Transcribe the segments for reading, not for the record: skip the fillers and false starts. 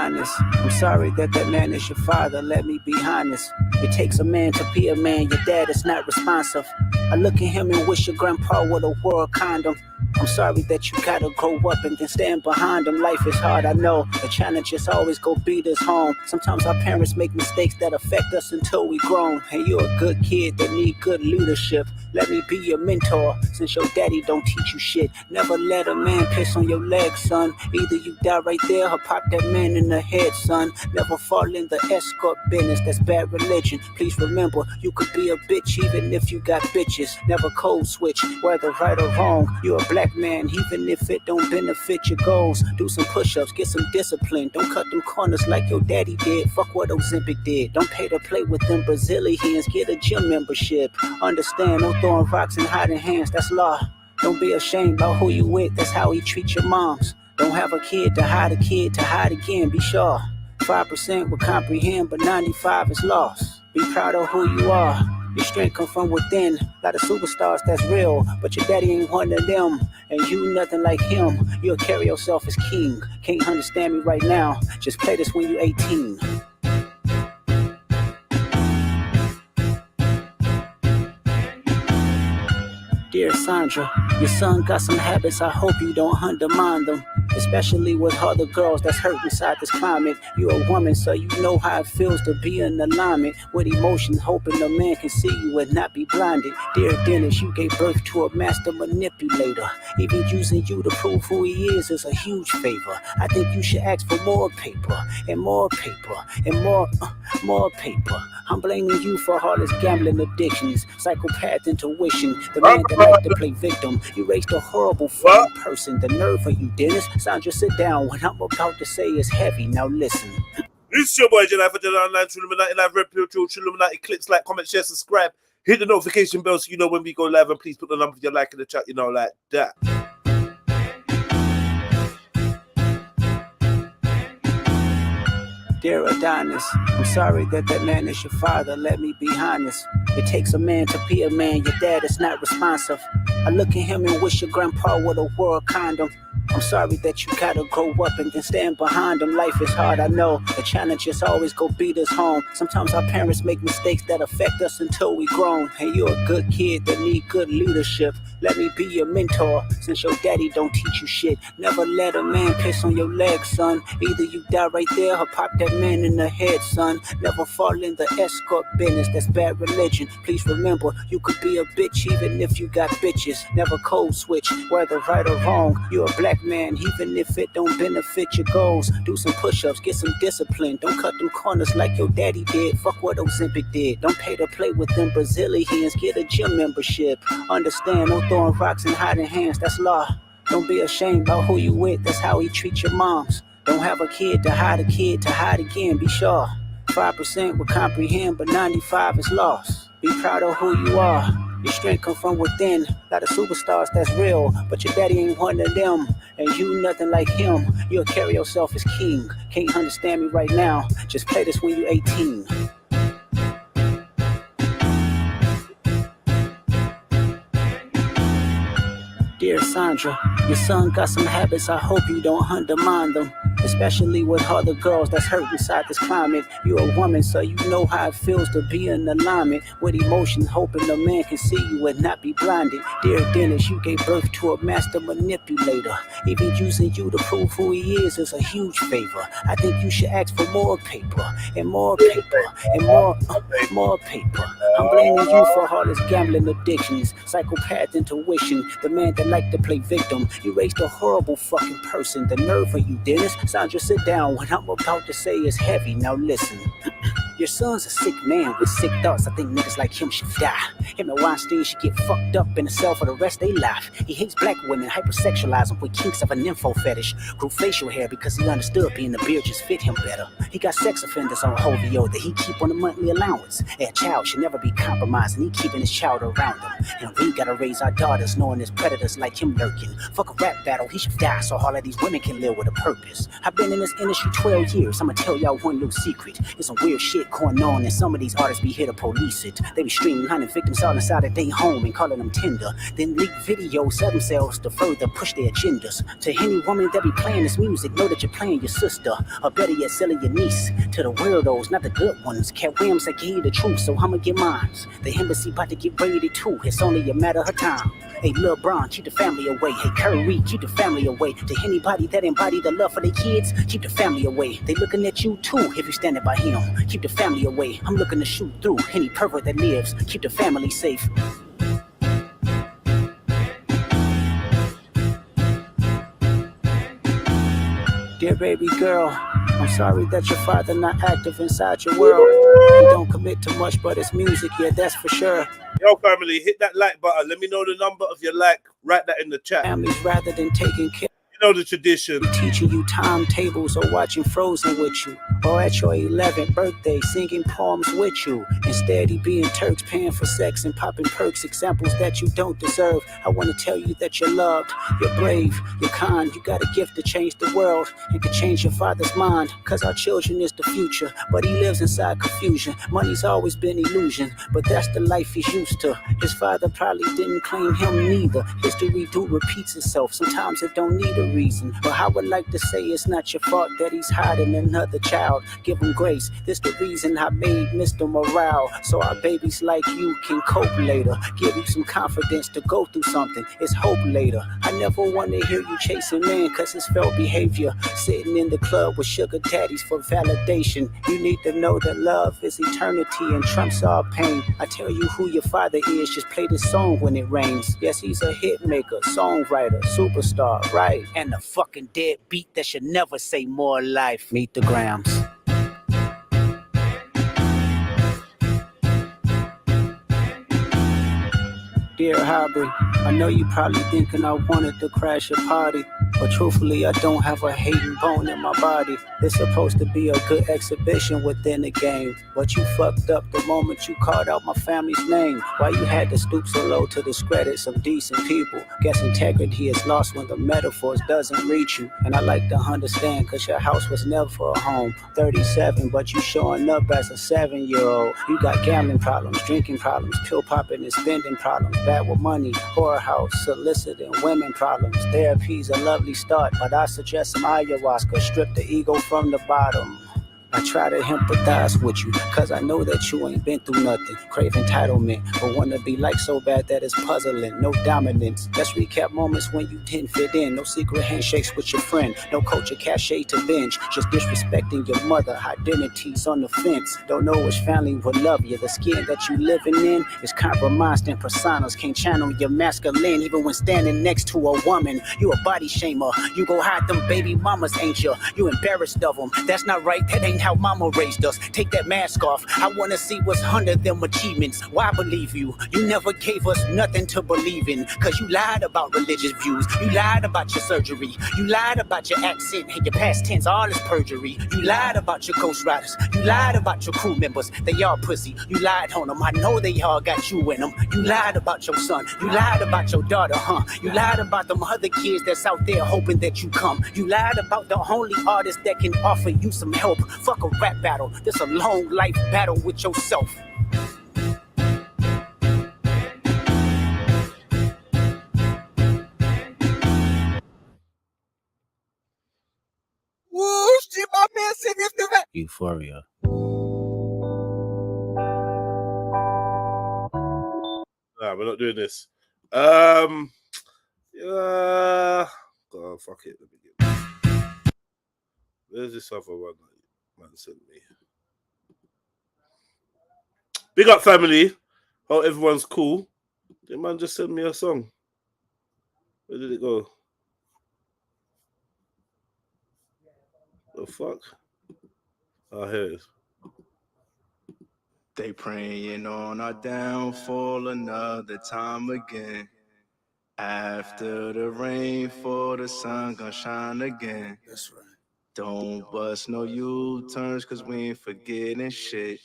Adonis, I'm sorry that man is your father, let me be honest. It takes a man to be a man, your dad is not responsive. I look at him and wish your grandpa would have wore a condom. I'm sorry that you gotta grow up and then stand behind them. Life is hard, I know. The challenges always go beat us home. Sometimes our parents make mistakes that affect us until we grown. And you're a good kid that need good leadership. Let me be your mentor, since your daddy don't teach you shit. Never let a man piss on your leg, son. Either you die right there or pop that man in the head, son. Never fall in the escort business, that's bad religion. Please remember, you could be a bitch even if you got bitches. Never code switch, whether right or wrong. You're a black man, even if it don't benefit your goals. Do some push-ups, get some discipline. Don't cut them corners like your daddy did. Fuck what Ozempic did. Don't pay to play with them Brazilians. Get a gym membership. Understand, no throwing rocks and hiding hands, that's law. Don't be ashamed about who you with, that's how he treat your moms. Don't have a kid to hide again, be sure. 5% will comprehend, but 95 is lost. Be proud of who you are. Your strength come from within. Lot of superstars, that's real, but your daddy ain't one of them. And you nothing like him. You'll carry yourself as king. Can't understand me right now, just play this when you're 18. Dear Sandra, your son got some habits, I hope you don't undermine them. Especially with other girls that's hurt inside this climate. You're a woman, so you know how it feels to be in alignment with emotions, hoping a man can see you and not be blinded. Dear Dennis, you gave birth to a master manipulator. Even using you to prove who he is a huge favor. I think you should ask for more paper, and more paper, and more paper. I'm blaming you for all his gambling addictions, psychopath intuition, the man that liked to play victim. You raised a horrible fucking person. The nerve of you, Dennis. Sandra, sit down. What I'm about to say is heavy. Now listen. This is your boy Jedi for Jedi Online, Trill Illuminati Live, Red Pill Trill, Trill Illuminati. Clicks, like, comment, share, subscribe. Hit the notification bell so you know when we go live, and please put the number of your like in the chat, you know, like that. Dear Adonis, I'm sorry that man is your father, let me be honest. It takes a man to be a man, your dad is not responsive. I look at him and wish your grandpa would have wore a condom. I'm sorry that you gotta grow up and then stand behind them. Life is hard, I know. The challenges always go beat us home. Sometimes our parents make mistakes that affect us until we grown. And you're a good kid that need good leadership. Let me be your mentor, since your daddy don't teach you shit. Never let a man piss on your leg, son. Either you die right there or pop that man in the head, son. Never fall in the escort business, that's bad religion. Please remember, you could be a bitch even if you got bitches. Never code switch, whether right or wrong. You're a black man, even if it don't benefit your goals. Do some push-ups, get some discipline. Don't cut them corners like your daddy did. Fuck what Ozempic did. Don't pay to play with them Brazilians. Get a gym membership. Understand, no throwing rocks and hiding hands, that's law. Don't be ashamed about who you with, that's how he treat your moms. Don't have a kid to hide again, be sure. 5% will comprehend, but 95 is lost. Be proud of who you are. Your strength come from within. Lot of superstars, that's real, but your daddy ain't one of them. And you nothing like him. You'll carry yourself as king. Can't understand me right now, just play this when you're 18. Dear Sandra, your son got some habits, I hope you don't undermine them. Especially with other girls that's hurt inside this climate. You're a woman, so you know how it feels to be in alignment with emotions, hoping a man can see you and not be blinded. Dear Dennis, you gave birth to a master manipulator. Even using you to prove who he is a huge favor. I think you should ask for more paper, and more paper, and more paper. I'm blaming you for all his gambling addictions, psychopath intuition, the man that liked to play victim. You raised a horrible fucking person. The nerve of you, Dennis. Sandra, sit down. What I'm about to say is heavy. Now listen. Your son's a sick man with sick thoughts. I think niggas like him should die. Him and Weinstein should get fucked up in a cell for the rest of their life. He hates black women, hypersexualize them with kinks of an info fetish. Grew facial hair because he understood being the beard just fit him better. He got sex offenders on Hovio that he keep on a monthly allowance. A child should never be compromised, and he keeping his child around him. And we gotta raise our daughters knowing there's predators like him lurking. Fuck a rap battle, he should die so all of these women can live with a purpose. I've been in this industry 12 years. I'ma tell y'all one little secret. It's some weird shit going on, and some of these artists be here to police it. They be streaming hunting victims all inside of their home and calling them tender. Then leak videos, sell themselves to further push their agendas. To any woman that be playing this music, know that you're playing your sister, or better yet, selling your niece. To the weirdos, not the good ones. Cat Williams, I give you the truth, so I'ma get mines. The embassy about to get raided too, it's only a matter of time. Hey, Lil Bron, keep the family away. Hey, Curry, keep the family away. To anybody that embody the love for their kids, keep the family away. They looking at you too if you're standing by him. Keep the family away. I'm looking to shoot through any pervert that lives. Keep the family safe. Dear baby girl, I'm sorry that your father not active inside your world. He don't commit to much, but it's music, yeah, that's for sure. Yo, family, hit that like button. Let me know the number of your like. Write that in the chat. Families rather than taking care. You know the tradition. Teaching you timetables or watching Frozen with you. Or at your 11th birthday singing poems with you. Instead he being Turks paying for sex and popping perks. Examples that you don't deserve. I want to tell you that you're loved, you're brave, you're kind. You got a gift to change the world and to change your father's mind. Cause our children is the future, but he lives inside confusion. Money's always been illusion, but that's the life he's used to. His father probably didn't claim him neither. History do repeats itself. Sometimes it don't need a reason, but I would like to say it's not your fault that he's hiding another child. Give him grace. This the reason I made Mr. Morale, so our babies like you can cope later. Give you some confidence to go through something. It's hope later. I never want to hear you chasing man, cause it's felt behavior. Sitting in the club with sugar daddies for validation. You need to know that love is eternity and trumps all pain. I tell you who your father is, just play this song when it rains. Yes, he's a hit maker, songwriter, superstar, right? And a fucking dead beat that should never say more life. Meet the Grams. Dear Hobby, I know you probably thinking I wanted to crash your party, but truthfully I don't have a hating bone in my body. It's supposed to be a good exhibition within the game, but you fucked up the moment you called out my family's name. Why you had to stoop so low to discredit some decent people? Guess integrity is lost when the metaphors doesn't reach you. And I like to understand, cause your house was never a home. 37, but you showing up as a 7-year-old. You got gambling problems, drinking problems, pill popping and spending problems. Bad with money, whorehouse, soliciting women problems. Therapy's a lovely start, but I suggest some ayahuasca. Strip the ego from the bottom. I try to empathize with you, cause I know that you ain't been through nothing. Crave entitlement, but wanna be like so bad that it's puzzling. No dominance. Let's recap moments when you didn't fit in. No secret handshakes with your friend. No culture cachet to binge. Just disrespecting your mother. Identities on the fence. Don't know which family would love you. The skin that you living in is compromised in personas. Can't channel your masculine even when standing next to a woman. You a body shamer. You go hide them baby mamas, ain't you? You embarrassed of them. That's not right. That ain't how mama raised us. Take that mask off. I wanna see what's under them achievements. Why believe you? You never gave us nothing to believe in. Cause you lied about religious views. You lied about your surgery. You lied about your accent and your past tense. All is perjury. You lied about your ghostwriters. You lied about your crew members. They all pussy. You lied on them. I know they all got you in them. You lied about your son. You lied about your daughter, huh? You lied about them other kids that's out there hoping that you come. You lied about the only artist that can offer you some help. Fuck a rap battle. This a long life battle with yourself. Woo, shit, my man said this to that. Euphoria. Nah, we're not doing this. Yeah. Oh, fuck it. Let me get. Where's this other one that man sent me? Big up, family. Hope everyone's cool. Did man just send me a song? Where did it go? The fuck? Oh, here it is. They praying on our downfall another time again. After the rainfall, the sun gonna shine again. That's right. Don't bust no U-turns, cause we ain't forgetting shit.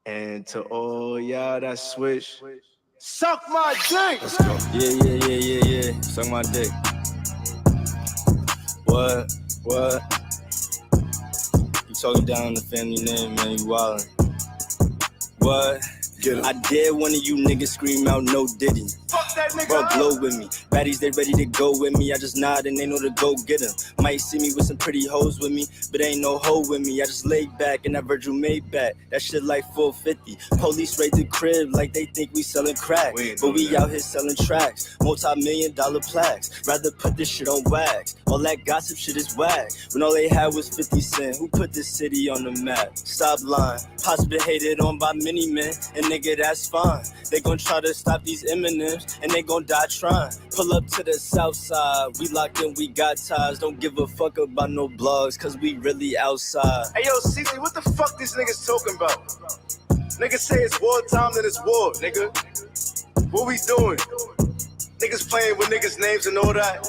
And to all y'all that switch, suck my dick! Let's go. Yeah. Suck my dick. What? You talking down the family name, man, you wildin'. What? I dare one of you niggas scream out no diddy. Fuck that nigga. Bro, blow with me. Baddies, they ready to go with me. I just nod and they know to go get 'em. Might see me with some pretty hoes with me, but ain't no hoe with me. I just lay back in that Virgil Maybach. That shit like 450. Police raid the crib like they think we selling crack. But we out here selling tracks. Multi-million-dollar plaques. Rather put this shit on wax. All that gossip shit is whack. When all they had was 50 cent. Who put this city on the map? Stop lying. Pops been hated on by many men. And nigga, that's fine. They gon' try to stop these Eminems, and they gon' die trying. Pull up to the south side. We locked in, we got ties. Don't give a fuck about no blogs, cause we really outside. Hey, yo, CC, what the fuck these niggas talking about? Niggas say it's wartime, then it's war, nigga. What we doing? Niggas playing with niggas' names and all that.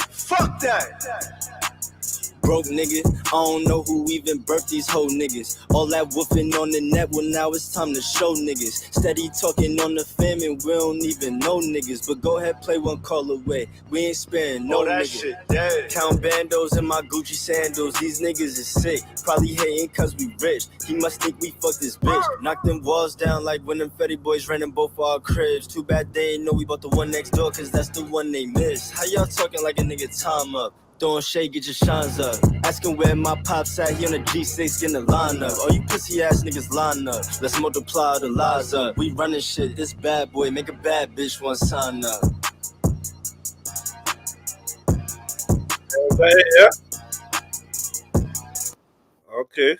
Fuck that. Broke nigga, I don't know who even birthed these whole niggas. All that woofing on the net, well now it's time to show niggas. Steady talking on the fam and we don't even know niggas. But go ahead, play one call away. We ain't sparing no that nigga. shit dead. Count bandos in my Gucci sandals. These niggas is sick. Probably hating cause we rich. He must think we fucked this bitch. Knock them walls down like when them Fetty boys ran in both our cribs. Too bad they ain't know we bought the one next door, cause that's the one they missed. How y'all talking like a nigga time up? Throwing shade, get your shines up. Asking where my pops at, he on a G6 getting the line up. Oh, you pussy ass niggas line up. Let's multiply the lies up. We running shit, this bad boy, make a bad bitch want sign up. Yeah. Okay.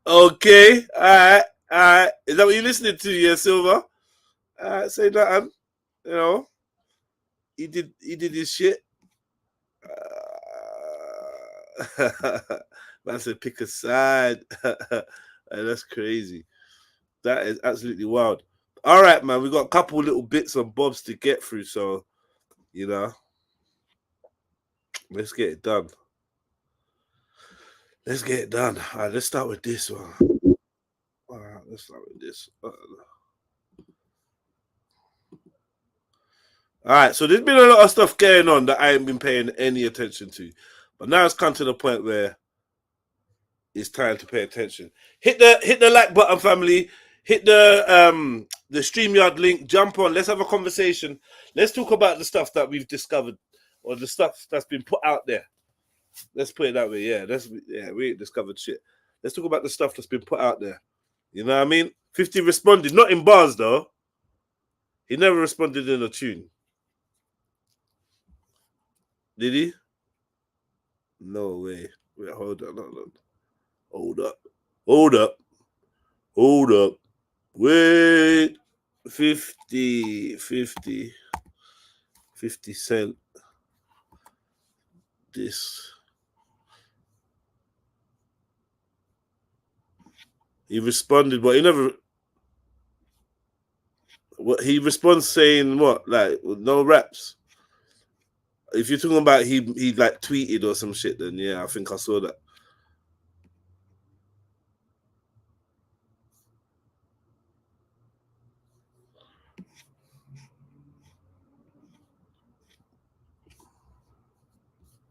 Okay. All right. Is that what you're listening to, yeah, Silver? Say that, you know. He did his shit. Man said pick a side. That's crazy. That is absolutely wild. All right, man. We got a couple little bits and bobs to get through, so you know, let's get it done. Let's get it done. All right, let's start with this one. All right, let's start with this. All right, so there's been a lot of stuff going on that I ain't been paying any attention to, but now it's come to the point where it's time to pay attention. Hit the like button, family. Hit the StreamYard link. Jump on. Let's have a conversation. Let's talk about the stuff that we've discovered, or the stuff that's been put out there. Let's put it that way. Yeah, we ain't discovered shit. Let's talk about the stuff that's been put out there. You know what I mean? 50 responded, not in bars though. He never responded in a tune. Did he? No way. Wait, hold on. Hold up. Wait. 50 Cent. This. He responded, but he never. What he responds saying what? Like no raps. If you're talking about he like tweeted or some shit, then yeah, I think I saw that.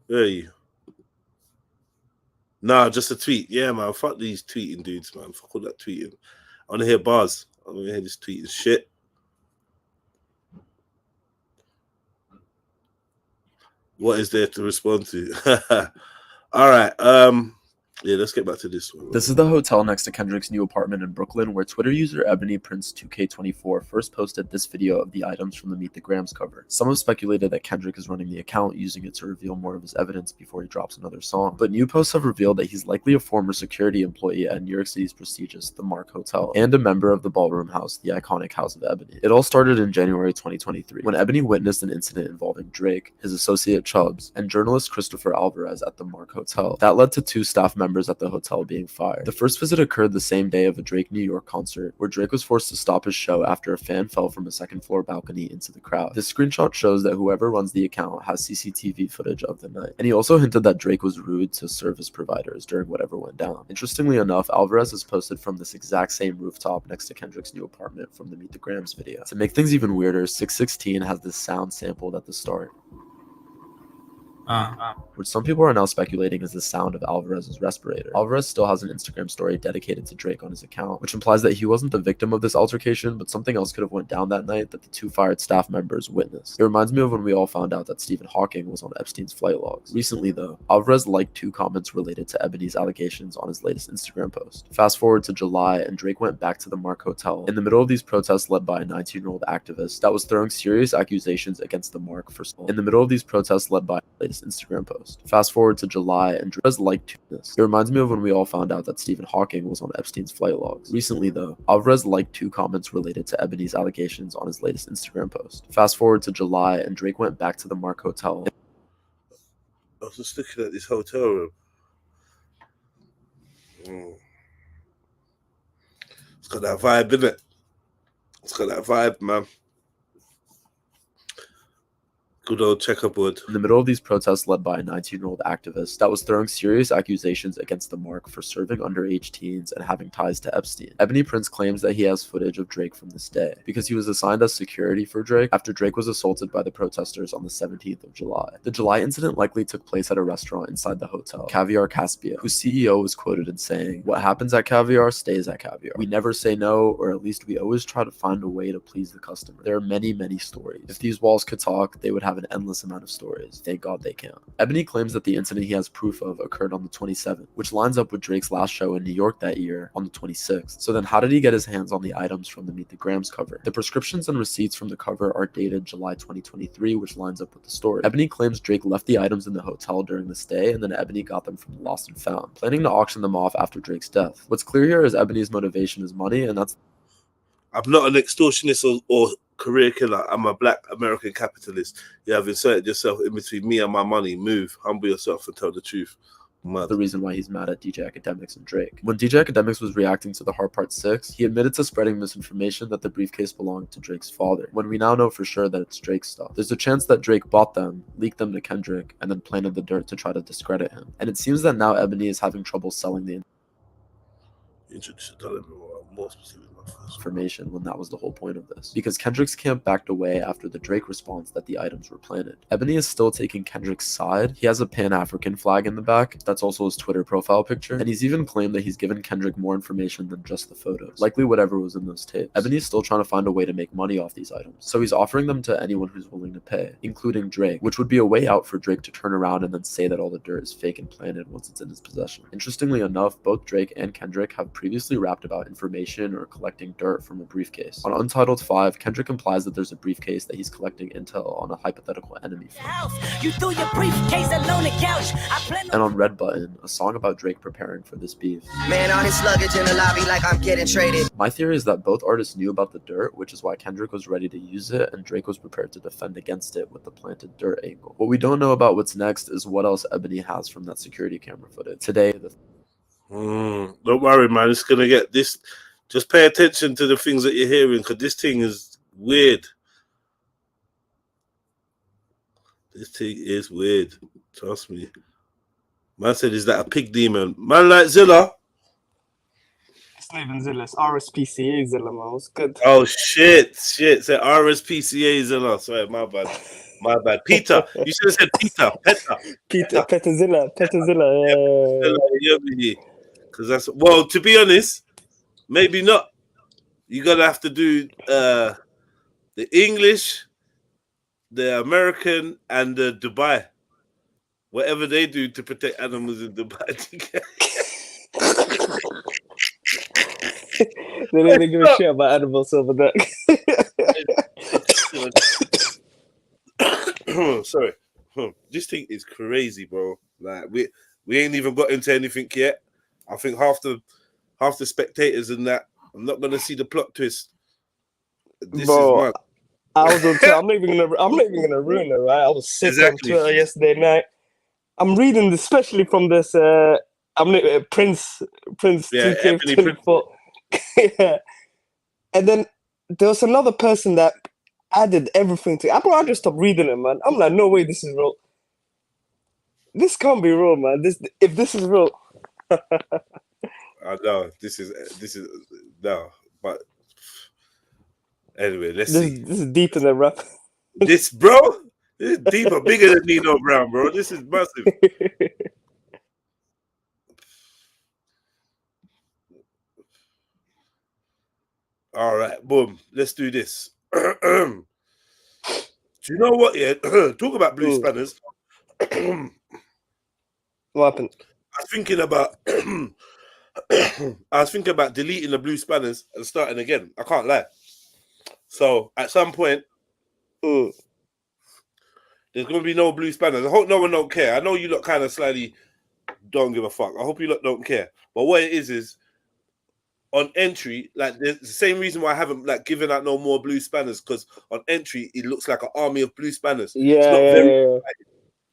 Hey. Nah, just a tweet. Yeah, man. Fuck these tweeting dudes, man. Fuck all that tweeting. I want to hear bars. I want to hear this tweeting shit. What is there to respond to? All right. Yeah, let's get back to this one. This is the hotel next to Kendrick's new apartment in Brooklyn, where Twitter user EbonyPrince2K24 first posted this video of the items from the Meet the Grams cover. Some have speculated that Kendrick is running the account, using it to reveal more of his evidence before he drops another song. But new posts have revealed that he's likely a former security employee at New York City's prestigious The Mark Hotel, and a member of the Ballroom House, the iconic House of Ebony. It all started in January 2023, when Ebony witnessed an incident involving Drake, his associate Chubbs, and journalist Christopher Alvarez at the Mark Hotel. That led to 2 staff members at the hotel being fired. The first visit occurred the same day of a Drake New York concert, where Drake was forced to stop his show after a fan fell from a second-floor balcony into the crowd. This screenshot shows that whoever runs the account has CCTV footage of the night. And he also hinted that Drake was rude to service providers during whatever went down. Interestingly enough, Alvarez is posted from this exact same rooftop next to Kendrick's new apartment from the Meet the Grams video. To make things even weirder, 616 has this sound sampled at the start. which some people are now speculating is the sound of Alvarez's respirator. Alvarez still has an Instagram story dedicated to Drake on his account, which implies that he wasn't the victim of this altercation, but something else could have went down that night that the two fired staff members witnessed. It reminds me of when we all found out that Stephen Hawking was on Epstein's flight logs. Recently though, Alvarez liked 2 comments related to Ebony's allegations on his latest Instagram post. Fast forward to July, and Drake went back to the Mark Hotel in the middle of these protests led by a 19-year-old activist that was throwing serious accusations against the Mark for in the middle of these protests led by the latest Instagram post. Fast forward to July, and Drake liked this. It reminds me of when we all found out that Stephen Hawking was on Epstein's flight logs. Recently though, Alvarez liked 2 comments related to Ebony's allegations on his latest Instagram post. Fast forward to July, and Drake went back to the Mark Hotel. I was just looking at this hotel room. It's got that vibe, innit? It's got that vibe, man. Good old checkerboard. In the middle of these protests led by a 19-year-old activist that was throwing serious accusations against the Mark for serving underage teens and having ties to Epstein. Ebony Prince claims that he has footage of Drake from this day because he was assigned as security for Drake after Drake was assaulted by the protesters on the 17th of July. The July incident likely took place at a restaurant inside the hotel, Caviar Caspia, whose CEO was quoted in saying, "What happens at Caviar stays at Caviar. We never say no, or at least we always try to find a way to please the customer. There are many, many stories. If these walls could talk, they would have an endless amount of stories. Thank God they can." Ebony claims that the incident he has proof of occurred on the 27th, which lines up with Drake's last show in New York that year on the 26th. So then how did he get his hands on the items from the Meet the Grams cover? The prescriptions and receipts from the cover are dated July 2023, which lines up with the story. Ebony claims Drake left the items in the hotel during the stay, and then Ebony got them from the Lost and Found, planning to auction them off after Drake's death. What's clear here is Ebony's motivation is money, and that's... I'm not an extortionist or career killer. I'm a black American capitalist. You have inserted yourself in between me and my money. Move, humble yourself and tell the truth. The reason why he's mad at DJ Akademix and Drake. When DJ Akademix was reacting to the Heart Part 6, he admitted to spreading misinformation that the briefcase belonged to Drake's father, when we now know for sure that it's Drake's stuff. There's a chance that Drake bought them, leaked them to Kendrick, and then planted the dirt to try to discredit him. And it seems that now Ebony is having trouble selling the information when that was the whole point of this, because Kendrick's camp backed away after the Drake response that the items were planted. Ebony is still taking Kendrick's side. He has a Pan-African flag in the back. That's also his Twitter profile picture, and he's even claimed that he's given Kendrick more information than just the photos, likely whatever was in those tapes. Ebony's still trying to find a way to make money off these items, so he's offering them to anyone who's willing to pay, including Drake, which would be a way out for Drake to turn around and then say that all the dirt is fake and planted once it's in his possession. Interestingly enough, both Drake and Kendrick have previously rapped about information or collecting dirt from a briefcase. On Untitled 5, Kendrick implies that there's a briefcase that he's collecting intel on a hypothetical enemy. And on Red Button, a song about Drake preparing for this beef. Man, all his luggage in the lobby like I'm getting traded. My theory is that both artists knew about the dirt, which is why Kendrick was ready to use it and Drake was prepared to defend against it with the planted dirt angle. What we don't know about what's next is what else Ebony has from that security camera footage. Today, don't worry, man. It's gonna get this. Just pay attention to the things that you're hearing, because this thing is weird. This thing is weird. Trust me. Man said, is that a pig demon? Man like Zilla. It's not even Zilla. It's RSPCA Zilla, man. It's good. Oh, shit. Say RSPCA Zilla. Sorry, my bad. My bad. Peter. You should have said Peter. Peter Zilla. Because that's... Well, to be honest... Maybe not. You're going to have to do the English, the American, and the Dubai. Whatever they do to protect animals in Dubai. They don't give a shit about animals over there. Sorry. This thing is crazy, bro. Like we ain't even got into anything yet. I think half the spectators and that, I'm not gonna see the plot twist. This Bro, is I was on Twitter. I'm not even gonna ruin it, right? I was sick on Twitter yesterday night. I'm reading, especially from this. Prince 2K24. Yeah, and then there was another person that added everything to. I just stopped reading it, man. I'm like, no way, this is real. This can't be real, man. If this is real. No, this is no, but anyway, let's see. This is deeper than rap. This, bro, This is deeper, bigger than Nino Brown, bro. This is massive. All right, boom. Let's do this. Do you know what? Yeah, talk about blue spanners. What happened? I was thinking about deleting the blue spanners and starting again. I can't lie. So at some point, there's gonna be no blue spanners. I hope no one don't care. I know you lot kind of slightly don't give a fuck. I hope you lot don't care. But what it is on entry, like there's the same reason why I haven't like given out no more blue spanners, because on entry it looks like an army of blue spanners. Yeah, it's not very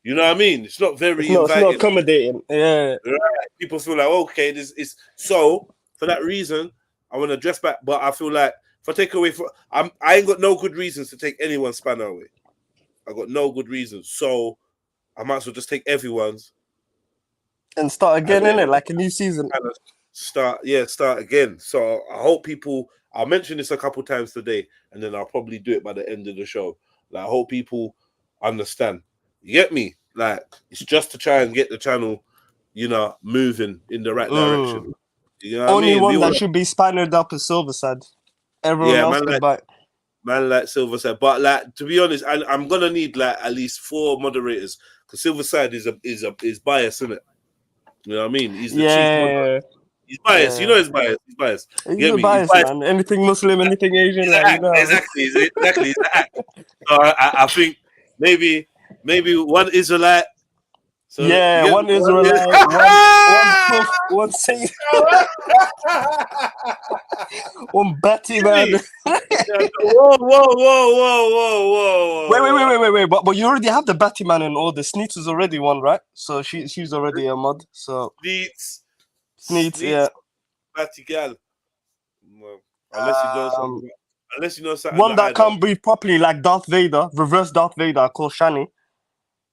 you know what I mean? It's not very it's not accommodating. Yeah. Right. People feel like, okay, this is so for that reason, I want to dress back, but I feel like if I take away I ain't got no good reasons to take anyone's spanner away. I got no good reasons. So I might as well just take everyone's and start again, innit? Like a new season. Start again. So I hope people, I'll mention this a couple times today, and then I'll probably do it by the end of the show. Like I hope people understand. You get me? Like it's just to try and get the channel, you know, moving in the right direction. You know what Only I mean? one that should be spannered up is Silverside. Everyone else can buy. Man like Silverside, but like to be honest, I'm gonna need like at least 4 moderators because Silverside is biased, isn't it? You know what I mean? He's the chief moderator. He's biased. You know he's biased. He's biased. He's biased, man. Anything Muslim, anything Asian. Like, you know. Exactly. He's the act. So I think maybe one Israelite. So one Israelite, one Saint, one Betty, man. Whoa. Wait. But you already have the Betty man and all the Sneets is already one, right? So she's already a mod. So Sneets, yeah. Betty gal. Well, unless you know something. One that can't breathe properly, like Darth Vader, reverse Darth Vader, called Shani.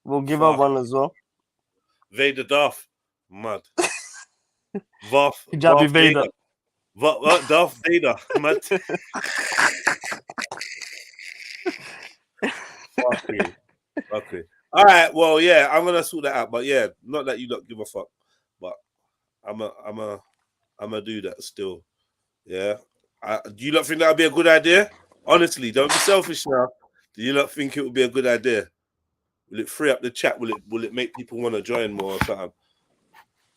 We'll give her one as well. Vader Darth. Mad. Darth Vader. What? Darth Vader. Mad. Okay. All right. Well, yeah, I'm gonna sort that out. But yeah, not that you don't give a fuck. But I'm a do that still. Yeah. Do you not think that would be a good idea? Honestly, don't be selfish now. Do you not think it would be a good idea? Will it free up the chat? Will it make people want to join more or something?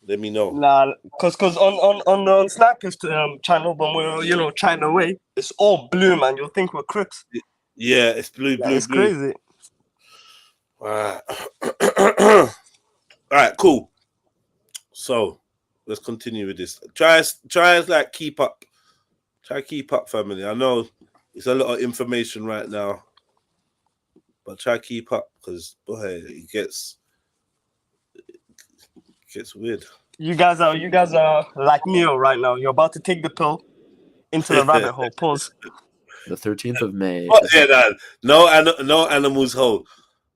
Let me know. Nah, cause on Sniper's channel, when we're trying away, it's all blue, man. You'll think we're Crips. Yeah, it's blue. It's crazy. All right, cool. So let's continue with this. Try like keep up. Try keep up, family. I know it's a lot of information right now. But try to keep up because boy, it gets weird. You guys are like Neo right now. You're about to take the pill into the rabbit hole. Pause. The 13th of May. No animals hole.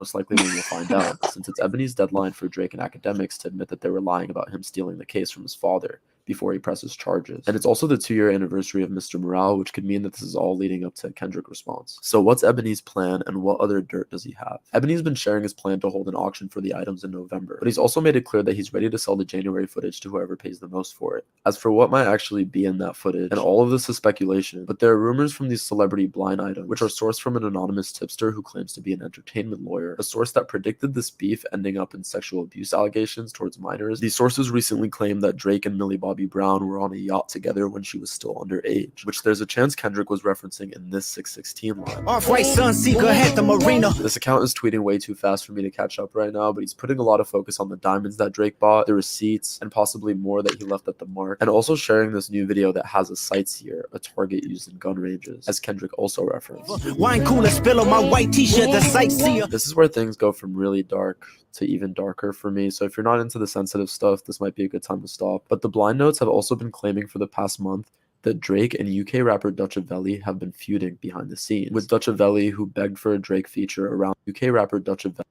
Most likely we will find out, since it's Ebony's deadline for Drake and Akademix to admit that they were lying about him stealing the case from his father before he presses charges. And it's also the 2-year anniversary of Mr. Morale, which could mean that this is all leading up to a Kendrick response. So what's Ebony's plan and what other dirt does he have? Ebony's been sharing his plan to hold an auction for the items in November, but he's also made it clear that he's ready to sell the January footage to whoever pays the most for it. As for what might actually be in that footage, and all of this is speculation, but there are rumors from these celebrity blind items, which are sourced from an anonymous tipster who claims to be an entertainment lawyer, a source that predicted this beef ending up in sexual abuse allegations towards minors. These sources recently claimed that Drake and Millie Bobby Brown were on a yacht together when she was still underage, which there's a chance Kendrick was referencing in this 616 line. Off-white Sunseeker had the marina. This account is tweeting way too fast for me to catch up right now, but he's putting a lot of focus on the diamonds that Drake bought, the receipts, and possibly more that he left at the mark, and also sharing this new video that has a sightseer, a target used in gun ranges, as Kendrick also referenced. Wine cooler spill on my white t-shirt, the sightseer. This is where things go from really dark to even darker for me, so if you're not into the sensitive stuff, this might be a good time to stop. But the blind notes have also been claiming for the past month that Drake and UK rapper dutchaveli have been feuding behind the scenes, with dutchaveli, who begged for a Drake feature around UK rapper dutchaveli.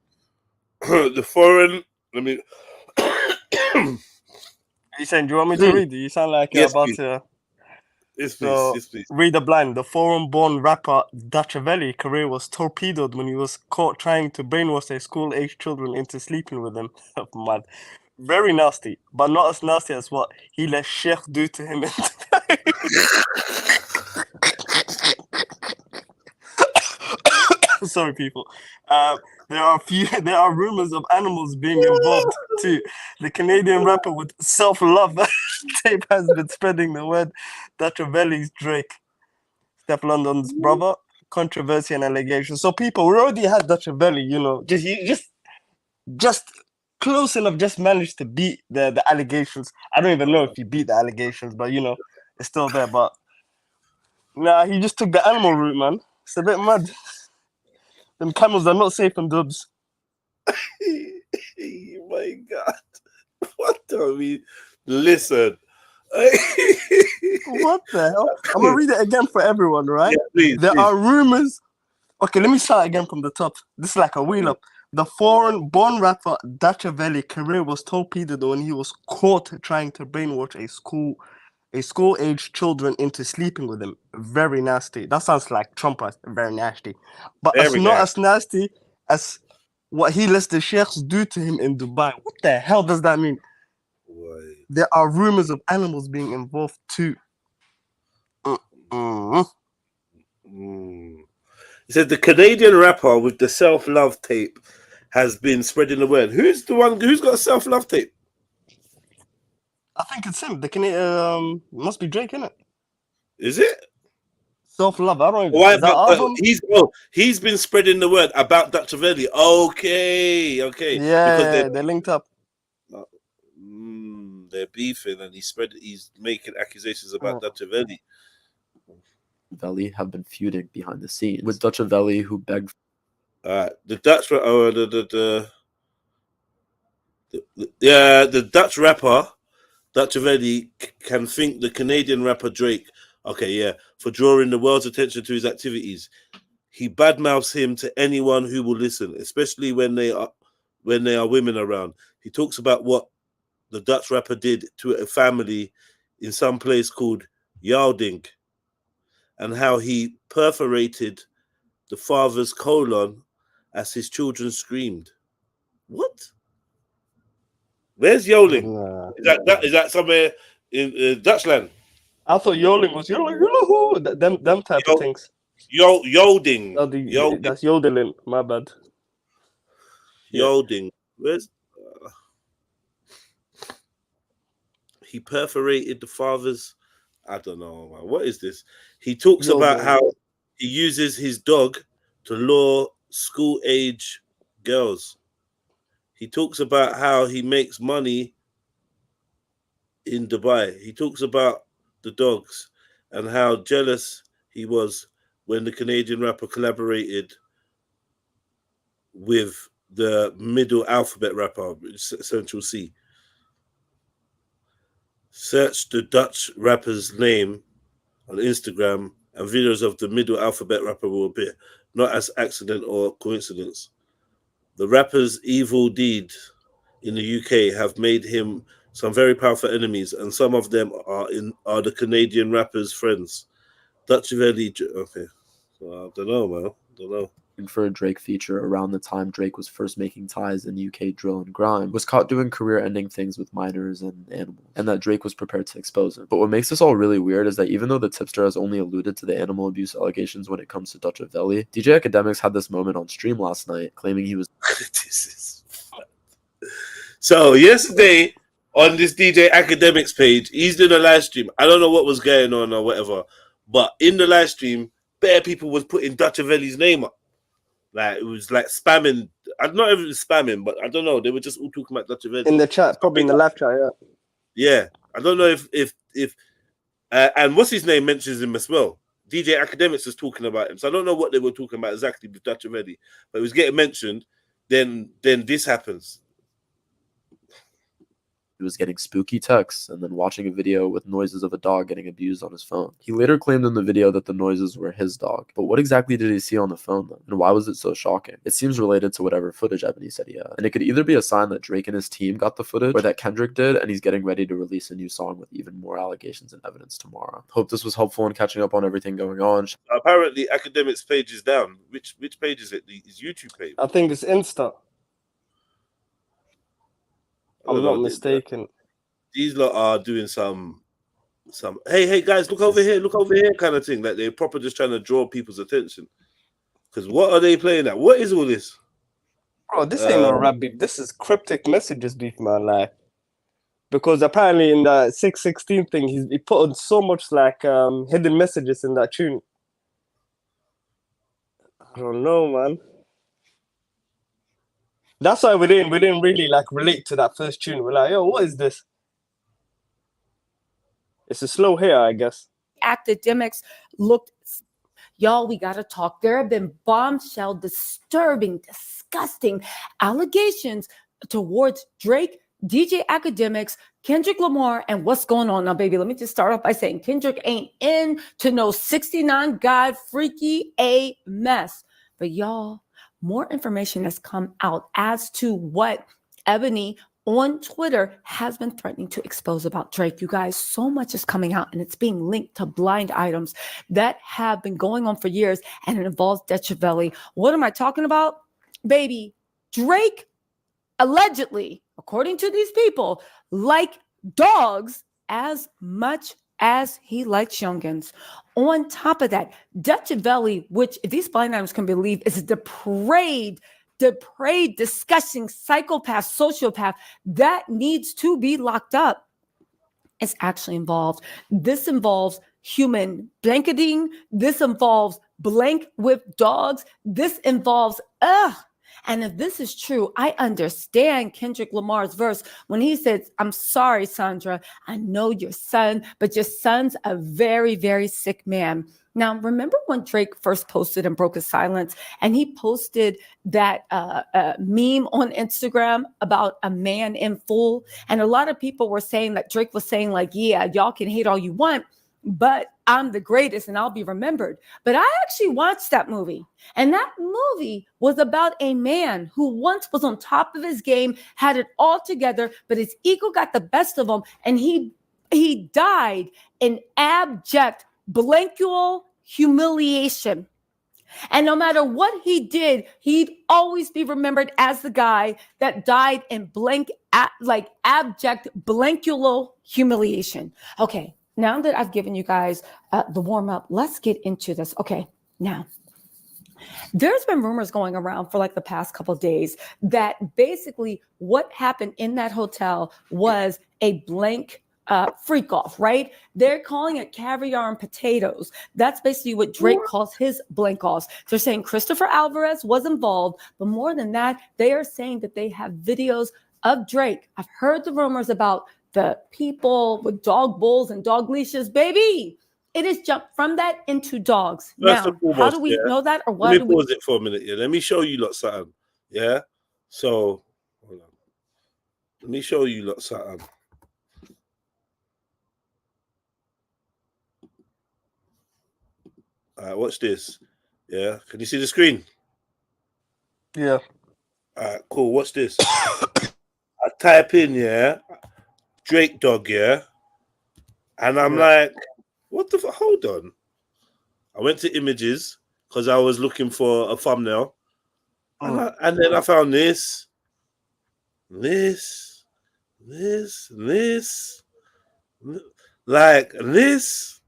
The foreign, let me... You saying, do you want me to read it? You sound like you're about to... Yes, please. So, Yes, please. read the blind. The foreign-born rapper Dutchaveli career was torpedoed when he was caught trying to brainwash their school-age children into sleeping with him. Mad. Very nasty, but not as nasty as what he let Sheikh do to him. Sorry, people. There are rumors of animals being involved too. The Canadian rapper with self-love tape has been spreading the word Dutchaveli's Drake, Steph London's brother. Controversy and allegations. So people, we already had Dutchaveli, you know, just close enough, just managed to beat the allegations. I don't even know if he beat the allegations, but you know, it's still there. But nah, he just took the animal route, man. It's a bit mad. Them camels are not safe in dubs. My God. What do we listen? What the hell? I'm gonna read it again for everyone, right? Yeah, please, there please. are rumors. Okay, let me start again from the top. This is like a wheel up. The foreign-born rapper Dutchaveli career was torpedoed when he was caught trying to brainwash a school-age children into sleeping with him. Very nasty. That sounds like Trump. Very nasty, but it's not as nasty as what he lets the sheikhs do to him in Dubai. What the hell does that mean? Why? There are rumors of animals being involved too. He said the Canadian rapper with the self-love tape has been spreading the word. Who's the one who's got a self-love tape? I think it's him. The Canadian must be Drake, innit? Is it? Self-love. I don't even. Why? Is that album? He's been spreading the word about Dutchaveli. Okay. Yeah, because they're linked up. They're beefing, and he's making accusations about Dutchaveli. Veli have been feuding behind the scenes with Dutchaveli, who begged. The Dutch the Dutch rapper Dutchaveli can thank the Canadian rapper Drake. Okay, yeah, for drawing the world's attention to his activities. He badmouths him to anyone who will listen, especially when they are women around. He talks about what the Dutch rapper did to a family in some place called Yalding, and how he perforated the father's colon as his children screamed. What? Where's Yoling? Is that somewhere in Dutchland? I thought yodeling was them type of things. Yolding. That's yodeling. My bad. Yolding. Where's? He perforated the father's. I don't know, man. What is this? He talks about how he uses his dog to lure school-age girls. He talks about how he makes money in Dubai. He talks about the dogs and how jealous he was when the Canadian rapper collaborated with the middle alphabet rapper, Central C. Search the Dutch rapper's name on Instagram and videos of the middle alphabet rapper will appear, not as accident or coincidence. The rapper's evil deeds in the UK have made him some very powerful enemies, and some of them are the Canadian rapper's friends. Dutchaveli, okay. So I don't know, man. Don't know. For a Drake feature around the time Drake was first making ties in UK drill and grime, was caught doing career-ending things with minors and animals, and that Drake was prepared to expose him. But what makes this all really weird is that even though the tipster has only alluded to the animal abuse allegations when it comes to Dutchaveli, DJ Akademix had this moment on stream last night, claiming he was... So yesterday, on this DJ Akademix page, he's doing a live stream. I don't know what was going on or whatever, but in the live stream, bare people was putting Dutchaveli's name up. Like, it was like spamming. I'm not even spamming, but I don't know. They were just all talking about Dutchaveli. In the chat, probably in the live chat, yeah. Yeah. I don't know if and what's his name mentions him as well. DJ Akademix was talking about him. So I don't know what they were talking about exactly with Dutchaveli, but it was getting mentioned. Then this happens. He was getting spooky texts and then watching a video with noises of a dog getting abused on his phone. He later claimed in the video that the noises were his dog. But what exactly did he see on the phone then? And why was it so shocking? It seems related to whatever footage Ebony said he had. And it could either be a sign that Drake and his team got the footage, or that Kendrick did and he's getting ready to release a new song with even more allegations and evidence tomorrow. Hope this was helpful in catching up on everything going on. Apparently, Akademix page is down. Which page is it? His YouTube page? I think it's Insta. I'm not mistaken. These lot are doing some hey guys, look over here kind of thing. Like they're proper just trying to draw people's attention. Because what are they playing at? What is all this? Bro, this ain't no rap beef. This is cryptic messages beef, man. Like, because apparently in the 616 thing, he put on so much like hidden messages in that tune. I don't know, man. That's why we didn't really like relate to that first tune. We're like, yo, what is this? It's a slow hair, I guess. Academics looked, y'all, we gotta talk. There have been bombshell, disturbing, disgusting allegations towards Drake, DJ Akademix, Kendrick Lamar, and what's going on now, baby? Let me just start off by saying Kendrick ain't in to no 69 God freaky a mess. But y'all, more information has come out as to what Ebony on Twitter has been threatening to expose about Drake. You guys, so much is coming out and it's being linked to blind items that have been going on for years, and it involves DRAKEAVELI. What am I talking about? Baby, Drake allegedly, according to these people, like dogs as much as he likes youngins. On top of that, Dutchaveli, which if these blind items can believe, is a depraved, disgusting psychopath, sociopath that needs to be locked up, is actually involved. This involves human blanketing. This involves blank with dogs. This involves, And if this is true, I understand Kendrick Lamar's verse when he says, I'm sorry, Sandra, I know your son, but your son's a very, very sick man. Now, remember when Drake first posted and broke his silence, and he posted that meme on Instagram about a man in full? And a lot of people were saying that Drake was saying like, yeah, y'all can hate all you want, but I'm the greatest and I'll be remembered. But I actually watched that movie, and that movie was about a man who once was on top of his game, had it all together, but his ego got the best of him, and he died in abject, blankual humiliation. And no matter what he did, he'd always be remembered as the guy that died in abject, blankual humiliation. Okay. Now that I've given you guys the warm up, let's get into this. Okay, now there's been rumors going around for like the past couple of days that basically what happened in that hotel was a blank freak off, right? They're calling it caviar and potatoes. That's basically what Drake calls his blank offs. They're saying Christopher Alvarez was involved, but more than that, they are saying that they have videos of Drake. I've heard the rumors about the people with dog bowls and dog leashes, baby. It is jumped from that into dogs. Now, how do we know that, or why do we pause it for a minute? Yeah, let me show you lot something. Yeah, so hold on. Let me show you lot something. All right, watch this. Yeah, can you see the screen? Yeah. All right, cool. Watch this. I type in, yeah, Drake dog, yeah, and I'm like, what the fuck? Hold on. I went to images because I was looking for a thumbnail, and then I found this, like this.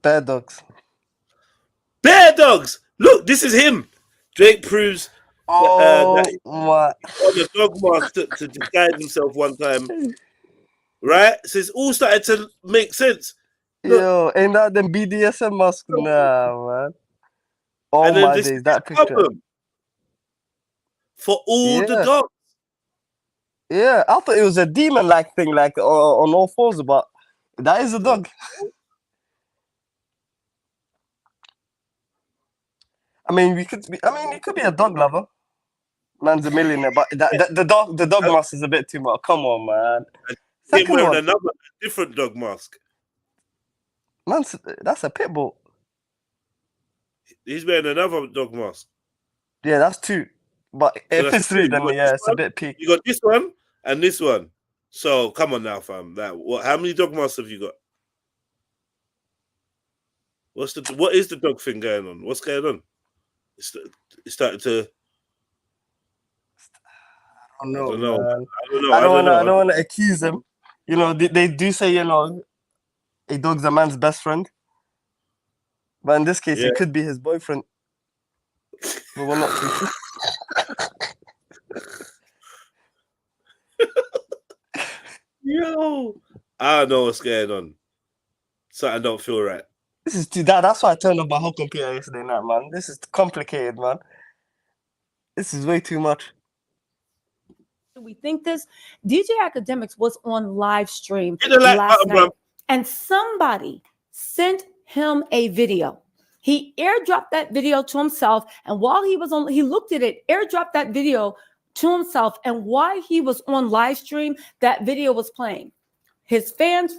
Bear dogs. Bear dogs. Look, this is him. Drake proves that what? On the dog mask to disguise himself one time. Right? So it's all started to make sense. Look. Yo, ain't that them BDSM mask? Nah, man. Oh my days, that picture. For all the dogs. Yeah, I thought it was a demon-like thing, like on all fours, but that is a dog. I mean, it could be a dog lover. Man's a millionaire, but the dog mask is a bit too much. Come on, man. Second wearing another different dog mask. Man, that's a pit bull. He's wearing another dog mask. Yeah, that's 2. But So if it's 3, then yeah, it's a bit peak. You got this one and this one. So come on now, fam. How many dog masks have you got? What is the dog thing going on? What's going on? It's starting to. I don't know. Man. I don't want to accuse him. You know, they do say, you know, a dog's a man's best friend. But in this case, it could be his boyfriend. But we're not too sure. Yo, I don't know what's going on. Something don't feel right. This is too that's why I turned off my whole computer yesterday night, man. This is complicated, man. This is way too much. We think this DJ Akademix was on live stream last night, and somebody sent him a video. He airdropped that video to himself, and while he was on, he looked at it, airdropped that video to himself, and while he was on live stream, that video was playing. His fans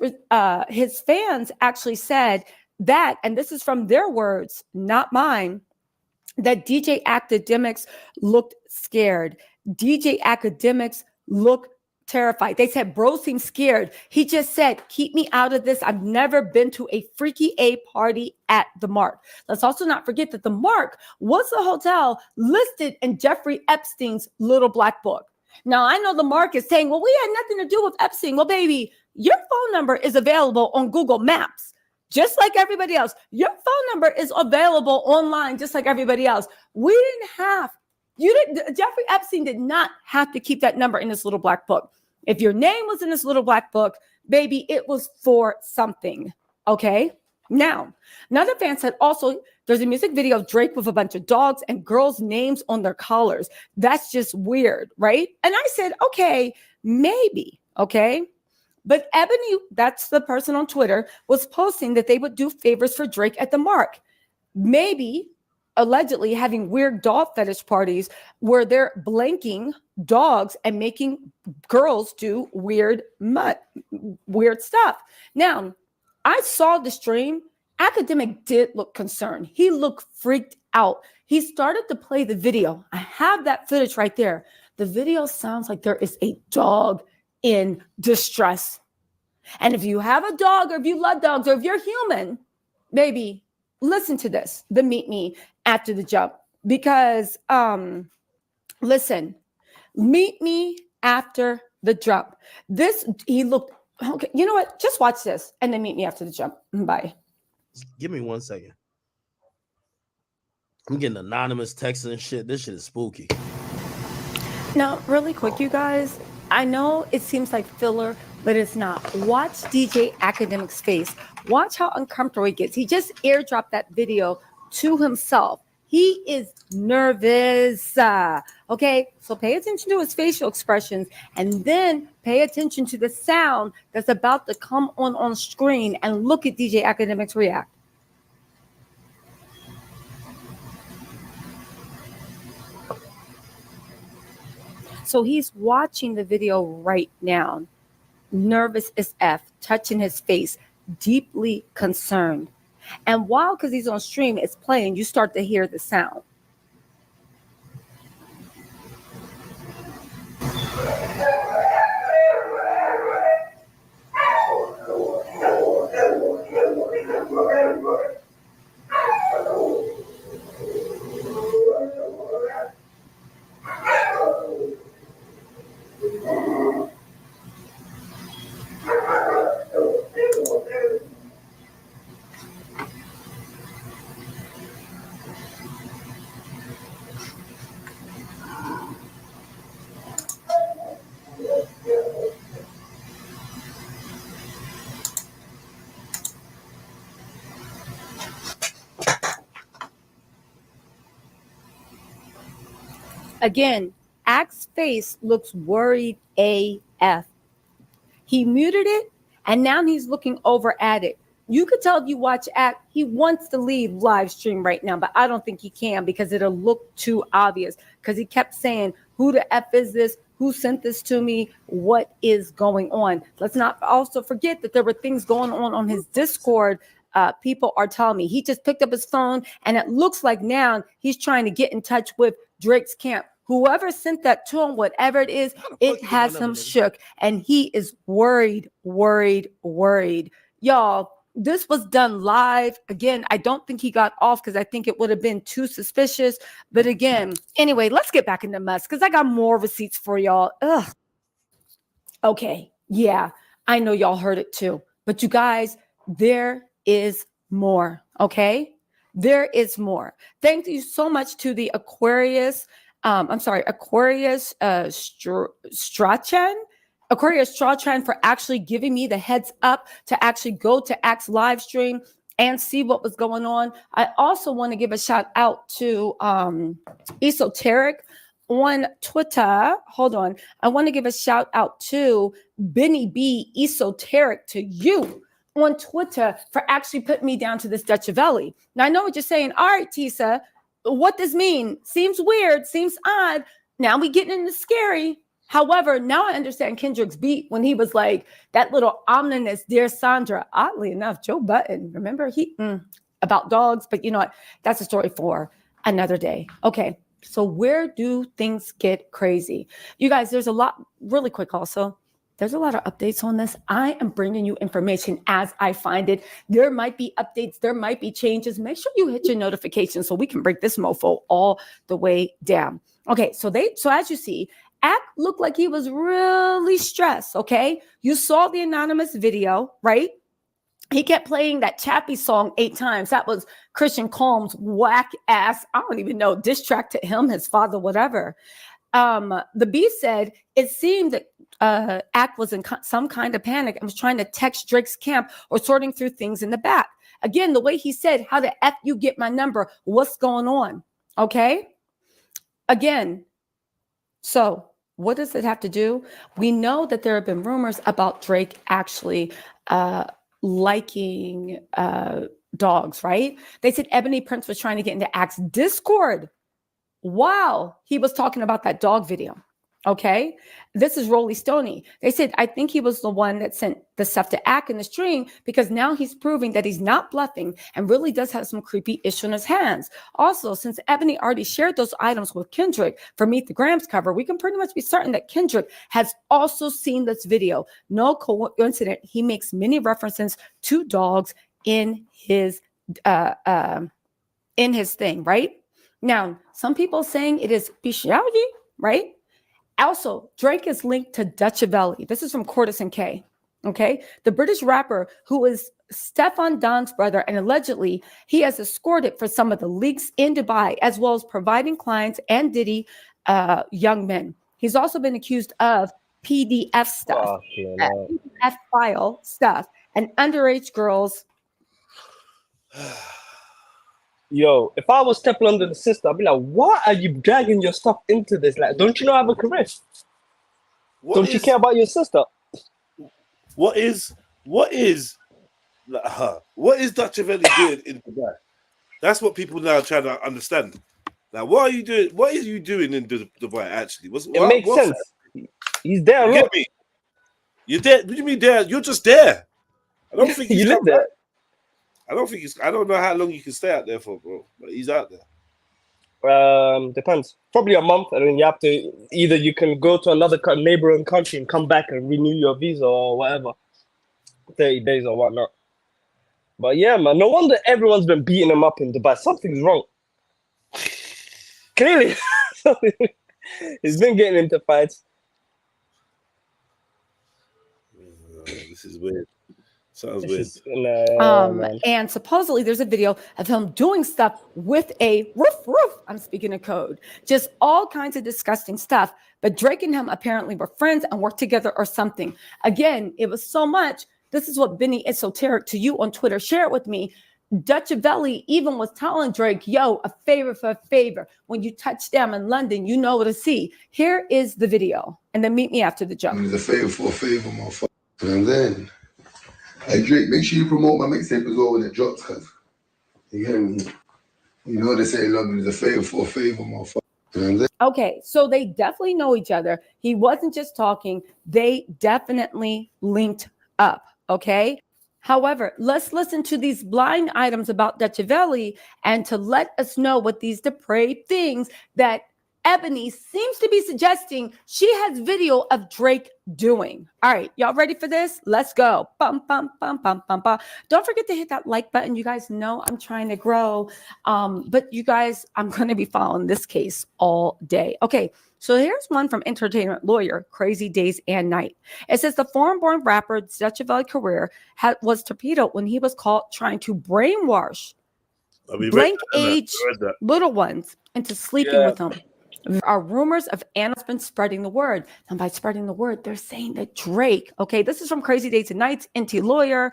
actually said that, and this is from their words, not mine, that DJ Akademix looked scared. DJ Akademix looked terrified. They said, bro seems scared. He just said, keep me out of this. I've never been to a freaky A party at the Mark. Let's also not forget that the Mark was a hotel listed in Jeffrey Epstein's little black book. Now, I know the Mark is saying, well, we had nothing to do with Epstein. Well, baby, your phone number is available on Google Maps, just like everybody else. Your phone number is available online, just like everybody else. Jeffrey Epstein did not have to keep that number in this little black book. If your name was in this little black book, baby, it was for something. Okay. Now, another fan said also there's a music video of Drake with a bunch of dogs and girls' names on their collars. That's just weird, right? And I said, okay, maybe. Okay. But Ebony, that's the person on Twitter, was posting that they would do favors for Drake at the Mark. Maybe allegedly having weird dog fetish parties where they're blanking dogs and making girls do weird stuff. Now, I saw the stream. Academic did look concerned. He looked freaked out. He started to play the video. I have that footage right there. The video sounds like there is a dog in distress. And if you have a dog, or if you love dogs, or if you're human, maybe listen to this, the meet me after the jump, because listen, meet me after the jump. He looked okay. You know what? Just watch this and then meet me after the jump. Bye. Give me 1 second. I'm getting anonymous texts and shit. This shit is spooky. Now, really quick, you guys, I know it seems like filler, but it's not. Watch DJ Akademic's face. Watch how uncomfortable he gets. He just airdropped that video to himself. He is nervous. Okay, so pay attention to his facial expressions and then pay attention to the sound that's about to come on screen and look at DJ Akademic's react. So he's watching the video right now, nervous as F, touching his face, deeply concerned. And while, because he's on stream, it's playing, you start to hear the sound. Again, Ak's face looks worried AF. He muted it, and now he's looking over at it. You could tell if you watch Act, he wants to leave live stream right now, but I don't think he can because it'll look too obvious. Because he kept saying, "Who the F is this? Who sent this to me? What is going on?" Let's not also forget that there were things going on his Discord. People are telling me he just picked up his phone, and it looks like now he's trying to get in touch with Drake's camp. Whoever sent that to him, whatever it is, it has him shook, and he is worried. Y'all, this was done live. Again, I don't think he got off because I think it would have been too suspicious. But again, anyway, let's get back into mess because I got more receipts for y'all. Ugh. Okay, yeah, I know y'all heard it too. But you guys, there is more, okay? There is more. Thank you so much to the Aquarius Strachan for actually giving me the heads up to actually go to Act's live stream and see what was going on. I also want to give a shout out to Esoteric on Twitter. Hold on. I want to give a shout out to Benny B Esoteric, to you on Twitter for actually putting me down to this dutchaveli. Now I know what you're saying. All right, Tisa, what does mean? Seems weird, seems odd. Now we getting into scary. However, now I understand Kendrick's beat when he was like that little ominous "Dear Sandra." Oddly enough, Joe Budden, remember he about dogs, but you know what? That's a story for another day. Okay, so where do things get crazy? You guys, there's a lot, really quick also. There's a lot of updates on this. I am bringing you information as I find it. There might be updates. There might be changes. Make sure you hit your notifications so we can break this mofo all the way down. Okay, so as you see, Act looked like he was really stressed, okay? You saw the anonymous video, right? He kept playing that Chappie song 8 times. That was Christian Combs' whack ass, I don't even know, diss track to him, his father, whatever. The Beast said it seemed that Act was in some kind of panic and was trying to text Drake's camp or sorting through things in the back. Again, the way he said, "How the F you get my number? What's going on?" Okay? Again, so what does it have to do? We know that there have been rumors about Drake actually liking dogs, right? They said Ebony Prince was trying to get into Act's Discord while he was talking about that dog video. Okay, this is Rolly Stoney. They said, I think he was the one that sent the stuff to Act in the stream because now he's proving that he's not bluffing and really does have some creepy issue in his hands. Also, since Ebony already shared those items with Kendrick for Meet the Grams cover, we can pretty much be certain that Kendrick has also seen this video. No coincidence. He makes many references to dogs in his thing, right? Now, some people saying it is bestiality, right? Also, Drake is linked to dutchaveli. This is from Cortis and K. Okay, the British rapper who is Stefan Don's brother, and allegedly he has escorted for some of the leaks in Dubai, as well as providing clients and Diddy young men. He's also been accused of PDF stuff, PDF file stuff, and underage girls. Yo, if I was stepping under the system, I'd be like, why are you dragging your stuff into this? Like, don't you know I have a career? Don't you care about your sister? What is dutchaveli doing in Dubai? That's what people now are trying to understand. Now, what are you doing? What is you doing in Dubai actually? It makes sense. He's there. You get me? You're there. What do you mean there? You're just there. I don't think you live there. I don't know how long you can stay out there for, bro. But he's out there. Depends. Probably a month, and then you have to either you can go to another neighboring country and come back and renew your visa or whatever, 30 days or whatnot. But yeah, man, no wonder everyone's been beating him up in Dubai. Something's wrong. Clearly, he's been getting into fights. This is weird. Sounds weird. And supposedly there's a video of him doing stuff with a roof. I'm speaking of code. Just all kinds of disgusting stuff. But Drake and him apparently were friends and worked together or something. Again, it was so much. This is what Benny Esoteric to you on Twitter shared with me. Dutchaveli even was telling Drake, yo, a favor for a favor. When you touch down in London, you know what to see. Here is the video. And then meet me after the jump. It's a favor for a favor, motherfucker. And then Hey Drake, make sure you promote my mixtape as well when it drops, cuz. You hear me? You know they say love is a favor for a favor, motherfucker. You know what I'm saying? Okay, so they definitely know each other. He wasn't just talking, they definitely linked up. Okay. However, let's listen to these blind items about dutchaveli and to let us know what these depraved things that Ebony seems to be suggesting she has video of Drake doing. All right, y'all ready for this? Let's go. Bum, bum, bum, bum, bum, bum. Don't forget to hit that like button. You guys know I'm trying to grow. But you guys, I'm going to be following this case all day. Okay, so here's one from Entertainment Lawyer, Crazy Days and Night. It says the foreign-born rapper Dutchaveli career was torpedoed when he was caught trying to brainwash blank age little ones into sleeping with him. There are rumors of Anna's been spreading the word. And by spreading the word, they're saying that Drake, okay, this is from Crazy Days and Nights, NT Lawyer.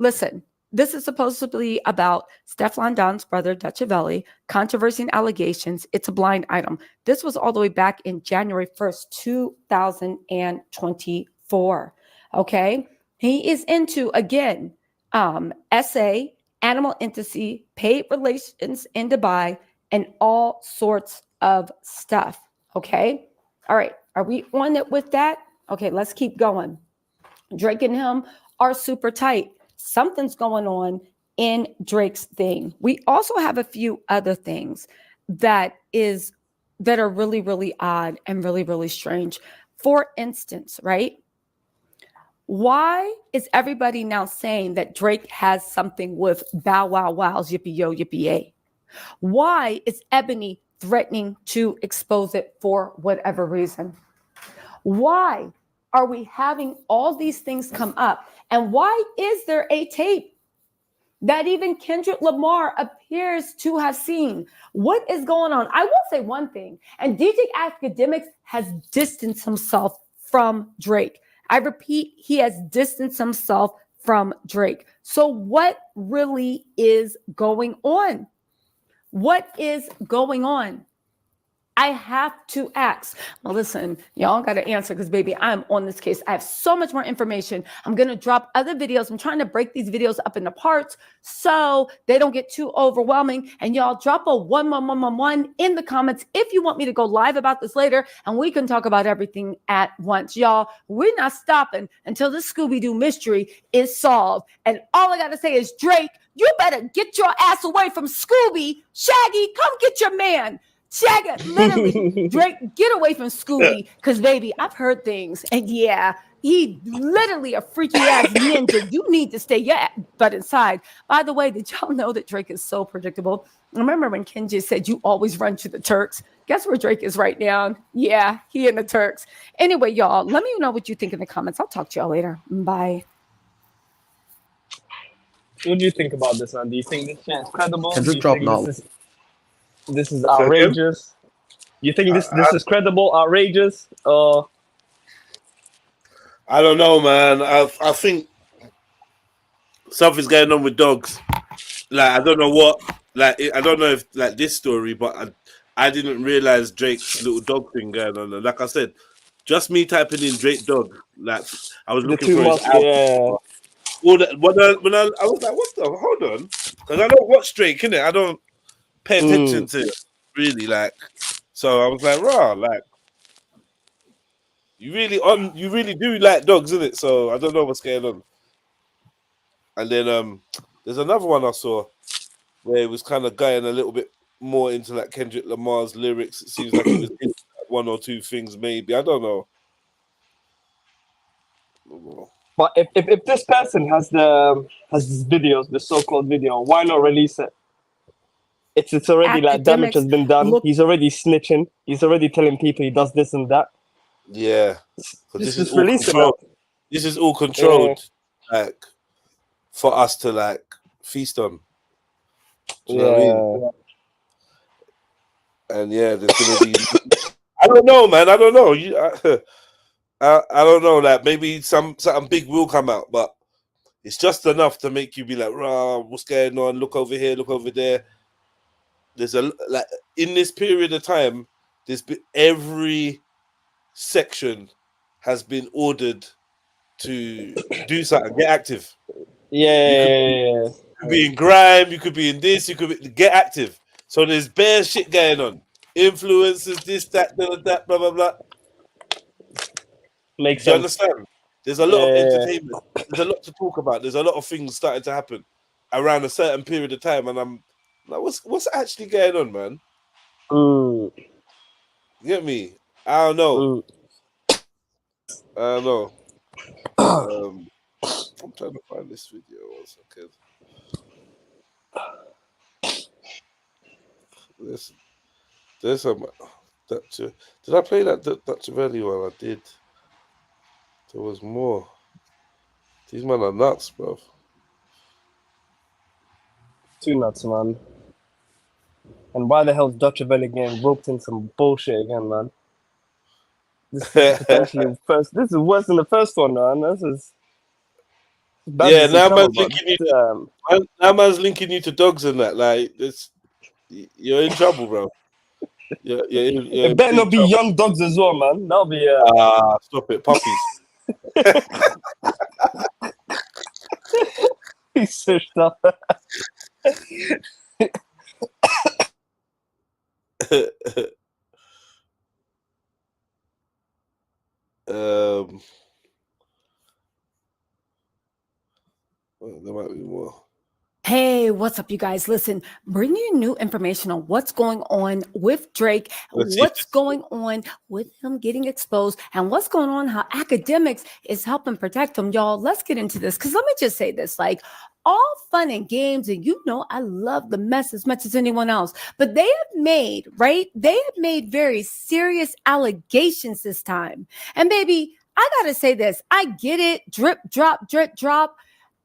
Listen, this is supposedly about Stefan Don's brother, Dutchaveli, controversy and allegations. It's a blind item. This was all the way back in January 1st, 2024. Okay. He is into, again, SA, animal intimacy, paid relations in Dubai, and all sorts of stuff. Okay. All right. Are we on it with that? Okay. Let's keep going. Drake and him are super tight. Something's going on in Drake's thing. We also have a few other things that are really, really odd and really, really strange. For instance, right? Why is everybody now saying that Drake has something with Bow Wow Wow's Yippee Yo Yippee Yay? Why is Ebony threatening to expose it for whatever reason? Why are we having all these things come up? And why is there a tape that even Kendrick Lamar appears to have seen? What is going on? I will say one thing, and DJ Akademix has distanced himself from Drake. I repeat, he has distanced himself from Drake. So what really is going on? What is going on? I have to ask. Well, listen, y'all got to answer because, baby, I'm on this case. I have so much more information. I'm going to drop other videos. I'm trying to break these videos up into parts so they don't get too overwhelming. And y'all drop a 1 in the comments if you want me to go live about this later, and we can talk about everything at once. Y'all, we're not stopping until this Scooby-Doo mystery is solved. And all I got to say is, Drake, you better get your ass away from Scooby. Shaggy, come get your man. Shaggy, literally, Drake, get away from Scooby, because, baby, I've heard things, and yeah, he literally a freaky ass ninja. You need to stay your butt inside. By the way, did y'all know that Drake is so predictable? Remember when Ken just said you always run to the Turks? Guess where Drake is right now? Yeah, he in the Turks. Anyway, y'all, let me know what you think in the comments. I'll talk to y'all later. Bye. What do you think about this, man? Do you think this shit is credible? Kendrick dropped knowledge. This is outrageous. You think this is credible, outrageous? I don't know, man. I think something's going on with dogs. Like, I don't know what. Like, I don't know if like this story, but I didn't realize Drake's little dog thing going on. Like I said, just me typing in Drake dog. Like, I was looking for his album. All that. When I was like, what the? Hold on, because I don't watch Drake, innit? I don't pay attention to it, really, like. So I was like, rah, like, you really do like dogs, isn't it? So I don't know what's going on. And then there's another one I saw where it was kind of going a little bit more into like Kendrick Lamar's lyrics. It seems like it was in one or two things, maybe. I don't know. But if this person has these videos, the so-called video, why not release it? It's already like damage has been done. He's already snitching. He's already telling people he does this and that. Yeah. This is release it now. This is all controlled, like, for us to like feast on. Do you know what I mean? And yeah, there's gonna be. I don't know, man. I don't know. I don't know. Like, maybe something big will come out, but it's just enough to make you be like, "Rah, what's going on? Look over here. Look over there." There's like in this period of time, every section has been ordered to do something, get active. Yeah. You could be in grime, you could be in this, you could get active. So there's bare shit going on. Influences, this, that, that, blah, blah, blah. Makes Do you sense. understand? There's a lot of entertainment. There's a lot to talk about. There's a lot of things starting to happen around a certain period of time, and I'm like, what's actually going on, man? You get me? I don't know. I don't know. I'm trying to find this video. 1 second. There's some. Did I play that DRAKEAVELI one? I did. There was more. These men are nuts, bro. Too nuts, man. And why the hell is Dutchaveli getting roped in some bullshit again, man? This is potentially first. This is worse than the first one, man. This is. Yeah, now man's linking you. Now man's linking you to dogs and that. Like, you're in trouble, bro. You're it better not be young dogs as well, man. That'll be. Stop it, puppies. He's so stuff. Well, there might be more. Hey, what's up, you guys? Listen, bringing you new information on what's going on with Drake, what's going on with him getting exposed, and what's going on, how academics is helping protect him. Y'all, let's get into this, because let me just say this, like, all fun and games, and you know I love the mess as much as anyone else, but they have made, right? They have made very serious allegations this time. And baby, I gotta say this, I get it, drip, drop.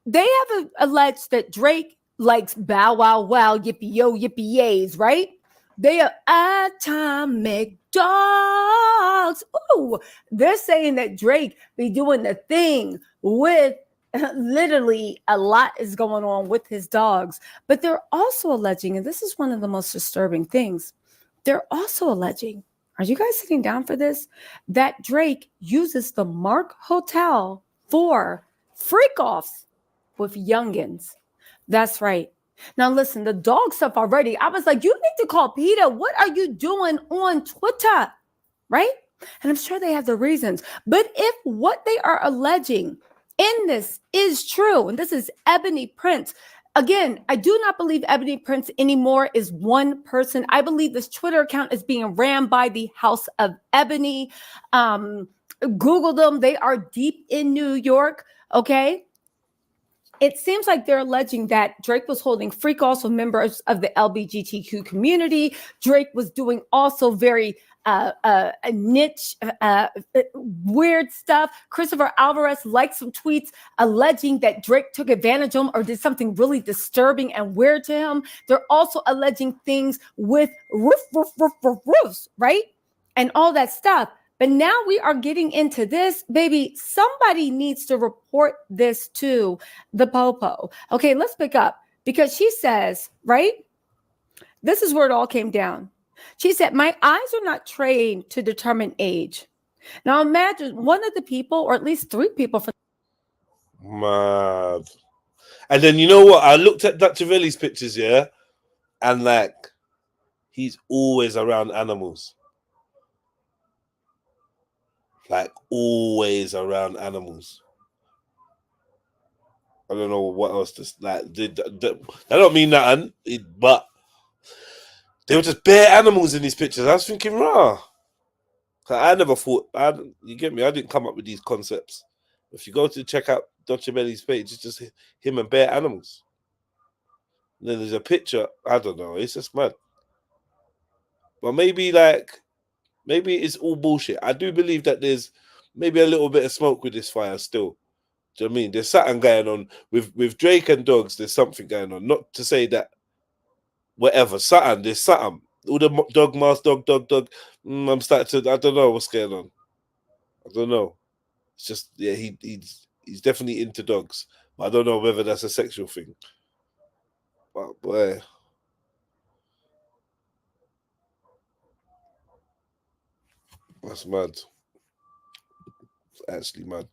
They have alleged that Drake likes bow, wow, wow, yippee, yo, yippee, yays, right? They are atomic dogs. Ooh, they're saying that Drake be doing the thing with literally a lot is going on with his dogs. But they're also alleging, and this is one of the most disturbing things, they're also alleging, are you guys sitting down for this? That Drake uses the Mark Hotel for freak-offs with youngins. That's right. Now listen, the dog stuff already, I was like, you need to call PETA. What are you doing on Twitter? Right? And I'm sure they have the reasons. But if what they are alleging in this is true, and this is Ebony Prince, again, I do not believe Ebony Prince anymore is one person. I believe this Twitter account is being ran by the House of Ebony. Google them. They are deep in New York. Okay. It seems like they're alleging that Drake was holding freak-offs with members of the LGBTQ community. Drake was doing also very niche, weird stuff. Christopher Alvarez liked some tweets alleging that Drake took advantage of him or did something really disturbing and weird to him. They're also alleging things with roofs, right? And all that stuff. But now we are getting into this, baby. Somebody needs to report this to the Popo. Okay, let's pick up because she says, right? This is where it all came down. She said, my eyes are not trained to determine age. Now imagine one of the people, or at least three people. Mad. And then you know what? I looked at DRAKEAVELI's pictures, yeah? And like, he's always around animals. Like, always around animals. I don't know what else to like. I don't mean nothing, but they were just bare animals in these pictures. I was thinking, rah. I never thought. You get me? I didn't come up with these concepts. If you go to check out DRAKEAVELI's page, it's just him and bare animals. And then there's a picture. I don't know. It's just mad. But maybe it's all bullshit. I do believe that there's maybe a little bit of smoke with this fire still. Do you know what I mean? There's something going on with Drake and dogs. There's something going on. Not to say that whatever, there's something. All the dog mask, dog. I'm starting to. I don't know what's going on. I don't know. It's just he's definitely into dogs. But I don't know whether that's a sexual thing. But boy. That's mad. It's actually mad.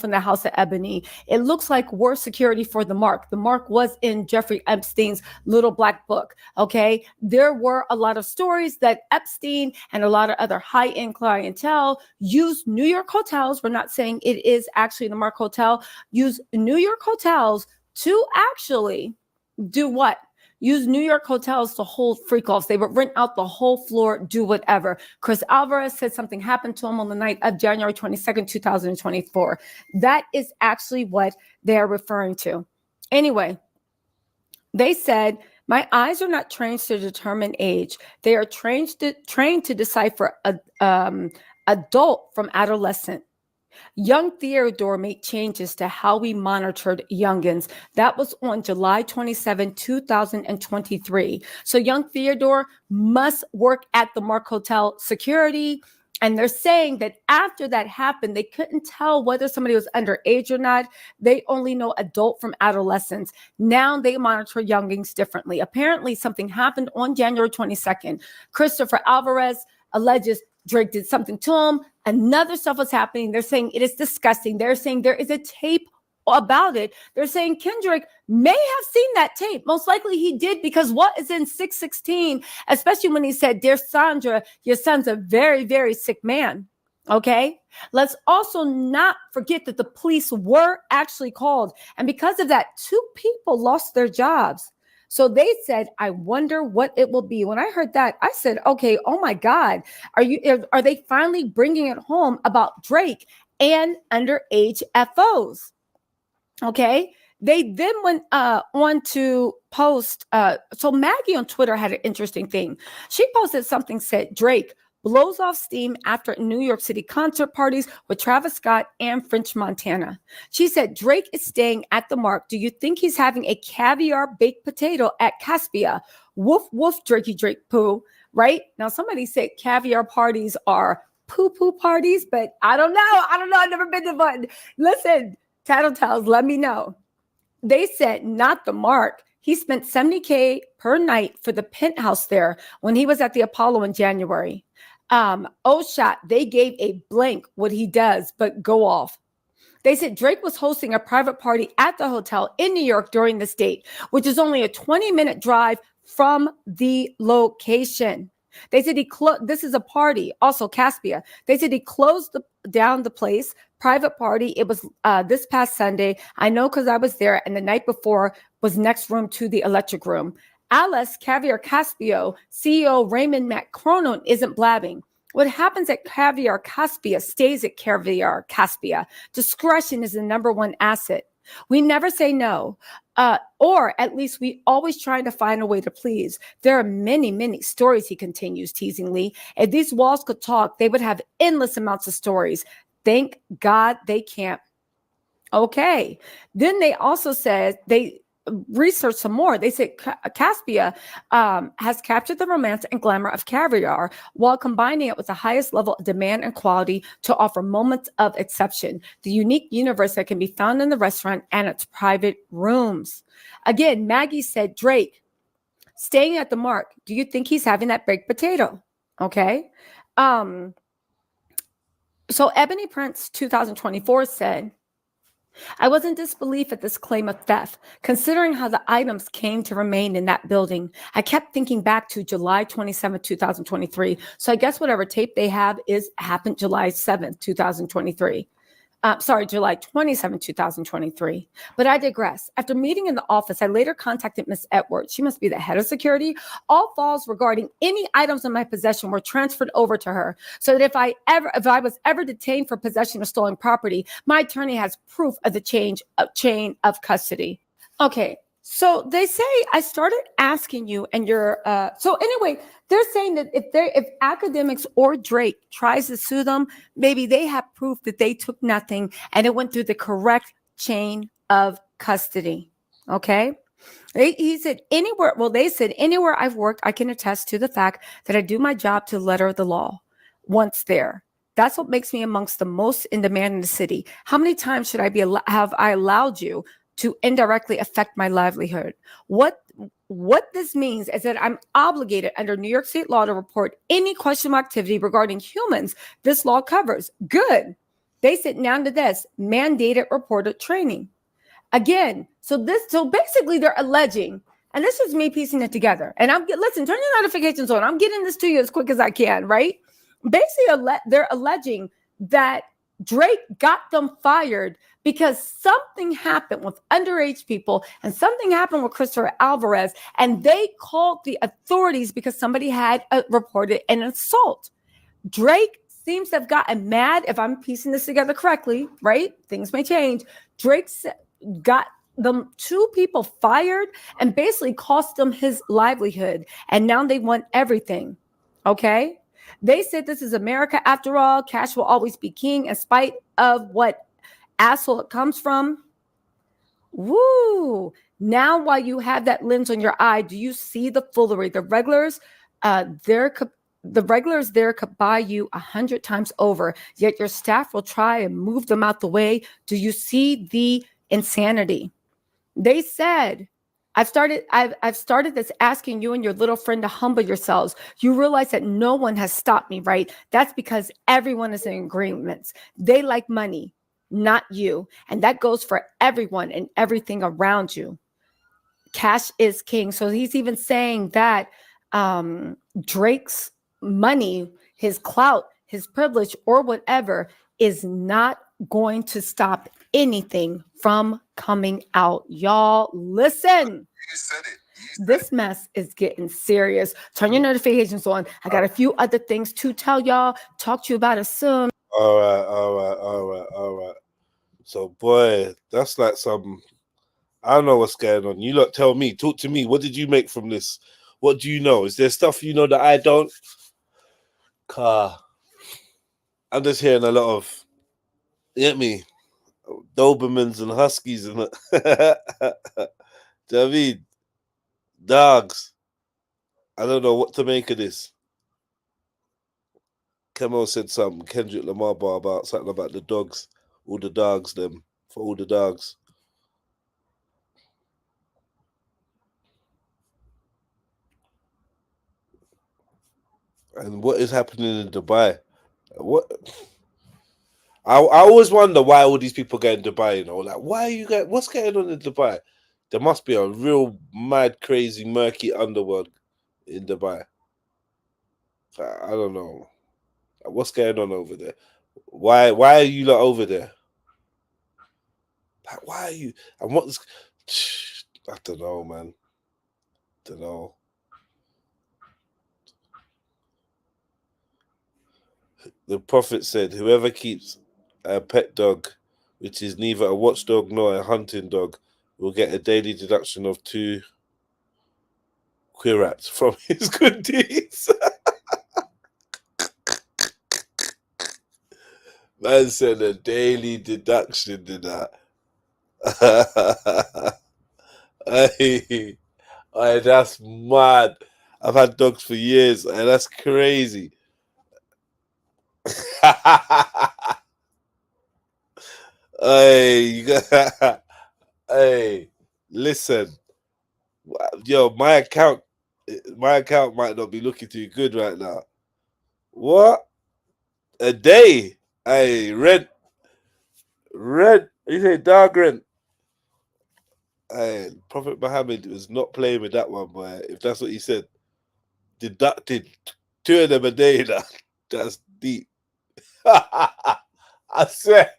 from the House of Ebony. It looks like worse security for the Mark. The Mark was in Jeffrey Epstein's little black book. Okay. There were a lot of stories that Epstein and a lot of other high-end clientele used New York hotels. We're not saying it is actually the Mark Hotel. Use New York hotels to actually do what? Use New York hotels to hold freak-offs. They would rent out the whole floor, do whatever. Chris Alvarez said something happened to him on the night of January 22nd, 2024. That is actually what they're referring to. Anyway, they said, my eyes are not trained to determine age. They are trained to decipher adult from adolescent. Young Theodore made changes to how we monitored youngins. That was on July 27, 2023. So young Theodore must work at the Mark Hotel security. And they're saying that after that happened, they couldn't tell whether somebody was underage or not. They only know adult from adolescents. Now they monitor youngins differently. Apparently something happened on January 22nd. Christopher Alvarez alleges Drake did something to him. Another stuff was happening. They're saying it is disgusting. They're saying there is a tape about it. They're saying Kendrick may have seen that tape. Most likely he did, because what is in 616, especially when he said, dear Sandra, your son's a very, very sick man. Okay. Let's also not forget that the police were actually called. And because of that, 2 people lost their jobs. So they said, I wonder what it will be. When I heard that, I said, okay, oh my God, are they finally bringing it home about Drake and underage FOs? Okay. They then went on to post. So Maggie on Twitter had an interesting thing. She posted something, said Drake blows off steam after New York City concert parties with Travis Scott and French Montana. She said, Drake is staying at the Mark. Do you think he's having a caviar baked potato at Caspia? Woof, woof, Drakey, Drake, poo. Right? Now, somebody said caviar parties are poo-poo parties, but I don't know. I've never been to one. Listen, Tattletales, let me know. They said, not the Mark. He spent $70K per night for the penthouse there when he was at the Apollo in January. Shot, they gave a blank what he does, but go off. They said Drake was hosting a private party at the hotel in New York during this date, which is only a 20-minute drive from the location. They said this is a party, also Caspia. They said he closed down the place, private party. It was this past Sunday. I know because I was there, and the night before was next room to the electric room. Alice Caviar Caspio, CEO Raymond McCronon isn't blabbing. What happens at Caviar Caspia stays at Caviar Caspia. Discretion is the number one asset. We never say no, or at least we always trying to find a way to please. There are many, many stories, he continues teasingly. If these walls could talk, they would have endless amounts of stories. Thank God they can't. Okay. Then they also said they research some more. They said Caspia has captured the romance and glamour of caviar while combining it with the highest level of demand and quality to offer moments of exception, the unique universe that can be found in the restaurant and its private rooms. Again, Maggie said, Drake, staying at the Mark, do you think he's having that baked potato? Okay. So Ebony Prince 2024 said, I was in disbelief at this claim of theft, considering how the items came to remain in that building. I kept thinking back to July 27, 2023. So I guess whatever tape they have happened July 7th, 2023. July 27, 2023. But I digress. After meeting in the office, I later contacted Miss Edwards. She must be the head of security. All files regarding any items in my possession were transferred over to her, so that if I was ever detained for possession of stolen property, my attorney has proof of the chain of custody. Okay. So they say I started asking you, and you're so anyway, they're saying that if academics or Drake tries to sue them, maybe they have proof that they took nothing and it went through the correct chain of custody. Okay. He said anywhere. Well, they said anywhere I've worked, I can attest to the fact that I do my job to the letter of the law. Once there. That's what makes me amongst the most in demand in the city. How many times should have I allowed you to indirectly affect my livelihood? What this means is that I'm obligated under New York State law to report any questionable activity regarding humans this law covers. Good. They sit down to this mandated reported training. Again, so basically they're alleging, and this is me piecing it together. And listen, turn your notifications on. I'm getting this to you as quick as I can, right? Basically, they're alleging that Drake got them fired because something happened with underage people and something happened with Christopher Alvarez, and they called the authorities because somebody had reported an assault. Drake seems to have gotten mad, if I'm piecing this together correctly, right? Things may change. Drake got them 2 people fired and basically cost them his livelihood. And now they want everything. Okay? They said this is America after all. Cash will always be king in spite of what asshole it comes from. Woo! Now, while you have that lens on your eye, do you see the foolery? The regulars there could buy you 100 times over, yet your staff will try and move them out the way. Do you see the insanity? They said, I've started this asking you and your little friend to humble yourselves. You realize that no one has stopped me, right? That's because everyone is in agreements. They like money, not you. And that goes for everyone and everything around you. Cash is king. So he's even saying that Drake's money, his clout, his privilege, or whatever is not going to stop anything from coming out. Y'all, listen. You said it. This mess is getting serious. Turn your notifications on. I got a few other things to tell y'all. Talk to you about it soon. All right. So, boy, that's like some... I don't know what's going on. You lot tell me. Talk to me. What did you make from this? What do you know? Is there stuff you know that I don't? I'm just hearing a lot of... You get me? Dobermans and Huskies and... Do you know what I mean? Dogs. I don't know what to make of this. Kemo said something, Kendrick Lamar bar about something about the dogs. All the dogs, them. For all the dogs. And what is happening in Dubai? What? I always wonder why all these people go in Dubai, you know, like, why are you guys, what's going on in Dubai? There must be a real mad, crazy, murky underworld in Dubai. I don't know. What's going on over there? Why are you lot over there? Like, why are you? And what's... I don't know, man. Don't know. The Prophet said, whoever keeps a pet dog, which is neither a watchdog nor a hunting dog, will get a daily deduction of 2 quirats from his good deeds. Man said a daily deduction to that. Hey, that's mad. I've had dogs for years, and that's crazy. Hey, listen, yo, my account might not be looking too good right now. What? A day? Hey, rent. You say dog rent? Hey, Prophet Muhammad was not playing with that one, boy. If that's what he said, deducted 2 of them a day. That's deep. I swear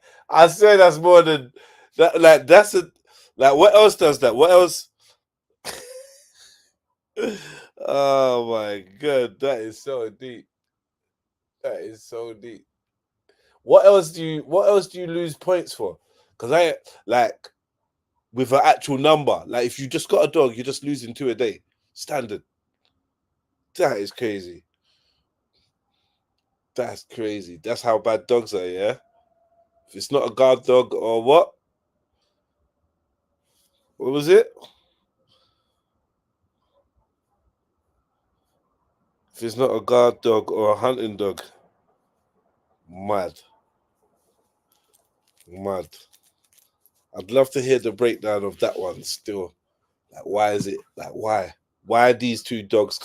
that's more than that. Like, that's a, like, what else does that? What else? Oh my god, that is so deep. That is so deep. What else do you lose points for? Because I like with an actual number. Like, if you just got a dog, you're just losing 2 a day. Standard. That is crazy. That's crazy. That's how bad dogs are, yeah? If it's not a guard dog or what? What was it? If it's not a guard dog or a hunting dog. Mad. I'd love to hear the breakdown of that one still. Like, why is it? Like, why? Why are these 2 dogs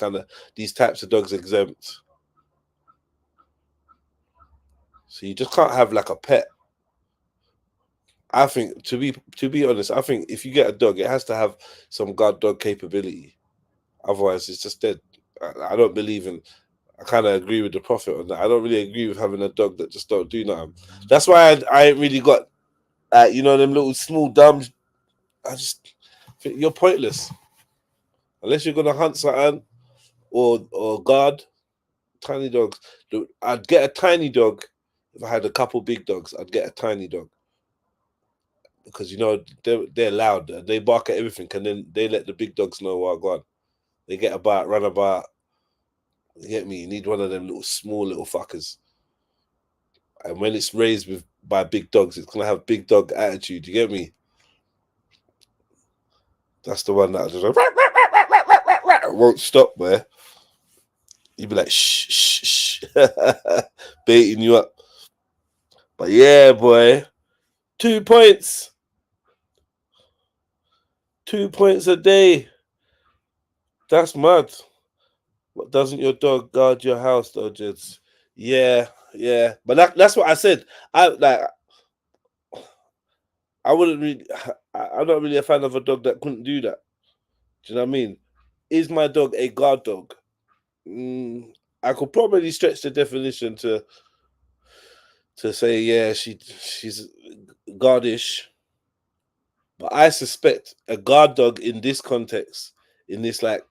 these types of dogs exempt? So you just can't have like a pet. I think to be honest, I think if you get a dog, it has to have some guard dog capability. Otherwise, it's just dead. I don't believe in. I kind of agree with the Prophet on that. I don't really agree with having a dog that just don't do nothing. That's why I ain't really got, you know, them little small dumb. I just think you're pointless unless you're gonna hunt something or guard. Tiny dogs. I'd get a tiny dog if I had a couple big dogs. I'd get a tiny dog because you know they're loud. They bark at everything, and then they let the big dogs know what going. They get about, run about. You get me? You need one of them little small little fuckers. And when it's raised by big dogs, it's gonna have big dog attitude. You get me? That's the one that just like, won't stop, man. You'd be like shh, shh, shh, baiting you up. But yeah, boy, 2 points. 2 points a day. That's mad. What, doesn't your dog guard your house though, Jeds? Yeah. But that's what I said. I'm not really a fan of a dog that couldn't do that. Do you know what I mean? Is my dog a guard dog? I could probably stretch the definition to say, yeah, she's guardish. But I suspect a guard dog in this context, in this like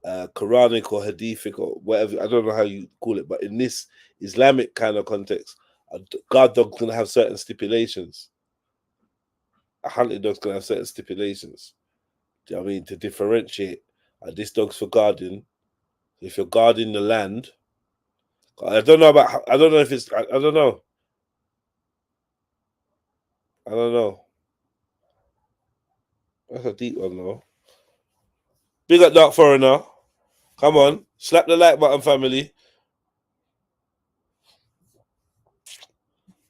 Quranic or Hadithic or whatever, I don't know how you call it, but in this Islamic kind of context, a guard dog's gonna have certain stipulations. A hunting dog's gonna have certain stipulations. Do you know what I mean? To differentiate, this dog's for guarding. If you're guarding the land, I don't know if it's, I don't know. That's a deep one though. Big up Dark Foreigner. Come on, slap the like button, family.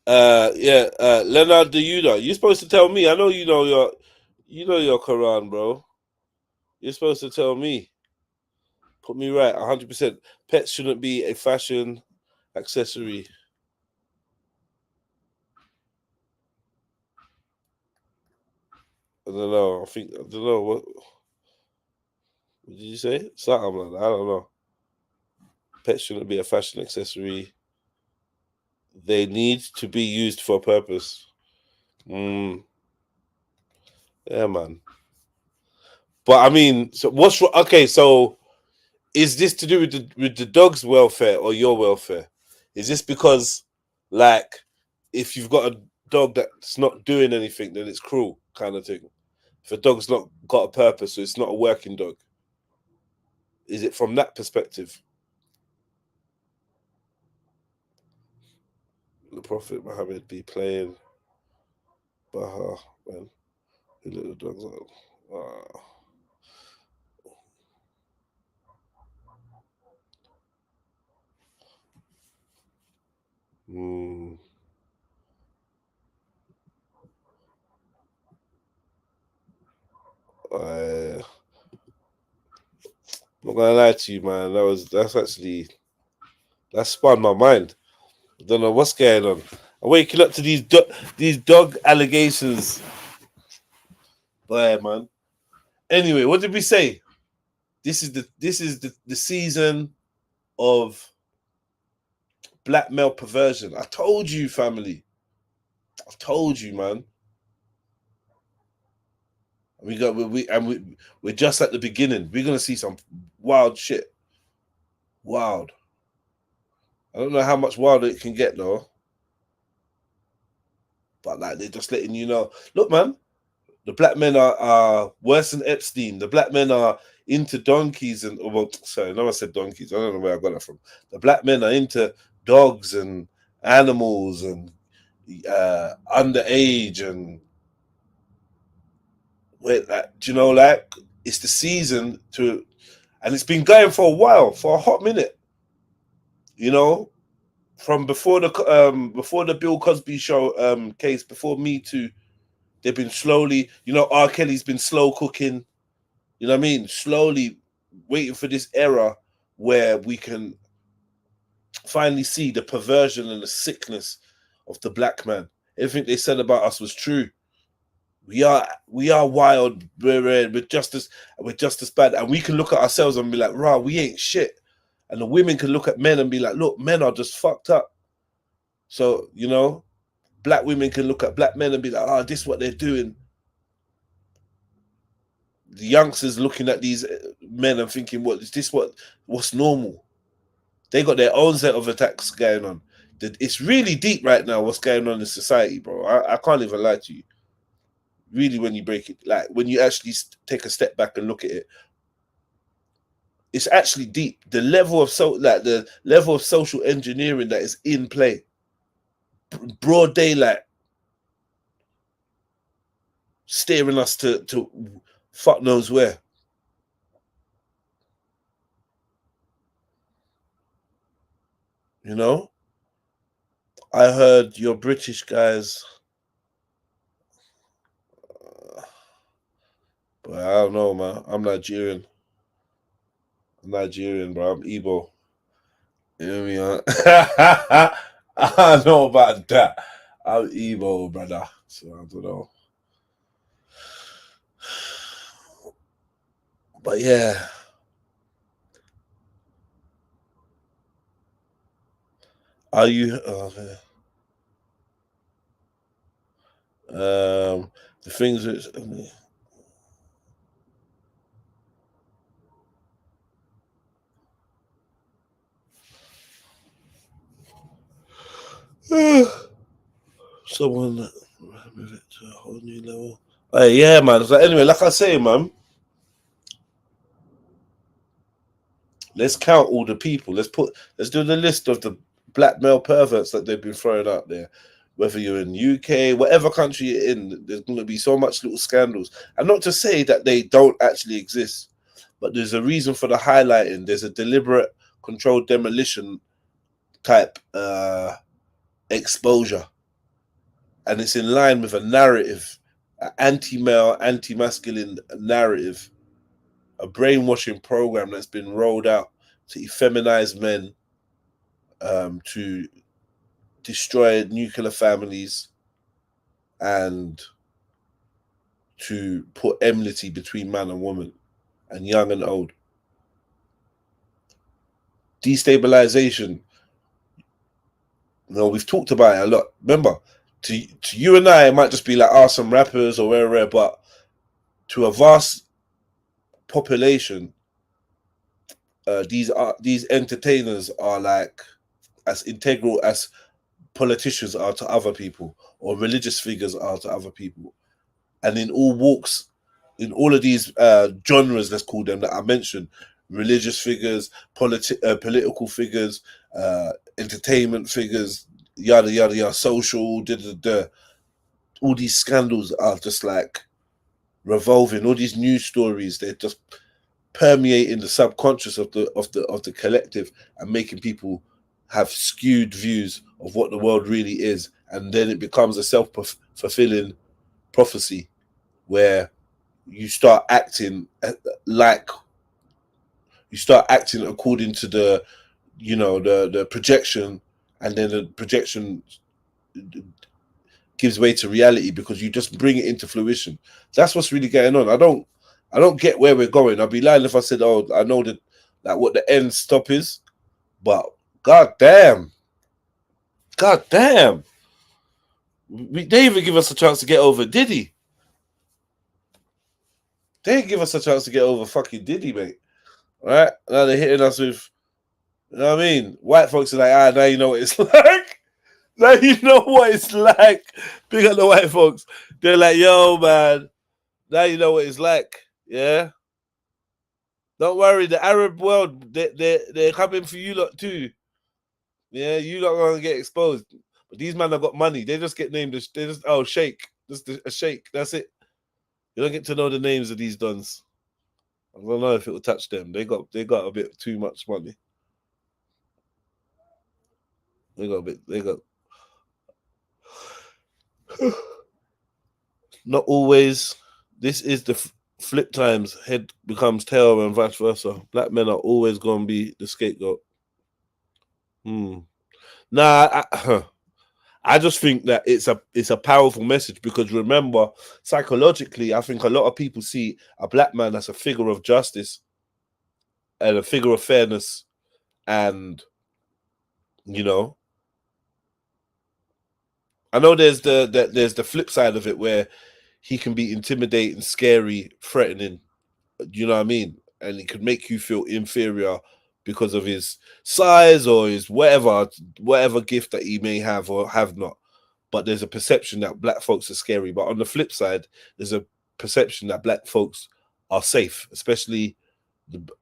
Leonard the Yuda, you're supposed to tell me. I know you know your Quran, bro. You're supposed to tell me. Put me right, 100%. Pets shouldn't be a fashion accessory. I don't know. I don't know what did you say? Something like that. I don't know. Pets shouldn't be a fashion accessory. They need to be used for a purpose. Yeah, man. But I mean, so what's okay? So, is this to do with the dog's welfare or your welfare? Is this because, like, if you've got a dog that's not doing anything, then it's cruel, kind of thing? If a dog's not got a purpose, so it's not a working dog. Is it from that perspective? The Prophet Muhammad be playing Baha when he let the dogs out. I'm not gonna lie to you, man. That spun my mind. I don't know what's going on. I'm waking up to these dog allegations. Boy, man. Anyway, what did we say? This is the season of black male perversion. I told you, family. I told you, man. We're just at the beginning. We're gonna see some wild shit. Wild. I don't know how much wilder it can get though. But like they're just letting you know. Look, man, the black men are worse than Epstein. The black men are into donkeys and sorry, no one said donkeys. I don't know where I got that from. The black men are into dogs and animals and underage and wait, like, do you know, like it's the season to, and it's been going for a while, for a hot minute. You know, from before the Bill Cosby show case, before Me Too, they've been slowly, you know, R. Kelly's been slow cooking, you know what I mean? Slowly waiting for this era where we can finally see the perversion and the sickness of the black man everything they said about us was true. We are wild. We're just as bad, and we can look at ourselves and be like, "Rah, we ain't shit." And the women can look at men and be like, "Look, men are just fucked up." So black women can look at black men and be like, "Oh, this is what they're doing." The youngsters looking at these men and thinking, "What is this? What's normal?" They got their own set of attacks going on. It's really deep right now what's going on in society, bro. I can't even lie to you. Really, when you break it, like when you actually take a step back and look at it, it's actually deep. The level of social engineering that is in play, broad daylight, steering us to fuck knows where. I heard your British guys, but I don't know, man. I'm Nigerian. Bro. I'm Igbo. You know what I mean? I don't know about that. I'm Igbo, brother. So I don't know. But yeah. Are you the things that someone move it to a whole new level. Yeah, man. So anyway, like I say, man, let's count all the people. Let's do the list of the black male perverts that they've been throwing out there. Whether you're in UK, whatever country you're in, there's going to be so much little scandals. And not to say that they don't actually exist, but there's a reason for the highlighting. There's a deliberate, controlled demolition type exposure. And it's in line with a narrative, an anti-male, anti-masculine narrative, a brainwashing program that's been rolled out to effeminize men, to destroy nuclear families, and to put enmity between man and woman, and young and old. Destabilization. We've talked about it a lot. Remember, to you and I, it might just be like some rappers or wherever, but to a vast population, these entertainers are like as integral as politicians are to other people, or religious figures are to other people. And in all walks, in all of these genres, let's call them, that I mentioned, religious figures, political figures, entertainment figures, yada yada yada, social, all these scandals are just like revolving. All these news stories, they're just permeating the subconscious of the collective and making people have skewed views of what the world really is, and then it becomes a self-fulfilling prophecy where you start acting according to the projection, and then the projection gives way to reality because you just bring it into fruition. That's what's really going on. I don't get where we're going. I'd be lying if I said, "Oh, I know that what the end stop is," but God damn, they even give us a chance to get over Diddy. They give us a chance to get over fucking Diddy, mate. All right? Now they're hitting us with, you know what I mean? White folks are like, now you know what it's like. Now you know what it's like. Big up the white folks. They're like, yo, man, now you know what it's like. Yeah? Don't worry, the Arab world, they're coming for you lot too. Yeah, you lot are gonna get exposed. But these men have got money. They just get named. They just sheikh. Just a sheikh. That's it. You don't get to know the names of these dons. I don't know if it will touch them. They got a bit too much money. They got. Not always. This is the flip times. Head becomes tail and vice versa. Black men are always going to be the scapegoat. Nah, I just think that it's a powerful message, because remember, psychologically, I think a lot of people see a black man as a figure of justice and a figure of fairness, and you know, I know there's the flip side of it where he can be intimidating, scary, threatening. You know what I mean? And it could make you feel inferior because of his size or his whatever gift that he may have or have not. But there's a perception that black folks are scary. But on the flip side, there's a perception that black folks are safe, especially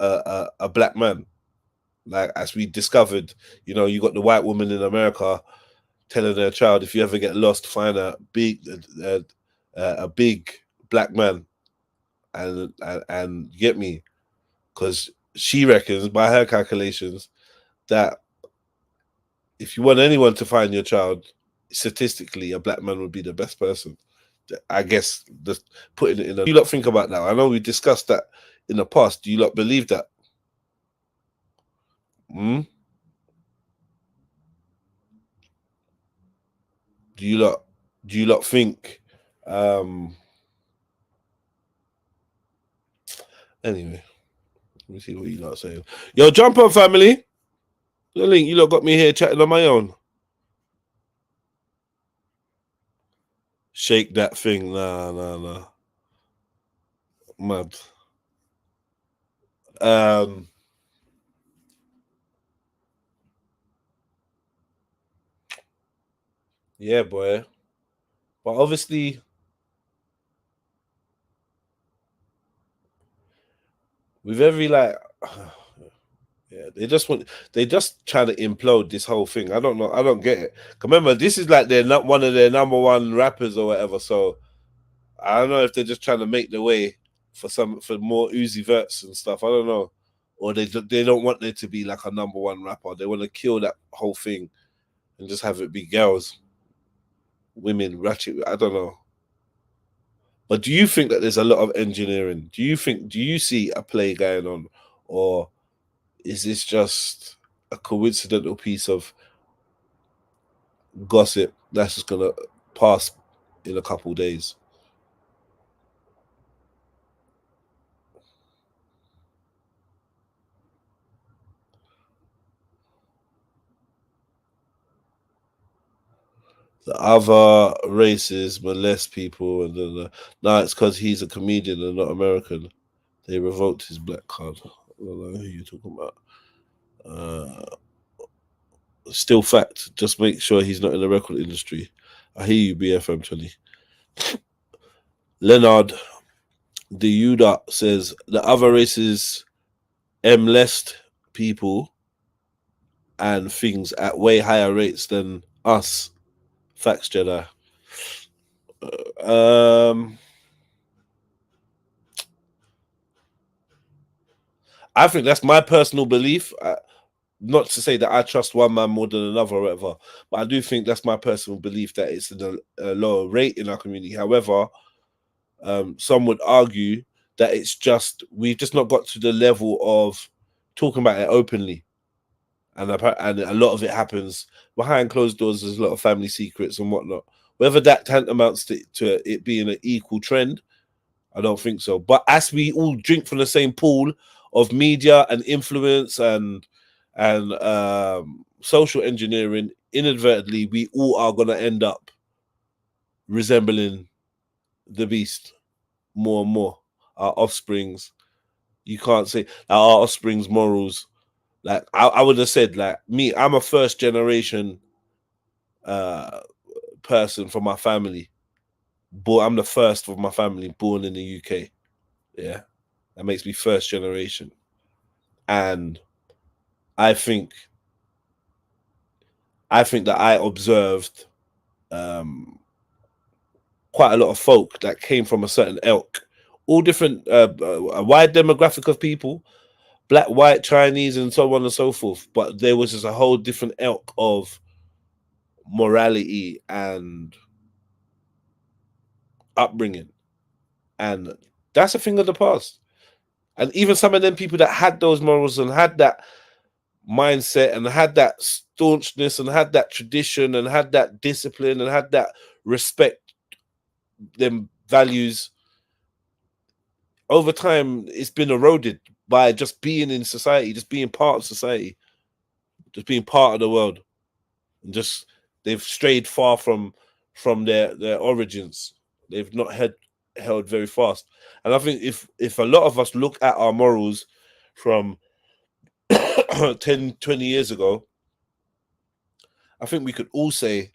a black man. Like, as we discovered, you know, you got the white woman in America telling their child, if you ever get lost, find a big black man, and get me, because she reckons, by her calculations, that if you want anyone to find your child, statistically, a black man would be the best person. I guess just putting it in. You lot think about that? I know we discussed that in the past. Do you lot believe that? Do you lot think? Anyway, let me see what you lot are saying. Yo, jump on, family. The link, you lot got me here chatting on my own. Shake that thing. Nah. Mad. Yeah, boy. But obviously, with every yeah, they just trying to implode this whole thing. I don't know. I don't get it. Remember, this is like they're not one of their number one rappers or whatever. So I don't know if they're just trying to make the way for more Uzi Verts and stuff. I don't know, or they don't want there to be like a number one rapper. They want to kill that whole thing and just have it be girls, women, ratchet. I don't know. But do you think that there's a lot of engineering? Do you see a play going on, or is this just a coincidental piece of gossip that's just gonna pass in a couple days? The other races molest people, and then now it's because he's a comedian and not American. They revoked his black card. I don't know who you're talking about. Still fact. Just make sure he's not in the record industry. I hear you, BFM 20. Leonard Diuda says the other races molest people and things at way higher rates than us. Facts, Jedi. I think that's my personal belief. Not to say that I trust one man more than another or whatever, but I do think that's my personal belief that it's a lower rate in our community. However, some would argue that it's just we've just not got to the level of talking about it openly, and a lot of it happens behind closed doors. There's a lot of family secrets and whatnot. Whether that tantamounts to it being an equal trend, I don't think so. But as we all drink from the same pool of media and influence and social engineering, inadvertently, we all are going to end up resembling the beast more and more. Our offsprings, you can't say our offspring's morals. Like I would have said, like me, I'm a first generation person from my family. I'm the first of my family born in the UK. Yeah, that makes me first generation, and I think that I observed quite a lot of folk that came from a certain ilk, all different, a wide demographic of people, black, white, Chinese, and so on and so forth. But there was just a whole different ilk of morality and upbringing, and that's a thing of the past. And even some of them people that had those morals and had that mindset and had that staunchness and had that tradition and had that discipline and had that respect, them values, over time it's been eroded by just being in society, just being part of society, just being part of the world, and just they've strayed far from their origins. They've not held very fast. And I think if a lot of us look at our morals from 10, 20 years ago, I think we could all say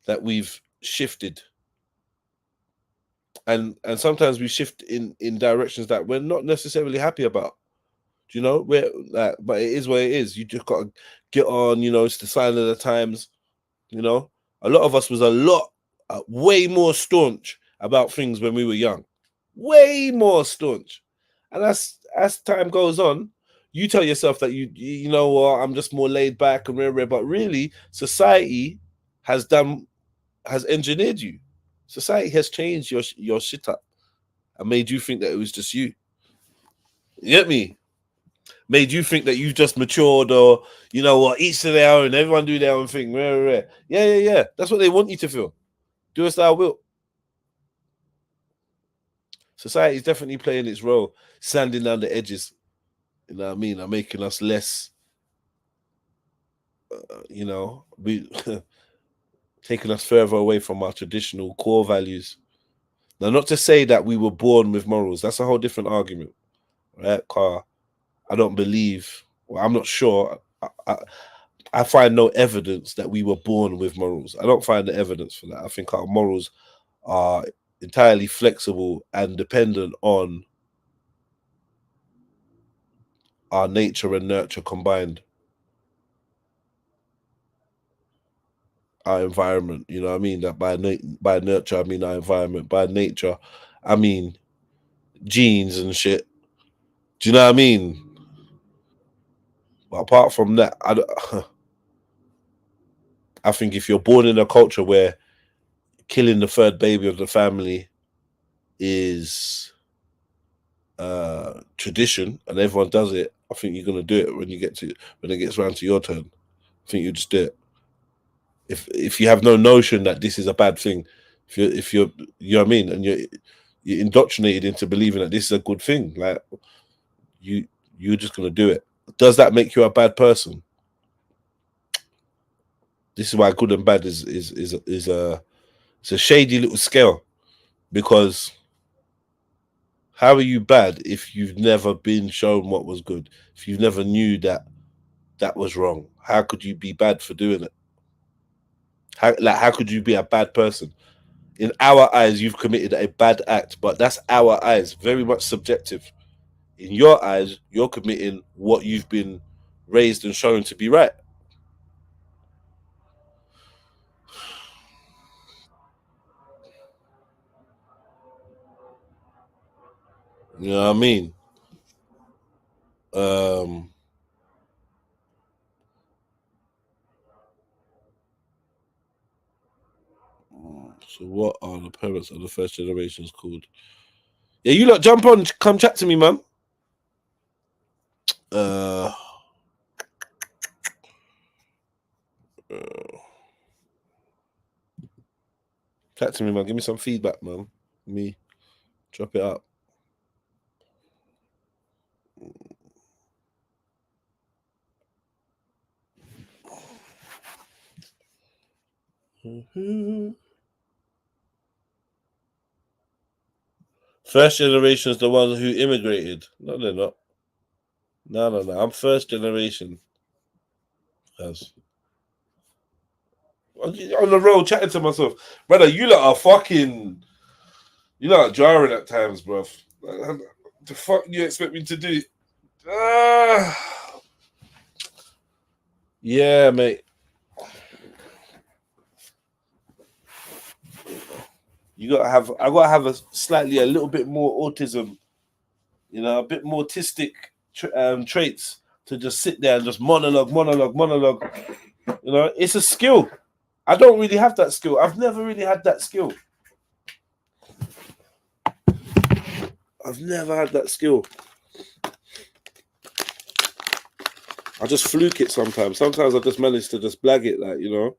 that we've shifted. And sometimes we shift in directions that we're not necessarily happy about. Do you know? But it is what it is. You just got to get on, it's the sign of the times. A lot of us was way more staunch about things when we were young. Way more staunch. And as time goes on, you tell yourself that you know what, I'm just more laid back and rare, but really society has engineered you. Society has changed your shit up and made you think that it was just you. You get me? Made you think that you just matured, or you know what, each to their own, everyone do their own thing. Yeah. That's what they want you to feel. Do as thou wilt. Society is definitely playing its role, sanding down the edges. You know what I mean? And making us less, taking us further away from our traditional core values. Now, not to say that we were born with morals. That's a whole different argument, right? I don't believe, well, I'm not sure. I find no evidence that we were born with morals. I don't find the evidence for that. I think our morals are entirely flexible and dependent on our nature and nurture combined. Our environment, you know what I mean? That by nurture, I mean our environment. By nature, I mean genes and shit. Do you know what I mean? But apart from that, I think if you're born in a culture where killing the third baby of the family is tradition and everyone does it, I think you're gonna do it when it gets around to your turn. I think you just do it. If you have no notion that this is a bad thing, if you're you know what I mean, and you're indoctrinated into believing that this is a good thing, like you're just gonna do it. Does that make you a bad person? This is why good and bad is it's a shady little scale, because how are you bad if you've never been shown what was good? If you never knew that was wrong, how could you be bad for doing it? How could you be a bad person? In our eyes, you've committed a bad act, but that's our eyes, very much subjective. In your eyes, you're committing what you've been raised and shown to be right. You know what I mean? So what are the parents of the first generations called? Yeah, you lot jump on, come chat to me, man. Chat to me, man. Give me some feedback, man. Drop it up. First generation is the ones who immigrated. No, they're not. No. I'm first generation. Yes. On the road chatting to myself, brother. You lot are fucking. You lot are jarring at times, bro. What the fuck you expect me to do? Yeah, mate. I gotta have a little bit more autism, a bit more autistic traits to just sit there and just monologue. It's a skill. I don't really have that skill. I've never really had that skill. I've never had that skill. I just fluke it sometimes. Sometimes I just manage to just blag it, like, you know.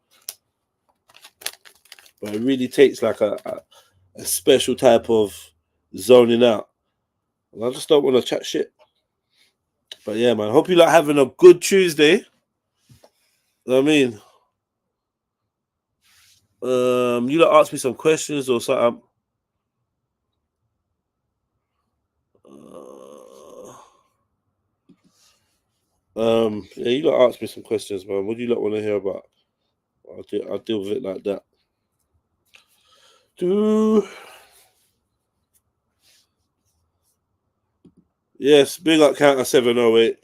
But it really takes like a special type of zoning out. And I just don't want to chat shit. But yeah, man, hope you like having a good Tuesday. You know what I mean? You like ask me some questions or something. Yeah, you like ask me some questions, man. What do you like want to hear about? I'll deal with it like that. Yes, big up counter 708.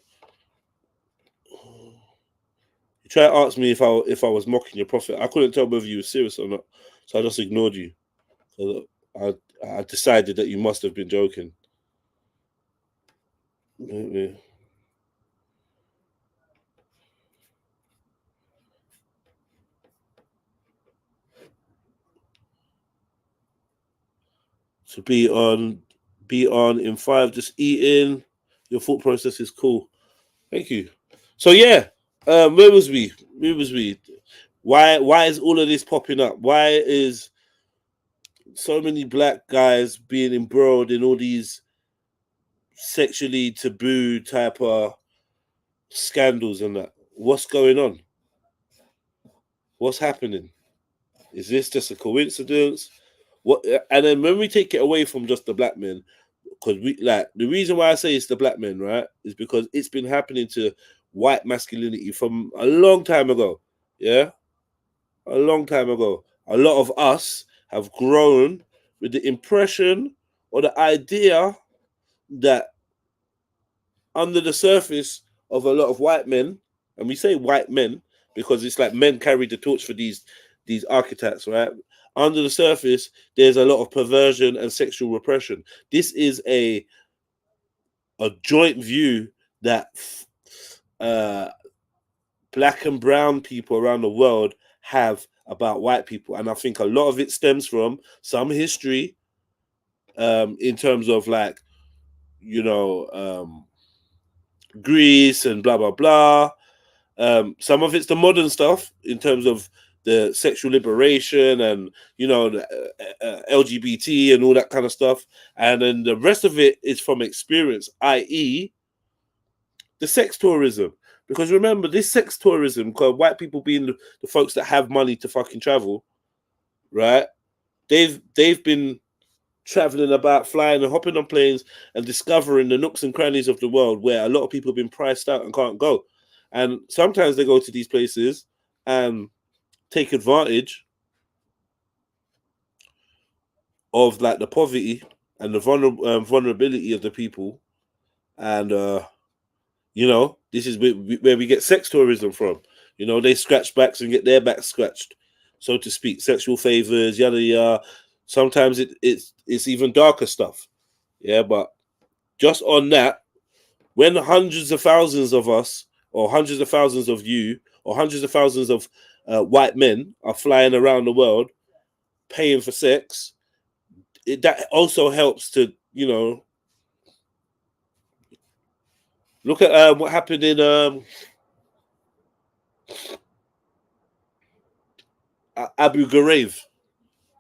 You try to ask me if I was mocking your prophet. I couldn't tell whether you were serious or not, so I just ignored you. I decided that you must have been joking. Yeah. So be on in 5, just eating. Your thought process is cool. Thank you. So yeah, where was we? Why is all of this popping up? Why is so many black guys being embroiled in all these sexually taboo type of scandals and that? What's going on? What's happening? Is this just a coincidence? What? And then when we take it away from just the black men, because we like the reason why I say it's the black men, right, is because it's been happening to white masculinity from a long time ago. Yeah, a long time ago. A lot of us have grown with the impression or the idea that under the surface of a lot of white men, and we say white men because it's like men carry the torch for these archetypes, right? Under the surface, there's a lot of perversion and sexual repression. This is a joint view that black and brown people around the world have about white people, and I think a lot of it stems from some history, in terms of like, you know, Greece and blah blah blah. Some of it's the modern stuff in terms of the sexual liberation and, you know, the LGBT and all that kind of stuff, and then the rest of it is from experience, i.e., the sex tourism. Because remember, this sex tourism, because white people being the folks that have money to fucking travel, right? They've been traveling about, flying and hopping on planes and discovering the nooks and crannies of the world where a lot of people have been priced out and can't go. And sometimes they go to these places and take advantage of like the poverty and the vulnerability of the people. And, you know, this is where we get sex tourism from. You know, they scratch backs and get their backs scratched, so to speak. Sexual favors, yada yada. Sometimes it's even darker stuff. Yeah, but just on that, when hundreds of thousands of us, or hundreds of thousands of you, or hundreds of thousands of white men are flying around the world paying for sex, that also helps to, you know, look at what happened in Abu Ghraib.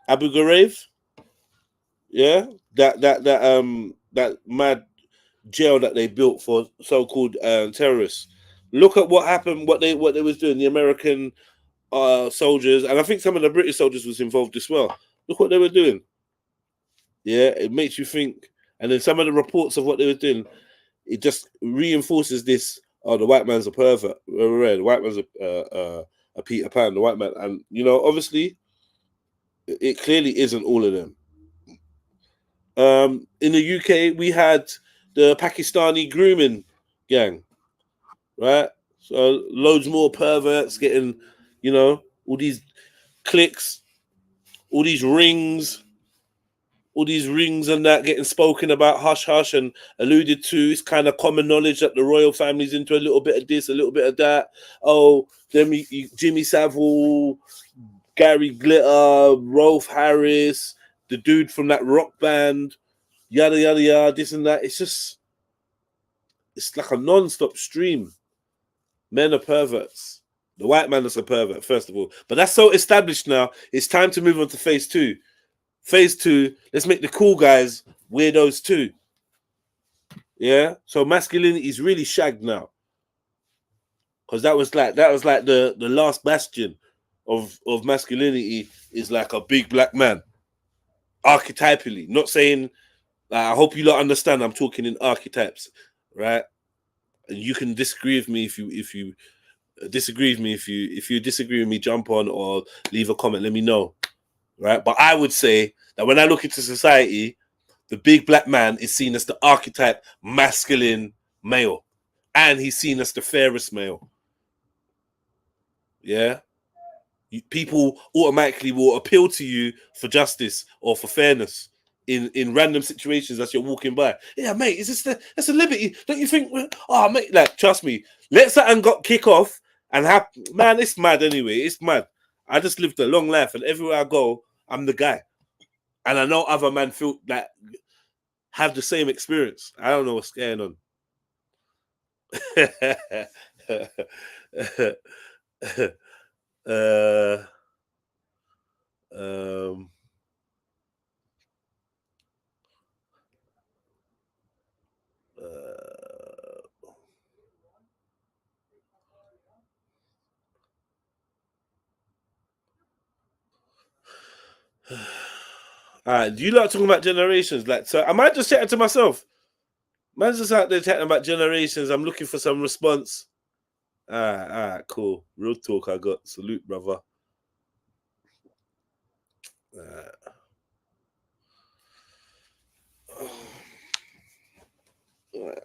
Abu Ghraib, yeah, that mad jail that they built for so-called terrorists. Look at what happened, what they was doing. The American soldiers, and I think some of the British soldiers was involved as well. Look what they were doing. Yeah, it makes you think. And then some of the reports of what they were doing, it just reinforces this. Oh, the white man's a pervert. The white man's a Peter Pan. The white man, and you know, obviously, it clearly isn't all of them. In the UK, we had the Pakistani grooming gang, right? So loads more perverts getting, you know, all these cliques, all these rings and that getting spoken about hush hush and alluded to. It's kind of common knowledge that the royal family's into a little bit of this, a little bit of that. Oh, then Jimmy Savile, Gary Glitter, Rolf Harris, the dude from that rock band, yada yada yada, this and that. It's like a non-stop stream Men are perverts. The white man is a pervert, first of all. But that's so established now. It's time to move on to phase 2. Phase 2, let's make the cool guys weirdos too. Yeah? So masculinity is really shagged now. Because that was like the last bastion of masculinity is like a big black man. Archetypally. Not saying, I hope you lot understand I'm talking in archetypes, right? And you can disagree with me if you disagree with me. If you disagree with me, jump on or leave a comment, let me know. Right? But I would say that when I look into society, the big black man is seen as the archetype masculine male. And he's seen as the fairest male. Yeah? People automatically will appeal to you for justice or for fairness in random situations as you're walking by. Yeah, mate, that's a liberty. Don't you think? Oh, mate, like, trust me. Let something kick off and have, man, it's mad anyway. It's mad. I just lived a long life and everywhere I go, I'm the guy. And I know other men feel like have the same experience. I don't know what's going on. All right, do you like talking about generations? Like, so I might just chatting to myself. Man's just out there chatting about generations. I'm looking for some response. All right, cool. Real talk. I got salute, brother. All right.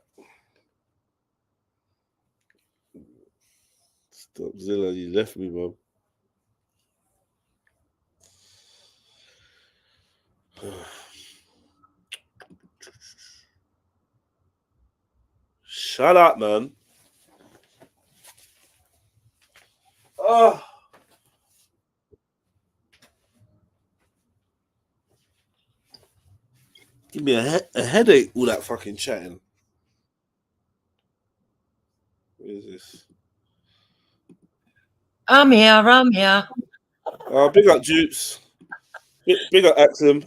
Stop, Zilla. You left me, bro. Shut up, man. Oh. Give me a headache, all that fucking chatting. What is this? I'm here. Oh, big up Jupes. Big up Axum.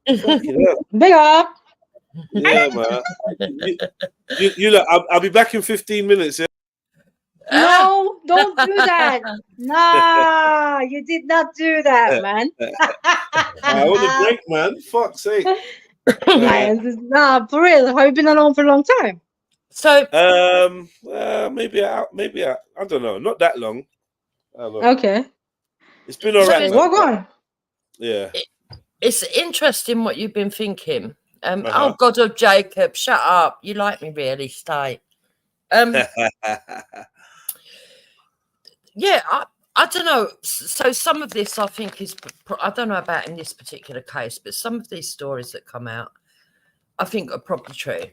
Big up. Yeah, man. You look, I'll be back in 15 minutes. Yeah? No, don't do that. Nah, you did not do that, man. I want a break, man. Fuck's sake. Nah, for real. Have you been alone for a long time? So, maybe I don't know. Not that long. I don't know. Okay. It's been alright. Walk on. Yeah. It's interesting what you've been thinking. Oh, God of Jacob, shut up. You like me, really? Stay. Yeah, I don't know. So some of this I think is, I don't know about in this particular case, but some of these stories that come out, I think are probably true.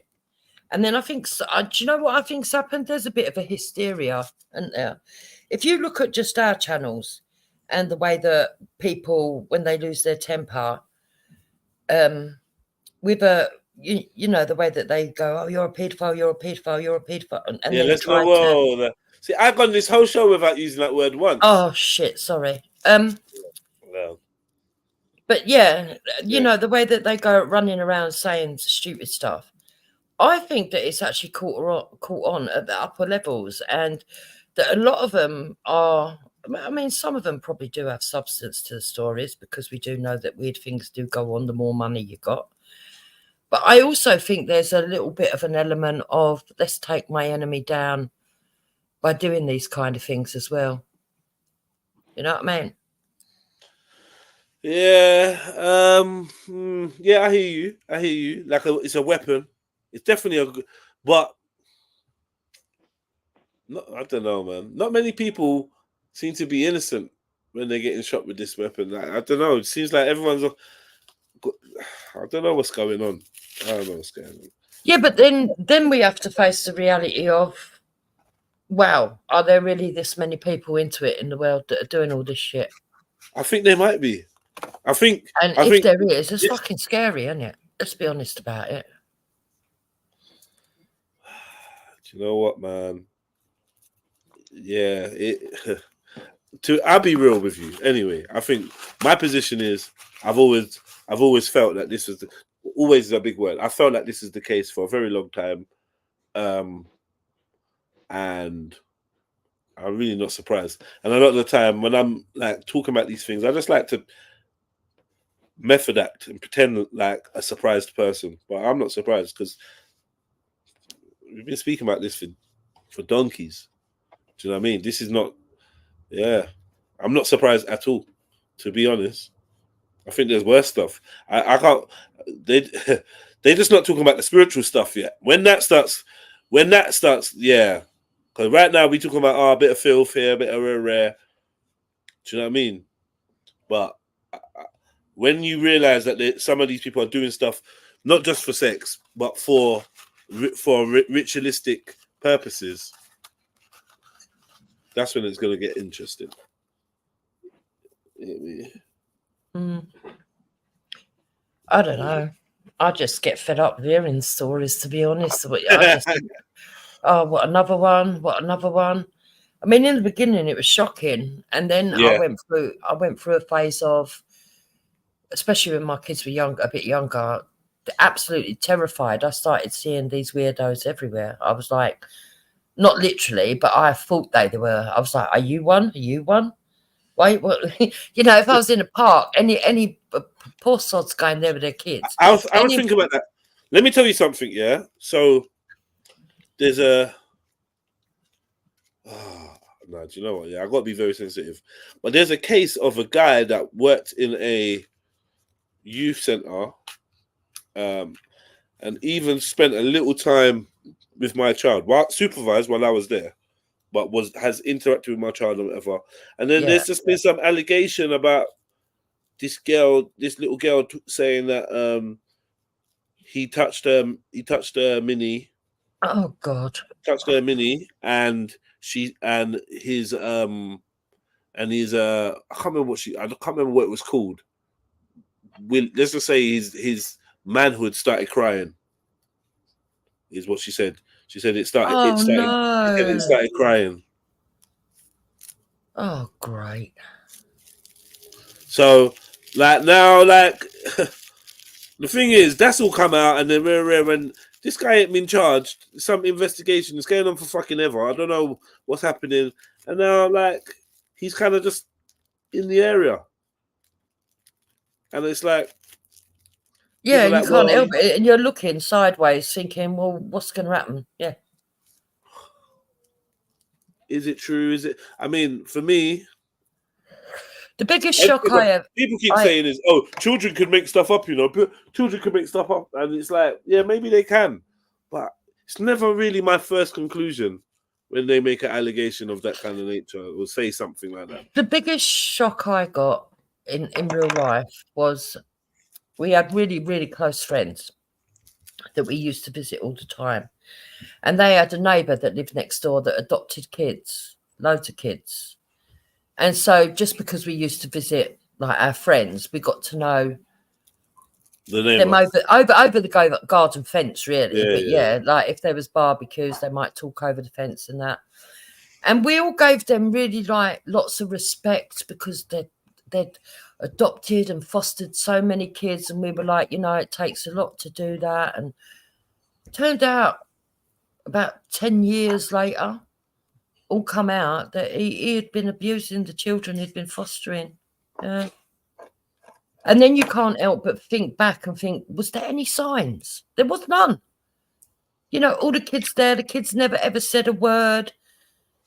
And then I think, do you know what I think's happened? There's a bit of a hysteria, isn't there? If you look at just our channels and the way that people, when they lose their temper, with you know, the way that they go, oh, you're a paedophile, you're a paedophile, you're a paedophile. And yeah, let's go. Whoa. See, I've gone this whole show without using that word once. Oh, shit, sorry. Well. But yeah, you know, the way that they go running around saying stupid stuff, I think that it's actually caught on at the upper levels, and that a lot of them are, I mean, some of them probably do have substance to the stories, because we do know that weird things do go on the more money you got. But I also think there's a little bit of an element of, let's take my enemy down by doing these kind of things as well. You know what I mean? Yeah. Yeah, I hear you. Like, it's a weapon. It's definitely a good, but I don't know, man. Not many people seem to be innocent when they're getting shot with this weapon. Like, I don't know. It seems like everyone's, I don't know what's going on. I don't know what's going on. Yeah, but then we have to face the reality of, wow, are there really this many people into it in the world that are doing all this shit? I think there might be. I think there is, it's fucking scary, isn't it? Let's be honest about it. Do you know what, man? yeah, I'll be real with you. Anyway, I think my position is I've always felt that this was always is a big word. I felt like this is the case for a very long time, and I'm really not surprised. And a lot of the time when I'm like talking about these things, I just like to method act and pretend like a surprised person, but I'm not surprised because we've been speaking about this for donkeys. Do you know what I mean? This is not. Yeah, I'm not surprised at all, to be honest. I think there's worse stuff. I can't. They're just not talking about the spiritual stuff yet. When that starts, yeah. Because right now we talking about a bit of filth here, a bit of rare. Do you know what I mean? But when you realize that some of these people are doing stuff not just for sex, but for ritualistic purposes, that's when it's going to get interesting. I don't know. I just get fed up with hearing stories, to be honest. I just think, oh, what another one? What another one? I mean, in the beginning, it was shocking, and then I went through a phase of, especially when my kids were a bit younger, absolutely terrified. I started seeing these weirdos everywhere. I was like, not literally, but I thought they were. I was like, "Are you one? Are you one?" Wait, what? You know, if I was in a park, any poor sods going there with their kids. I was thinking about that. Let me tell you something. Yeah. So there's a. No, do you know what? Yeah, I got to be very sensitive. But there's a case of a guy that worked in a youth center, and even spent a little time with my child, supervised while I was there, but has interacted with my child or whatever. And then there's just been some allegation about this little girl saying that he touched her mini. Oh God! Touched her mini, and his I can't remember what it was called. Let's just say his manhood started crying. Is what she said. She said it started. Oh, it started crying. Oh, great. So, like now, like the thing is, that's all come out, and then when this guy ain't been charged, some investigation is going on for fucking ever. I don't know what's happening, and now like he's kind of just in the area, and it's like. Yeah, you can't help it, and you're looking sideways, thinking, "Well, what's going to happen?" Yeah. Is it true? Is it? I mean, for me, the biggest shock people keep saying is, "Oh, children could make stuff up," you know. Children could make stuff up, and it's like, yeah, maybe they can, but it's never really my first conclusion when they make an allegation of that kind of nature or say something like that. The biggest shock I got in real life was. We had really, really close friends that we used to visit all the time. And they had a neighbour that lived next door that adopted kids, loads of kids. And so just because we used to visit like our friends, we got to know them over the garden fence, really. But yeah, like if there was barbecues, they might talk over the fence and that. And we all gave them really like lots of respect because they'd adopted and fostered so many kids, and we were like, you know, it takes a lot to do that. And it turned out about 10 years later, all come out that he had been abusing the children he'd been fostering. And then you can't help but think back and think, was there any signs? There was none. You know, all the kids there, the kids never ever said a word,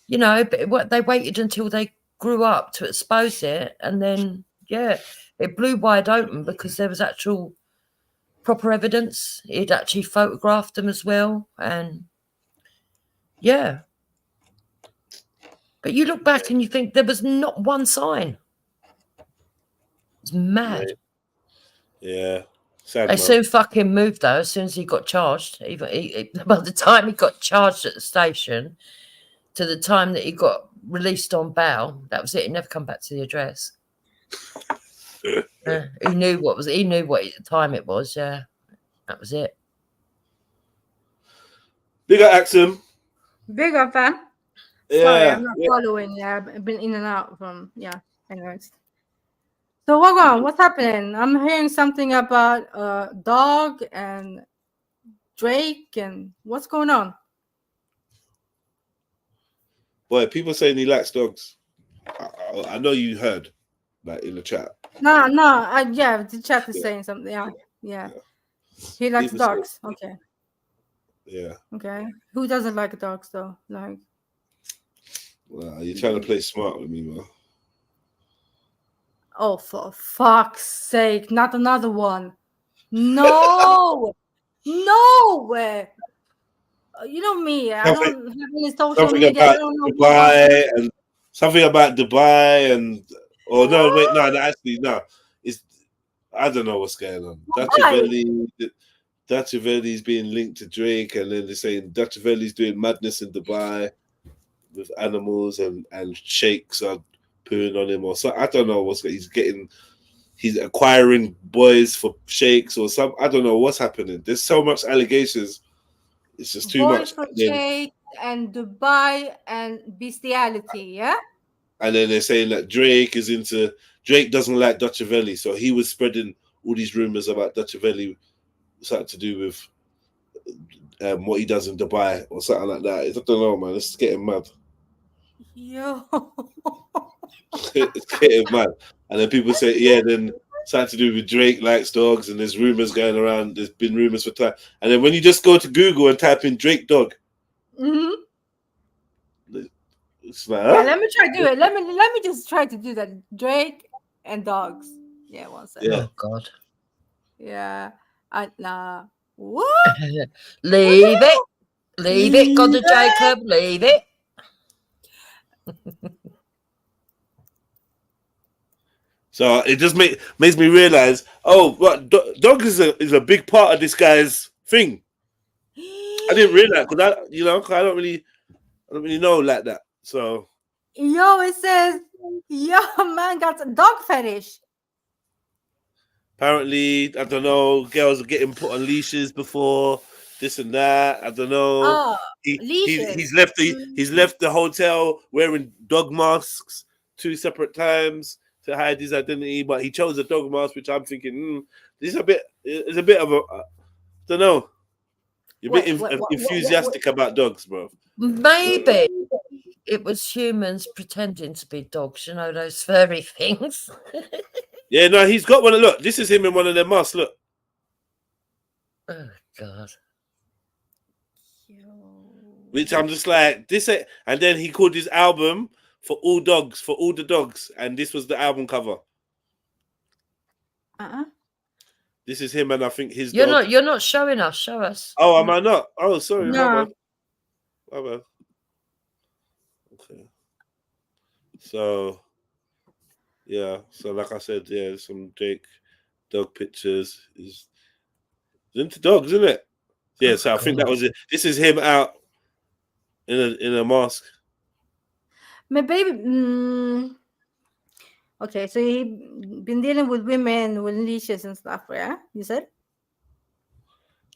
you know, but they waited until they grew up to expose it, and then it blew wide open because there was actual proper evidence. He'd actually photographed them as well, and but you look back and you think there was not one sign. It's mad. Yeah. They soon fucking moved though. As soon as he got charged, by the time he got charged at the station to the time that he got released on bail, that was it. He never come back to the address. He knew what time it was. Yeah, that was it. Big up, Axum. Big up, fam. Sorry, I'm not following. Yeah, I've been in and out from anyways. So what's happening? I'm hearing something about Dog and Drake and what's going on? Boy, people saying he likes dogs. I know you heard, like in the chat. No, the chat is saying something. Yeah. He likes People dogs. Okay. Yeah. Okay. Who doesn't like dogs though? Like. Well, you're trying to play smart with me, man. Oh, for fuck's sake! Not another one. No, no way. You know me. I don't have any social media. I don't know Dubai and something about Dubai and no, wait, no, actually, no. It's I don't know what's going on. Dutchaveli's being linked to Drake, and then they're saying Dutchaveli's doing madness in Dubai with animals and sheikhs are pooing on him or so. I don't know what's he's acquiring boys for sheikhs or some. I don't know what's happening. There's so much allegations. It's just too much. For Sheikh and Dubai and bestiality, yeah. And then they're saying that Drake doesn't like Dutchaveli, so he was spreading all these rumors about Dutchaveli, something to do with what he does in Dubai or something like that. I don't know, man. It's getting mad. Yo. It's getting mad. And then people say, then something to do with Drake likes dogs, and there's rumors going around. There's been rumors for time. And then when you just go to Google and type in Drake dog, it's like, let me try to do it. Let me just try to do that. Drake and dogs. Yeah, one second. Oh God. Yeah. Nah. What? Leave it, God to Jacob. Leave it. So it just makes me realize, dog is a big part of this guy's thing. I didn't realize because I don't really know like that. So it says, man got a dog fetish. Apparently, I don't know, girls are getting put on leashes before this and that. I don't know. He's left the hotel wearing dog masks 2 separate times to hide his identity, but he chose a dog mask, which I'm thinking, this is a bit of a, I don't know. You're a bit enthusiastic about dogs, bro. Maybe it was humans pretending to be dogs, those furry things. Yeah, no, he's got one. Look, this is him in one of their masks. Look. Oh God. Which I'm just like this, and then he called his album for all dogs, for all the dogs, and this was the album cover. This is him, and I think his. You're not showing us. Show us. Oh, am I not? Oh, sorry. No. My bad. Okay. So, yeah. So, like I said, some Drake dog pictures. He's into dogs, isn't it? Yeah. So I think that was it. This is him out in a mask. My baby. Okay, so he been dealing with women with leashes and stuff, yeah? You said?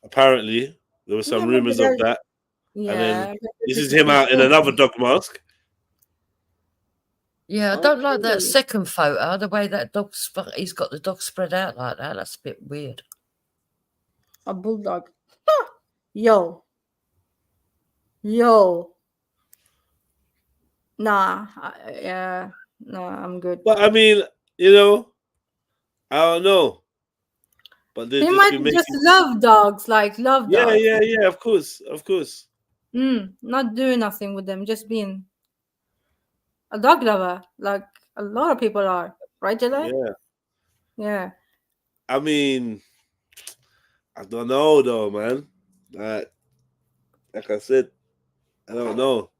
Apparently, there were some rumors of that. Yeah. And then this is him out in another dog mask. Yeah, I don't like that second photo. The way that he's got the dog spread out like that. That's a bit weird. A bulldog. Yo. Nah. No, I'm good. But I mean, I don't know. But they might just love dogs, love dogs. Yeah, of course. Not doing nothing with them, just being a dog lover, like a lot of people are, right, Jedi? Yeah. I mean, I don't know though, man. Like I said, I don't know.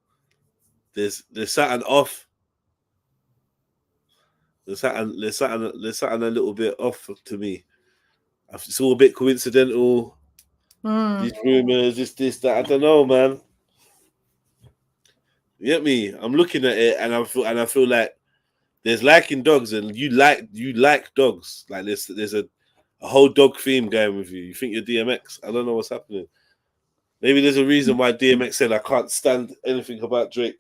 There's something off. There's something a little bit off to me. It's all a bit coincidental. These rumors, this, that. I don't know, man. You get me? I'm looking at it and I feel like there's liking dogs and you like dogs. Like there's a whole dog theme going with you. You think you're DMX? I don't know what's happening. Maybe there's a reason why DMX said I can't stand anything about Drake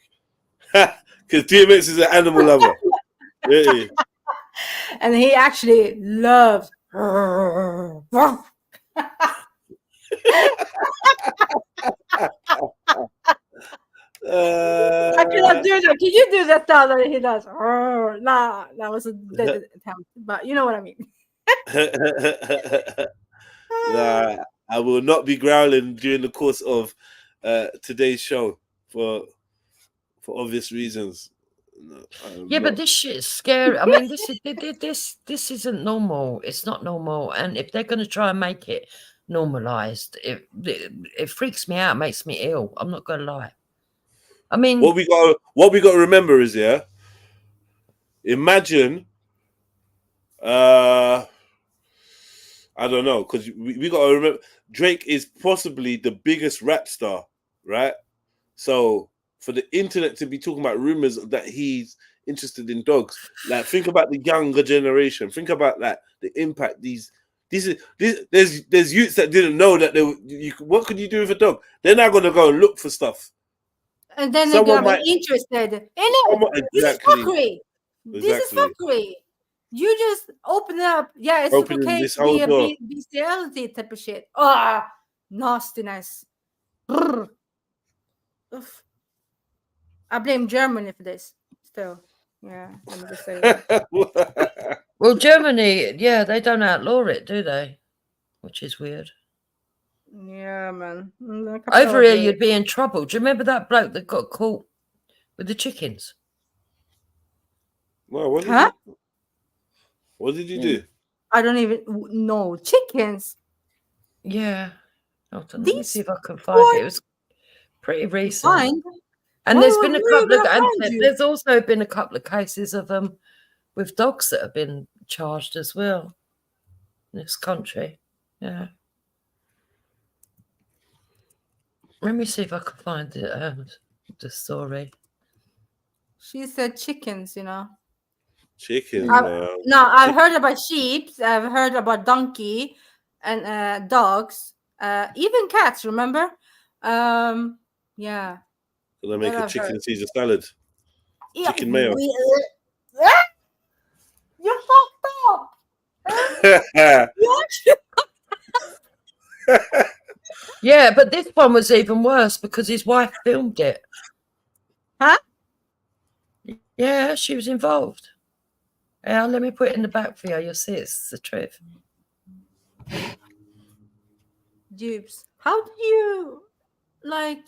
Because DMX is an animal lover. Really. And he actually loves. I cannot do that. Can you do that sound that he does? Nah, that was a dead attempt, but you know what I mean. Nah, I will not be growling during the course of today's show for obvious reasons. But this shit is scary. I mean, this isn't normal. It's not normal. And if they're going to try and make it normalized, it freaks me out, makes me ill. I'm not going to lie. I mean, what we got to remember is, imagine, I don't know, because we got to remember Drake is possibly the biggest rap star, right? So for the internet to be talking about rumors that he's interested in dogs, like think about the younger generation. Think about like the impact there's youths that didn't know that what could you do with a dog? They're now going to go and look for stuff. And then they're going to be interested in it. This is fuckery. This is fuckery. You just open up. Yeah, it's okay to be a bestiality type of shit. Nastiness. I blame Germany for this. Still, yeah. Let me just say that. Well, Germany, they don't outlaw it, do they? Which is weird. Yeah, man. Over here, you'd be in trouble. Do you remember that bloke that got caught with the chickens? Well, what did you do? I don't even know. Chickens. Yeah. Let me see if I can find it. It was pretty recent. And there's been a couple of, and there's also been a couple of cases of with dogs that have been charged as well in this country. Yeah. Let me see if I can find the story. She said chickens, you know. Chickens. No, I've heard about sheep. I've heard about donkey and dogs. Even cats. Remember? Yeah. Can I make a chicken Caesar salad? Yeah, chicken mayo. You fucked up. Yeah, but this one was even worse because his wife filmed it. Huh? Yeah, she was involved. Yeah, let me put it in the back for you. You'll see it's the truth. Dupes. How do you like?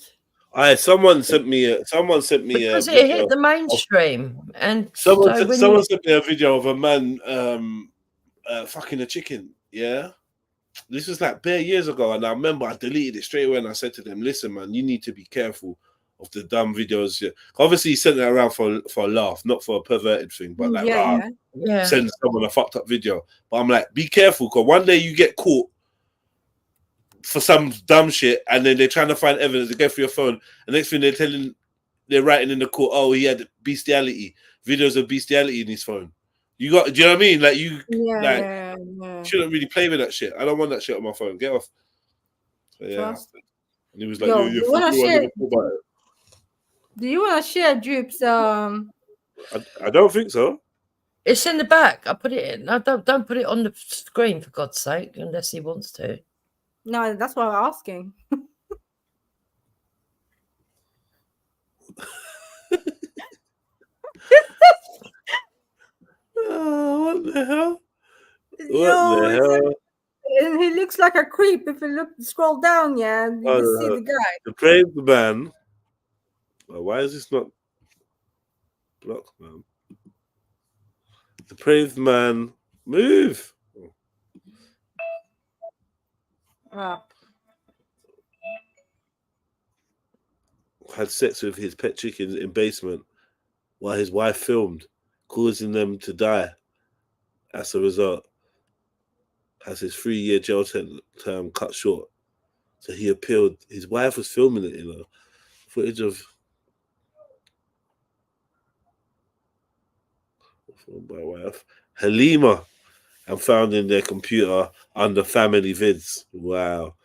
Someone sent me because it hit the mainstream, and someone sent me a video of a man fucking a chicken. Yeah, this was like bare years ago, and I remember I deleted it straight away, and I said to them, "Listen, man, you need to be careful of the dumb videos." Yeah. Obviously, he sent it around for a laugh, not for a perverted thing, but like send someone a fucked up video. But I'm like, be careful, because one day you get caught for some dumb shit, and then they're trying to find evidence to go through your phone, and next thing they're writing in the court, oh, he had bestiality, videos of bestiality in his phone. Do you know what I mean? Like shouldn't really play with that shit. I don't want that shit on my phone. Get off. So, yeah. And he was like, do you want to share Drupes? I don't think so. It's in the back. I put it in. No, don't put it on the screen, for God's sake, unless he wants to. No, that's what I'm asking. What the hell? And he looks like a creep. If you scroll down, you can see the guy. The depraved man. Why is this not blocked, man? The depraved man. Move. Had sex with his pet chickens in basement while his wife filmed, causing them to die. As a result, has his 3-year jail term cut short. So he appealed. His wife was filming it, footage of my wife, Halima, and found in their computer under family vids. Wow.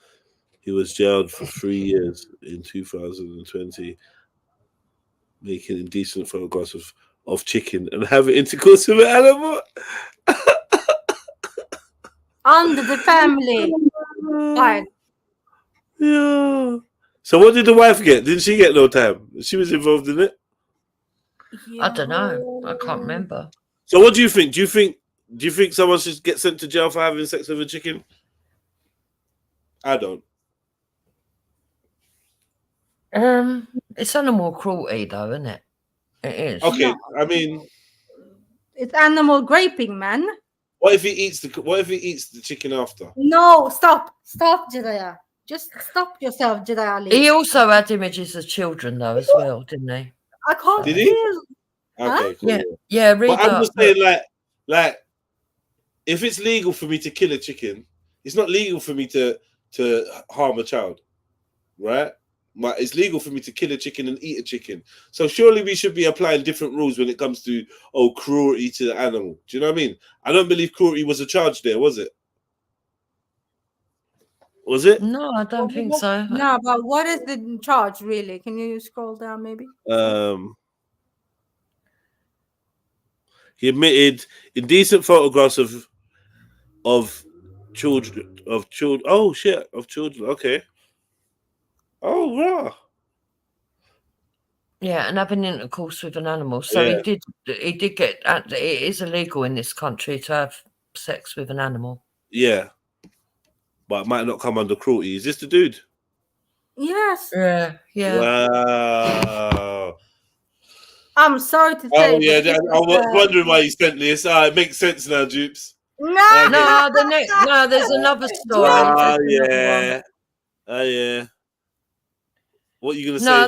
He was jailed for 3 years in 2020. making indecent photographs of chicken and having intercourse with an animal. Under the family. Fine. Yeah. So what did the wife get? Didn't she get no time? She was involved in it. I don't know. I can't remember. So what do you think? Do you think someone should get sent to jail for having sex with a chicken? I don't. It's animal cruelty, though, isn't it? It is. Okay, I mean, it's animal graping, man. What if he eats the chicken after? No, stop, Jedediah. Just stop yourself, Jedediah Ali. He also had images of children, though, as well, didn't he? I can't. Did he? Okay, cool. Yeah. Read but I'm up. just saying, like, if it's legal for me to kill a chicken, it's not legal for me to harm a child, right? But it's legal for me to kill a chicken and eat a chicken. So surely we should be applying different rules when it comes to cruelty to the animal. Do you know what I mean? I don't believe cruelty was a charge there, was it? Was it? No, I don't think so. No, but what is the charge really? Can you scroll down maybe? He admitted indecent photographs of children. Oh shit, of children. Okay. Oh wow. Yeah, and having intercourse with an animal. So he did get. It is illegal in this country to have sex with an animal. Yeah, but it might not come under cruelty. Is this the dude? Yes. Yeah. Wow. I'm sorry to say. Oh yeah, I was wondering why you sent this. It makes sense now, Dupes. No, there's another story. Oh yeah. Oh yeah. What are you going to say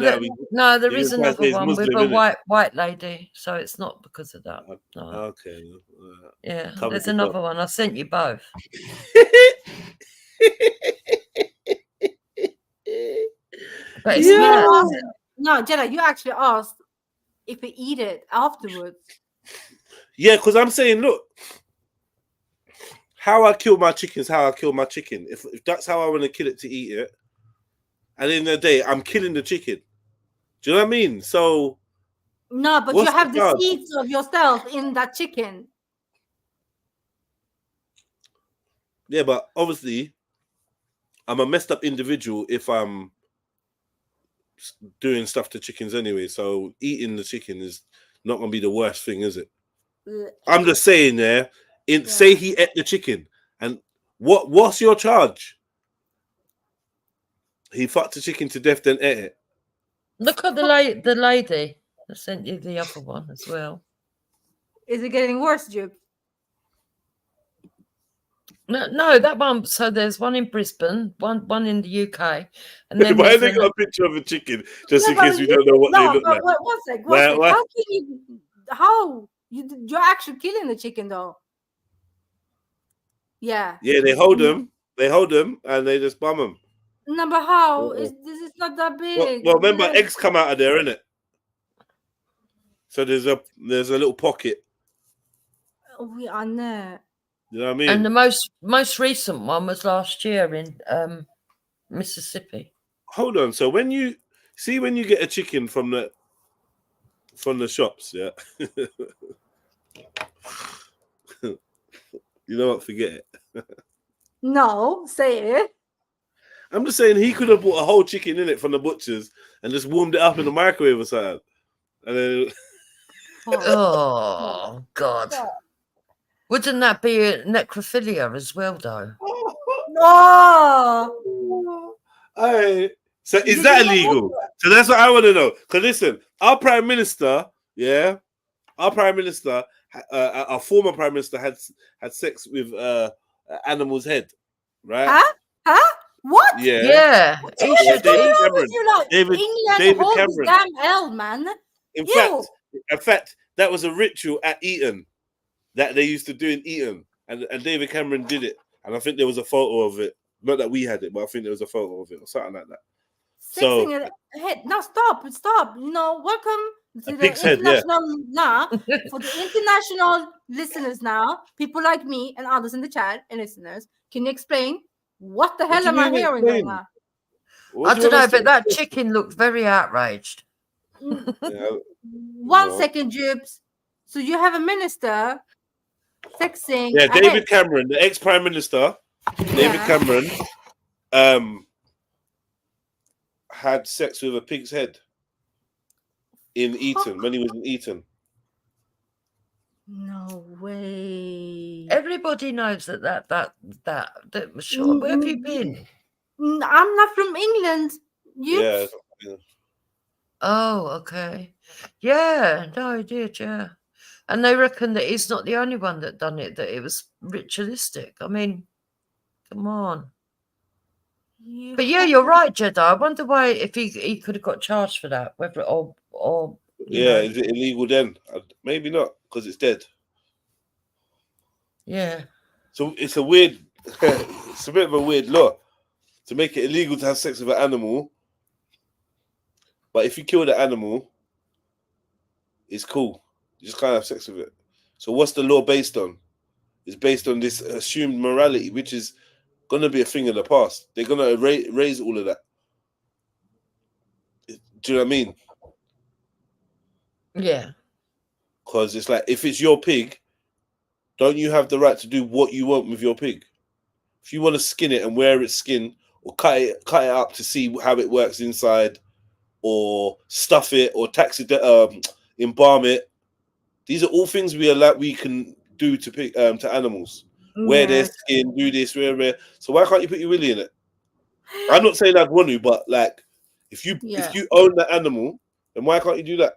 now? There is another one with a white lady, so it's not because of that. No. Okay. Yeah, there's another one. I sent you both. But it's no, Jenna, you actually asked if we eat it afterwards. Yeah, because I'm saying, look, how I kill my chicken is how I kill my chicken. If that's how I want to kill it to eat it, at the end of the day, I'm killing the chicken. Do you know what I mean? So no, but you have the seeds of yourself in that chicken. Yeah, but obviously, I'm a messed up individual if I'm doing stuff to chickens anyway. So eating the chicken is not going to be the worst thing, is it? I'm just saying there. Say he ate the chicken, and what's your charge? He fucked the chicken to death, then ate it. Look at the lady. I sent you the other one as well. Is it getting worse, Jupe? No, that one. So there's one in Brisbane, one in the UK, and then why have they got a picture of a chicken just in case we don't know what they look like? One sec. How can you? How you're actually killing the chicken though? Yeah. Yeah, they hold them. They hold them and they just bum them. No, but how? This is not that big. Well, remember, eggs come out of there, innit? So there's a little pocket. We are there. You know what I mean? And the most recent one was last year in Mississippi. Hold on. So when you get a chicken from the shops, yeah. You know what? Forget it. No, say it. I'm just saying he could have bought a whole chicken in it from the butchers and just warmed it up in the microwave or something. And then oh God. Wouldn't that be a necrophilia as well though? No. So is that illegal? So that's what I want to know. Because listen, our Prime Minister, our former Prime Minister had sex with animal's head, right? Huh? What? Yeah. David Cameron. Damn hell, man. In fact, that was a ritual at Eton that they used to do in Eton, and David Cameron did it, and I think there was a photo of it. Not that we had it, but I think there was a photo of it or something like that. Sexing a head. No, stop. You know, welcome to the international for the international listeners now. People like me and others in the chat and listeners, can you explain what the hell am I hearing right now? I don't know, but that chicken looked very outraged. One second, Jubes. So you have a minister sexing. Yeah, David Cameron, the ex-prime minister, David Cameron, had sex with a pig's head in Eton when he was in Eton. No way. Everybody knows that was sure. Where have you been? I'm not from England. Yeah. Oh, okay. Yeah, no, I did, yeah. And they reckon that he's not the only one that done it, that it was ritualistic. I mean, come on. Yeah. But yeah, you're right, Jedi. I wonder why, if he could have got charged for that, whether or yeah, is it illegal then? Maybe not, because it's dead. Yeah. So it's a weird, it's a bit of a weird law to make it illegal to have sex with an animal. But if you kill the animal, it's cool. You just can't have sex with it. So what's the law based on? It's based on this assumed morality, which is going to be a thing of the past. They're going to erase all of that. Do you know what I mean? Yeah. Because it's like, if it's your pig, don't you have the right to do what you want with your pig? If you want to skin it and wear its skin, or cut it up to see how it works inside, or stuff it, or embalm it, these are all things we can do to pig, to animals. Wear their skin, do this, wear. So why can't you put your willy in it? I'm not saying I'd want to, but like, if you own the animal, then why can't you do that?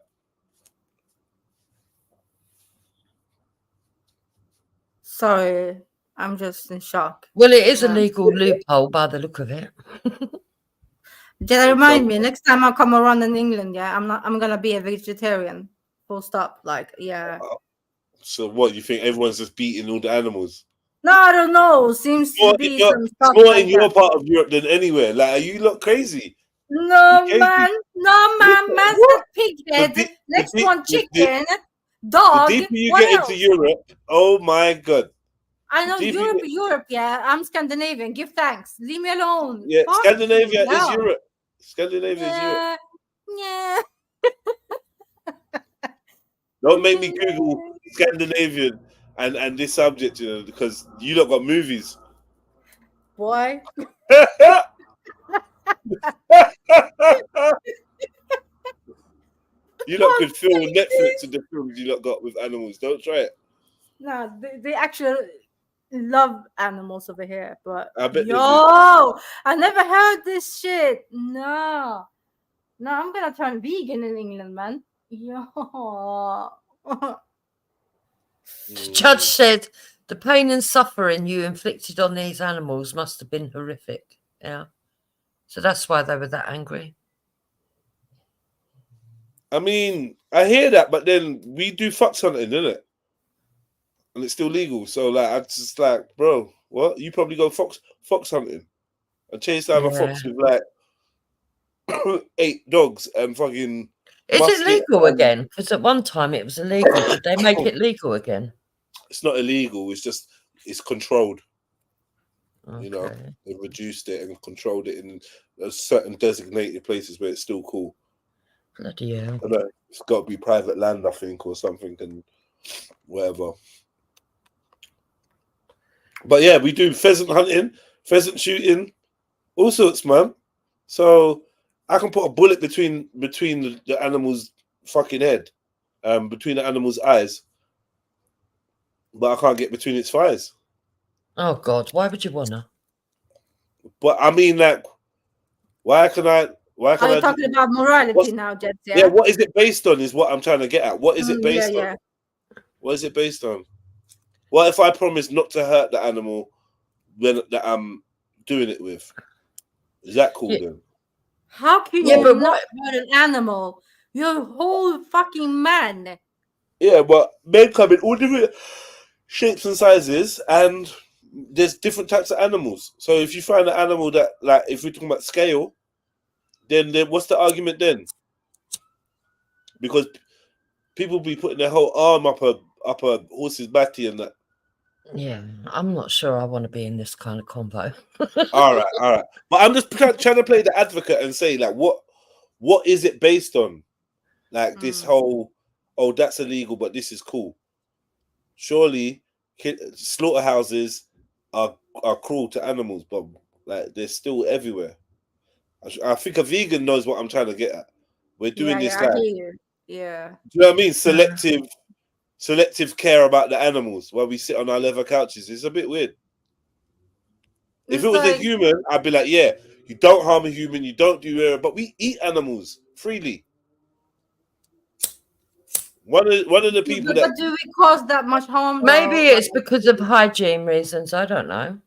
Sorry, I'm just in shock. Well, it is a legal loophole by the look of it. Just remind me, next time I come around in England, I'm gonna be a vegetarian. Full stop. Like, yeah. So what, you think everyone's just beating all the animals? No, I don't know. Seems to be some stuff more like in your that. part of Europe than anywhere. Like, are you lot crazy? No, man. Man said pig head. Next one, chicken, dog. The deeper you what get else? into Europe, oh my God. I know Europe, yeah. I'm Scandinavian. Give thanks. Leave me alone. Yeah, Fuck Scandinavia me. is No. Europe. Scandinavia is Europe. Yeah. Don't make me Google Scandinavian and this subject, you know, because you lot got movies. Boy. You lot could film Netflix with the films you lot got with animals. Don't try it. No, they actually love animals over here, but I bet they do. I never heard this shit. No, I'm gonna turn vegan in England, man. Yo. The judge said the pain and suffering you inflicted on these animals must have been horrific. Yeah. So that's why they were that angry. I mean, I hear that, but then we do fox hunting, innit? And it's still legal. So, like, I'm just like, bro, what? You probably go fox hunting and chase down a fox with, like, 8 dogs and fucking... Is it legal again? Because at one time it was illegal. Did they make it legal again? It's not illegal. It's just, it's controlled. Okay. You know, they reduced it and controlled it in certain designated places where it's still cool. Bloody hell. I know, it's got to be private land, I think, or something, and whatever. But yeah, we do pheasant hunting, pheasant shooting, all sorts, man. So I can put a bullet between the animal's fucking head, between the animal's eyes, but I can't get between its thighs. Oh God, why would you wanna? But I mean, like, why can I? Why can Are you I talking about morality now, Jets? Yeah, what is it based on? Is what I'm trying to get at. What is it based yeah. on? What is it based on? What if I promise not to hurt the animal that I'm doing it with? Is that cool then? How can you not hurt an animal? You're a whole fucking man. Yeah, but men come in all different shapes and sizes, and there's different types of animals. So if you find an animal that, like, if we're talking about scale, then what's the argument then? Because people be putting their whole arm up a horse's batty and that. Yeah, I'm not sure I want to be in this kind of combo. All right. But I'm just trying to play the advocate and say, like, what is it based on? Like this whole, oh, that's illegal, but this is cool. Surely, slaughterhouses are cruel to animals, but like they're still everywhere. I think a vegan knows what I'm trying to get at. We're doing this I like, hear you. Yeah. do you know what I mean? Selective care about the animals while we sit on our leather couches. It's a bit weird. If it was a human, I'd be like, yeah, you don't harm a human, you don't do error, but we eat animals freely. One of the people but do we cause that much harm? Maybe it's because of hygiene reasons. I don't know.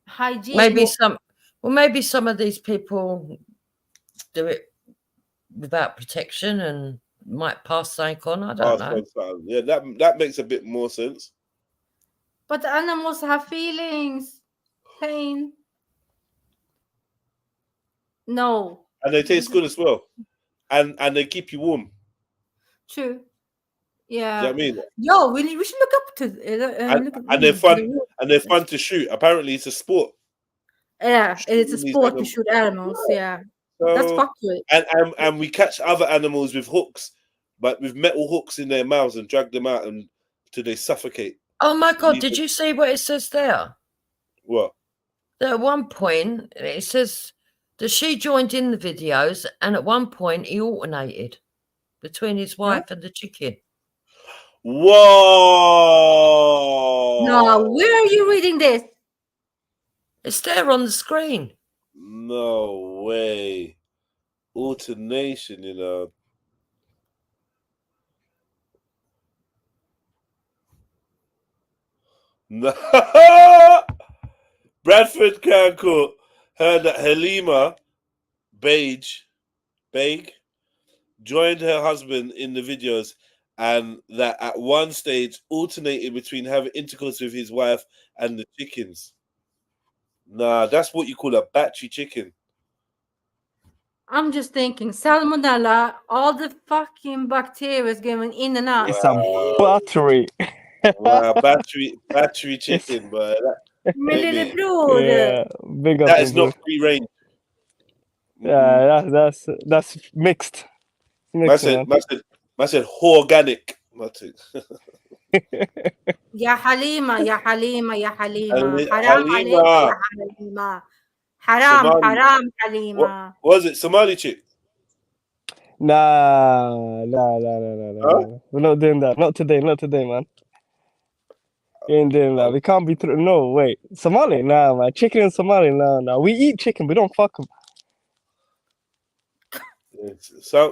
Hygiene. Maybe maybe some of these people do it without protection and might pass something on. I don't know. Yeah, that makes a bit more sense. But the animals have feelings, pain. No. And they taste good as well. And they keep you warm. True. Yeah. Do you know what I mean? Yo, we should look up to and they're fun and they're fun to shoot. Apparently it's a sport. Yeah, it's a sport to shoot animals, yeah. So, that's fucked with. And we catch other animals with hooks, but with metal hooks in their mouths and drag them out until they suffocate. Oh my God, did you see what it says there? What? That at one point it says that she joined in the videos, and at one point he alternated between his wife and the chicken. Whoa! No, where are you reading this? It's there on the screen. No way. Alternation, you know. No. Bradford Crown Court heard that Halima Baig joined her husband in the videos, and that at one stage alternated between having intercourse with his wife and the chickens. Nah, that's what you call a battery chicken. I'm just thinking, salmonella, all the fucking bacteria is going in and out. It's a battery. Wow, battery chicken, but yeah, big up. That is not free range. Yeah, that's mixed. I said organic. Ya Halima, ya Halima, ya Halima. Haram Halima, ya Halima. Haram, Halima. What was it? Somali chick? Nah. Huh? We're not doing that. Not today, man. You ain't doing that. We can't be through. No, wait. Somali? Nah, man. Chicken in Somali? Nah. We eat chicken. We don't fuck them.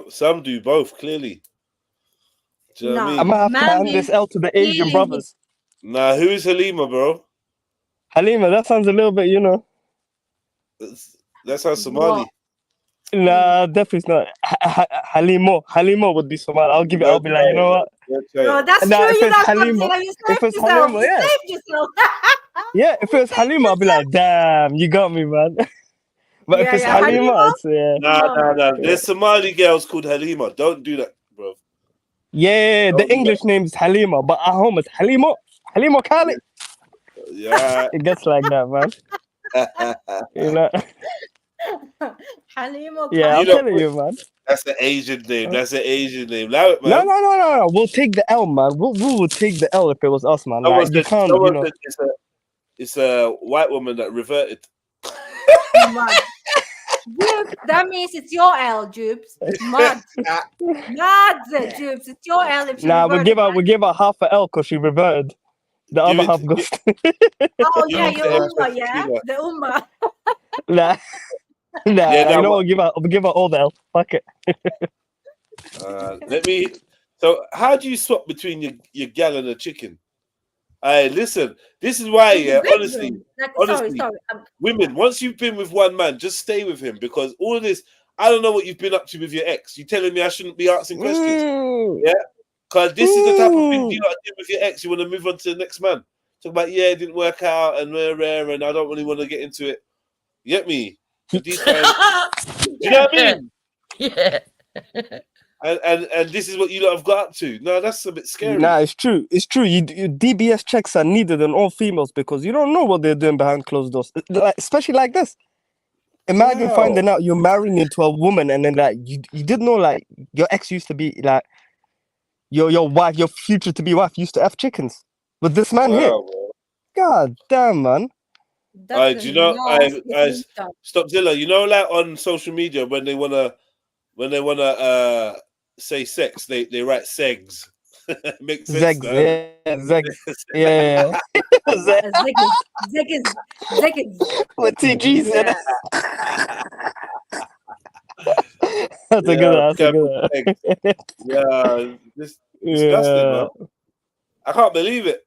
Some do both, clearly. Do you know what I mean? I'm gonna have to hand this L to the Asian brothers. Nah, who is Halima, bro? Halima, that sounds a little bit, you know. That sounds Somali. Nah, definitely not. Halimo would be Somali. I'll be like, you know what? No, that's nah, true. If it's Halima, yeah. Yeah, if it's Halima, I'll be like, damn, you got me, man. But if it's Halima, it's Nah. There's Somali girls called Halima. Don't do that, bro. Yeah, the English name is Halima, but our home is Halimo Kali. Yeah. It gets like that, man. You know? Halimo. Yeah, I'm telling you, man. That's an Asian name. Allow it, man. No. We'll take the L, man. We will take the L if it was us, man. Like, you can't, you know. It's a white woman that reverted. Jubes, that means it's your L, Jubes. Mad, Jubes. It's your L if she we give her half a L because she reverted. The other half goes. Oh yeah, your Umma, yeah, the Umma. Nah, you know, we'll give her all the L. Fuck it. So, how do you swap between your gal and a chicken? Listen, this is why, honestly, women, once you've been with one man, just stay with him, because all of this, I don't know what you've been up to with your ex. You telling me I shouldn't be asking questions? Yeah, because this is the type of thing you like do with your ex. You want to move on to the next man. Talk about, it didn't work out, and rare, and I don't really want to get into it. You get me? Do you know what I mean? Yeah. And this is what you lot have got up to. No, that's a bit scary. Nah, it's true. DBS checks are needed on all females because you don't know what they're doing behind closed doors, especially like this. Imagine finding out you're marrying into a woman, and then like you didn't know like your ex used to be like your wife, your future to be wife used to have chickens with this man here. God damn, man. Do you know? Stop Zilla. You know, like on social media when they wanna say sex, they write segs. Makes sense. Zegs, yeah, zegs, yeah. Zegs. With TGs in it. That's a good one. That's a good one. Yeah, this disgusting, man. I can't believe it.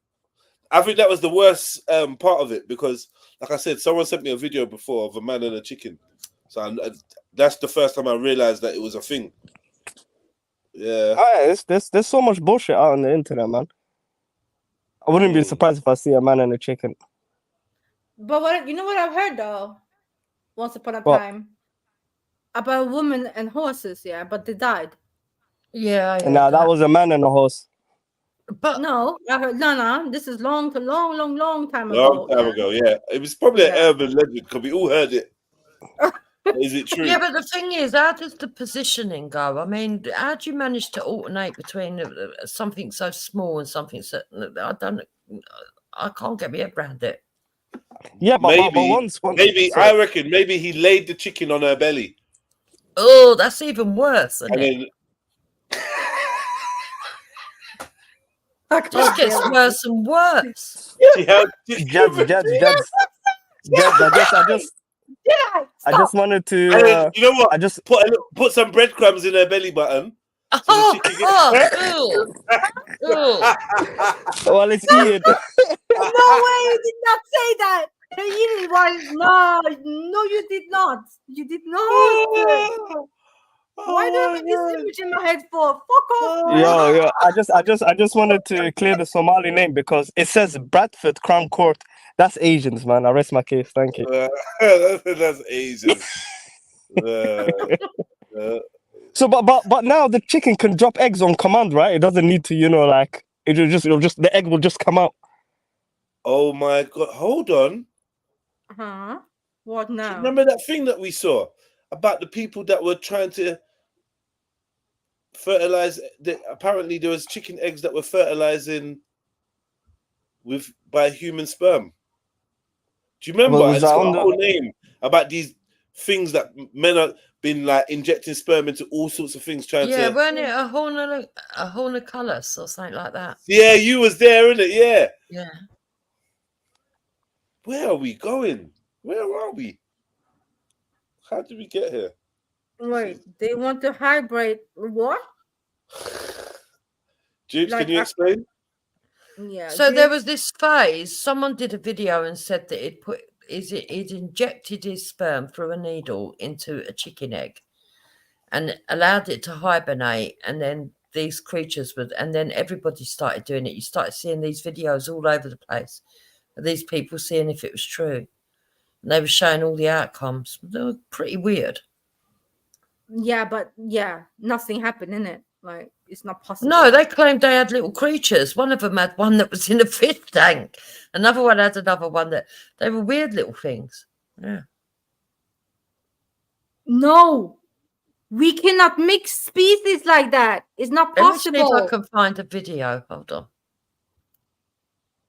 I think that was the worst part of it because, like I said, someone sent me a video before of a man and a chicken. So that's the first time I realized that it was a thing. Yeah. Oh, yeah, there's so much bullshit out on the internet, man. I wouldn't be surprised if I see a man and a chicken. But what you know what I've heard though, once upon a time, about women and horses, yeah, but they died. Yeah. Nah, that was a man and a horse. But no, I heard no. This is long time ago. Long time ago, yeah. It was probably an urban legend because we all heard it. Is it true? Yeah, but the thing is, how does the positioning go? I mean, how do you manage to alternate between something so small and something so I can't get my head around it. Yeah, but maybe I reckon maybe he laid the chicken on her belly. Oh, that's even worse, isn't it? It just gets worse and worse. I just wanted to. You know what? I just put some breadcrumbs in her belly button. Well, it's eating. No way! You did not say that. No, you did not. You did not. Why do I have this image in my head for? Fuck off. Yo, I just wanted to clear the Somali name because it says Bradford Crown Court. That's Asians, man. I rest my case. Thank you. That's Asians. So, but now the chicken can drop eggs on command, right? It doesn't need to, like it'll just the egg will just come out. Oh my god! Hold on. Huh? What now? Remember that thing that we saw about the people that were trying to fertilize? Apparently, there was chicken eggs that were fertilizing by human sperm. Do you remember? It's got a whole name about these things that men are been like injecting sperm into all sorts of things, trying to. Yeah, weren't it a horniculus or something like that? Yeah, you was there, innit? Yeah. Yeah. Where are we going? Where are we? How did we get here? Wait, they want to hybrid what? Jukes, can you explain? Yeah. So there was this phase. Someone did a video and said that it injected his sperm through a needle into a chicken egg and allowed it to hibernate. And then these creatures and then everybody started doing it. You started seeing these videos all over the place of these people seeing if it was true. And they were showing all the outcomes. They were pretty weird. Yeah, but nothing happened in it. Like, it's not possible. No, they claimed they had little creatures. One of them had one that was in a fish tank. Another one had another one that they were weird little things. Yeah. No, we cannot mix species like that. It's not possible. Let me see if I can find a video. Hold on.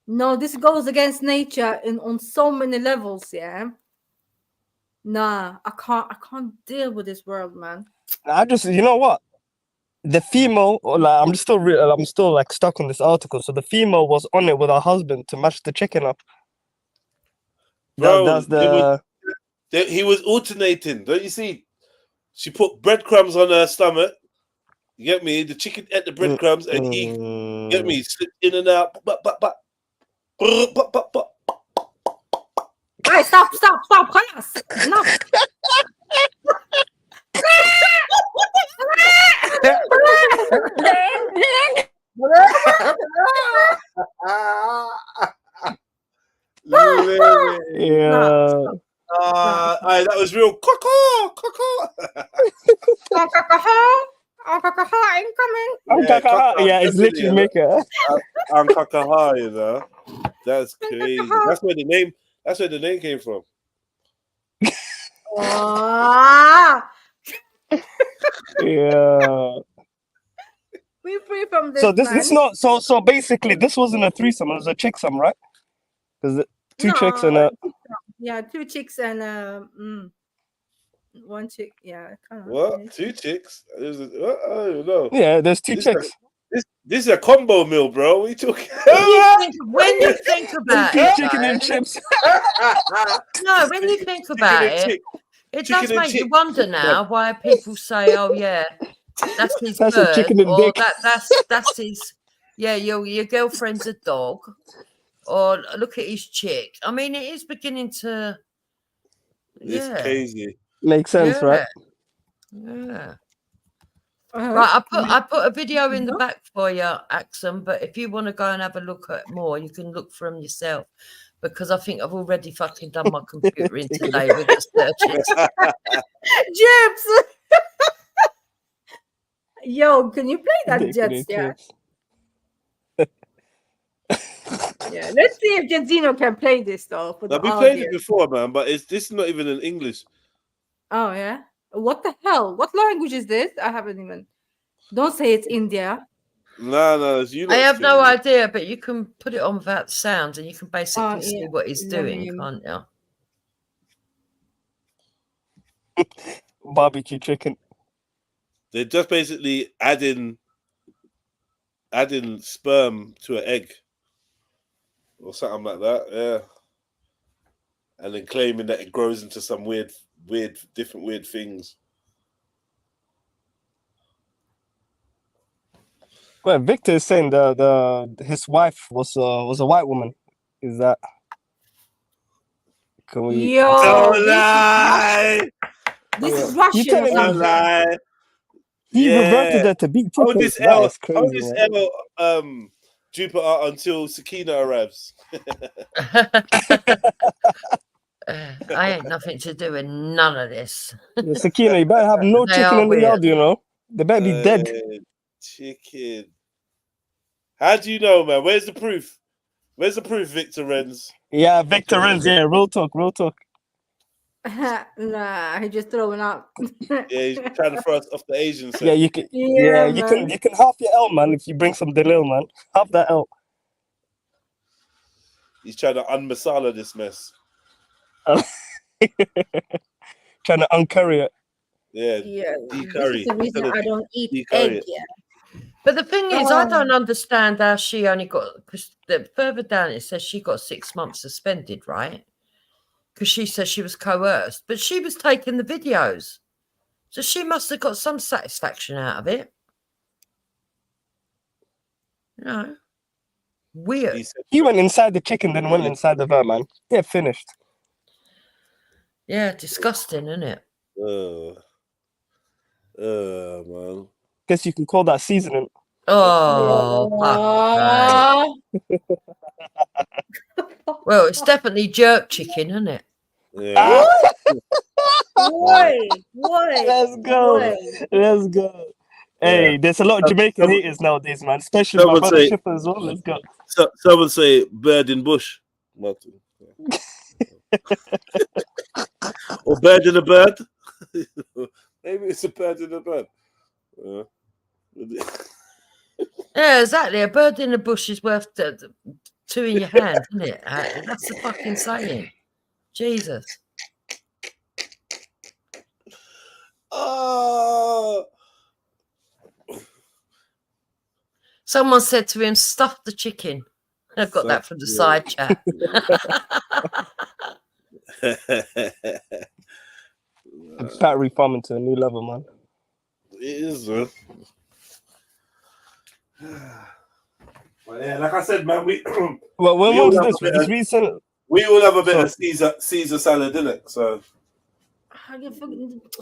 No, this goes against nature on so many levels. Yeah. Nah, I can't deal with this world, man. I just, you know what? The female, I'm still like stuck on this article. So the female was on it with her husband to mash the chicken up. Bro, that's he was alternating. Don't you see? She put breadcrumbs on her stomach. You get me? The chicken ate the breadcrumbs and he, get me, slipped in and out. Hey, stop. خلاص. No. That was real. Yeah, it's literally maker. You know, that's crazy. That's where the name came from. Ah! Yeah. We free from this. So this man. not so basically this wasn't a threesome, it was a chicksome, right? Because two chicks and a yeah, 2 chicks and 1 chick. Yeah, kind of. What? 2 chicks? I don't know. Yeah, there's 2 chicks. This is a combo meal, bro. What are you talking? When you think about it, chicken and chips. No, when you think about it, it does make you wonder now why people say, "Oh yeah, that's his That's a bird," chicken and or dick. that's his. Yeah, your girlfriend's a dog, or look at his chick. I mean, it is beginning to. It's crazy. Makes sense, right? Yeah. Right, I put a video in the back for you, Axum. But if you want to go and have a look at more, you can look for them yourself. Because I think I've already fucking done my computer in today with the searches. Jibs! Yo, can you play that Jets? Yeah. Yeah, let's see if Genzino can play this though. For the we played it before, man, but this is not even in English. Oh yeah. What the hell? What language is this? I haven't even. Don't say it's India. No, it's you. I have no idea, but you can put it on without sound, and you can basically see what he's doing, can't you? Barbecue chicken. They're just basically adding sperm to an egg or something like that, yeah, and then claiming that it grows into some different weird things. Well, Victor is saying his wife was a white woman. Is that? Can we? Yo, don't lie. This is Russian. Don't lie. He reverted her to big chicken. This L, Jupiter until Sakina arrives. I ain't nothing to do with none of this. Yeah, Sakina, you better have no chicken in the yard, you know. They better be dead. Chicken. How do you know, man? Where's the proof? Where's the proof, Victor Renz? Yeah, Victor Renz. Yeah, real talk. Nah, he just throwing out. Yeah, he's trying to throw us off the Asian side. Yeah, you can. Yeah, you can half your L, man. If you bring some Delil, man, half that L. He's trying to unmasala this mess. Trying to uncurry it. Yeah, This is the reason I don't eat egg. Yeah. But the thing is, I don't understand how she only got, because further down it says she got 6 months suspended, right? Because she says she was coerced, but she was taking the videos. So she must have got some satisfaction out of it. You know? Weird. He went inside the chicken, then went inside the ver, man. Yeah, finished. Yeah, disgusting, isn't it? Man. Guess you can call that seasoning. Oh, well, it's definitely jerk chicken, isn't it? Yeah. Boy. Let's go. Hey, there's a lot of Jamaican haters nowadays, man. Especially my brother Shipper as well. Let's go. Someone say bird in bush. Or bird in a bird. Maybe it's a bird in a bird. Yeah, exactly. A bird in the bush is worth 2 in your hand, isn't it? That's the fucking saying. Jesus. Oh. Someone said to him, "Stuff the chicken." I've got that from the side chat. Battery farming to a new level, man. It is, man. Well, yeah, like I said, man, when was this? This recent? We all have a bit of Caesar salad, innit? So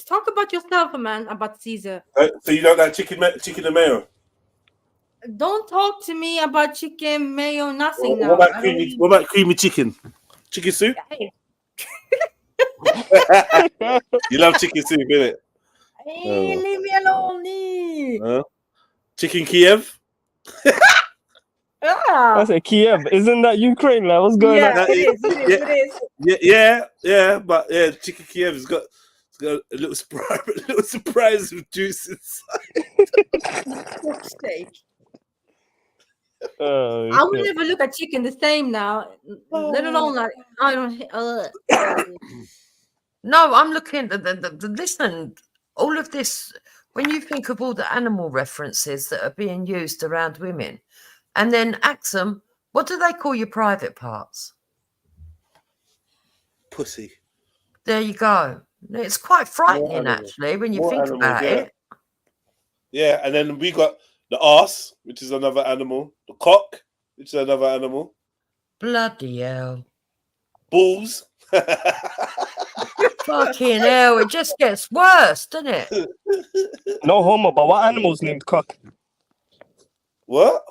talk about yourself, man. About Caesar. So you don't like chicken and mayo? Don't talk to me about chicken, mayo, nothing. What about creamy chicken? Chicken soup? Hey. You love chicken soup, innit? Hey, leave me alone. Chicken Kiev? I said Kiev. Isn't that Ukraine? Like, what's going on? It is. Yeah, but yeah, chicken Kiev has got It's got a little surprise with juice inside. Fuck's sake. Oh, I would shit. never look at chicken the same now, let alone like I don't. No, I'm looking at listen, all of this, when you think of all the animal references that are being used around women, and then ask them, what do they call your private parts? Pussy. There you go. It's quite frightening, actually, when you think about it. Yeah, and then we got the arse, which is another animal. The cock, which is another animal. Bloody hell. Balls. Fucking hell, it just gets worse, doesn't it? No homo, but what animal's named cock? What?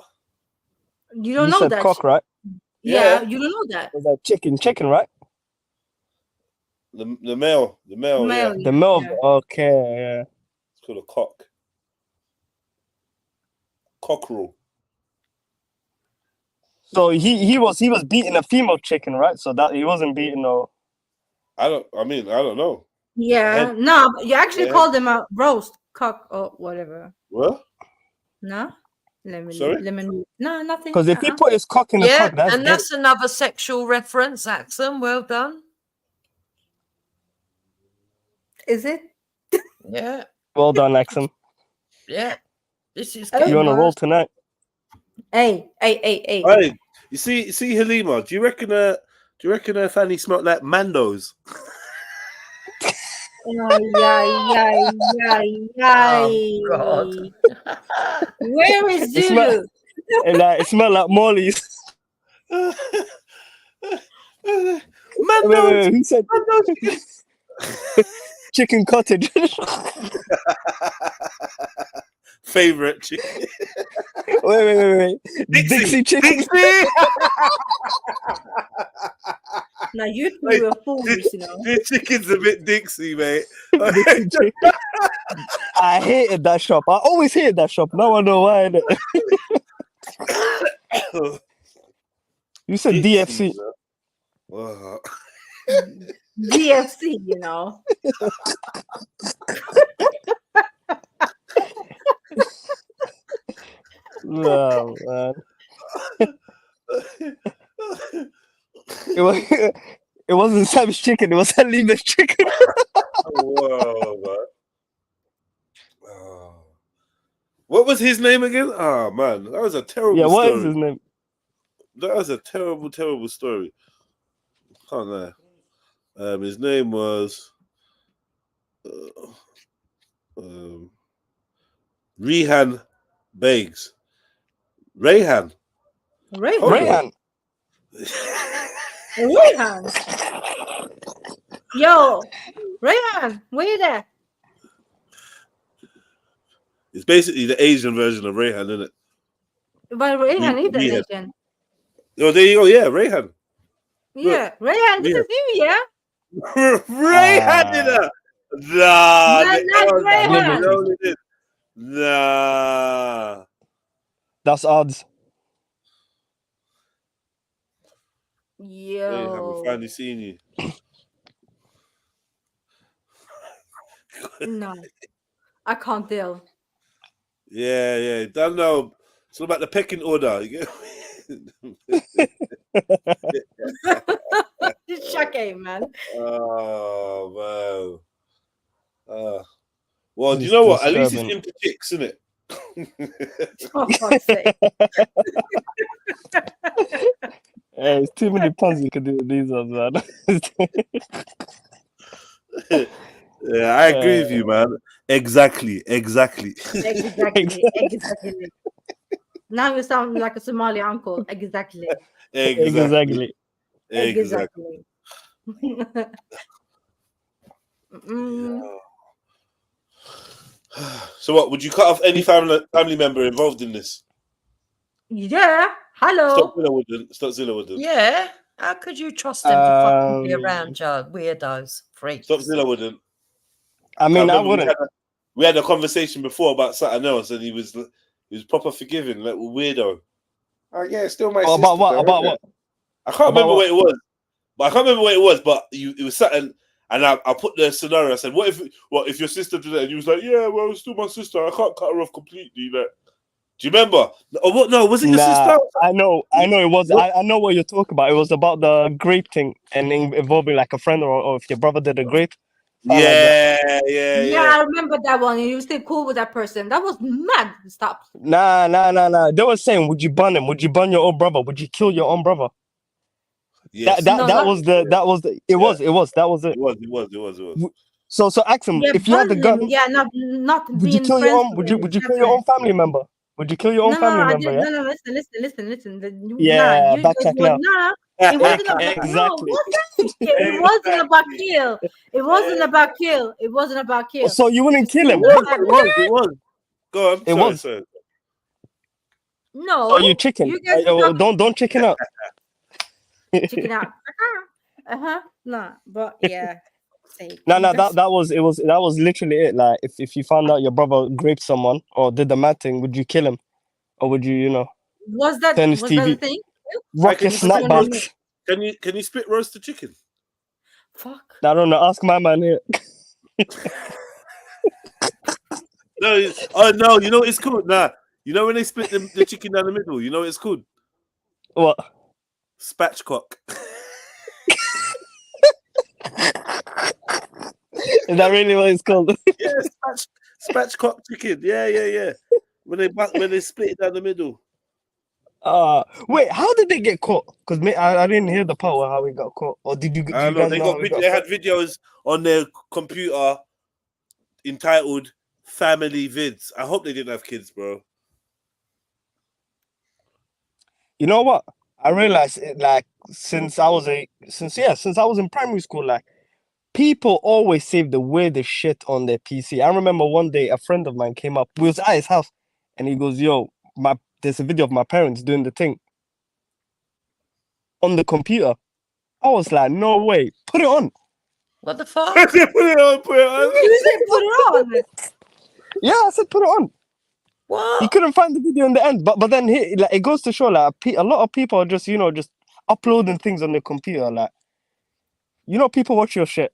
You don't You know said that. cock, right? Yeah, you don't know that. Was that chicken, right? The male, yeah. The male, okay, yeah. It's called a cock. Cockerel. So he was beating a female chicken, right? So that he wasn't beating no. I don't know. Yeah, no, you actually called them a roast cock or whatever. What? No, Sorry? No, nothing. Because if he put his cock in the Yeah, cock, that's and gay. that's another sexual reference, Axum. Well done. Is it? Yeah. Well done, Axum. Yeah. This is You on a roll tonight? Hey. Hey, you see Halima, do you reckon her fanny smelled like Mandos? Oh, God. Where is Zulu? It smell like Molly's. Mandos. Who said chicken cottage? Favorite chicken. Wait. Dixie chicken. Now you two were fools, you know. Your chicken's a bit Dixie, mate. I hated that shop. I always hated that shop. Now I know why. You said DFC. Wow. DFC, you know. No, man. It wasn't Sam's chicken. It was Halima's chicken. Whoa, man. Oh. What was his name again? Oh, man. That was a terrible story. What is his name? That was a terrible, terrible story. Can't lie. His name was Rehan Beggs. Rayhan. Rayhan. Yo, Rayhan, where you there? It's basically the Asian version of Rayhan, isn't it? But Rayhan is an Asian. Oh, there you go. Yeah, Rayhan. Yeah, Rayhan, this is you, yeah? Rayhan did it. Nah. Rayhan. Nah. That's odds. Yo. Rayhan, we finally seen you. No, I can't deal. Yeah. Don't know. It's all about the pecking order. You get Shocking, man. Oh, man. Well, do you know what? At least it's into chicks, isn't it? For fuck's sake. There's too many puns you can do with these ones, man. Yeah, I agree with you, man. Exactly. Exactly. Now you sound like a Somali uncle. Exactly. So what, would you cut off any family member involved in this? Yeah. Hello. Stotzilla wouldn't. Yeah. How could you trust them to fucking be around you weirdos, freaks? Stotzilla wouldn't. I mean, I wouldn't. We had a conversation before about something else, and he was proper forgiving, like weirdo. Oh yeah, it's still my sister. About what? I can't remember what it was. But it was something. And I put the scenario. I said, what if your sister did that? And you was like, yeah, well, it's still my sister. I can't cut her off completely. Like, do you remember? Or what? No, was it your sister? I know it was. I know what you're talking about. It was about the grape thing and involving like a friend or if your brother did a grape. Yeah. I remember that one. And you stay cool with that person. That was mad. Stop. Nah. They were saying, would you burn him? Would you burn your own brother? Would you kill your own brother? Yes. That was it. It was it. It was. So ask him, if you had the gun. Not would you kill your own? Would you kill your own family member? Would you kill your own family member? No, listen. Backtrack now. It wasn't about exactly. It wasn't about kill. It wasn't about kill. So you wouldn't kill him? It was. Go on. It was. Sorry. No. Oh, you chicken? Don't chicken out. Chicken out. No, but yeah. No, that was literally it. Like, if you found out your brother raped someone or did the mad thing, would you kill him, or would you was that turn his that TV? the thing? Rock your snapbacks. Can you spit roast the chicken? Fuck. I don't know. Ask my man here. No. Oh no. You know it's called. Nah. You know when they split the chicken down the middle. You know it's called. What? Spatchcock. Is that really what it's called? Yeah, spatchcock chicken. Yeah. When they split it down the middle. Wait, how did they get caught? Because I didn't hear the part of how we got caught. Or did you? They had videos on their computer entitled "Family Vids." I hope they didn't have kids, bro. You know what? I realized it, like since I was in primary school, like people always save the weirdest shit on their PC. I remember one day a friend of mine came up. We was at his house, and he goes, "Yo, there's a video of my parents doing the thing on the computer." I was like, "No way! Put it on." What the fuck? Put it on. You said put it on. Yeah, I said put it on. What? He couldn't find the video in the end, but then it goes to show like a lot of people are just just uploading things on their computer. Like, people watch your shit,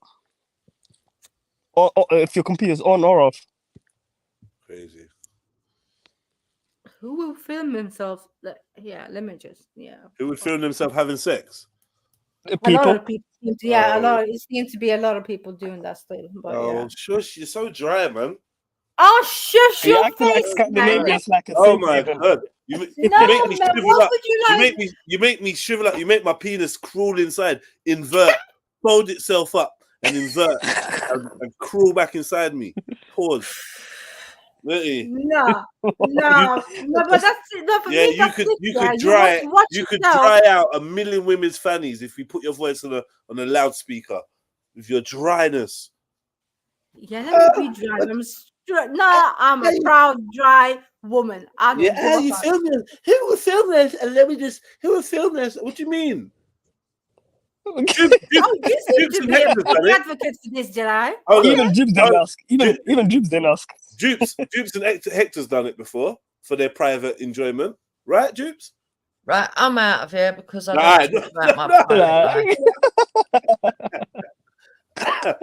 or if your computer is on or off. Crazy. Who will film themselves? Let me just Who would film themselves having sex? A lot of people. It seems to be a lot of people doing that still. But Shush, you're so dry, man. Oh, shush your face, Oh my god! You make me shrivel up. You make me shrivel up. You make my penis crawl inside, invert, fold itself up, and invert, and crawl back inside me. Pause. Really? No, but that's not for me. You could dry out a million women's fannies if you put your voice on a loudspeaker with your dryness. Yeah, let me be dry. I'm a proud dry woman. You film this? Who will film this? And who will film this? What do you mean? You seem to be an advocate for this, Jedi. Even Jibs didn't ask. Even Jibs didn't ask. Jupes and Hector's done it before for their private enjoyment, right, Jupes? Right, I'm out of here because I don't talk about my private life.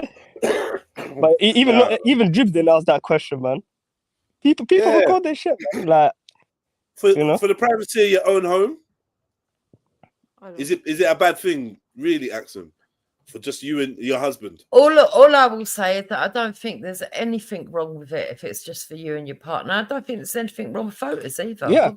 But even Jibs didn't ask that question, man. People record their shit, man. Like for the privacy of your own home. Is it a bad thing, really, Axum, for just you and your husband? All I will say is that I don't think there's anything wrong with it if it's just for you and your partner. I don't think there's anything wrong with photos either. Yeah.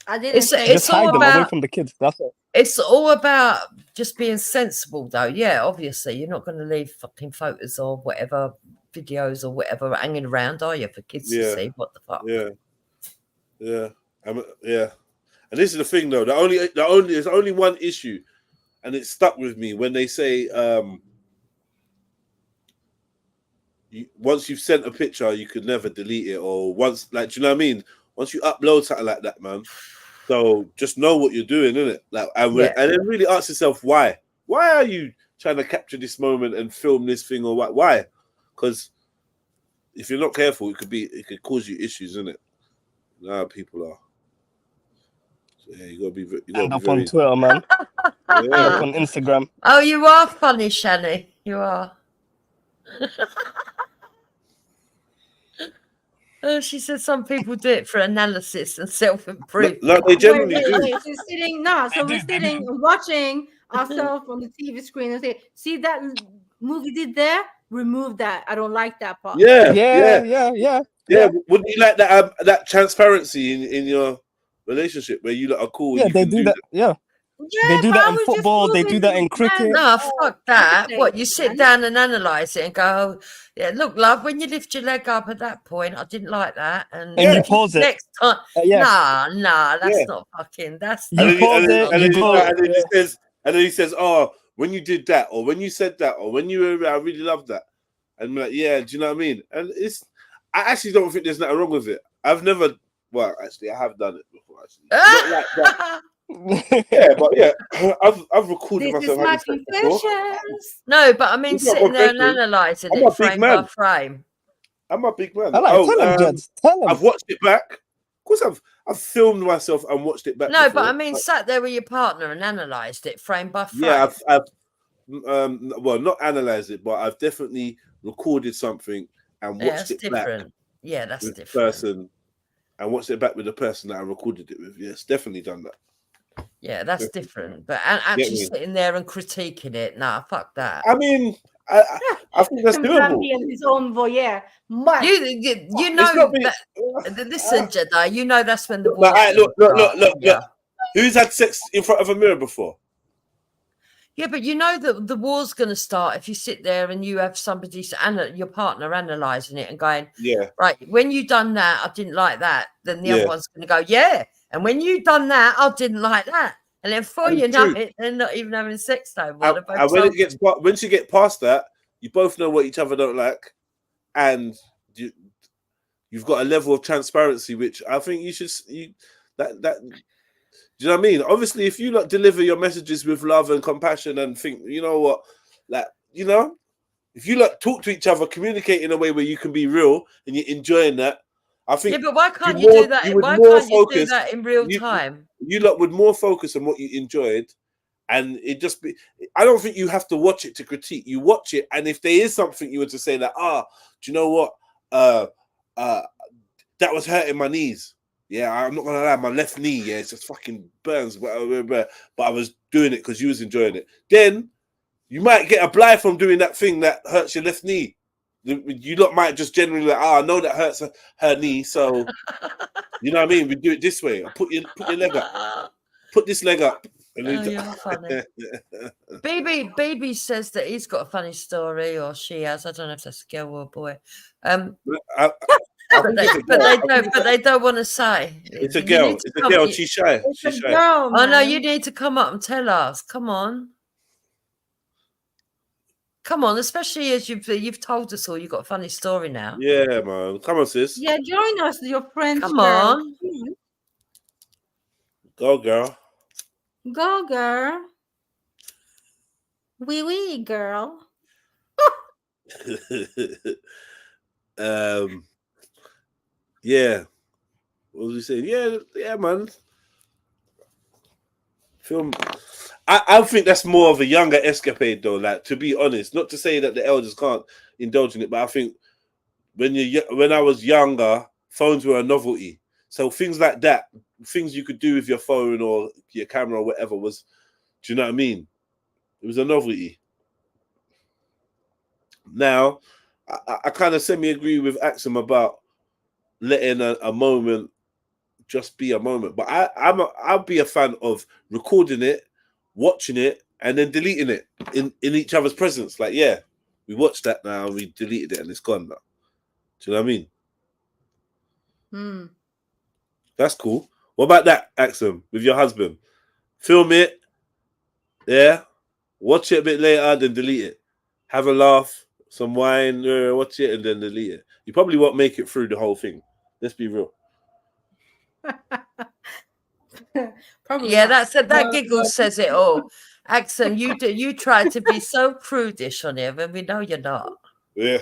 It's all them about away from the kids. That's it. It's all about just being sensible, though. Yeah, obviously, you're not going to leave fucking photos or whatever, videos or whatever hanging around, are you, for kids to see? What the fuck? Yeah. And this is the thing, though. There's only one issue, and it stuck with me when they say once you've sent a picture, you could never delete it, or once, do you know what I mean? Once you upload something like that, man. So just know what you're doing, innit? And then really ask yourself why. Why are you trying to capture this moment and film this thing, or what? Why? Because if you're not careful, it could cause you issues, innit? Now people are. Yeah, you gotta be. End up on Twitter, man. End up on Instagram. Oh, you are funny, Shani. You are. She said some people do it for analysis and self-improvement. No, they generally do. Wait, so sitting, so we're sitting and watching ourselves on the TV screen and say, see that movie did there? Remove that. I don't like that part. Yeah. Wouldn't you like that transparency in your relationship where you are cool? Yeah, they do that. Yeah. They do that in football. They do that in cricket. No, fuck that. What, you sit down and analyse it and go, yeah, look, love, when you lift your leg up at that point, I didn't like that. And you pause it. Next time. Nah, that's not fucking, that's not. And then he says, oh, when you did that, or when you said that, or when you were, I really love that. And I'm like, yeah, do you know what I mean? And I actually don't think there's nothing wrong with it. I have done it before, actually. Not like that. Yeah, but yeah, I've recorded myself. No, but I mean, sitting there and analysing it frame by frame. I'm a big man. Tell him, Jeds. Tell him. I've watched it back. Of course, I've filmed myself and watched it back. No, before. but I mean, sat there with your partner and analysed it frame by frame. Yeah, I've well, not analysed it, but I've definitely recorded something and watched it back. Yeah, that's with different. The person and watched it back with the person that I recorded it with. Yes, definitely done that. Yeah, that's different. But actually sitting there and critiquing it, nah, fuck that. I mean, I think that's doable. His own voyeur. You know that. Listen, Jedi, you know that's when the look. Who's had sex in front of a mirror before? Yeah, but you know that the war's going to start if you sit there and you have somebody, your partner, analysing it and going, yeah, right, when you done that, I didn't like that. Then the other one's going to go, yeah. And when you done that, I didn't like that. And then before you know it, they're not even having sex no more. And once you get past that, you both know what each other don't like, and you've got a level of transparency, which I think you should. Do you know what I mean? Obviously, if you deliver your messages with love and compassion and think, you know what, if you talk to each other, communicate in a way where you can be real and you're enjoying that. I think. Yeah, but why can't you do that? Why can't you do that in real time? You lot would more focus on what you enjoyed, and it just be. I don't think you have to watch it to critique. You watch it, and if there is something you were to say that, do you know what? That was hurting my knees. Yeah, I'm not gonna lie, my left knee, yeah, it just fucking burns. But I was doing it because you was enjoying it. Then you might get a blight from doing that thing that hurts your left knee. You lot might just generally I know that hurts her knee, so you know what I mean. We do it this way. Put your leg up. Put this leg up. You're funny. Baby says that he's got a funny story, or she has. I don't know if that's a girl or a boy. But they don't want to say. It's a girl. It's a girl. She's shy. She's shy. Oh no, you need to come up and tell us. Come on. Come on, especially as you've told us all, you've got a funny story now. Yeah, man. Come on, sis. Yeah, join us, your friends. Come on. Go, girl. Go, girl. Wee, girl. Yeah. What was we saying? Yeah, man. Film. I think that's more of a younger escapade, though. Like, to be honest, not to say that the elders can't indulge in it, but I think when I was younger, phones were a novelty. So things like that, things you could do with your phone or your camera or whatever was, do you know what I mean? It was a novelty. Now, I kind of semi-agree with Axum about letting a moment just be a moment. But I'll be a fan of recording it, watching it, and then deleting it in each other's presence. Like, yeah, we watched that now, we deleted it, and it's gone now. Do you know what I mean? That's cool. What about that, Axum, with your husband? Film it, yeah, watch it a bit later, then delete it. Have a laugh, some wine, watch it, and then delete it. You probably won't make it through the whole thing. Let's be real. Probably yeah, that giggle says it all. Axum, you try to be so prudish on him, and we know you're not. Yeah.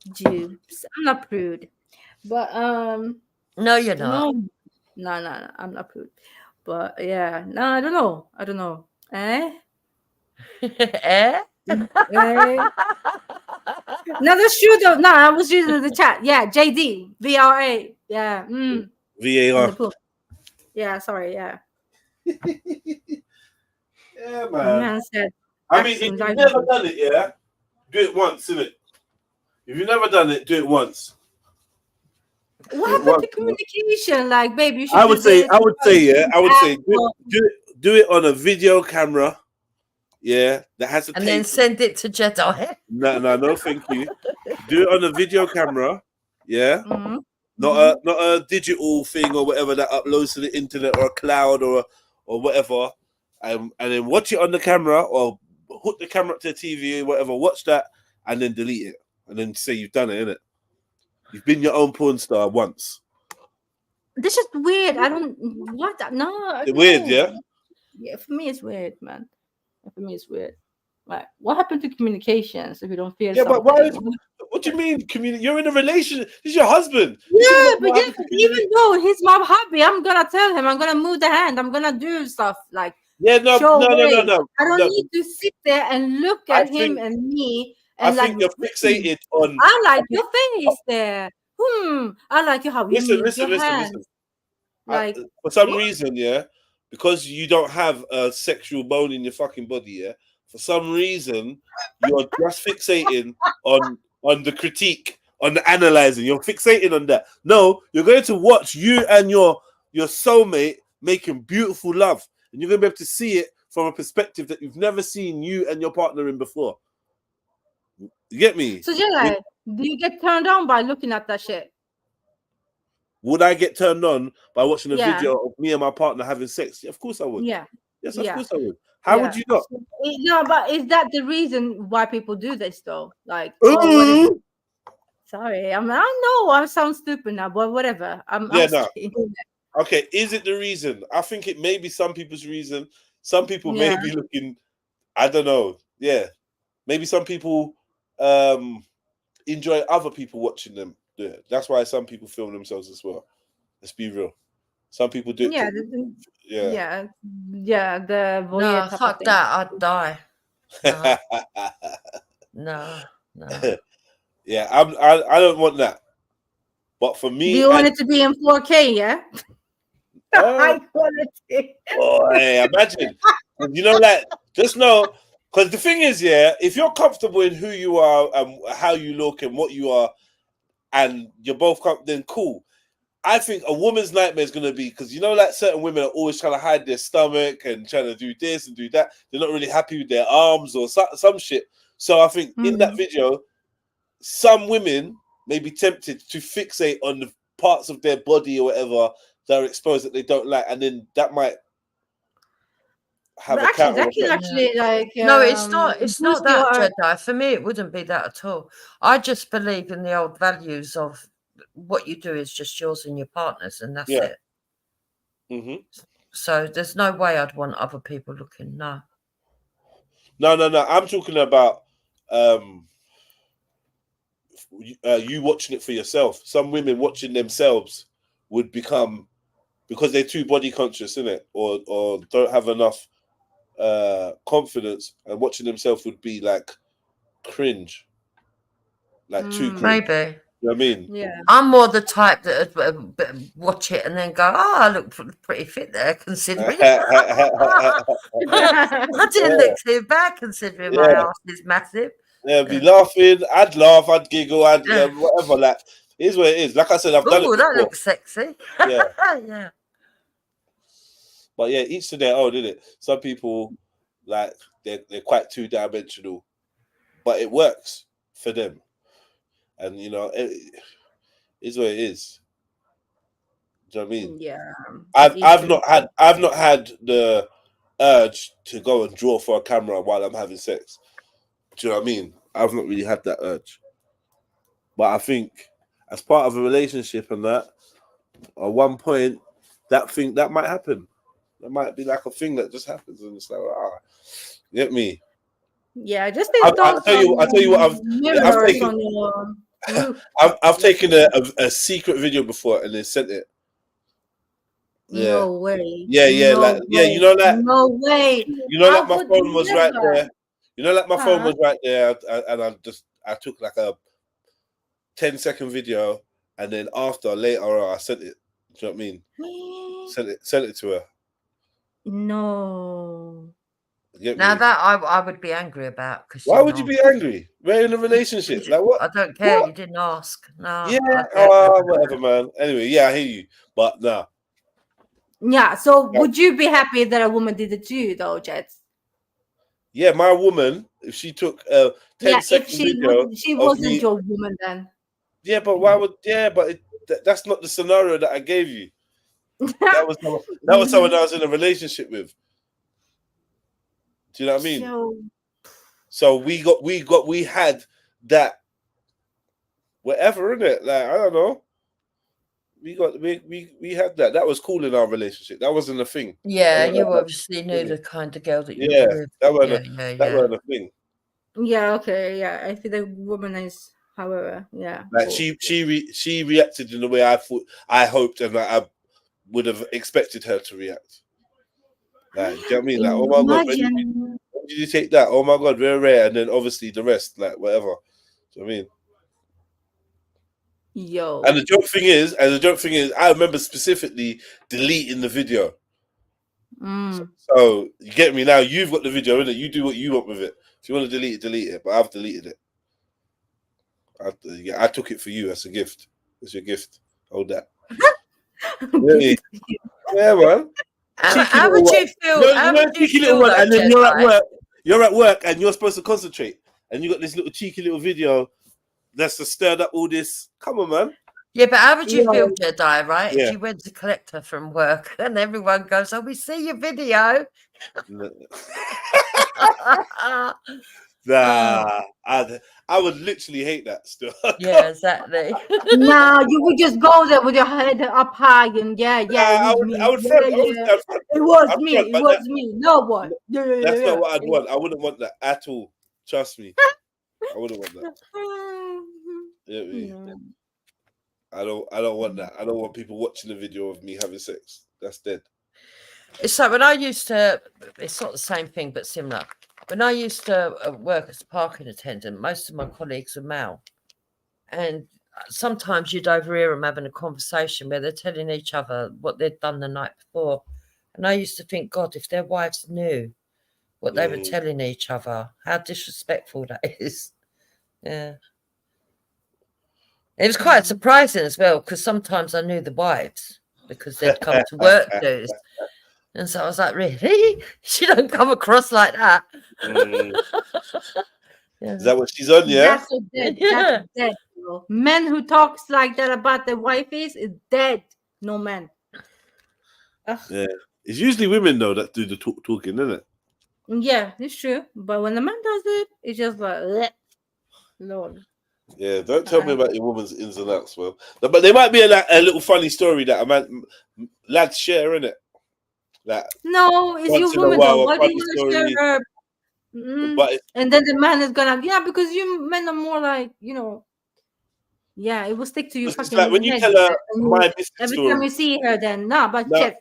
Jubes. I'm not prude. But no, you're not. No, I'm not prude. But yeah, no, I don't know. Eh? Eh? No, that's true though. No, I was using the chat. Yeah, JD, VRA. Yeah. In the VAR. book. Yeah, sorry. Yeah. Yeah, The man. man said, I mean, if you've never done it, yeah, do it once, innit? If you've never done it, do it once. What happened to communication? Like, babe, you should. I would say, do it on a video camera. Yeah, that has to. And then send it to Jedi. No, thank you. Do it on a video camera. Yeah, not a digital thing or whatever that uploads to the internet or a cloud or whatever. And then watch it on the camera or hook the camera up to the TV or whatever. Watch that and then delete it and then say you've done it, innit? You've been your own porn star once. This is weird. I don't. What? No. It's weird, yeah. Yeah, for me it's weird, man. For me it's weird. Like, what happened to communications if you don't feel? Yeah, but why? What do you mean? You're in a relationship. He's your husband. Yeah, but even though he's my hubby, I'm gonna tell him. I'm gonna move the hand. I'm gonna do stuff like. Yeah, no. I don't need to sit there and look at him and me. And I think you're fixated on. I like your face there. I like how you move your hands. Like, for some reason, yeah, because you don't have a sexual bone in your fucking body, yeah. For some reason, you're just fixating on the critique, on the analyzing. You're fixating on that. No, you're going to watch you and your soulmate making beautiful love, and you're going to be able to see it from a perspective that you've never seen you and your partner in before. You get me? So, Jedi, do you get turned on by looking at that shit? Would I get turned on by watching a video of me and my partner having sex? Yeah, of course I would. Yeah. Yes, of course I would. How would you not? No, but is that the reason why people do this though? Like, sorry, I know I sound stupid now, but whatever. Okay, is it the reason? I think it may be some people's reason. Some people may be looking. I don't know. Yeah, maybe some people enjoy other people watching them do it. That's why some people film themselves as well. Let's be real. Some people do. The voyeur. No, fuck that. I'd die. No. Yeah, I don't want that. But for me, do you want it to be in 4K? Yeah. High quality. Oh, hey, imagine. You know, like, just know, because the thing is, yeah, if you're comfortable in who you are and how you look and what you are, and you're both then cool. I think a woman's nightmare is going to be, because you know, like certain women are always trying to hide their stomach and trying to do this and do that. They're not really happy with their arms or some shit. So I think in that video, some women may be tempted to fixate on the parts of their body or whatever that are exposed that they don't like, and then that might have a counter effect. No, it's not that, Jedi. For me, it wouldn't be that at all. I just believe in the old values of what you do is just yours and your partner's, and that's it. Mm-hmm. So there's no way I'd want other people looking. No. I'm talking about you watching it for yourself. Some women watching themselves would become, because they're too body conscious, innit, or don't have enough confidence, and watching themselves would be like cringe, like too cringe. Maybe. You know what I mean? Yeah. I'm more the type that would watch it and then go, I look pretty fit there, considering. I didn't look too bad, considering my ass is massive. Yeah, be laughing. I'd laugh. I'd giggle. I'd whatever. Like, it is what it is. Like I said, I've done it before. That looks sexy. Yeah. Yeah. But yeah, each to their own, isn't it? Some people, like, they're quite two-dimensional, but it works for them. And, you know, it is what it is. Do you know what I mean? Yeah. I've not had the urge to go and draw for a camera while I'm having sex. Do you know what I mean? I've not really had that urge. But I think as part of a relationship and that, at one point, that might happen. That might be like a thing that just happens, and it's like, you get me? Yeah, just I'll tell you what I've taken a secret video before and then sent it. Yeah. No way. Yeah, No like way. you know, like No way. like I my would phone was right never. there. You know, like my phone Huh? was right there, and I took like a 10-second video, and then later I sent it. Do you know what I mean? Sent it to her. No. Now that I would be angry about, because why would you be angry? We're in a relationship. Like what? I don't care. What? You didn't ask. No. Yeah. Oh, whatever, man. Anyway, yeah, I hear you, but nah. Yeah. So would you be happy that a woman did it to you, though, Jets? Yeah, my woman, if she took a 10-second video, she of wasn't me, your woman then. yeah, but why would? Yeah, but that's not the scenario that I gave you. That was someone I was in a relationship with. Do you know what I mean? So we had that whatever, innit? Like, I don't know. We had that. That was cool in our relationship. That wasn't a thing. Yeah, you obviously knew the kind of girl that you were with. That wasn't a thing. Yeah, okay, yeah. I feel the woman is, however, yeah. Like she reacted in the way I hoped, and I would have expected her to react. Like, do you know what I mean? Like, oh my god, when did you take that? Oh my god, very rare. And then obviously the rest, like whatever. Do you know what I mean? Yo. And the joke thing is, I remember specifically deleting the video. So you get me now. You've got the video, innit? You do what you want with it. If you want to delete it. But I've deleted it. I took it for you as a gift. It's your gift. Hold that. Really? Yeah, man. How would you feel? Cheeky little one, and then you're at work. You're at work, and you're supposed to concentrate, and you got this little cheeky little video that's to stir up all this. Come on, man. Yeah, but how would you feel, Jedi, right? Yeah. If you went to collect her from work and everyone goes, "Oh, we see your video." Nah, I would literally hate that still. Yeah, exactly. Nah, you would just go there with your head up high and it was me. No one. That's not what I'd want. I wouldn't want that at all. Trust me. I wouldn't want that. Yeah, I don't want that. I don't want people watching the video of me having sex. That's dead. It's like when I used to, it's not the same thing, but similar. When I used to work as a parking attendant, most of my colleagues were male. And sometimes you'd overhear them having a conversation where they're telling each other what they'd done the night before. And I used to think, God, if their wives knew what they were telling each other, how disrespectful that is. Yeah. It was quite surprising as well, because sometimes I knew the wives because they'd come to work dues. And so I was like, really? She don't come across like that. Is that what she's on, yeah? That's so dead. That's dead, bro. Men who talks like that about their wife is dead. No man. Yeah. It's usually women, though, that do the talking, isn't it? Yeah, it's true. But when the man does it, it's just like, Lord. Yeah, don't tell me about your woman's ins and outs, well. But there might be a little funny story that lads share, innit? Like, no, it's your woman. Why do you want to share her? And then the man is gonna, because you men are more like, it will stick to you. It's like when you tell her my business every story. time you see her, then every time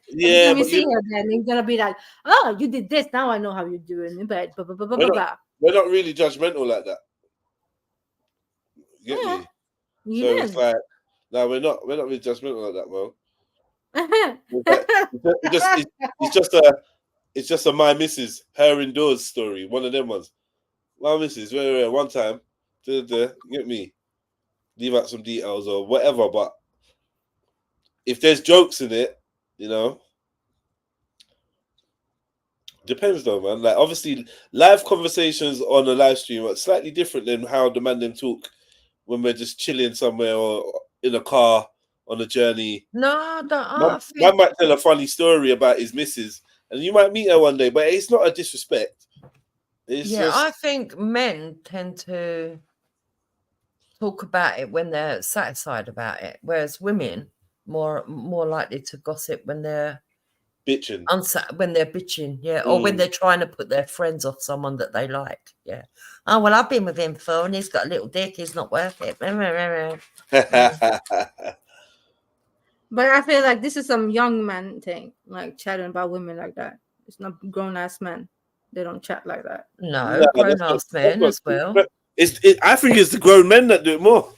you see her, then it's gonna be like, oh, you did this. Now I know how you're doing in bed. We're not really judgmental like that. You get me? So it's like, no, we're not really judgmental like that, bro. It's just a my missus, her indoors story. One of them ones. My missus, one time, get me, leave out some details or whatever. But if there's jokes in it, depends though, man. Like obviously, live conversations on a live stream are slightly different than how the man them talk when we're just chilling somewhere or in a car on a journey. No, man might tell a funny story about his missus, and you might meet her one day, but it's not a disrespect. I think men tend to talk about it when they're satisfied about it, whereas women more likely to gossip when they're bitching. When they're bitching, or when they're trying to put their friends off someone that they like. Yeah. Oh well, I've been with him for, and he's got a little dick. He's not worth it. But I feel like this is some young man thing, like chatting about women like that. It's not grown ass men. They don't chat like that. No, grown ass men as well. I think it's the grown men that do it more.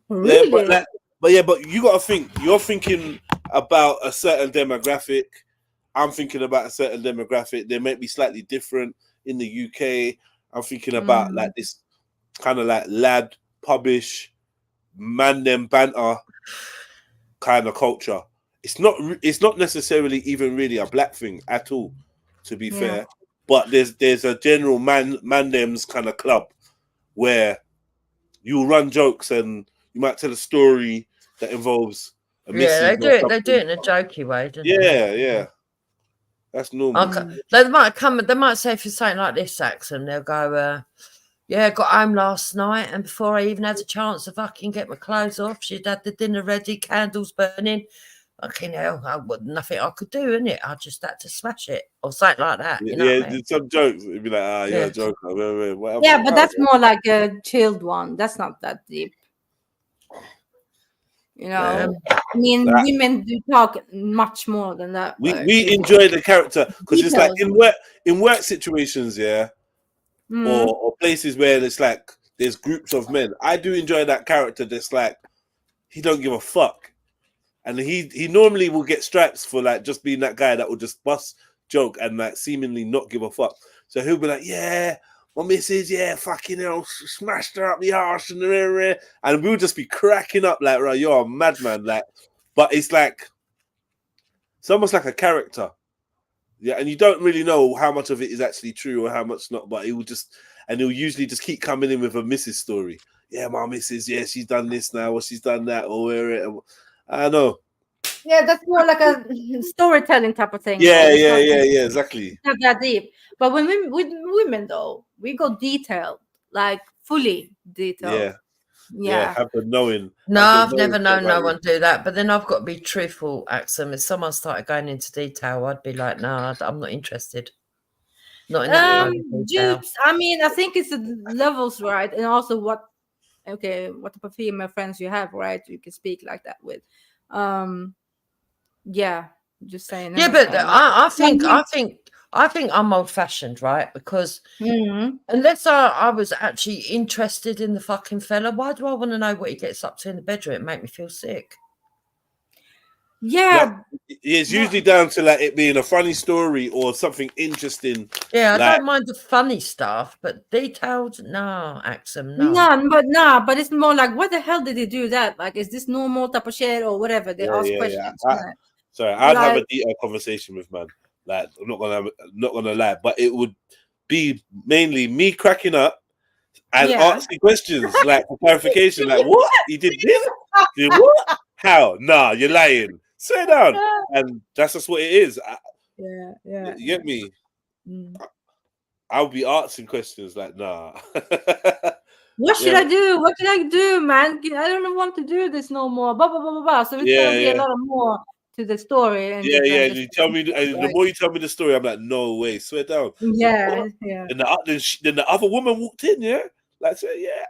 Really? Yeah, but you got to think. You're thinking about a certain demographic. I'm thinking about a certain demographic. They might be slightly different in the UK. I'm thinking about like this kind of like lad, pubbish, man them banter kind of culture. It's not necessarily even really a black thing at all, to be fair. But there's a general man them's kind of club where you run jokes and you might tell a story that involves a they do it in a jokey way, don't they? Yeah. That's normal. They might say, if you say like this, Saxon, they'll go, yeah, got home last night, and before I even had a chance to fucking get my clothes off, she'd had the dinner ready, candles burning. Fucking hell, nothing I could do, innit? I just had to smash it or something like that. You know what I mean? Some jokes, it'd be like, you're a joker. Whatever. Yeah, but that's more like a chilled one. That's not that deep. You know, I mean, women do talk much more than that. We enjoy the character because it's like in work situations, or places where it's like there's groups of men. I do enjoy that character that's like he don't give a fuck, and he normally will get stripes for like just being that guy that will just bust joke and like seemingly not give a fuck. So he'll be like, yeah, my missus, fucking hell, smashed her up the arse and we'll just be cracking up like, right, you're a madman, like. But it's like it's almost like a character, and you don't really know how much of it is actually true or how much not. But he'll usually just keep coming in with a missus story. Yeah, my missus, she's done this now, or she's done that, or I don't know. Yeah, that's more like a storytelling type of thing. Yeah, exactly. It's not that deep. But with women, though, we go detailed, like fully detailed. Yeah. Have the knowing. No, I've never known no one do that. But then I've got to be truthful, Axum. If someone started going into detail, I'd be like, no, I'm not interested. Not in that kind of detail. I mean, I think it's the levels, right? And also what type of female friends you have, right? You can speak like that with. Yeah, just saying. Yeah, but I think I'm old-fashioned, right? Because unless I was actually interested in the fucking fella, why do I want to know what he gets up to in the bedroom? It make me feel sick. Yeah, it's usually down to like it being a funny story or something interesting. Yeah, I don't mind the funny stuff, but detailed, no, Axum, no. But it's more like, what the hell did he do that? Like, is this normal type of shit or whatever? They ask questions. Sorry, I'd have a detailed conversation with man. Like, I'm not gonna lie, but it would be mainly me cracking up and asking questions like for clarification. Like, what? He did this? Did what? How? Nah, you're lying. Sit down, and that's just what it is. Yeah. You get me? I'll be asking questions like, nah. What should I do? What can I do, man? I don't want to do this no more. Blah blah blah blah blah. So it's gonna be a lot more to the story. And you tell me, and the more you tell me the story, I'm like, no way, swear down. Yeah. And then the other woman walked in, like, so,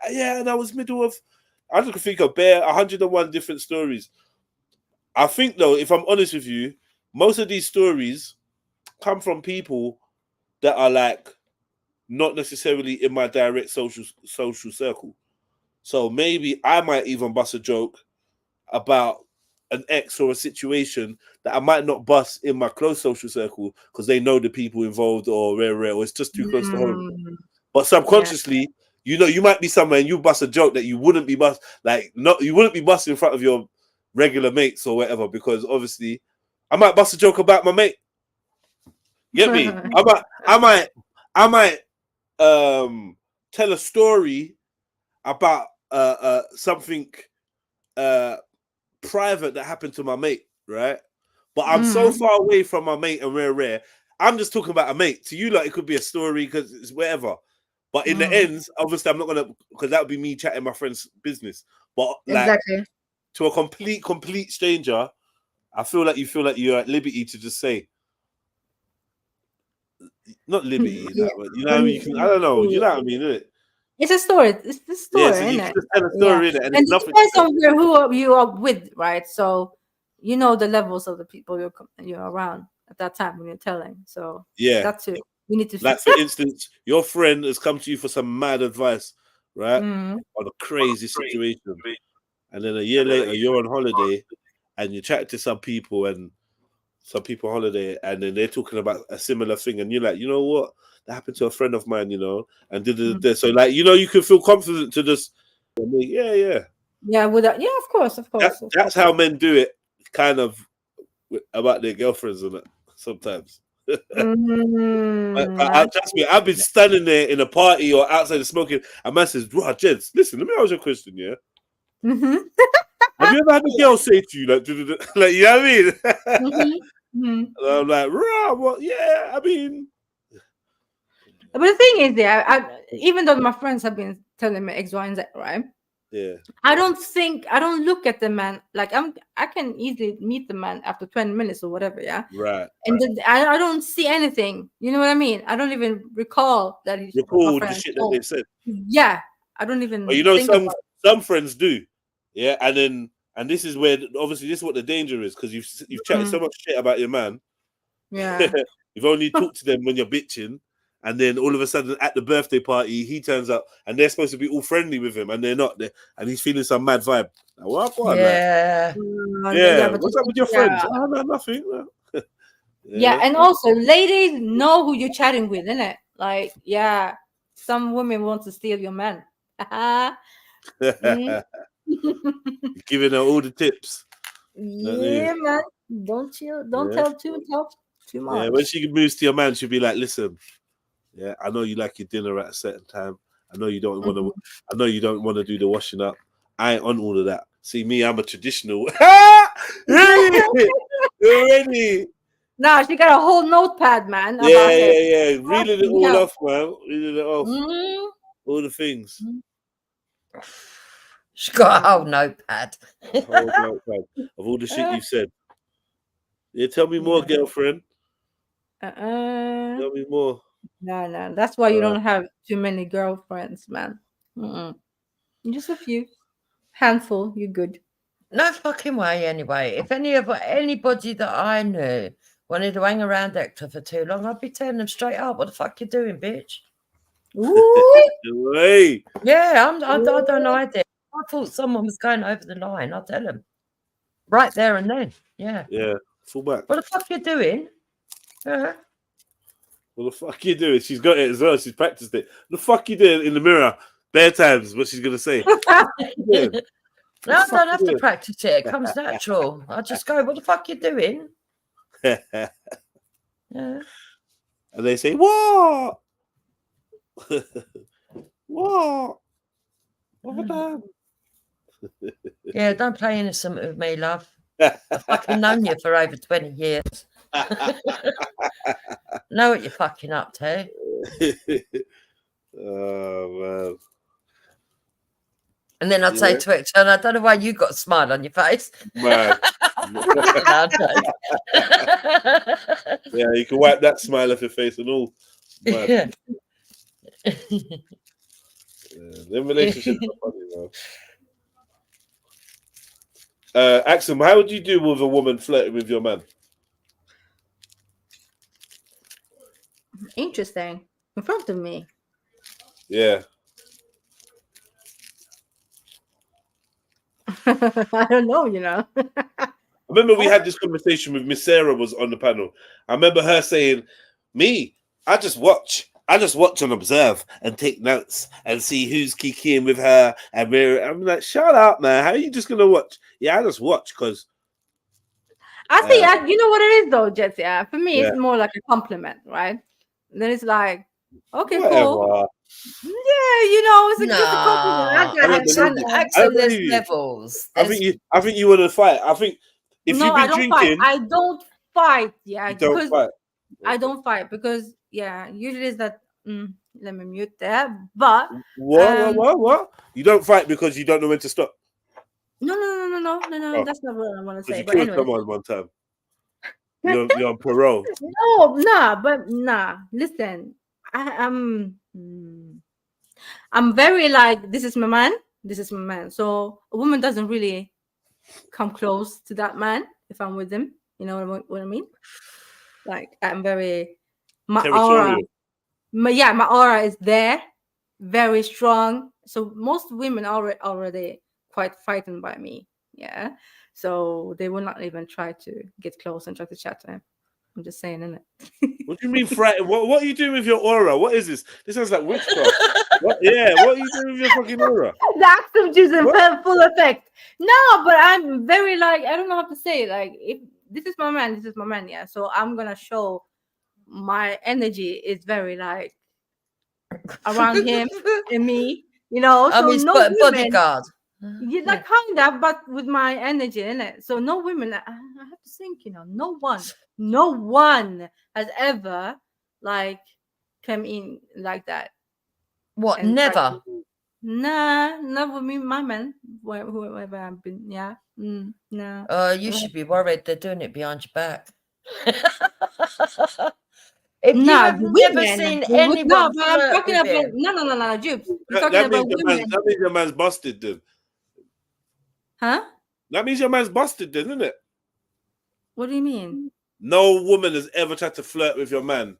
and I was I could think of 101 different stories. I think though, if I'm honest with you, most of these stories come from people that are like not necessarily in my direct social circle. So maybe I might even bust a joke about an ex or a situation that I might not bust in my close social circle because they know the people involved or or it's just too close to home. But subconsciously, you might be somewhere and you bust a joke that you wouldn't be you wouldn't be busting in front of your regular mates or whatever, because obviously I might bust a joke about my mate. Get me? I might tell a story about something private that happened to my mate, right? But I'm so far away from my mate and rare. I'm just talking about a mate. To you, like, it could be a story because it's whatever. But in the ends, obviously, I'm not gonna, because that would be me chatting my friend's business. But like to a complete stranger, I feel like you're at liberty to just say, not liberty, but you know, you can. I don't know. You know what I mean, isn't it? It's a story. It's the story, so isn't you it? Just tell a story, innit? And it depends on who you are with, right? So, you know the levels of the people you're around at that time when you're telling. So Yeah, that's it. We need to like for instance, your friend has come to you for some mad advice, right? Mm. On a crazy situation, and then a year later you're on holiday, and you chat to some people and some people on holiday, and then they're talking about a similar thing, and you're like, you know what, that happened to a friend of mine, you know, and so like, you know, you can feel confident to just, yeah, without, of course, that's how men do it, kind of about their girlfriends and that sometimes. Trust me, I've been standing there in a party or outside smoking, and man says, "Bro, gents, listen, let me ask you a question, yeah." Have you ever had a girl say to you like, like, you know what I mean? And I'm like, "Rah, well, yeah, I mean." But the thing is, even though my friends have been telling me X, Y, and Z, right? Yeah. I don't look at the man like I can easily meet the man after 20 minutes or whatever, yeah. Right. And then I don't see anything. You know what I mean? I don't even recall that he's the shit that they said. Yeah, I don't even. But you know, think some friends do, yeah. And this is where obviously this is what the danger is, because you've chatted so much shit about your man. Yeah. You've only talked to them when you're bitching. And then all of a sudden at the birthday party, he turns up and they're supposed to be all friendly with him and they're not there. And he's feeling some mad vibe. Like, what? Yeah. Like, what's up with your friends? Oh, no, nothing. Yeah, and also ladies know who you're chatting with, innit? Like, some women want to steal your man. Giving her all the tips. Yeah, man. Don't tell too much. Yeah, when she moves to your man, she'll be like, listen, yeah, I know you like your dinner at a certain time. I know you don't want to. I know you don't want to do the washing up. I ain't on all of that. See me, I'm a traditional. Already. Nah, she got a whole notepad, man. Yeah. Reading it all off, man. Reading it off. All the things. She's got a whole notepad. A whole notepad of all the shit you've said. Yeah, tell me more, girlfriend. Tell me more. No. That's why you don't have too many girlfriends, man. Just a few. Handful, you're good. No fucking way, anyway. If anybody that I knew wanted to hang around Hector for too long, I'd be telling them straight up, what the fuck you doing, bitch? Hey. Yeah, I don't know idea. I thought someone was going over the line. I'll tell them. Right there and then. Yeah. Yeah. Full back. What the fuck you doing? What the fuck you doing? She's got it as well. She's practiced it. What the fuck you doing in the mirror? Bare times, what she's gonna say. No, I don't have to practice it. It comes natural. I just go, what the fuck you doing? Yeah. And they say, what? What? What have I done? Yeah, don't play innocent with me, love. I've fucking known you for over 20 years. Know what you're fucking up to. Oh, man. And then I'd say to it, and I don't know why you got a smile on your face. Man. Yeah, you can wipe that smile off your face and all. Man. Them relationships are funny, man. Axel, how would you do with a woman flirting with your man? Interesting. In front of me. Yeah. I don't know, you know. I remember we had this conversation with Miss Sarah was on the panel. I remember her saying, I just watch and observe and take notes and see who's kicking with her. And I'm like, shut up, man. How are you just going to watch? Yeah, I just watch because. I think, you know what it is, though, Jets? Yeah, for me, it's more like a compliment, right? And then it's like, okay, cool. Yeah, you know, it's just a compliment. Axel, there's levels. I think you want to fight. I think if you've been drinking. I don't fight. Yeah, you don't fight. I don't fight because usually it's that. Let me mute that. But what? You don't fight because you don't know when to stop. No. Oh. That's not what I want to say. But anyway, come on one time. You're on parole. Nah. Listen, I'm very like, this is my man. So a woman doesn't really come close to that man. if I'm with them. You know what I mean? Like I'm very my Territorial. aura. My aura is there, very strong. So most women are already quite frightened by me. Yeah. So they will not even try to get close and try to chat to him. I'm just saying, innit? What do you mean frightened? What are you doing with your aura? What is this? This sounds like witchcraft. What are you doing with your fucking aura? The active juice in full effect. No, but I'm very like, I don't know how to say it. Like, if this is my man, yeah. So I'm gonna show my energy is very like around him and me, you know. So his no women, bodyguard. Yeah, like kind of, but with my energy in it. So no women. I have to think, you know. No one has ever like come in like that. What? Never. Nah, never me, my man. Whoever I've been, yeah. Nah. You should be worried. They're doing it behind your back. If you Nah, have never seen anyone no, but I'm flirt talking with about him. no, Jubes. We're That talking about means women. that means your man's busted then. Huh? That means your man's busted then, isn't it? What do you mean? No woman has ever tried to flirt with your man.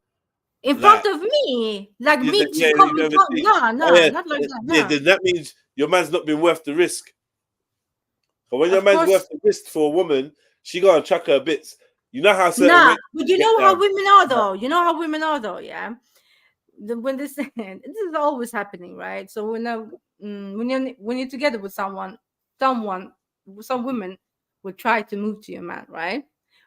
In front of me? Like me to come and talk? No, not like that. No. Yeah, then that means your man's not been worth the risk. But when your man's worth the risk for a woman, she gotta chuck her bits. You know how certain but you know how women are though. You know how women are though, yeah. When this is always happening, right? So when you're together with some women will try to move to your man, right?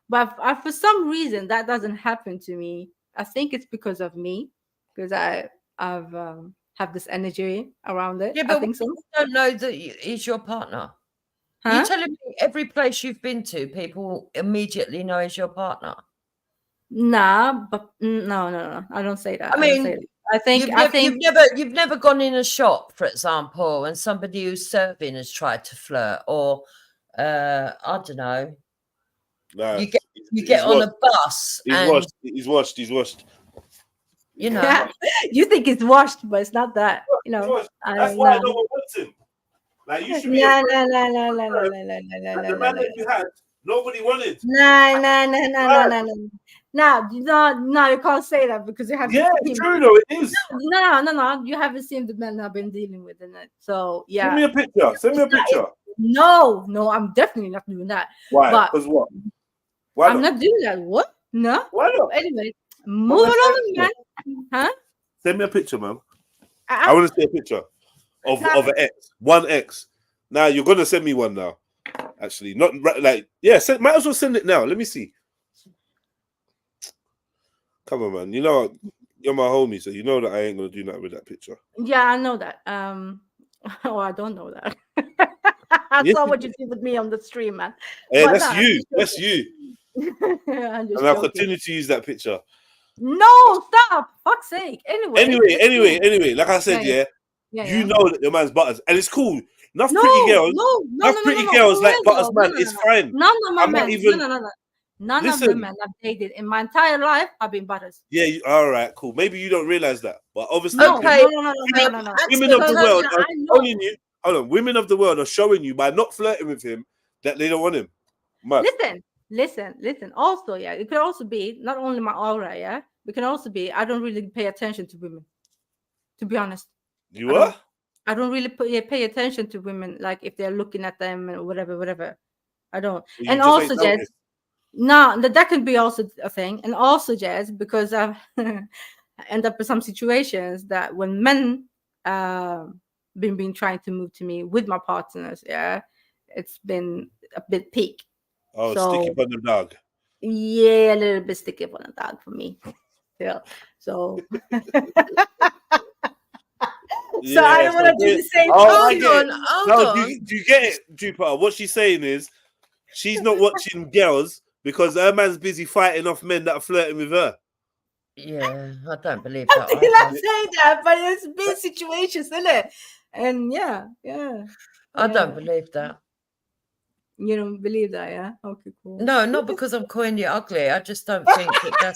But for some reason that doesn't happen to me. I think it's because of me, because I've have this energy around it. Yeah, but I think so. You don't know that he's your partner. Huh? You're telling me every place you've been to, people immediately know he's your partner. Nah, but no. I don't say that. I mean, I think you've never gone in a shop, for example, and somebody who's serving has tried to flirt, or I don't know. Nah, you get on a bus. He's washed. You know, you think it's washed, but it's not that. You know, that's why no one wants him. Like you should be. No. The man that you had, nobody wanted. No, you can't say that because you haven't. Yeah, it's true though. It is. No. You haven't seen the men I've been dealing with in it. So yeah. Send me a picture. No, I'm definitely not doing that. Why? Because what? Why I'm not doing that. What? No. Why not? Anyway, move along, man. Huh? Send me a picture, man. I want to see a picture of an ex, one ex. Now you're gonna send me one now. Actually, not like might as well send it now. Let me see. Come on, man. You know you're my homie, so you know that I ain't gonna do nothing with that picture. Yeah, I know that. I don't know that. I saw what you did with me on the stream, man. Hey, that's you. And I'll continue to use that picture. No, stop! Fuck's sake. Anyway. Like I said, you know that your man's butters, and it's cool. Enough pretty girls. Girls like butters, man. It's fine. None of my men. None of the men I've dated in my entire life have been butters. Yeah, all right, cool. Maybe you don't realize that, but obviously, no. Women of the world are showing you. Hold on, women of the world are showing you by not flirting with him that they don't want him. Man. Listen. Also, it could also be not only my aura. Yeah, it can also be I don't really pay attention to women. To be honest, I don't really pay attention to women, like if they're looking at them or whatever. I don't. And also, Jez, that could be also a thing. And also, Jez, because I've end up in some situations that when men been trying to move to me with my partners, it's been a bit peak. Oh, sticky on the dog. Yeah, a little bit sticky on the dog for me. Yeah. So. So I don't want to do the same. Hold on. Do you get it, Jupiter? What she's saying is she's not watching girls because her man's busy fighting off men that are flirting with her. Yeah, I don't believe that. I did not say that, but it's been situations, isn't it? And yeah. I don't believe that. You don't believe that, yeah? Okay, cool. No, not because I'm calling you ugly. I just don't think I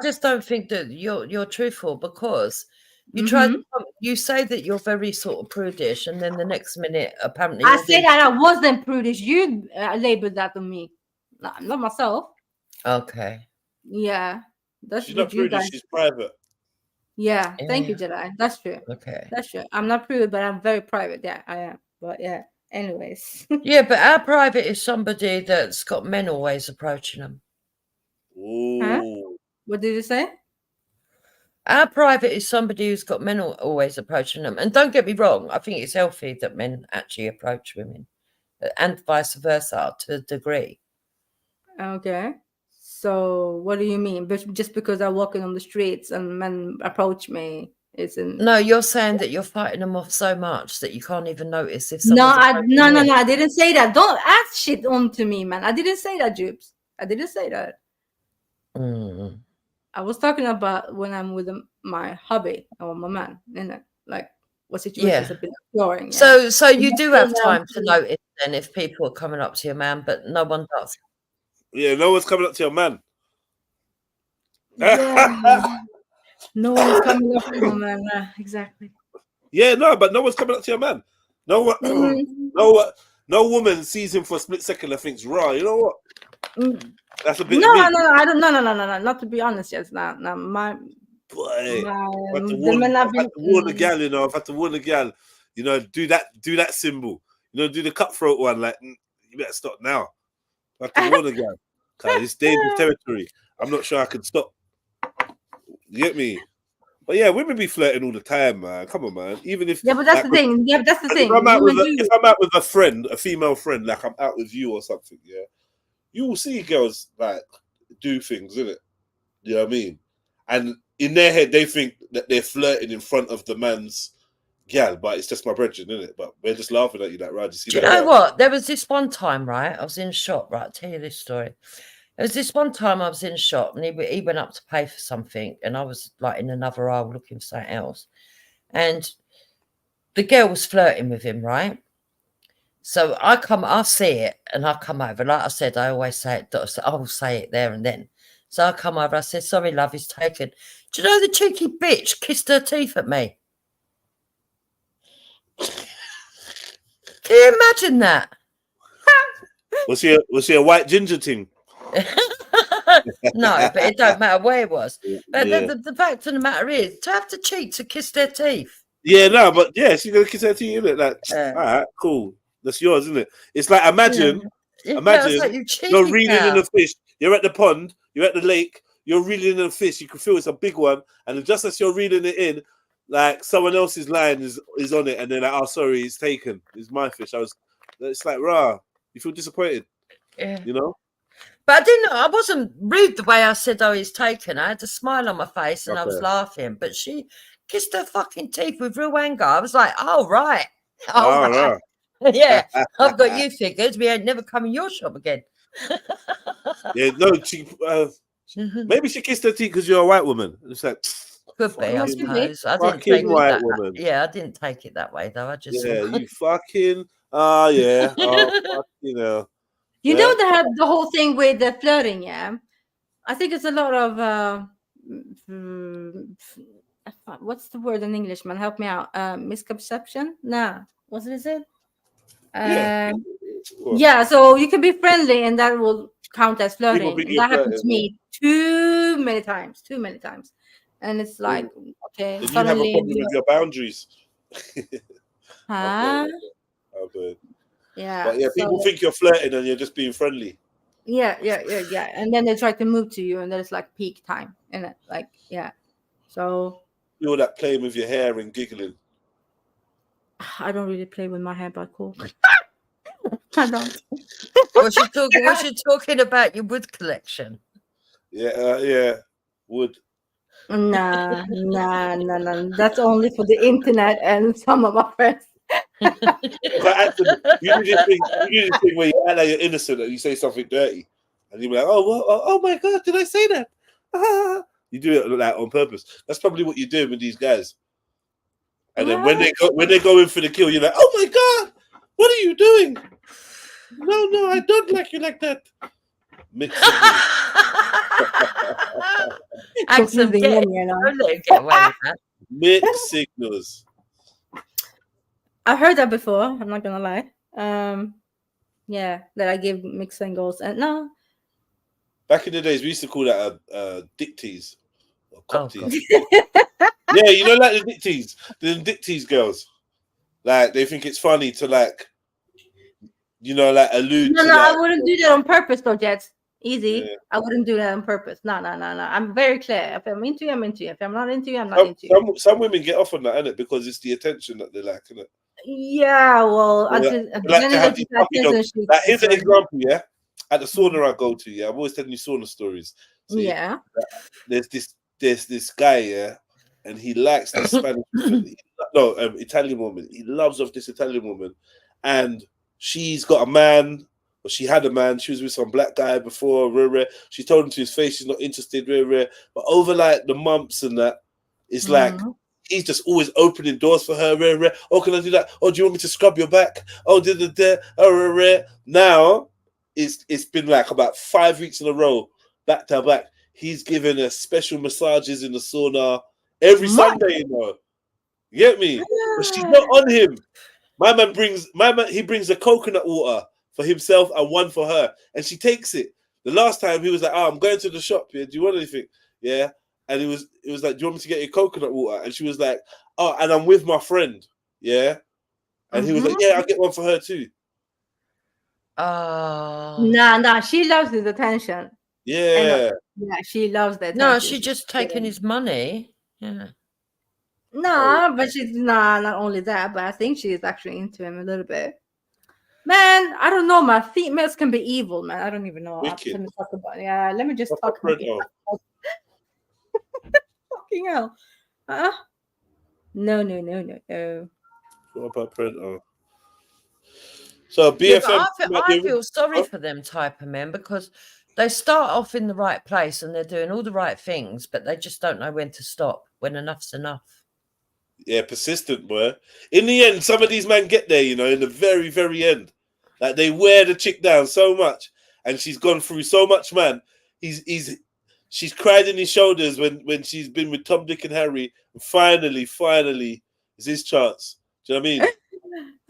just don't think that you're truthful, because you you say that you're very sort of prudish, and then the next minute apparently I say that I wasn't prudish. You labeled that on me. not myself. Okay. Yeah, that's She's with not you prudish, guys. she's private. Yeah, thank you, Jedi. That's true. Okay. That's true. I'm not prude, but I'm very private. Yeah, I am. But yeah, anyways. Yeah, but our private is somebody that's got men always approaching them. Huh? Ooh. What did you say? Our private is somebody who's got men always approaching them. And don't get me wrong, I think it's healthy that men actually approach women and vice versa to a degree. Okay. So what do you mean? But just because I'm walking on the streets and men approach me isn't? No, you're saying that you're fighting them off so much that you can't even notice if No, someone's no, I didn't say that. Don't ask shit on to me, man. I didn't say that, Jubes. I didn't say that. Mm. I was talking about when I'm with my hubby or my man, like what situations have been exploring. Yeah. So you do have time to notice then if people are coming up to your man, but no one does. Yeah, no one's coming up to your man. Yeah. No one is coming up to my man. Exactly. Yeah, no, but no one's coming up to your man. No one, no woman sees him for a split second and thinks, "Raw, you know what? That's a bit." No, I don't. No. Not to be honest, yes, not my. Boy, I've had to warn the gal, you know. I've had to warn the gal, you know. Do that symbol, you know. Do the cutthroat one, like you better stop now. I have to warn the gal, cause it's dangerous territory. I'm not sure I can stop. You get me? But yeah, women be flirting all the time, man. Come on, man. Even if but that's the thing. Yeah, that's the thing. If I'm out with a friend, a female friend, like I'm out with you or something, yeah, you will see girls like do things, innit? You know what I mean? And in their head, they think that they're flirting in front of the man's gal, but it's just my brethren, isn't it? But we're just laughing at you, like, right? Do you know what? There was this one time, right? I was in a shop, right? I'll tell you this story. There was this one time I was in a shop and he went up to pay for something and I was like in another aisle looking for something else. And the girl was flirting with him, right? So I see it and I come over. Like I said, I always say it, I will say it there and then. So I come over, I said, "Sorry, love, he's taken." Do you know the cheeky bitch kissed her teeth at me? Can you imagine that? Was she a white ginger thing? No, but it don't matter where it was. But Yeah. the fact of the matter is, to have the cheek to kiss their teeth. Yeah, no, but yeah, she's gonna kiss her teeth, isn't it? Like, all right, cool. That's yours, isn't it? It's like imagine like you're reeling in a fish. You're at the pond, you're at the lake, you're reeling in a fish. You can feel it's a big one, and just as you're reeling it in, like someone else's line is on it, and they're like, "Oh, sorry, it's taken. It's my fish." It's like, rah, you feel disappointed, you know. But I wasn't rude the way I said, "Oh, he's taken." I had a smile on my face and I was laughing. But she kissed her fucking teeth with real anger. I was like, "Oh, right. Oh, right. Yeah, I've got you figured. We ain't never come in your shop again." Yeah, no, maybe she kissed her teeth because you're a white woman. It's like, could be, I suppose. I didn't take it woman. Yeah, I didn't take it that way though. I just you fucking yeah. You know. You know they have the whole thing with the flirting, yeah. I think it's a lot of what's the word in English, man? Help me out. Misconception? Nah. What is it? Yeah, so you can be friendly and that will count as flirting. That happened to me too many times. And it's like, okay, you have a problem with your boundaries. Huh? Okay. Yeah. But yeah, people think you're flirting and you're just being friendly. Yeah. And then they try to move to you and then it's like peak time. And like, yeah. So you all that playing with your hair and giggling. I don't really play with my hair, but cool. I don't. Was you talking about your wood collection? Yeah, wood. Nah. That's only for the internet and some of my friends. But actually, you do this thing where you act like you're innocent and you say something dirty, and you're like, "Oh my god, did I say that?" You do it like on purpose. That's probably what you're doing with these guys. And then when they go in for the kill, you're like, "Oh my god, what are you doing?" No, I don't like you like that. Mixed Mixed signals. I heard that before. I'm not gonna lie. Yeah, that I give mixed signals, and no, Back in the days, we used to call that dick tease or cock Oh, tease. Yeah, you know, like the dick tease, the dick tease girls. Like they think it's funny to like, you know, like allude No, to. no, Like, I wouldn't do that on purpose, though, Jets. Easy. Yeah. I wouldn't do that on purpose. No. I'm very clear. If I'm into you, I'm into you. If I'm not into you, I'm not into you. Some women get off on that, innit? Because it's the attention that they like, innit? Yeah, well, Like, like to have these puppy dogs. Like, here's an example, yeah. At the sauna I go to, yeah, I'm always telling you sauna stories. So yeah. There's this guy, yeah, and he likes this Spanish woman. No, Italian woman. He loves of this Italian woman, and she's got a man. Or she had a man. She was with some black guy before. She told him to his face she's not interested. But over like the months and that, it's like he's just always opening doors for her. Oh, can I do that? Oh, do you want me to scrub your back? Oh, now it's been like about 5 weeks in a row, back to back. He's giving her special massages in the sauna every Sunday. You know, you get me? But she's not on him. He brings the coconut water for himself and one for her, and she takes it. The last time he was like, "Oh, I'm going to the shop. Yeah, do you want anything?" Yeah, and it was like, "Do you want me to get you coconut water?" And she was like, "Oh, and I'm with my friend." Yeah, and he was like, "Yeah, I'll get one for her too." Nah, she loves his attention. Yeah, yeah, she loves that. No, she just taking his money. Yeah. Nah, but she's not only that, but I think she's actually into him a little bit. Man, I don't know, man. Females can be evil, man. I don't even know. Let me talk about let me just talk about it. Fucking hell. No. What about Prento? So BFM. I feel sorry for them type of men because they start off in the right place and they're doing all the right things, but they just don't know when to stop, when enough's enough. Yeah, persistent, boy. In the end, some of these men get there, you know, in the very, very end. Like they wear the chick down so much, and she's gone through so much, man. She's cried in his shoulders when she's been with Tom, Dick, and Harry. And finally, it's his chance. Do you know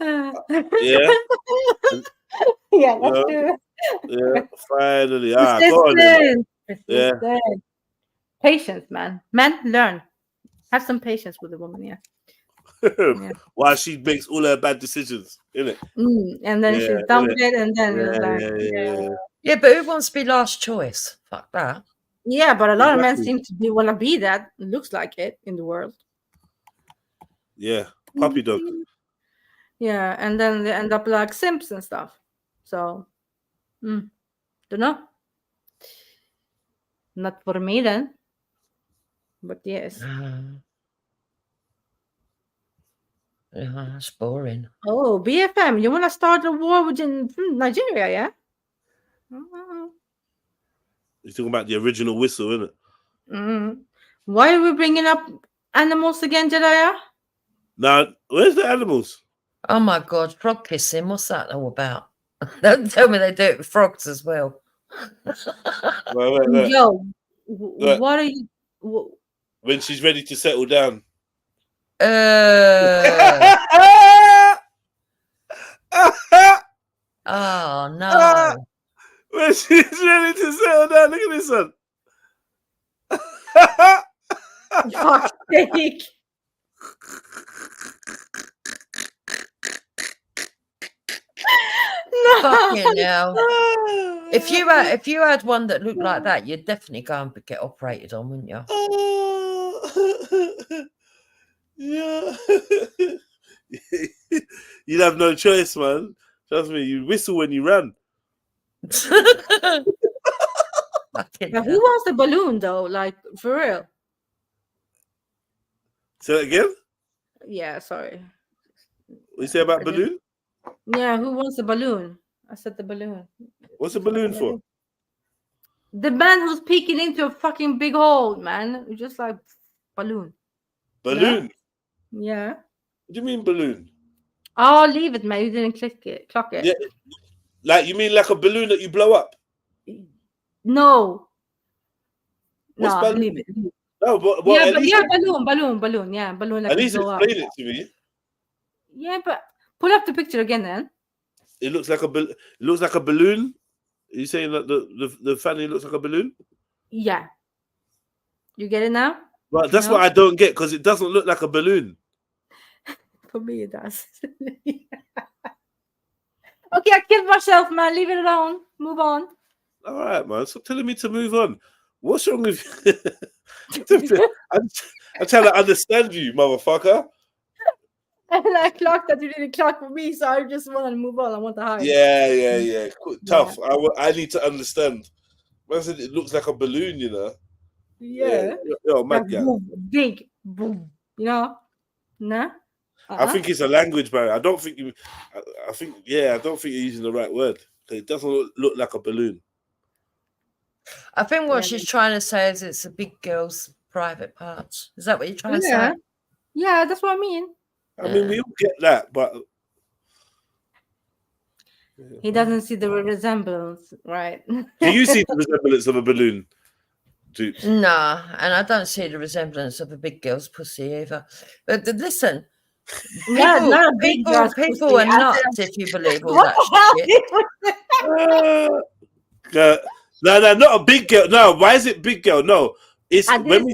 what I mean? Yeah. Yeah, let's do it. Yeah, finally. Go on then. Yeah. Patience, man. Men, learn. Have some patience with the woman, yeah. While she makes all her bad decisions, innit? And then she's done with it, and then it's like, yeah, but who wants to be last choice? Fuck that. Yeah, but a lot of men seem to want to be that. It looks like it in the world. Yeah, puppy dog. Yeah, and then they end up like simps and stuff. So, don't know. Not for me then. But yes. It's boring. Oh, BFM, you want to start a war with Nigeria, yeah? You're talking about the original whistle, isn't it? Why are we bringing up animals again, Jedediah? Now, where's the animals? Oh my God, frog kissing. What's that all about? Don't tell me they do it with frogs as well. Right. Yo, what are you? When she's ready to settle down. Oh no. When she's ready to settle down. Look at this one. Fuck's sake. No. Fucking hell. If you had one that looked like that, you'd definitely go and get operated on, wouldn't you? Yeah. You'd have no choice, man. Trust me, you whistle when you run. Now, who wants the balloon though? Like for real? Say that again? Yeah, sorry. What you say about balloon? Yeah, who wants the balloon? I said the balloon. What's the balloon for? The man who's peeking into a fucking big hole, man. Just like balloon. Balloon? Yeah. What do you mean balloon? Oh, leave it, man. You didn't clock it. Yeah. Like, you mean like a balloon that you blow up? No. What's no, balloon? leave it. No, but balloon. Yeah, balloon. Like at least explain it to me. Yeah, but pull up the picture again, then. It looks like a balloon. Are you saying that the fanny looks like a balloon? Yeah. You get it now? But that's No? what I don't get, because it doesn't look like a balloon. For me, it does. Okay, I killed myself, man. Leave it alone. Move on. All right, man. Stop telling me to move on. What's wrong with you? I'm trying to understand you, motherfucker. And I clocked that you didn't clock for me, so I just want to move on. I want to hide. Yeah. Tough. I need to understand. Man said it looks like a balloon, you know. Yeah. Yo, mad Like, guy. boom, big, boom. You know? Nah? I think it's a language barrier. I don't think I think I don't think you're using the right word. It doesn't look like a balloon. I think what she's trying to say is it's a big girl's private parts. Is that what you're trying to say? Yeah, that's what I mean. I mean, we all get that, but he doesn't see the resemblance, right? Do you see the resemblance of a balloon? Nah, and I don't see the resemblance of a big girl's pussy either. But listen, people are nuts if you believe all that shit. No, not a big girl. No, why is it big girl? No, it's when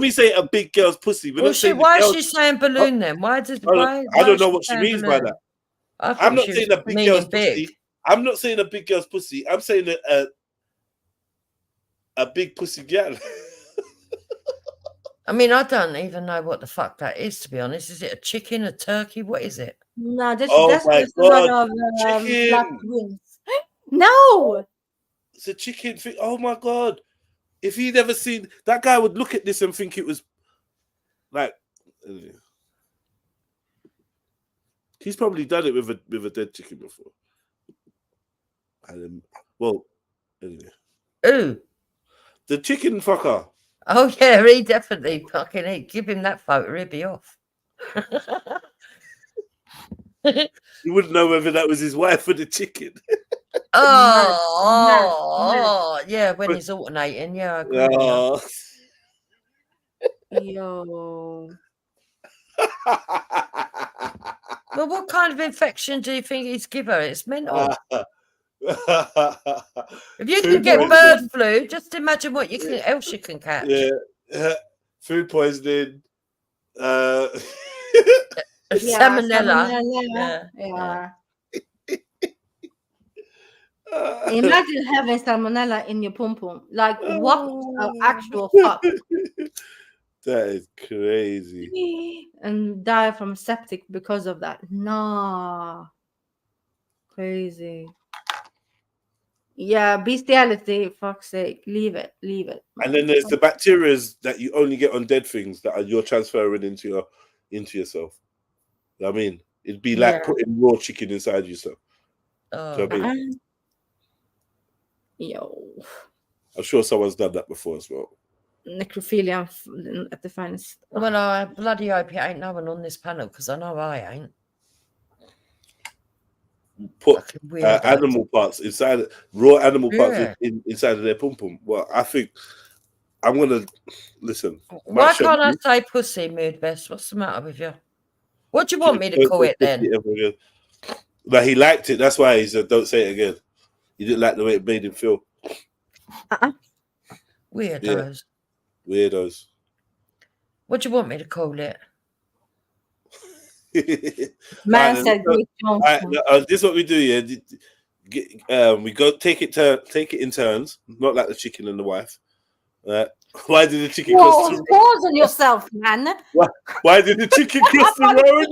we say a big girl's pussy. Well, why is she saying balloon then? Why I don't know what she means by that. I'm not saying a big girl's pussy. I'm not saying a big girl's pussy. I'm saying a big pussy girl. I mean, I don't even know what the fuck that is, to be honest. Is it a chicken, a turkey? What is it? No, that's a lot of black wings. No! It's a chicken thing. Oh my God. If he'd ever seen that, guy would look at this and think it was like he's probably done it with a dead chicken before. Anyway. Ooh. The chicken fucker. Oh yeah, he definitely fucking give him that photo, he'd be off. You wouldn't know whether that was his wife or the chicken. Yeah, when he's alternating, yeah, I agree. Yo. Well, what kind of infection do you think he's given her? It's mental. If you can get bird flu, just imagine what else you can catch. Yeah, food poisoning. Salmonella. Yeah. Imagine having salmonella in your pum pum. Like, what the actual fuck? That is crazy. And die from septic because of that. Nah. Crazy. Yeah, bestiality, fuck's sake. Leave it. And then there's the bacteria that you only get on dead things that you're transferring into yourself. I mean, it'd be like putting raw chicken inside yourself. Yo. I'm sure someone's done that before as well. Necrophilia at the finest. Well, I bloody hope it ain't no one on this panel, because I know I ain't. Put animal parts inside, raw animal parts inside of their pum pum. Well, I think I'm gonna listen. Why can't I say pussy, Mood Best? What's the matter with you? What do you want me to call it then? But he liked it. That's why he said, "Don't say it again." He didn't like the way it made him feel. Weirdos. Yeah. Weirdos. What do you want me to call it? Man said this is what we do, we go take it in turns, not like the chicken and the wife. Why did the chicken cross the road? Pause on yourself, man. Why did the chicken cross the road?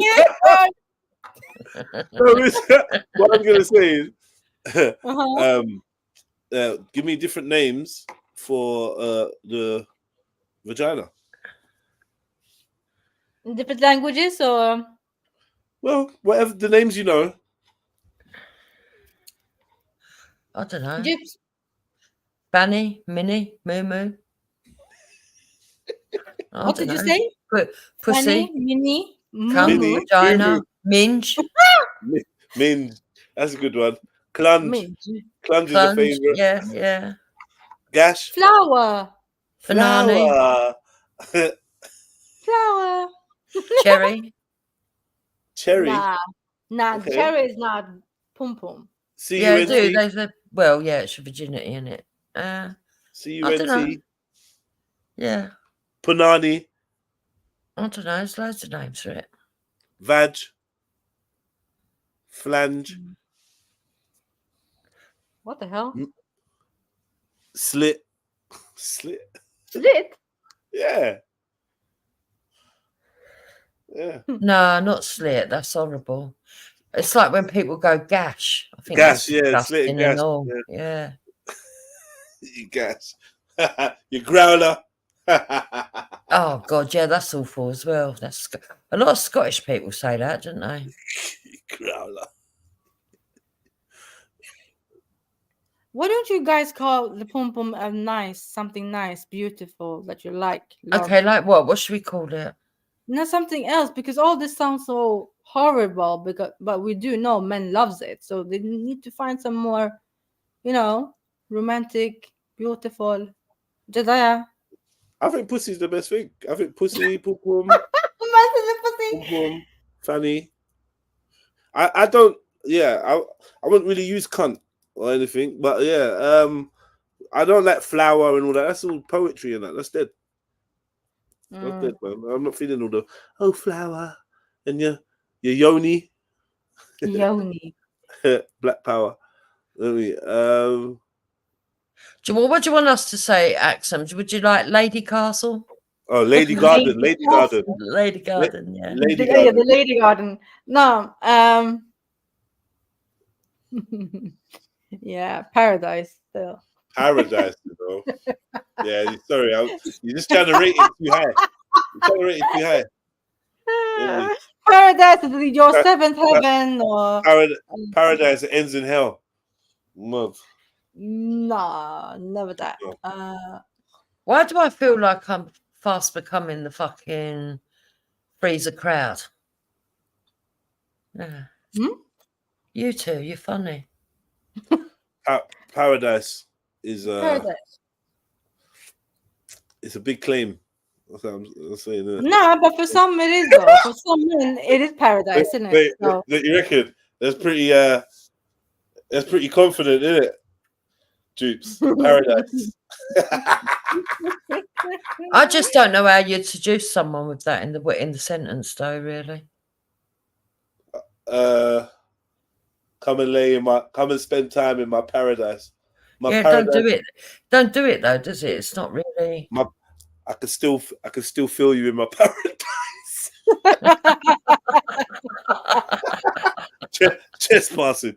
What I'm gonna say is give me different names for the vagina. In different languages, or well, whatever the names you know. I don't know. Banny, Minnie, Moo Moo. What did you say? Pussy, Banny, Minnie, cum, vagina, minge. Minge. That's a good one. Clunge. Clunge is a favorite. Yeah. Gash. Flower. Banana. Flower. Cherry. Cherry. Nah. Okay. Cherry is not pum pum. Yeah, I do. They said, well, yeah, it's your virginity, isn't it? I don't know. CUNT. Yeah. Punani. I don't know. There's loads of names for it. Vag. Flange. What the hell? Slit. Slit. Slit? Yeah. Yeah. No, not slit. That's horrible. It's like when people go gash. I think Gash, that's yeah, slit and gash. Yeah. You gash. You growler. Oh God, yeah, that's awful as well. That's a lot of Scottish people say that, don't they? Growler. Why don't you guys call the pum pum nice, something nice, beautiful that you like? Love? Okay, like what? What should we call it? Not something else, because all this sounds so horrible. But we do know men loves it, so they need to find some more, romantic, beautiful. Jediah. I think pussy's the best thing. I think pussy, pum pum, fanny. I don't. Yeah, I wouldn't really use cunt or anything, but yeah, I don't like flower and all that. That's all poetry and that. That's dead. That's dead, man. I'm not feeling all the flower and your yoni. Yoni. Black power. What do you want us to say, Axum? Would you like Lady Castle? Oh, Lady Garden. Lady Garden. Lady Garden, yeah. Lady Garden. Yeah, the Lady Garden. No. Yeah, paradise still. Paradise, Yeah, sorry. You're just trying to rate it too high. You're trying to rate it too high. Yeah. Paradise is your seventh heaven, or paradise that ends in hell. Love. No, never that. Why do I feel like I'm fast becoming the fucking freezer crowd? Yeah. You two, you're funny. Paradise is Paradise. It's a big claim. That's what I'm saying. No, but for some it is though. For some men, it is paradise, isn't it? So. You reckon? That's pretty confident, isn't it? Jupes. Paradise. I just don't know how you'd seduce someone with that in the sentence, though. Really. Come and spend time in my paradise. Don't do it. Don't do it though, does it? It's not really. I can still feel you in my paradise. Chest passing.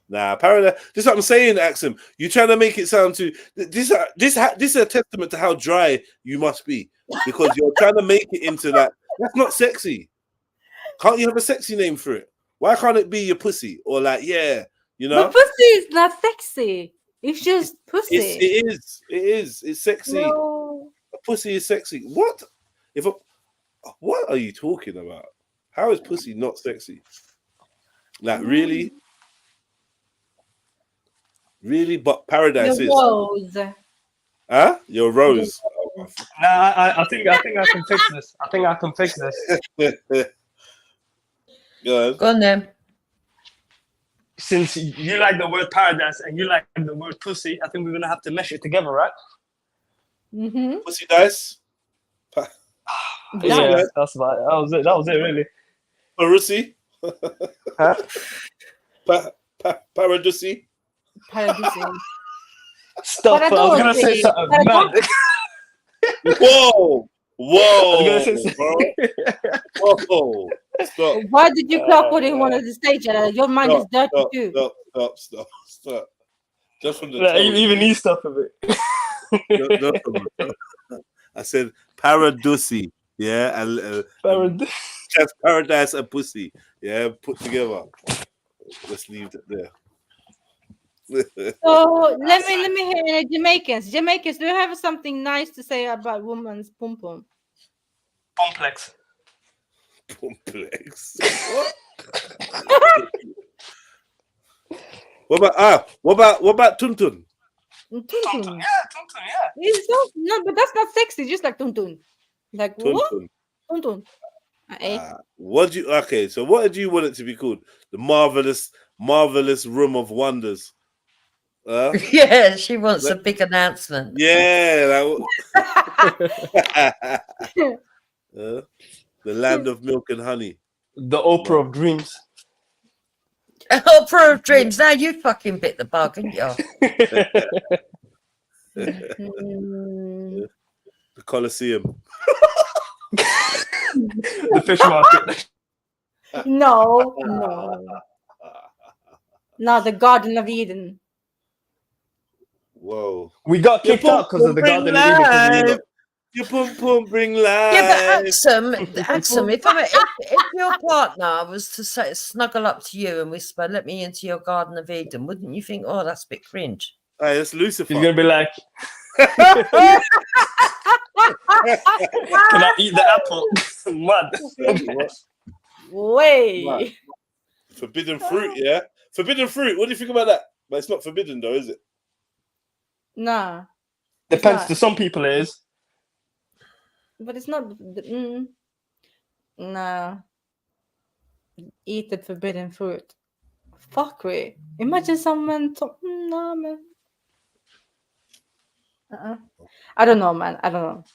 Nah, paradise. This is what I'm saying, Axum. You're trying to make it sound too. This is a testament to how dry you must be, because you're trying to make it into that. That's not sexy. Can't you have a sexy name for it? Why can't it be your pussy or like But pussy is not sexy. It's just pussy. It is. It's sexy. No. A pussy is sexy. What? What are you talking about? How is pussy not sexy? Like really? Really? But paradise is. Rose. Huh? Your rose. Nah, I think I can fix this. I think I can fix this. Go on then. Since you like the word paradise and you like the word pussy, I think we're gonna have to mesh it together, right? Mm-hmm. Pussy dice. Yeah, that's about it. That was it, really. Parusi. Huh? Paradusi. Paradusi. Stop! I was gonna say something mad. Whoa! Whoa! Stop! Why did you clock what he wanted to say, Jada? Your mind is dirty too. Stop! Just from the even he stopped a bit. I said paradusi, yeah, and that's paradise and pussy, yeah, put together. Let's leave it there. So let me hear Jamaicans. Jamaicans, do you have something nice to say about woman's pum pum? Complex. What about tuntun? Tuntun. Yeah. It's no, but that's not sexy. Just like tuntun. Like what? Tuntun. What do you? Okay, so what did you want it to be called? The marvelous room of wonders. Yeah, she wants a big announcement. Yeah, the land of milk and honey. The Oprah of dreams. Oprah of dreams. Now you fucking bit the bug, didn't you? The Colosseum. The fish market. No. No, the Garden of Eden. Whoa. We got kicked out because of the Garden of Eden. Your pum bring life. Yeah, but Axum, if your partner was to say snuggle up to you and whisper, "Let me into your Garden of Eden," wouldn't you think, "Oh, that's a bit cringe"? Hey, that's Lucifer. He's gonna be like, "Can I eat the apple?" Mud. Way. Forbidden fruit, yeah. Forbidden fruit. What do you think about that? But it's not forbidden, though, is it? Nah. Depends. To some people, it is. But it's not. Nah. Eat the forbidden fruit. Fuck we. Imagine someone. Nah, man. I don't know, man. I don't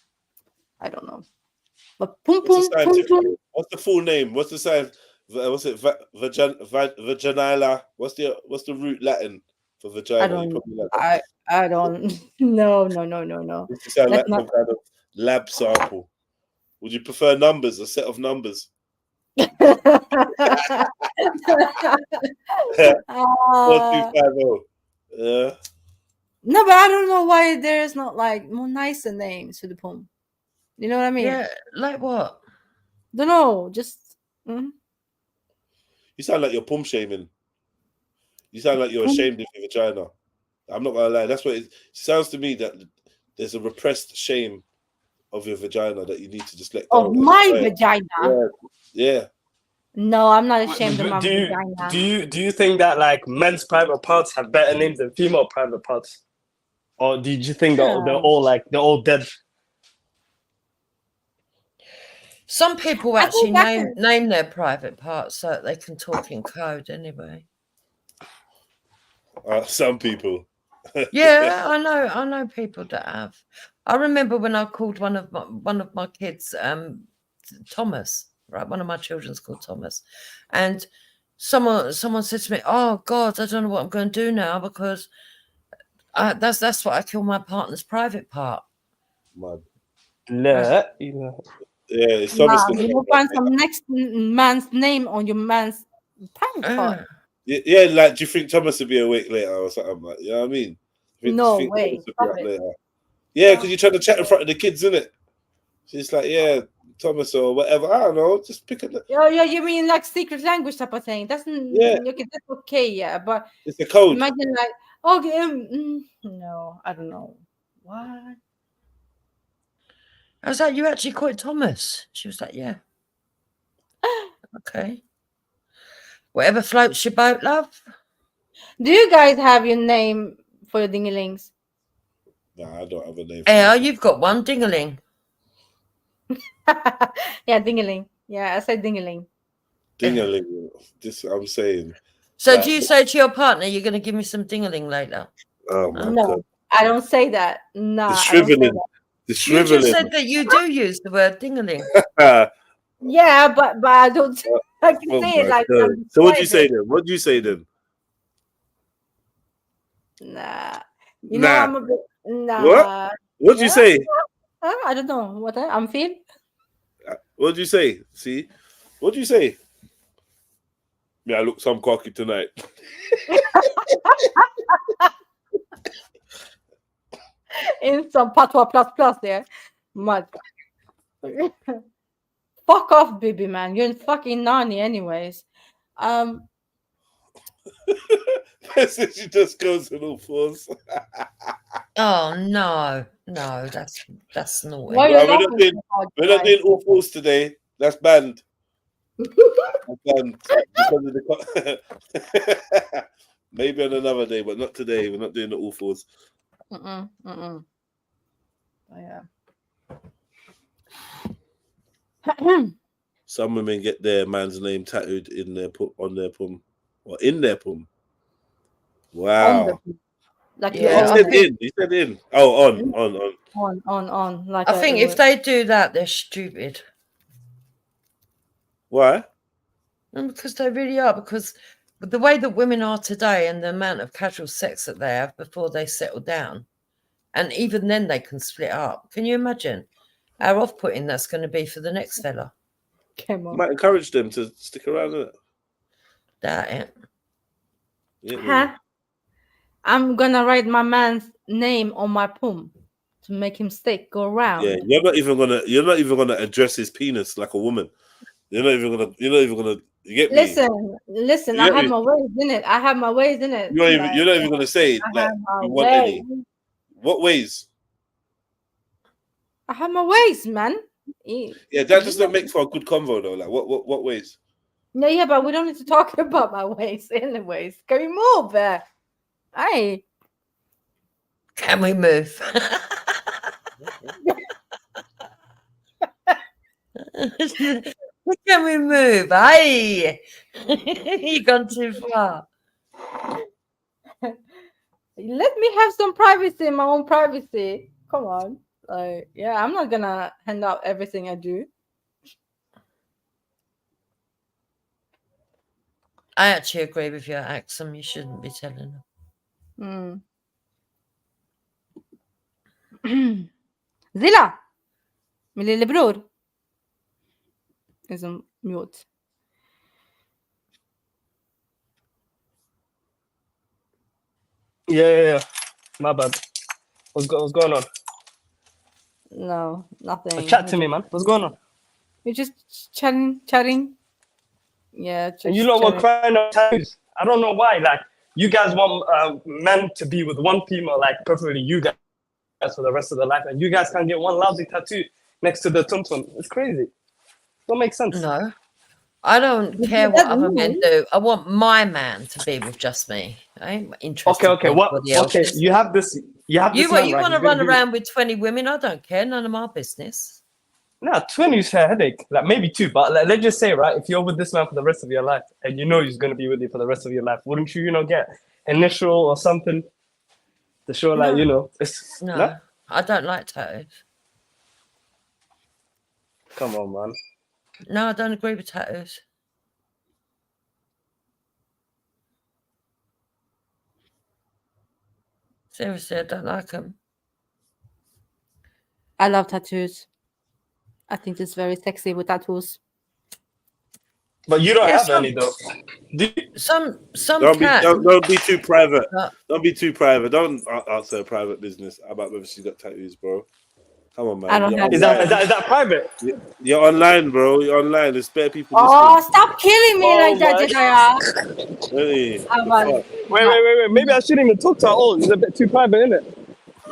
know. But What's the full name? What's the sign? What's it? Vaginala. What's the root Latin for vagina? I don't. No. This sound like some kind of lab sample. Would you prefer numbers? A set of numbers? 4250. Yeah. No, but I don't know why there's not like more nicer names for the poem. You know what I mean? Yeah, like what? Don't know. Just. You sound like you're pum shaming. You sound like you're ashamed of your vagina. I'm not gonna lie. That's what it sounds to me, that there's a repressed shame of your vagina that you need to just let go. Of my vagina. Yeah. No, I'm not ashamed of my vagina. Do you think that like men's private parts have better names than female private parts, or did you think that they're all dead? Some people actually name their private parts so that they can talk in code anyway. Some people. Yeah, I know people that have. I remember when I called one of my kids Thomas, right? One of my children's called Thomas, and someone said to me, "Oh God, I don't know what I'm going to do now because that's what I call my partner's private part." Yeah, it's Thomas. You will find some next man's name on your man's private part. Yeah, like, do you think Thomas would be awake later or something? Like, you know what I mean? No way. Yeah, because you're trying to chat in front of the kids, isn't it? She's like, yeah, Thomas or whatever. I don't know. Just pick it. Yeah, you mean like secret language type of thing? That's okay, yeah, but it's the code. Imagine like, okay, no, I don't know. What? I was like, "You actually call it Thomas?" She was like, "Yeah." Okay. Whatever floats your boat, love. Do you guys have your name for your dinglings? No, I don't have a name. Yeah, you've got one, Dingaling. Yeah, Dingaling. Yeah, I said Dingaling. Dingaling. This I'm saying. So do you say to your partner, "You're going to give me some dingaling later"? Oh my God. I don't say that. No. The shriveling. You just said that you do use the word dingaling. Yeah, but I don't. I can say it like. So what do you say then? What do you say then? Nah. You know, I'm a bit. Nah. What do you say? I don't know what I'm feeling. What do you say? See, what do you say? Yeah, I look some cocky tonight. In some patois plus there. Mud. Fuck off, baby man. You're fucking nanny anyways. She just goes in all fours. Oh no, that's naughty. We're not doing all fours today. That's banned. That's banned because of the maybe on another day, but not today. We're not doing the all fours. Oh, yeah. some women get their man's name tattooed in their on their pum or in their pum. Wow. Like Yeah, he said in. He said in. Oh, on. Like I think if they do that, they're stupid. Why? Because they really are. Because the way that women are today and the amount of casual sex that they have before they settle down, and even then they can split up. Can you imagine how off-putting that's going to be for the next fella? Come on. Might encourage them to stick around, isn't it? That it. Huh? I'm gonna write my man's name on my pum to make him go around. Yeah, you're not even gonna address his penis like a woman. You're not even gonna. You get me? Listen. I have my ways in it. You're not even gonna say like you want any. What ways? I have my ways, man. Yeah, that does not make for a good convo though. Like what ways? No, yeah, but we don't need to talk about my ways anyways. Can we move? Hey. Can we move? Can we move? Hey, you gone too far. Let me have some privacy, my own privacy. Come on. Yeah, I'm not gonna hand out everything I do. I actually agree with you, Axum. You shouldn't be telling them. Zilla! Min lillebror is on mute. Yeah. My bad. What's going on? No, nothing. Chat to me, man. What's going on? You're just chatting. Yeah. And you know what crying out tattoos? I don't know why. Like, you guys want men to be with one female, like preferably you guys for the rest of their life, and you guys can't get one lousy tattoo next to the tum-tum. It's crazy. Don't make sense. No. I don't care what other men do. I want my man to be with just me. I ain't interested. Okay. You have this. You want to run around with 20 women? I don't care. None of my business. Nah, 20 is a headache. Like maybe 2, but let's just say, right, if you're with this man for the rest of your life and you know he's going to be with you for the rest of your life, wouldn't you, get initial or something to show, like, it's... No, I don't like tattoos. Come on, man. No, I don't agree with tattoos. Seriously, I don't like them. I love tattoos. I think it's very sexy with tattoos. But you don't have any though. Some don't be too private. Don't be too private. Don't answer private business about whether she's got tattoos, bro. Come on, man. I don't have. Is that private? You're online, bro. You're online. There's spare people. Oh, stop killing me like that, Jedediah. Really? Wait. Maybe I shouldn't even talk to her all. It's a bit too private, isn't it?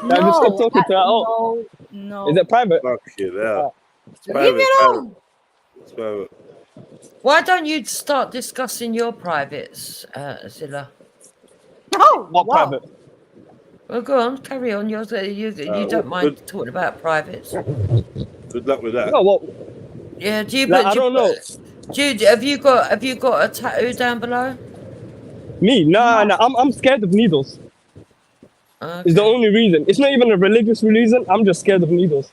No, I just stop talking to her all. No. Is it private? Fuck you, yeah. Leave it alone. It's private. Why don't you start discussing your privates, Zilla? No. What private? Well, go on, carry on. You don't mind talking about privates. Good luck with that. No, what? Yeah, I don't know. Have you got a tattoo down below? Me? Nah. I'm scared of needles. Okay. It's the only reason. It's not even a religious reason. I'm just scared of needles.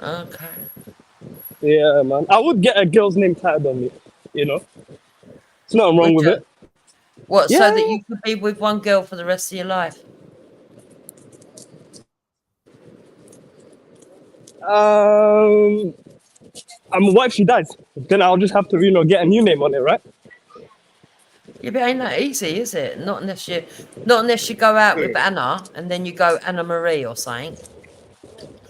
Okay. Yeah, man. I would get a girl's name tattooed on me. There's nothing wrong with it. What? Yeah. So that you could be with one girl for the rest of your life? What if she dies? Then I'll just have to, get a new name on it, right? Yeah, but ain't that easy, is it? Not unless you go out with Anna and then you go Anna Marie or something.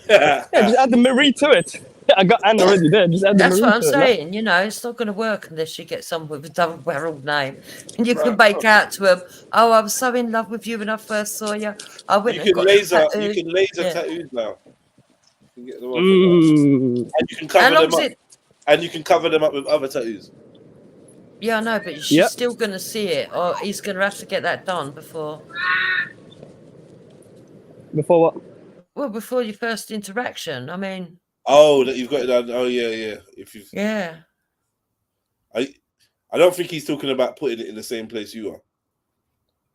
Yeah, just add the Marie to it. I got Anna already there. Just add the Marie That's what I'm to saying. It's not going to work unless you get someone with a double-barreled name. And you can make out to them, oh, I was so in love with you when I first saw you. I went You and got laser yeah. tattoos now. You can get them off and you can cover them up. And you can cover them up with other tattoos. Yeah, I know, but she's still going to see it, or he's going to have to get that done before. Before what? Well, before your first interaction. I mean. Oh, that you've got it done. Oh, yeah. If you. Yeah. I don't think he's talking about putting it in the same place you are.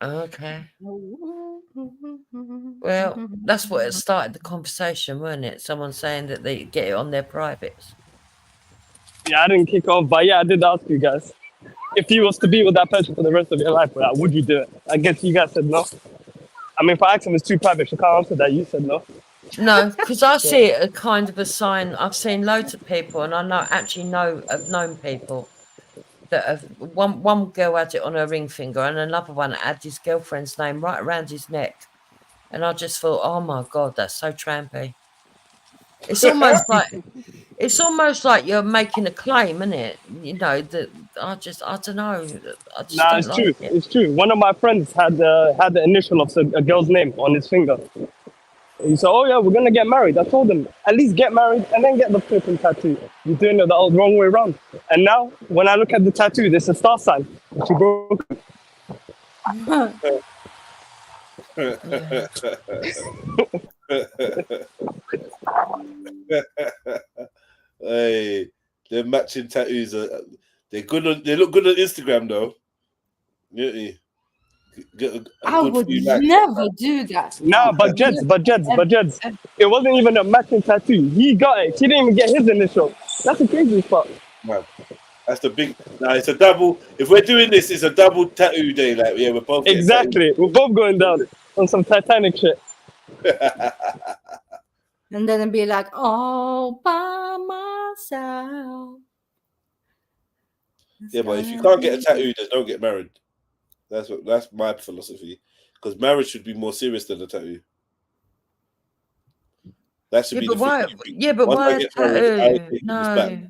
Okay. Well, that's what it started the conversation, wasn't it? Someone saying that they get it on their privates. Yeah, I didn't kick off, but yeah, I did ask you guys. If you was to be with that person for the rest of your life, would you do it? I guess you guys said no. I mean, if I asked him, it's too private. You can't answer that. You said no. No, because I see it as kind of a sign. I've seen loads of people, and I've known people that have one girl had it on her ring finger, and another one had his girlfriend's name right around his neck. And I just thought, oh my God, that's so trampy. It's almost like you're making a claim, isn't it? You know that I don't know. Nah, it's true. It's true. One of my friends had the initial of a girl's name on his finger. He said, "Oh yeah, we're gonna get married." I told him, "At least get married and then get the flipping tattoo. You're doing it the wrong way around." And now, when I look at the tattoo, there's a star sign. She broke. Hey, their matching tattoos they look good on Instagram though. Yeah. I would never do that. No, but Jeds. It wasn't even a matching tattoo. He got it. He didn't even get his initial. That's the crazy part. Man, that's the big. Nah, it's a double. If we're doing this, it's a double tattoo day. Like, yeah, we're both exactly. We're both going down on some Titanic shit. And then it'd be like, all by myself. Yeah, but if you can't get a tattoo, then don't get married. That's my philosophy. Because marriage should be more serious than a tattoo. That should be the why? thing. Yeah, but why a tattoo? No.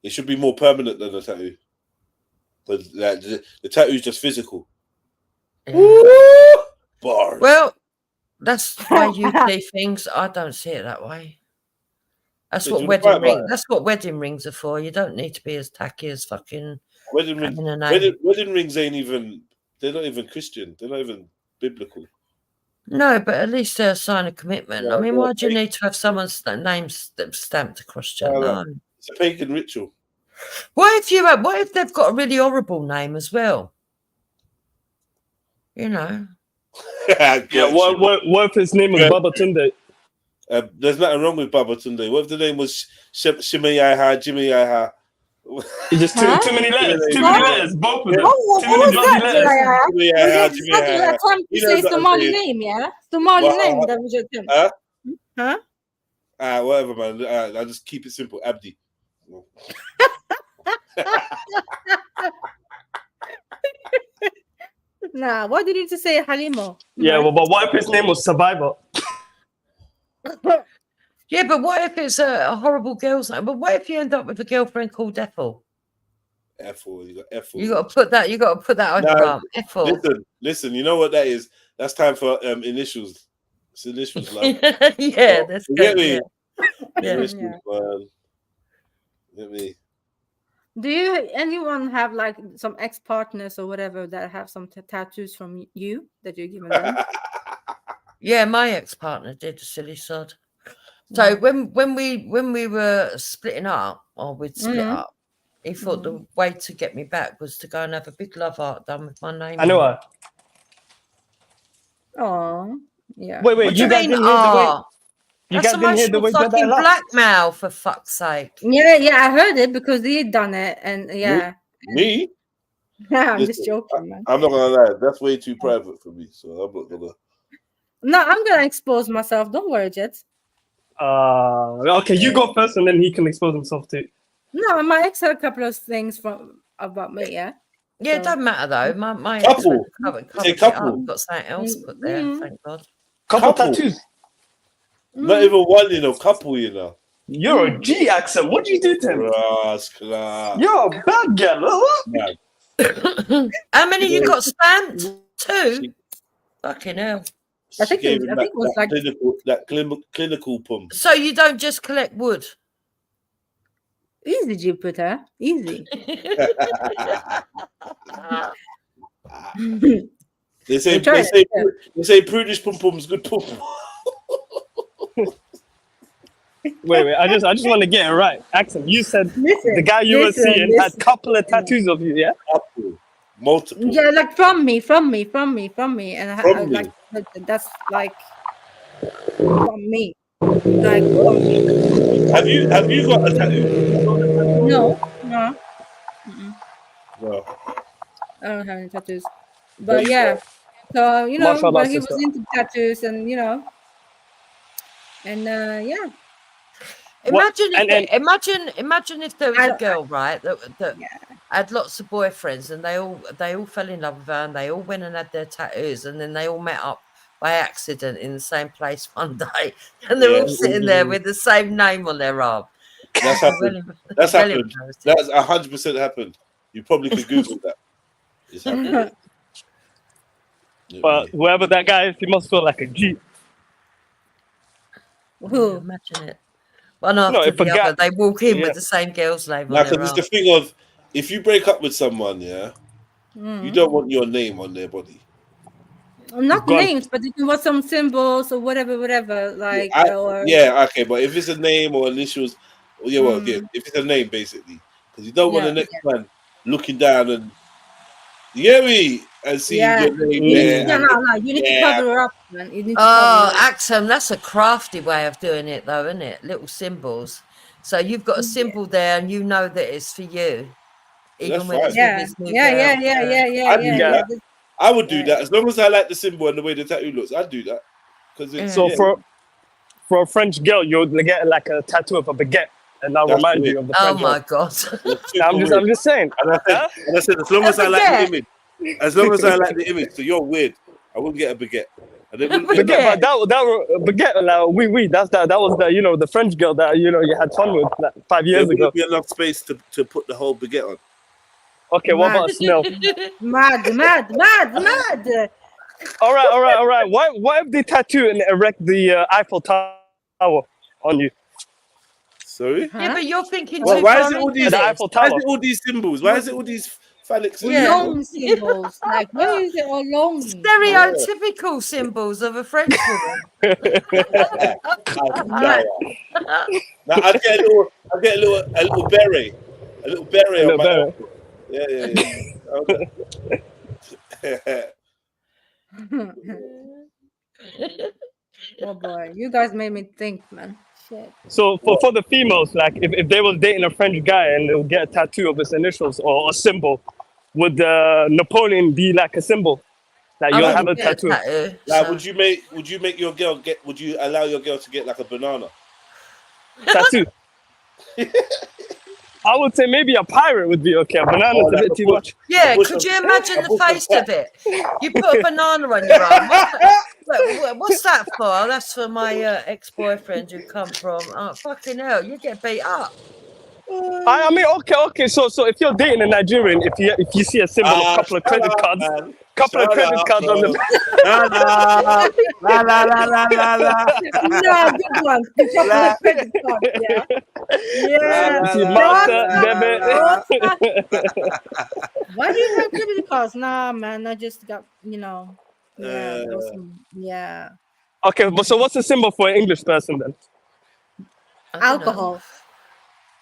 It should be more permanent than a tattoo. Because the tattoo is just physical. Yeah. Bars. Well, that's the way you see things. I don't see it that way. That's So what wedding rings. That's what wedding rings are for. You don't need to be as tacky as fucking wedding rings ain't even. They're not even Christian. They're not even biblical. No, but at least they're a sign of commitment. Yeah, I mean, why do you need to have someone's name stamped across you? No. It's a pagan ritual. What if they've got a really horrible name as well? You know. Yeah, what if his name was Baba Tunde? There's nothing wrong with Baba Tunde. What if the name was Shimmy Yaha, Jimmy Yaha? Just too many letters. Too many letters. Both of them. What was that? Jimmy Time to say Somali name, yeah? Somali name. That was your thing. Huh? Whatever, man. I'll just keep it simple. Abdi. Nah, why did you just say Halimo? Yeah, well, but what if his name was Survivor? Yeah, but what if it's a horrible girl's name? But what if you end up with a girlfriend called Ethel? Ethel, you got Ethel. You got to put that on your arm. Ethel. Listen. You know what that is? That's time for initials. It's initials, love. Yeah, that's good. Get me? Yeah. Initials, man. Get me? Do anyone have like some ex-partners or whatever that have some tattoos from you that you're giving them? Yeah, my ex-partner did, a silly sod. So when we were splitting up, or we'd split up, he thought the way to get me back was to go and have a big love art done with my name. I know her. Oh, yeah. Wait, you guys didn't hear the way. You guys didn't hear the way that blackmail, for fuck's sake. Yeah, I heard it because he done it, and yeah. Me? Yeah, I'm just joking, man. I'm not gonna lie, that's way too private for me, so I'm not gonna. No, I'm gonna expose myself. Don't worry, Jet. Okay, you go first, and then he can expose himself too. No, my ex had a couple of things about me. Yeah. Yeah, it doesn't matter though. My couple. Ex couple. Got something else put there. Thank God. Couple tattoos. Not even one, couple, You're a G accent. What do you do to him? You're a bad girl. How many you got stamped? 2? Fucking hell. I think it was like clinical pump. So you don't just collect wood? Easy, Jupiter. Easy. They say prudish pum pum's good pum. Wait. I just want to get it right. Axel, you said Listen, the guy you were seeing had a couple of tattoos of you, yeah? Multiple. Yeah, like from me, and From like me. that's like from me, like from me. Have you got a tattoo? No. No. I don't have any tattoos, But but you yeah. So Mashallah, but he was sister. into tattoos, and and yeah. Imagine if there was a girl, right, that had lots of boyfriends, and they all fell in love with her, and they all went and had their tattoos, and then they all met up by accident in the same place one day, and they're all sitting there with the same name on their arm. That's happened. That's happened. That's 100% happened. You probably could Google that. It's happened. But whoever that guy is, he must feel like a G. Who? Imagine it. One after the other, they walk in with the same girl's name on their Because it's the thing of, if you break up with someone, you don't want your name on their body. Not names, but it was some symbols or whatever, like. Okay, but if it's a name or initials, if it's a name, basically, because you don't want the next man looking down and and seeing your name there. No, you need to cover her up, man. You need to cover her up. Axel, that's a crafty way of doing it, though, isn't it? Little symbols. So you've got a symbol there, and you know that it's for you, even when it's with his new girl. I would do that as long as I like the symbol and the way the tattoo looks. I'd do that. So for a French girl, you'll get like a tattoo of a baguette, and that'll remind you of the French my God! I'm just saying. And I said, as long as I like the image, so you're weird. I wouldn't get a baguette. Baguette, but baguette, like, that was the the French girl that you had fun with like 5 years ago. There wouldn't be enough space to put the whole baguette on. Okay, what about Snell? Mad. All right. Why if they tattoo and erect the Eiffel Tower on you? Sorry? Yeah, but you're thinking why is it all these the Eiffel Tower? Why is it all these symbols? Why is it all these phallic symbols? Long symbols. Like, why is it all long? Stereotypical symbols of a French woman. Now I get a little beret. A little beret on my elbow. Yeah. Oh boy, you guys made me think, man. Shit. So for the females, like if they was dating a French guy and they would get a tattoo of his initials or a symbol, would Napoleon be like a symbol that you'll have a tattoo? Like, would you make your girl would you allow your girl to get like a banana tattoo? I would say maybe a pirate would be okay. A banana's a bit too much. Yeah, could you imagine the face of it? You put a banana on your arm. What's that for? Oh, that's for my ex-boyfriend who come from. Oh, fucking hell, you get beat up. I mean, okay. So if you're dating a Nigerian, if you see a symbol of a couple of credit cards, on the No, good one. A couple of credit cards, Why do you have credit cards? Nah, man, I just got Okay, but so what's the symbol for an English person then? Alcohol.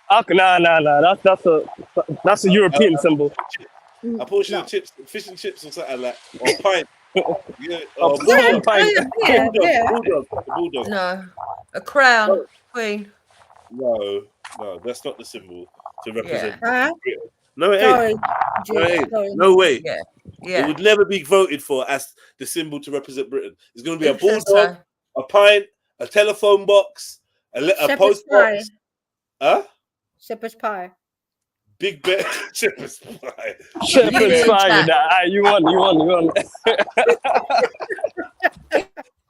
Nah. That's a European symbol. A portion of chips, fish and chips or something like that. Or a pint. Bulldog. No. A crown. Queen. No, that's not the symbol to represent. Huh? No, it ain't. No way. Yeah. It would never be voted for as the symbol to represent Britain. It's going to be a bulldog, a pint, a telephone box, a post box. Huh? Shepherd's pie. Big bet. Shepherd's pie. Shepherd's pie. You won.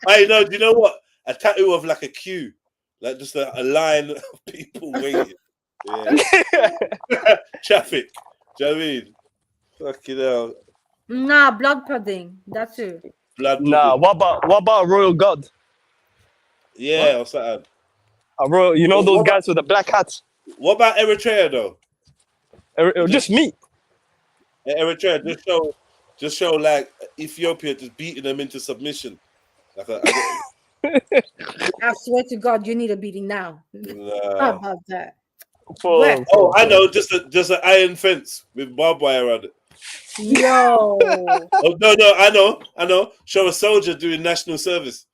Hey, no, do you know what? A tattoo of like a queue. Like just a line of people waiting. Yeah. Traffic. Do you know what I mean? Fucking hell. Nah, blood pudding. That's it. Blood pudding. Nah, what about a royal god? Yeah, what's that? A royal, those guys with the black hats. What about Eritrea though? Just meat. Eritrea, just show like Ethiopia just beating them into submission. Like I swear to God, you need a beating now. How about that? Oh, I know, just an iron fence with barbed wire around it. Yo. Oh no, I know. Show a soldier doing national service.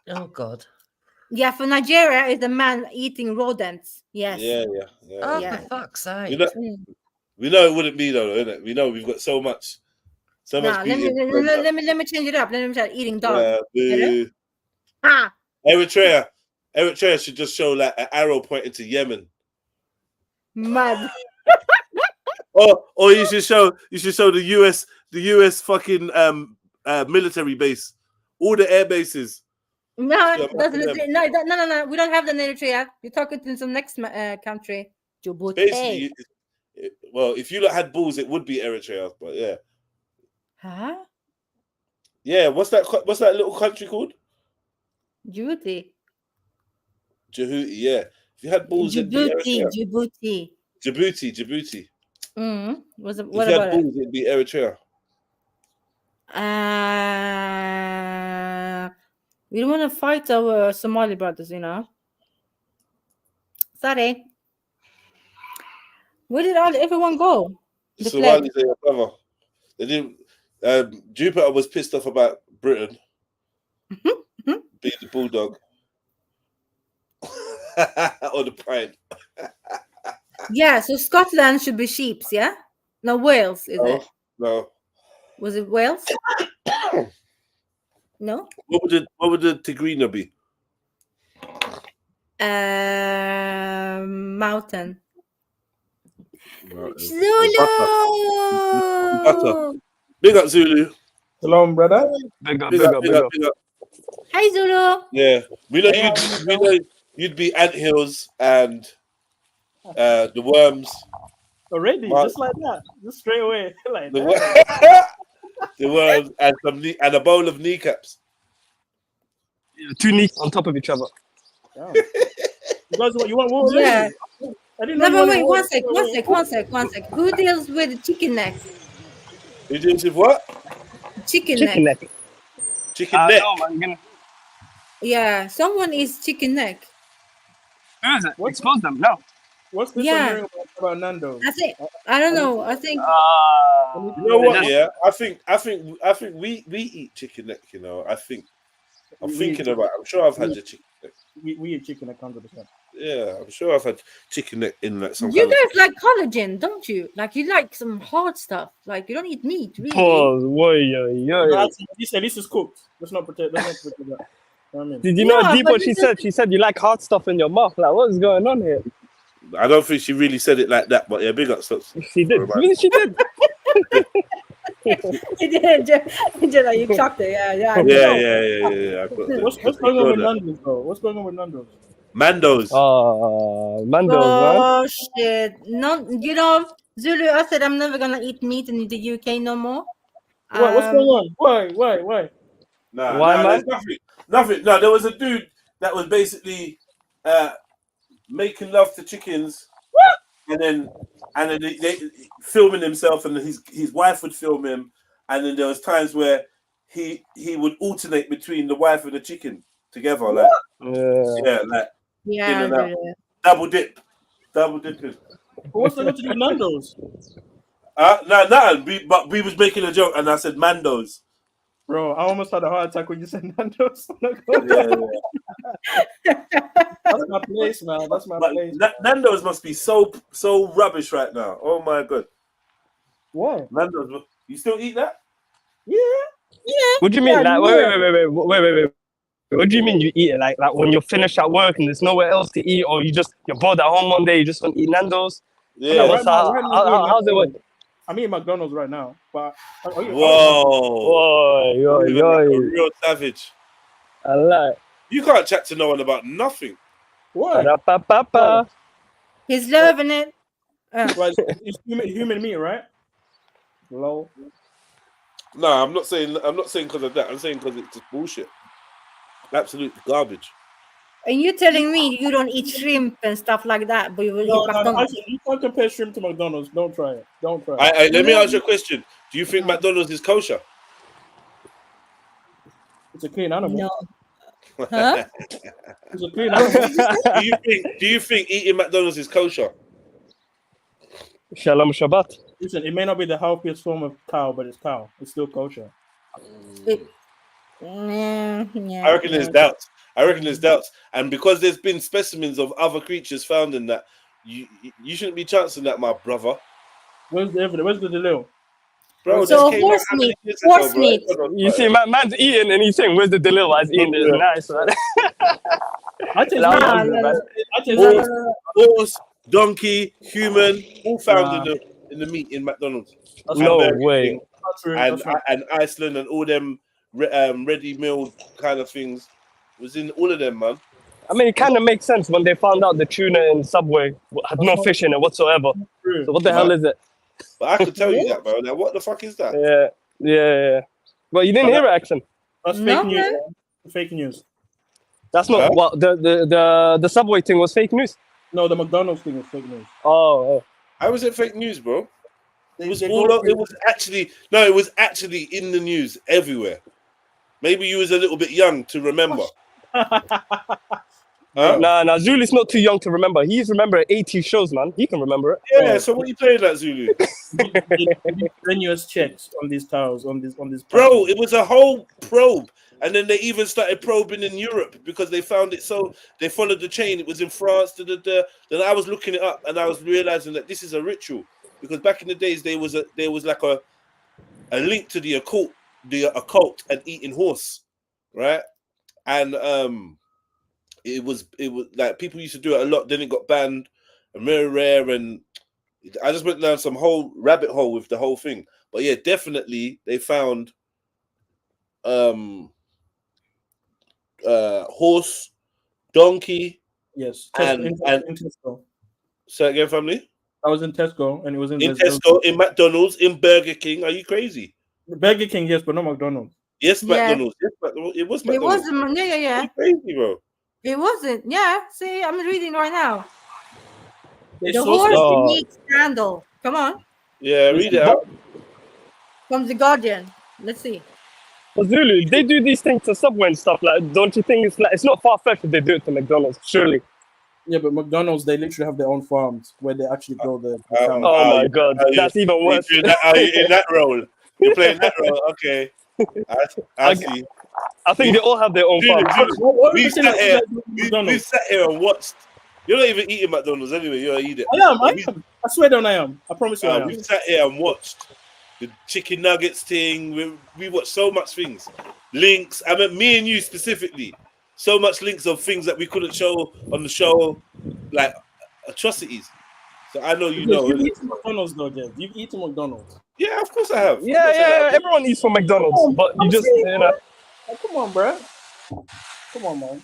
Oh God. Yeah, for Nigeria, is the man eating rodents. Yes. Yeah. Oh, Yeah. for fuck's sake. We know it wouldn't be though, innit? We know we've got so much. So much let beauty. me change it up. Let me try eating dog. Yeah, Eritrea should just show like an arrow pointing to Yemen. Mad. Or you should show the US fucking military base, all the air bases. No, no. We don't have the Eritrea. You're talking to some next country, Djibouti. Basically, well, if you had balls, it would be Eritrea. But yeah. Huh? Yeah. What's that little country called? Djibouti. Yeah. If you had balls, it'd be Eritrea. Djibouti. What if about you had balls, it'd be Eritrea. We don't want to fight our Somali brothers, you know. Sorry. Where did everyone go? The Somalis are your brother. They didn't. Jupiter was pissed off about Britain being the bulldog or the pride. Yeah, so Scotland should be sheeps, yeah? No, Wales, is it? No. Was it Wales? No. What would the Tigrina be? Mountain. Zulu. Big up Zulu. Hello, brother. Big up. Hi Zulu. Yeah, we know you'd be anthills and the worms. Already, just like that, just straight away, like the that. The worms and a bowl of kneecaps. Yeah, 2 knees on top of each other. Yeah. You want war? Yeah. I didn't know. No, but wait, one sec. Who deals with chicken neck? Who deals with what? Chicken neck. Chicken neck. Oh my goodness. Yeah, someone is chicken neck. Who is it? Expose them. No. What's this about Nando's? I don't know. I think. You know what? Yeah, I think we eat chicken neck. You know, I'm thinking about. I'm sure I've had the chicken neck. We eat chicken neck 100%. Yeah, I'm sure I've had chicken neck in like some. You guys like collagen, don't you? Like you like some hard stuff. Like you don't eat meat, really. Pause. At least it's cooked. Let's not pretend that. I mean. Did you know deep what she said? She said you like hard stuff in your mouth. Like what is going on here? I don't think she really said it like that, but yeah, big up stuff. She did. She did. She did. Like you clocked it. Yeah. Yeah. What's going on with Nando's, though? What's going on with Nando's? Mando's. Mando's. Oh shit! No, you know, Zulu. I said I'm never gonna eat meat in the UK no more. What's going on? Why? Why, man? Nothing. No, there was a dude that was basically making love to chickens, and then they filming himself, and his wife would film him, and then there was times where he would alternate between the wife and the chicken together, like double dipping. What's the to do with Nando's? But we was making a joke, and I said Mando's. Bro, I almost had a heart attack when you said Nando's. That's my place, man. That's my place. Nando's must be so rubbish right now. Oh my god. Why? Nando's. You still eat that? Yeah. What do you mean? Like, wait. What do you mean you eat it? Like when you're finished at work and there's nowhere else to eat, or you're bored at home one day, you just want to eat Nando's? Yeah. Like, how's it work? I'm eating McDonald's right now, but whoa, yo, real savage. I like. You can't chat to no one about nothing. What? He's loving it. Well, it's human meat, right? Low. No, I'm not saying because of that. I'm saying because it's just bullshit. Absolute garbage. And you're telling me you don't eat shrimp and stuff like that, but you will eat McDonald's? You can't compare shrimp to McDonald's. Don't try it. Let me ask you a question. Do you think McDonald's is kosher? It's a clean animal. No. Huh? It's a clean animal. Do you think eating McDonald's is kosher? Shalom Shabbat. Listen, it may not be the healthiest form of cow, but it's cow. It's still kosher. I reckon there's doubts. And because there's been specimens of other creatures found in that, you shouldn't be chancing that, my brother. Where's the evidence? Where's the delil? Bro, So horse meat. Horse meat. You see, man's eating and he's saying, "Where's the delil?" I was eating this. Nice, man. Horse, donkey, human, all found in the meat in McDonald's. No way. And Iceland and all them ready-meal kind of things was in all of them, man. I mean, it kind of makes sense when they found out the tuna in Subway had no fish in it whatsoever. So what the hell is it? But I could tell you that, bro. Now, what the fuck is that? Yeah. Well, you didn't hear it, Action. That's fake news. Fake news. That's not what the Subway thing was fake news. No, the McDonald's thing was fake news. Oh. How was it fake news, bro? It was actually in the news everywhere. Maybe you was a little bit young to remember. Nah, Zulu's not too young to remember. He's remember 80 shows, man. He can remember it. Yeah, so what are you playing that, Zulu? Strenuous checks on these towels, on this. Bro, it was a whole probe. And then they even started probing in Europe because they found it. So they followed the chain. It was in France. Then I was looking it up and I was realizing that this is a ritual. Because back in the days, there was like a link to the occult and eating horse, right? And it was like people used to do it a lot. Then it got banned, and very rare. And I just went down some whole rabbit hole with the whole thing. But yeah, definitely they found horse, donkey. Yes, and Tesco. Say again, family. I was in Tesco, and it was in Tesco, in McDonald's, in Burger King. Are you crazy? Burger King, yes, but not McDonald's. Yes, McDonald's. Yes, it was McDonald's. It wasn't. Yeah. You're crazy, bro. It wasn't. Yeah. See, I'm reading right now. It's the so horse meat scandal. Come on. Yeah, read it out. From The Guardian. Let's see. But Zulu, they do these things to Subway and stuff. Like, don't you think it's not far-fetched if they do it to McDonald's? Surely. Yeah, but McDonald's, they literally have their own farms where they actually grow the oh my God, that's even worse. Are you in that role? You're playing that role? Okay. I see. I think they all have their own farms. We sat here and watched. You're not even eating McDonald's anyway. You're eating. I am. I swear down I am. I promise you I am. We sat here and watched the chicken nuggets thing. We watched so much things. Links. I mean, me and you specifically. So much links of things that we couldn't show on the show, like atrocities. So I know you know. You've eaten McDonald's though, Jeff. You've eaten McDonald's. Yeah, of course I have. Yeah. Everyone eats from McDonald's, but you just, you know. Come on, bro. Come on, man.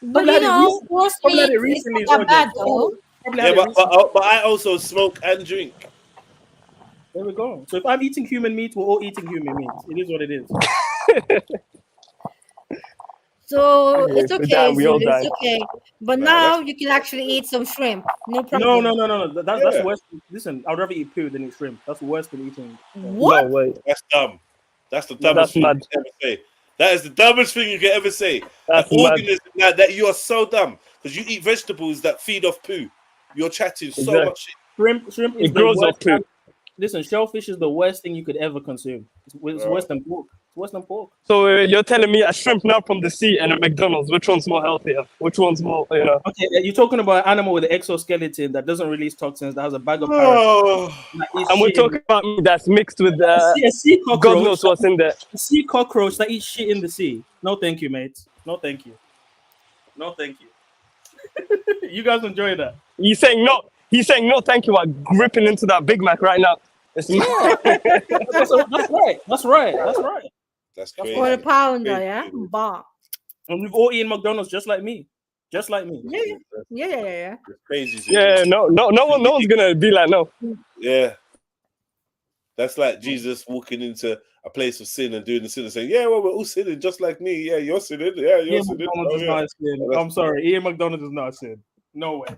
But you know, horse meat is not bad though. Yeah, but I also smoke and drink. There we go. So if I'm eating human meat, we're all eating human meat. It is what it is. So it's okay. It's okay. But now you can actually eat some shrimp. No problem. No. That's worse. Listen, I'd rather eat poo than eat shrimp. That's worse than eating. What? No way. That's dumb. That's the dumbest thing you can ever say. That is the dumbest thing you can ever say. That's that you are so dumb because you eat vegetables that feed off poo. You're chatting so much shit. Shrimp it grows off poo. Listen, shellfish is the worst thing you could ever consume. It's worse than pork. It's worse than pork. So you're telling me a shrimp now from the sea and a McDonald's, which one's more healthier? Which one's more, you know? Okay, you're talking about an animal with an exoskeleton that doesn't release toxins, that has a bag of parasites. And we're talking about meat that's mixed with a sea cockroach. God knows what's in there. A sea cockroach that eats shit in the sea. No, thank you, mate. No, thank you. No, thank you. You guys enjoy that? He's saying no. He's saying no, thank you. I'm gripping into that Big Mac right now. That's right. That's right. That's crazy. For a pounder, yeah? Bah. And we've all eaten McDonald's just like me. Yeah. It's crazy. Yeah, no one's gonna be like no. Yeah. That's like Jesus walking into a place of sin and doing the sin and saying, yeah, well, we're all sinning just like me. Yeah, you're sinning. Yeah, you're sinning. McDonald's is not a sin. I'm sorry. Eating McDonald's is not a sin. No way.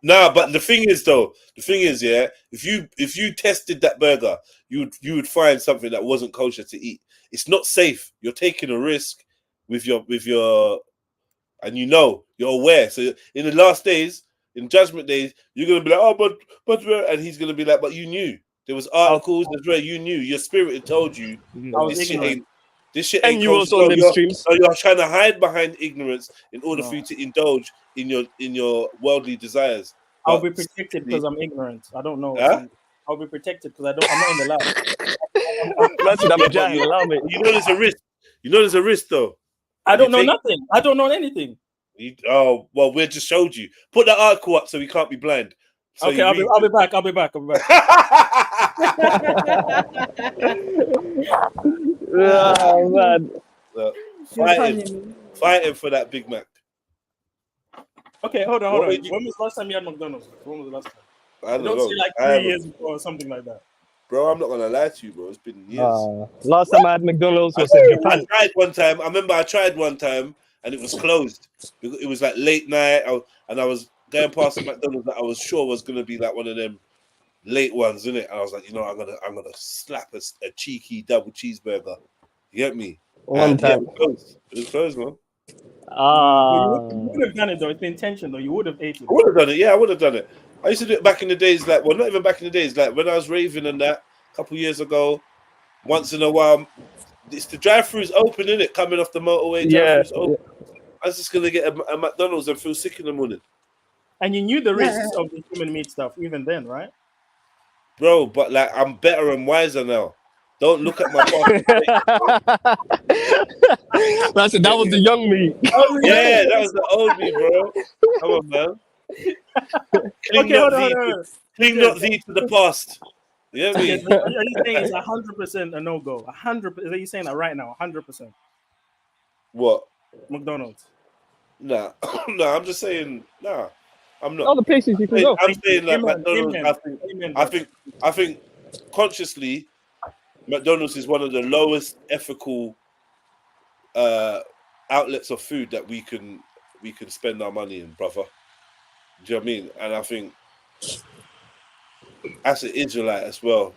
But the thing is, yeah, if you tested that burger, you would find something that wasn't kosher to eat. it's not safe. You're taking a risk with your, and you're aware. So in the last days, in judgment days, you're gonna be like, oh, but, and he's gonna be like, but you knew there was articles that's where you knew your spirit had told you this shit ain't. This shit ain't. And you was on them streams. So you're trying to hide behind ignorance in order for you to indulge in your worldly desires. I'll be protected because I'm ignorant. I don't know. Huh? I'll be protected because I'm not in the lab. That's what I'm giant. Allow me. You know there's a risk. You know there's a risk though. I don't know nothing. I don't know anything. Oh well, we just showed you. Put the article up so we can't be blind. So okay, I'll be back. I'll be back. Oh man. Fighting for that Big Mac. Okay, hold on. When was the last time you had McDonald's? When was the last time? I don't know. Say like 3 years ago or something like that. Bro, I'm not gonna lie to you, bro. It's been years. Last time I had McDonald's was in Japan. I remember I tried one time and it was closed. It was like late night, and I was going past a McDonald's that I was sure was gonna be like one of them late ones, innit? And I was like, I'm gonna slap a cheeky double cheeseburger. You get me? One time. It was closed, man. You would have done it though. It's the intention though. You would have ate it. I would have done it. Yeah, I would have done it. I used to do it back in the days, not even back in the days, like when I was raving and that a couple years ago. Once in a while, it's the drive-throughs open, innit? Coming off the motorway, drive-throughs open. I was just gonna get a McDonald's and feel sick in the morning. And you knew the risks of the human meat stuff even then, right? Bro, but like I'm better and wiser now. Don't look at my past. That was the young me. Yeah, that was the old me, bro. Come on, man. Cling not thee to the past. You know what I mean? Are you saying it's 100% a no-go? 100%? Are you saying that right now? 100%? What? McDonald's? Nah. No, I'm just saying, nah. I'm not. All the places you can go. I'm saying like McDonald's, I think consciously, McDonald's is one of the lowest ethical outlets of food that we can spend our money in, brother. Do you know what I mean? And I think as an Israelite as well,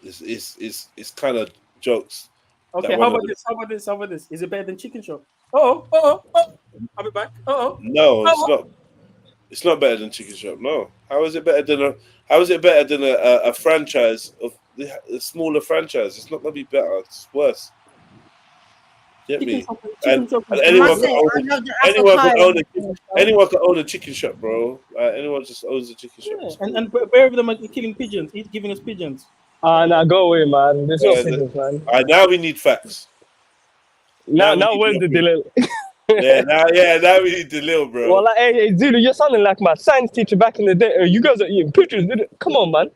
it's kind of jokes. Okay, how about this? Is it better than Chicken Shop? I'll be back. No, it's not. It's not better than Chicken Shop. No. How is it better than a franchise of the smaller franchise? It's not gonna be better. It's worse. Get me? And anyone can own a chicken shop, bro. Anyone just owns a chicken shop. Yeah. And where them are killing pigeons, giving us pigeons. Nah, go away, man. There's no pigeons, man. Now we need facts. Now where's the delay? Now we need the little, bro. Well, like, hey, Zulu, you're sounding like my science teacher back in the day. You guys are eating pigeons. Come on, man.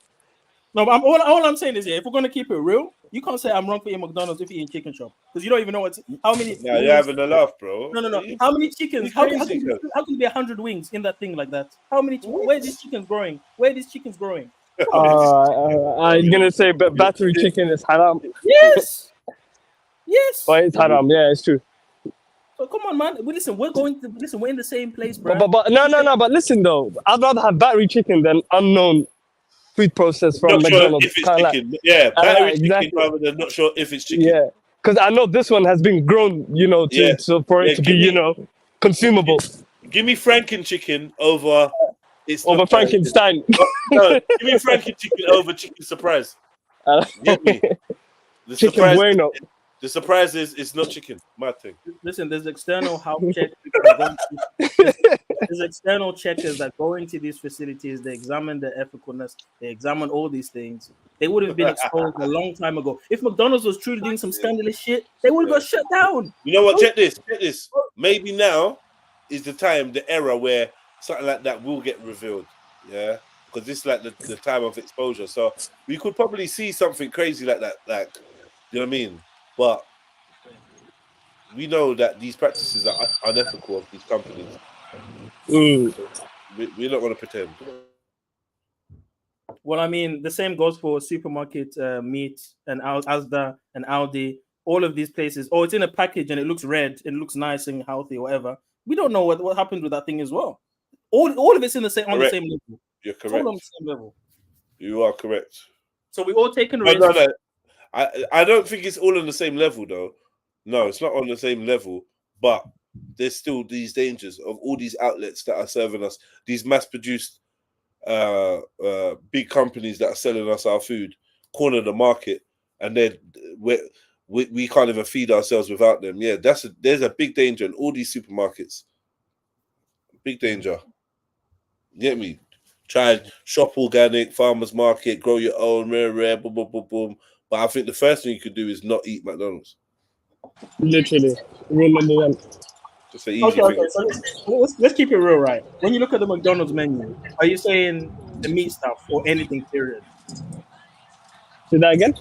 No, but all I'm saying is, if we're gonna keep it real, you can't say I'm wrong for eating McDonald's if you're eating Chicken Shop because you don't even know how many. Yeah, you're having a laugh, bro. No. How many chickens? How can there be 100 wings in that thing like that? How many? Where are these chickens growing? You're gonna say battery chicken is haram? Yes. But it's haram. Yeah, it's true. So come on, man. We're in the same place, bro. But no. But listen though, I'd rather have battery chicken than unknown food process from McDonald's. If it's chicken. Battery chicken rather than not sure if it's chicken. Yeah, because I know this one has been grown, so for it to be, consumable. Give me Franken chicken over. Over Frankenstein. No, give me Franken chicken over Chicken Surprise. Get me? The chicken surprise, bueno. The surprise is it's not chicken. My thing. Listen, there's external health checks. There's external checkers that go into these facilities. They examine the ethicalness. They examine all these things. They would have been exposed a long time ago. If McDonald's was truly doing some scandalous shit, they would have got shut down. You know what? Check this. Maybe now is the time, the era where something like that will get revealed. Yeah, because this is like the time of exposure. So we could probably see something crazy like that. Like, you know what I mean? But we know that these practices are unethical of these companies. We're not going to pretend. Well, I mean, the same goes for supermarket meat and Asda and Aldi. All of these places. Oh, it's in a package and it looks red and it looks nice and healthy or whatever. We don't know what happened with that thing as well. All of it's on the same level. You're correct. It's all on the same level. You are correct. So we all taking risks. No. I don't think it's all on the same level though. No, it's not on the same level, but there's still these dangers of all these outlets that are serving us, these mass-produced big companies that are selling us our food, corner the market, and then we can't even feed ourselves without them. Yeah, there's a big danger in all these supermarkets. Big danger. You get me? Try and shop organic, farmers market, grow your own, rare, boom, boom, boom, boom. But I think the first thing you could do is not eat McDonald's. Literally, rule number one. Just an easy thing. So let's keep it real, right? When you look at the McDonald's menu, are you saying the meat stuff or anything, period? Say that again?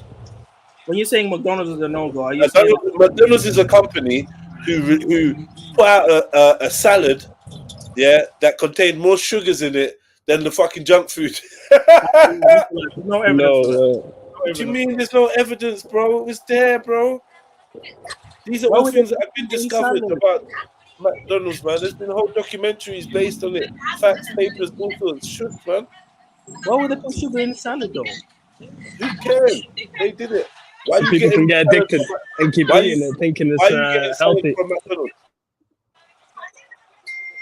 When you're saying McDonald's is a no-go, are you saying McDonald's is a company who put out a salad, yeah, that contained more sugars in it than the fucking junk food? No evidence. What do you mean there's no evidence, bro? It's there, bro. These are all things that have been discovered about McDonald's, man. There's been whole documentaries based on it. Facts, papers, all sorts. Shit, man. Why would they put sugar in salad, though? Who cares? They did it. Why so people can get addicted and keep eating it, thinking it's healthy.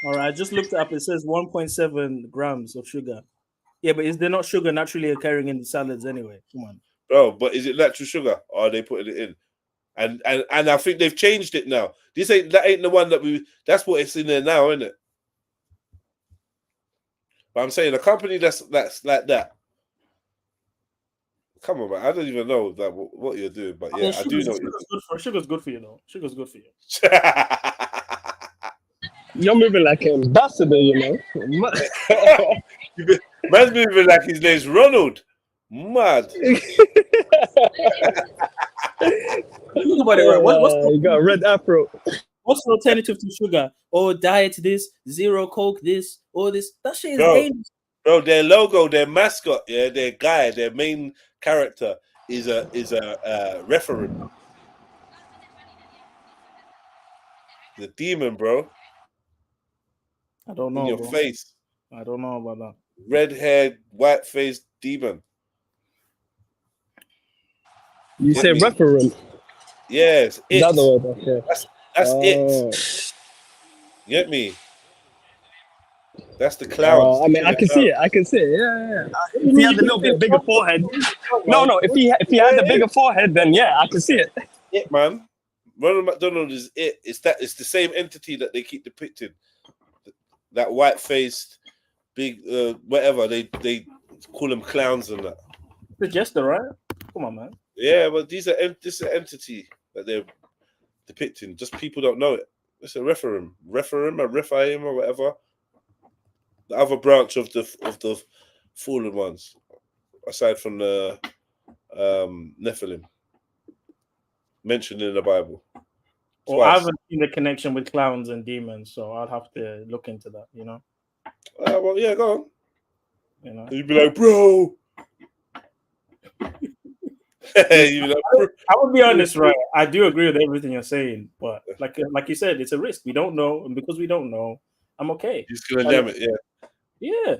All right, I just looked up. It says 1.7 grams of sugar. Yeah, but is there not sugar naturally occurring in the salads anyway? Come on. Bro, but is it natural sugar or are they putting it in? And I think they've changed it now. That ain't the one that's what it's in there now, isn't it? But I'm saying a company that's like that. Come on, man. I don't even know what you're doing, but yeah, I do know. Sugar's good for you, though. Sugar's good for you. You're moving like an ambassador, you know. Man's moving like his name's Ronald. Mad. Think about it, right? You got a red afro. What's the alternative to sugar? Oh, diet this, zero Coke this, all this. That shit is dangerous. Bro, their logo, their mascot, yeah, their guy, their main character is a referent. The demon, bro. I don't know. In your face. I don't know about that. Red-haired, white-faced demon. You say referent? Yes. It. That's the word, okay. That's it. You get me? That's the clown. I mean, I can see it. I can see it. Yeah. If he had a little bit bigger forehead. No. If he had a bigger forehead, then yeah, I can see it. It, man. Ronald McDonald is it. It's the same entity that they keep depicting. That white-faced, big, whatever. They call them clowns and that. The jester, right? Come on, man. Yeah, but this is an entity that they're depicting. Just people don't know it. It's a rephaim, or whatever. The other branch of the fallen ones, aside from the Nephilim, mentioned in the Bible. Well, I haven't seen the connection with clowns and demons, so I'll have to look into that. You know. Well, yeah, go on. You know, you'd be like, bro. I would be honest, right? I do agree with everything you're saying, but like you said, it's a risk. We don't know, and because we don't know, I'm okay. You're just gonna damn it, yeah. Yeah.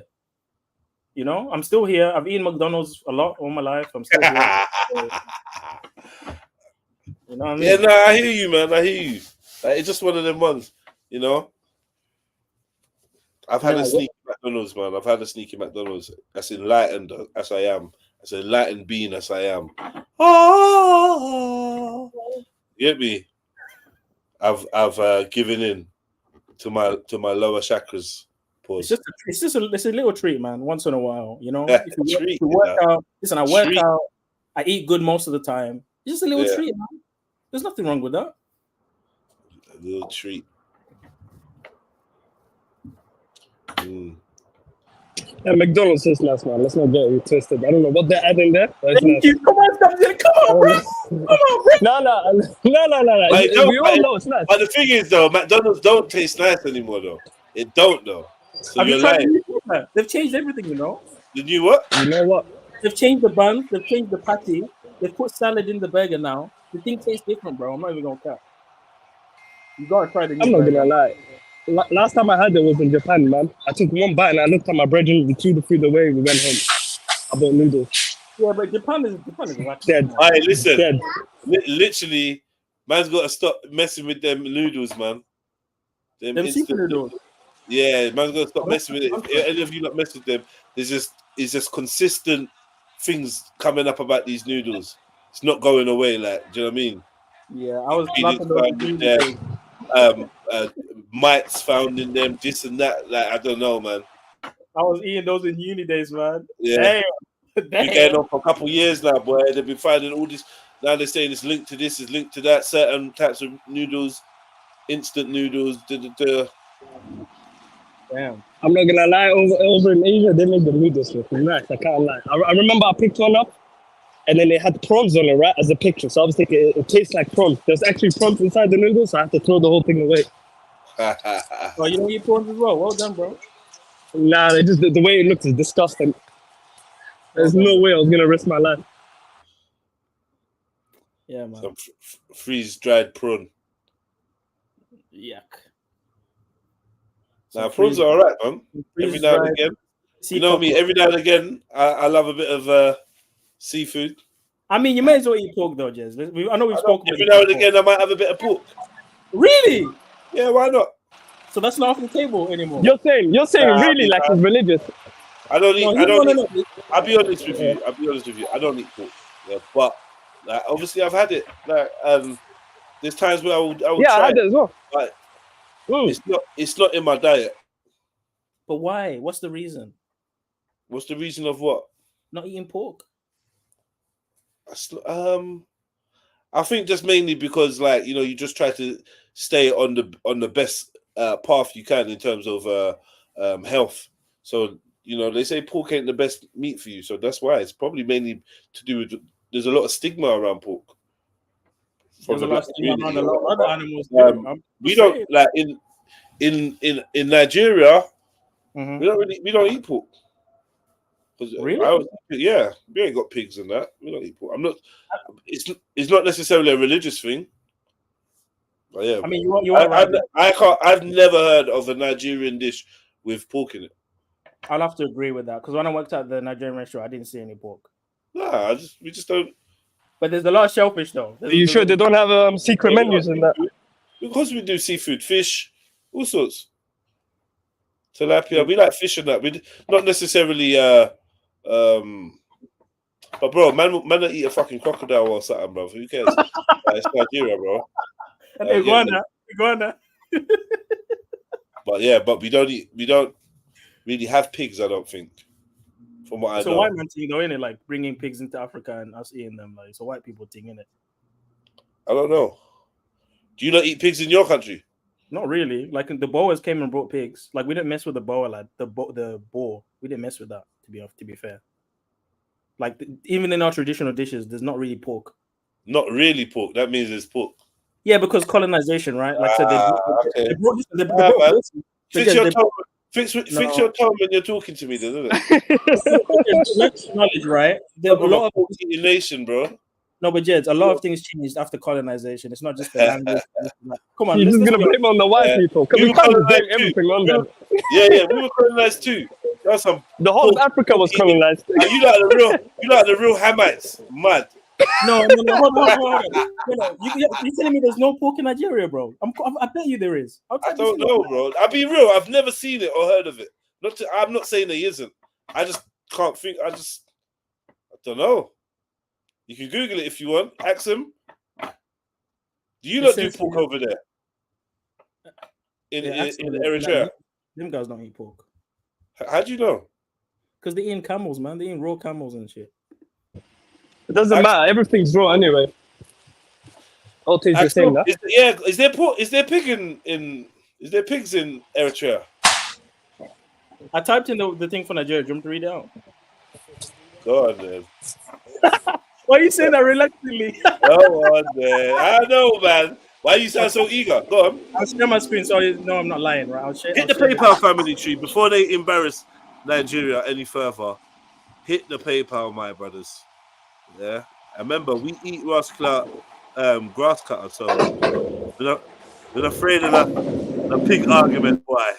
You know, I'm still here. I've eaten McDonald's a lot all my life. I'm still here. You know what I mean? Yeah, no, I hear you, man. I hear you. It's just one of them ones, you know. I've had a sneaky McDonald's, man. I've had a sneaky McDonald's. As enlightened as I am, as enlightened being as I am. Oh, you get me? I've given in to my lower chakras. Pause. It's just a little treat, man. Once in a while, you know. Yeah, if you work out, listen, I work out. I eat good most of the time. It's just a little treat, man. There's nothing wrong with that. A little treat. Yeah, McDonald's is nice, man. Let's not get it twisted. I don't know what they're adding there. But Thank you. Come on, bro. Come on, bro. No. We all know it's nice. But the thing is, though, McDonald's don't taste nice anymore, though. It don't, though. So you're lying. They've changed everything, you know. The new what? You know what? They've changed the buns. They've changed the patty. They've put salad in the burger now. The thing tastes different, bro. I'm not even gonna cap. You gotta try the new I'm not burger. gonna lie. Last time I had it was in Japan, man. I took one bite and I looked at my brethren. We threw the food away. We went home. I bought noodles. Yeah, but Japan is whack. Dead. All right, listen. Dead. Literally, man's got to stop messing with them noodles, man. Them seafood noodles. Yeah, man's got to stop messing with it. If any of you not mess with them, it's just consistent things coming up about these noodles. It's not going away. Like, do you know what I mean? Yeah, I was mites found in them, this and that. Like, I don't know, man. I was eating those in uni days, man. Yeah, damn. Been going on for a couple of years now, boy. They've been finding all this. Now they're saying it's linked to this, it's linked to that. Certain types of noodles, instant noodles. Damn. I'm not gonna lie. Over in Asia, they make the noodles look nice. I can't lie. I remember I picked one up, and then it had prawns on it, right, as a picture. So I was thinking it tastes like prawns. There's actually prawns inside the noodles, so I had to throw the whole thing away. Oh, you don't eat prawns as well? Well done, bro. Nah, it just the way it looks is disgusting. There's no way I was gonna risk my life. Yeah, man. Some freeze-dried prawn. Yuck. Now, prawns are all right, man. Every now and again. You know me, every now and again, I love a bit of seafood. I mean, you may as well eat pork, though, Jez. I know we've spoken. Every now and again, I might have a bit of pork. Really? Yeah, why not? So that's not off the table anymore. You're saying really like it's religious. I don't eat. No. I'll be honest with you. I don't eat pork. Yeah, but like, obviously I've had it. Like, there's times where I would Yeah, try I had it as well. Like, it's not in my diet. But why? What's the reason? What's the reason of what? Not eating pork. I think just mainly because, like, you know, you just try to stay on the best path you can in terms of health. So, you know, they say pork ain't the best meat for you, so that's why. It's probably mainly to do with there's a lot of stigma around pork. There's a lot of stigma around a lot of other animals. We don't like in Nigeria. Mm-hmm. We don't eat pork. Really? We ain't got pigs and that. We don't eat pork. It's not necessarily a religious thing. But yeah, I mean, you are right. I've never heard of a Nigerian dish with pork in it. I'll have to agree with that because when I worked at the Nigerian restaurant, I didn't see any pork. Nah, we just don't. But there's a lot of shellfish though. Are you sure they don't have secret menus in that? Because we do seafood, fish, all sorts. Tilapia, we like fish and that. We not necessarily. But bro, man don't eat a fucking crocodile or something, bro. Who cares? It's Nigeria, bro. Iguana. But we don't really have pigs. I don't think. From what I know. So white man thing, though, innit? Like bringing pigs into Africa and us eating them, like, so white people thing, innit? I don't know. Do you not eat pigs in your country? Not really. Like the Boers came and brought pigs. Like we didn't mess with the Boer, like the boar. We didn't mess with that. To be fair. Like even in our traditional dishes, there's not really pork. Not really pork. That means there's pork. Yeah, because colonization, right? Like they brought Fix your tone when you're talking to me, then, isn't it? Knowledge, right? There's a lot of nation, bro. No, but Jed, a lot of things changed after colonization. It's not just the language. Come on, you're just gonna blame on the white people. We can't blame everything on them. Yeah, we were colonized too. That's the whole of Africa was colonized. You like the real Hamites, mad. No, hold on. You're telling me there's no pork in Nigeria, bro? I bet you there is. I don't know, bro. I'll be real. I've never seen it or heard of it. I'm not saying there isn't. I just can't think. I don't know. You can Google it if you want. Ask them. Do you not do pork over there? In Eritrea? Them guys don't eat pork. How do you know? Because they eat camels, man. They eat raw camels and shit. It doesn't matter. Everything's raw anyway. All tastes the same, Is there pork? Is there pigs in Eritrea? I typed in the thing for Nigeria. Do you want to read it out? Go on, man. Why are you saying that reluctantly? Go on, man. I know, man. Why you sound so eager? Go on. I'll share my screen so you know I'm not lying, right? Hit the PayPal family tree before they embarrass Nigeria any further. Hit the PayPal, my brothers. Yeah. And remember, we eat grass cutter, so we're not afraid of the pig argument. Why?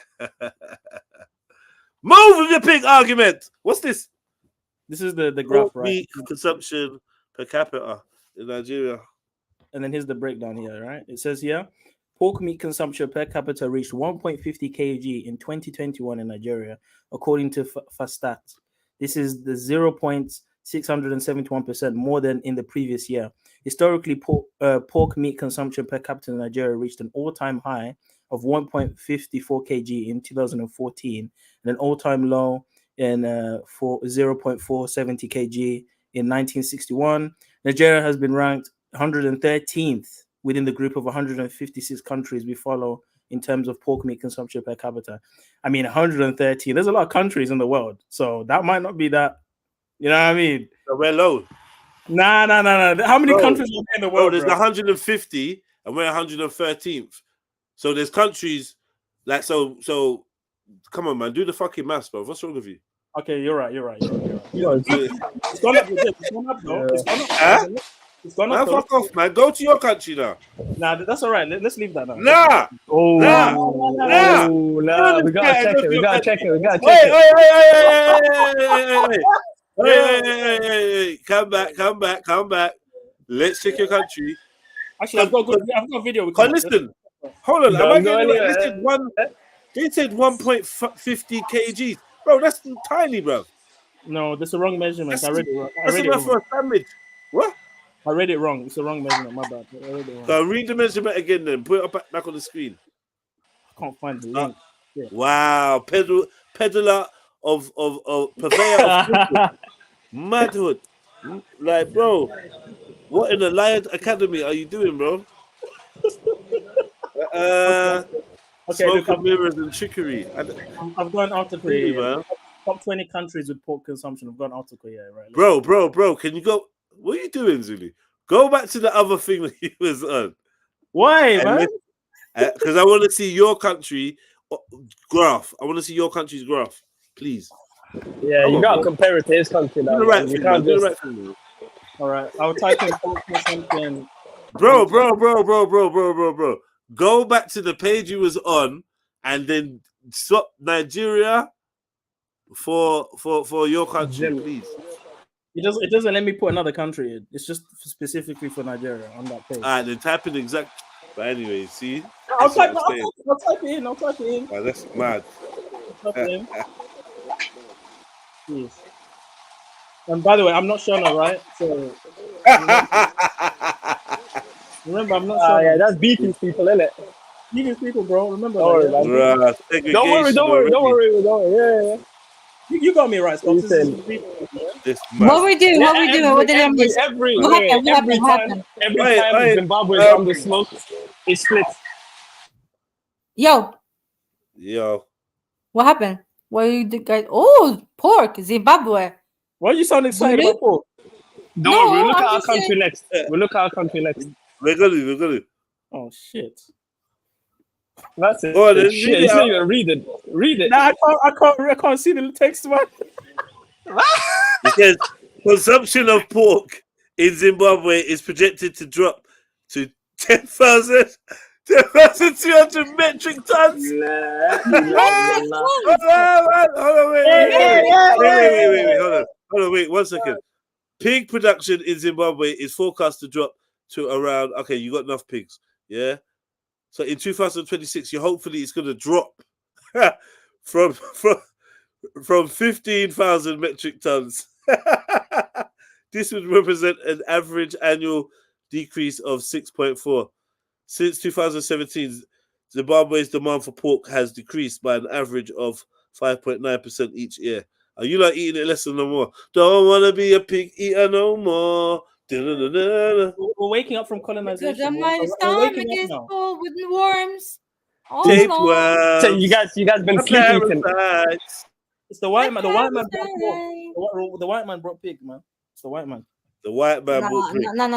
Move with your pig argument. What's this? This is the graph, right? Meat consumption per capita in Nigeria. And then here's the breakdown here, right? It says here, pork meat consumption per capita reached 1.50 kg in 2021 in Nigeria, according to Fastat. This is the 0.671% more than in the previous year. Historically, pork meat consumption per capita in Nigeria reached an all-time high of 1.54 kg in 2014 and an all-time low in 0.470 kg in 1961. Nigeria has been ranked 113th within the group of 156 countries we follow in terms of pork meat consumption per capita. I mean, 113. There's a lot of countries in the world, so that might not be that. You know what I mean? So we're low. Nah. How many countries are in the world? There's 150, and we're 113th. So there's countries like so. Come on, man, do the fucking maths, bro. What's wrong with you? Okay, you're right. It's gone up, though. It's gone Man, up. fuck off, man. Go to your country now. Nah, that's all right. Let's leave that now. Nah. We gotta check it. Hey. Come back. Let's check your country. Actually, I've got a video. Listen. Hold on. They said 1.50 kg. Bro, that's tiny, bro. No, that's the wrong measurement. I read it wrong. That's enough for a sandwich. What? I read it wrong. It's the wrong measurement. My bad. I read it wrong. So read the measurement again then. Put it back on the screen. I can't find the link. Yeah. Wow. Peddler of purveyor of madhood. Like, bro, what in the Lion Academy are you doing, bro? Smoke mirrors and trickery. I've got an article here. Top 20 countries with pork consumption. I've got an article here, right? Bro, can you go? What are you doing, Zulu? Go back to the other thing that you was on. Why, man? Because I want to see your country graph. I want to see your country's graph, please. Yeah, you gotta compare it to his country now. Do the right thing, man. Do the right thing. All right, I'll type in something. Bro. Go back to the page you was on, and then swap Nigeria for your country, please. It doesn't let me put another country in. It's just specifically for Nigeria on that page. Alright, then type in exact. But anyway, see. I'll type it in. Oh, that's mad. Please. And by the way, I'm not Shona, right? So remember, I'm not Shona. Yeah, that's beating people, isn't it? Beating people, bro. Remember Don't that. Don't worry. Yeah. You got me right, Scott. What we do? What did I miss? Every time Zimbabwe is on the smoke, it splits. Yo. What happened? What you guys? Oh, pork, Zimbabwe. Why you sound excited about pork? Don't worry, we'll look at our country next. We're gonna. Oh shit. That's it. Oh, shit, you can't even read it. Nah, I can't see the text, man. It says consumption of pork in Zimbabwe is projected to drop to 10,200 metric tons. Hold on, wait 1 second. Pig production in Zimbabwe is forecast to drop to around. Okay, you got enough pigs, yeah. So in 2026, hopefully it's going to drop from 15,000 metric tons. This would represent an average annual decrease of 6.4. Since 2017, Zimbabwe's demand for pork has decreased by an average of 5.9% each year. Are you not eating it less than no more? Don't want to be a pig eater no more. We're waking up from colonization. Because my stomach is full with worms. So you guys been sleeping. It's the white man. The white man brought pork. The white man brought pig, man. It's the white man. The white man brought pig. No.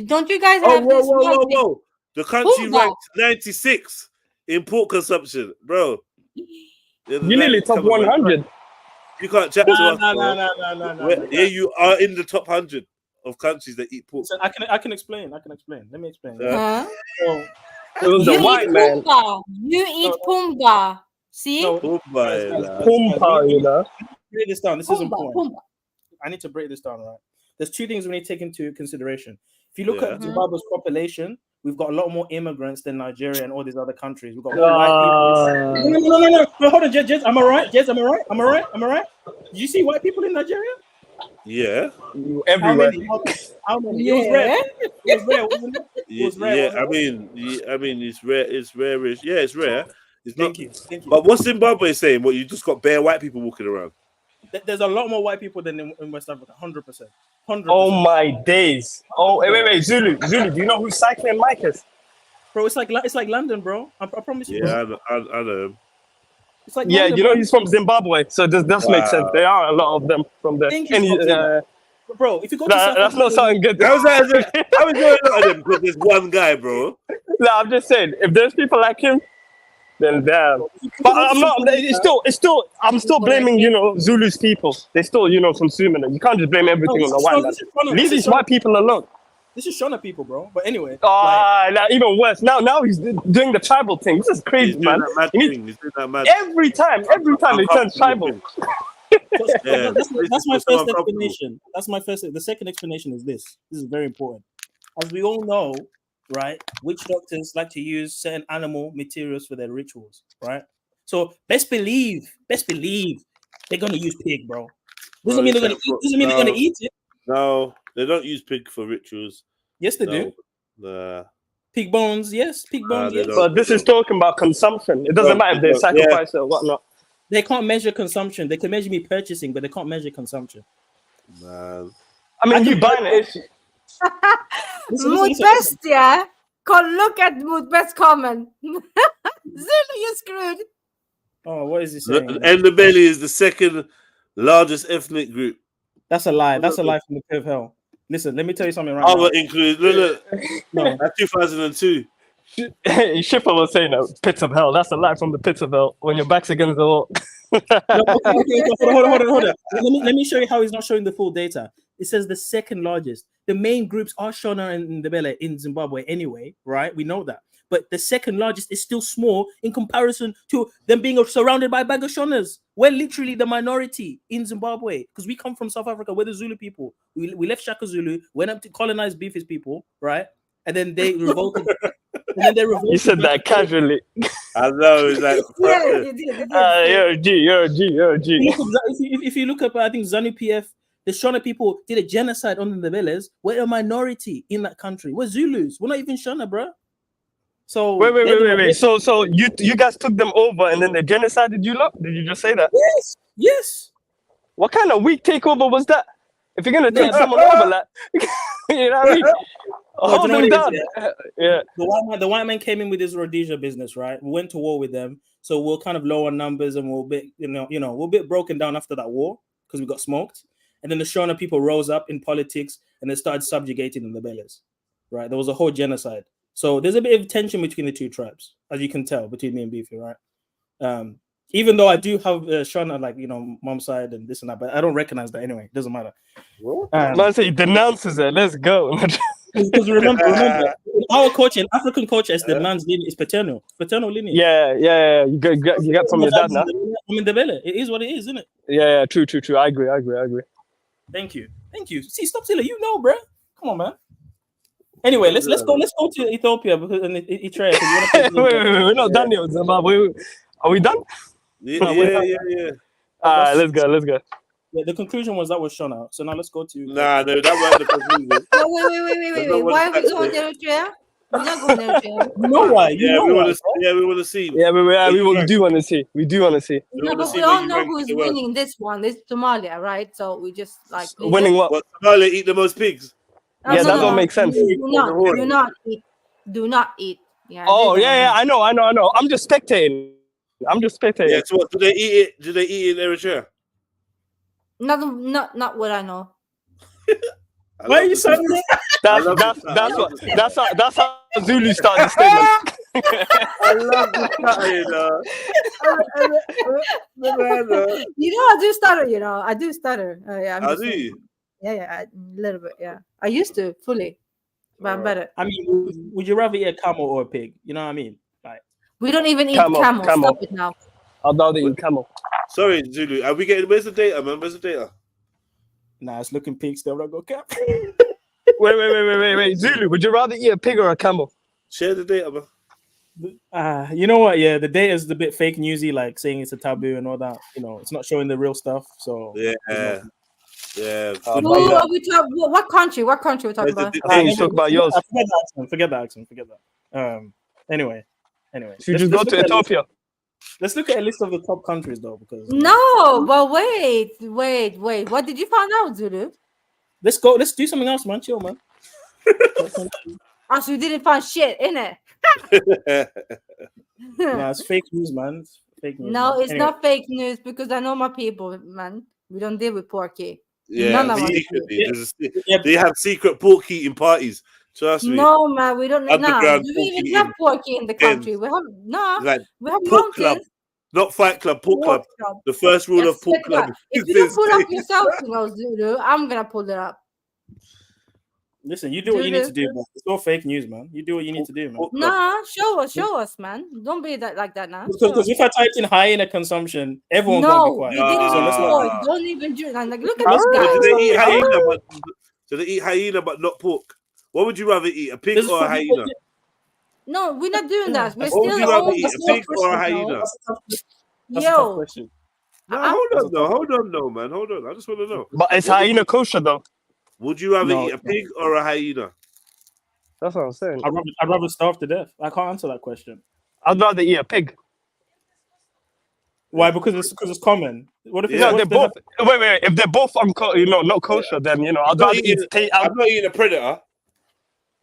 Don't you guys have this? Whoa. The country ranked 96 in pork consumption, bro. You nearly top 100. You can't chat to us. No. Yeah, you are in the top 100 of countries that eat pork. So I can explain. Let me explain. It was the white man. You eat pumba. See? Pumba, you know. Read this down. This is important. I need to break this down, right? There's two things we need to take into consideration. If you look at Zimbabwe's population, we've got a lot more immigrants than Nigeria and all these other countries. We've got more white people. No, hold on, Jez. Am I right? Jez, am I right? Did you see white people in Nigeria? Yeah. Everywhere. How many? Yeah. It was rare, wasn't it? It was rare. Yeah, I mean, it's rare. It's rarish. Yeah, it's rare. It's not. Thank you. But what's Zimbabwe saying? What, you just got bare white people walking around? There's a lot more white people than in West Africa. 100%. Oh my days. Oh, wait. Zulu. Do you know who Cycling Mike is? Bro, it's like London, bro. I promise you. Yeah, bro. I know. It's like yeah, London, you know bro. he's from Zimbabwe, so this does make sense. There are a lot of them from there. Bro, if you go to South that's not something good. How is there a lot of them? Because there's one guy, bro. No, I'm just saying, if there's people like him, then damn. But I'm not. It's still. I'm still blaming, Zulu's people. They still, consuming it. You can't just blame everything on the white man. Leave these white people alone. This is Shona people, bro. But anyway. Now even worse. Now he's doing the tribal thing. This is crazy, man. Every time he turns tribal. That's my first explanation. The second explanation is this. This is very important. As we all know, right, witch doctors like to use certain animal materials for their rituals, right? So best believe they're gonna use pig, bro. Doesn't mean they're gonna eat it. No, they don't use pig for rituals. Yes, they do. Pig bones, yes. Pig bones, yes. But this is talking about consumption. It doesn't matter if they sacrifice or whatnot. They can't measure consumption. They can measure me purchasing, but they can't measure consumption. Man. I mean, you buying it. Mood best, yeah. Look at Mood best comment. Zulu, you're screwed. Oh, what is he saying? Ndebele is the second largest ethnic group. That's a lie. That's a lie from the pit of hell. Listen, let me tell you something right now. Include look. No, that's 2002. Schiffer was saying that pits of hell. That's a lie from the pits of hell when your back's against the wall. Hold on. Let me show you how he's not showing the full data. It says the second largest. The main groups are Shona and Ndebele in Zimbabwe anyway, right? We know that. But the second largest is still small in comparison to them being surrounded by a bag of Shonas. We're literally the minority in Zimbabwe because we come from South Africa. We're the Zulu people. We left Shaka Zulu, went up to colonize Beefy's people, right? And then they revolted. You said that casually. I know, it's like you're a G. If you look up, I think ZANU PF, the Shona people did a genocide on the Ndebeles. We're a minority in that country. We're Zulus. We're not even Shona, bro. So wait. So you guys took them over and then they genocided you lot? Did you just say that? Yes. What kind of weak takeover was that? If you're gonna take someone over, like, you know what I mean? Hold them down. Yeah. The white man came in with his Rhodesia business, right? We went to war with them, so we're kind of low on numbers and we're a bit, we're a bit broken down after that war because we got smoked. And then the Shona people rose up in politics and they started subjugating the Ndebeles, right? There was a whole genocide. So there's a bit of tension between the two tribes, as you can tell, between me and Beefy, right? Even though I do have Shona, like, mom's side and this and that, but I don't recognize that anyway. It doesn't matter. Man, say he denounces it. Let's go. Because remember, our culture, in African culture, is the man's lineage, is paternal lineage. Yeah. You got from your dad now. I mean, it is what it is, isn't it? Yeah, true. I agree. Thank you. See, stop silly. Bro. Come on, man. Anyway, let's go to Ethiopia because Eritrea. Wait, we're not done yet with Zimbabwe. Are we done? Yeah. Let's go. Yeah, the conclusion was that was Shona. So now let's go to. Nah, no, that wasn't the conclusion. Wait. Why are we going to Eritrea? We're not going to Eritrea. You know why? We want to see. Yeah, we do want to see. We do want to see. No, but we all know who's winning this one. It's Somalia, right? So we just like winning what? Somalia eat the most pigs. Yeah, that don't make sense. Do not eat. Yeah. Oh, yeah. I know. I'm just spectating. Yeah. So what, do they eat it? Do they eat it in Eritrea? Not what I know. Why are you saying that? That's how Zulu started the statement. I love this I do stutter. I do stutter. How do you? Yeah, a little bit. Yeah, I used to fully, but I'm better. I mean, would you rather eat a camel or a pig? You know what I mean? Like, we don't even eat camel. Stop it now. I'd rather eat camel. Sorry, Zulu. Are we getting? Where's the data, man? Where's the data? Nah, it's looking pig still. I'm not gonna cap. Wait. Zulu, would you rather eat a pig or a camel? Share the data, man. You know what? Yeah, the data is a bit fake newsy, like saying it's a taboo and all that. You know, it's not showing the real stuff. So yeah. Who are we talking? What country? What country are we talking about? You talk about yours. Forget the accent. Anyway. So you just go to Ethiopia. Let's look at a list of the top countries, though, because no. But wait. What did you find out, Zulu? Let's go. Let's do something else, man. Chill, man. Oh, so you didn't find shit in it. Nah, it's fake news, man. It's fake news. No, man. it's not fake news because I know my people, man. We don't deal with porky. Yeah, None of us. They have secret pork eating parties. Trust me. No, man, we don't. Nah, Underground do we even have porky in the country? We have like we have pork club, mountains. not fight club. Pork club. The first rule of pork club. If you don't pull up yourself, Zulu, I'm gonna pull it up. Listen, you do what you need to do, man. It's all fake news, man. You do what you need to do, man. Nah, show us, man. Don't be like that now. Because if I typed in hyena consumption, everyone's gonna be quiet. You didn't so don't even do it. Like, look at this guy. Do they eat hyena but not pork? What would you rather eat, a pig or a hyena? No, we're not doing that. We're What would still you rather all eat, a pig or a hyena? Yo. No, hold on, man. Hold on. I just want to know. But is hyena kosher though? Would you rather eat a pig or a hyena? That's what I'm saying. I'd rather starve to death. I can't answer that question. I'd rather eat a pig. Why? Because it's common. What if they're both? Wait. If they're both not kosher, then I'd rather eat. I'm not eating a predator.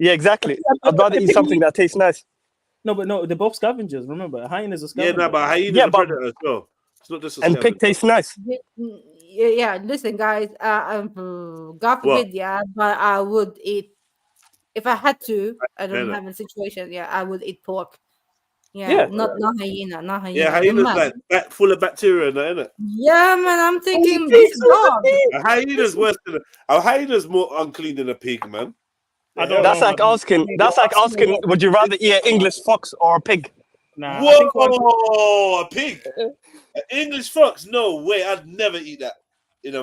Yeah, exactly. I'd rather eat something that tastes nice. No, they're both scavengers. Remember, a hyena is a scavenger. Yeah, no, but a hyena is a predator as well. It's not just a and pig tastes nice. Yeah, listen, guys. God forbid, but I would eat if I had to. I don't have a situation. Yeah, I would eat pork. Yeah. Not hyena. Yeah, hyena's like full of bacteria, isn't it? Yeah, man. I'm thinking this dog. A hyena's worse than a hyena's more unclean than a pig, man. That's like asking. Would you rather eat an English fox or a pig? Nah. Whoa, a pig. An English fox? No way. I'd never eat that in a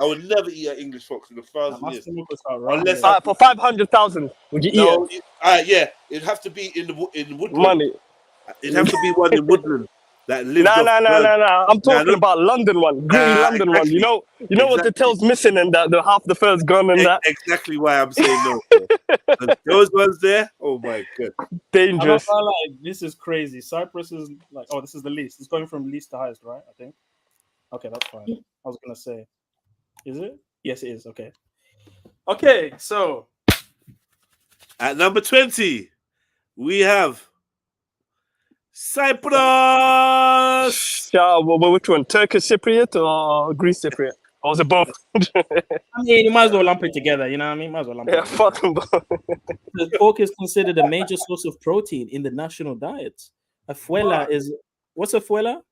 I would never eat an English fox in 1,000 years. Unless for 500,000, would you eat it? Yeah, it'd have to be in woodland. Money. It'd have to be one in woodland that lives. No. I'm talking about London one, gritty London one. You know what the tail's missing and the half the fur's gone and that. Exactly why I'm saying no. Those ones there, oh my god, dangerous. This is crazy. Cyprus is like, this is the least. It's going from least to highest, right? I think. Okay, that's fine. I was gonna say, is it? Yes, it is. Okay, so at number 20, we have Cyprus. Which one? Turkish Cypriot or Greece Cypriot? Or was it both? I mean, you might as well lump it together. You know what I mean? Might as well lump it. Fuck them both. The pork is considered a major source of protein in the national diet. Afuela is what's afuela?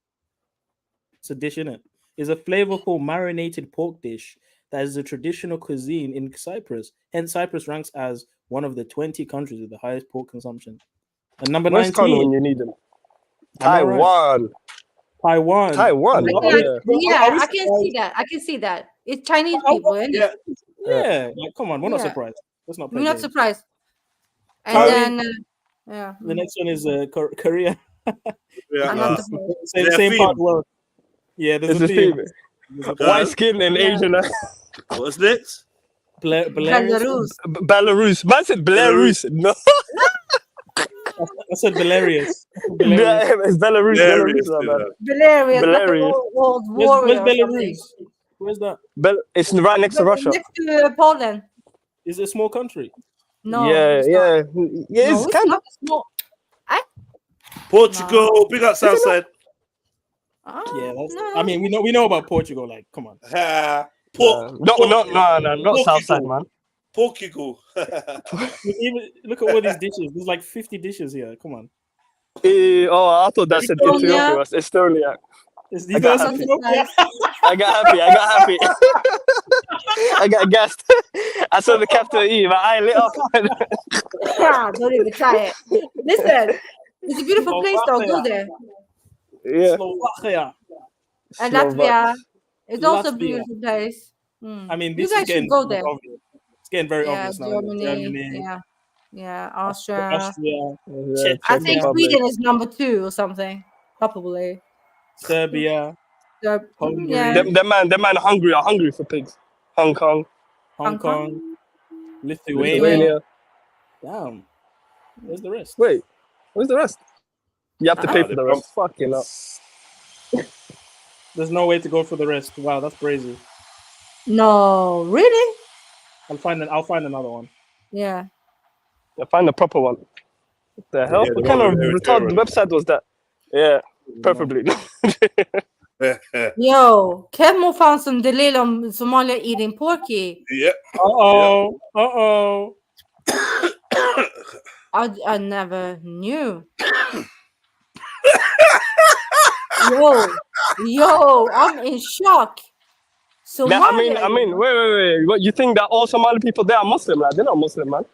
It's a dish, innit? It's a flavorful marinated pork dish that is a traditional cuisine in Cyprus. Hence, Cyprus ranks as one of the 20 countries with the highest pork consumption. And number 19, when you need them. Taiwan. Yeah, I can see that. It's Chinese people, isn't it? Yeah. Like, come on, we're not surprised. Let's not play We're not games. surprised. And then, the next one is Korea. Same part of the world. Yeah, there's a theme. White skin and Asian. What's next? Belarus. Man said Belarus. No. I said Belarus. It's Belarus. Belarus. Where's Belarus? Where's that? It's right next to Russia. Next to Poland. Is it a small country? No. Yeah. It's kind of small. Portugal, big up Southside. I mean, we know about Portugal. Like, come on. Not Southside, man. Portugal. Even look at all these dishes. There's like 50 dishes here. Come on. I thought that said Ethiopia. Estonia. I got happy. I got gassed. I saw the capital E, but I lit up. Don't even try it. Listen, it's a beautiful place, though. Go there. Yeah. Slovakia. And Latvia. It's also a Latvia. beautiful place. I mean, You this is guys should getting go there. obvious. It's getting very Yeah, obvious now. Germany. Yeah, Austria. Austria, Yeah, I Czech think Republic. Sweden is number 2 or something. Probably. Serbia, Hungary, Yeah. Them man hungry for pigs. Hong Kong, Hong Kong, Lithuania. Lithuania. Damn. Where's the rest? Wait, where's the rest? You have to pay for the rest. Fucking hell. There's no way to go for the rest. Wow, that's crazy. No, really? I'll find another one. Yeah. Yeah, find the proper one. What the hell? Yeah, What kind of retarded website was that? Yeah, preferably. Yo, Kemo found some delil on Somalia eating porky. Yeah. Uh-oh. I never knew. Yo, I'm in shock. Somalia. I mean, wait. What, you think that all Somali people there are Muslim? Like, they're not Muslim, man.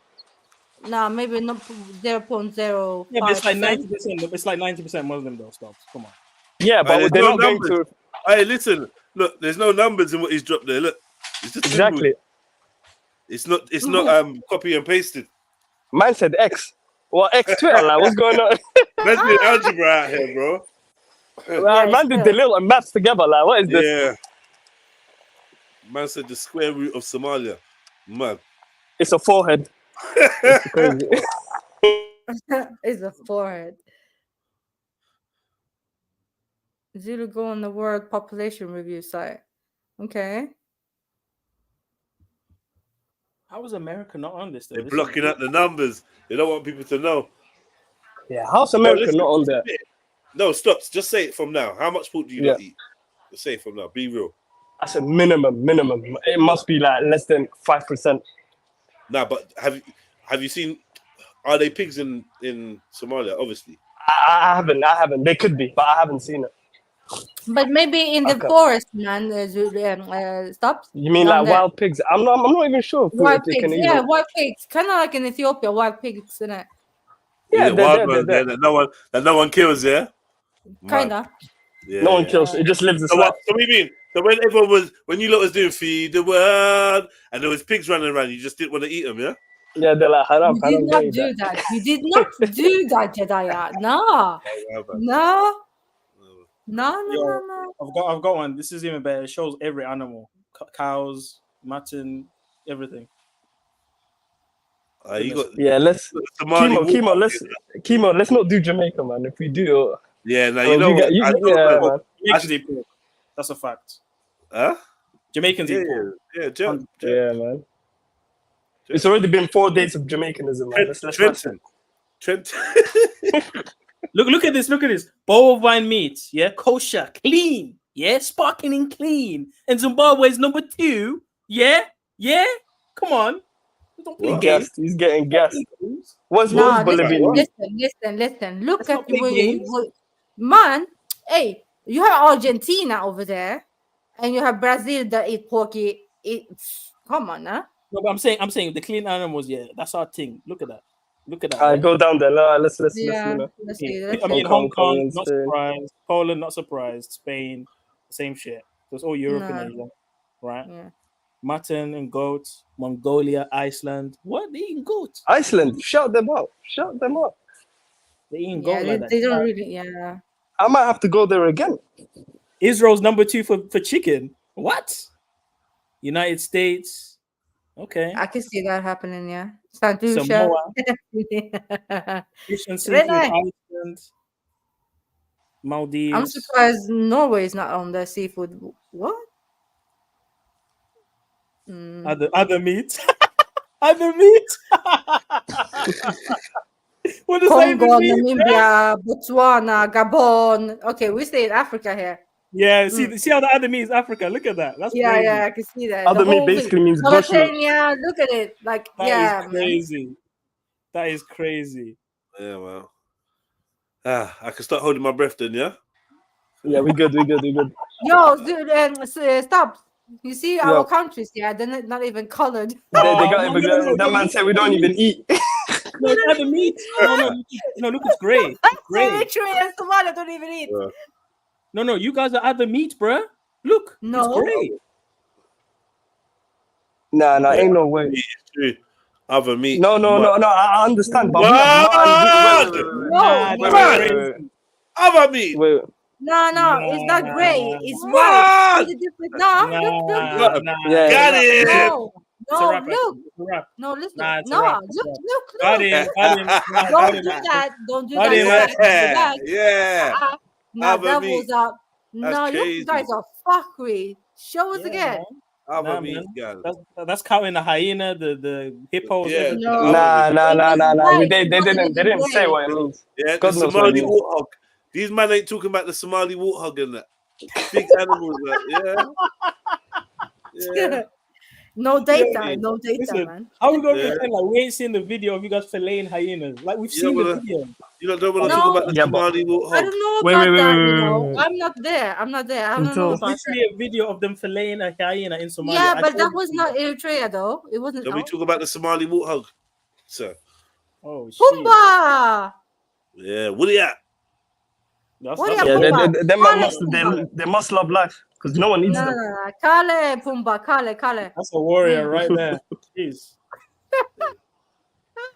Nah, maybe not 0.05. Yeah, but it's like 90%. It's like 90% Muslim though. Stop. Come on. Yeah, but they're not going to. Hey, listen. Look, there's no numbers in what he's dropped there. Look, it's just exactly. Symbols. It's not copy and pasted. Man said X. Well, X Twitter. Like, what's going on? Man's doing algebra out here, bro. Man did the little maths together. Like, what is this? Yeah. Man said the square root of Somalia. Man. It's a forehead. It's crazy. It's a forehead. Zulu go on the World Population Review site. Okay. How is America not on this? They're blocking out the numbers. They don't want people to know. Yeah, how's America not on there? No, stop. Just say it from now. How much pork do you not eat? Just say it from now. Be real. I said minimum. It must be like less than 5%. Nah, but have you seen? Are they pigs in Somalia? Obviously. I haven't. They could be, but I haven't seen it. But maybe in the forest, man. Stop. You mean like wild pigs? I'm not even sure. Wild pigs, yeah, wild pigs. Kind of like in Ethiopia, wild pigs, isn't it? Yeah, wild ones there that no one kills. Yeah. Kind of. Yeah. No one kills. It just lives. So what do you mean? So when you lot was doing feed the world and there was pigs running around, you just didn't want to eat them, yeah? Yeah, they're like haram. You did not do that. You did not do that, Jedediah. No. I've got one. This is even better. It shows every animal: cows, mutton, everything. Let's Chemo. Let's not do Jamaica, man. If we do, Jamaicans eat pork. That's a fact. Huh? Jamaicans eat pork. Yeah, man. It's already been 4 days of Jamaicanism, man. Trenton. Look at this. Bovine meat, yeah, kosher, clean, yeah, sparkling clean. And Zimbabwe is number 2, yeah. Come on, don't play games. He's getting gassed. What's Bolivia? Listen. Look at the man. Hey, you have Argentina over there, and you have Brazil that eat porky. Come on, huh? No, but I'm saying the clean animals. Yeah, that's our thing. Look at that. Go down there. Let's see. I mean, Hong Kong, not surprised. Poland, not surprised. Spain, same shit. It's all Europe and Asia, right? Yeah. Mutton and goats. Mongolia, Iceland. What? They eating goats? Iceland. Shout them out. They eating goat like that. They don't really. Yeah. I might have to go there again. Israel's number 2 for chicken. What? United States. Okay. I can see that happening, yeah. Samoa. Iceland. Maldives. I'm surprised Norway is not on the seafood. What? Other meat. Other meat. What does Congo, that mean? Namibia, Botswana, Gabon. Okay, we stay in Africa here. Yeah, see how the other means Africa. Look at that. That's crazy. I can see that. Other meat basically means bush meat. Yeah, look at it. Like, that is crazy. That is crazy. Yeah, well. I can start holding my breath then, yeah? Yeah, we good. Yo, dude, stop. You see our countries, yeah, they're not even colored. That man said we don't even eat. No, it's other meat. No, look, it's gray. Eritrea and Somalia don't even eat. No, you guys are other meat, bruh. Look, No. it's great. Nah, ain't no way. It's true. Other meat. No. I understand, but What? wait. Other meat. Wait. No, it's not gray. It's What? white. It's a different. No, look. Got it. No, look. No, listen. No, look. Got him. Don't do that. Don't do that. Yeah. No, Other that meat. was up. No, you crazy. guys are fuckery. Show us again. Other meat, girl. That's counting the hyena, the hippos. Yeah. Nah. They didn't say what it means. Yeah, God the knows what it Somali means. warthog. These men ain't talking about the Somali warthog and that. Big animals, yeah. No data, Listen, man. How we gonna pretend like we ain't seen the video of you guys filleting hyenas? Like we've seen the video. You don't want to talk about the Somali warthog. I don't know about that, you know. I'm not there. I don't know about Literally a video of them filleting a hyena in Somalia. Yeah, but that was not Eritrea though. It wasn't. Can we talk about the Somali warthog, sir? Oh, shit. Pumba! Yeah, what are you at? They must love life because no one needs them. No. Kale, Pumba, Kale. That's a warrior right there. Jeez.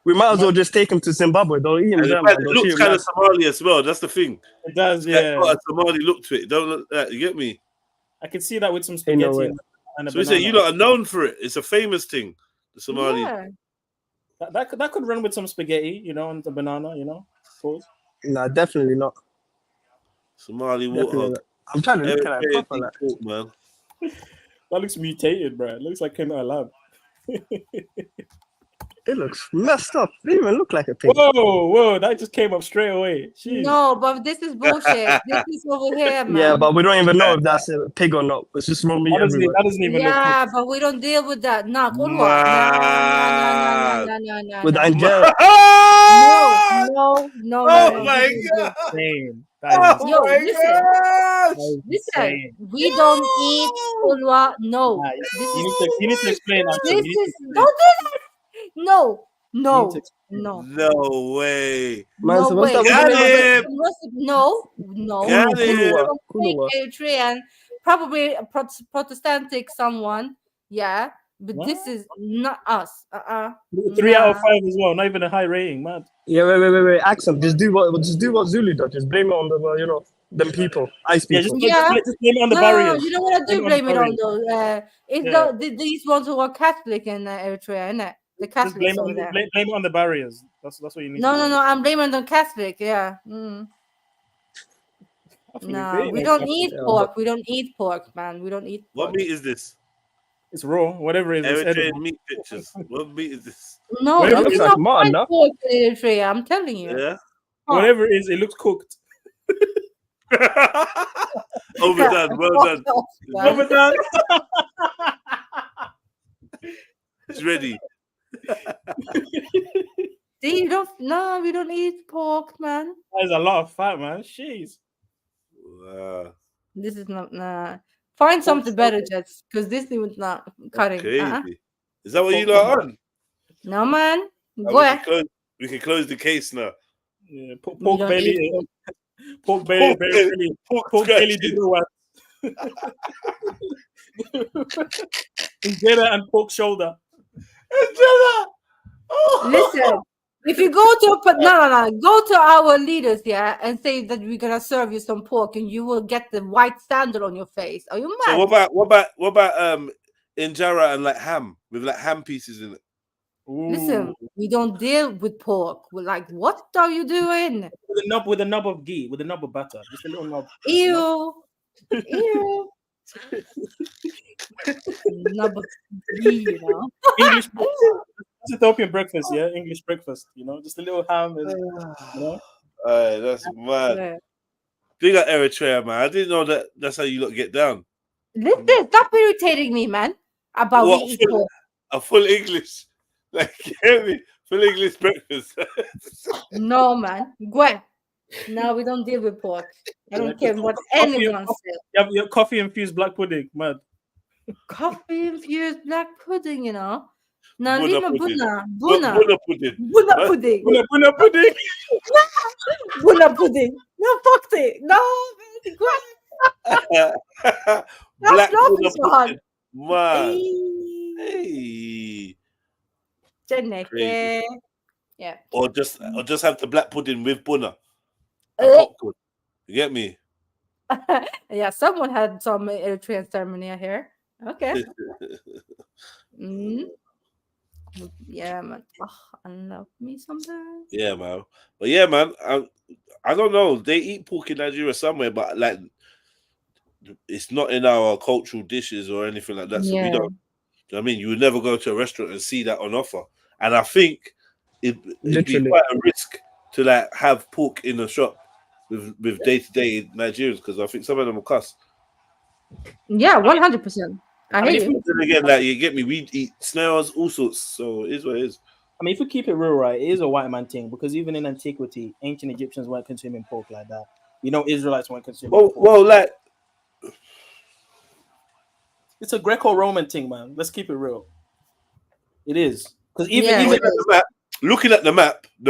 We might as well just take him to Zimbabwe. They'll eat him there. It looks kind of Somali as well. That's the thing. It does, yeah. It's got a Somali look to it. Don't look that. You get me? I can see that with some spaghetti and a So we say banana. you lot are known for it. It's a famous thing. The Somali. Yeah. That could run with some spaghetti, you know, and the banana, you know. Nah, definitely not. Somali warthog. I'm trying to look at that proper, like. Man. That looks mutated, bro. It looks like came out of lab. It looks messed up. It didn't even look like a pig. Whoa, that just came up straight away. Jeez. No, but this is bullshit. This is over here, man. Yeah, but we don't even know if that's a pig or not. It's just from me everywhere. That doesn't even Yeah, but we don't deal with that. No. With Angela. No. Oh my god. Insane. Yo, listen. We don't eat ulwa. No. You need to explain. Don't do that. No. No way. No way. Got him. No. Got him. Eritrean, probably a Protestantic someone. Yeah. But this is not us. 3 out of 5 as well. Not even a high rating, man. Yeah, wait. Accent. Just do what Zulu does. Just blame it on the them people, ice people. Yeah, just blame it on the barriers. No, you know what I do blame it on those. It's these ones who are Catholic in Eritrea, isn't it? The Catholics over there. Blame it on the barriers. That's what you need. No. I'm blaming the Catholic. Yeah. No, we don't eat pork. We don't eat pork, man. We don't eat pork. What meat is this? It's raw. Whatever it is. Eritrean meat pictures. What meat is this? No, it looks like mutton, no? pork in Eritrea. I'm telling you. Yeah. Whatever it is, it looks cooked. Overdone. Well done. Overdone. It's ready. We don't eat pork, man. There's a lot of fat, man. Jeez. Wow. This is not. Find something better, Jets, because this thing was not cutting. Crazy. Is that what you lot on? No, man. We can close the case now. Yeah, pork belly. Pork belly dinner one. Injera and pork shoulder. Listen, if you go to go to our leaders here and say that we're gonna serve you some pork and you will get the white standard on your face. Are you mad? So what about injera and like ham with like ham pieces in it? Listen, we don't deal with pork. We're like, what are you doing? With a knob of ghee, with a knob of butter, just a little knob. Ew. Knob of ghee, you know. English Ethiopian breakfast, yeah, English breakfast, you know, just a little ham and you know. That's mad. Big up Eritrea, man. I didn't know that's how you lot get down. Listen, stop irritating me, man. About we eat pork. A full English. Like, hear me? Full English breakfast. No, man. Gwen. No, we don't deal with pork. I don't care what anyone says. You have your coffee infused black pudding, mad. Coffee infused black pudding, you know. No, leave me buna pudding. Buna pudding. Buna pudding. Buna pudding. No, fuck it. No, Gwen. Black love Buddha this one. pudding. Man. Hey. Hey. Crazy. Yeah. Or just have the black pudding with bunna and popcorn. You get me? Yeah, someone had some Eritrean ceremony here. Okay. Yeah, man. Oh, I love me sometimes. Yeah, man. But yeah, man. I don't know. They eat pork in Nigeria somewhere, but like it's not in our cultural dishes or anything like that. So we don't. You know what I mean, you would never go to a restaurant and see that on offer. And I think it'd be quite a risk to like have pork in the shop with day-to-day Nigerians, because I think some of them will cuss. Yeah, 100%. I hear you. Then again, like you get me, we eat snails, all sorts. So it is what it is. I mean, if we keep it real, right, it is a white man thing, because even in antiquity, ancient Egyptians weren't consuming pork like that. You know, Israelites weren't consuming pork. Well, like it's a Greco-Roman thing, man. Let's keep it real. It is, because even looking at the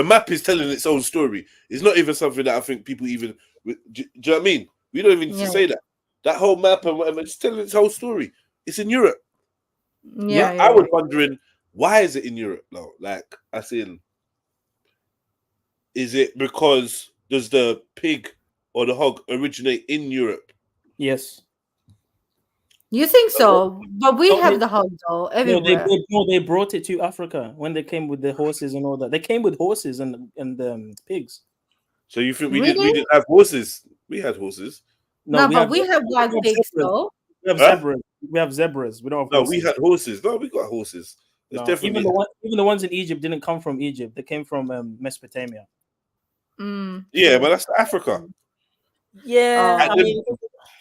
map is telling its own story. It's not even something that I think people even. Do you know what I mean? We don't even need to say that. That whole map and whatever, it's telling its whole story. It's in Europe. I was wondering, why is it in Europe though? Like, I seen, is it because does the pig or the hog originate in Europe? Yes. You think so? But we have the hog though everywhere. They brought it to Africa when they came with the horses and all that. They came with horses and pigs. So you think we didn't have horses? We had horses. No, but we have wild pigs though. We have zebras. We have zebras. We don't have horses. No, we had horses. No, we got horses. No, even the ones in Egypt didn't come from Egypt. They came from Mesopotamia. Yeah, but that's Africa. Yeah, I mean,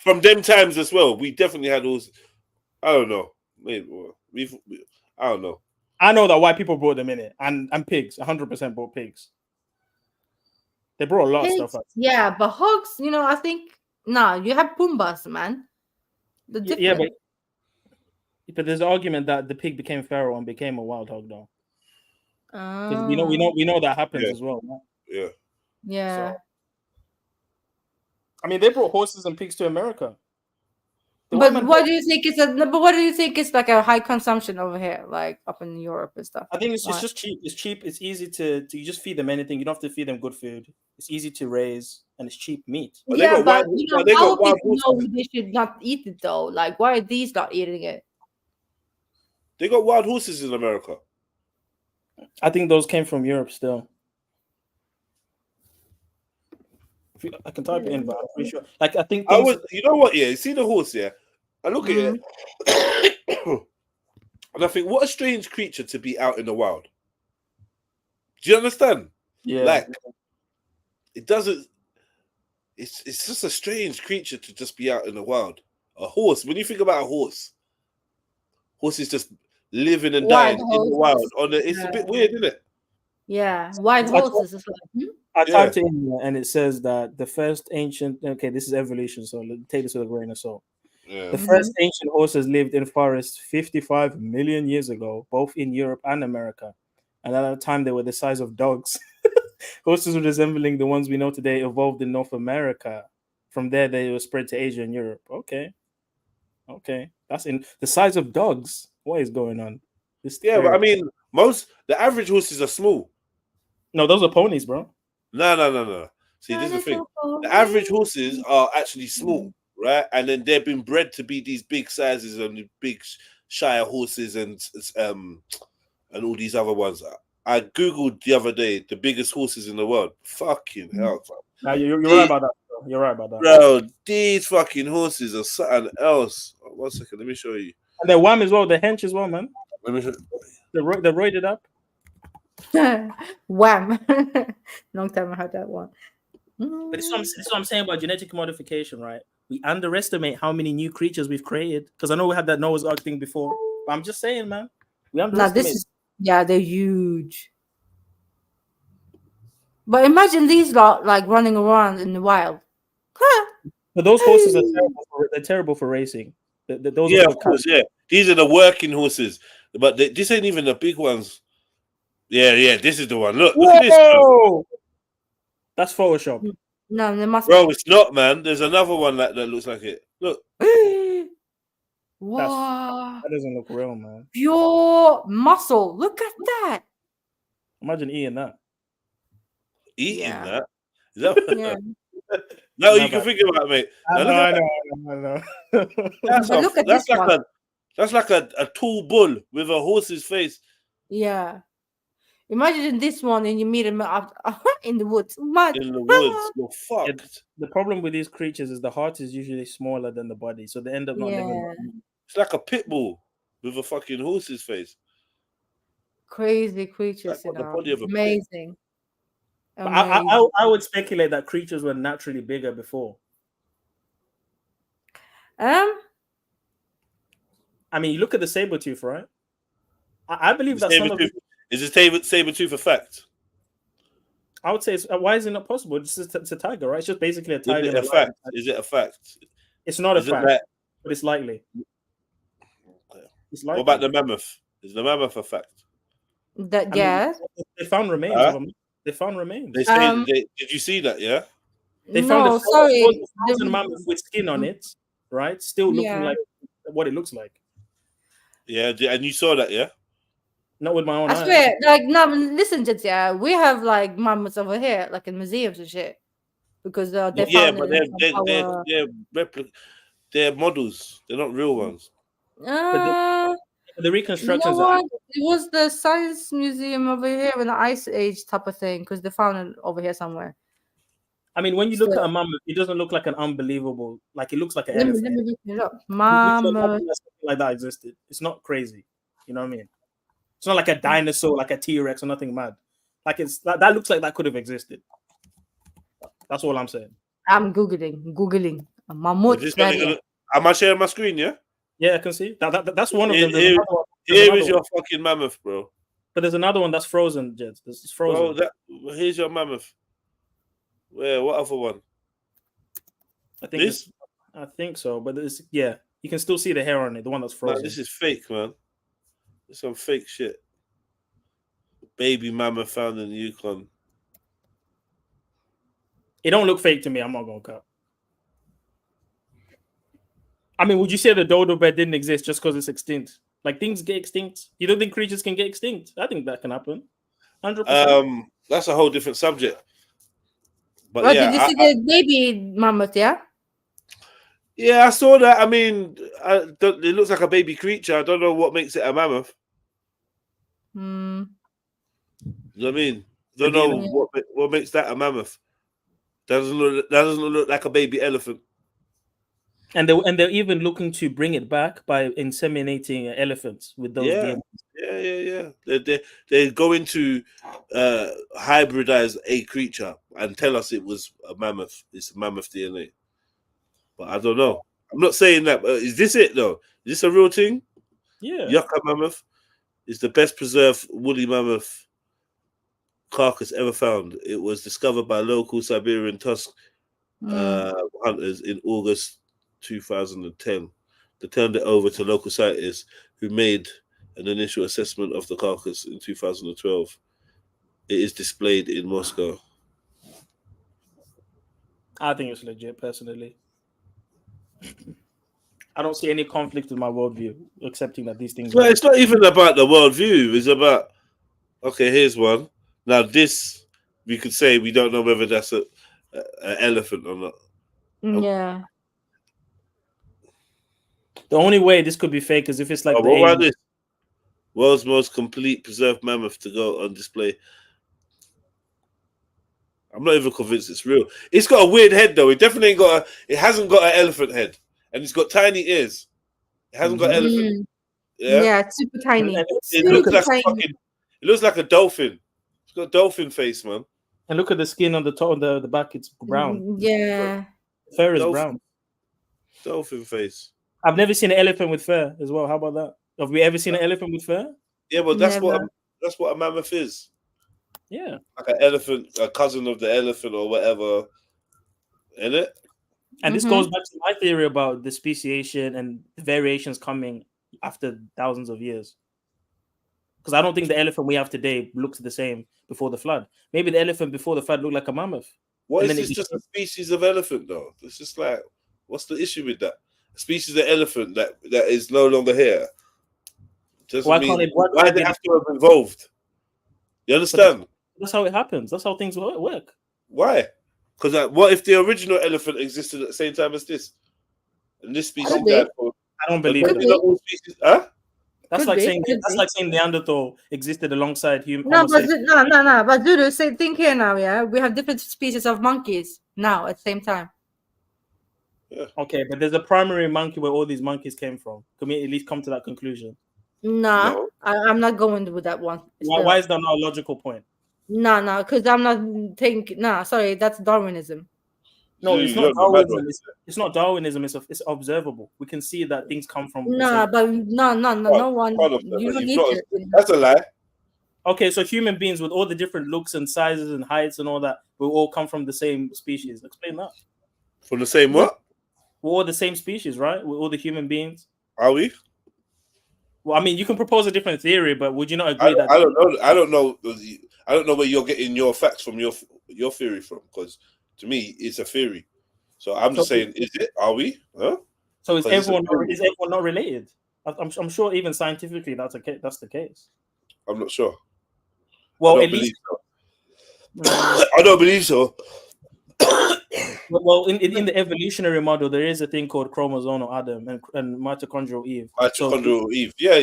from them times as well, we definitely had horses. I don't know. Maybe I don't know. I know that white people brought them in it, and pigs. 100% brought pigs. They brought a lot of stuff out. Yeah, but hogs, you know, I think you have Pumbas, man. Yeah, but there's an argument that the pig became feral and became a wild hog, though. Because we know that happens as well. Right? Yeah. So, I mean, they brought horses and pigs to America. But what do you think is what do you think is like a high consumption over here, like up in Europe and stuff? I think it's just cheap. It's cheap. It's easy to you just feed them anything. You don't have to feed them good food. It's easy to raise and it's cheap meat. Yeah, but you know, how people know they should not eat it though? Like, why are these not eating it? They got wild horses in America. I think those came from Europe still. I can type it in, but I'm pretty sure. Like, I think you know what? Yeah, you see the horse. Yeah, I look at it, and I think, what a strange creature to be out in the wild. Do you understand? Yeah. Like, it doesn't. It's just a strange creature to just be out in the wild. A horse. When you think about a horse, horses just living and dying in the wild. It's a bit weird, isn't it? Yeah, wild horses is like. I typed it in and it says that the first ancient. Okay, this is evolution, so take this with a grain of salt. Yeah. The first ancient horses lived in forests 55 million years ago, both in Europe and America. And at that time, they were the size of dogs. Horses resembling the ones we know today evolved in North America. From there, they were spread to Asia and Europe. Okay. That's in the size of dogs. What is going on? But I mean, the average horses are small. No, those are ponies, bro. No. See, this is the thing. The average horses are actually small, right? And then they've been bred to be these big sizes and big Shire horses and all these other ones. I googled the other day the biggest horses in the world. Fucking hell, fam. No, you're right about that. Bro. You're right about that, bro. These fucking horses are something else. 1 second, let me show you. And they're wham as well. They're hench as well, man. Let me show They're roided up. Wham! Long time I heard that one. But this is what I'm saying about genetic modification, right? We underestimate how many new creatures we've created. Because I know we had that Noah's Ark thing before. But I'm just saying, man. We underestimate. They're huge. But imagine these lot like running around in the wild. But those horses are terrible for racing. Those of course, yeah. These are the working horses. But this ain't even the big ones. Yeah, this is the one. Look at this. Bro. That's Photoshop. No, there must be. Bro, it's not, man. There's another one that looks like it. Wow. That doesn't look real, man. Pure muscle. Look at that. Imagine eating that. Eating that? Is that Yeah. no, you can think about it, mate. I Now, know. That's like a tall bull with a horse's face. Yeah. Imagine this one and you meet him up in the woods. In the woods, you're fucked. The problem with these creatures is the heart is usually smaller than the body, so they end up not living. It's like a pit bull with a fucking horse's face. Crazy creatures, Like the body of a pig. amazing. I would speculate that creatures were naturally bigger before. Um, I mean, you look at the saber tooth, right? I believe that some of it, is a saber tooth a fact? I would say, why is it not possible? It's a tiger, right? It's just basically a tiger. Is it a fact? Is it a fact? It's not a fact, but it's likely. It's likely. What about the mammoth? Is the mammoth a fact? Yes. They found remains of them. They found remains. They say, did you see that? Yeah. They found a frozen mammoth with skin on it, right? Still looking like what it looks like. Yeah, and you saw that, yeah? Not with my own I eyes. swear, like, no, listen, just we have like mammoths over here, like in museums and shit, because they found but they're models. They're not real ones. The reconstructions. You know what? It was the science museum over here in the Ice Age type of thing, because they found it over here somewhere. I mean, when you look at a mammoth, it doesn't look like an unbelievable. Like it looks like an elephant. Let me look it up. Mammoth. Something like that existed. It's not crazy. You know what I mean? It's not like a dinosaur, like a T-Rex or nothing mad. Like it's that looks like that could have existed. That's all I'm saying. I'm googling a mammoth. Am I sharing my screen? Yeah. Yeah, I can see that's one of them. Here is your fucking mammoth, bro. But there's another one that's frozen, Jed. It's frozen. Bro, here's your mammoth. Where? What other one? I think so, but you can still see the hair on it. The one that's frozen. No, this is fake, man. It's some fake shit. Baby mammoth found in the Yukon. It don't look fake to me. I'm not gonna cut. I mean, would you say the dodo bird didn't exist just because it's extinct? Like things get extinct. You don't think creatures can get extinct? I think that can happen. 100%. That's a whole different subject. But did you see the baby mammoth? Yeah. Yeah, I saw that. I mean, it looks like a baby creature. I don't know what makes it a mammoth. You know what I mean? Don't know what makes that a mammoth. That doesn't look like a baby elephant. And they're even looking to bring it back by inseminating elephants with those DNAs. Yeah. They're going to hybridize a creature and tell us it was a mammoth. It's a mammoth DNA. But I don't know. I'm not saying that. Is this it though? Is this a real thing? Yeah. Yucca mammoth is the best preserved woolly mammoth carcass ever found. It was discovered by local Siberian tusk hunters in August 2010. They turned it over to local scientists who made an initial assessment of the carcass in 2012. It is displayed in Moscow. I think it's legit, personally. I don't see any conflict with my worldview, accepting that these things. Well, it's not even about the worldview. It's about, okay, here's one. Now, this, we could say we don't know whether that's an elephant or not. Yeah. The only way this could be fake is if it's like what about this? World's most complete preserved mammoth to go on display. I'm not even convinced it's real. It's got a weird head though. It definitely ain't got it hasn't got an elephant head. And it's got tiny ears. It hasn't got elephant. Yeah, it's super tiny. It looks like a dolphin. It's got a dolphin face, man. And look at the skin on the top, the back. It's brown. Yeah, fur is brown. Dolphin face. I've never seen an elephant with fur as well. How about that? Have we ever seen an elephant with fur? Yeah, but that's what a mammoth is. Yeah, like an elephant, a cousin of the elephant or whatever, isn't it? And this goes back to my theory about the speciation and the variations coming after thousands of years. Because I don't think the elephant we have today looks the same before the flood. Maybe the elephant before the flood looked like a mammoth. What is this just a species of elephant though? It's just like, what's the issue with that? species of elephant that is no longer here, doesn't Why mean can't it? Why why can't they it have to have evolved. You understand? That's how it happens. That's how things work. Why? Because what if the original elephant existed at the same time as this, and this species died? I don't believe maybe that. not all species, huh? That's like saying Neanderthal existed alongside human. No, no. But Zulu, think here now. Yeah, we have different species of monkeys now at the same time. Yeah. Okay, but there's a primary monkey where all these monkeys came from. Can we at least come to that conclusion? Nah, No. I'm not going with that one. Why is that not a logical point? No, because I'm not thinking. Nah, sorry, that's Darwinism. No, it's not Darwinism. It's not Darwinism. It's observable. We can see that things come from. No one. You don't need to. That's a lie. Okay, so human beings with all the different looks and sizes and heights and all that will all come from the same species. Explain that. From the same what? We're all the same species, right? We're all the human beings. Are we? Well, I mean, you can propose a different theory, but would you not agree that? I don't know. I don't know where you're getting your facts from, your theory from, because to me it's a theory. So I'm just saying, is it? Are we? Huh? So is everyone not related? I'm sure even scientifically that's the case. I'm not sure. Well, I don't believe so. I don't believe so. Well, in the evolutionary model, there is a thing called chromosomal Adam and mitochondrial Eve. Eve. Yeah.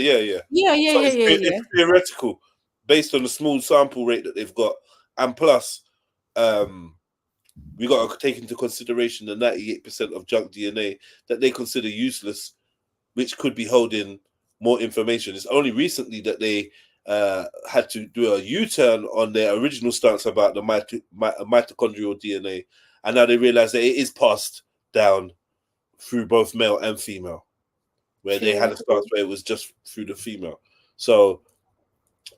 It's theoretical, based on the small sample rate that they've got, and plus, we got to take into consideration the 98% of junk DNA that they consider useless, which could be holding more information. It's only recently that they had to do a U-turn on their original stance about the mitochondrial DNA, and now they realize that it is passed down through both male and female, where they had a stance where it was just through the female. So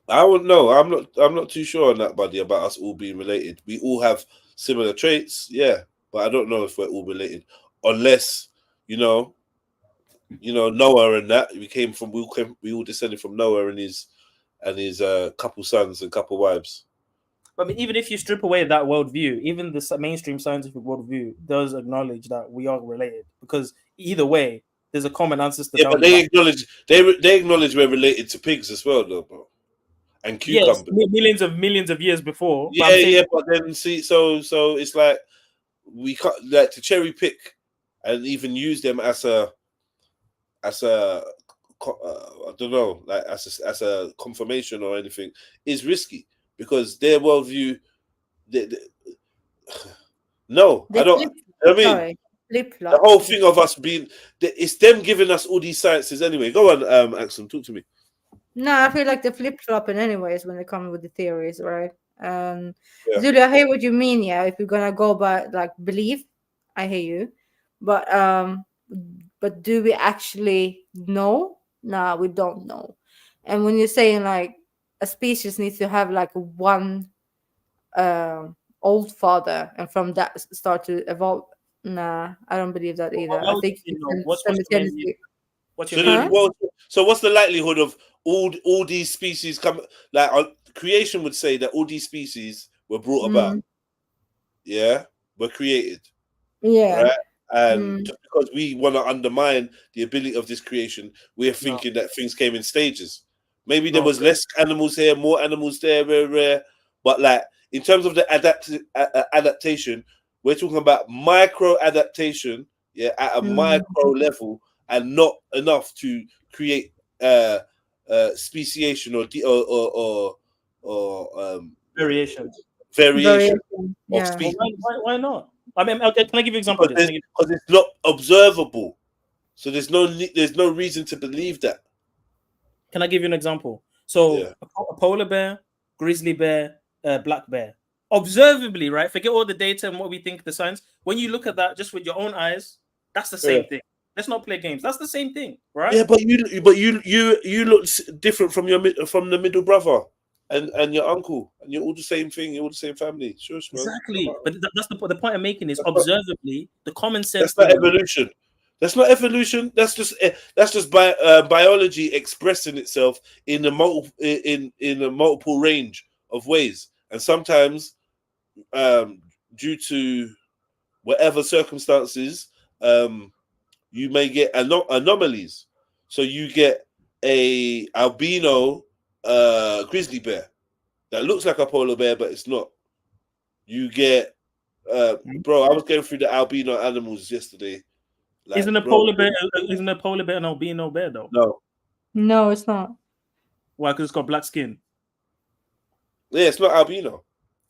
I wouldn't know. I'm not too sure on that, buddy, about us all being related. We all have similar traits, yeah, but I don't know if we're all related, unless Noah and that we all descended from Noah and his couple sons and couple wives. I mean, even if you strip away that worldview, even the mainstream scientific worldview does acknowledge that we are related, because either way, there's a common ancestor. Yeah, but they acknowledge we're related to pigs as well, though, bro, and cucumbers. Yes, millions of years before. But then see, so it's like we can't like to cherry pick and even use them as a I don't know, like as a confirmation or anything is risky, because their worldview. No, I don't. I mean, the whole thing of us being, it's them giving us all these sciences anyway. Go on, Axel, talk to me. No, I feel like they're flip-flopping anyways when they come with the theories, right? Zulu, I hear what you mean, yeah. If you're gonna go by like belief, I hear you. But do we actually know? Nah, we don't know. And when you're saying like a species needs to have like one old father and from that start to evolve, nah, I don't believe that either. I think so what's the likelihood of all these species come? Like creation would say that all these species were brought about. Yeah, were created. Yeah. Right? And just because we want to undermine the ability of this creation, we're thinking that things came in stages. Maybe there was less animals here, more animals there, rare. But like in terms of the adaptation, we're talking about micro adaptation, at a micro level, and not enough to create speciation or variation of species. Why not? I mean, can I give you an example? Because it's not observable, so there's no reason to believe that. Can I give you an example? So a polar bear, grizzly bear, black bear. Observably, right? Forget all the data and what we think the science. When you look at that just with your own eyes, that's the same thing. Let's not play games. That's the same thing, right? Yeah, but you look different from the middle brother and your uncle, and you're all the same thing. You're all the same family. Sure, exactly. But that's the point I'm making is observably the common sense. That's not evolution. That's not evolution. That's just biology expressing itself in a multiple range of ways, and sometimes due to whatever circumstances, you may get anomalies. So you get a albino grizzly bear that looks like a polar bear, but it's not. You get, bro. I was going through the albino animals yesterday. Like, isn't a polar bear an albino bear though? No, it's not. Why? Because it's got black skin. Yeah, it's not albino.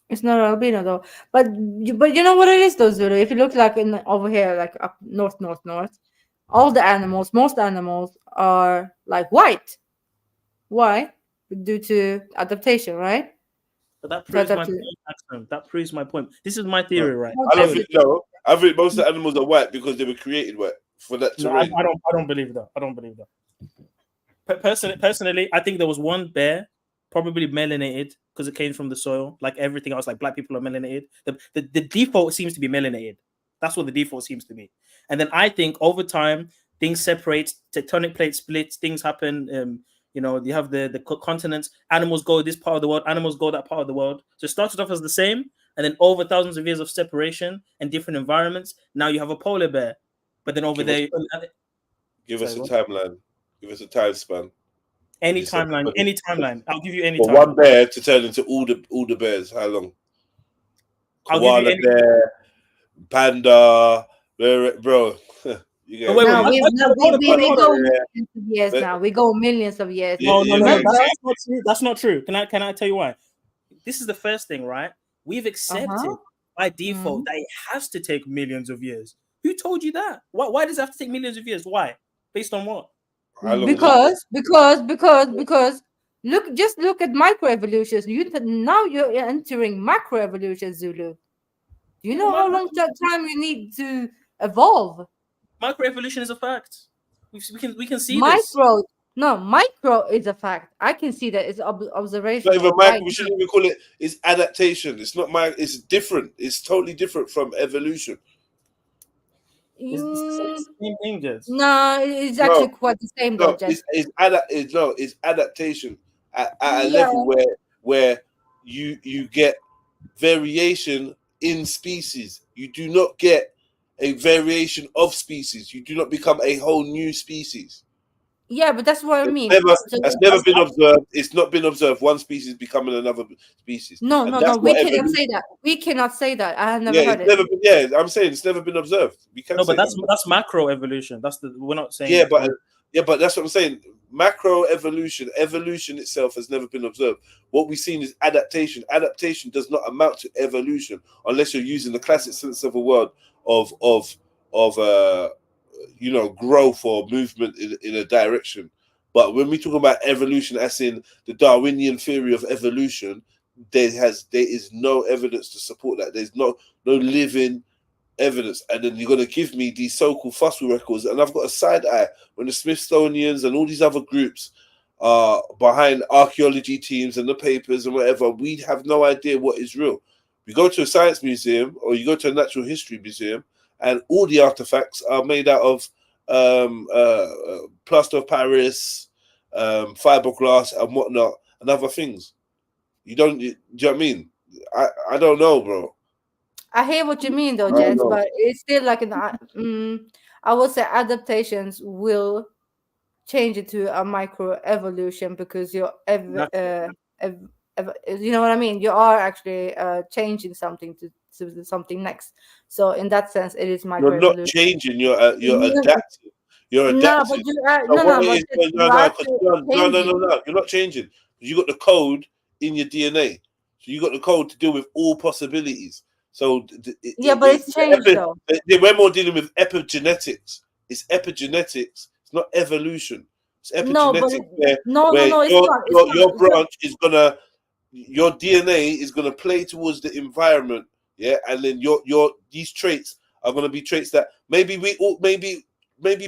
It's not albino though. But you know what it is though, Zulu. If you look like over here, like up north, all the animals, most animals are like white. Why? Due to adaptation, right? But that proves my point, Axel. That proves my point. This is my theory, right? I don't think no. I think most of the animals are white because they were created white for that terrain. No, I don't believe that. I don't believe that. Personally, I think there was one bear, probably melanated, because it came from the soil. Like everything else, like black people are melanated. The default seems to be melanated. That's what the default seems to be. And then I think over time things separate, tectonic plate splits, things happen. You have the continents, animals go this part of the world, animals go that part of the world. So it started off as the same, and then over thousands of years of separation and different environments, now you have a polar bear. But then over there... Give us a timeline. Give us a time span. Any timeline. I'll give you any For time. one bear to turn into all the bears, how long? Koala bear, panda, bro. We go millions of years now. We go millions of years. No, that's not true. Can I tell you why? This is the first thing, right? We've accepted by default that it has to take millions of years. Who told you that? Why does it have to take millions of years? Why? Based on what? Because look at microevolutions. You're entering macroevolution, Zulu. Do you know how long time you need to evolve? Microevolution is a fact. We can see this. Micro is a fact. I can see that it's observation. Not even micro. We shouldn't even call it. It's adaptation. It's not It's different. It's totally different from evolution. It's the same thing, Jess. No, it's actually quite the same though, Jess. It's adaptation at a level where you get variation in species. You do not get a variation of species. You do not become a whole new species. Yeah, but that's what I mean. That's never been observed. It's not been observed. One species becoming another species. No. We cannot say that. We cannot say that. I have never heard it. I'm saying it's never been observed. We can't. No, but that's macro evolution. We're not saying. But that's what I'm saying. Macro evolution itself has never been observed. What we've seen is adaptation. Adaptation does not amount to evolution unless you're using the classic sense of a word of growth or movement in a direction. But when we talk about evolution, as in the Darwinian theory of evolution, there is no evidence to support that. There's no living evidence. And then you're going to give me these so-called fossil records, and I've got a side eye when the Smithsonians and all these other groups are behind archaeology teams and the papers and whatever. We have no idea what is real. You go to a science museum or you go to a natural history museum, and all the artifacts are made out of plaster of Paris, fiberglass, and whatnot, and other things. Do you know what I mean? I don't know, bro. I hear what you mean, though, Jess, but it's still like I would say adaptations will change it to a micro evolution because you're you know what I mean? You are actually changing something to something next. So in that sense, it is micro. You're not changing. You're adapting. You're adapting. No. You're not changing. You got the code in your DNA. So you got the code to deal with all possibilities. So but it's changed though. We're more dealing with epigenetics. It's epigenetics. It's not evolution. It's epigenetics where your branch is gonna. Your DNA is going to play towards the environment, and then these traits are going to be traits that maybe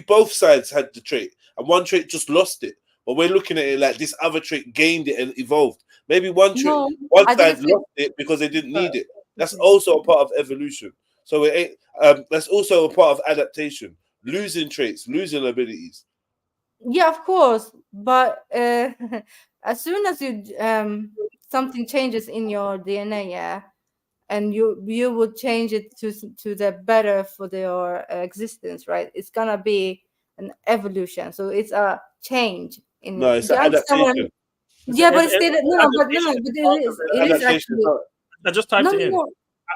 both sides had the trait, and one trait just lost it. But we're looking at it like this other trait gained it and evolved. Maybe one side lost it because they didn't need it. That's also a part of evolution. So it ain't. That's also a part of adaptation. Losing traits, losing abilities. Yeah, of course. But as soon as you something changes in your DNA, and you would change it to the better for your existence, right? It's gonna be an evolution, so it's a change in No, it's an adaptation. Yeah, but it's still but it is actually. I just typed it in. No.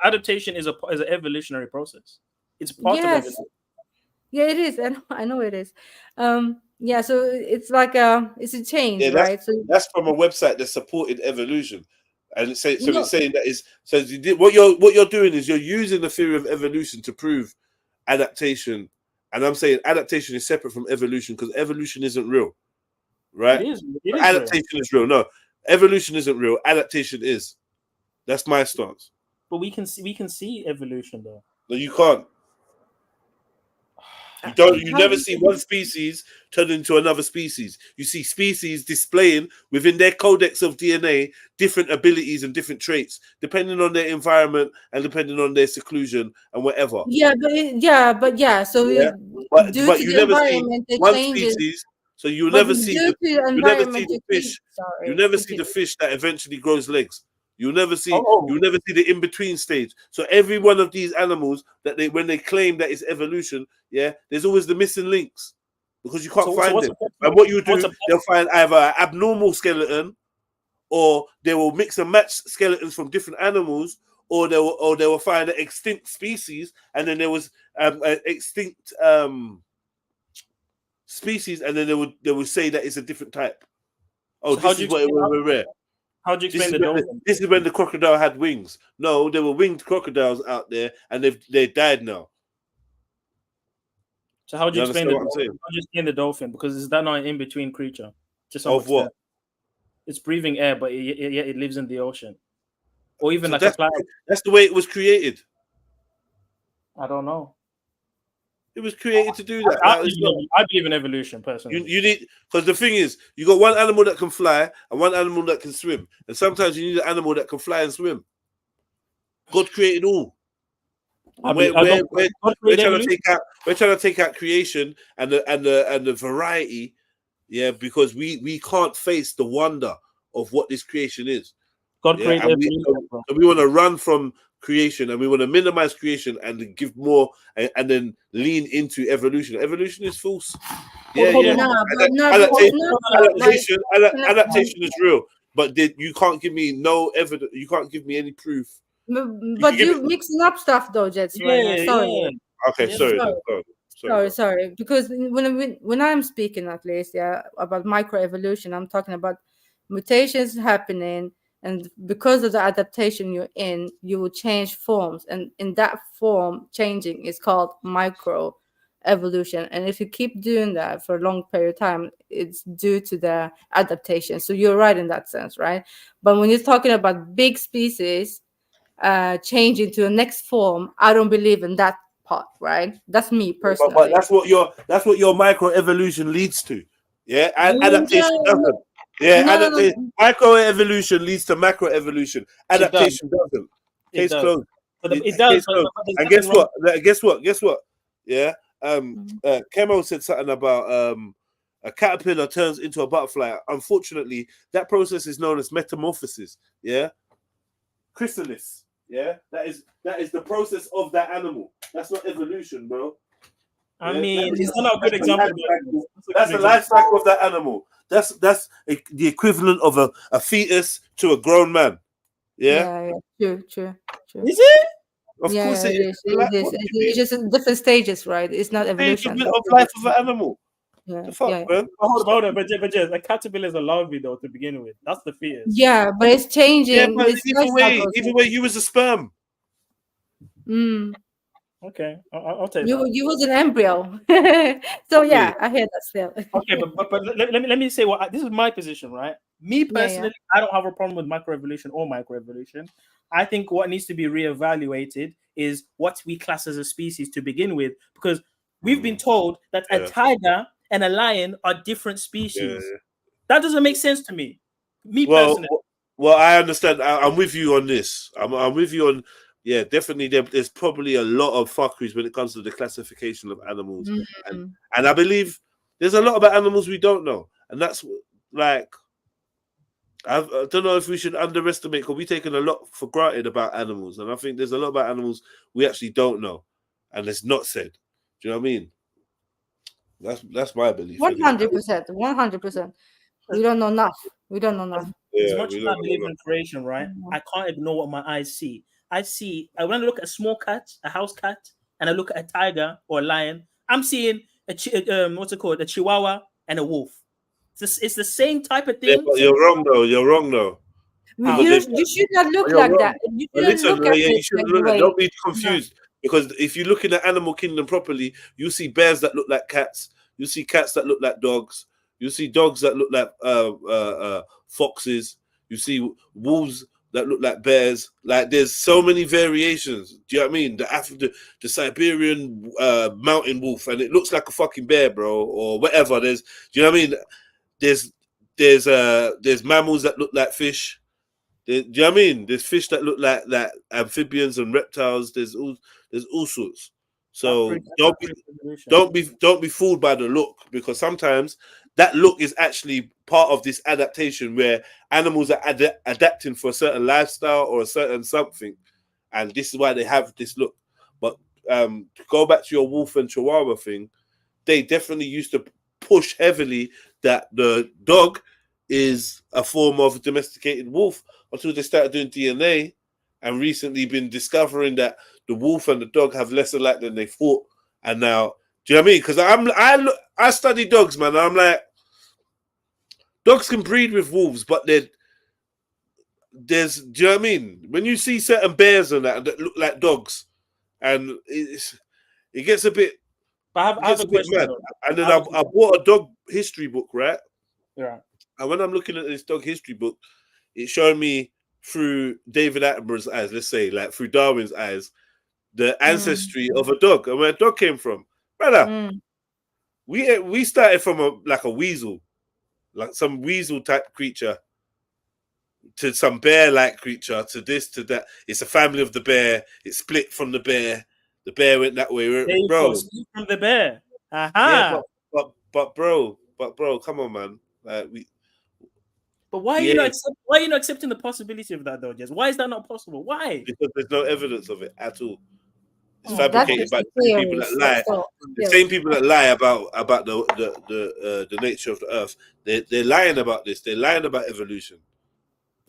Adaptation is an evolutionary process. It's part of it. Yeah, it is. I know it is. Yeah, so it's like it's a change, Yeah, right? So that's from a website that supported evolution, and it's saying that is so. What you're doing is you're using the theory of evolution to prove adaptation, and I'm saying adaptation is separate from evolution because evolution isn't real, right? It is adaptation is real. No, evolution isn't real. Adaptation is. That's my stance. But we can see evolution though. No, you can't. You don't. You never see one species turn into another species. You see species displaying within their codex of DNA different abilities and different traits, depending on their environment and depending on their seclusion and whatever. Yeah, but So but due to you the never see environment, it one changes. species. So you never see the fish. Sorry, you never see the fish that eventually grows legs. You'll never see the in-between stage. So every one of these animals that when they claim that it's evolution, there's always the missing links because you can't find them. And what you do, they'll find either an abnormal skeleton, or they will mix and match skeletons from different animals, or they will find an extinct species, and then there was an extinct species, and then they would say that it's a different type. Oh, so this is what it was rare. How'd you explain the dolphin? This is when the crocodile had wings. No, there were winged crocodiles out there, and they died now. So how'd you explain the dolphin? How'd you explain the dolphin? Because is that not an in-between creature? Of what? It's breathing air, but it lives in the ocean, or even like that's the way it was created. I don't know. It was created to do that. I believe in evolution, personally. You need, because the thing is, you got one animal that can fly and one animal that can swim, and sometimes you need an animal that can fly and swim. God created all. We're trying to take out creation and the variety, because we can't face the wonder of what this creation is. God created evolution. We want to run from creation, and we want to minimize creation and give more, and then lean into evolution. Evolution is false. Adaptation is real, but you can't give me no evidence. You can't give me any proof. But you're mixing up stuff, though, Jets. Sorry. Okay, Sorry. Because when I'm speaking, at least, about microevolution, I'm talking about mutations happening. And because of the adaptation you're in, you will change forms. And in that form, changing is called microevolution. And if you keep doing that for a long period of time, it's due to the adaptation. So you're right in that sense, right? But when you're talking about big species changing to the next form, I don't believe in that part, right? That's me personally. But that's what your microevolution leads to. Yeah, adaptation doesn't. Microevolution leads to macroevolution. Adaptation doesn't. Case closed. It does. And guess what? Yeah. Kemo said something about a caterpillar turns into a butterfly. Unfortunately, that process is known as metamorphosis. Yeah. Chrysalis. Yeah. That is the process of that animal. That's not evolution, bro. I mean, it's not a good example. That's the life cycle of that animal. That's the equivalent of a fetus to a grown man. Yeah. True. Is it? Of course it is. It's just in different stages, right? It's not evolution. Of life of an animal. Yeah. Hold on, but just a caterpillar is a larvae though to begin with. That's the fetus. Yeah, but it's changing. Yeah, but either way, you was a sperm. Okay, I'll take you. that. You was an embryo. So yeah, I hear that still. Okay, but let me say this is my position, right? Me personally, I don't have a problem with microevolution or microevolution. I think what needs to be reevaluated is what we class as a species to begin with, because we've been told that a tiger and a lion are different species. That doesn't make sense to me. Personally. Well, I understand. I'm with you on this. I'm with you on. Yeah, definitely. There's probably a lot of fuckeries when it comes to the classification of animals, and I believe there's a lot about animals we don't know, and that's like I don't know if we should underestimate, because we're taking a lot for granted about animals, and I think there's a lot about animals we actually don't know, and it's not said. Do you know what I mean? That's my belief. 100%, 100%. We don't know enough. We don't know enough. As much as I believe in creation, right? I can't ignore what my eyes see. I when I look at a small cat, a house cat, and I look at a tiger or a lion, I'm seeing what's it called? A chihuahua and a wolf. It's the same type of thing. Yeah, but you're wrong though. You're wrong though. You should not look like that. You shouldn't look at it like that. Don't be confused. Because if you look in the animal kingdom properly, you see bears that look like cats. You see cats that look like dogs. You see dogs that look like foxes. You see wolves that look like bears. Like, there's so many variations. Do you know what I mean? The Siberian mountain wolf, and it looks like a fucking bear, bro, or whatever. Do you know what I mean? There's mammals that look like fish. Do you know what I mean? There's fish that look like amphibians and reptiles. There's all sorts. So don't be fooled by the look, because sometimes that look is actually part of this adaptation where animals are adapting for a certain lifestyle or a certain something, and this is why they have this look. But to go back to your wolf and chihuahua thing, they definitely used to push heavily that the dog is a form of domesticated wolf until they started doing DNA, and recently been discovering that the wolf and the dog have less alike than they thought. And now, do you know what I mean? Because I study dogs, man. And I'm like, dogs can breed with wolves, but do you know what I mean? When you see certain bears and that look like dogs, and it gets a bit. I have a question. And then I bought a dog history book, right? Yeah. And when I'm looking at this dog history book, it's showing me through David Attenborough's eyes, let's say, like through Darwin's eyes, the ancestry of a dog and where a dog came from. Brother, we started from a weasel, like some weasel type creature, to some bear-like creature, to this, to that. It's a family of the bear. It split from the bear. The bear went that way, bro. From the bear. Yeah, but bro, come on, man. But why are you not accepting the possibility of that, though, Jez? Why is that not possible? Why? Because there's no evidence of it at all. It's fabricated by the same people that lie. The same people that lie about the nature of the earth. They're lying about this. They're lying about evolution.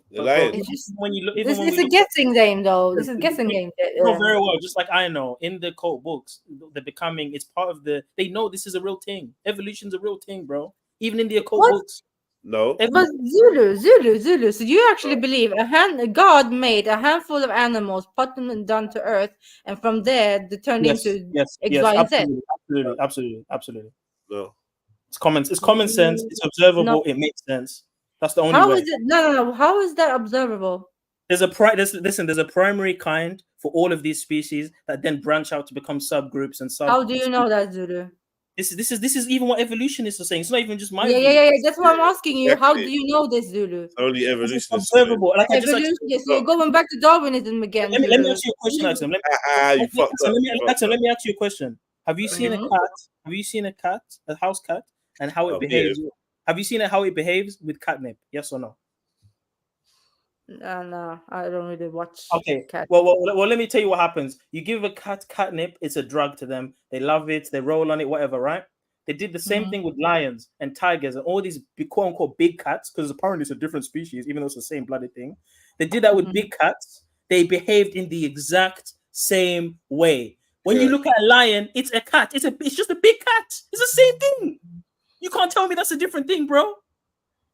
They're lying. This is a guessing game, though. This is a guessing game. Know very well, just like I know in the cult books, it's part of they know this is a real thing. Evolution's a real thing, bro. Even in the occult books. No. But Zulu. So you actually believe God made a handful of animals, put them down to earth, and from there they turned into X, Y, and Z. Absolutely. No. It's common sense. It's observable. No. It makes sense. That's the only way. How is it? No. How is that observable? There's a primary kind for all of these species that then branch out to become subgroups and How do you know that, Zulu? This is even what evolutionists are saying. It's not even just my view. Yeah. That's what I'm asking you. How do you know this, Zulu? Only evolutionists. Observable. Like so you're going back to Darwinism again. Let me ask you a question, Axel. Let me ask you a question. Have you seen a cat? Have you seen a house cat, and how it behaves? Yeah. Have you seen how it behaves with catnip? Yes or no? No, I don't really watch. Okay. Well, let me tell you what happens. You give a cat catnip, it's a drug to them. They love it. They roll on it, whatever, right? They did the same thing with lions and tigers and all these quote unquote big cats, because apparently it's a different species, even though it's the same bloody thing. They did that with big cats. They behaved in the exact same way. When you look at a lion, it's a cat. It's just a big cat. It's the same thing. You can't tell me that's a different thing, bro.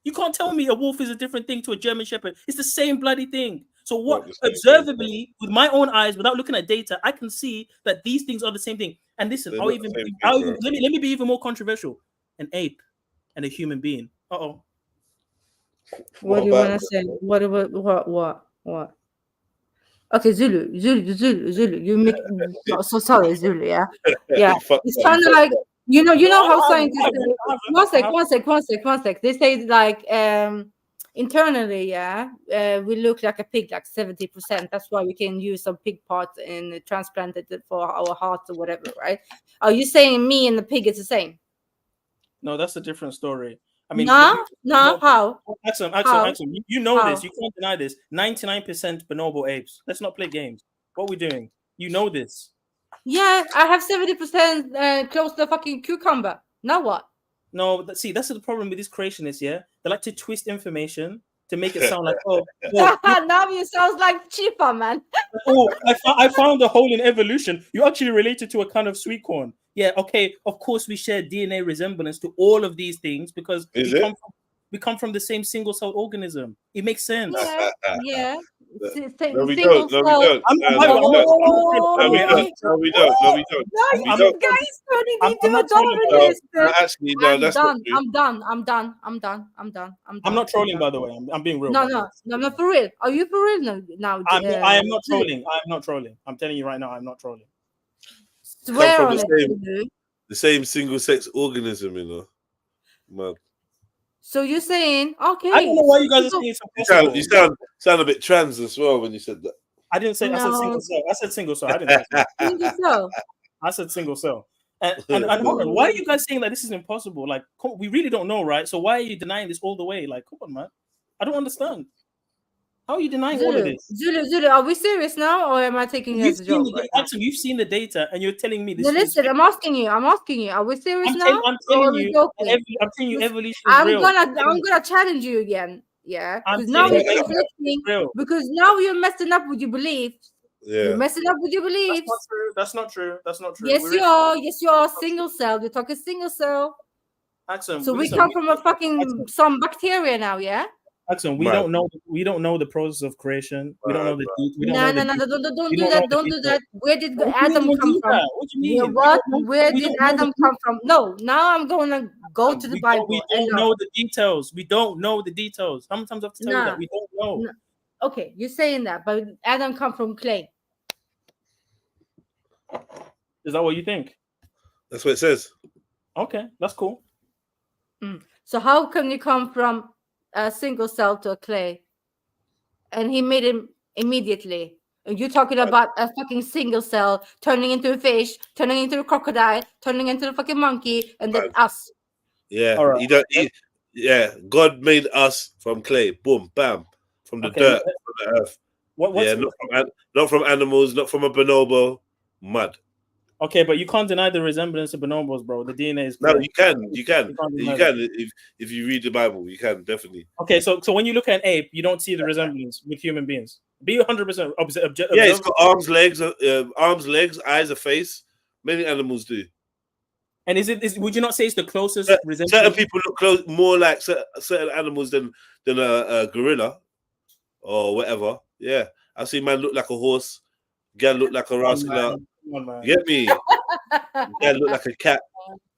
You can't tell me a wolf is a different thing to a German Shepherd. It's the same bloody thing. So what, observably, with my own eyes, without looking at data, I can see that these things are the same thing. And listen, let me be even more controversial. An ape and a human being. Uh-oh. What do you want to say? What? Okay, Zulu. You make so sorry, Zulu. Yeah. It's kind of like. You know how scientists. One sec. They say like internally, we look like a pig, like 70%. That's why we can use some pig parts and transplant it for our hearts or whatever, right? Are you saying me and the pig is the same? No, that's a different story. I mean, how? Axel, you know this. You can't deny this. 99% bonobo apes. Let's not play games. What are we doing? You know this. Yeah, I have 70% close to the fucking cucumber. Now what? No, that's the problem with these creationists. Yeah, they like to twist information to make it sound like, oh now you sounds like cheaper, man. I found a hole in evolution. You actually related to a kind of sweet corn. Yeah, okay. Of course, we share DNA resemblance to all of these things because we come from the same single-celled organism. It makes sense. Yeah. No, we don't. No, we don't. No, we don't. Actually, no, that's not true. I'm done. I'm not trolling, by the way. I'm being real. No, for real. Are you for real now? I am not trolling. I'm not trolling. I'm telling you right now, I'm not trolling. Swear on the same single-sex organism, you know. Man. So you're saying, okay? I don't know why you guys are saying so. You sound a bit trans as well when you said that. I didn't say. No. I said single cell. I said single cell. I didn't say single cell. I said single cell. And hold on, why are you guys saying that this is impossible? Like, we really don't know, right? So why are you denying this all the way? Like, come on, man. I don't understand. How are you denying all of this? Zulu, are we serious now, or am I taking it as a joke? You've seen the data, and you're telling me this. No, listen, I'm asking you. Are we serious now? I'm telling you, evolution is real. I'm gonna challenge you again. Yeah, because now you're conflicting. Because now you're messing up with your beliefs. Yeah. You're messing up with your beliefs. That's not true. Yes, you are. Yes, you are. Single cell. You're talking single cell. Axel, so we come from a fucking some bacteria now, yeah. Axel, we don't know the process of creation. We don't know the don't do that. Where did Adam come from? What do you mean? Where did Adam come from? No, now I'm gonna go to the Bible. We don't know the details. We don't know the details. How many times I have to tell you that? We don't know. No. Okay, you're saying that, but Adam come from clay. Is that what you think? That's what it says. Okay, that's cool. So how can you come from a single cell to a clay? And he made him immediately. And you're talking about a fucking single cell turning into a fish, turning into a crocodile, turning into a fucking monkey, and then us. Yeah, right. God made us from clay. Boom, bam, from the dirt, from the earth. Not from animals, not from a bonobo, mud. Okay, but you can't deny the resemblance to bonobos, bro. The DNA is clear. No, you can if you read the Bible, you can definitely. Okay, so when you look at an ape, you don't see the resemblance with human beings. Be 100% objective. Yeah, it's got arms, legs, eyes, a face. Many animals do. And would you not say it's the closest resemblance? Certain people look more like certain animals than a gorilla or whatever. Yeah, I've seen man look like a horse. Girl look like a rascal. You get me? Yeah, look like a cat.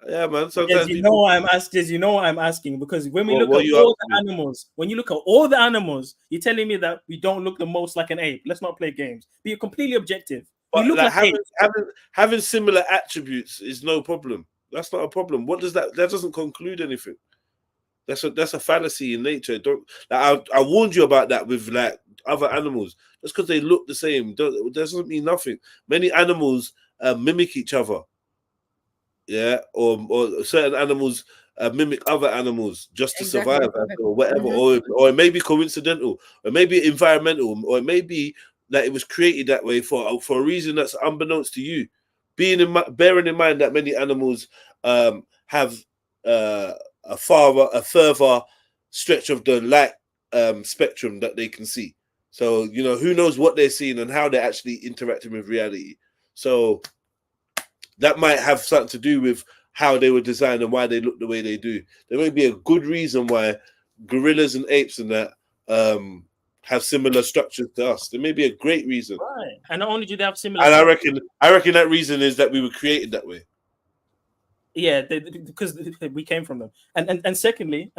Yeah, man. Sometimes you know what I'm asking because when we look at all the animals, when you look at all the animals, you're telling me that we don't look the most like an ape. Let's not play games. Be completely objective. But look like having similar attributes is no problem. That's not a problem. What does that doesn't conclude anything. That's a fallacy in nature. I warned you about that with like other animals. Just because they look the same doesn't mean nothing. Many animals mimic each other. Yeah, or certain animals mimic other anims just to survive or whatever. Or it may be coincidental, or maybe environmental, or it may be that it was created that way for a reason that's unbeknownst to you. Bearing in mind that many animals have a further stretch of the light spectrum that they can see. So, you know, who knows what they're seeing and how they're actually interacting with reality. So that might have something to do with how they were designed and why they look the way they do. There may be a good reason why gorillas and apes and that have similar structures to us. There may be a great reason. Right. And not only do they have similar, and I reckon that reason is that we were created that way. Yeah, because we came from them. And secondly,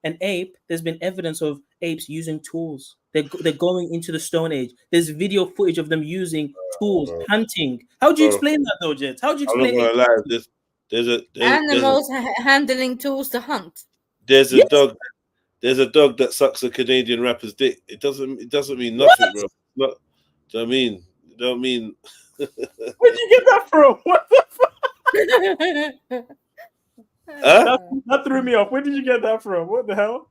an ape. There's been evidence of apes using tools. They're going into the Stone Age. There's video footage of them using tools, hunting. How do you explain that, though, Jet? How do you explain it? There's animals handling tools to hunt. There's a dog. There's a dog that sucks a Canadian rapper's dick. It doesn't mean nothing, bro. Not, do you know what I mean? You know what I mean? Where'd you get that from? What the fuck? That threw me off. Where did you get that from? What the hell?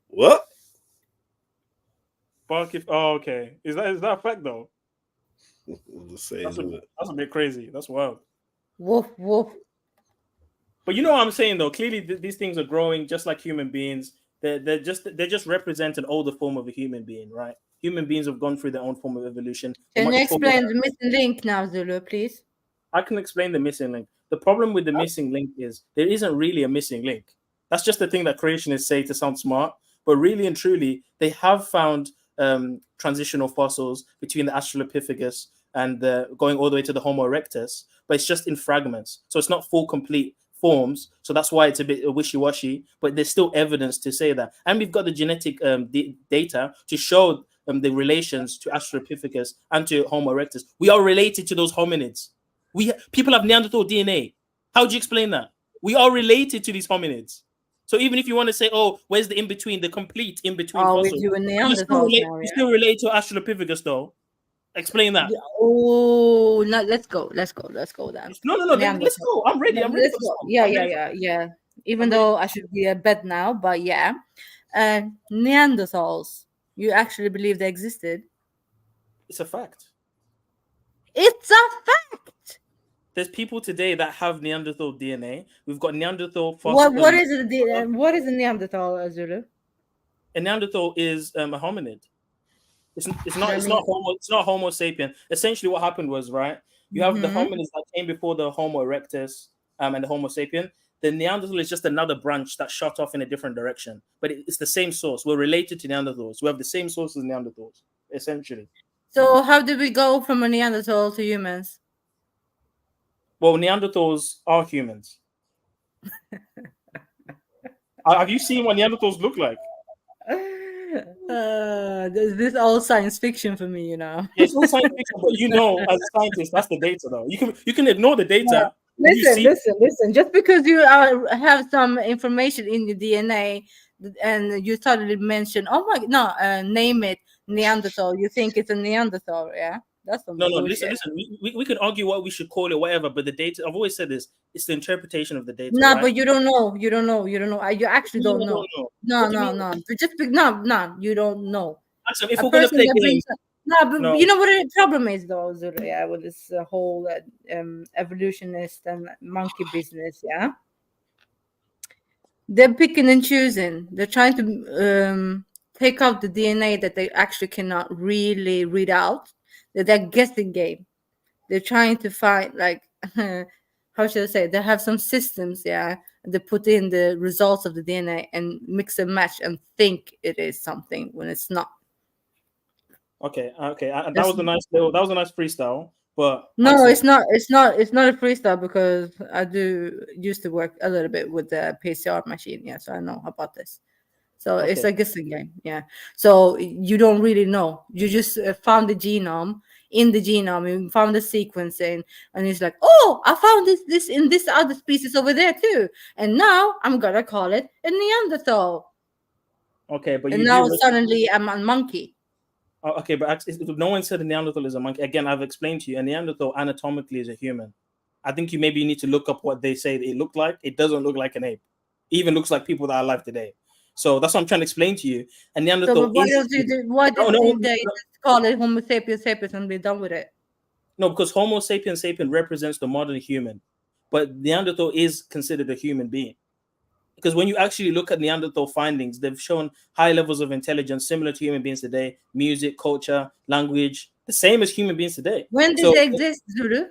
What? Oh, okay. Is that a fact though? That's a bit crazy. That's wild. Woof woof. But you know what I'm saying though. Clearly, these things are growing just like human beings. They just represent an older form of a human being, right? Human beings have gone through their own form of evolution. Can you explain the missing link now, Zulu, please? I can explain the missing link. The problem with the missing link is there isn't really a missing link. That's just the thing that creationists say to sound smart. But really and truly, they have found transitional fossils between the Australopithecus and going all the way to the Homo erectus, but it's just in fragments. So it's not full, complete forms. So that's why it's a bit wishy-washy, but there's still evidence to say that. And we've got the genetic data to show the relations to Australopithecus and to Homo erectus. We are related to those hominids. People have Neanderthal DNA. How do you explain that? We are related to these hominids. So even if you want to say, oh, where's the in-between, the complete in-between fossil, you still relate to Australopithecus though. Explain that. Oh, no, let's go then. No, let's go. I'm ready. Let's go. Yeah. Even though I should be a bed now, but yeah. Neanderthals, you actually believe they existed? It's a fact. It's a fact. There's people today that have Neanderthal DNA. We've got Neanderthal fossils. What is it? What is a Neanderthal, Zulu? A Neanderthal is a hominid. It's not Homo sapien. Essentially, what happened was, right, you have the hominids that came before the Homo erectus and the Homo sapien. The Neanderthal is just another branch that shot off in a different direction, but it's the same source. We're related to Neanderthals. We have the same source as Neanderthals, essentially. So how did we go from a Neanderthal to humans? Well, Neanderthals are humans. Have you seen what Neanderthals look like? This is all science fiction for me, you know. It's all science fiction, but you know, as a scientist, that's the data, though. You can ignore the data. Listen. Just because you have some information in your DNA, and you suddenly mention, name it Neanderthal. You think it's a Neanderthal, yeah? That's no. Listen. We could argue what we should call it, whatever. But the data, I've always said this: it's the interpretation of the data. No, right? but you don't know. You actually don't know. No. You don't know. Actually, if we're gonna play games, you know what the problem is, though, yeah, with this whole evolutionist and monkey business, yeah. They're picking and choosing. They're trying to take out the DNA that they actually cannot really read out. They're guessing game. They're trying to find, like, how should I say? They have some systems, yeah. They put in the results of the DNA and mix and match and think it is something when it's not. Okay. That was a nice freestyle. But no, it's not a freestyle because I used to work a little bit with the PCR machine, yeah. So I know about this. So it's a guessing game, yeah. So you don't really know. You just found the genome. In the genome, you found the sequencing, and it's like, oh, I found this in this other species over there too, and now I'm gonna call it a Neanderthal. Okay, but suddenly I'm a monkey. Okay, but no one said a Neanderthal is a monkey. Again, I've explained to you, a Neanderthal anatomically is a human. I think you need to look up what they say it looked like. It doesn't look like an ape. It even looks like people that are alive today. So that's what I'm trying to explain to you. And Neanderthal why did they call it Homo sapiens sapiens and be done with it? No, because Homo sapiens sapiens represents the modern human, but Neanderthal is considered a human being. Because when you actually look at Neanderthal findings, they've shown high levels of intelligence similar to human beings today, music, culture, language, the same as human beings today. When did they exist, Zulu?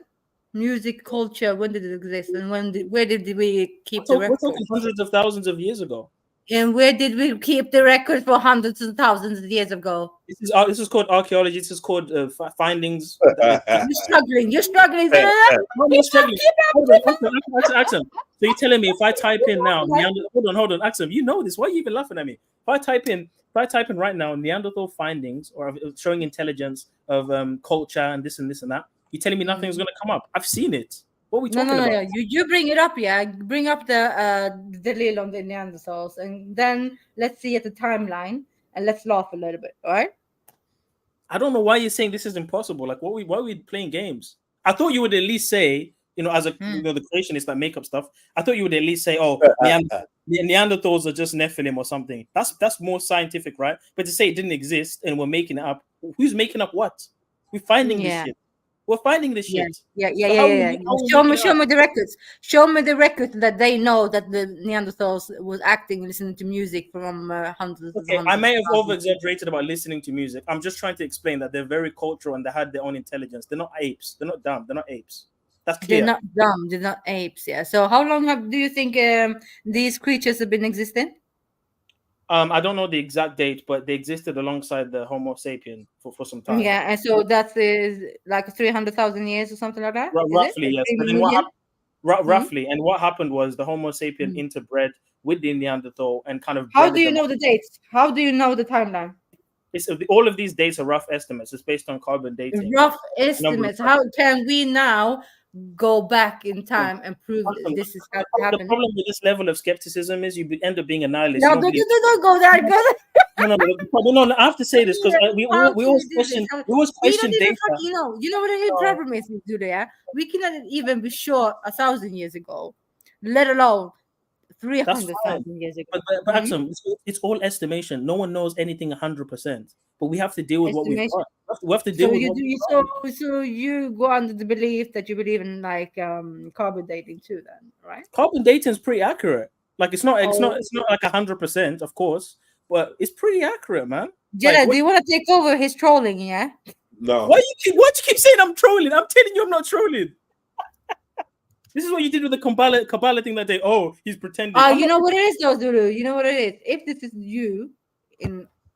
Music, culture, when did it exist? And where did we keep the records? We're talking hundreds of thousands of years ago. And where did we keep the records for hundreds of thousands of years ago? This is called archaeology. This is called findings. You're struggling. You're struggling. Axel, so you're telling me if I type in now, hold on, Axel, you know this. Why are you even laughing at me? If I type in right now, Neanderthal findings or showing intelligence of culture and this and that, you're telling me nothing's going to come up. I've seen it. What are we talking about? No. You bring it up, yeah. Bring up the Dalil on the Neanderthals, and then let's see at the timeline and let's laugh a little bit, all right? I don't know why you're saying this is impossible. Like, why are we playing games? I thought you would at least say you know, as a you know, the creationists that make up stuff, I thought you would at least say, oh, Neanderthals are just Nephilim or something. That's more scientific, right? But to say it didn't exist and we're making it up, who's making up what? We're finding this shit. We're finding this shit. Show me the records. Show me the records that they know that the Neanderthals was acting, listening to music from hundreds. Okay, I may have over-exaggerated about listening to music. I'm just trying to explain that they're very cultural and they had their own intelligence. They're not apes. They're not dumb. They're not apes. That's clear. They're not dumb. They're not apes. Yeah. So how long do you think these creatures have been existing? I don't know the exact date, but they existed alongside the Homo sapien for some time. Yeah, and so that is like 300,000 years or something like that. Roughly, yes. But then roughly, and what happened was the Homo sapien interbred with the Neanderthal and kind of. How do you know the dates? How do you know the timeline? All of these dates are rough estimates. It's based on carbon dating. Rough estimates. How can we now go back in time and prove that this is how it happened? The problem with this level of skepticism is you end up being a nihilist. No, don't go there. No, I have to say this because we always question data. You know what the problem is, Julia? We cannot even be sure 1,000 years ago, let alone 300,000 years ago. But Axum, it's all estimation. No one knows anything 100%. But we have to deal with what we've got. We have to deal with So you go under the belief that you believe in like carbon dating too, then, right? Carbon dating is pretty accurate. Like it's not like 100%, of course, but it's pretty accurate, man. Jedi, do you want to take over his trolling? Yeah. No. Why do you keep saying I'm trolling? I'm telling you, I'm not trolling. This is what you did with the Cabala thing that day. Oh, he's pretending. You know what it is, though, Zulu. You know what it is. If this is you,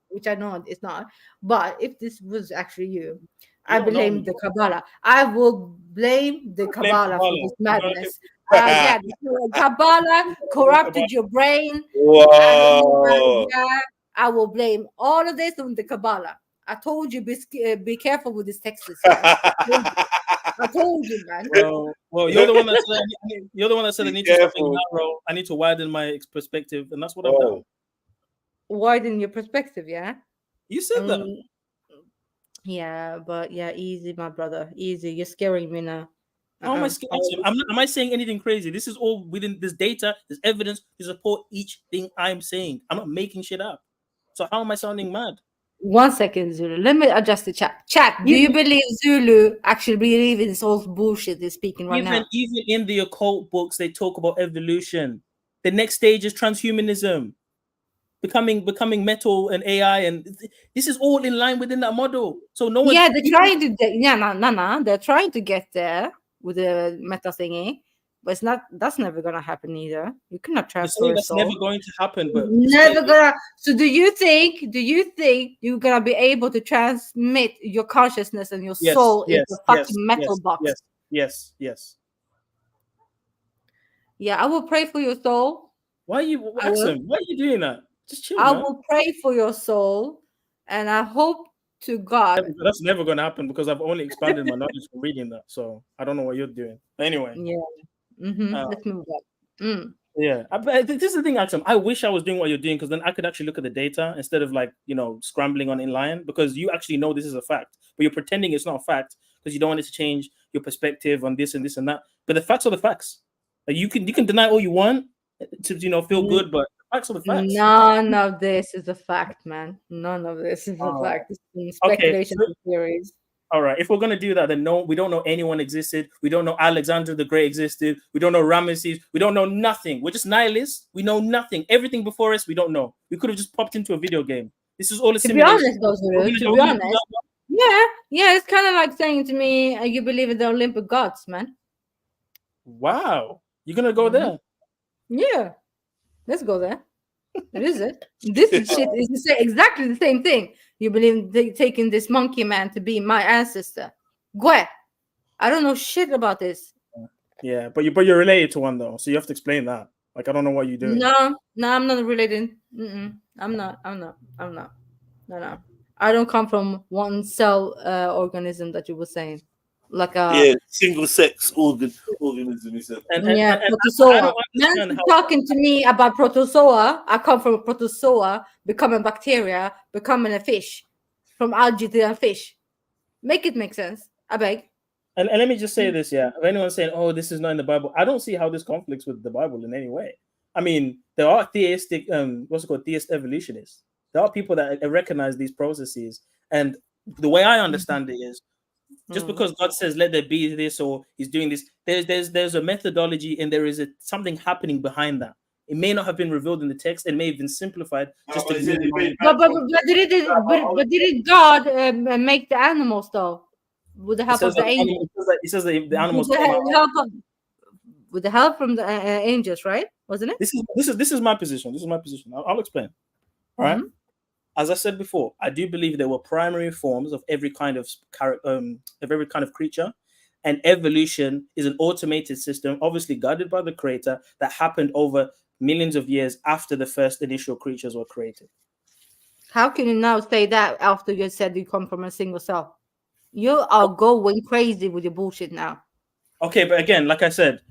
which I know it's not, but if this was actually you, I blame the Cabala. I will blame the Cabala for this madness. Cabala corrupted your brain. Whoa. I will blame all of this on the Cabala. I told you, be careful with this Texas. I told you, man. Well, you're the one that said I need to stop being narrow. I need to widen my perspective, and that's what I've done. Widen your perspective, yeah. You said that. Yeah, but easy, my brother, easy. You're scaring me now. How am I scaring you? Am I saying anything crazy? This is all within this data. There's evidence to support each thing I'm saying. I'm not making shit up. So how am I sounding mad? 1 second, Zulu. Let me adjust the chat. Chat, do you believe Zulu actually believe in this whole bullshit they're speaking right now? Even in the occult books, they talk about evolution. The next stage is transhumanism, becoming metal and AI, and this is all in line within that model. So no one. Yeah, they're trying to. They're trying to get there with the meta thingy, but it's not. That's never gonna happen either. You cannot transfer. That's never going to happen. But never gonna. So do you think you're gonna be able to transmit your consciousness and your soul into a fucking metal box? Yes. Yeah, I will pray for your soul. Why are you doing that? Just chill. I will pray for your soul, and I hope to God. That's never gonna happen because I've only expanded my knowledge from reading that. So I don't know what you're doing. Anyway. Yeah. Let's move on. Yeah, this is the thing, Axum. I wish I was doing what you're doing because then I could actually look at the data instead of scrambling on inline, because you actually know this is a fact, but you're pretending it's not a fact because you don't want it to change your perspective on this and this and that. But the facts are the facts. Like you can deny all you want to feel good, but the facts are the facts. None of this is a fact, man. None of this is a fact. It's speculation and theories. All right, if we're going to do that, then no, we don't know anyone existed. We don't know Alexander the Great existed. We don't know Ramesses. We don't know nothing. We're just nihilists. We know nothing. Everything before us, we don't know. We could have just popped into a video game. This is all a simulation. To be honest, yeah, it's kind of like saying to me, you believe in the Olympic gods, man. Wow. You're going to go there? Yeah, let's go there. What is it? This shit is exactly the same thing. You believe in taking this monkey man to be my ancestor? Gue, I don't know shit about this. Yeah, but you're related to one though, so you have to explain that. Like I don't know what you're doing. No, I'm not related. I'm not. No. I don't come from one cell organism that you were saying. Like single sex organism. You said. Protozoa. Man talking to me about protozoa. I come from a protozoa, becoming bacteria, becoming a fish, from algae to a fish. Make it make sense. I beg. And let me just say this, yeah. If anyone's saying, "Oh, this is not in the Bible," I don't see how this conflicts with the Bible in any way. I mean, there are theistic, theist evolutionists. There are people that recognize these processes, and the way I understand it is, just because God says, "Let there be this," or He's doing this, there's a methodology, and there is something happening behind that. It may not have been revealed in the text; it may have been simplified. Just to but didn't God make the animals though? With the help of the angels. It says that the animals with the help from the angels, right? Wasn't it? This is my position. This is my position. I'll explain. All right. As I said before, I do believe there were primary forms of every kind of creature, and evolution is an automated system, obviously guided by the Creator, that happened over millions of years after the first initial creatures were created. How can you now say that after you said you come from a single cell? You are going crazy with your bullshit now. Okay, but again, like I said,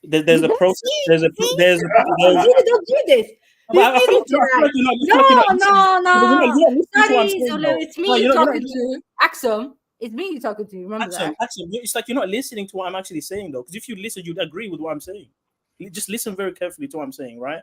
there's a process. There's don't do this. No. It's me you're talking to. Axum, it's me you're talking to. Remember that? Axum, it's like you're not listening to what I'm actually saying, though. Because if you listen, you'd agree with what I'm saying. You just listen very carefully to what I'm saying, right?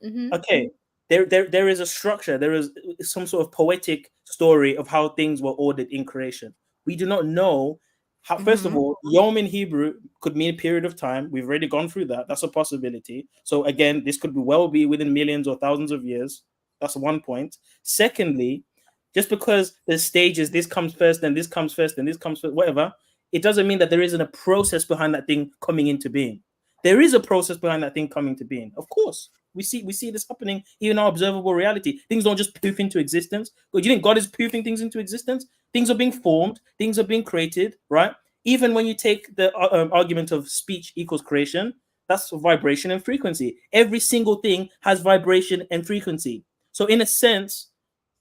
Okay. There is a structure. There is some sort of poetic story of how things were ordered in creation. We do not know how. First of all, Yom in Hebrew could mean a period of time. We've already gone through that. That's a possibility. So again, this could be within millions or thousands of years. That's one point. Secondly, just because there's stages, this comes first, then this comes first, then this comes first, whatever, it doesn't mean that there isn't a process behind that thing coming into being. There is a process behind that thing coming to being. Of course. We see this happening even in our observable reality. Things don't just poof into existence. Do you think God is poofing things into existence? Things are being formed. Things are being created, right? Even when you take the argument of speech equals creation, that's vibration and frequency. Every single thing has vibration and frequency. So in a sense,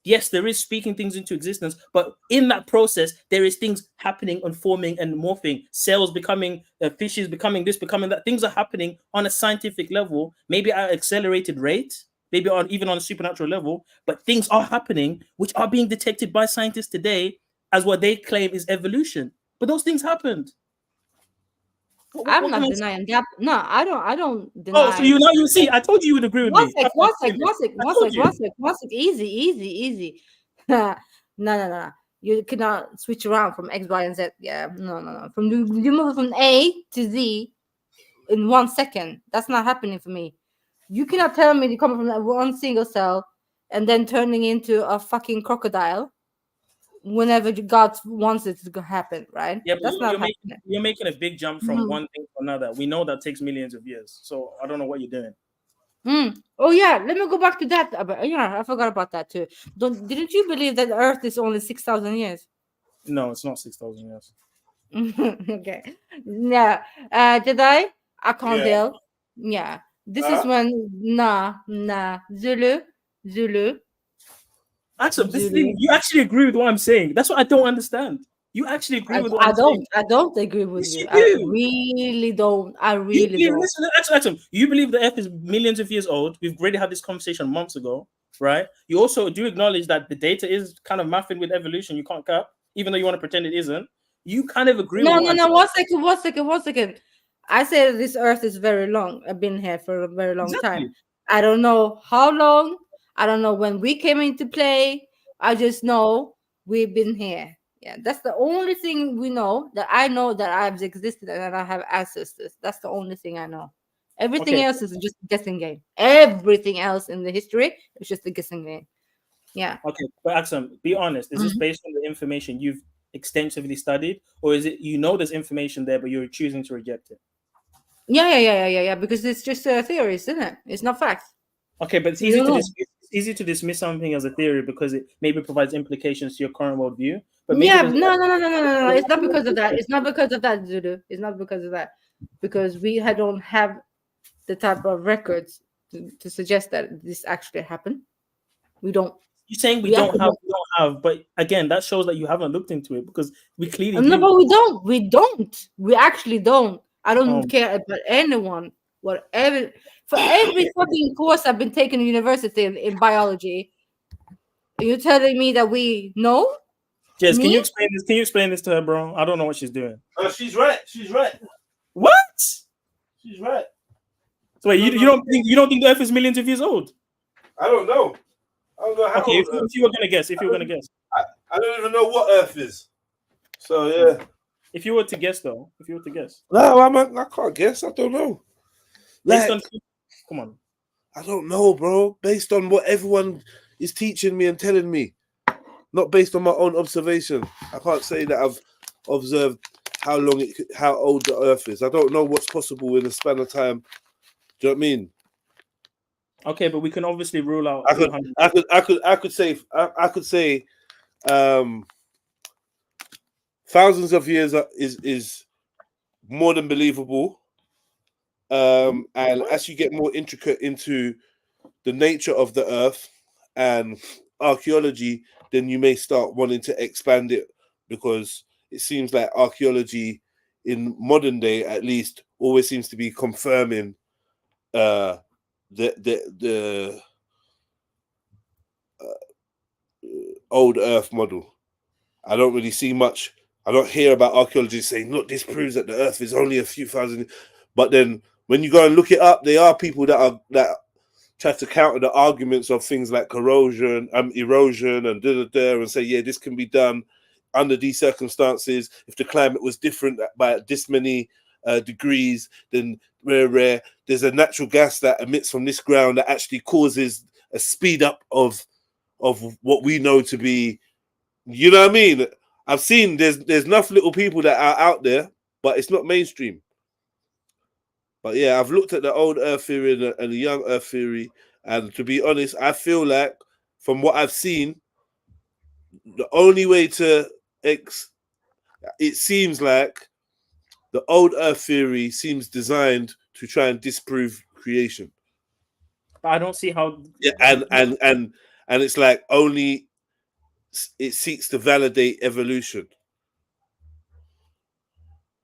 yes, there is speaking things into existence, but in that process, there is things happening and forming and morphing, cells becoming, fishes becoming this, becoming that. Things are happening on a scientific level, maybe at an accelerated rate, maybe even on a supernatural level, but things are happening which are being detected by scientists today as what they claim is evolution. But those things happened. I'm not denying that. No, I don't deny. Oh, so you see, I told you would agree with me. One sec. Easy. No. You cannot switch around from X, Y, and Z. Yeah, no. You move from A to Z in 1 second. That's not happening for me. You cannot tell me you come from one single cell and then turning into a fucking crocodile whenever God wants it to happen, right? Yeah, but that's not happening. You're making a big jump from one thing to another. We know that takes millions of years. So I don't know what you're doing. Oh yeah, let me go back to that. Yeah, I forgot about that too. Didn't you believe that Earth is only 6,000 years? No, it's not 6,000 years. Okay. Yeah. Did I can't tell. Yeah. This is when Zulu. Actually, this thing, you actually agree with what I'm saying. That's what I don't understand. You actually agree with what I'm saying. I don't agree with you. I really don't. Listen, you believe the Earth is millions of years old. We've already had this conversation months ago, right? You also do acknowledge that the data is kind of mapping with evolution. You can't cap, even though you want to pretend it isn't. You kind of agree with No. 1 second. I say this Earth is very long. I've been here for a very long time. I don't know how long. I don't know when we came into play. I just know we've been here. Yeah, that's the only thing we know, that I know that I've existed and that I have ancestors. That's the only thing I know. Everything else is just a guessing game. Everything else in the history is just a guessing game. Yeah. Okay, but Axum, be honest. Is this based on the information you've extensively studied, or is it there's information there, but you're choosing to reject it? Yeah. Because it's just theories, isn't it? It's not facts. Okay, but it's easy to dismiss something as a theory because it maybe provides implications to your current worldview. But no. It's not because of that. It's not because of that, Zulu. It's not because of that. Because we don't have the type of records to suggest that this actually happened. We don't. You're saying we don't have, but again, that shows that you haven't looked into it, because we clearly no, but we don't. We actually don't. I don't care about anyone. Whatever, for every fucking course I've been taking in university in biology, are you telling me that we know? Jess, can Me? you explain this? Can you explain this to her, bro? I don't know what she's doing. She's right. She's right. What? She's right. So wait, you don't think the Earth is millions of years old? I don't know. I don't know how Okay, old if you were gonna guess, I don't even know what Earth is. So yeah. If you were to guess, no, I can't guess. I don't know. Come on. I don't know, bro. Based on what everyone is teaching me and telling me, not based on my own observation. I can't say that I've observed how old the Earth is. I don't know what's possible in a span of time. Do you know what I mean? Okay, but we can obviously rule out. I could say, thousands of years is more than believable. And as you get more intricate into the nature of the Earth and archaeology, then you may start wanting to expand it, because it seems like archaeology in modern day, at least, always seems to be confirming the old Earth model. I don't really see much. I don't hear about archaeologists saying, "Look, this proves that the Earth is only a few thousand." But then, when you go and look it up, there are people that try to counter the arguments of things like erosion, and say, "Yeah, this can be done under these circumstances. If the climate was different by this many degrees, then there's a natural gas that emits from this ground that actually causes a speed up of what we know to be." You know what I mean? I've seen there's enough little people that are out there, but it's not mainstream. But yeah, I've looked at the old Earth theory and the young Earth theory, and to be honest, I feel like from what I've seen, the only way it seems like the old Earth theory seems designed to try and disprove creation. But I don't see how. Yeah, and it's like only it seeks to validate evolution.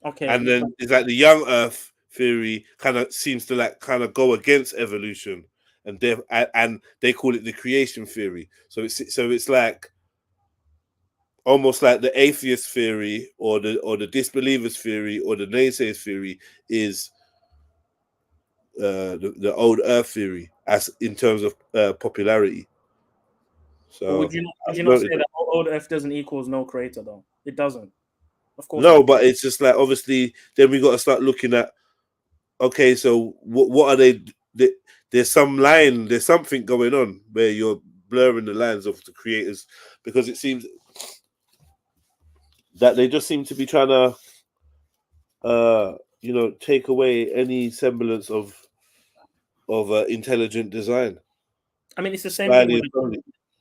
Okay. And then it's like the young Earth theory kind of go against evolution, and they call it the creation theory. So it's like almost like the atheist theory or the disbelievers theory or the naysayers theory is the old Earth theory as in terms of popularity. So would you not say that old Earth doesn't equals no creator though? It doesn't. Of course. No, but it's just like obviously then we got to start looking at, okay, so what are they? There's something going on where you're blurring the lines of the creators, because it seems that they just seem to be trying to, take away any semblance of intelligent design. I mean, it's the same thing.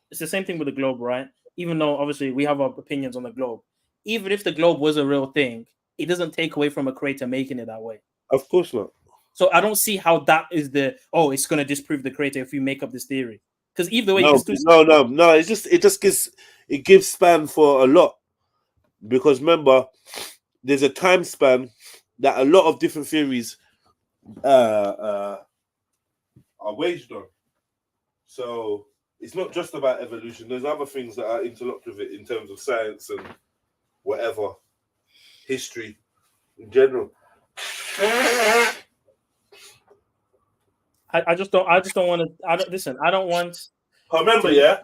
It's the same thing with the globe, right? Even though obviously we have our opinions on the globe. Even if the globe was a real thing, it doesn't take away from a creator making it that way. Of course not. So I don't see how that is it's going to disprove the creator if you make up this theory. Because either way, no. It gives span for a lot, because remember, there's a time span that a lot of different theories are waged on. So it's not just about evolution. There's other things that are interlocked with it in terms of science and whatever, history in general. I just don't want to. Listen, I don't want. Remember, yeah.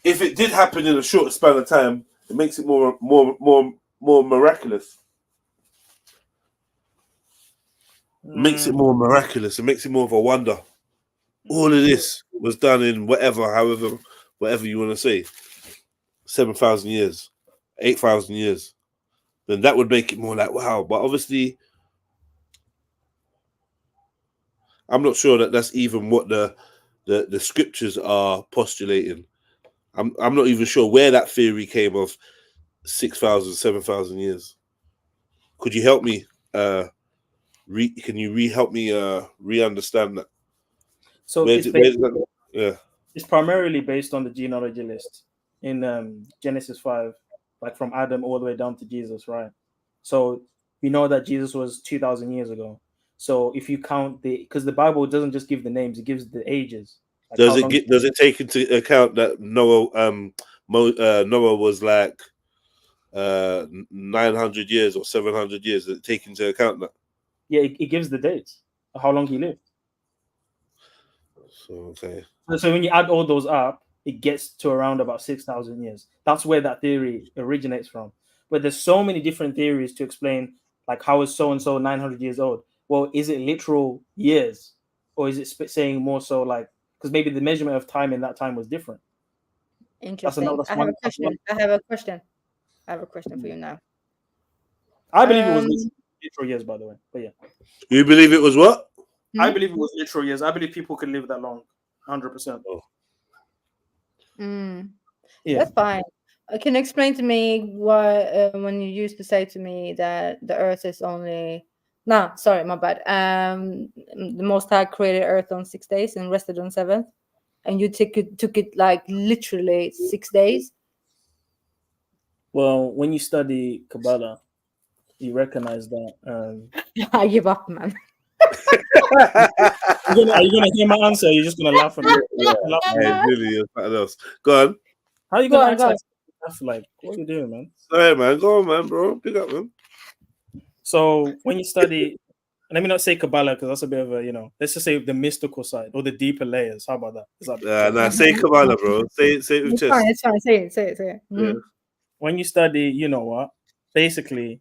If it did happen in a short span of time, it makes it more miraculous. It makes it more miraculous. It makes it more of a wonder. All of this was done in whatever you want to say, 7,000 years, 8,000 years. Then that would make it more like wow. But obviously, I'm not sure that that's even what the scriptures are postulating. I'm not even sure where that theory came of 6,000, 7,000 years. Could you help me? Can you help me re-understand that? So it's primarily based on the genealogy list in Genesis 5, like from Adam all the way down to Jesus, right? So we know that Jesus was 2,000 years ago. So if you count because the Bible doesn't just give the names, it gives the ages. Like does it take into account that Noah was like 900 years or 700 years? Does it take into account that? Yeah, it gives the dates of how long he lived. So okay. So when you add all those up, it gets to around about 6,000 years. That's where that theory originates from. But there's so many different theories to explain, like, how is so and so 900 years old? Well, is it literal years, or is it saying more so like, because maybe the measurement of time in that time was different? Interesting. I have a question. I have a question for you now. I believe it was literal years, by the way. But yeah. You believe it was what? I believe it was literal years. I believe people could live that long, 100%. Yeah. That's fine. Can you explain to me why when you used to say to me that the Earth is only sorry, my bad. The Most High created Earth on 6 days and rested on 7th, and you took it like literally 6 days. Well, when you study Cabala, you recognize that. I give up, man. Are you gonna hear my answer? Or you're just gonna laugh at me. Really, nothing else. Go on. How are you gonna answer? Like, what are you doing, man? Sorry, man. Go on, man, bro. Pick up, man. So when you study, let me not say Cabala because that's a bit of a, let's just say the mystical side or the deeper layers. How about that? Say Cabala, bro. Say it with chest. It's fine. Say it. Yeah. When you study, you know what? Basically.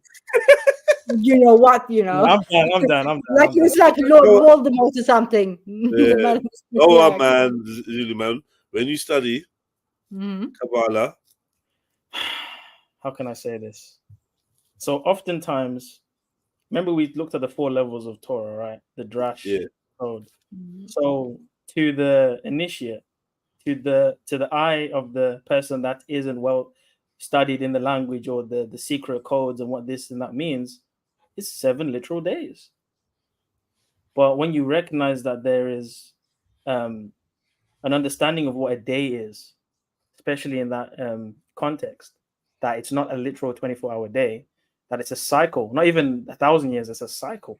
You know what? I'm done. Like it was like Lord Voldemort or something. Yeah. Oh, man, Zulu man. When you study Cabala, how can I say this? So oftentimes, remember we looked at the 4 levels of Torah, right? The Drash code. So to the initiate, to the eye of the person that isn't well studied in the language or the secret codes and what this and that means, it's 7 literal days. But when you recognize that there is an understanding of what a day is, especially in that context, that it's not a literal 24-hour day, that it's a cycle, not even 1,000 years, it's a cycle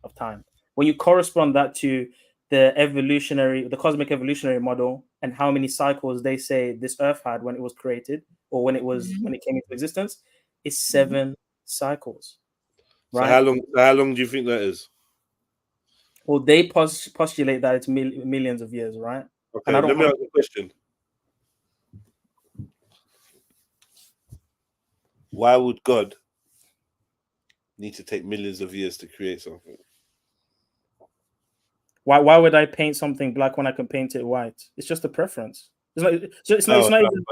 of time. When you correspond that to the cosmic evolutionary model and how many cycles they say this earth had when it was created or when it came into existence, it's 7 cycles. Right? So how long do you think that is? Well, they postulate that it's millions of years, right? Okay, let me ask you a question. Why would God need to take millions of years to create something? Why would I paint something black when I can paint it white? It's just a preference. It's not even.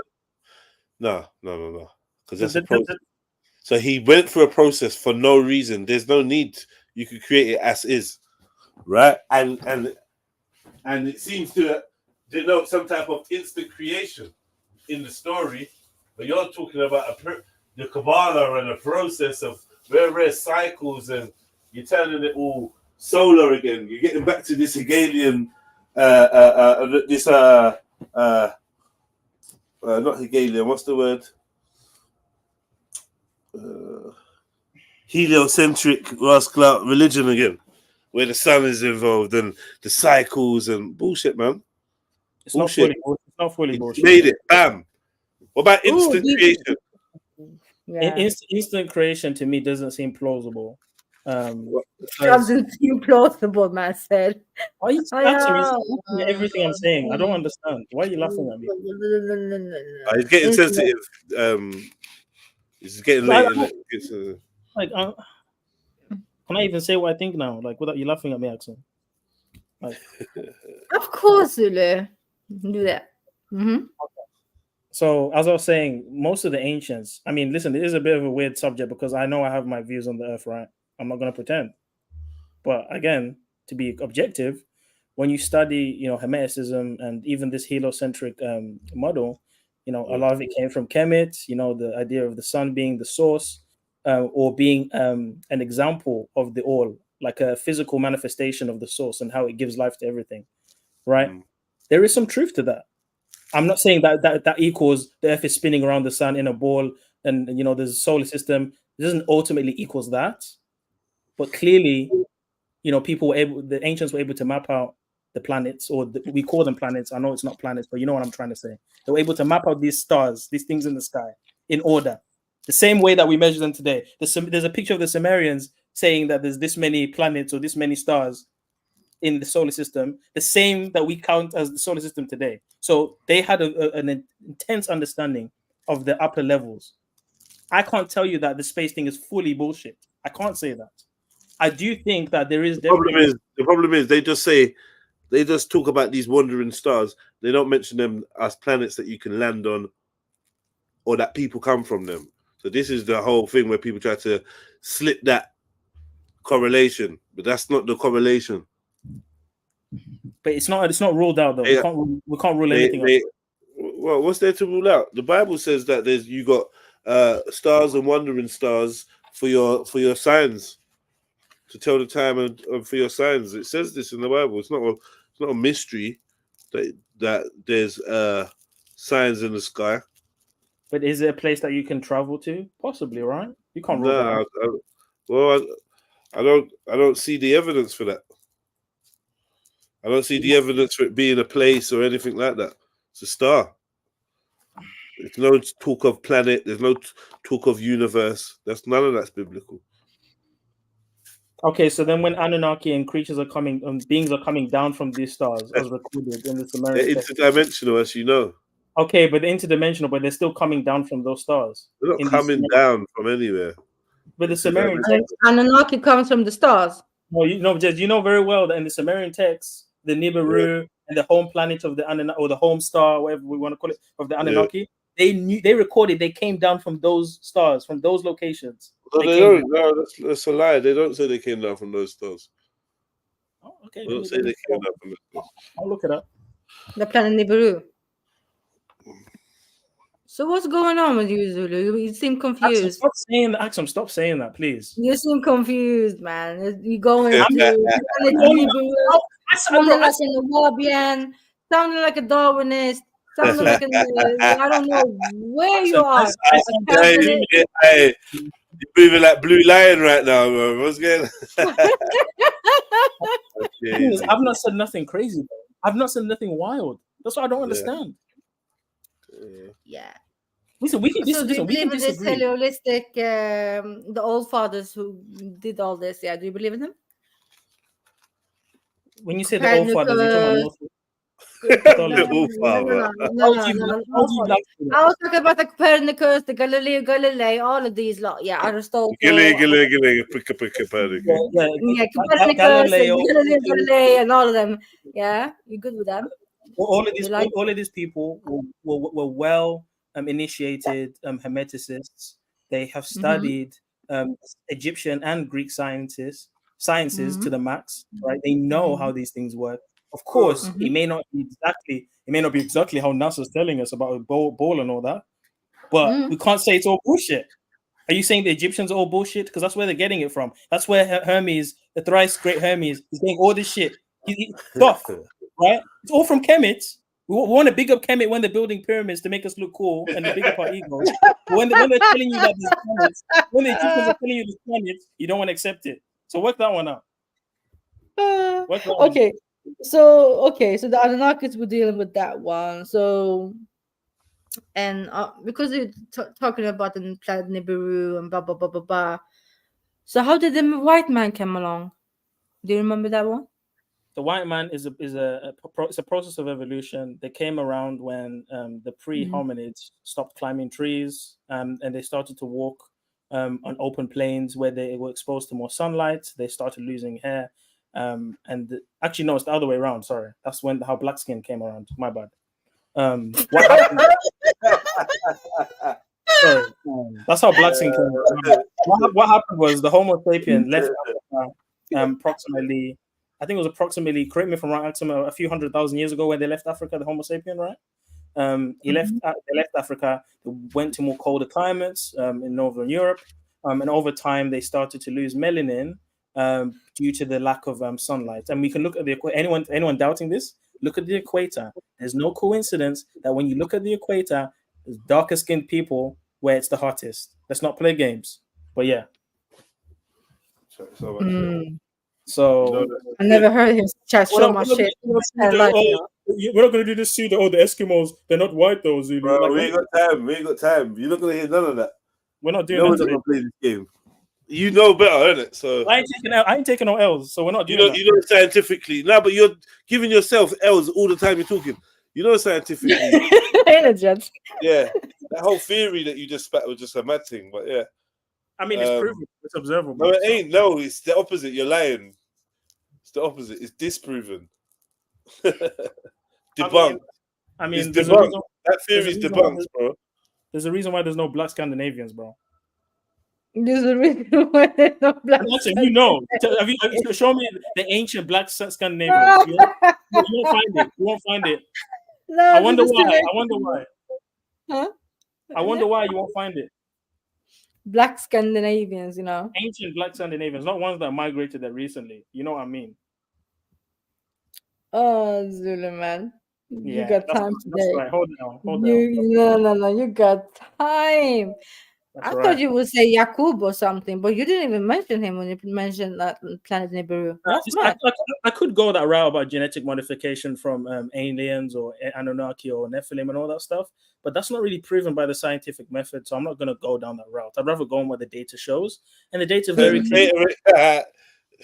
No. Because that's a process. So he went through a process for no reason. There's no need. You could create it as is, right? And it seems to denote some type of instant creation in the story. But you're talking about the Cabala and a process of rare cycles, and you're turning it all solar again. You're getting back to this Hegelian, not Hegelian. What's the word? Heliocentric rascal religion again, where the sun is involved and the cycles and bullshit, man. It's bullshit. Not fully bullshit. Made it. Bam. What about instant creation? Yeah. Instant creation to me doesn't seem plausible. Doesn't seem plausible, man said. Why are you laughing at everything I'm saying? I don't understand. Why are you laughing at me? He's getting sensitive. It's getting late. Can I even say what I think now? Like, without you laughing at me, Axel? Like, of course, Zulu. Do that. So, as I was saying, most of the ancients, I mean, listen, it is a bit of a weird subject because I know I have my views on the earth, right? I'm not going to pretend. But again, to be objective, when you study, Hermeticism and even this heliocentric model, a lot of it came from Kemet, the idea of the sun being the source or being an example of the all, like a physical manifestation of the source and how it gives life to everything, right? There is some truth to that. I'm not saying that equals the earth is spinning around the sun in a ball and, there's a solar system. It doesn't ultimately equals that. But clearly, the ancients were able to map out the planets, or we call them planets. I know it's not planets, but you know what I'm trying to say. They were able to map out these stars, these things in the sky, in order, the same way that we measure them today. There's a picture of the Sumerians saying that there's this many planets or this many stars in the solar system, the same that we count as the solar system today. So they had an intense understanding of the upper levels. I can't tell you that the space thing is fully bullshit. I can't say that. I do think that there is. The problem is they just talk about these wandering stars. They don't mention them as planets that you can land on, or that people come from them. So this is the whole thing where people try to slip that correlation, but that's not the correlation. But it's not ruled out though. Yeah. We can't rule anything out. Well, what's there to rule out? The Bible says that you got stars and wandering stars for your signs, to tell the time and for your signs. It says this in the Bible. It's not a mystery that there's signs in the sky. But is it a place that you can travel to? Possibly, right? You can't rule that out. I don't see the evidence for that. I don't see the evidence for it being a place or anything like that. It's a star. There's no talk of planet. There's no talk of universe. None of that's biblical. Okay, so then when Anunnaki and creatures are coming, beings are coming down from these stars, as recorded in the Sumerian text. They're interdimensional, as you know. Okay, but they're interdimensional, but they're still coming down from those stars. They're not coming down from anywhere. But the Sumerian text, Anunnaki comes from the stars. Well, you know very well that in the Sumerian text, the Nibiru and the home planet of the Anunnaki, or the home star, whatever we want to call it, of the Anunnaki, they recorded they came down from those stars, from those locations. No, that's a lie. They don't say they came down from those stars. Oh, okay. They don't say they came down from those stars. I'll look it up. The planet Nibiru. So what's going on with you, Zulu? You seem confused. Axum, stop saying that, please. You seem confused, man. You going to Nibiru, sounding like an Awabian, sounding like a Darwinist, sounding like I don't know where you are. Hey, you're moving like Blue Lion right now, bro. What's going on? I've not said nothing crazy, bro. I've not said nothing wild. That's what I don't understand. Yeah. Listen, we can do you believe in this holistic, the old fathers who did all this? Yeah, do you believe in them? When you say the old fathers, you're talking about the old father. No. I was talking about the Copernicus, the Galilei, all of these lot. Yeah, Aristotle. Copernicus, Galilei, and all of them. Yeah, you good with them? All of these people were well initiated hermeticists. They have studied Egyptian and Greek sciences to the max, right? They know how these things work. Of course, it may not be exactly how NASA's telling us about a ball and all that, but we can't say it's all bullshit. Are you saying the Egyptians are all bullshit? Because that's where they're getting it from. That's where Hermes, the thrice great Hermes, is getting all this shit. Stuff, right? It's all from Kemits. We want to big up Kemet when they're building pyramids to make us look cool and to big up our egos. When they're telling you that these planets, when the Egyptians are telling you these planets, you don't want to accept it. So work that one out. Okay. So the Anunnakis were dealing with that one. So, and because they're talking about the planet Nibiru and blah blah blah blah blah. So how did the white man come along? Do you remember that one? The white man is a process of evolution. They came around when the pre-hominids stopped climbing trees and they started to walk on open plains where they were exposed to more sunlight. They started losing hair. Actually, no, it's the other way around. Sorry, that's how black skin came around. My bad. What happened? Sorry, that's how black skin came around. What happened was the Homo sapien left Africa approximately. I think it was approximately. Correct me if I'm wrong. A few 100,000 years ago, when they left Africa, the Homo sapien, right? They left Africa. They went to more colder climates in Northern Europe, and over time they started to lose melanin. Due to the lack of sunlight. And we can look at the anyone doubting this, look at the equator. There's no coincidence that when you look at the equator, there's darker skinned people where it's the hottest. Let's not play games. But yeah. So I never heard him chat so much shit. We're not going to do this pseudo. Oh, the Eskimos, they're not white though, Zulu. Bro, like, we ain't got time. We ain't got time. You're not gonna hear none of that. We're not doing no that one's today. gonna play this game. You know better, isn't it? So I ain't taking no L's, so we're not doing that. You know scientifically. No, but you're giving yourself L's all the time you're talking. You know scientifically. Intelligence. Yeah. That whole theory that you just spat was just a mad thing, but yeah. I mean, it's proven. It's observable. No, it ain't. No, it's the opposite. You're lying. It's the opposite. It's disproven. Debunked. I mean, it's debunked. That theory is debunked, bro. There's a reason why there's no black Scandinavians, bro. There's a reason why there's no black. You know, have you show me the ancient black Scandinavians? You won't find it. You won't find it. No, I wonder why. I wonder why. Huh? I wonder why you won't find it. Black Scandinavians, you know. Ancient black Scandinavians, not ones that migrated there recently. You know what I mean? Oh, Zulu man. You Yeah, got that's- time that's today. right. Hold on. No. You got time. That's I right. thought you would say Yakub or something, but you didn't even mention him when you mentioned that planet Nibiru. That's mad. I could go that route about genetic modification from aliens or Anunnaki or Nephilim and all that stuff, but that's not really proven by the scientific method, so I'm not going to go down that route. I'd rather go on what the data shows, and the data very clear.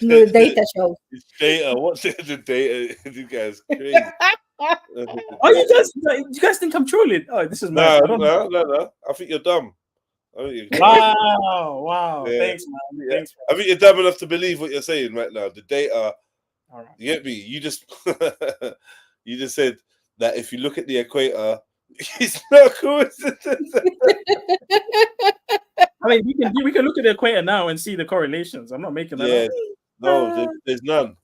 No, the data shows. It's data. What's the data? You guys crazy. Oh, you guys think I'm trolling? Oh, this is mad. No. I think you're dumb. Wow. Yeah. Thanks, man. Thanks. I think you're dumb enough to believe what you're saying right now. The data, All right. you get me? You just said that if you look at the equator, it's not coincidence. I mean, we can look at the equator now and see the correlations. I'm not making that up. No, there's none.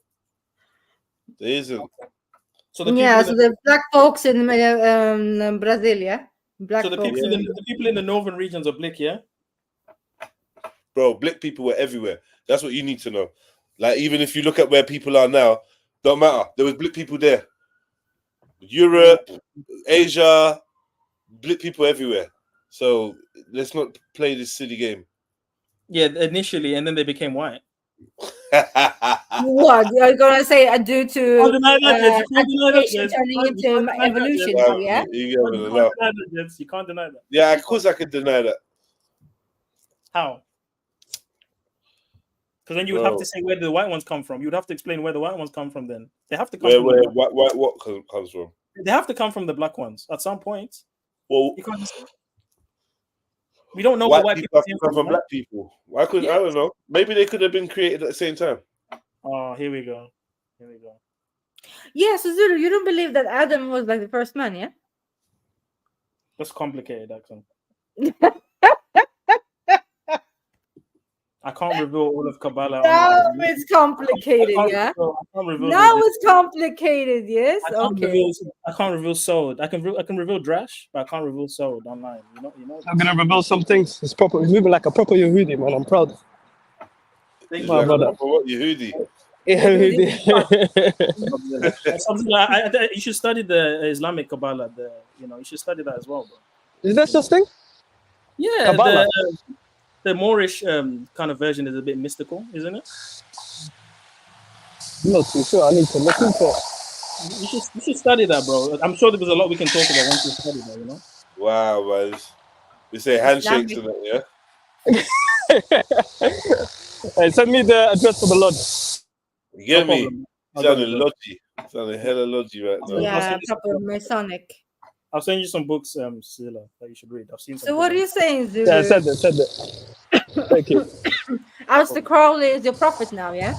There isn't. So the the black folks in Brazil, yeah? Black So the folks people, in- the people in the northern regions of Blick, yeah? Bro, black people were everywhere. That's what you need to know. Like, even if you look at where people are now, don't matter. There was black people there. Europe, Asia, black people everywhere. So let's not play this silly game. Yeah, initially, and then they became white. What you're gonna say? Due to Can't deny that, Jess. You can't deny that, education Jess. turning You can't into deny that, evolution, Jess. now, yeah? You can't deny that. Yeah, of course I can deny that. How? Because then you would have to say where the white ones come from. You'd have to explain where the white ones come from. Then they have to come. Where from what comes from? They have to come from the black ones at some point. Well, we don't know white what white people people have to come from black people. Why couldn't I don't know? Maybe they could have been created at the same time. Oh, here we go. Yeah, so Zulu, you don't believe that Adam was like the first man, yeah? That's complicated, actually. I can't reveal all of Cabala. Now it's complicated, yeah? Now it's complicated, yes? Okay. I can't reveal Sold. I can reveal Drash, but I can't reveal Sold online. You know. I'm gonna reveal some things. It's proper. It's moving like a proper Yehudi, man. I'm proud. He's My like, brother. what Yehudi? Yehudi. Something like, you should study the Islamic Kabbalah. You should study that as well, bro. Is there such thing? Yeah, Kabbalah. the Moorish kind of version is a bit mystical, isn't it? I'm not too sure. I need to look into it. You should study that, bro. I'm sure there was a lot we can talk about once you study that, you know? Wow, man. We say handshakes in it, yeah? Hey, send me the address for the lodge. You get No me? problem. Sounding lodgy. Sounding hella lodgy right now. Yeah, proper Masonic. I'll send you some books, Silla, that you should read. I've seen some. So what are you saying, Zulu? Yeah, send it. Thank you. Alistair Crowley is your prophet now, yeah?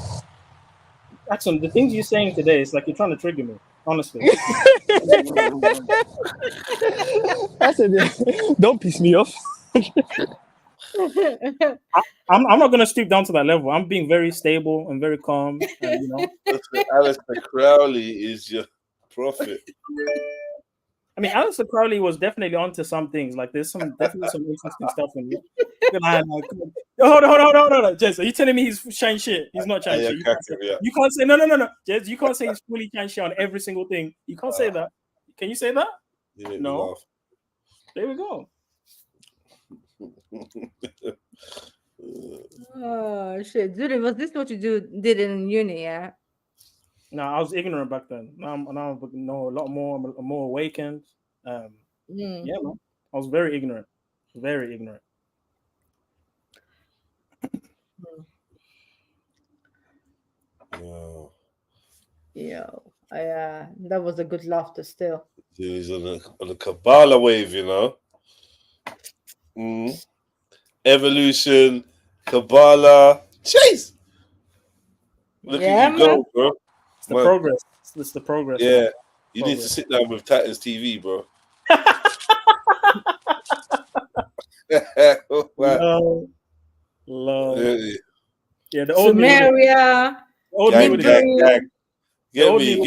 Axon, the things you're saying today, it's like you're trying to trigger me, honestly. I said, don't piss me off. I'm not going to stoop down to that level. I'm being very stable and very calm. And, you know. Alistair Crowley is your prophet. I mean, Alistair Crowley was definitely onto some things. Like, there's definitely some interesting stuff in it. Hold on. Jez, are you telling me he's shine shit? He's not shine shit. You can't say, no. Jez, you can't say he's fully shine shit on every single thing. You can't say that. Can you say that? No. There we go. Oh Oh shit, dude! Was this what you did in uni? Yeah. No, I was ignorant back then. Now I know a lot more. I'm more awakened. Yeah, man. I was very ignorant. Very ignorant. Wow. Yo, that was a good laughter still. He's on the Cabala wave, you know. Evolution, Cabala. Jeez. Look at you go, bro. It's the progress. It's the progress. Yeah. Man. You need to sit down with Titans TV, bro. Love. Yeah, the old Sumeria. Gang. Get me,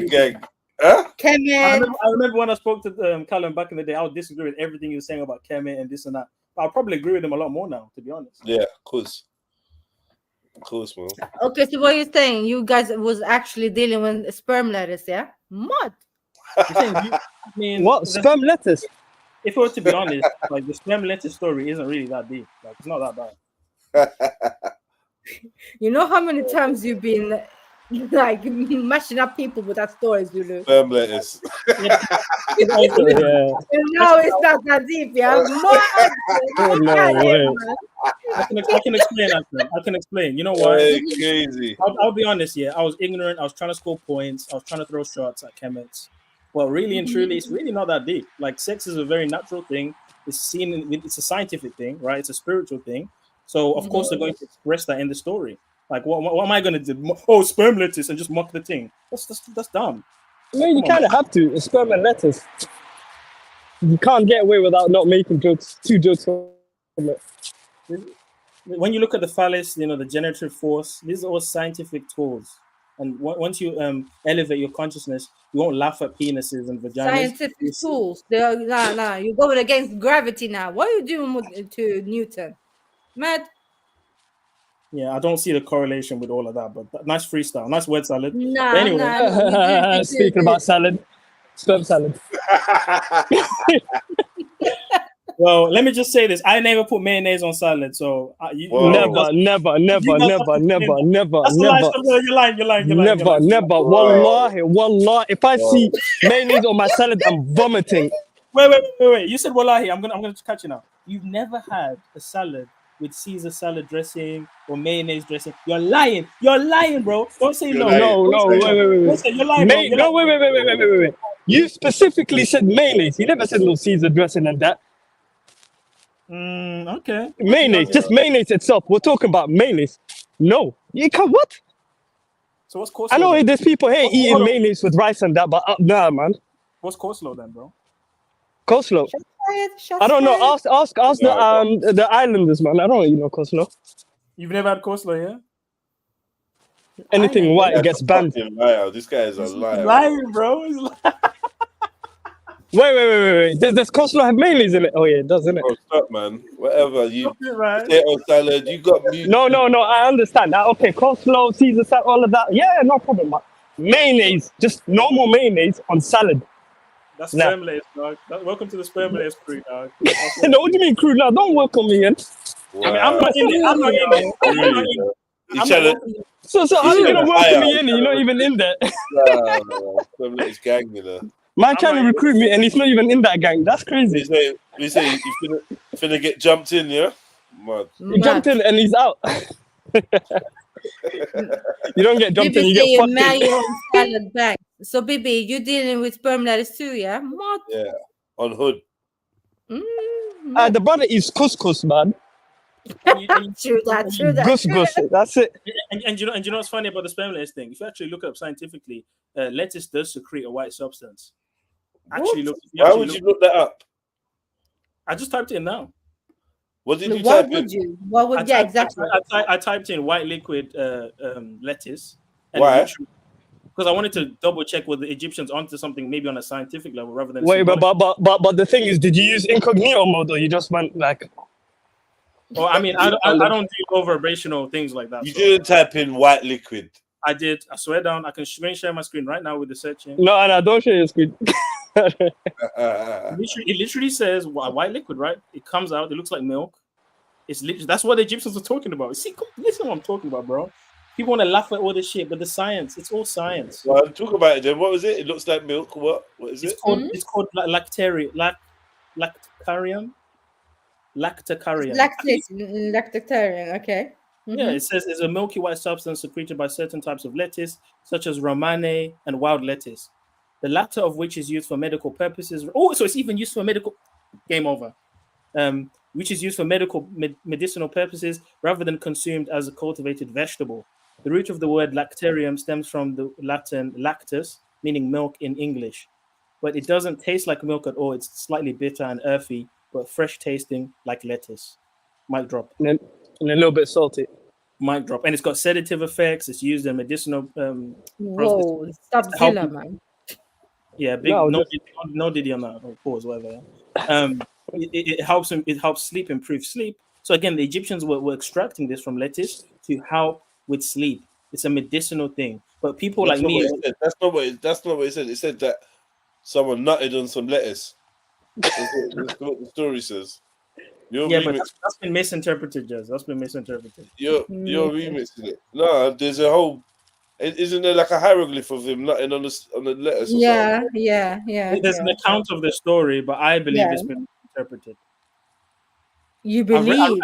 gang. Huh? Kemet. I remember when I spoke to Callum back in the day, I would disagree with everything he was saying about Kemet and this and that. But I'll probably agree with him a lot more now, to be honest. Yeah, of course, man. Okay, so what you're saying, you guys was actually dealing with sperm lettuce, yeah? What? What? Sperm lettuce? If we were to be honest, like the sperm lettuce story isn't really that deep. Like it's not that bad. You know how many times you've been like mashing up people with that story, Zulu? Sperm lettuce. No, it's not that deep, yeah. I can explain that. I can explain. You know why? Hey, crazy. I'll be honest. Yeah, I was ignorant. I was trying to score points. I was trying to throw shots at chemists. Well, really and truly, it's really not that deep. Like sex is a very natural thing. It's a scientific thing, right? It's a spiritual thing. So of course they're going to express that in the story. Like, what am I going to do? Oh, sperm lettuce and just mock the thing. That's dumb. I mean, you kind of have to. It's sperm and lettuce. You can't get away without not making jokes. 2 jokes from it. When you look at the phallus, the generative force, these are all scientific tools. And once you elevate your consciousness, you won't laugh at penises and vaginas. Scientific tools. Nah. You're going against gravity now. What are you doing to Newton? Mad. Yeah, I don't see the correlation with all of that, but nice freestyle, nice word salad. Nah, anyway. Speaking about salad, sperm salad. Well, let me just say this: I never put mayonnaise on salad, so never. You're lying. Never. Wallahi. If I see mayonnaise on my salad, I'm vomiting. Wait. You said wallahi. I'm gonna catch you now. You've never had a salad with Caesar salad dressing or mayonnaise dressing. You're lying, bro. Don't say no. No, wait. You're lying, bro. Wait. You specifically said mayonnaise. You never said no Caesar dressing and that. Okay. Mayonnaise, just mayonnaise itself. We're talking about mayonnaise. No, you can't. What? So what's coleslaw? I know there's people here eating mayonnaise with rice and that, but nah, man. What's coleslaw then, bro? Coleslaw. I don't know. Ask the islanders, man. I don't eat no coleslaw. You've never had coleslaw, yeah? Anything white gets banned. This guy is a liar. He's lying, bro. He's lying. Wait. Does coleslaw have mayonnaise in it? Oh yeah, it does, isn't it? Oh, stop, man. Whatever. Potato salad. You got me. No. I understand that. Okay, coleslaw, Caesar salad, all of that. Yeah, no problem. Man. Mayonnaise, just normal mayonnaise on salad. That's sperm layers, dog. Welcome to the sperm layers crew, dog. No, what do you mean crew? Now, don't welcome me in. Wow. I mean, I'm not in it. So how are you gonna welcome me in? You're not even in there. Sperm layers gang, you know. Man trying to recruit me and he's not even in that gang. That's crazy. We say you finna get jumped in, yeah? Mad. He jumped in and he's out. You don't get jumped in, you get fucked in. Back. So, Bibi, you're dealing with sperm lettuce too, yeah? What? Yeah, on hood. The brother is couscous, man. True that. Couscous, that's it. And you know what's funny about the sperm lettuce thing? If you actually look up scientifically, lettuce does secrete a white substance. Why would you look that up? I just typed it in now. What did you type in? Exactly. I typed in white liquid lettuce. Why? Because I wanted to double check whether the Egyptians onto something maybe on a scientific level rather than. Wait, but the thing is, did you use incognito mode or you just went like? Oh, I mean, I don't do low vibrational things like that. You didn't type in white liquid. I did. I swear down. I can share my screen right now with the searching. No, don't share your screen. It literally says white liquid, right? It comes out. It looks like milk. It's literally that's what the Egyptians were talking about. See, listen, what I'm talking about, bro. People want to laugh at all this shit, but the science, it's all science. Well, talk about it then. What was it? It looks like milk. What is it? It's called lactarium. Lactacarium. Lactarian. Okay. Yeah, it says it's a milky white substance secreted by certain types of lettuce, such as romane and wild lettuce. The latter of which is used for medical purposes. Oh, so it's even used for medical. Game over. Which is used for medicinal purposes rather than consumed as a cultivated vegetable. The root of the word lactarium stems from the Latin lactus, meaning milk in English. But it doesn't taste like milk at all. It's slightly bitter and earthy, but fresh tasting like lettuce. Mic drop. And a little bit salty. Mic drop. And it's got sedative effects. It's used in medicinal. Whoa, stop Zilla, man. Yeah, big. No diddy on that. Or pause, whatever. It helps him. It helps sleep, improve sleep. So again, the Egyptians were extracting this from lettuce to help with sleep. It's a medicinal thing. But people That's like me, that's not what it said. It said that someone nutted on some lettuce. That's what the story says. but that's been misinterpreted, Jez. That's been misinterpreted. You're remixing it. No, there's a whole. Isn't there like a hieroglyph of him nutting on the lettuce? Or something? Yeah. There's an account of the story, but I believe it's been misinterpreted. You believe?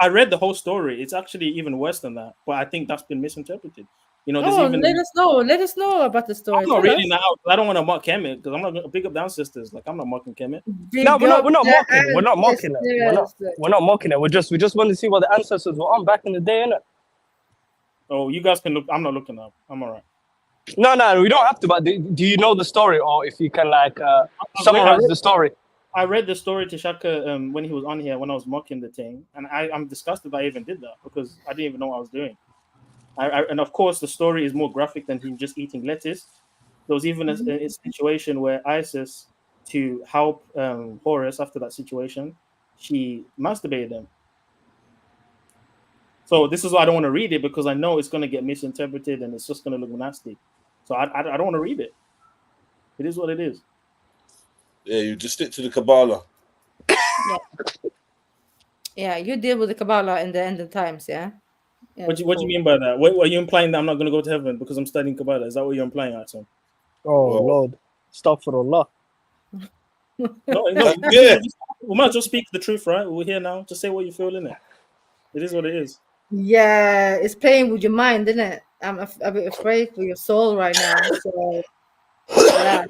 I read the whole story. It's actually even worse than that, but I think that's been misinterpreted. There's let us know. Let us know about the story. I'm not reading that out. I don't want to mock Kemet because I'm not going to pick up down sisters. Like I'm not mocking Kemet. No, we're not mocking. We're not mocking it. We're not mocking it. We just want to see what the ancestors were on back in the day, innit? Oh, you guys can look. I'm not looking up. I'm all right. No, we don't have to. But do you know the story, or if you can summarize the story? I read the story to Shaka when he was on here when I was mocking the thing, and I'm disgusted I even did that because I didn't even know what I was doing. And of course, the story is more graphic than him just eating lettuce. There was even a situation where Isis, to help Horus after that situation, she masturbated him. So this is why I don't want to read it because I know it's going to get misinterpreted and it's just going to look nasty. So I don't want to read it. It is what it is. Yeah, you just stick to the Cabala. Yeah, you deal with the Cabala in the end of times, yeah? What do you mean by that? What are you implying that I'm not going to go to heaven because I'm studying Cabala? Is that what you're implying, Axel? Oh, Lord. Astaghfirullah. No, yeah. We might just speak the truth, right? We're here now. Just say what you feel in it. It is what it is. Yeah, it's playing with your mind, isn't it? I'm a bit afraid for your soul right now. So, yeah.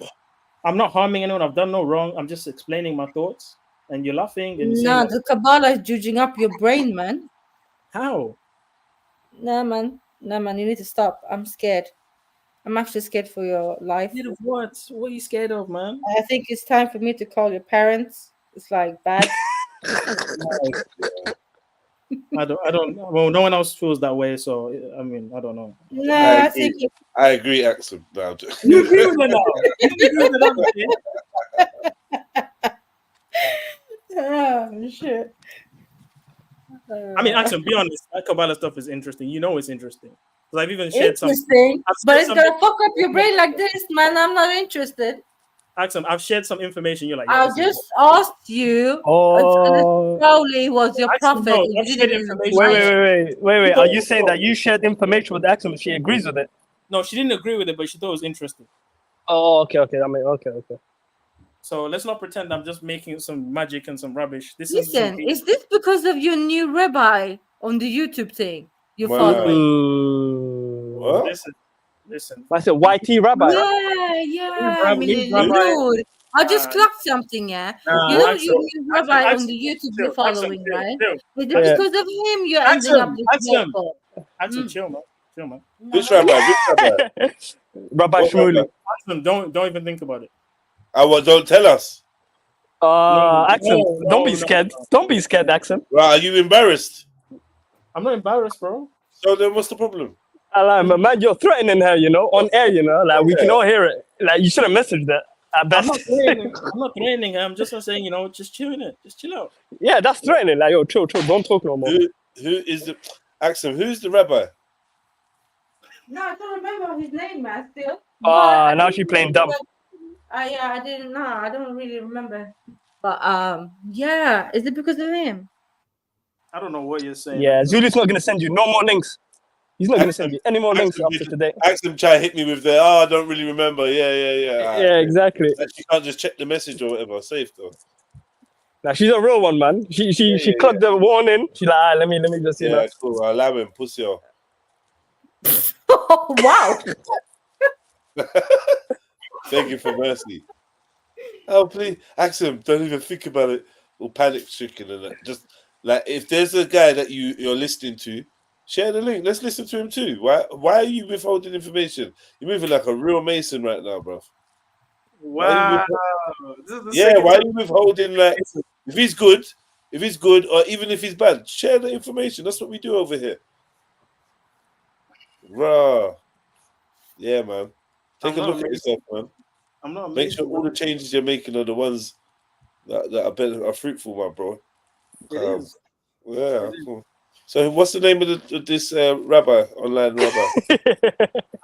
I'm not harming anyone. I've done no wrong. I'm just explaining my thoughts, and you're laughing. And the Cabala is judging up your brain, man. How? Nah, man. You need to stop. I'm scared. I'm actually scared for your life. Scared of what? What are you scared of, man? I think it's time for me to call your parents. It's like bad. I don't. Well, no one else feels that way, so I mean, I don't know. Nah, I agree, Axel. You agree with it now. Oh shit. I mean, Axel, be honest. That Cabala stuff is interesting. You know, it's interesting because I've even shared some. But it's gonna fuck up your brain like this, man. I'm not interested. Axel, I've shared some information. You're like, I just asked you. Crowley was your prophet. No, Wait. Are you saying that you shared information with Axel and she agrees with it? No, she didn't agree with it, but she thought it was interesting. Oh, okay. I mean, okay. So let's not pretend I'm just making some magic and some rubbish. Listen, is this because of your new rabbi on the YouTube thing you're following? What? Listen. I said YT rabbi. Yeah. I mean, dude, I just clocked something, yeah. You know, your new rabbi on the YouTube you're following, right? Is it because of him you're ending up this Axel, chill, man. Which rabbi? Rabbi Shmuley. Axel, don't even think about it. Don't tell us. Axel, don't be scared. Don't be scared, Axel. Right, are you embarrassed? I'm not embarrassed, bro. So then what's the problem? Man, you're threatening her, on air, like we can all hear it. Like you should have messaged that at best. I'm not threatening her. I'm just saying, just chilling it. Just chill out. Yeah, that's threatening. Like, yo, chill. Don't talk no more. Who is the Axel? Who's the rabbi? No, I don't remember his name, man. Still. Now she's playing dumb. I didn't know. I don't really remember. But yeah, is it because of him? I don't know what you're saying. Yeah, Zulu's not gonna send you no more links. He's not gonna send you any more links after today. Axum try to hit me with the I don't really remember. Yeah. Yeah, exactly. You can't just check the message or whatever. Safe though. Now she's a real one, man. She clocked the warning. She's like, let me just cool. I'll allow him, pussy. Oh, wow. Thank you for mercy. Oh, please, Axum, don't even think about it. Or panic stricken and that. Just like if there's a guy that you're listening to, share the link. Let's listen to him too. Why are you withholding information? You're moving like a real Mason right now, bro. Wow. Why are you withholding like if he's good, or even if he's bad, share the information. That's what we do over here. Bruh. Yeah, man. Take a look at yourself, man. I'm not Make sure all the changes you're making are the ones that are fruitful, my bro. Yeah. Cool. So, what's the name of this rabbi, online rabbi?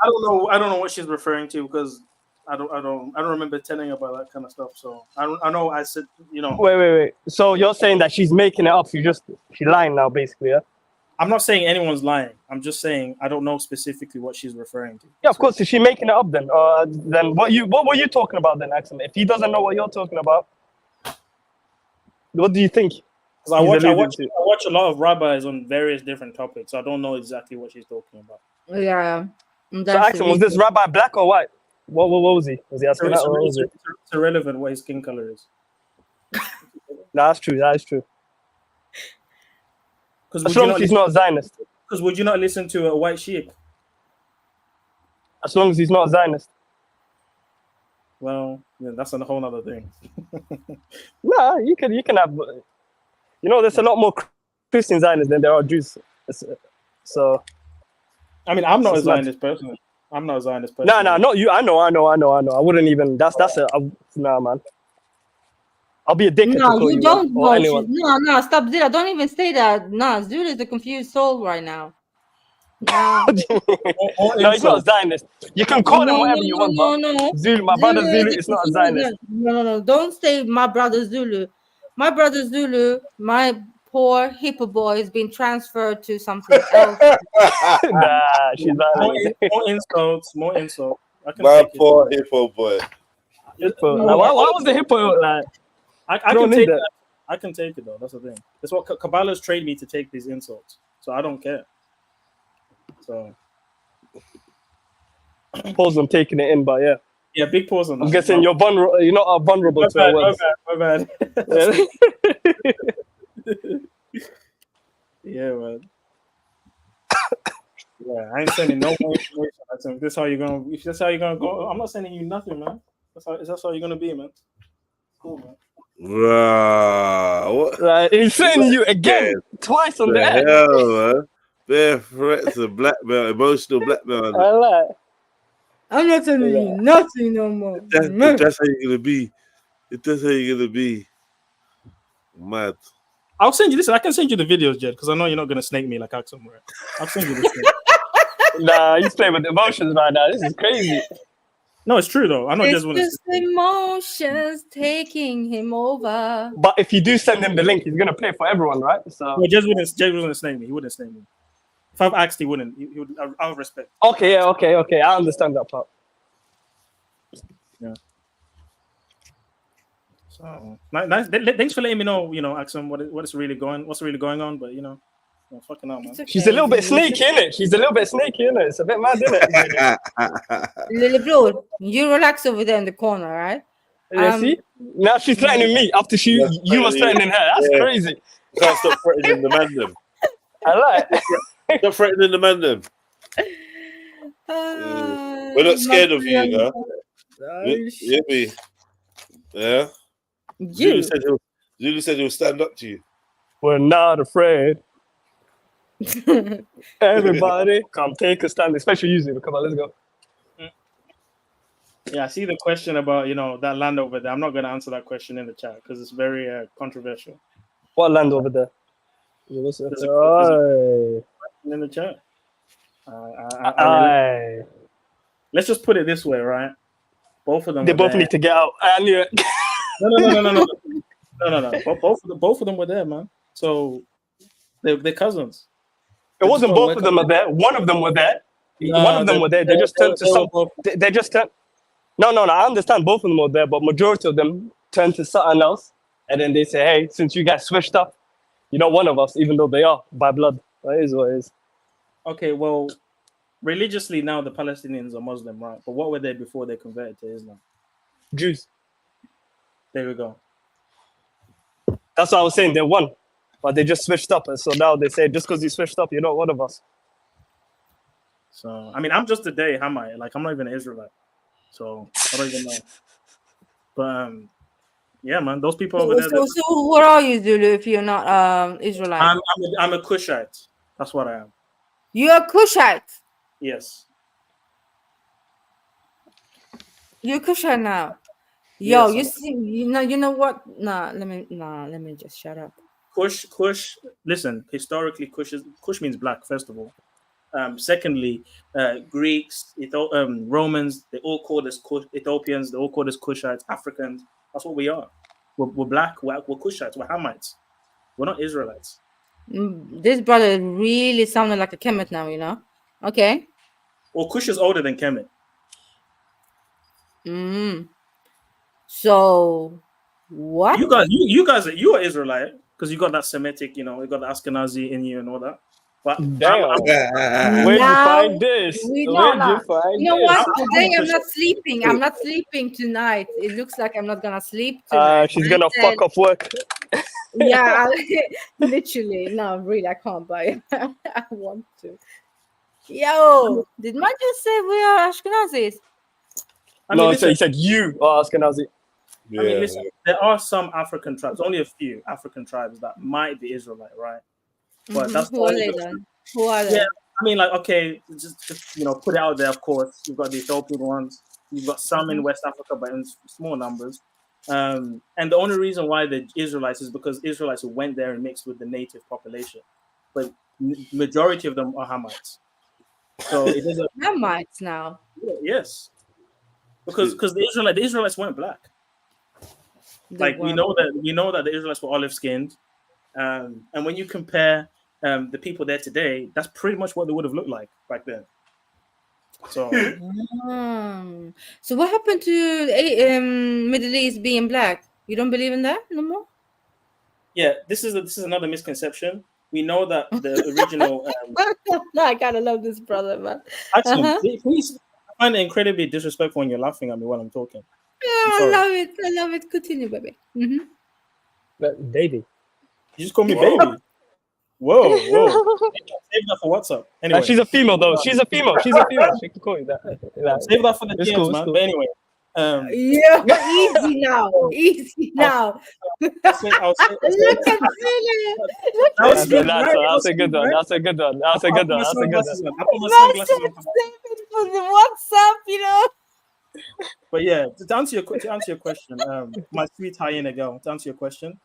I don't know what she's referring to because I don't remember telling her about that kind of stuff. So I know I said Wait. So you're saying that she's making it up? She's lying now, basically, yeah? I'm not saying anyone's lying. I'm just saying I don't know specifically what she's referring to. Yeah, of course. Is she making it up then? Then what were you talking about then, Axel? If he doesn't know what you're talking about, what do you think? Because I watch a lot of rabbis on various different topics. I don't know exactly what she's talking about. Yeah. So Axel, was this rabbi black or white? What was he? Was he asking that, or what was it? It's irrelevant what his skin color is. That's true. That is true. As long as he's not a Zionist. Because would you not listen to a white sheik? As long as he's not a Zionist. Well, yeah, that's a whole other thing. Nah, you can have. There's a lot more Christian Zionists than there are Jews. So. I mean, I'm not a Zionist person. I'm not a Zionist person. No, not you. I know. I wouldn't even. Nah, man. I'll be a dick. No, you don't. No, stop, Zilla. Don't even say that. No, Zilla is a confused soul right now. No, no, he's not a Zionist. You can call him whatever you want. No. Zulu, my brother Zulu is not a Zionist. No. Don't say my brother Zulu. My brother Zulu, my poor hippo boy, has been transferred to something else. Nah, she's not. More insults. My poor hippo boy. Why was the hippo like? I can take it. I can take it though. That's the thing. That's what Cabala's trained me to take these insults. So I don't care. So pause on taking it in, but yeah. Yeah, big pause on that. I'm guessing you're vulnerable. You're not vulnerable to our words. My bad. Yeah, man. Yeah, I ain't sending no more information. If that's how you're gonna go, I'm not sending you nothing, man. That's how you're gonna be, man. Cool, man. Right, he's sending you again, twice on the air. Hell, man. Bare threats of blackmail, emotional blackmail. I like. I'm not sending you nothing no more. If that's how you're gonna be, mad. I'll send you this. I can send you the videos, Jed, because I know you're not gonna snake me like Axum. Right? I'll send you this. Nah, he's playing with emotions right now. This is crazy. No, it's true though. I know it's just emotions taking him over. But if you do send him the link, he's gonna play for everyone, right? So well, Jed wouldn't snake me. He wouldn't snake me. If I've asked, he wouldn't. He would. I'll respect. Okay. I understand that part. Yeah. So nice. Thanks for letting me know. Axum, what's really going on. But fucking out, man. Okay. She's a little bit sneaky, innit? It's a bit mad, innit? Lily Blue, you relax over there in the corner, right? See? Now she's threatening me after you were threatening her. That's crazy. You can't stop threatening the man them. I like. Stop threatening the man them. We're not scared of you, you know. Yeah. Zulu said he'll stand up to you. We're not afraid. Everybody, come take a stand, especially you, Zulu. Come on, let's go. Yeah, I see the question about that land over there. I'm not going to answer that question in the chat because it's very controversial. What land over there? There's in the chat. Let's just put it this way, right? Both of them. They both need to get out. I knew it. No. Both of them were there, man. So They're cousins. It wasn't both of them are there. One of them were there. One of them were there. They just turned to some. They just turned. No. I understand both of them were there, but majority of them turned to something else, and then they say, "Hey, since you guys switched up, you're not one of us, even though they are by blood." That is what it is. Okay, well, religiously now the Palestinians are Muslim, right? But what were they before they converted to Islam? Jews. There we go. That's what I was saying. They're one, but they just switched up, and so now they say just because you switched up, you're not one of us. So I mean, I'm just a day Hamite. Like I'm not even an Israelite, so I don't even know. But yeah, man, those people over there. So what are you, Zulu, if you're not Israelite? I'm a Cushite. That's what I am. You're a Cushite. Yes. You're a Cushite now. Yo, Yes, you see, you know what? Let me just shut up. Kush. Listen, historically, Kush means black. First of all, secondly, Greeks, Romans, they all called us Ethiopians. They all called us Kushites, Africans. That's what we are. We're black. We're Kushites. We're Hamites. We're not Israelites. This brother really sounded like a Kemet now, you know? Okay. Well, Kush is older than Kemet. So what? You guys are Israelite because you got that Semitic, you know, you got the Ashkenazi in you and all that. But where'd you find this? You know what? Today I'm not sleeping. I'm not sleeping tonight. It looks like I'm not gonna sleep tonight. She's gonna fuck off work. Yeah, literally. No, really, I can't buy it. I want to. Yo, did man just say we are Ashkenazis? No, he said you are Ashkenazi. I mean, listen, there are some African tribes, only a few African tribes that might be Israelite, right? But that's who are they then? Who are they? Yeah, I mean, like, okay, just you know, put it out there. Of course, you've got the Ethiopian ones. You've got some in West Africa, but in small numbers. And the only reason why the Israelites is because Israelites went there and mixed with the native population, but majority of them are Hamites. So it is Hamites now. Yes, because the Israelites weren't black. We know that the Israelites were olive skinned, and when you compare the people there today, that's pretty much what they would have looked like back then. So, so what happened to Middle East being black? You don't believe in that no more? Yeah, this is another misconception. We know that the original. I gotta love this brother, man. Actually, please, I find it incredibly disrespectful when you're laughing at me while I'm talking. I love it. Continue, baby. Baby. You just call me baby. Whoa. Save that for WhatsApp. Anyway, she's a female though. She's a female. She can call you that. Save that for the DMs, cool, man. Cool. But anyway. Easy now. That's a good one. That's a good one. I put my sunglasses on for the WhatsApp, you know. But yeah, to answer your question, my sweet hyena girl. To answer your question,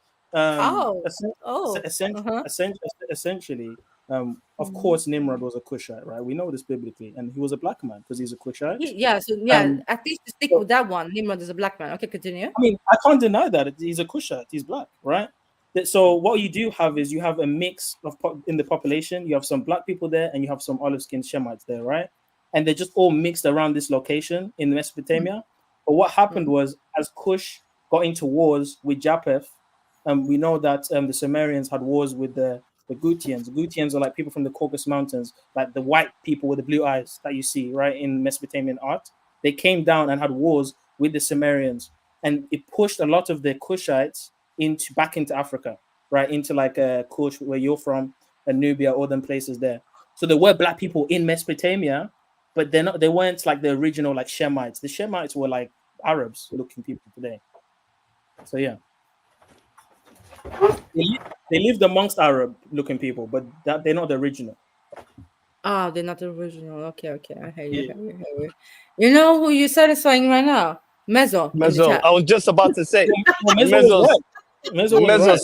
essentially, of course, Nimrod was a Cushite, right? We know this biblically, and he was a black man because he's a Cushite. At least to stick with that one, Nimrod is a black man. Okay, continue. I mean, I can't deny that he's a Cushite. He's black, right? So what you do have is you have a mix of in the population. You have some black people there, and you have some olive-skinned Shemites there, right? And they're just all mixed around this location in Mesopotamia. But what happened was, as Cush got into wars with Japheth, we know that the Sumerians had wars with the Gutians. The Gutians are like people from the Caucasus Mountains, like the white people with the blue eyes that you see, right, in Mesopotamian art. They came down and had wars with the Sumerians, and it pushed a lot of the Cushites back into Africa, right, into like Kush, where you're from, and Nubia, all them places there. So there were black people in Mesopotamia, but they weren't like the original like Shemites. The Shemites were like Arabs looking people today. So yeah. They lived amongst Arab looking people, but they're not the original. They're not the original. Okay. I hear you. You know who you're satisfying right now? Mezzo. I was just about to say Mezzo's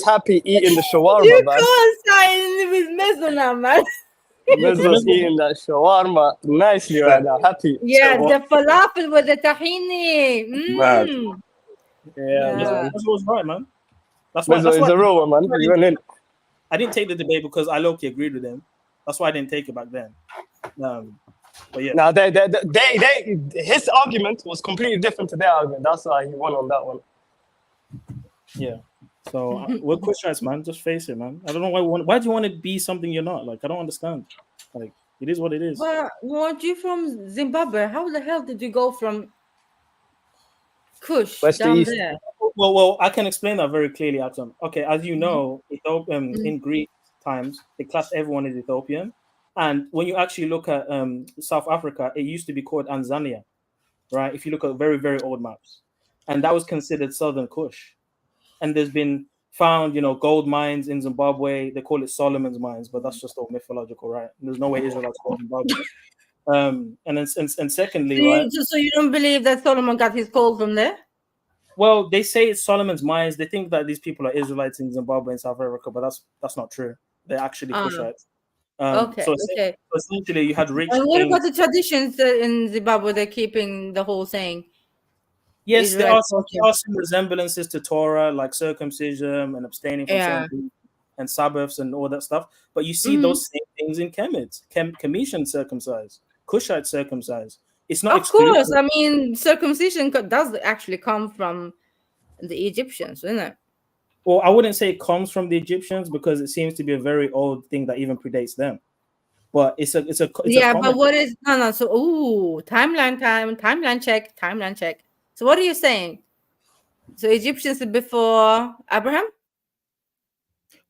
happy eating the shawarma. You co-signing with Mezzo now, man. Mezzo's eating that shawarma nicely right now. Happy. Yeah, the falafel with the tahini. Yeah, Mezzo was right, man. That's a real one, man. I didn't take the debate because I low-key agreed with him. That's why I didn't take it back then. But yeah. Now, his argument was completely different to their argument. That's why he won on that one. Yeah. So we're Kushites, man. Just face it, man. I don't know why do you want to be something you're not? Like, I don't understand. Like, it is what it is. But weren't you from Zimbabwe? How the hell did you go from Kush West to down east. there? Well, I can explain that very clearly, Atom. Okay, as you know, in Greek times, they classed everyone as Ethiopian. And when you actually look at South Africa, it used to be called Tanzania, right? If you look at very, very old maps. And that was considered Southern Kush. And there's been found, gold mines in Zimbabwe. They call it Solomon's mines, but that's just all mythological, right? There's no way Israelites call Zimbabwe. And secondly, right? So you don't believe that Solomon got his gold from there? Well, they say it's Solomon's mines. They think that these people are Israelites in Zimbabwe and South Africa, but that's not true. They're actually Kushites. So essentially, you had rich. And what about the traditions in Zimbabwe? They're keeping the whole thing. Yes, there are some resemblances to Torah, like circumcision and abstaining from certain and Sabbaths and all that stuff. But you see those same things in Kemites. Kemetians circumcised, Kushites circumcised. It's not. Of course, I mean circumcision does actually come from the Egyptians, isn't it? Well, I wouldn't say it comes from the Egyptians because it seems to be a very old thing that even predates them. But it's a but what is no? So timeline check. So what are you saying? So Egyptians before Abraham?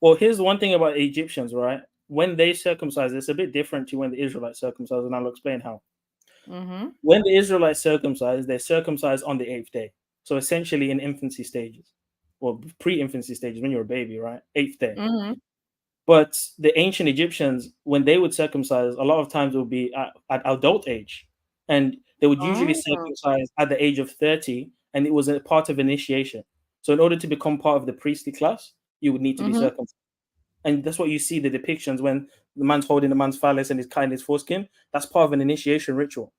Well, here's one thing about Egyptians, right? When they circumcise, it's a bit different to when the Israelites circumcise, and I'll explain how. When the Israelites circumcise, they circumcise on the 8th day. So essentially in infancy stages, or pre-infancy stages, when you're a baby, right? 8th day. But the ancient Egyptians, when they would circumcise, a lot of times it would be at adult age. And they would usually circumcise at the age of 30, and it was a part of initiation. So in order to become part of the priestly class, you would need to be circumcised. And that's what you see the depictions when the man's holding the man's phallus and he's cutting his foreskin. That's part of an initiation ritual.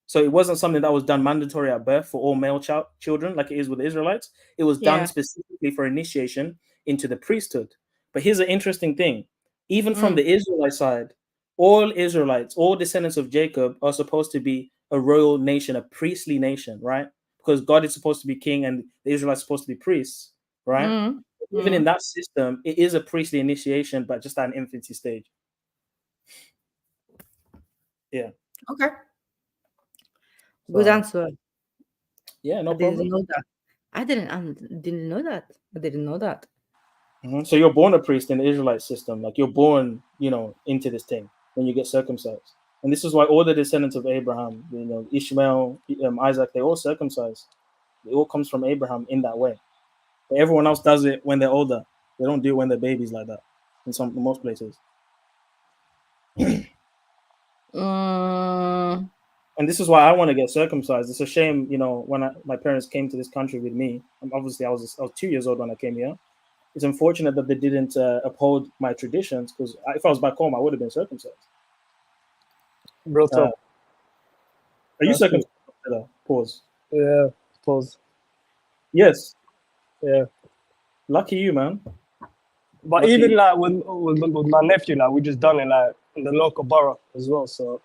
So it wasn't something that was done mandatory at birth for all male children like it is with the Israelites. It was done specifically for initiation into the priesthood. But here's an interesting thing. Even from the Israelite side, all Israelites, all descendants of Jacob are supposed to be a royal nation, a priestly nation, right? Because God is supposed to be king and the Israelites are supposed to be priests, right? Even in that system, it is a priestly initiation, but just at an infancy stage. Yeah. Okay. Good answer. Yeah, no problem. I didn't know that. So you're born a priest in the Israelite system. Like you're born, into this thing when you get circumcised. And this is why all the descendants of Abraham, Ishmael, Isaac, they all circumcised. It all comes from Abraham in that way. But everyone else does it when they're older. They don't do it when they're babies like that in most places. And this is why I want to get circumcised. It's a shame, when my parents came to this country with me. Obviously, I was 2 years old when I came here. It's unfortunate that they didn't uphold my traditions, because if I was back home, I would have been circumcised. Real talk. Are you circumcised? Pause. Yeah, pause. Yes. Yeah. Lucky you, man. But Lucky. even like with my nephew, like we just done it like in the local borough as well. So,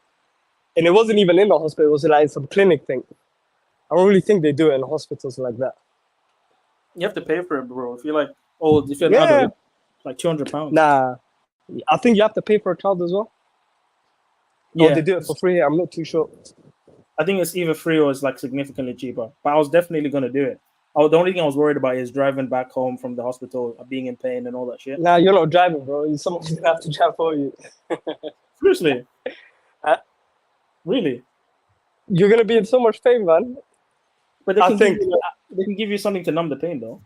and it wasn't even in the hospital. It was like some clinic thing. I don't really think they do it in hospitals like that. You have to pay for it, bro. If you're an adult, like £200. Nah, I think you have to pay for a child as well. Yeah, they do it for free. I'm not too sure. I think it's either free or it's like significantly cheaper. But I was definitely gonna do it. The only thing I was worried about is driving back home from the hospital, being in pain and all that shit. Nah, you're not driving, bro. Someone's gonna have to drive for you. Seriously? Really? You're gonna be in so much pain, man. But they can give you something to numb the pain, though.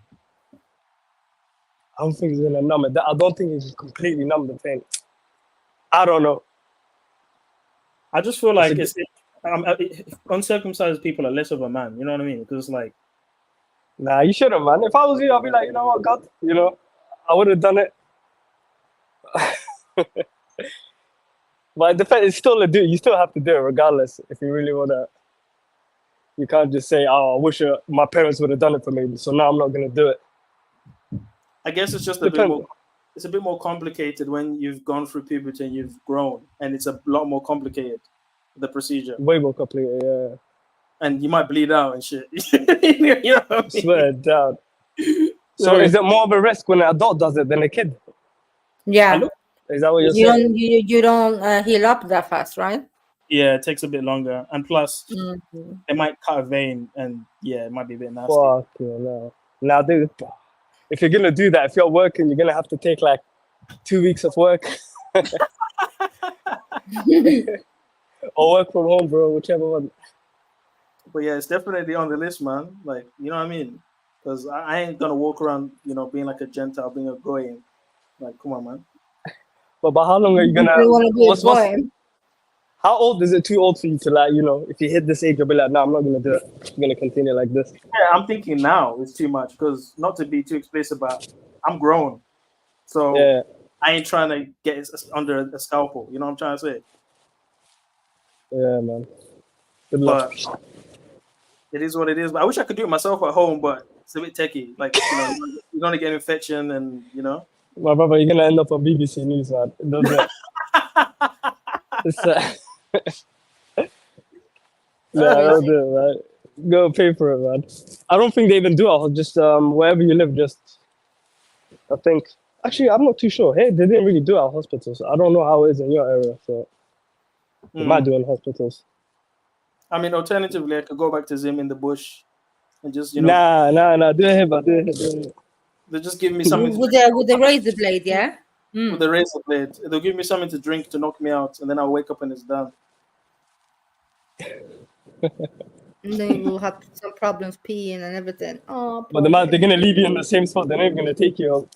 I don't think it's gonna numb it. I don't think it's completely numb the pain. I don't know. I just feel like uncircumcised people are less of a man. You know what I mean? Because it's like, nah, you shouldn't, man. If I was you, I'd be like, you know what, God, I would have done it. But the fact it's still a do. You still have to do it regardless. If you really wanna, you can't just say, "Oh, I wish my parents would have done it for me." So now I'm not gonna do it. I guess it's just it's a bit more complicated when you've gone through puberty and you've grown, and it's a lot more complicated, the procedure. Way more complicated, yeah. And you might bleed out and shit. You know what I mean? Swear down. So is it more of a risk when an adult does it than a kid? Yeah. Is that what you're saying? You don't heal up that fast, right? Yeah, it takes a bit longer, and plus, it might cut a vein, and yeah, it might be a bit nasty. Fuck you, no. Now, dude, if you're gonna do that, if you're working, you're gonna have to take like 2 weeks of work, or work from home, bro, whichever one. But yeah, it's definitely on the list, man. Like, you know what I mean? Because I ain't gonna walk around, you know, being like a Gentile, being a goyim. Like, come on, man. But how long are you gonna? How old is it? Too old for you to, like, you know, if you hit this age, you'll be like, no, I'm not gonna do it. I'm gonna continue like this. Yeah, I'm thinking now it's too much, because not to be too explicit, but I'm grown, so yeah. I ain't trying to get it under a scalpel. You know what I'm trying to say? Yeah, man. Good luck. But it is what it is. But I wish I could do it myself at home, but it's a bit techie. Like, you know, you're gonna get an infection, and you know. My brother, you're gonna end up on BBC News, man. Don't do it, man. Go pay for it, man. I don't think they even do it. Just wherever you live, just I think. Actually, I'm not too sure. Hey, they didn't really do it at hospitals. I don't know how it is in your area, so they might do it in hospitals. I mean, alternatively, I could go back to Zim in the bush and just, you know. Nah. Do it here, but do it here. They just give me something with the razor blade, yeah. With the razor blade, they'll give me something to drink to knock me out, and then I'll wake up and it's done. And then you'll have some problems peeing and everything. Oh, but they're gonna leave you in the same spot. They're not gonna take you out.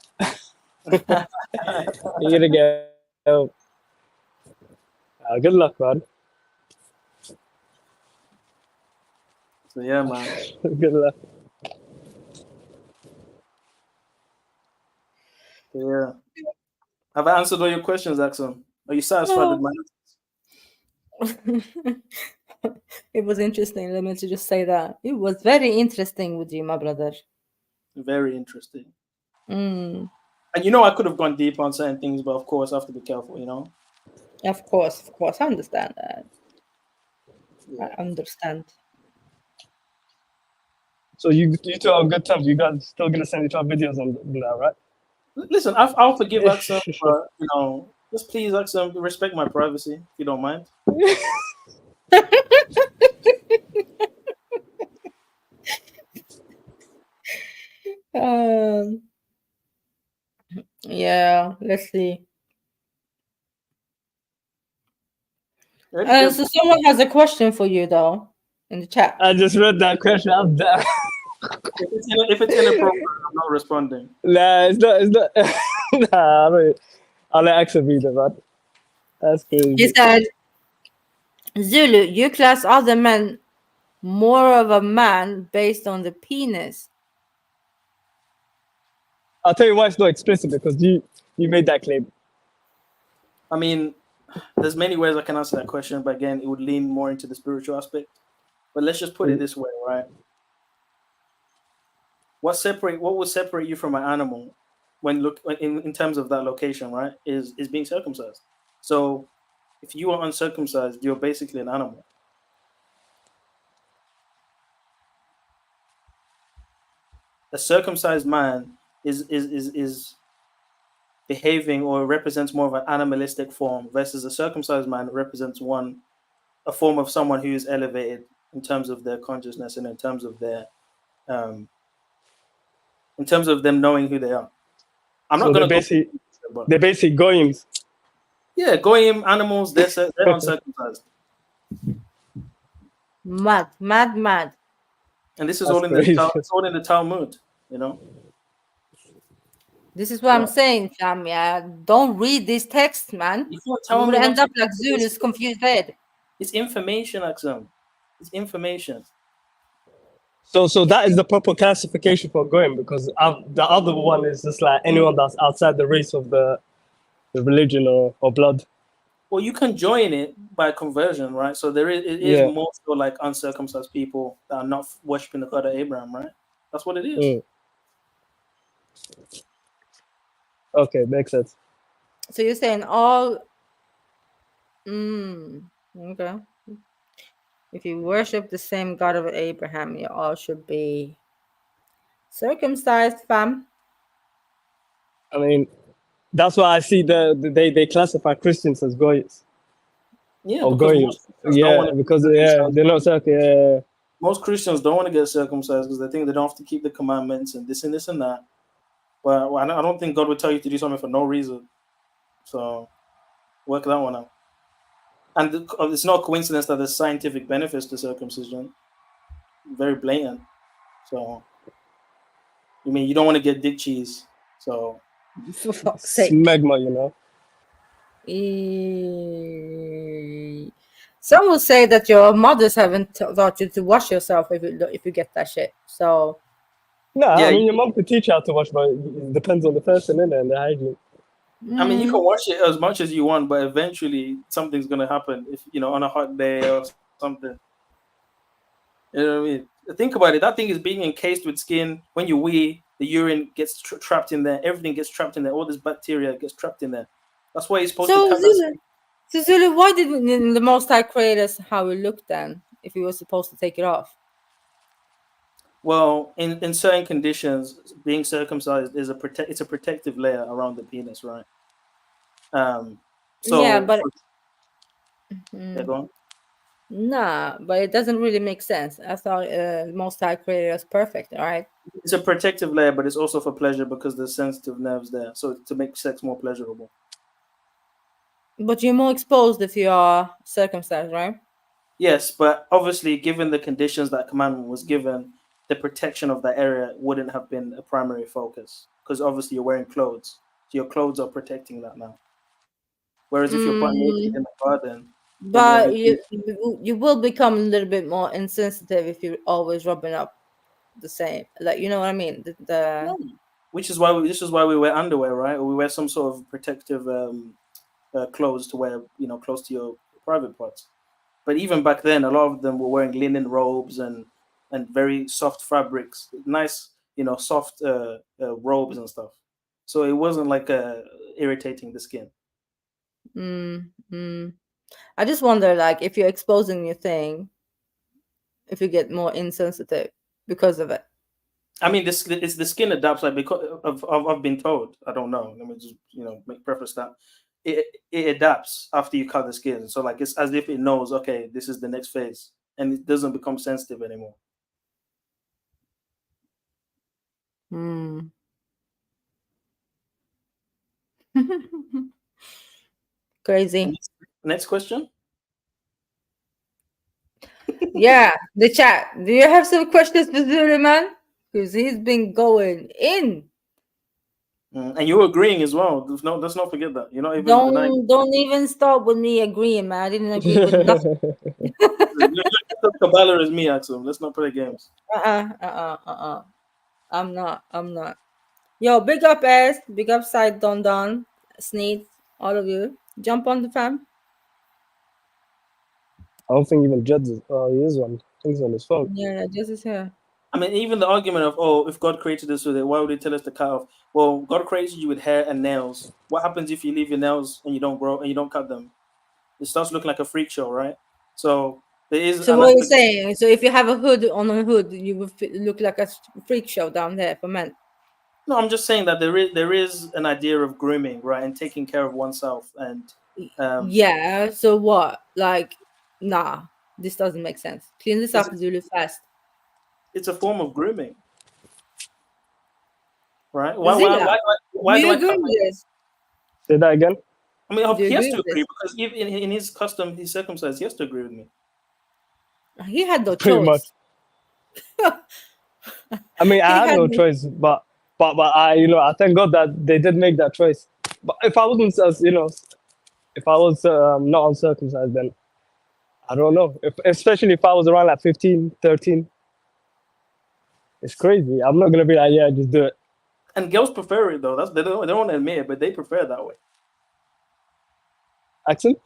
You're gonna get out. Good luck, man. So yeah, man. Good luck. Yeah. Have I answered all your questions, Axel? Are you satisfied with my answers? It was interesting. Let me just say that. It was very interesting with you, my brother. Very interesting. Mm. And you know, I could have gone deep on certain things, but of course, I have to be careful, you know? Of course. I understand that. Yeah. I understand. So you two are good terms. You guys still gonna send each other videos on that, right? Listen, I'll forgive Axel, but you know, just please, Axel, respect my privacy if you don't mind. Yeah, let's see. So someone has a question for you, though, in the chat. I just read that question. I'm done. If it's inappropriate, I'm not responding. Nah, it's not. Nah, I'll let Axel read it, man. That's crazy. He said, Zulu, you class other men more of a man based on the penis. I'll tell you why it's not explicit, because you made that claim. I mean, there's many ways I can answer that question, but again, it would lean more into the spiritual aspect. But let's just put it this way, right? What will separate you from an animal in terms of that location, right? Is being circumcised. So if you are uncircumcised, you're basically an animal. A circumcised man is behaving or represents more of an animalistic form, versus a circumcised man represents a form of someone who is elevated in terms of their consciousness and in terms of their in terms of them knowing who they are. I'm not going to they're basically goyim. Yeah, goyim animals, they're uncircumcised. Mad. And this is all in the Talmud, you know. This is what I'm saying, Sam. Yeah, don't read this text, man. You will end up like Zulu's confused head. It's information, Axel. It's information. So that is the proper classification for goyim, because the other one is just like anyone that's outside the race of the religion or blood. Well, you can join it by conversion, right? So it is more so like uncircumcised people that are not worshiping the God of Abraham, right? That's what it is. Okay, makes sense. So you're saying all. Okay. If you worship the same God of Abraham, you all should be circumcised, fam. I mean, that's why I see they classify Christians as goyis. Yeah, Or because goyim. most Christians don't want to Because they're not Most Christians don't want to get circumcised because they think they don't have to keep the commandments and this and this and that. But I don't think God would tell you to do something for no reason. So work that one out. And it's not a coincidence that there's scientific benefits to circumcision. Very blatant. So, I mean, you don't want to get dick cheese. So, for fuck's sake. Smegma, you know. Some will say that your mothers haven't taught you to wash yourself if you get that shit. So, no, I mean, your mom could teach you how to wash, but it depends on the person and the hygiene. I mean, you can wash it as much as you want, but eventually something's gonna happen. If on a hot day or something, you know what I mean. Think about it. That thing is being encased with skin. When you wee, the urine gets trapped in there. Everything gets trapped in there. All this bacteria gets trapped in there. That's why you're supposed to cut that. So Zulu, why did the Most High create us how we look then? If he was supposed to take it off? Well, in certain conditions, being circumcised is it's a protective layer around the penis, right? So yeah, but go on. Nah, but it doesn't really make sense. I thought Most High created us perfect. All right. It's a protective layer, but it's also for pleasure because there's sensitive nerves there, so to make sex more pleasurable. But you're more exposed if you are circumcised, right? Yes, but obviously, given the conditions that commandment was given, the protection of that area wouldn't have been a primary focus because obviously you're wearing clothes, so your clothes are protecting that now. Whereas if you're butt naked in the garden, but you will become a little bit more insensitive if you're always rubbing up the same, like, you know what I mean? Which is why this is why we wear underwear, right? Or we wear some sort of protective clothes to wear, close to your private parts. But even back then, a lot of them were wearing linen robes and very soft fabrics, nice, soft robes and stuff. So it wasn't like irritating the skin. I just wonder, like, if you're exposing your thing, if you get more insensitive because of it. I mean, the skin adapts, like, because I've been told. I don't know. Let me just preface that. It adapts after you cut the skin. So like it's as if it knows, okay, this is the next phase, and it doesn't become sensitive anymore. Crazy. Next question. Yeah, the chat. Do you have some questions for Zulu, man? Because he's been going in. And you're agreeing as well. Let's not forget that. You're not even don't even start with me agreeing, man. I didn't agree with nothing. Cabala is me, Axel. Let's not play games. I'm not. Yo, big up ass, big up side Don, Sneed, all of you. Jump on the fam. I don't think even Judd is. Oh, he is one. I think he's on his phone. Yeah, Judd is here. I mean, even the argument of, if God created us with it, why would he tell us to cut off? Well, God created you with hair and nails. What happens if you leave your nails and you don't grow and you don't cut them? It starts looking like a freak show, right? So there is. So what are you saying? So if you have a hood on a hood, you will look like a freak show down there for men. No, I'm just saying that there is an idea of grooming, right, and taking care of oneself. And yeah. So what? Like, nah, this doesn't make sense. Clean this up, Zulu, fast. It's a form of grooming, right? Why do you agree with this? Say that again. I mean, he has to agree because in his custom, he's circumcised. He has to agree with me. He had no Pretty choice. Much. I mean, I had no choice, but I thank God that they did make that choice. But if I wasn't, if I was not uncircumcised, then I don't know. Especially if I was around like 15, 13. It's crazy. I'm not gonna be like, yeah, just do it. And girls prefer it though. They don't want to admit it, but they prefer it that way. Accent?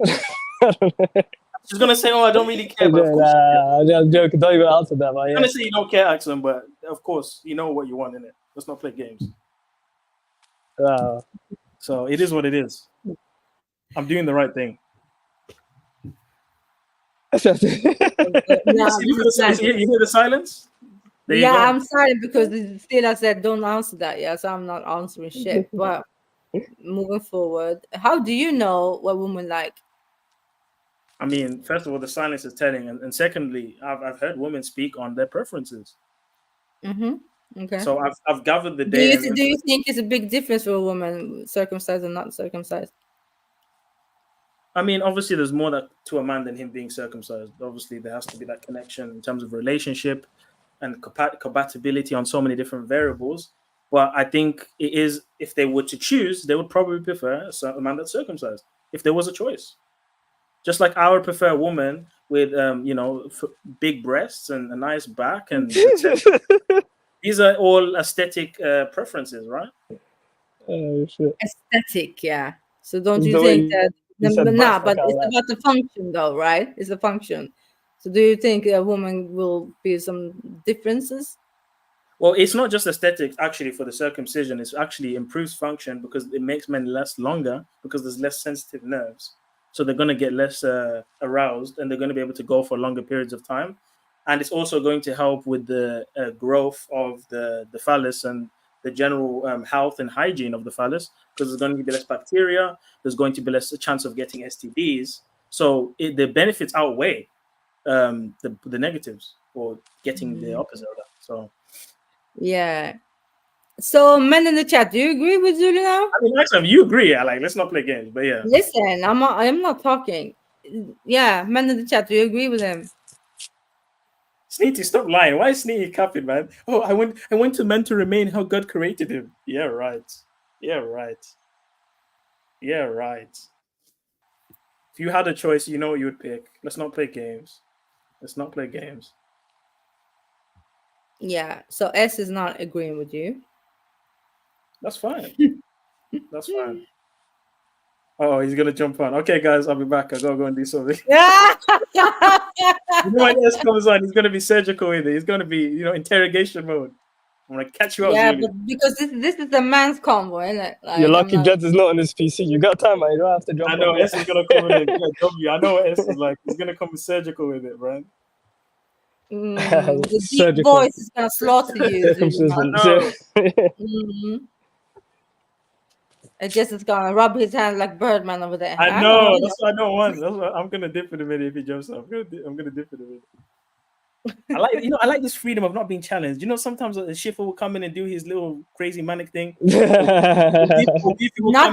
She's gonna say, "Oh, I don't really care." But I'm joking. Don't even answer that. I'm gonna say you don't care, accent, but of course you know what you want in it. Let's not play games. So it is what it is. I'm doing the right thing. Yeah, you hear the silence? I'm sorry because still I said don't answer that. Yeah, so I'm not answering shit. But moving forward, how do you know what women like? I mean, first of all, the silence is telling, and secondly, I've heard women speak on their preferences. Okay. So I've gathered the data. Do you think it's a big difference for a woman circumcised and not circumcised? I mean, obviously, there's more to a man than him being circumcised. Obviously, there has to be that connection in terms of relationship and compatibility on so many different variables. But I think it is, if they were to choose, they would probably prefer a man that's circumcised if there was a choice. Just like I would prefer a woman with, big breasts and a nice back, and these are all aesthetic preferences, right? Oh shit! Aesthetic, yeah. So don't you think that? But it's about the function, though, right? It's the function. So do you think a woman will be some differences? Well, it's not just aesthetics. Actually, for the circumcision, it's actually improves function because it makes men last longer because there's less sensitive nerves. So they're going to get less aroused, and they're going to be able to go for longer periods of time. And it's also going to help with the growth of the phallus and the general health and hygiene of the phallus, because there's going to be less bacteria. There's going to be less chance of getting STDs. So the benefits outweigh the negatives, or getting the opposite of that. So yeah. So, men in the chat, do you agree with Zulu now? I mean, next time you agree. Let's not play games, but yeah. Listen, I'm not talking. Yeah, men in the chat, do you agree with him? Sneety, stop lying. Why is Sneety capping, man? Oh, I went to men to remain how God created him. Yeah, right. Yeah, right. Yeah, right. If you had a choice, you know what you would pick. Let's not play games. Let's not play games. Yeah, so S is not agreeing with you. That's fine. That's fine. Oh, he's gonna jump on. Okay, guys, I'll be back. I gotta go and do something. You know when S comes on, he's gonna be surgical with it. He's gonna be, interrogation mode. I'm gonna catch you up. Yeah, but because this is the man's combo, isn't it? You're lucky Jed is not on his PC. You got time, man. You don't have to jump. I know S is gonna come in. I know what S is like. He's gonna come with surgical with it, right? The deep voice is gonna slaughter you. It just is gonna rub his hand like Birdman over there. I know. That's what I don't want. That's what I'm gonna dip in a minute if he jumps up. I'm gonna dip in a minute. I like this freedom of not being challenged. Sometimes a shifter will come in and do his little crazy manic thing. Not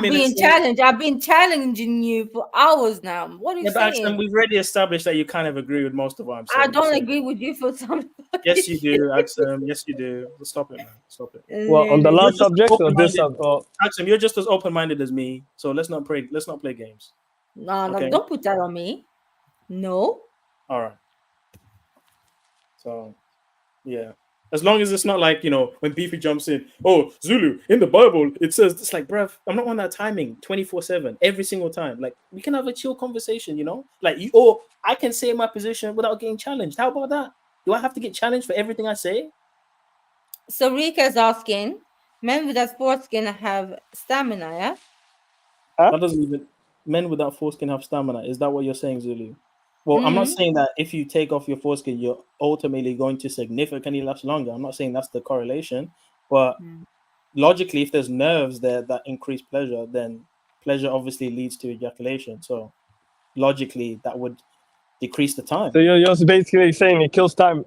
being challenged. I've been challenging you for hours now. What are you saying? Axel, we've already established that you kind of agree with most of what I'm saying. I don't agree with you for some. Yes, you do, Axel. Yes, you do. Stop it, man. Stop it. Well, on the last subject or this subject? Axel, you're just as open-minded as me. So let's not play games. No, don't put that on me. No. All right. So, yeah. As long as it's not like, when Beefy jumps in, oh, Zulu, in the Bible, it says, it's like, bruv, I'm not on that timing 24/7, every single time. Like, we can have a chill conversation, Like, or I can say my position without getting challenged. How about that? Do I have to get challenged for everything I say? So, Rika's asking, men without foreskin have stamina, yeah? That doesn't even, men without foreskin have stamina. Is that what you're saying, Zulu? Well, I'm not saying that if you take off your foreskin, you're ultimately going to significantly last longer. I'm not saying that's the correlation, but logically, if there's nerves there that increase pleasure, then pleasure obviously leads to ejaculation. So logically, that would decrease the time. So you're basically saying it kills time.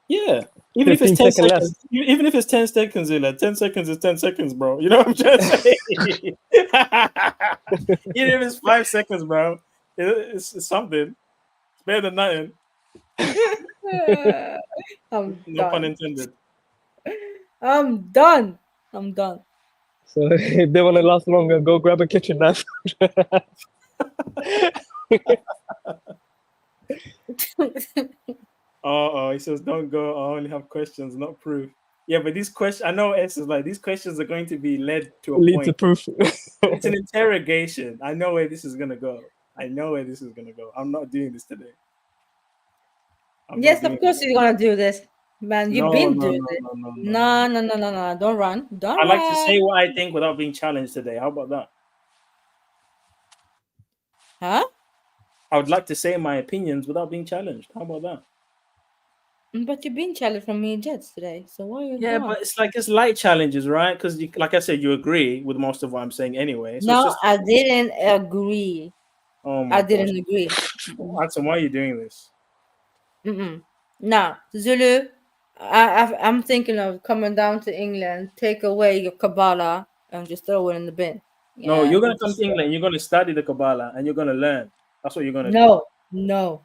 Yeah. Even if it's 10 seconds, even if it's 10 seconds, 10 seconds is 10 seconds, bro. You know what I'm trying to say? Even if it's 5 seconds, bro, it's something. Better than nothing. No pun intended. I'm done. So if they want to last longer, go grab a kitchen knife. He says, don't go. I only have questions, not proof. Yeah, but these questions, I know S is like, these questions are going to be led to a point. To proof. It's an interrogation. I know where this is going to go. I'm not doing this today. Yes, of course you're gonna do this. Man, you've No, been no, doing no, it. no, no, No, no, no, no, no. Don't run. Don't I run. like to say what I think without being challenged today. How about that? Huh? I would like to say my opinions without being challenged. How about that? But you've been challenged from me and Jets today. So why are you Yeah, but it's like it's light challenges, right? Because, like I said, you agree with most of what I'm saying anyway. So it's No, just, I didn't agree. oh my I gosh. didn't agree. Watson, why are you doing this? Now, Zulu, I'm thinking of coming down to England, take away your Cabala, and just throw it in the bin. No, Yeah, you're gonna come to England. You're gonna study the Kabbalah and you're gonna learn. That's what you're gonna do. No. No,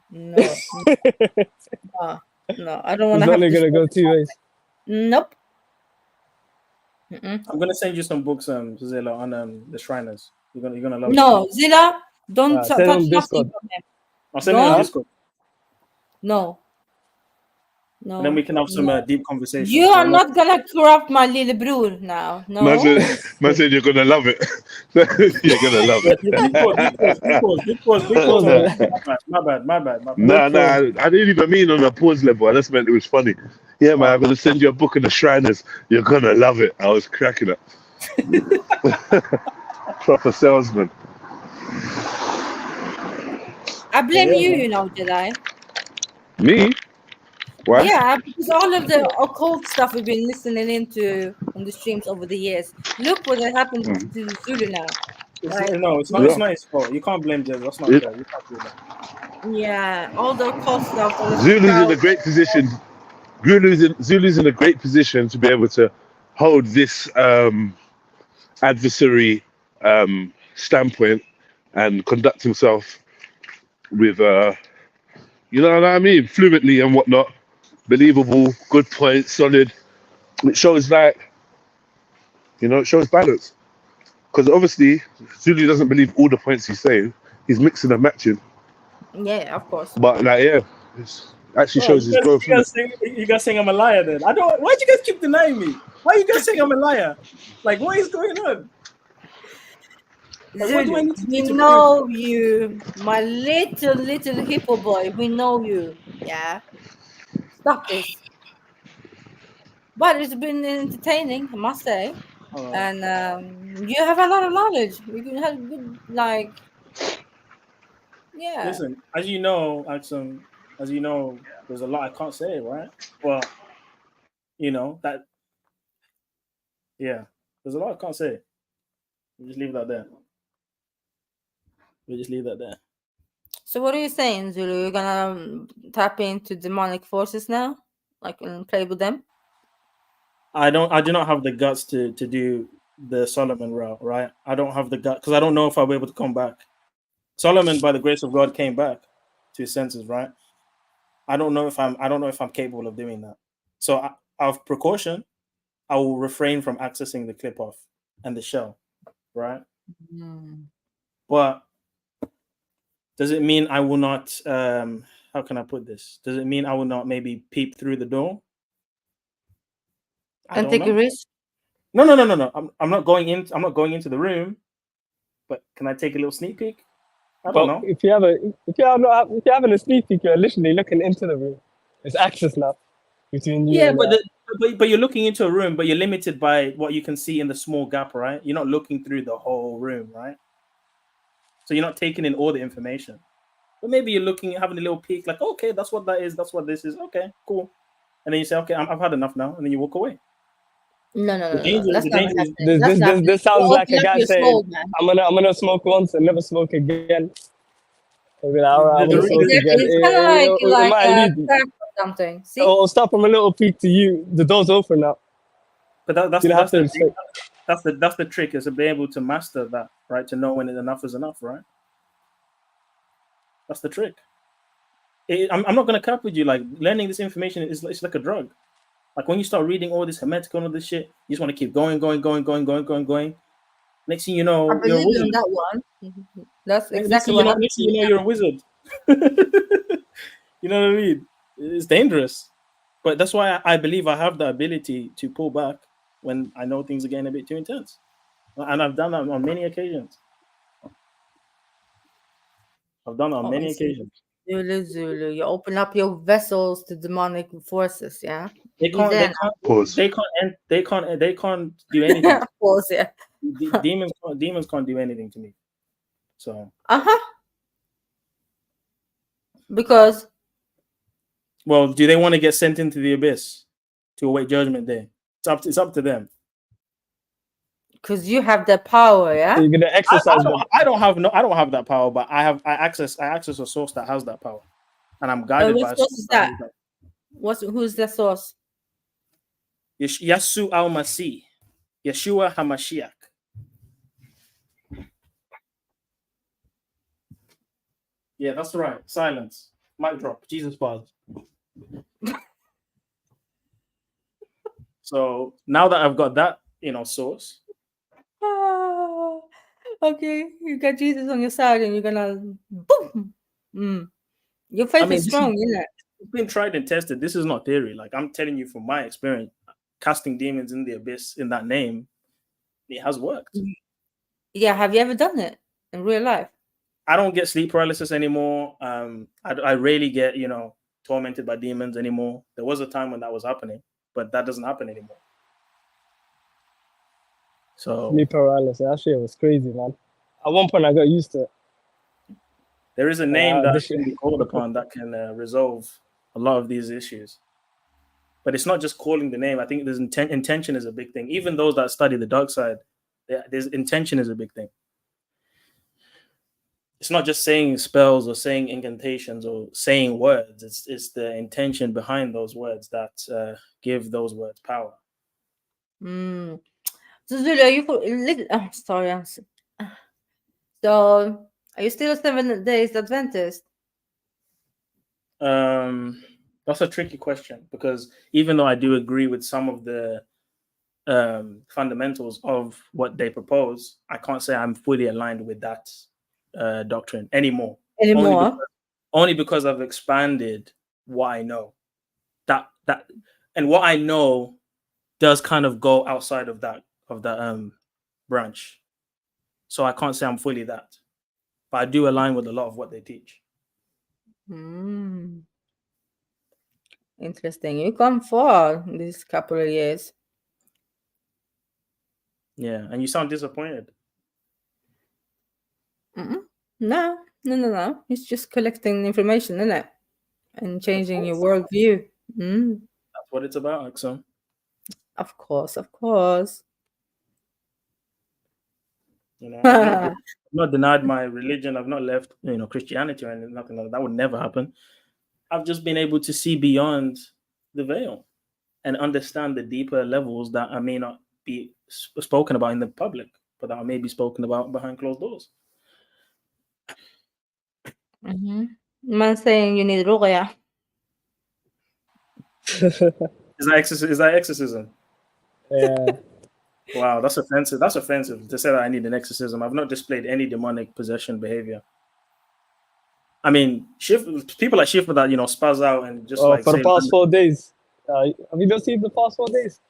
I don't want It's to have only this. gonna go 2 ways. Nope. I'm gonna send you some books, Zilla, on the Shriners. You're gonna love No, them. Zilla, don't touch send on nothing Discord. from him. I'll send you on Don't. Discord, No. and then we can have some deep conversations. You are not gonna corrupt my little brother now. No. Man said you're gonna love it. You're gonna love it. My bad. Nah, I didn't even mean on a pause level. I just meant it was funny. Yeah, man, I'm gonna send you a book of the Shriners. You're gonna love it. I was cracking up. Proper salesman. I blame you know, Jedi. Me? Why? Yeah, because all of the occult stuff we've been listening into on the streams over the years. Look what happened to Zulu now. It's not his fault. You can't blame Jez. That's not fair. You can't do that. Yeah, all the occult stuff. Zulu's in a great position. Zulu's in a great position to be able to hold this adversary standpoint and conduct himself with you know what I mean, fluently and whatnot, believable, good points, solid. It shows it shows balance. Because obviously Zulu doesn't believe all the points he's saying. He's mixing and matching. Yeah, of course. But it actually shows his growth. You guys saying I'm a liar then? Why'd you guys keep denying me? Why are you guys saying I'm a liar? Like, what is going on? Like, Zulu, we know you, my little hippo boy. We know you. Yeah. Stop this. But it's been entertaining, I must say. And you have a lot of knowledge. You can have good, yeah. Listen, as you know, there's a lot I can't say, right? Well, that. Yeah, there's a lot I can't say. We just leave that there. So what are you saying, Zulu? You're gonna tap into demonic forces now, and play with them? I do not have the guts to do the Solomon route, right? I don't have the guts because I don't know if I'll be able to come back. Solomon, by the grace of God, came back to his senses, right? I don't know if I'm capable of doing that. So out of precaution, I will refrain from accessing the clip off and the shell, right? But does it mean I will not? How can I put this? Does it mean I will not maybe peep through the door? And take a risk? No. I'm not going in. I'm not going into the room. But can I take a little sneak peek? I don't know. If you're having a sneak peek, you're literally looking into the room. It's access now between you. Yeah, but you're looking into a room, but you're limited by what you can see in the small gap, right? You're not looking through the whole room, right? So you're not taking in all the information. But maybe you're having a little peek, like, okay, that's what that is. That's what this is. Okay, cool. And then you say, okay, I've had enough now, and then you walk away. No. This sounds like a guy saying, I'm gonna smoke once and never smoke again. It's kind of like something. See? Or start from a little peek to you. The door's open now. But that's the trick, is to be able to master that, right? To know when enough is enough, right? That's the trick. I'm not going to cap with you. Like, learning this information is like a drug. Like, when you start reading all this hermetic and all this shit, you just want to keep going. Next thing you know, I believe in that one. That's exactly what happened. Next thing you know, you're a wizard. You know what I mean? It's dangerous. But that's why I believe I have the ability to pull back when I know things are getting a bit too intense. And I've done that on many occasions. Zulu. You open up your vessels to demonic forces, yeah? They can't do anything. Pause, yeah. Demons can't do anything to me. So because well, do they want to get sent into the abyss to await judgment day? It's up to them. Because you have the power, yeah. So you're gonna exercise them. I don't have that power, but I access a source that has that power, and I'm guided by. What source is that? Who's the source? Yasu al-Masih, Yeshua HaMashiach. Yeah, that's right. Silence. Mic drop. Jesus bars. So now that I've got that, source. Okay, you got Jesus on your side, and you're gonna boom. Your faith is strong, isn't it? It's been tried and tested. This is not theory. Like, I'm telling you from my experience, casting demons in the abyss in that name, it has worked. Yeah, have you ever done it in real life? I don't get sleep paralysis anymore. I rarely get, tormented by demons anymore. There was a time when that was happening, but that doesn't happen anymore. So sleep paralysis, that shit was crazy, man. At one point, I got used to it. There is a name that can be called upon that can resolve a lot of these issues. But it's not just calling the name. I think there's intention is a big thing. Even those that study the dark side, there's intention is a big thing. It's not just saying spells or saying incantations or saying words. It's the intention behind those words that give those words power. So Zulu, are you sorry. So are you still a 7 days Adventist? That's a tricky question, because even though I do agree with some of the fundamentals of what they propose, I can't say I'm fully aligned with that doctrine anymore. Only because I've expanded what I know. That and what I know does kind of go outside of that branch. So I can't say I'm fully that, but I do align with a lot of what they teach. Interesting. You come far these couple of years. Yeah, and you sound disappointed. No. It's just collecting information, isn't it? And changing your worldview. That's what it's about, Axon. Of course. I've not denied my religion. I've not left, Christianity or anything. Nothing like that. That would never happen. I've just been able to see beyond the veil and understand the deeper levels that I may not be spoken about in the public, but that I may be spoken about behind closed doors. Man saying you need ruqya. Is that exorcism? Yeah. Wow, that's offensive. That's offensive to say that I need an exorcism. I've not displayed any demonic possession behavior. I mean, people like Shift that spaz out and just for the past 4 days. Have you not seen the past 4 days?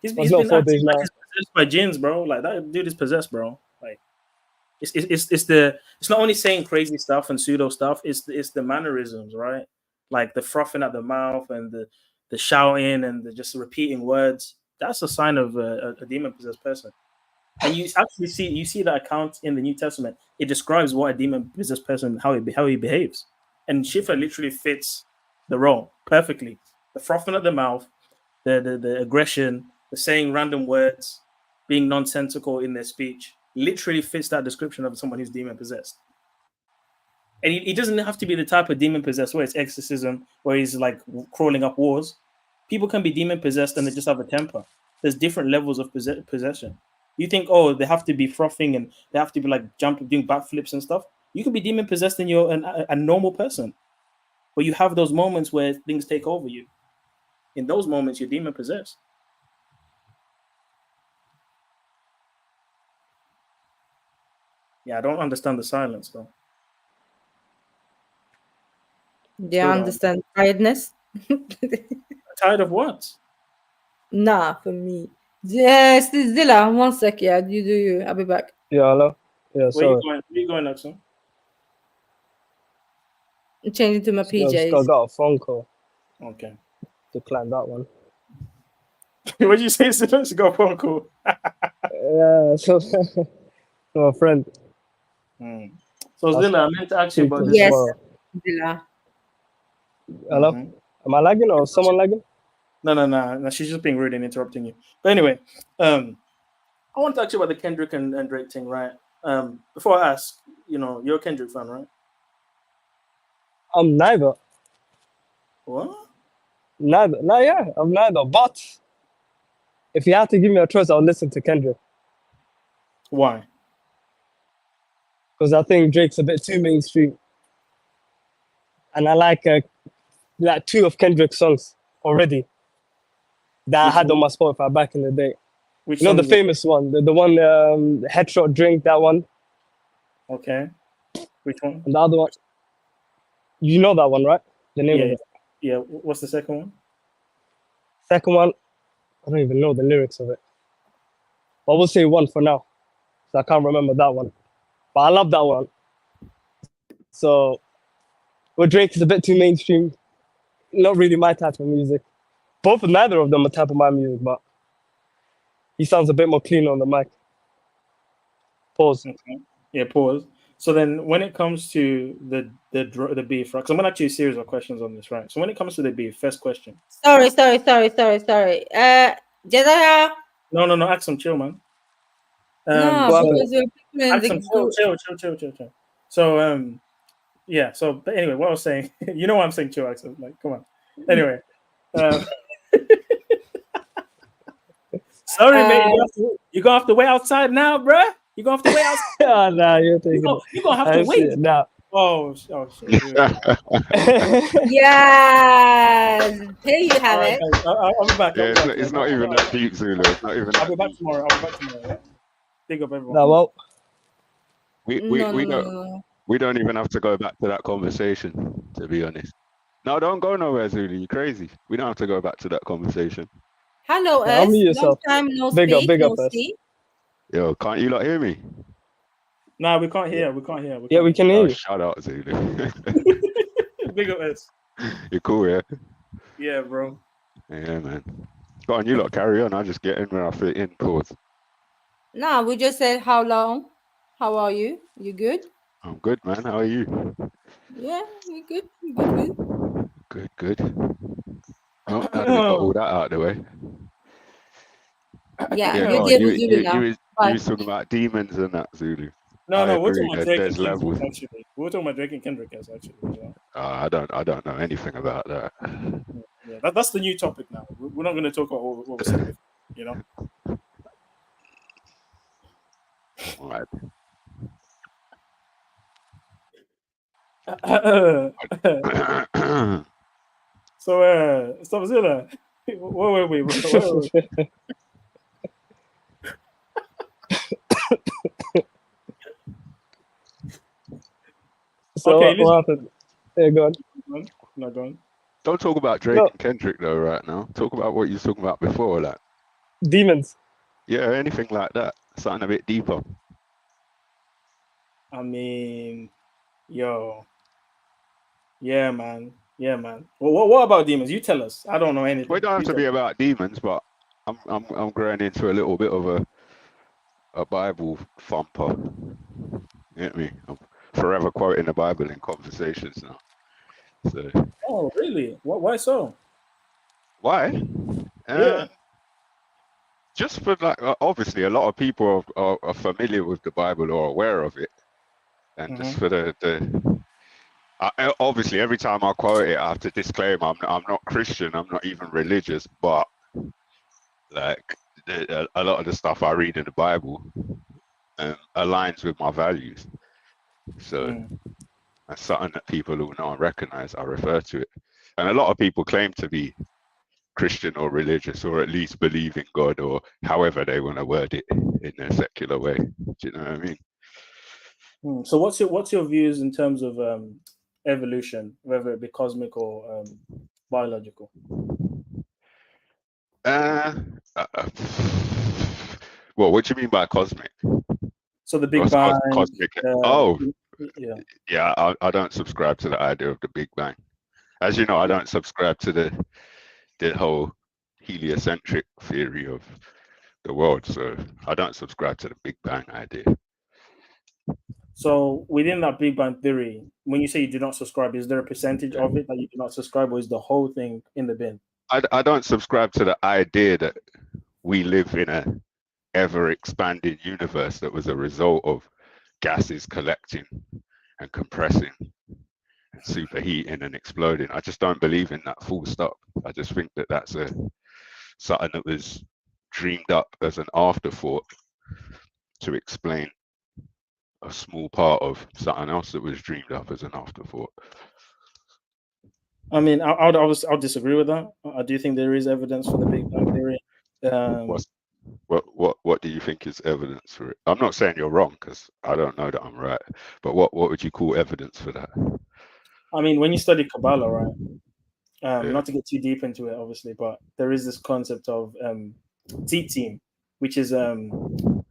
He's been 4 days now. He's possessed by jinns, bro. Like, that dude is possessed, bro. Like, it's not only saying crazy stuff and pseudo stuff. It's the mannerisms, right? Like the frothing at the mouth and the shouting and the just repeating words. That's a sign of a demon possessed person. And you actually see that account in the New Testament. It describes what a demon possessed person how he behaves, and Shifa literally fits the role perfectly. The frothing at the mouth, the aggression, the saying random words, being nonsensical in their speech, literally fits that description of someone who's demon possessed. And he doesn't have to be the type of demon possessed where it's exorcism, where he's like crawling up walls. People can be demon possessed and they just have a temper. There's different levels of possession. You think, they have to be frothing and they have to be like jumping, doing backflips and stuff. You can be demon possessed and you're a normal person. But you have those moments where things take over you. In those moments, you're demon possessed. Yeah, I don't understand the silence though. Do you understand tiredness? Tired of what? Nah, for me. Yes, Zilla, 1 sec. Yeah, you do you. I'll be back. Yeah, hello. Yeah, sorry. Where you going, Axel? Change it to my PJs. I got a phone call. Okay. Decline that one. What did you say? Let's go phone call. Yeah, so my friend. So Zilla, I meant to ask you about this. Yes, Zilla. Hello? Am I lagging or someone lagging? No. She's just being rude and interrupting you. But anyway, I want to ask you about the Kendrick and Drake thing, right? Before I ask, you're a Kendrick fan, right? I'm neither. What? Neither. No, yeah, I'm neither. But if you had to give me a choice, I'll listen to Kendrick. Why? Because I think Drake's a bit too mainstream. And I like 2 of Kendrick's songs already that I had on my Spotify back in the day. Which the famous one, the one Headshot Drink, that one. Okay. Which one? And the other one. You know that one, right? The name of it. Yeah. What's the second one? Second one, I don't even know the lyrics of it. But we'll say one for now. So I can't remember that one. But I love that one. So, with Drake is a bit too mainstream. Not really my type of music. Neither of them are type of my music, but he sounds a bit more clean on the mic. Pause. Okay. Yeah, pause. So then when it comes to the beef, right? Because I'm going to ask you a series of questions on this, right? So when it comes to the beef, first question. Sorry. Jedediah. No, ask some chill, man. Chill. So, but anyway, what I was saying, you know what I'm saying, chill, Axel. Like, come on. Anyway. Sorry, man. You're going to have to wait outside now, bruh. You're going to have to wait outside. Nah, you're going to have to wait. Now. Oh, shit. Yes. Here you have it. I'll be back. Yeah, it's not even that deep, Zulu. It's not even. I'll be back tomorrow. Yeah? Big up everyone. No, well, we don't even have to go back to that conversation, to be honest. No, don't go nowhere, Zulu. You're crazy. We don't have to go back to that conversation. Hello, S. Long time no big speak. Big no up, speak. Yo, can't you lot hear me? No, we can't hear. We can hear you. Shut up, Zulu. Big up, S. You're cool, yeah? Yeah, bro. Yeah, man. Go on, you lot carry on. I'll just get in where I fit in. Pause. No, we just said how long. How are you? You good? I'm good, man. How are you? Yeah, we good. Good. Oh, now that we got all that out of the way. Yeah, you was talking about demons and that, Zulu. No, we're talking about Drake there's and levels. Kendrick, actually. We're talking about Drake and Kendrick, actually. Yeah. I don't know anything about that. Yeah, that's the new topic now. We're not going to talk about what we said before, All right. So, stop Zilla. Where were we? So what happened? Yeah, go on. No, go on. Don't talk about Drake and Kendrick though right now. Talk about what you were talking about before, like demons. Yeah, anything like that. Something a bit deeper. I mean, yo. Yeah, man. Well, what about demons? You tell us. I don't know anything. Well, it don't have to be about demons, but I'm growing into a little bit of a Bible thumper. You get me? I'm forever quoting the Bible in conversations now. So. Oh, really? Why so? Why? Yeah. Just for like, obviously, a lot of people are familiar with the Bible or aware of it, and just for obviously, every time I quote it, I have to disclaim I'm not Christian, I'm not even religious, but like a lot of the stuff I read in the Bible aligns with my values. So that's something that people who know and recognize. I refer to it, and a lot of people claim to be Christian or religious, or at least believe in God, or however they want to word it in a secular way. Do you know what I mean? So what's your views in terms of evolution, whether it be cosmic or biological? Well, what do you mean by cosmic? So the Big Bang. Cosmic. Yeah, I don't subscribe to the idea of the Big Bang. As you know, I don't subscribe to the whole heliocentric theory of the world. So I don't subscribe to the Big Bang idea. So within that Big Bang theory, when you say you do not subscribe, is there a percentage of it that you do not subscribe, or is the whole thing in the bin? I don't subscribe to the idea that we live in a ever expanding universe that was a result of gases collecting and compressing and superheating and exploding. I just don't believe in that, full stop. I just think that that's something that was dreamed up as an afterthought to explain a small part of something else that was dreamed up as an afterthought. I mean, I'll disagree with that. I do think there is evidence for the Big Bang theory. What do you think is evidence for it? I'm not saying you're wrong, because I don't know that I'm right. But what would you call evidence for that? I mean, when you study Cabala, right? Not to get too deep into it, obviously, but there is this concept of tzitzim, which is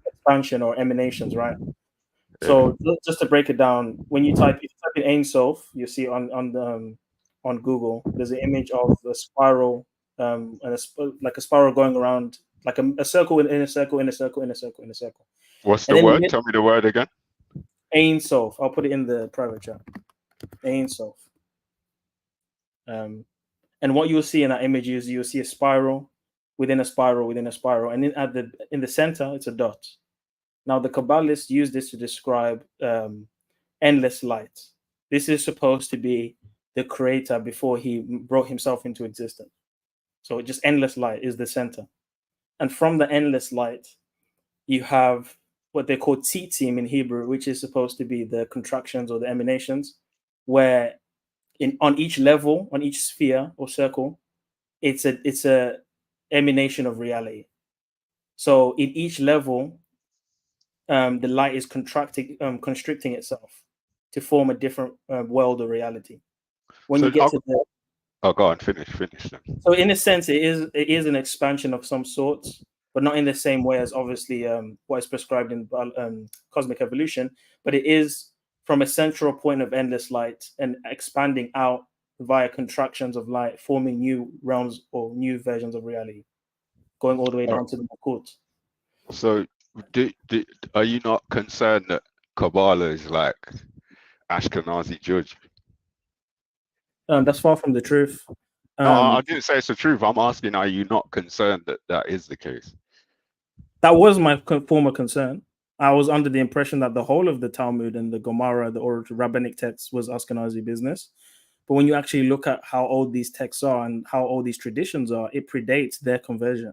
expansion or emanations, right? So just to break it down, when you type in Ein Sof, you see on Google, there's an image of a spiral, and like a spiral going around, like a circle in a circle in a circle in a circle in a circle. What's the word? Tell me the word again. Ein Sof. I'll put it in the private chat. Ein Sof. And what you'll see in that image is you'll see a spiral within a spiral within a spiral, and then in the center it's a dot. Now the Kabbalists use this to describe endless light. This is supposed to be the creator before he brought himself into existence. So just endless light is the center. And from the endless light, you have what they call tzitzim in Hebrew, which is supposed to be the contractions or the emanations, where on each level, on each sphere or circle, it's a emanation of reality. So in each level, the light is constricting itself to form a different world of reality. When you get to the go on, finish then. So in a sense, it is an expansion of some sorts, but not in the same way as obviously what is prescribed in cosmic evolution. But it is from a central point of endless light and expanding out via contractions of light, forming new realms or new versions of reality, going all the way down to the Makut. So are you not concerned that Cabala is like Ashkenazi Judge? That's far from the truth. No, I didn't say it's the truth. I'm asking, are you not concerned that that is the case? That was my former concern. I was under the impression that the whole of the Talmud and the Gemara, the oral rabbinic texts, was Ashkenazi business. But when you actually look at how old these texts are and how old these traditions are, it predates their conversion.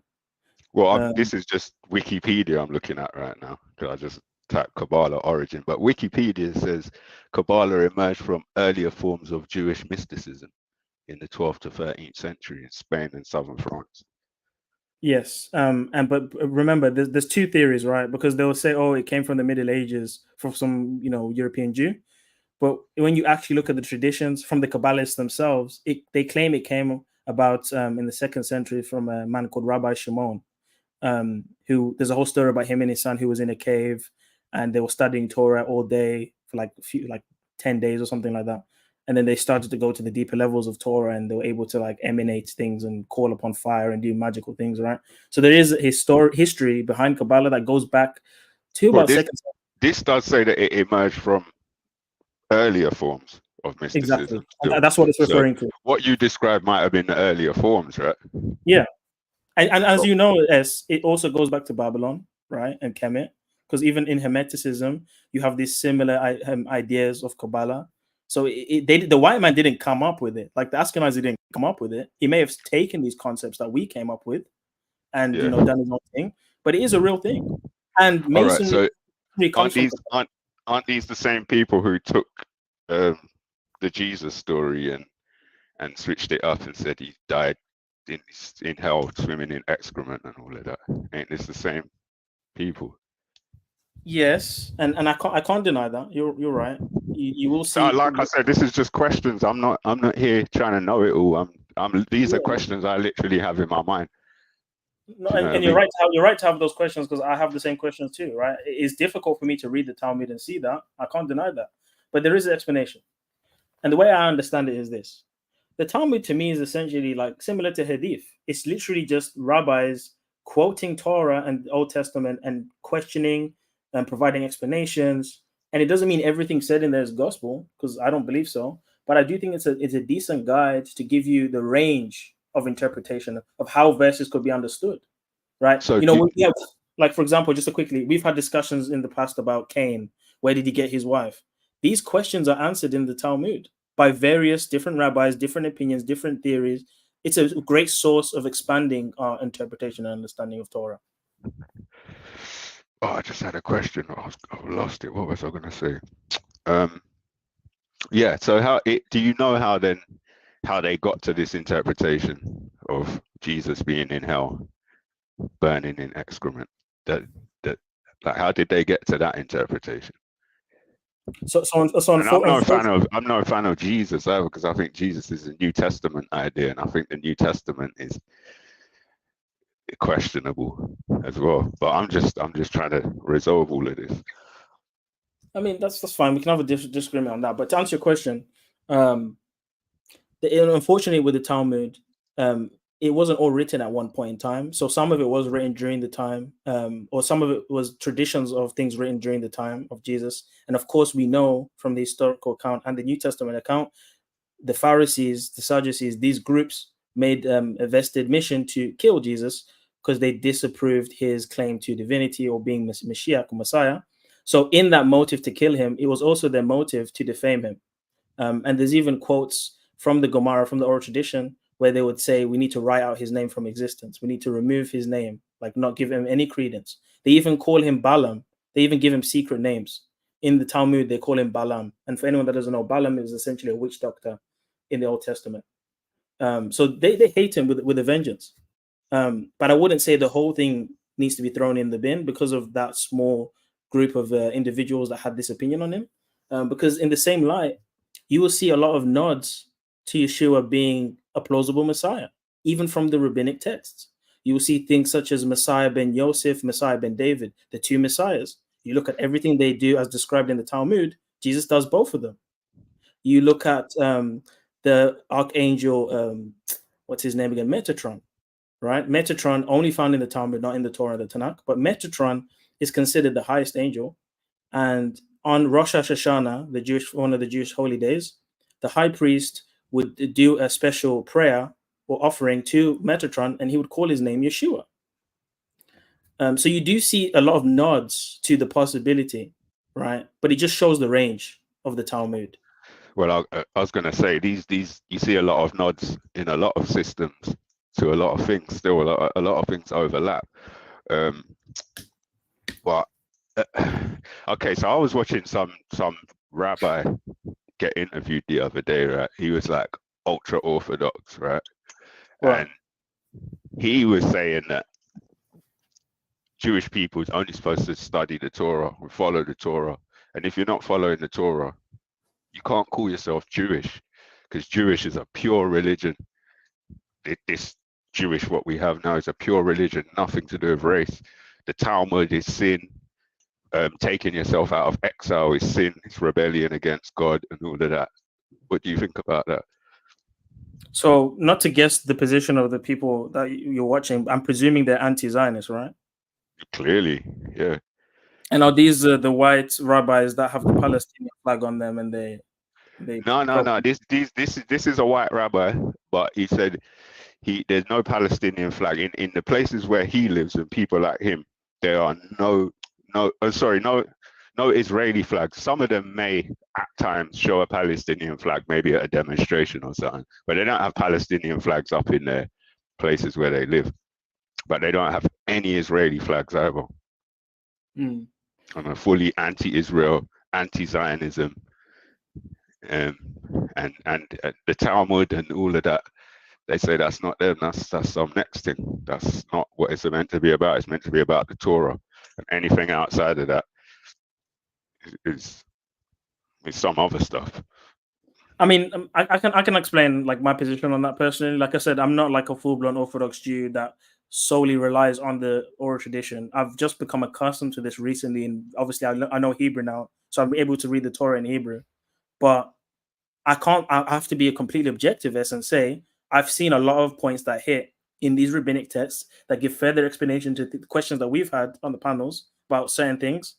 Well, this is just Wikipedia I'm looking at right now, because I just typed Cabala origin. But Wikipedia says Cabala emerged from earlier forms of Jewish mysticism in the 12th to 13th century in Spain and southern France. Yes, but remember, there's two theories, right? Because they'll say, oh, it came from the Middle Ages from some, European Jew. But when you actually look at the traditions from the Kabbalists themselves, they claim it came about in the 2nd century from a man called Rabbi Shimon, who there's a whole story about him and his son who was in a cave, and they were studying Torah all day for like 10 days or something like that. And then they started to go to the deeper levels of Torah, and they were able to emanate things and call upon fire and do magical things, right? So there is a history behind Cabala that goes back to about second. This does say that it emerged from earlier forms of mysticism. Exactly. And that's what it's referring to. What you described might have been the earlier forms, right? Yeah. And as you know, it also goes back to Babylon, right? And Kemet, because even in Hermeticism, you have these similar ideas of Cabala. So the white man didn't come up with it. Like the Ashkenazi didn't come up with it. He may have taken these concepts that we came up with and done his own thing, but it is a real thing. And Masonry comes from aren't these the same people who took the Jesus story and switched it up and said he died in hell swimming in excrement and all of that? Ain't this the same people? Yes, and I can't deny that. You're right. You will see. Like I said, this is just questions. I'm not here trying to know it all. These are questions I literally have in my mind. No, and you're right. You're right to have those questions, because I have the same questions too. Right? It's difficult for me to read the Talmud and see that. I can't deny that. But there is an explanation. And the way I understand it is this. The Talmud to me is essentially like similar to Hadith. It's literally just rabbis quoting Torah and the Old Testament and questioning and providing explanations. And it doesn't mean everything said in there is gospel, because I don't believe so. But I do think it's a decent guide to give you the range of interpretation of how verses could be understood, right? So like for example, just quickly, we've had discussions in the past about Cain. Where did he get his wife? These questions are answered in the Talmud by various different rabbis, different opinions, different theories. It's a great source of expanding our interpretation and understanding of Torah. Oh, I just had a question. I've lost it. What was I going to say? Yeah. So do you know how they got to this interpretation of Jesus being in hell, burning in excrement? Like, how did they get to that interpretation? I'm no fan of Jesus either, because I think Jesus is a New Testament idea, and I think the New Testament is questionable as well. But I'm just trying to resolve all of this. I mean, that's fine. We can have a disagreement on that. But to answer your question, unfortunately with the Talmud, it wasn't all written at one point in time. So some of it was written during the time, or some of it was traditions of things written during the time of Jesus. And of course, we know from the historical account and the New Testament account, the Pharisees, the Sadducees, these groups made a vested mission to kill Jesus because they disapproved his claim to divinity or being Mashiach or Messiah. So in that motive to kill him, it was also their motive to defame him. And there's even quotes from the Gemara, from the oral tradition, where they would say, we need to write out his name from existence. We need to remove his name, like not give him any credence. They even call him Balaam. They even give him secret names. In the Talmud, they call him Balaam. And for anyone that doesn't know, Balaam is essentially a witch doctor in the Old Testament. So they hate him with a vengeance. But I wouldn't say the whole thing needs to be thrown in the bin because of that small group of individuals that had this opinion on him. Because in the same light, you will see a lot of nods to Yeshua being a plausible Messiah, even from the rabbinic texts. You will see things such as Messiah ben Yosef, Messiah ben David, the two Messiahs. You look at everything they do as described in the Talmud, Jesus does both of them. You look at the archangel, what's his name again? Metatron, right? Metatron only found in the Talmud, not in the Torah and the Tanakh, but Metatron is considered the highest angel. And on Rosh Hashanah, one of the Jewish holy days, the high priest would do a special prayer or offering to Metatron, and he would call his name Yeshua. So you do see a lot of nods to the possibility, right? But it just shows the range of the Talmud. Well, I was going to say these you see a lot of nods in a lot of systems to a lot of things. Still, a lot of things overlap. But okay, so I was watching some rabbi get interviewed the other day, right? He was like ultra orthodox, right? And he was saying that Jewish people is only supposed to study the Torah and follow the Torah. And if you're not following the Torah, you can't call yourself Jewish, because Jewish is a pure religion. This Jewish, what we have now, is a pure religion, nothing to do with race. The Talmud is sin. Taking yourself out of exile is sin. It's rebellion against God and all of that. What do you think about that? So, not to guess the position of the people that you're watching, I'm presuming they're anti-Zionist, right? Clearly, yeah. And are these the white rabbis that have the Palestinian flag on them, and they No. This is a white rabbi, but he said there's no Palestinian flag in the places where he lives and people like him. There are no Israeli flags. Some of them may at times show a Palestinian flag, maybe at a demonstration or something, but they don't have Palestinian flags up in their places where they live. But they don't have any Israeli flags either. I'm a fully anti-Israel, anti-Zionism, and the Talmud and all of that. They say that's not them. That's some next thing. That's not what it's meant to be about. It's meant to be about the Torah, and anything outside of that is some other stuff. I mean, I can explain like my position on that personally. Like I said, I'm not like a full-blown Orthodox Jew that solely relies on the oral tradition. I've just become accustomed to this recently, and obviously I know Hebrew now, so I'm able to read the Torah in Hebrew. But I have to be a completely objectivist and say I've seen a lot of points that hit in these rabbinic texts that give further explanation to the questions that we've had on the panels about certain things.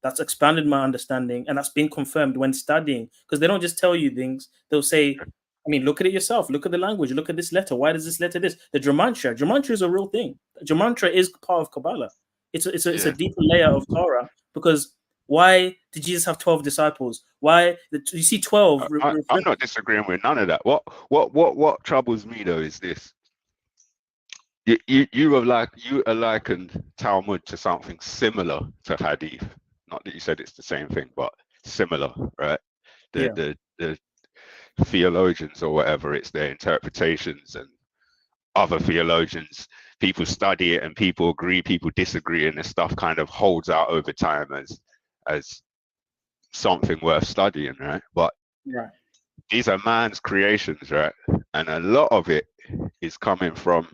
That's expanded my understanding, and that's been confirmed when studying, because they don't just tell you things. They'll say, I mean, look at it yourself. Look at the language. Look at this letter. Why does this letter this? The Gematria is a real thing. Gematria is part of Cabala. It's a deeper layer of Torah, because why did Jesus have 12 disciples? Why you see 12? I'm not disagreeing with none of that. What troubles me though is this: you are likened Talmud to something similar to Hadith. Not that you said it's the same thing, but similar, right? The theologians or whatever, it's their interpretations, and other theologians, people study it and people agree, people disagree, and this stuff kind of holds out over time as something worth studying, right? But these are man's creations, right? And a lot of it is coming from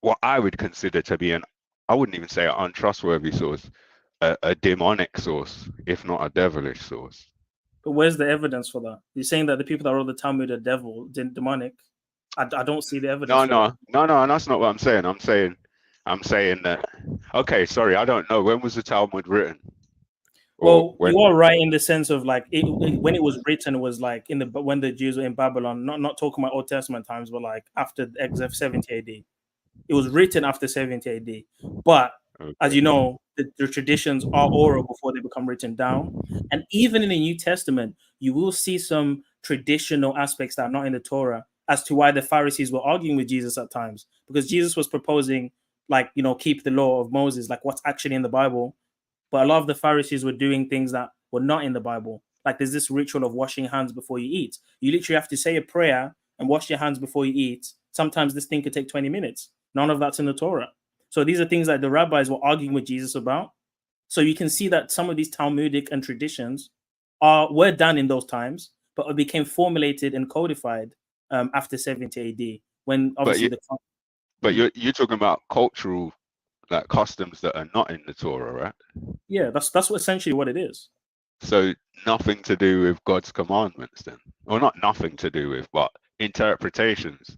what I would consider to be I wouldn't even say an untrustworthy source, a demonic source, if not a devilish source. But where's the evidence for that? You're saying that the people that wrote the Talmud are demonic. I don't see the evidence. No, that's not what I'm saying. I'm saying that. Okay, sorry, I don't know. When was the Talmud written? Well, you are right in the sense of like when it was written, it was like when the Jews were in Babylon. Not talking about Old Testament times, but like after the exile 70 AD. It was written after 70 AD. But as you know, the traditions are oral before they become written down. And even in the New Testament, you will see some traditional aspects that are not in the Torah as to why the Pharisees were arguing with Jesus at times. Because Jesus was proposing, like, keep the law of Moses, like what's actually in the Bible. But a lot of the Pharisees were doing things that were not in the Bible. Like there's this ritual of washing hands before you eat. You literally have to say a prayer and wash your hands before you eat. Sometimes this thing could take 20 minutes. None of that's in the Torah. So these are things that the rabbis were arguing with Jesus about. So you can see that some of these Talmudic and traditions were done in those times, but it became formulated and codified after 70 AD, when obviously But you're talking about cultural like customs that are not in the Torah, right? Yeah, that's essentially what it is. So nothing to do with God's commandments then? Or not nothing to do with, but interpretations.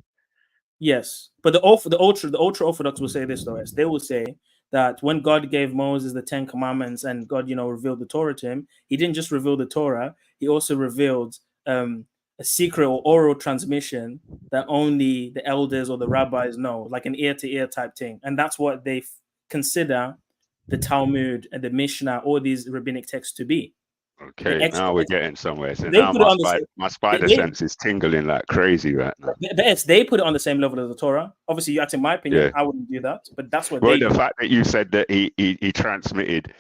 Yes, but the ultra orthodox will say this though. They will say that when God gave Moses the 10 commandments and God, revealed the Torah to him, he didn't just reveal the Torah, he also revealed a secret or oral transmission that only the elders or the rabbis know, like an ear-to-ear type thing. And that's what they consider the Talmud and the Mishnah, all these rabbinic texts to be. Okay, now we're getting somewhere. So now my spider sense is tingling like crazy right now. They put it on the same level as the Torah. Obviously, you asked in my opinion, I wouldn't do that, but that's what they do. The fact that you said that he transmitted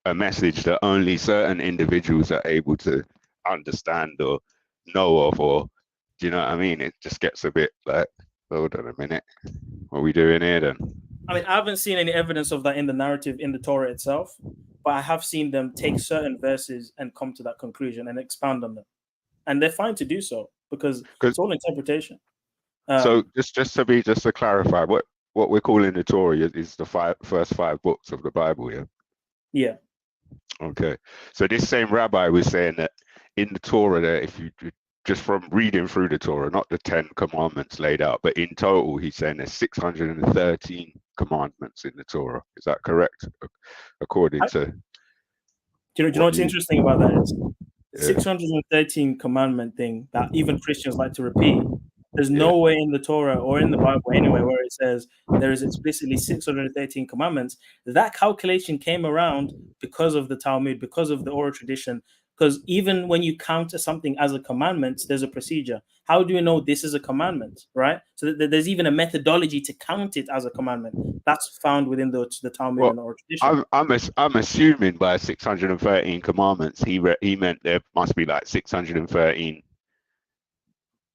a message that only certain individuals are able to understand or know of, or do you know what I mean? It just gets a bit like, hold on a minute, what are we doing here then? I mean, I haven't seen any evidence of that in the narrative in the Torah itself, but I have seen them take certain verses and come to that conclusion and expound on them. And they're fine to do so because it's all interpretation. So just to clarify, what we're calling the Torah is the first 5 books of the Bible, yeah? Yeah. Okay. So this same rabbi was saying that in the Torah there, if you just from reading through the Torah, not the 10 commandments laid out, but in total, he's saying there's 613 commandments in the Torah. Is that correct? According to... Do you know what's interesting about that? It's the 613 commandment thing that even Christians like to repeat. There's nowhere in the Torah or in the Bible anywhere where it says there is explicitly 613 commandments. That calculation came around because of the Talmud, because of the oral tradition. Because even when you count something as a commandment, there's a procedure. How do you know this is a commandment, right? So there's even a methodology to count it as a commandment. That's found within the Talmud and oral tradition. I'm assuming by 613 commandments, he meant there must be like 613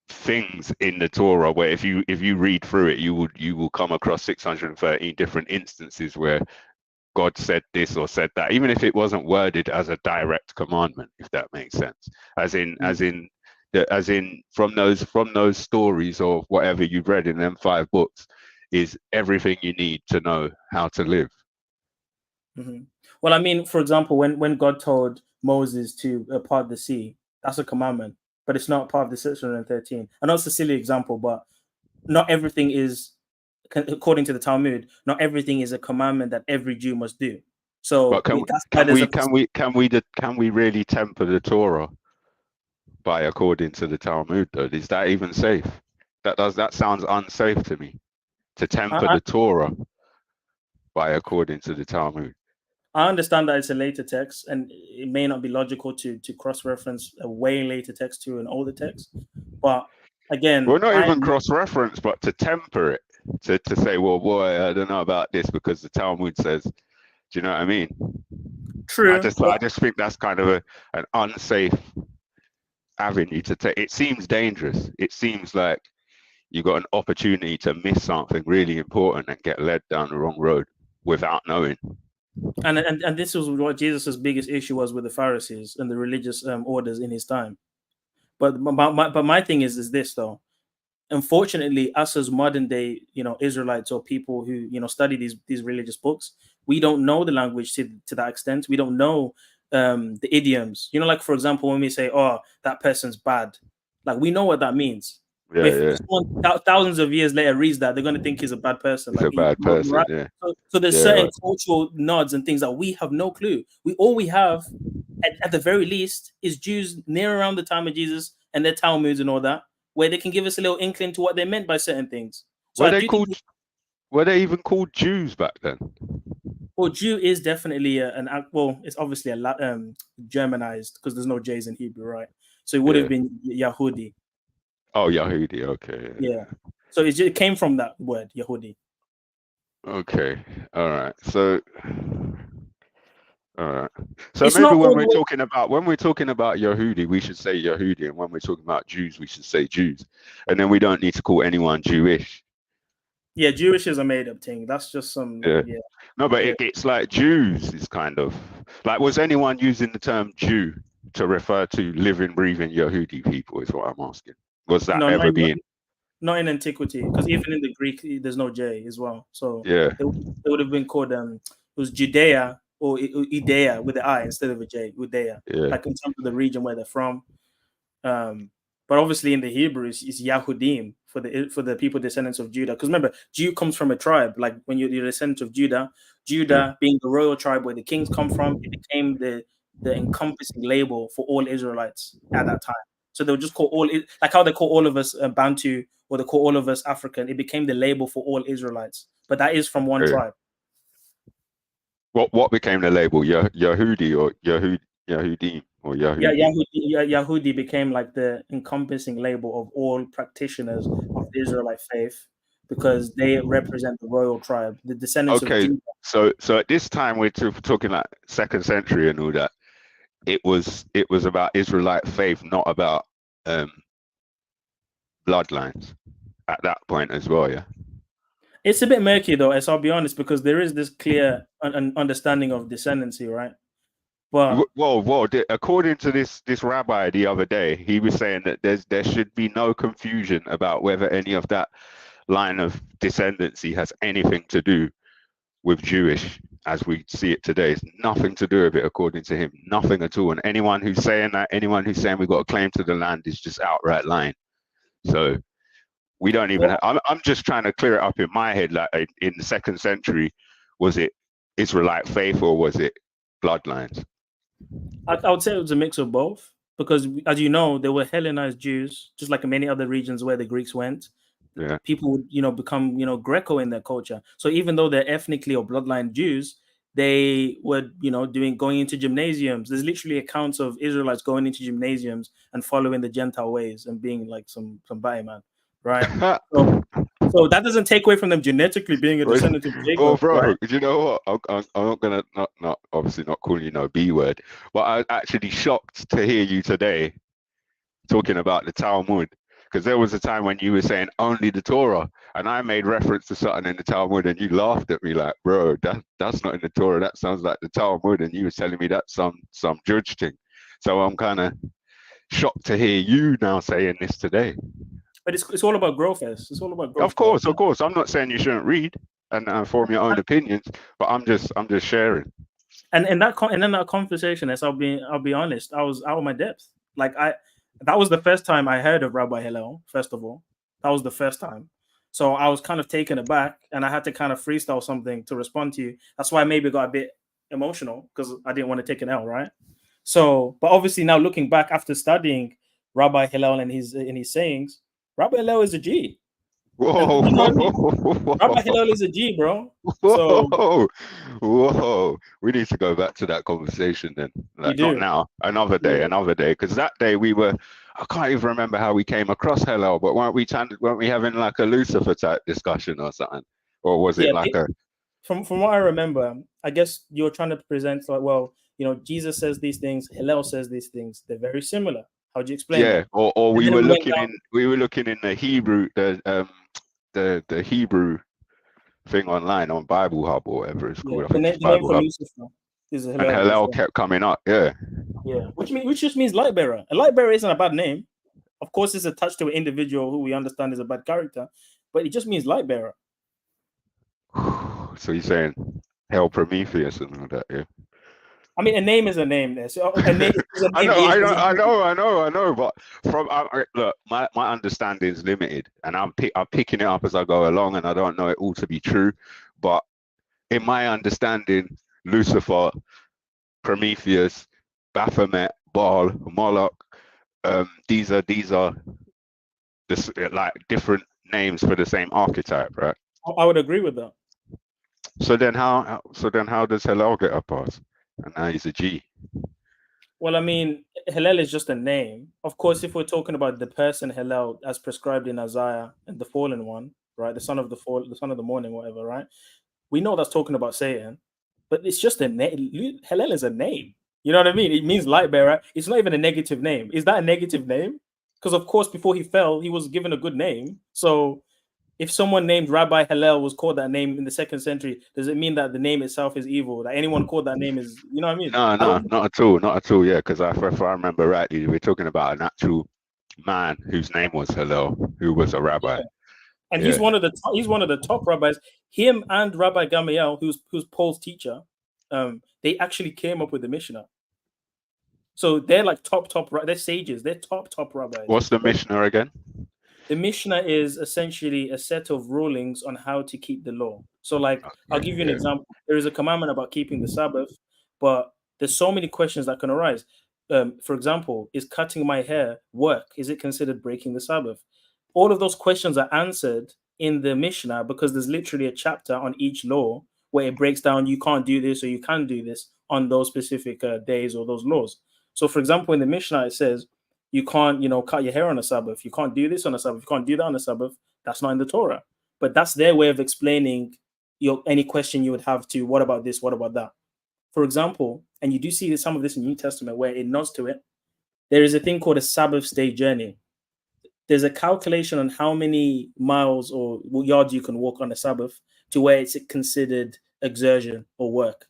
things in the Torah where if you read through it, you will come across 613 different instances where God said this or said that, even if it wasn't worded as a direct commandment, if that makes sense. As in from those stories or whatever you've read in them 5 books is everything you need to know how to live. Mm-hmm. Well, I mean, for example, when God told Moses to part the sea, that's a commandment, but it's not part of the 613. I know it's a silly example, but not everything is, according to the Talmud, not everything is a commandment that every Jew must do. So But can we really temper the Torah by according to the Talmud though? Is that even safe? That sounds unsafe to me, to temper the Torah by according to the Talmud. I understand that it's a later text, and it may not be logical to cross-reference a way later text to an older text. But again, well, not even cross-reference, but to temper it, to say, well, boy, I don't know about this because the Talmud says. Do you know what I mean? True. I just think that's kind of an unsafe avenue to take. It seems dangerous. It seems like you got an opportunity to miss something really important and get led down the wrong road without knowing. And this was what Jesus' biggest issue was with the Pharisees and the religious orders in his time. But my thing is this though. Unfortunately, us as modern day, Israelites or people who study these religious books, we don't know the language to that extent. We don't know the idioms. Like for example, when we say, "Oh, that person's bad," like we know what that means. Yeah, if someone thousands of years later reads that, they're going to think he's a bad person. He's a bad person, right? yeah. So there's certain cultural nods and things that we have no clue. All we have, at the very least, is Jews near around the time of Jesus and their Talmuds and all that, where they can give us a little inkling to what they meant by certain things. So were they even called Jews back then? Well, Jew is definitely it's obviously a Germanized because there's no J's in Hebrew, right? So it would have been Yahudi. Oh, Yahudi, okay. Yeah. So it came from that word, Yahudi. Okay, all right. So maybe when we're talking about Yahudi, we should say Yahudi, and when we're talking about Jews, we should say Jews, and then we don't need to call anyone Jewish. Yeah, Jewish is a made-up thing. That's just some. Yeah. No, but it's like Jews is kind of like, was anyone using the term Jew to refer to living, breathing Yahudi people? Is what I'm asking. Was that ever being? Not in antiquity, because even in the Greek, there's no J as well. So it would have been called it was Judea or Idea with the I instead of a J, Judea. Like in terms of the region where they're from. But obviously in the Hebrew, it's Yahudim for the people descendants of Judah. Because remember, Jew comes from a tribe. Like when you're a descendant of Judah being the royal tribe where the kings come from, it became the encompassing label for all Israelites at that time. So they'll just call like how they call all of us Bantu, or they call all of us African. It became the label for all Israelites. But that is from one tribe. What became the label? Yahudi or Yahudim or Yahudi? Yahudi became like the encompassing label of all practitioners of the Israelite faith because they represent the royal tribe, the descendants of Judah. So at this time we're talking like 2nd century and all that. It was about Israelite faith, not about bloodlines at that point as well, yeah. It's a bit murky though, as I'll be honest, because there is this clear understanding of descendancy, right? But well, according to this rabbi the other day, he was saying that there should be no confusion about whether any of that line of descendancy has anything to do with Jewish as we see it today. It's nothing to do with it, according to him. Nothing at all. And anyone who's saying we've got a claim to the land is just outright lying. So we don't even I'm just trying to clear it up in my head. Like in the 2nd century, was it Israelite faith or was it bloodlines? I would say it was a mix of both, because as you know, there were Hellenized Jews, just like in many other regions where the Greeks went. Yeah. People would, become, Greco in their culture. So even though they're ethnically or bloodline Jews, they were, going into gymnasiums. There's literally accounts of Israelites going into gymnasiums and following the Gentile ways and being like some bad man, right? So that doesn't take away from them genetically being a descendant of Jacob. Oh, bro, right? you know what? I'm not gonna not obviously not calling you B word, but I was actually shocked to hear you today talking about the Talmud, because there was a time when you were saying only the Torah, and I made reference to something in the Talmud, and you laughed at me like, bro, that's not in the Torah. That sounds like the Talmud, and you were telling me that's some judge thing. So I'm kind of shocked to hear you now saying this today. But it's all about growth, It's all about growth. Of course. I'm not saying you shouldn't read and form your own opinions, but I'm just sharing. And in that conversation, as I'll be honest, I was out of my depth. Like that was the first time I heard of Rabbi Hillel. First of all, that was the first time. So I was kind of taken aback, and I had to kind of freestyle something to respond to you. That's why I maybe got a bit emotional, because I didn't want to take an L, right? So, but obviously now looking back after studying Rabbi Hillel and his sayings, Rabbi Hillel is a G. Whoa, you know what I mean? Rabbi Hillel is a G, bro. Whoa. We need to go back to that conversation then. Like, not now, another day, because that day I can't even remember how we came across Hillel, but weren't we having like a Lucifer type discussion or something? Or was it like from what I remember, I guess you're trying to present like, well, you know, Jesus says these things, Hillel says these things, they're very similar. How do you explain that? Or we were looking in the Hebrew, the Hebrew thing online on Bible Hub or whatever it's called. I think it's Bible Hub. And Hillel kept coming up, which just means light bearer. A light bearer isn't a bad name. Of course, it's attached to an individual who we understand is a bad character, but it just means light bearer. So you're saying Hell Prometheus and all that, yeah? I mean, a name is a name. There. So a name is a name. I know. But from look, my understanding is limited, and I'm picking it up as I go along, and I don't know it all to be true. But in my understanding, Lucifer, Prometheus, Baphomet, Baal, Moloch, these are this, like different names for the same archetype, right? I would agree with that. So then how does Hillel get a pass? And now he's a G. Well, I mean, Hillel is just a name. Of course, if we're talking about the person Hillel as prescribed in Isaiah and the fallen one, right? The son of the morning, whatever, right? We know that's talking about Satan, but it's just a name. Hillel is a name. You know what I mean? It means light bearer. It's not even a negative name. Is that a negative name? Because of course, before he fell, he was given a good name. So if someone named Rabbi Hillel was called that name in the 2nd century, does it mean that the name itself is evil? That anyone called that name is, you know what I mean? No, not at all. Yeah, because if I remember rightly, we're talking about an actual man whose name was Hillel, who was a rabbi. Yeah. And he's one of the top rabbis. Him and Rabbi Gamaliel, who's Paul's teacher, they actually came up with the Mishnah. So they're like top. They're sages. They're top rabbis. What's the Mishnah again? The Mishnah is essentially a set of rulings on how to keep the law. So, like, I'll give you an example. There is a commandment about keeping the Sabbath, but there's so many questions that can arise. For example, is cutting my hair work? Is it considered breaking the Sabbath? All of those questions are answered in the Mishnah because there's literally a chapter on each law where it breaks down you can't do this or you can do this on those specific days or those laws. So, for example, in the Mishnah, it says, you can't, cut your hair on a Sabbath. You can't do this on a Sabbath. You can't do that on a Sabbath. That's not in the Torah. But that's their way of explaining any question you would have to, what about this? What about that? For example, and you do see some of this in the New Testament where it nods to it, there is a thing called a Sabbath day journey. There's a calculation on how many miles or yards you can walk on a Sabbath to where it's considered exertion or work.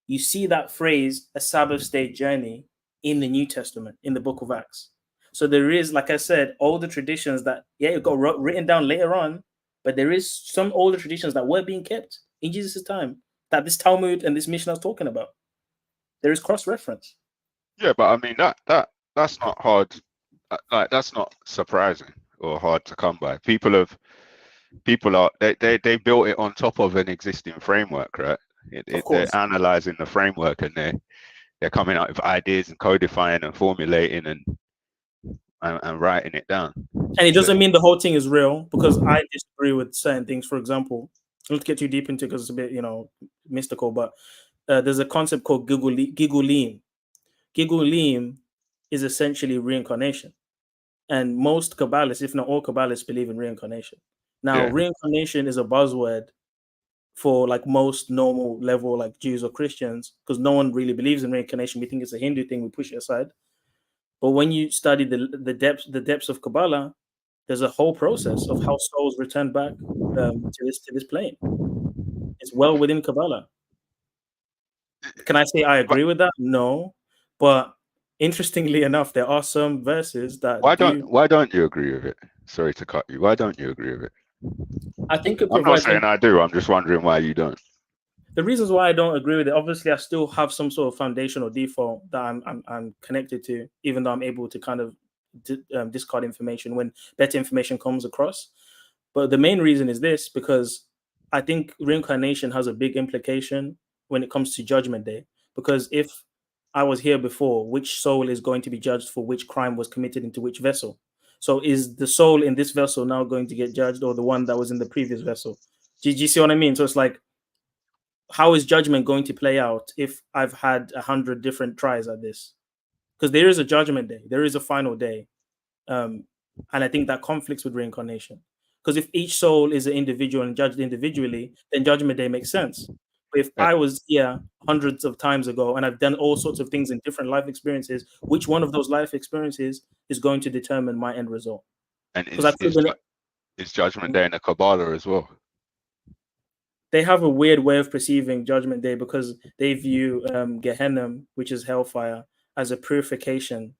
You see that phrase, a Sabbath day journey, in the New Testament, in the book of Acts. So there is, like I said, older traditions that, it got written down later on, but there is some older traditions that were being kept in Jesus' time that this Talmud and this Mishnah is talking about. There is cross-reference. Yeah, but I mean, that's not hard. Like, that's not surprising or hard to come by. People they built it on top of an existing framework, right? They're analyzing the framework and they're coming up with ideas and codifying and formulating and writing it down. And it doesn't mean the whole thing is real, because I disagree with certain things. For example, not to get too deep into it because it's a bit, mystical, but there's a concept called gigulim. Gigulim is essentially reincarnation. And most Kabbalists, if not all Kabbalists, believe in reincarnation. Now, reincarnation is a buzzword for like most normal level, like Jews or Christians, because no one really believes in reincarnation. We think it's a Hindu thing. We push it aside. But when you study the depths of Cabala, there's a whole process of how souls return back to this plane. It's well within Cabala. Can I say I agree with that? No, but interestingly enough, there are some verses that. Why don't you agree with it? Sorry to cut you. Why don't you agree with it? I think I'm not saying I do. I'm just wondering why you don't. The reasons why I don't agree with it, obviously, I still have some sort of foundation or default that I'm connected to, even though I'm able to kind of discard information when better information comes across. But the main reason is this, because I think reincarnation has a big implication when it comes to Judgment Day. Because if I was here before, which soul is going to be judged for which crime was committed into which vessel? So is the soul in this vessel now going to get judged, or the one that was in the previous vessel? Do you see what I mean? So it's like, how is judgment going to play out if I've had 100 different tries at this? Because there is a judgment day, there is a final day. And I think that conflicts with reincarnation. Because if each soul is an individual and judged individually, then judgment day makes sense. But if I was here hundreds of times ago and I've done all sorts of things in different life experiences, which one of those life experiences is going to determine my end result? And is judgment day in the Cabala as well? They have a weird way of perceiving Judgment Day because they view Gehenna, which is hellfire, as a purification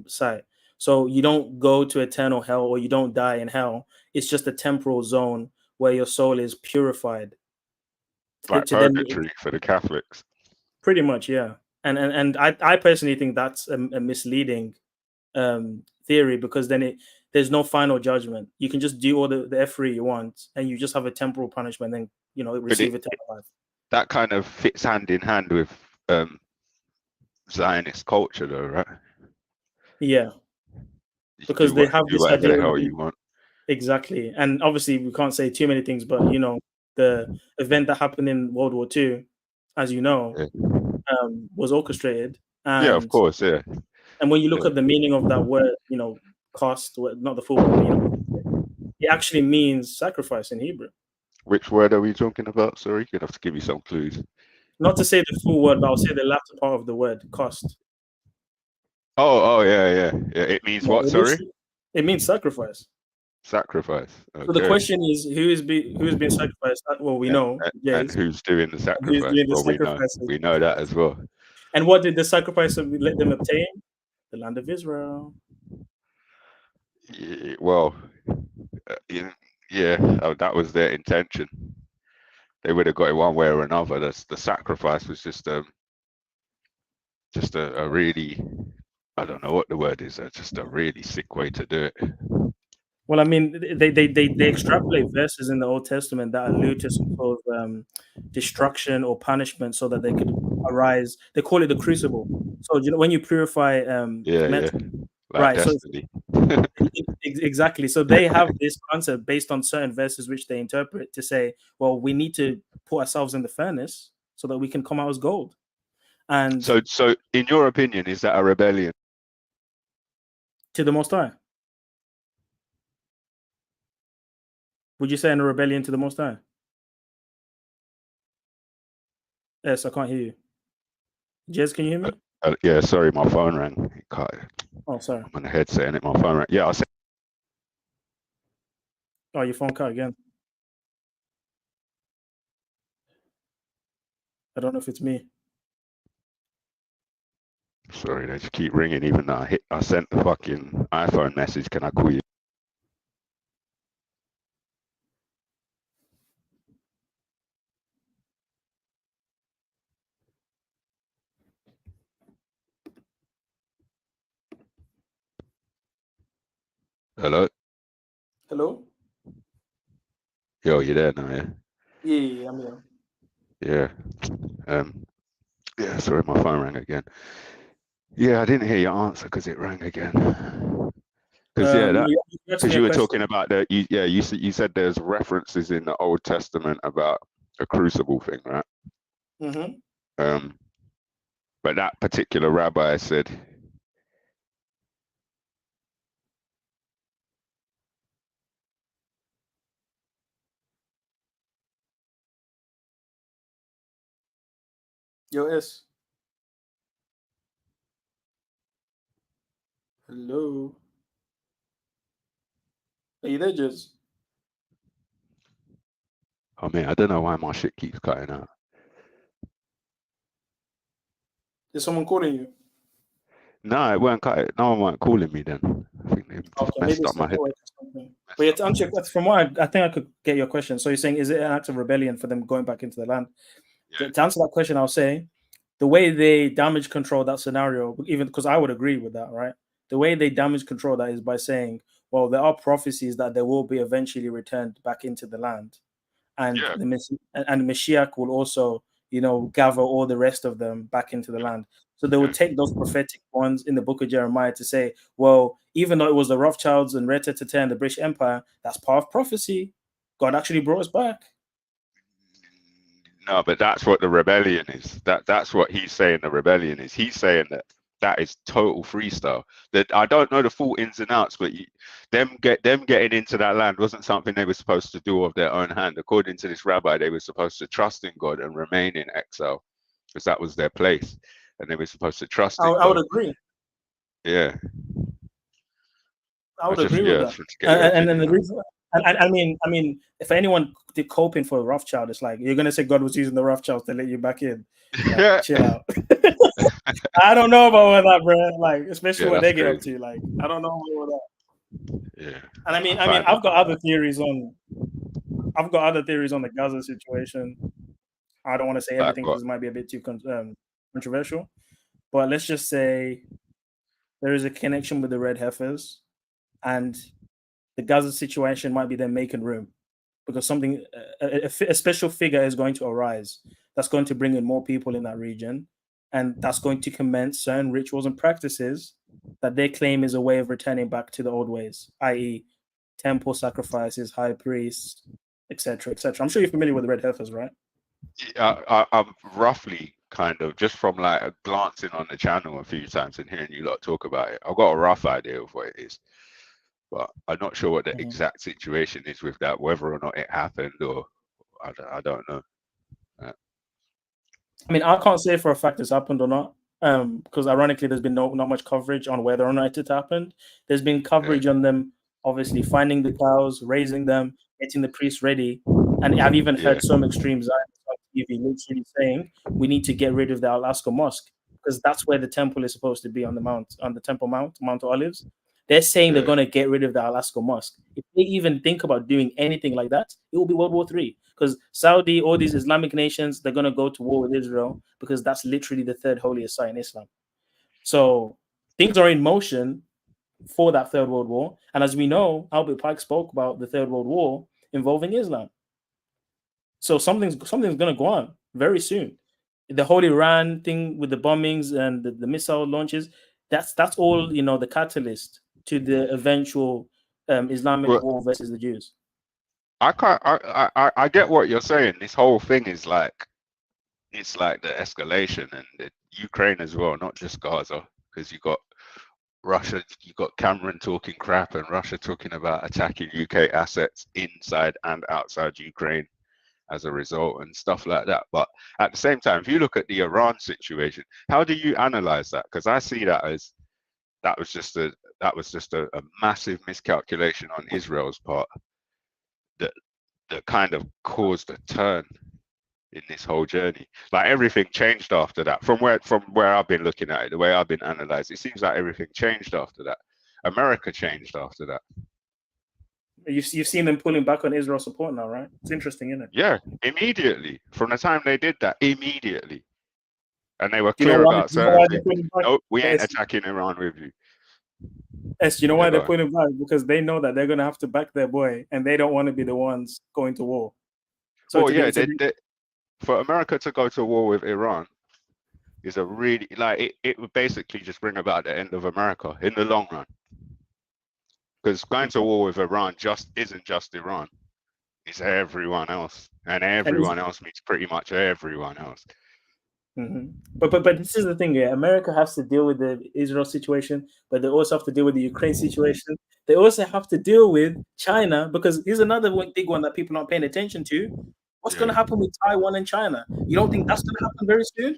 site. So you don't go to eternal hell or you don't die in hell. It's just a temporal zone where your soul is purified. Like purgatory for the Catholics. Pretty much, yeah. And I personally think that's a misleading theory, because then there's no final judgment. You can just do all the effery you want, and you just have a temporal punishment, and receive eternal life. That kind of fits hand in hand with Zionist culture, though, right? Yeah, because they have this idea. The hell you want. Exactly, and obviously we can't say too many things, but the event that happened in World War II, as you know, was orchestrated. And, yeah, of course, yeah. And when you look at the meaning of that word, cost, not the full word, it actually means sacrifice in Hebrew. Which word are we talking about? Sorry, you're gonna have to give me some clues. Not to say the full word, but I'll say the latter part of the word, cost. Oh, yeah. It means what? Sorry. It means sacrifice. Sacrifice. Okay. So the question is, who is being sacrificed? Well, we know. And who's doing the sacrifice? We know that as well. And what did the sacrifice let them obtain? The land of Israel. Yeah, well, that was their intention. They would have got it one way or another. The sacrifice was just a really, I don't know what the word is. Just a really sick way to do it. Well, I mean, they extrapolate verses in the Old Testament that allude to some sort of destruction or punishment, so that they could arise. They call it the crucible. So when you purify metal, right? Destiny. So exactly. So they have this concept based on certain verses, which they interpret to say, well, we need to put ourselves in the furnace so that we can come out as gold. And so in your opinion, is that a rebellion to the Most High? Would you say in a rebellion to the Most High? Yes, I can't hear you. Jez, can you hear me? Yeah, sorry, my phone rang. Oh, sorry. I'm on the headset and my phone rang. Yeah, I said. Oh, your phone cut again. I don't know if it's me. Sorry, they just keep ringing, even though I sent the fucking iPhone message. Can I call you? Hello? Hello? Yo, you there now, yeah? Yeah, I'm here. Yeah. Yeah, sorry, my phone rang again. Yeah, I didn't hear your answer because it rang again. Because because you were talking about you said there's references in the Old Testament about a crucible thing, right? Mm-hmm. But that particular rabbi said, Yo, S. Hello. Are you there, Jez? oh man, I don't know why my shit keeps cutting out. Is someone calling you? No, it weren't cutting. No one weren't calling me then. I think they just messed up my head. But yeah, to answer, from what I think I could get your question. So you're saying, is it an act of rebellion for them going back into the land? To answer that question, I'll say the way they damage control that scenario, even because I would agree with that, right? The way they damage control that is by saying, well, there are prophecies that they will be eventually returned back into the land, and the Mashiach will also, gather all the rest of them back into the land. So they would take those prophetic ones in the book of Jeremiah to say, well, even though it was the Rothschilds and Red-Tete and the British Empire, that's part of prophecy. God actually brought us back. No, but that's what the rebellion is. That's what he's saying the rebellion is. He's saying that is total freestyle. That I don't know the full ins and outs, but them getting into that land wasn't something they were supposed to do of their own hand. According to this rabbi, they were supposed to trust in God and remain in exile, because that was their place, and they were supposed to trust in God. I would agree. Yeah. I would agree with that. And then the reason, I mean, if anyone did coping for a Rothschild, it's like you're gonna say God was using the Rothschilds to let you back in. Like, chill out. I don't know about all that, bro. Like, especially what they get up to. Like, I don't know about all that. Yeah. And I mean, I've got other theories on the Gaza situation. I don't want to say everything because it might be a bit too controversial. But let's just say there is a connection with the red heifers, and the Gaza situation might be them making room because a special figure is going to arise that's going to bring in more people in that region, and that's going to commence certain rituals and practices that they claim is a way of returning back to the old ways, i.e., temple sacrifices, high priests, etc., etc. I'm sure you're familiar with the red heifers, right? I'm roughly kind of, just from like glancing on the channel a few times and hearing you lot talk about it, I've got a rough idea of what it is. But I'm not sure what the exact situation is with that, whether or not it happened, or I don't know. I mean, I can't say for a fact it's happened or not, because ironically, there's been not much coverage on whether or not it happened. There's been coverage on them, obviously, finding the cows, raising them, getting the priests ready. And I've even heard some extreme Zionists on TV literally saying, we need to get rid of the Alaska Mosque, because that's where the temple is supposed to be on the Temple Mount, Mount Olives. They're saying they're going to get rid of the Alaska Mosque. If they even think about doing anything like that, it will be World War III. Because Saudi, all these Islamic nations, they're going to go to war with Israel because that's literally the third holiest site in Islam. So things are in motion for that Third World War. And as we know, Albert Pike spoke about the Third World War involving Islam. So something's going to go on very soon. The whole Iran thing with the bombings and the missile launches, that's all, the catalyst to the eventual Islamic war versus the Jews. I get what you're saying. This whole thing is like, it's like the escalation, and the Ukraine as well, not just Gaza, because you got Russia, you got Cameron talking crap and Russia talking about attacking UK assets inside and outside Ukraine as a result and stuff like that. But at the same time, if you look at the Iran situation, how do you analyze that? Because I see that as that was just a massive miscalculation on Israel's part that kind of caused a turn in this whole journey. Like everything changed after that. From where I've been looking at it, the way I've been analyzing, it seems like everything changed after that. America changed after that. You've seen them pulling back on Israel support now, right? It's interesting, isn't it? Yeah, immediately. From the time they did that, immediately. And they were clear about certain things. No, we ain't attacking Iran with you. Yes, you know why they're pulling back? Because they know that they're going to have to back their boy, and they don't want to be the ones going to war. So for America to go to war with Iran is a really, like, it would basically just bring about the end of America in the long run. Because going to war with Iran isn't just Iran. It's everyone else. And everyone else means pretty much everyone else. Mm-hmm. But this is the thing, yeah. America has to deal with the Israel situation, but they also have to deal with the Ukraine situation. They also have to deal with China, because here's another big one that people aren't paying attention to. What's going to happen with Taiwan and China? You don't think that's going to happen very soon?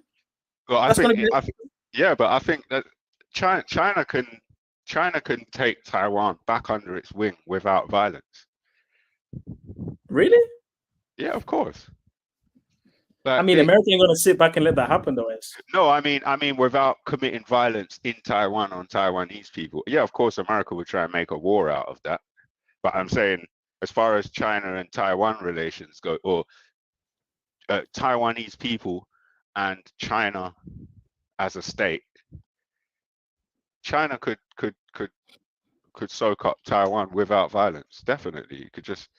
Well, I think that China can take Taiwan back under its wing without violence. Really? Yeah, of course. But America ain't going to sit back and let that happen, though. No, I mean, without committing violence in Taiwan on Taiwanese people. Yeah, of course, America would try and make a war out of that. But I'm saying, as far as China and Taiwan relations go, or Taiwanese people and China as a state, China could soak up Taiwan without violence. Definitely, it could just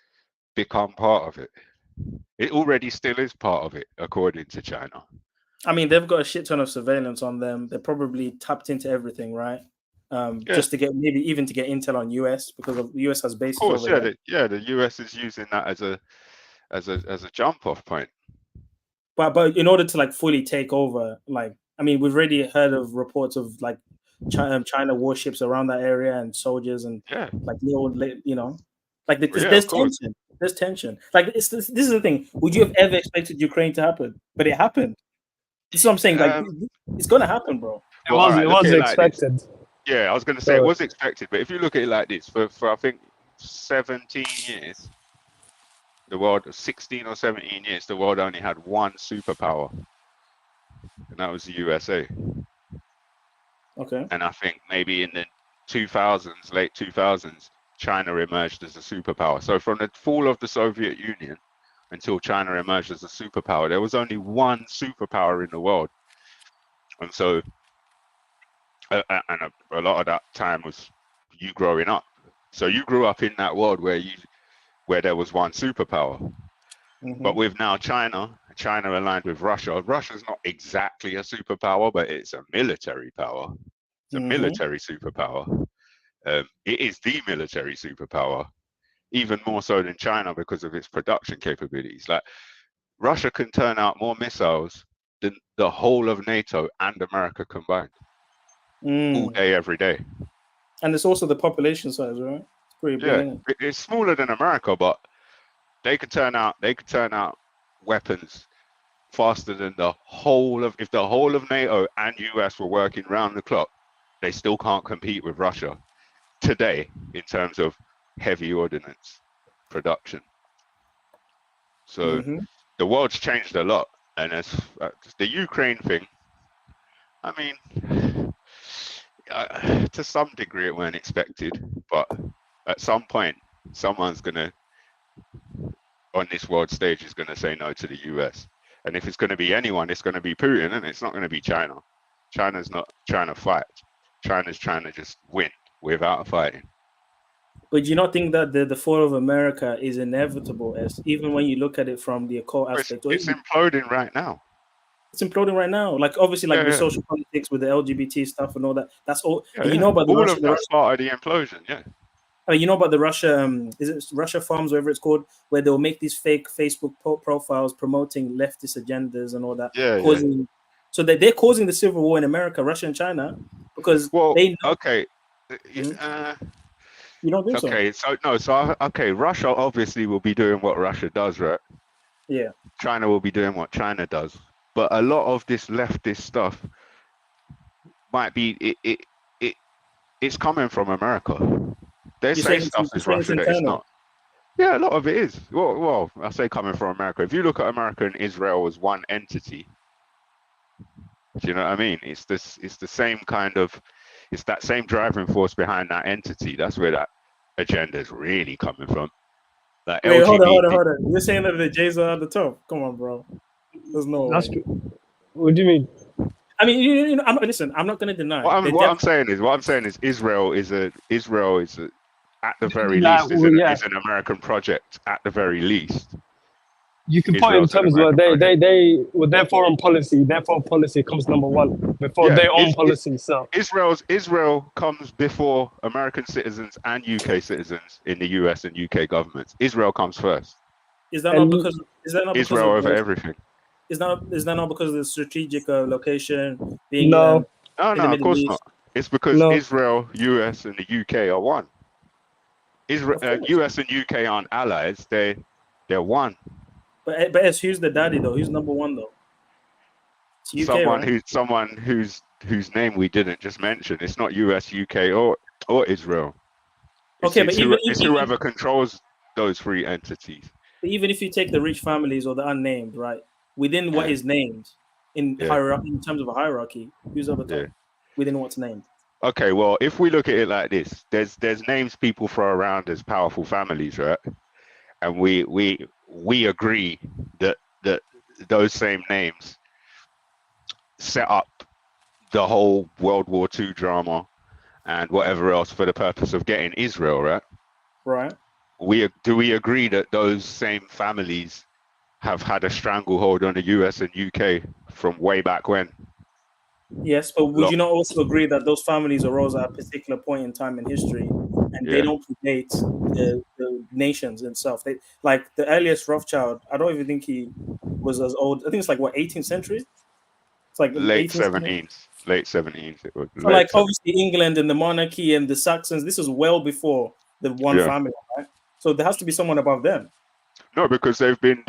become part of it. It already still is part of it, according to China. I mean, they've got a shit ton of surveillance on them. They're probably tapped into everything, right? Just to get maybe even to get intel on US, because the US has bases over there. The US is using that as a jump off point. But in order to like fully take over, like, I mean, we've already heard of reports of like China warships around that area and soldiers and like little, you know, like there's tension. There's tension. Like this is the thing. Would you have ever expected Ukraine to happen? But it happened. This is what I'm saying. Like it's gonna happen, bro. It was expected. Yeah, I was going to say it was expected, but if you look at it like this, for I think 17 years, the world, 16 or 17 years, the world only had one superpower, and that was the USA. Okay. And I think maybe in the 2000s, late 2000s, China emerged as a superpower. So from the fall of the Soviet Union until China emerged as a superpower, there was only one superpower in the world. And so and a lot of that time was you growing up. So you grew up in that world where there was one superpower. Mm-hmm. But with now China aligned with Russia. Russia's not exactly a superpower, but it's a military power. It's a military superpower. It is the military superpower, even more so than China because of its production capabilities. Like Russia can turn out more missiles than the whole of NATO and America combined. All day, every day. And it's also the population size, right? It's pretty big. Isn't it? It's smaller than America, but they could turn out weapons faster than if the whole of NATO and US were working round the clock. They still can't compete with Russia today in terms of heavy ordnance production. So the world's changed a lot, and as the Ukraine thing, I mean, to some degree it weren't expected, but at some point someone's gonna on this world stage is gonna say no to the US, and if it's gonna be anyone, it's gonna be Putin, and it's not gonna be China. China's not trying to fight. China's trying to just win without fighting. But do you not think that the fall of America is inevitable, as even when you look at it from the occult aspect? It's imploding right now. It's imploding right now. Like obviously, like the social politics with the LGBT stuff and all that. That's all. You know about all of that's part of the implosion. Yeah. You know about the Russia, is it Russia Farms, whatever it's called, where they'll make these fake Facebook profiles promoting leftist agendas and all that. So they're causing the civil war in America, Russia and China, because they know. Okay. You don't think so? Okay, Russia obviously will be doing what Russia does, right? Yeah. China will be doing what China does. But a lot of this leftist stuff might be it's coming from America. They say stuff is Russia that it's not. Yeah, a lot of it is. Well, I say coming from America. If you look at America and Israel as one entity, do you know what I mean? It's the same kind of, it's that same driving force behind that entity. That's where that agenda is really coming from. Like wait, hold on. You're saying that the J's are at the top? Come on, bro. There's no. That's true. What do you mean? I mean, you know, listen. I'm not going to deny. What I'm saying is Israel is at the very least is an American project. At the very least, you can put it in terms where they with their foreign policy comes number one before their own policy. So Israel comes before American citizens and UK citizens in the US and UK governments. Israel comes first. Is that not because Israel over everything? Is that not because of the strategic location being? No, of course not. It's because Israel, US, and the UK are one. Israel, US and UK aren't allies; they're one. But who's the daddy though? Who's number one though? It's UK, someone whose name we didn't just mention. It's not US, UK, or Israel. It's whoever controls those three entities. But even if you take the rich families or the unnamed, right? Within what is named in hierarchy, in terms of a hierarchy, who's over top? Within what's named. Okay, well, if we look at it like this, there's names people throw around as powerful families, right? And we agree that those same names set up the whole World War II drama and whatever else for the purpose of getting Israel, right? Right. Do we agree that those same families have had a stranglehold on the US and UK from way back when? Yes, but would you not also agree that those families arose at a particular point in time in history, and they don't predate the nations itself? They, like the earliest Rothschild, I don't even think he was as old. I think it's like what, 18th century? It's like late 18th century. 17th, late 17th. It was So like obviously England and the monarchy and the Saxons, this was well before the one family, right? So there has to be someone above them. No, because they've been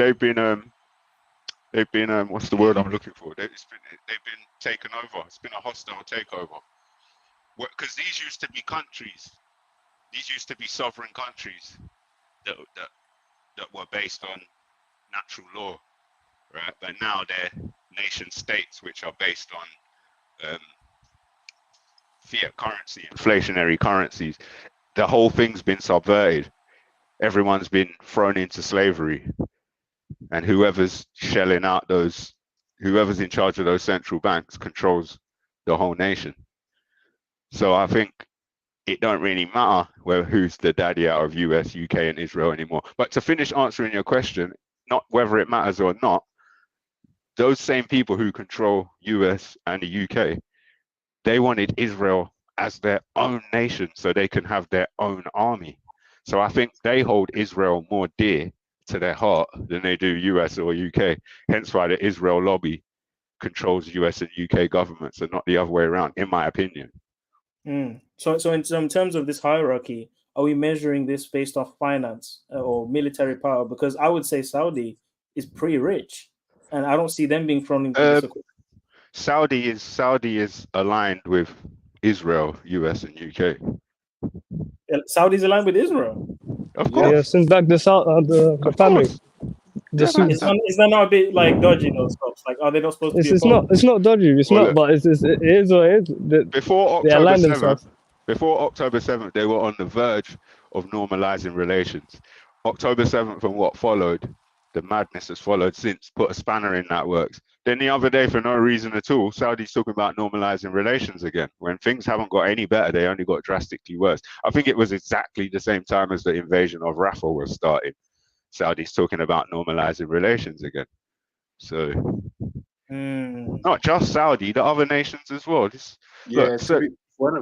what's the word I'm looking for? They've been taken over. It's been a hostile takeover. Because these used to be countries. These used to be sovereign countries that were based on natural law, right? But now they're nation states which are based on fiat currency, inflationary currencies. The whole thing's been subverted. Everyone's been thrown into slavery. And whoever's shelling out whoever's in charge of those central banks controls the whole nation. So I think it don't really matter who's the daddy out of US, UK, and Israel anymore. But to finish answering your question, not whether it matters or not, those same people who control US and the UK, they wanted Israel as their own nation so they can have their own army. So I think they hold Israel more dear to their heart than they do US or UK. Hence why the Israel lobby controls US and UK governments and not the other way around, in my opinion. So in terms of this hierarchy, are we measuring this based off finance or military power? Because I would say Saudi is pretty rich, and I don't see them being thrown into this. Saudi is aligned with Israel, US, and UK. Saudi's aligned with Israel. Of course. Yeah, since back the family. Is that not a bit like dodgy? Those stuff? Like, are they not supposed to be? It's not dodgy. It's not, but it is what it is. Before October 7th, they were on the verge of normalizing relations. October 7th and what followed, the madness has followed since, put a spanner in that works. Then the other day, for no reason at all, Saudi's talking about normalizing relations again. When things haven't got any better, they only got drastically worse. I think it was exactly the same time as the invasion of Rafah was starting. Saudi's talking about normalizing relations again. So not just Saudi, the other nations as well.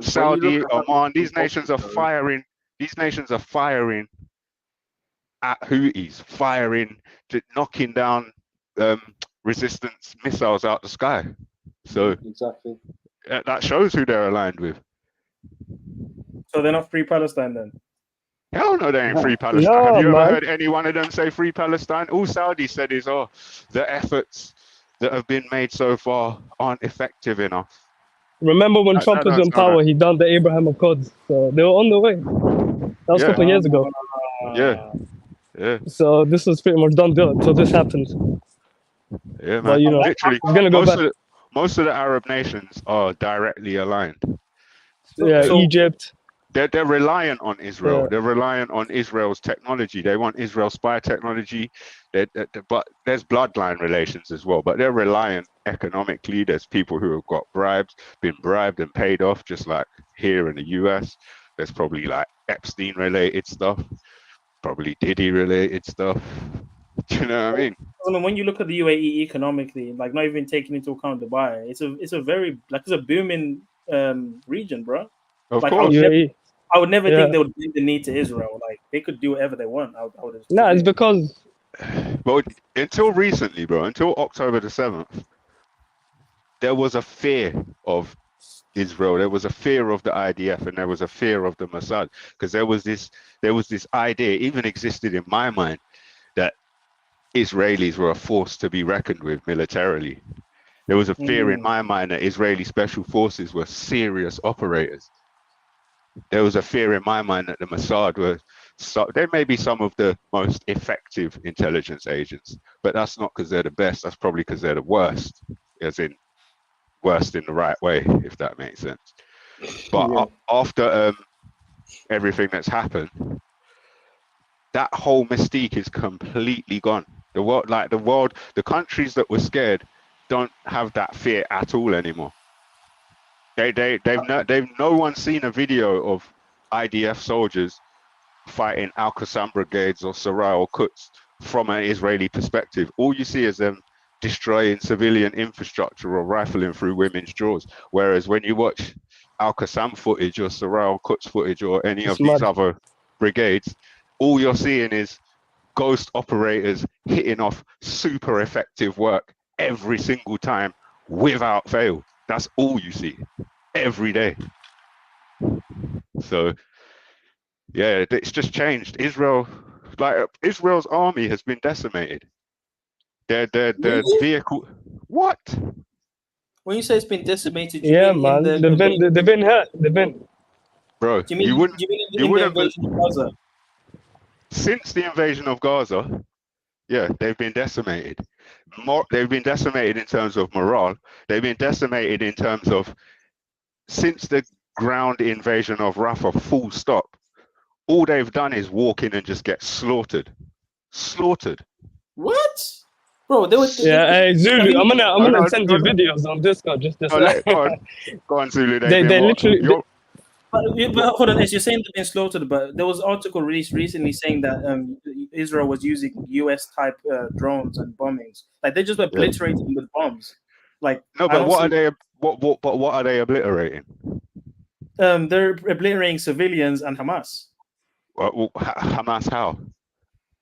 Saudi, Oman, these nations are firing. These nations are firing at Houthis, knocking down resistance missiles out the sky. So exactly that shows who they're aligned with. So they're not free Palestine then? Hell no, they ain't free Palestine. No, have you ever heard any one of them say free Palestine? All Saudi said is, the efforts that have been made so far aren't effective enough. Remember when Trump was in power, he done the Abraham Accords. So they were on the way. That was a couple of years ago. Yeah. So this was pretty much done deal until this happened. Yeah, man. But, literally, it's gonna go back. Most of the Arab nations are directly aligned. Egypt. They're reliant on Israel. Yeah. They're reliant on Israel's technology. They want Israel's spy technology. But there's bloodline relations as well. But they're reliant economically. There's people who have got been bribed and paid off, just like here in the US. There's probably like Epstein-related stuff, probably Diddy-related stuff. Do you know what I mean? I mean, when you look at the UAE economically, like not even taking into account Dubai, it's a very it's a booming region, bro. Of course. I would never think they would bring the need to Israel. Like they could do whatever they want. No, it's because. Well, until recently, bro, until October the 7th, there was a fear of Israel. There was a fear of the IDF, and there was a fear of the Mossad, because there was this idea, even existed in my mind, that Israelis were a force to be reckoned with militarily. There was a fear in my mind that Israeli special forces were serious operators. There was a fear in my mind that the Mossad were, they may be some of the most effective intelligence agents, but that's not because they're the best. That's probably because they're the worst, as in worst in the right way, if that makes sense. But after everything that's happened, that whole mystique is completely gone. The world, the countries that were scared don't have that fear at all anymore. No one's seen a video of IDF soldiers fighting Al-Qassam brigades or Sarai or Quds from an Israeli perspective. All you see is them destroying civilian infrastructure or rifling through women's drawers. Whereas when you watch Al-Qassam footage or Sarai or Quds footage or any of these other brigades, all you're seeing is ghost operators hitting off super effective work every single time without fail. That's all you see every day. So yeah, it's just changed. Israel's army has been decimated. Their vehicle. What? When you say it's been decimated, you yeah, mean man, they've been hurt. They've been. Bro, do you mean in the invasion of Gaza? Since the invasion of Gaza, yeah, they've been decimated. They've been decimated in terms of morale. They've been decimated in terms of, since the ground invasion of Rafah, full stop, all they've done is walk in and just get slaughtered. What? Bro, they were. Zulu, I'm gonna send you videos on Discord. Go on, Zulu. They literally. But hold on, as you're saying they've been slaughtered, but there was an article released recently saying that Israel was using US type drones and bombings. Like they just obliterating with bombs. Like no, but what are they? What are they obliterating? They're obliterating civilians and Hamas. Well, Hamas how?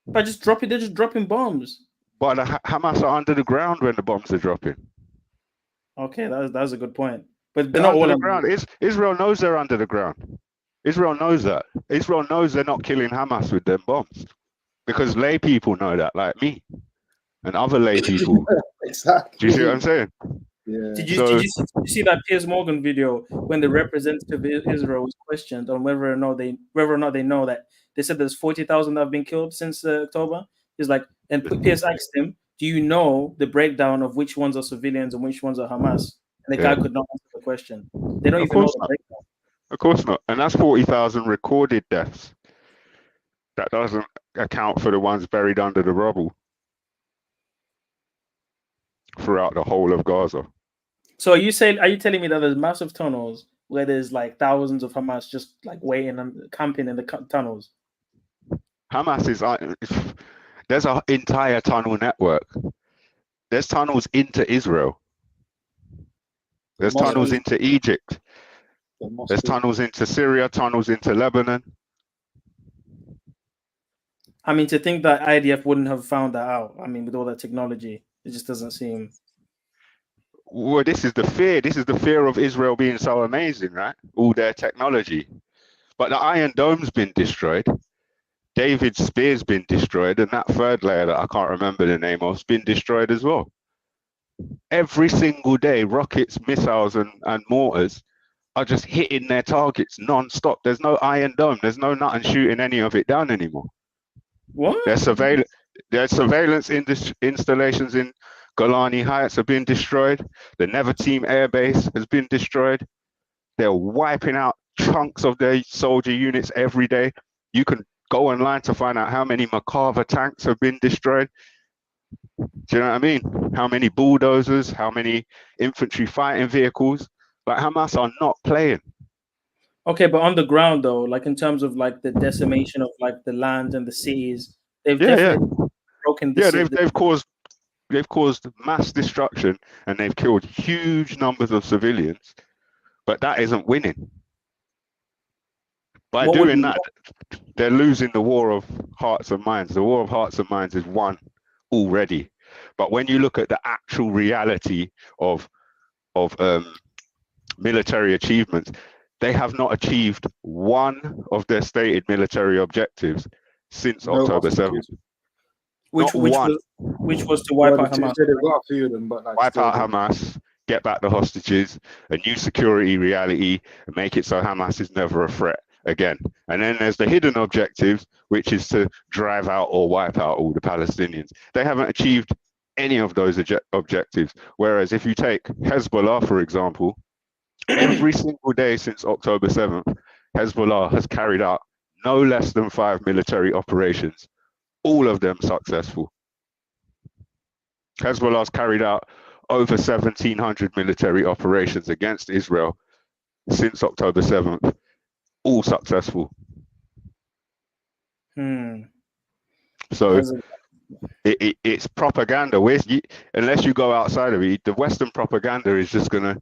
By just dropping, they're just dropping bombs. But the Hamas are under the ground when the bombs are dropping. Okay, that's a good point. But they're not all under the ground. Israel knows they're under the ground. Israel knows that. Israel knows they're not killing Hamas with them bombs, because lay people know that, like me and other lay people. Exactly. Do you see what I'm saying? Yeah. Did you see that Piers Morgan video when the representative of Israel was questioned on whether or not they know that they said there's 40,000 that have been killed since October? He's like, and Piers asked him, "Do you know the breakdown of which ones are civilians and which ones are Hamas?" And the guy could not answer the question. They don't even know the breakdown. Of course not. And that's 40,000 recorded deaths. That doesn't account for the ones buried under the rubble throughout the whole of Gaza. So are you telling me that there's massive tunnels where there's like thousands of Hamas just like waiting and camping in the tunnels? Hamas there's an entire tunnel network. There's tunnels into Israel. There's tunnels into Egypt. There's tunnels into Syria, tunnels into Lebanon. I mean, to think that IDF wouldn't have found that out, I mean, with all that technology, it just doesn't seem... Well, this is the fear. This is the fear of Israel being so amazing, right? All their technology. But the Iron Dome's been destroyed. David's Spear's been destroyed. And that third layer that I can't remember the name of has been destroyed as well. Every single day, rockets, missiles, and mortars are just hitting their targets non-stop. There's no Iron Dome. There's no nothing shooting any of it down anymore. What? Their surveillance installations in Golani Heights have been destroyed. The Never Team Air Base has been destroyed. They're wiping out chunks of their soldier units every day. You can go online to find out how many Merkava tanks have been destroyed. Do you know what I mean? How many bulldozers, how many infantry fighting vehicles? Like Hamas are not playing. Okay, but on the ground though, like in terms of like the decimation of like the land and the cities, they've definitely broken. They've caused mass destruction and they've killed huge numbers of civilians, but that isn't winning. By doing that, they're losing the war of hearts and minds. The war of hearts and minds is won already. But when you look at the actual reality of military achievements, they have not achieved one of their stated military objectives since October 7th. Which was to wipe out Hamas. Wipe out Hamas, get back the hostages, a new security reality, and make it so Hamas is never a threat again. And then there's the hidden objectives, which is to drive out or wipe out all the Palestinians. They haven't achieved any of those objectives. Whereas if you take Hezbollah, for example, every single day since October 7th, Hezbollah has carried out no less than 5 military operations, all of them successful. Hezbollah's carried out over 1,700 military operations against Israel since October 7th, all successful. So it's propaganda. Unless you go outside of it, the Western propaganda is just going to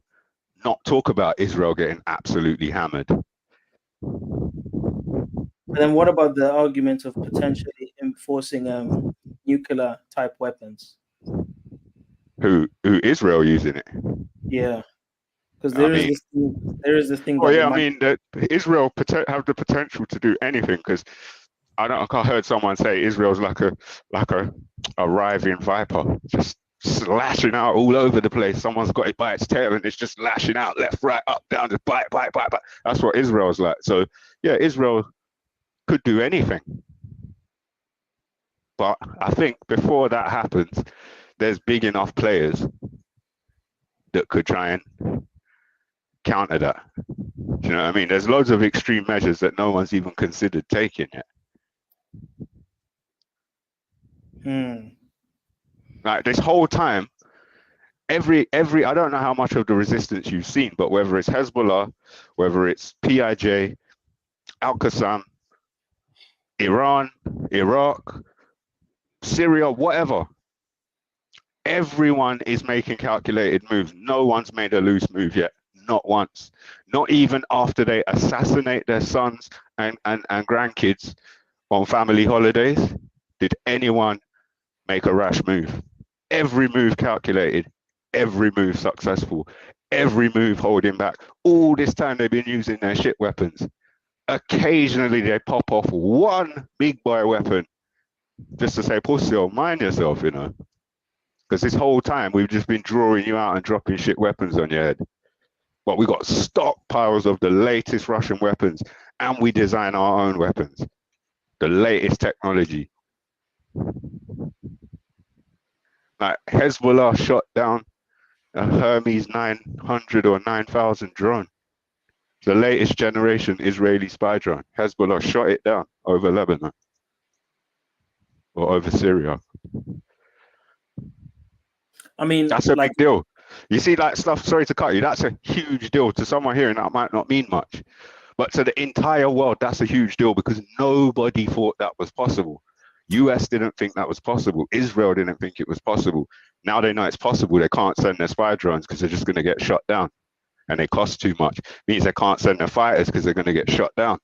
not talk about Israel getting absolutely hammered. But then what about the argument of potentially enforcing nuclear type weapons? Who Israel using it? Yeah, because there is this thing. Oh yeah, I mean that Israel have the potential to do anything, because I heard someone say Israel's like a writhing viper, just slashing out all over the place. Someone's got it by its tail and it's just lashing out left, right, up, down, just bite. That's what Israel's like. So yeah, Israel could do anything. But I think before that happens, there's big enough players that could try and counter that. Do you know what I mean? There's loads of extreme measures that no one's even considered taking yet. Like this whole time, every I don't know how much of the resistance you've seen, but whether it's Hezbollah, whether it's PIJ, Al-Qassam, Iran, Iraq, Syria, whatever, everyone is making calculated moves. No one's made a loose move yet. Not once. Not even after they assassinate their sons and grandkids on family holidays did anyone make a rash move. Every move calculated, every move successful, every move holding back. All this time they've been using their shit weapons. Occasionally they pop off one big boy weapon just to say, pussy, mind yourself, you know. Because this whole time we've just been drawing you out and dropping shit weapons on your head. But we got stockpiles of the latest Russian weapons, and we design our own weapons. The latest technology. Like Hezbollah shot down a Hermes 900 or 9,000 drone. The latest generation Israeli spy drone. Hezbollah shot it down over Lebanon or over Syria. I mean, that's a big deal. You see, like stuff, sorry to cut you, that's a huge deal to someone hearing that might not mean much. But to the entire world, that's a huge deal because nobody thought that was possible. US didn't think that was possible. Israel didn't think it was possible. Now they know it's possible. They can't send their spy drones because they're just going to get shot down. And they cost too much. Means they can't send their fighters because they're going to get shot down.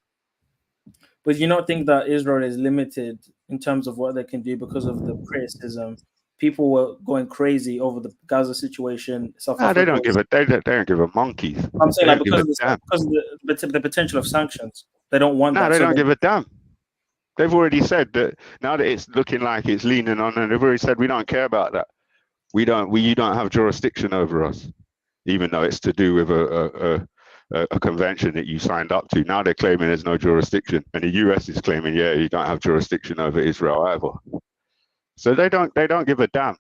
But you don't think that Israel is limited in terms of what they can do because of the criticism? People were going crazy over the Gaza situation. No, they don't give a monkeys. I'm saying like because of the potential of sanctions, they don't want that. No, they don't give a damn. They've already said that now that it's looking like it's leaning on, and they've already said we don't care about that. You don't have jurisdiction over us, even though it's to do with a convention that you signed up to. Now they're claiming there's no jurisdiction, and the US is claiming, yeah, you don't have jurisdiction over Israel either. So they don't give a damn.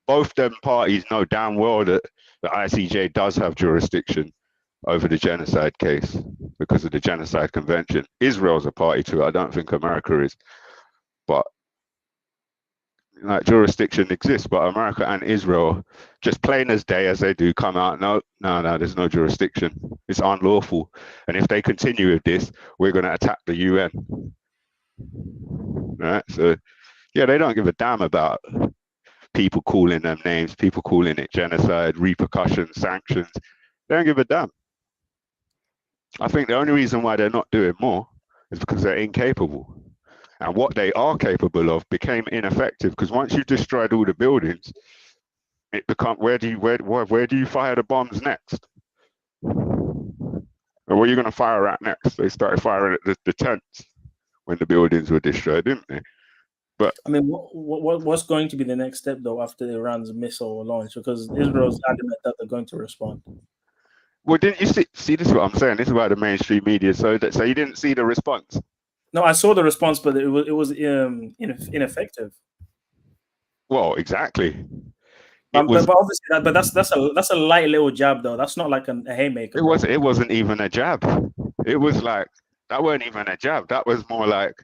Both them parties know damn well that the ICJ does have jurisdiction over the genocide case because of the genocide convention. Israel's a party to it. I don't think America is. But like jurisdiction exists, but America and Israel, just plain as day as they do, come out, no, there's no jurisdiction. It's unlawful. And if they continue with this, we're going to attack the UN. Right? So yeah, they don't give a damn about people calling them names, people calling it genocide, repercussions, sanctions. They don't give a damn. I think the only reason why they're not doing more is because they're incapable. And what they are capable of became ineffective because once you've destroyed all the buildings, it becomes where do you fire the bombs next? Or where are you going to fire at next? They started firing at the tents when the buildings were destroyed, didn't they? But I mean, what's going to be the next step though after Iran's missile launch? Because Israel's adamant that they're going to respond. Well, didn't you see? This is what I'm saying. This is about the mainstream media. So you didn't see the response. No, I saw the response, but it was ineffective. Well, exactly. But obviously, that's a light little jab though. That's not like a haymaker. It wasn't even a jab. It was like that weren't even a jab. That was more like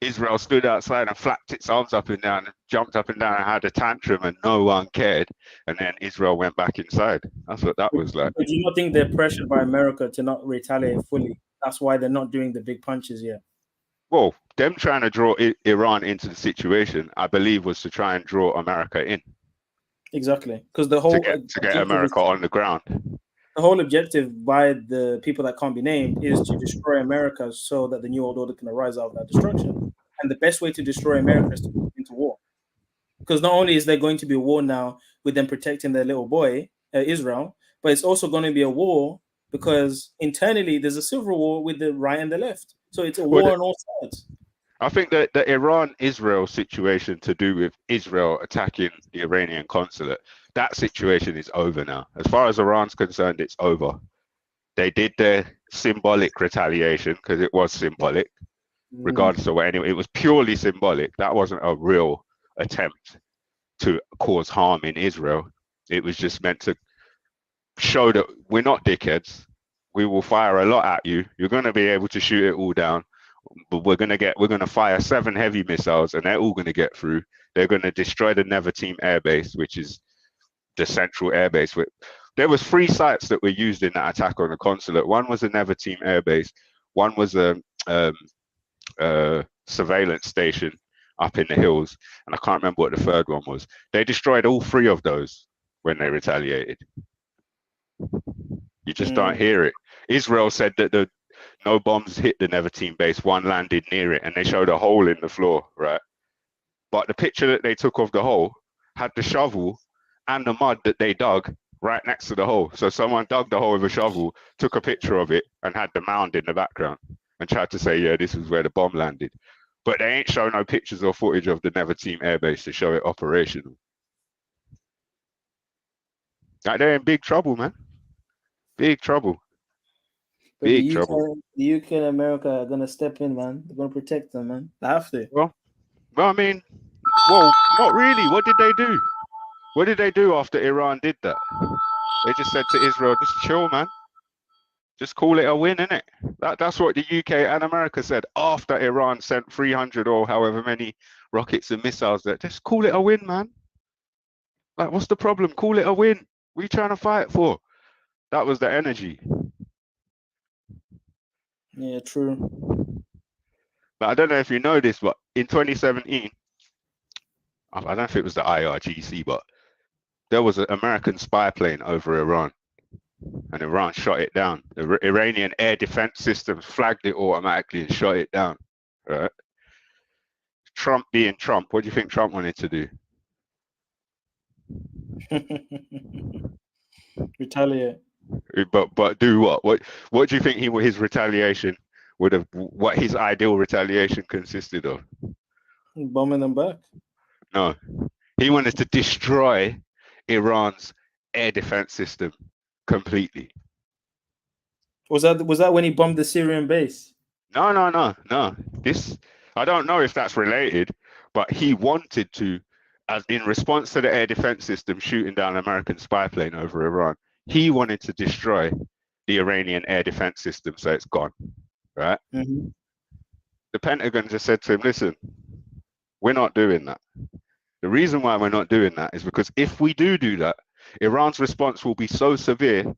Israel stood outside and flapped its arms up and down, and jumped up and down and had a tantrum, and no one cared. And then Israel went back inside. That's what that was like. But do you not think they're pressured by America to not retaliate fully? That's why they're not doing the big punches yet. Well, them trying to draw Iran into the situation, I believe, was to try and draw America in. Exactly, because the whole to get America on the ground. The whole objective by the people that can't be named is to destroy America so that the new world order can arise out of that destruction. And the best way to destroy America is to go into war. Because not only is there going to be a war now with them protecting their little boy, Israel, but it's also going to be a war because internally there's a civil war with the right and the left. So it's a war on all sides. I think that the Iran-Israel situation to do with Israel attacking the Iranian consulate, that situation is over now. As far as Iran's concerned, it's over. They did their symbolic retaliation because it was symbolic, regardless of what. Anyway, it was purely symbolic. That wasn't a real attempt to cause harm in Israel. It was just meant to show that we're not dickheads. We will fire a lot at you. You're going to be able to shoot it all down, but we're going to fire 7 heavy missiles, and they're all going to get through. They're going to destroy the Never Team Air Base, which is the central air base. There was 3 sites that were used in that attack on the consulate. One was a Never Team Air Base. One was a surveillance station up in the hills, and I can't remember what the third one was. They destroyed all 3 of those when they retaliated. You just don't hear it. Israel said that no bombs hit the Never Team base. One landed near it, and they showed a hole in the floor, right? But the picture that they took of the hole had the shovel and the mud that they dug right next to the hole. So someone dug the hole with a shovel, took a picture of it, and had the mound in the background, and tried to say, yeah, this is where the bomb landed. But they ain't show no pictures or footage of the Never Team Air Base to show it operational. Like, they're in big trouble, man. Big trouble. But Big trouble. The UK and America are going to step in, man. They're going to protect them, man. They have to. Well, I mean, not really. What did they do? What did they do after Iran did that? They just said to Israel, just chill, man. Just call it a win, innit? That's what the UK and America said after Iran sent 300 or however many rockets and missiles. That just call it a win, man. Like, what's the problem? Call it a win. What are you trying to fight for? That was the energy. Yeah, true. But I don't know if you know this, but in 2017, I don't know if it was the IRGC, but there was an American spy plane over Iran, and Iran shot it down. The Iranian air defense systems flagged it automatically and shot it down. Right? Trump being Trump, what do you think Trump wanted to do? Retaliate. But do what? What do you think his retaliation would have? What his ideal retaliation consisted of? Bombing them back. No, he wanted to destroy Iran's air defense system completely. Was that when he bombed the Syrian base? No. This, I don't know if that's related, but he wanted to, as in response to the air defense system shooting down an American spy plane over Iran, he wanted to destroy the Iranian air defense system so it's gone, right? Mm-hmm. The Pentagon just said to him, listen, we're not doing that. The reason why we're not doing that is because if we do that, Iran's response will be so severe,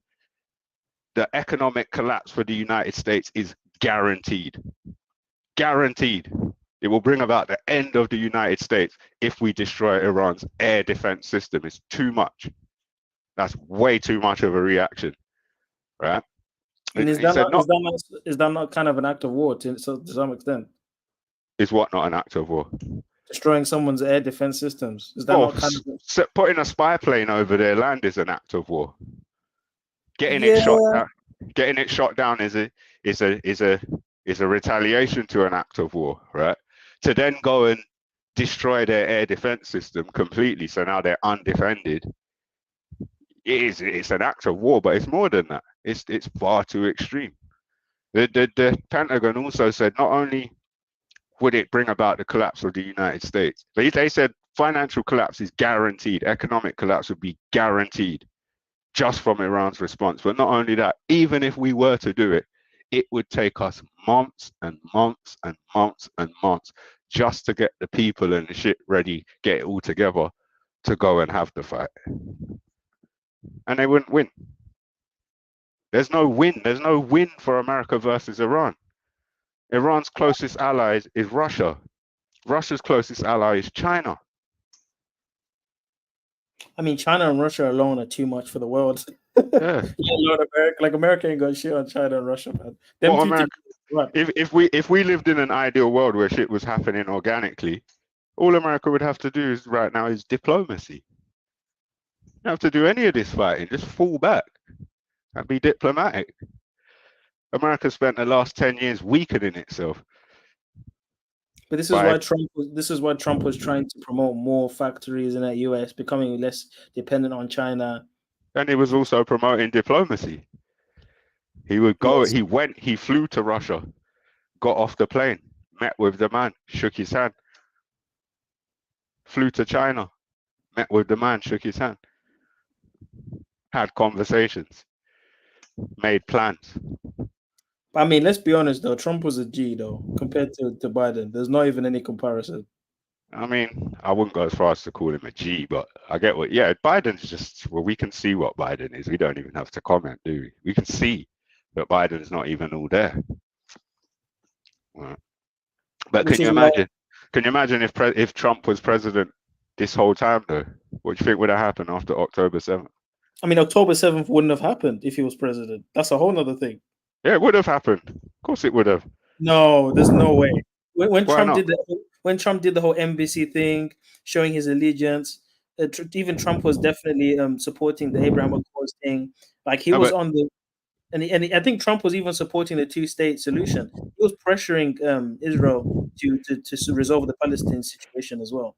the economic collapse for the United States is guaranteed. Guaranteed. It will bring about the end of the United States if we destroy Iran's air defense system. It's too much. That's way too much of a reaction, right? And is that not kind of an act of war to some extent? Is what not an act of war? Destroying someone's air defense systems. Is that not kind of putting a spy plane over their land is an act of war. Getting it shot down is a retaliation to an act of war, right? To then go and destroy their air defense system completely, so now they're undefended. It's an act of war, but it's more than that. It's far too extreme. The Pentagon also said not only would it bring about the collapse of the United States, they said financial collapse is guaranteed. Economic collapse would be guaranteed just from Iran's response. But not only that, even if we were to do it, it would take us months and months and months and months just to get the people and the shit ready, get it all together to go and have the fight. And they wouldn't win. There's no win. There's no win for America versus Iran. Iran's closest ally is Russia. Russia's closest ally is China. I mean, China and Russia alone are too much for the world. Yeah. America ain't got shit on China and Russia, man. Them Well, two America, things, if we lived in an ideal world where shit was happening organically, all America would have to do right now is diplomacy. You don't have to do any of this fighting. Just fall back and be diplomatic. America spent the last 10 years weakening itself. But this is why Trump was trying to promote more factories in the US, becoming less dependent on China. And he was also promoting diplomacy. He would go, he flew to Russia, got off the plane, met with the man, shook his hand. Flew to China, met with the man, shook his hand. Had conversations, made plans. I mean, let's be honest though, Trump was a G though, compared to Biden. There's not even any comparison. I mean, I wouldn't go as far as to call him a G, but I get what, yeah, Biden's just, well, we can see what Biden is. We don't even have to comment, do we? We can see that Biden's not even all there. Right. But can you imagine if Trump was president this whole time though? What do you think would have happened after October 7th? I mean, October 7th wouldn't have happened if he was president. That's a whole nother thing. Yeah, it would have happened. Of course it would have. No, there's no way. When Trump did the whole embassy thing, showing his allegiance, even Trump was definitely supporting the Abraham Accords thing. Like he was on the, and I think Trump was even supporting the two-state solution. He was pressuring Israel to resolve the Palestinian situation as well.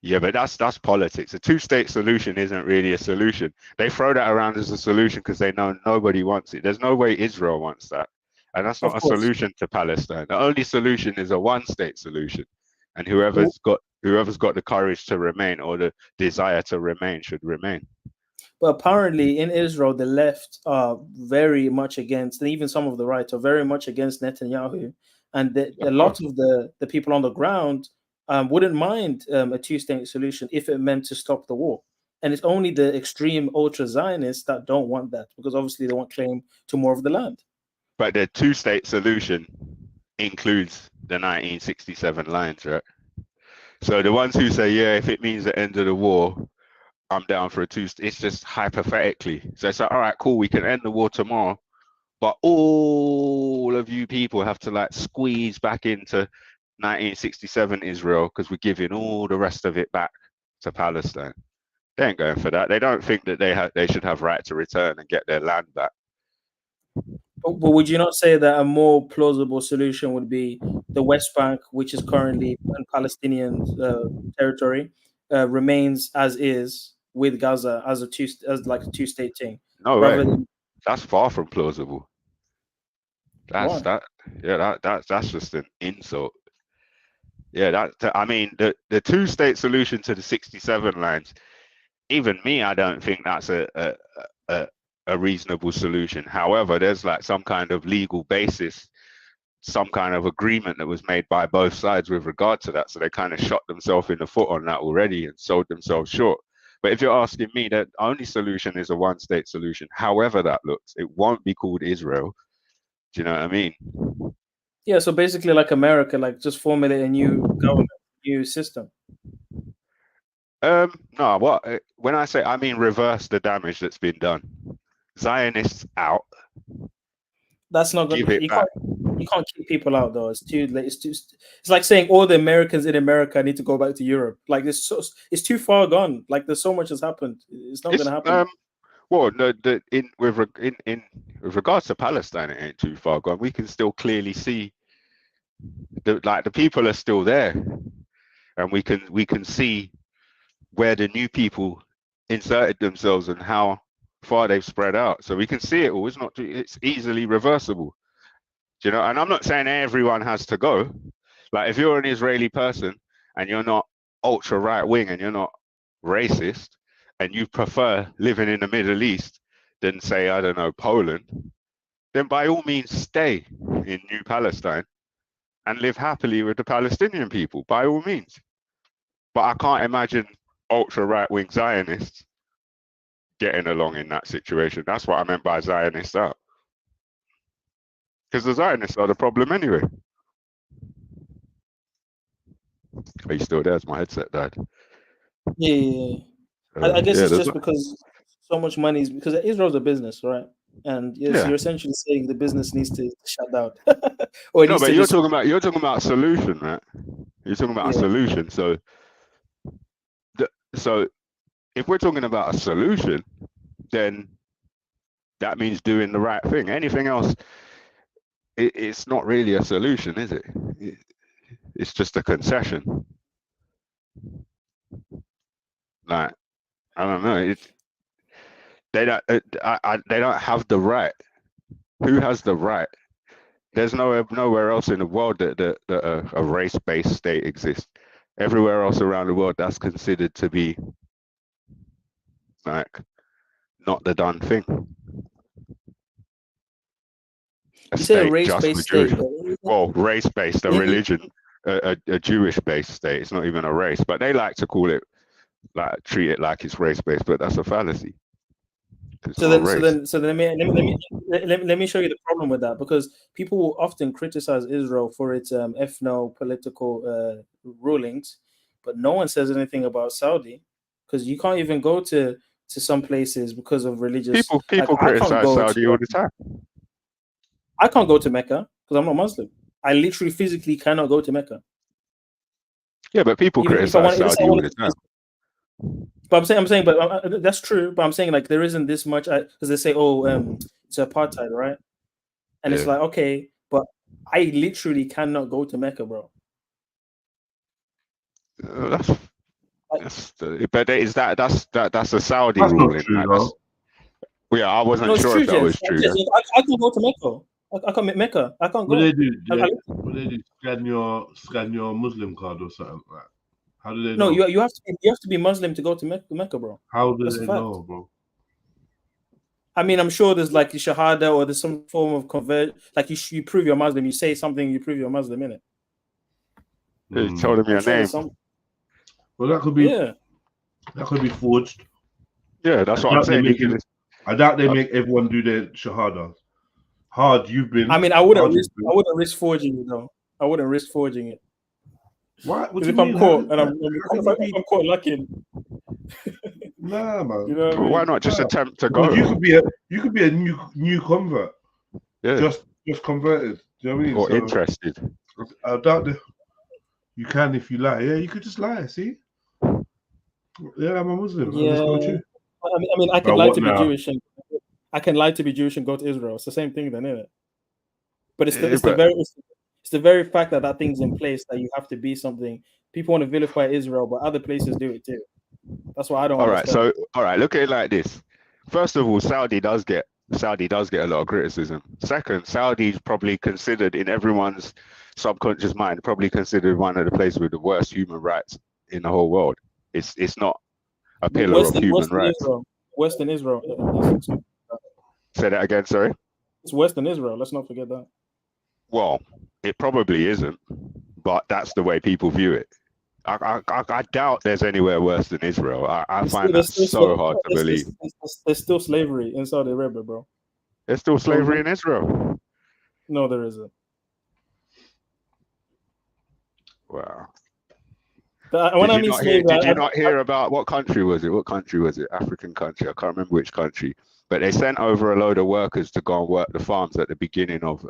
Yeah, but that's politics. A two-state solution isn't really a solution. They throw that around as a solution because they know nobody wants it. There's no way Israel wants that. And that's not a solution to Palestine. The only solution is a one-state solution. And whoever's got the courage to remain or the desire to remain should remain. But apparently in Israel, the left are very much against, and even some of the right are very much against Netanyahu. And a lot of the people on the ground wouldn't mind a two-state solution if it meant to stop the war. And it's only the extreme ultra-Zionists that don't want that, because obviously they want claim to more of the land. But the two-state solution includes the 1967 lines, right? So the ones who say, yeah, if it means the end of the war, I'm down for a two-state, it's just hypothetically. So it's like, all right, cool, we can end the war tomorrow, but all of you people have to like squeeze back into 1967 Israel because we're giving all the rest of it back to Palestine. They ain't going for that. They don't think that they should have right to return and get their land back. But would you not say that a more plausible solution would be the West Bank, which is currently in Palestinian territory, remains as is with Gaza as like a two-state thing? No way. That's far from plausible. That's just an insult. Yeah, I mean the two-state solution to the 67 lines. Even me, I don't think that's a reasonable solution. However, there's like some kind of legal basis, some kind of agreement that was made by both sides with regard to that. So they kind of shot themselves in the foot on that already and sold themselves short. But if you're asking me, the only solution is a one-state solution. However that looks, it won't be called Israel. Do you know what I mean? Yeah, so basically like America, like just formulate a new government, new system. No, when I say, I mean reverse the damage that's been done. Zionists out. That's not going to you can't keep people out though. It's too late. It's like saying all the Americans in America need to go back to Europe. Like it's too far gone. Like there's so much has happened. It's not going to happen. Well, no, with regards to Palestine, it ain't too far gone. We can still clearly see the people are still there, and we can see where the new people inserted themselves and how far they've spread out. So we can see it all. It's easily reversible. Do you know? And I'm not saying everyone has to go. Like if you're an Israeli person and you're not ultra right wing and you're not racist and you prefer living in the Middle East than say, I don't know, Poland, then by all means stay in New Palestine and live happily with the Palestinian people, by all means. But I can't imagine ultra right-wing Zionists getting along in that situation. That's what I meant by Zionists out. Because the Zionists are the problem anyway. Are you still there? My headset died. Yeah. I guess yeah, it's just because so much money is because Israel's a business, right? And yes, you're essentially saying the business needs to shut down. Or no, but you're talking about a solution, right? You're talking about a solution. So if we're talking about a solution, then that means doing the right thing. Anything else, it's not really a solution, is it? It's just a concession. Like, I don't know. They don't have the right. Who has the right? There's nowhere else in the world that a race-based state exists. Everywhere else around the world, that's considered to be like not the done thing. You say a race-based state. Well, race-based, a religion, a Jewish-based state. It's not even a race, but they like to call it, like, treat it like it's race-based, but that's a fallacy. So then let me show you the problem with that, because people often criticize Israel for its ethno-political rulings, but no one says anything about Saudi, because you can't even go to some places because of religious. People criticize Saudi all the time. I can't go to Mecca because I'm not Muslim. I literally physically cannot go to Mecca. Yeah, but people criticize Saudi all the time. But I'm saying, but that's true. But I'm saying, like, there isn't this much, because they say, it's apartheid, right? And it's like, okay, but I literally cannot go to Mecca, bro. That's a Saudi ruling. Yeah, I wasn't sure if that was true. I can go to Mecca. I can't make Mecca. I can't go. What do they do? What do they do? Scan your Muslim card or something like that? How do they know? No, you have to be Muslim to go to Mecca, bro. How do they know, bro? I mean, I'm sure there's like shahada, or there's some form of convert. Like you prove you're Muslim. You say something, you prove you're Muslim, innit? You told him your name. Well, that could be. Yeah. That could be forged. Yeah, that's what I'm saying. I doubt they make everyone do their shahadas. Hard, you've been. I mean, I wouldn't risk forging it though. I wouldn't risk forging it. Why? If I'm caught and I'm caught lucky. Nah, man. You know, why not just attempt to go? You could be a new convert. Yeah. Just converted. Do you know what I mean? Or interested. I doubt that you can if you lie. Yeah, you could just lie. See? Yeah, I'm a Muslim. Yeah. I mean, I can lie to be Jewish, and I can lie to be Jewish and go to Israel. It's the same thing, then, isn't it? But it's the very fact that thing's in place, that you have to be something. People want to vilify Israel, but other places do it too. That's why I don't. All right. Look at it like this. First of all, Saudi does get a lot of criticism. Second, Saudi's probably considered in everyone's subconscious mind, probably considered one of the places with the worst human rights in the whole world. It's not a pillar of human rights. Western Israel. Say that again, sorry. It's Western Israel. Let's not forget that. Well, it probably isn't, but that's the way people view it. I doubt there's anywhere worse than Israel. I find that so hard to believe. There's still slavery in Saudi Arabia, bro. There's still slavery in Israel. No, there isn't. Wow. Did you not hear about what country was it? What country was it? African country. I can't remember which country. But they sent over a load of workers to go and work the farms at the beginning of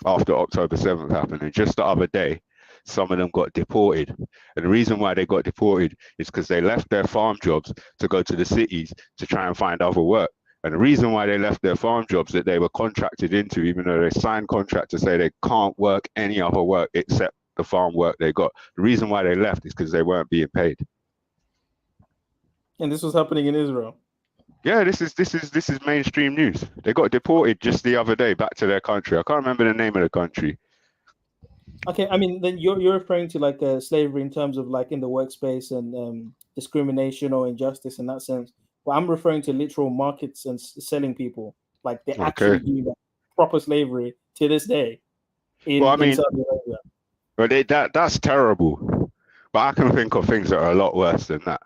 after October 7th happened. And just the other day, some of them got deported. And the reason why they got deported is because they left their farm jobs to go to the cities to try and find other work. And the reason why they left their farm jobs that they were contracted into, even though they signed contract to say they can't work any other work except the farm work they got. The reason why they left is because they weren't being paid. And this was happening in Israel. Yeah, this is mainstream news. They got deported just the other day back to their country. I can't remember the name of the country. Okay, I mean, then you're referring to like slavery in terms of like in the workspace and discrimination or injustice in that sense. But I'm referring to literal markets and selling people. Like they actually do that proper slavery to this day. in Saudi Arabia. But that's terrible. But I can think of things that are a lot worse than that,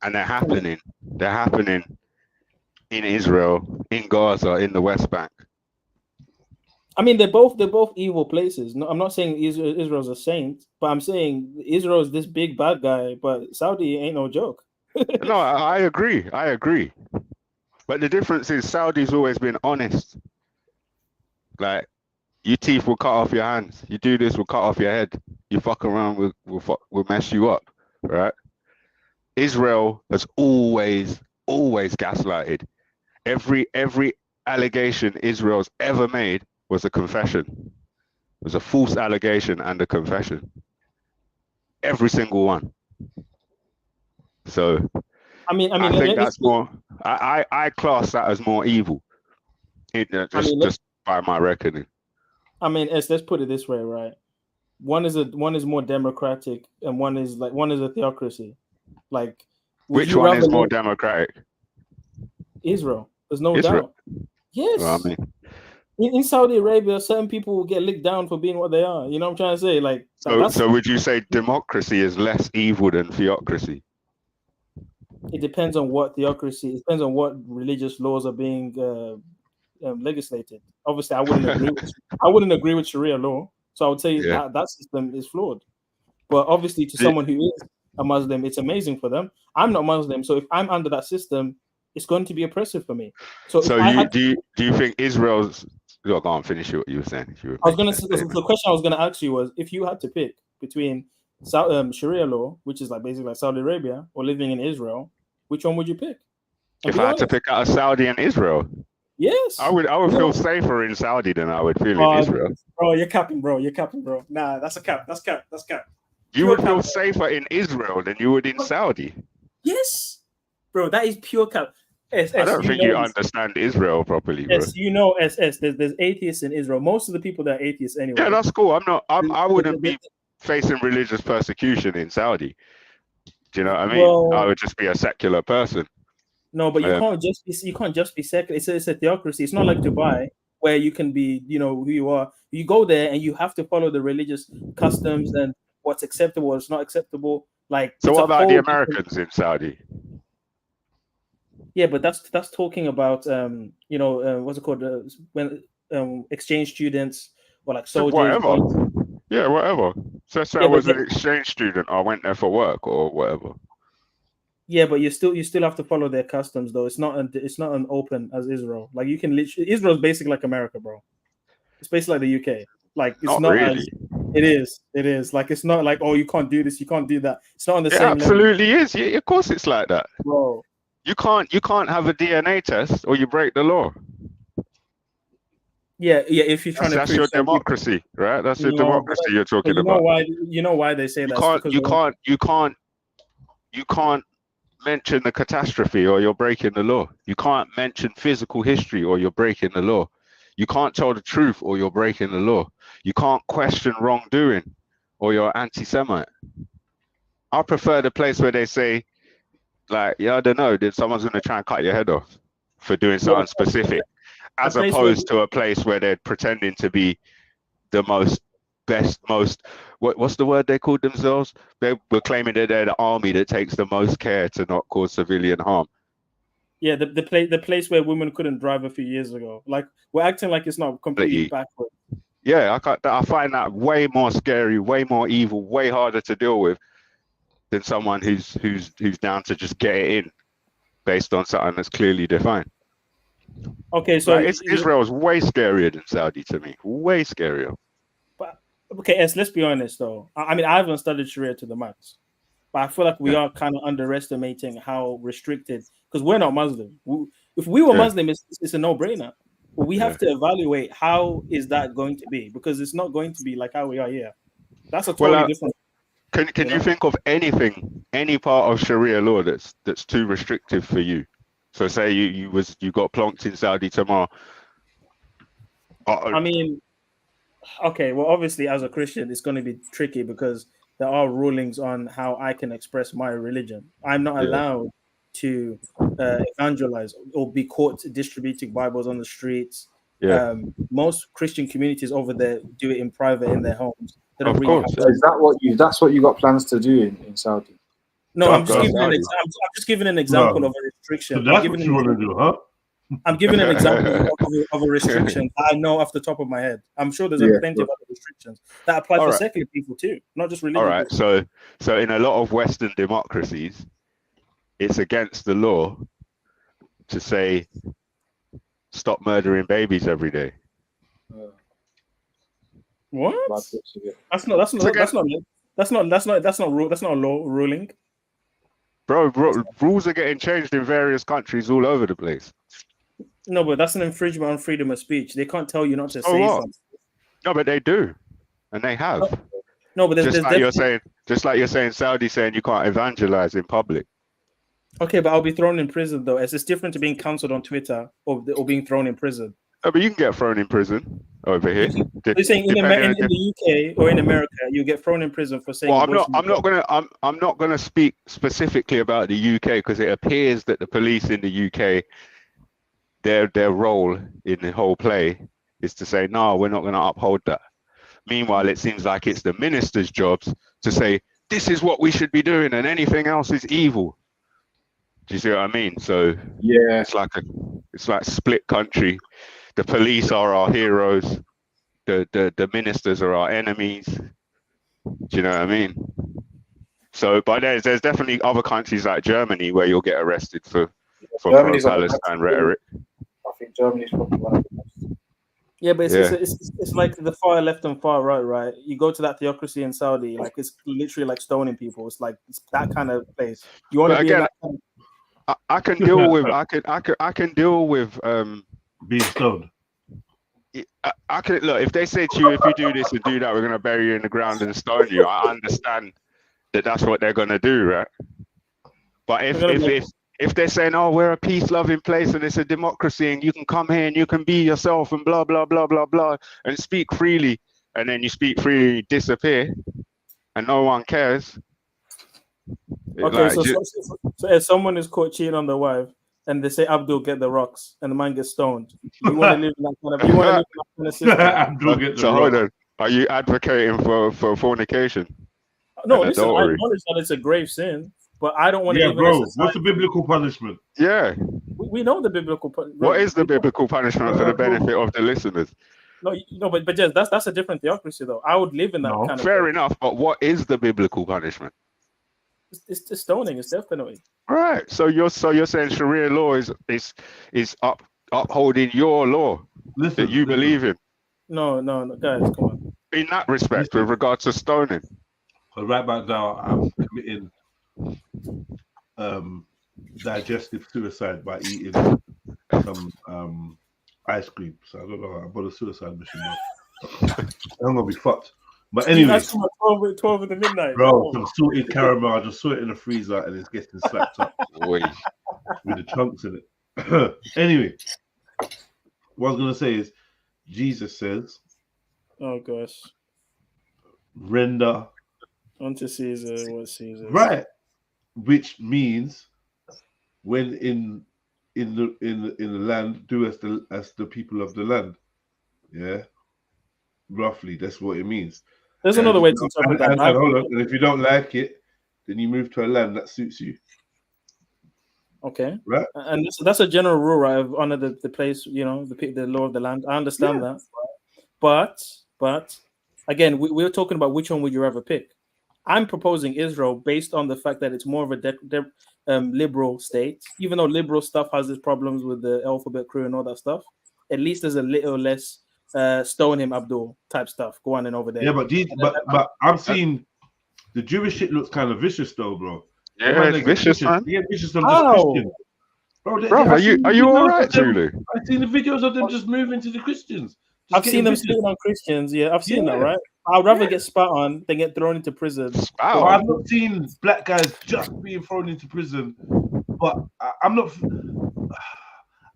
and they're happening. They're happening in Israel, in Gaza, in the West Bank. I mean, they're both evil places. No, I'm not saying Israel's a saint, but I'm saying Israel is this big bad guy, but Saudi ain't no joke. No, I agree. But the difference is Saudi's always been honest. Like, your teeth will cut off your hands. You do this, we'll cut off your head. You fuck around, we'll mess you up, right? Israel has always gaslighted. Every allegation Israel's ever made was a confession. It was a false allegation and a confession. Every single one. So I think that's more. I class that as more evil. Just by my reckoning. I mean, let's put it this way, right? One is more democratic, and one is a theocracy. Like, which one is more democratic? Israel. There's no doubt. Yes. Well, I mean, in Saudi Arabia, certain people will get licked down for being what they are. You know what I'm trying to say? Like, so would you say democracy is less evil than theocracy? It depends on what theocracy. It depends on what religious laws are being legislated. Obviously, I wouldn't agree with Sharia law. So I would say that system is flawed. But obviously, to someone who is a Muslim, it's amazing for them. I'm not Muslim, so if I'm under that system, it's going to be oppressive for me. So do you think Israel's? Go on, finish what you were saying. I was going to. The question I was going to ask you was, if you had to pick between Sharia law, which is like basically like Saudi Arabia, or living in Israel, which one would you pick? If I had to pick out a Saudi and Israel, yes, I would feel safer in Saudi than I would feel in Israel. Bro, you're capping, bro. Nah, that's a cap. That's cap. You would feel safer in Israel than you would in Saudi. Yes, bro, that is pure cap. I don't think you understand Israel properly, bro. There's atheists in Israel. Most of the people that are atheists anyway. Yeah, that's cool. I wouldn't be facing religious persecution in Saudi. Do you know what I mean? Well, I would just be a secular person. No, but you can't just be secular. It's a theocracy. It's not like Dubai, where you can be, who you are. You go there and you have to follow the religious customs and what's acceptable, what's not acceptable. Like, so what about the Americans in Saudi? Yeah, but that's talking about what's it called, when exchange students or like soldiers. Whatever. Yeah, whatever. So let's say I was an exchange student. I went there for work or whatever. Yeah, but you still have to follow their customs though. It's not an open as Israel. Like, you can literally, Israel's basically like America, bro. It's basically like the UK. Like, it's not really. It is. Like, it's not like, oh, you can't do this, you can't do that. It's not on the same level. It absolutely is. Yeah, of course it's like that. Bro. You can't have a DNA test or you break the law. Yeah. If you're trying that's your democracy, right? That's your democracy you're talking about. You know why they say that? You can't mention the catastrophe or you're breaking the law. You can't mention physical history or you're breaking the law. You can't tell the truth or you're breaking the law. You can't question wrongdoing or you're anti-Semite. I prefer the place where they say, like, I don't know, that someone's going to try and cut your head off for doing something specific, as opposed to a place where they're pretending to be the most what's the word they called themselves? They were claiming that they're the army that takes the most care to not cause civilian harm. Yeah, the place where women couldn't drive a few years ago. Like, we're acting like it's not completely backward. Yeah, I find that way more scary, way more evil, way harder to deal with than someone who's down to just get it in based on something that's clearly defined. Okay, so Israel is way scarier than Saudi to me. Way scarier. But okay, let's be honest though. I mean, I haven't studied Sharia to the max, but I feel like we are kind of underestimating how restricted, because we're not Muslim. If we were Muslim, it's a no-brainer. But we have to evaluate how is that going to be, because it's not going to be like how we are here. That's a totally different. Can you think of any part of Sharia law that's too restrictive for you? So say you got plonked in Saudi tomorrow. I mean, okay, well, obviously as a Christian, it's going to be tricky because there are rulings on how I can express my religion. I'm not allowed to evangelize or be caught distributing Bibles on the streets. most Christian communities over there do it in private in their homes. They don't Of really course. have Is that what you? That's what you got plans to do in Saudi? No, I'm just Go giving Saudi. I'm just giving an example Well, of a restriction. So that's what you want to do, huh? I'm giving an example of a restriction that I know off the top of my head. I'm sure there's plenty of other restrictions that apply for secular people too, not just religious. All right. people. So in a lot of Western democracies, it's against the law to say stop murdering babies every day. What? That's not a law ruling. Bro, rules are getting changed in various countries all over the place. No, but that's an infringement on freedom of speech. They can't tell you not to say what? something. No, but they do, and they have. No, but just like you're saying, Saudi saying you can't evangelize in public. Okay, but I'll be thrown in prison though. It's different to being cancelled on Twitter or being thrown in prison. Oh, but you can get thrown in prison over here. You're saying in the UK or in America, you get thrown in prison for saying. Well, I'm not gonna speak specifically about the UK because it appears that the police in the UK, their role in the whole play is to say no, we're not going to uphold that. Meanwhile, it seems like it's the minister's jobs to say this is what we should be doing and anything else is evil. Do you see what I mean? So yeah, it's like split country. The police are our heroes. The ministers are our enemies. Do you know what I mean? So, but there's definitely other countries like Germany where you'll get arrested for pro-Palestine rhetoric. I think Germany's probably one of the most. Yeah, but it's like the far left and far right, right? You go to that theocracy in Saudi, like it's literally like stoning people. It's like it's that kind of place. You want to be in that kind of... I can deal with I can deal with being stoned. I can look if they say to you, if you do this and do that, we're gonna bury you in the ground and stone you. I understand that that's what they're gonna do, right? But if they're saying, oh, we're a peace-loving place and it's a democracy and you can come here and you can be yourself and blah blah blah blah blah and speak freely, and then you speak freely and you disappear and no one cares. Okay, so if someone is caught cheating on their wife and they say, Abdul, get the rocks, and the man gets stoned, you want to live in that kind of, system? Abdul, get the rocks. Hold on. Are you advocating for fornication? No, listen, I acknowledge that it's a grave sin, but I don't want to live in a society. What's the biblical punishment? Yeah. We know the biblical punishment. What is the biblical punishment for the benefit of the listeners? No, but just that's a different theocracy, though. I would live in that kind of. Fair enough, but what is the biblical punishment? It's stoning. It's death penalty. Right. So you're saying Sharia law is upholding your law that you believe in. No, guys, come on. In that respect, with regards to stoning. So right back now, I'm committing digestive suicide by eating some ice cream. So I don't know. I'm on a suicide mission now. I'm gonna be fucked. But anyway, that's 12 in the midnight. Bro, some salted caramel. I just saw it in the freezer and it's getting slapped up with the chunks in it. Anyway, what I was gonna say is, Jesus says, "Oh gosh, render unto Caesar what Caesar." Right, which means when in the land, do as the people of the land. Yeah, roughly, that's what it means. There's another way to interpret that. And if you don't like it, then you move to a land that suits you. Okay. Right. And that's a general rule, right? Of honor the place, the law of the land. I understand that. But again, we're talking about which one would you rather pick. I'm proposing Israel based on the fact that it's more of a liberal state. Even though liberal stuff has its problems with the alphabet crew and all that stuff, at least there's a little less stone him Abdul type stuff going on over there. Yeah, but I'm seeing the Jewish shit looks kind of vicious though, bro. Yeah, it's vicious, man. Yeah, vicious on just Christians. Bro, are you all right, Zulu? I've seen the videos of them just moving to the Christians. I've seen them spitting on Christians. Yeah, I've seen that, right? I'd rather get spat on than get thrown into prison. Well, I've not seen black guys just being thrown into prison, but I'm not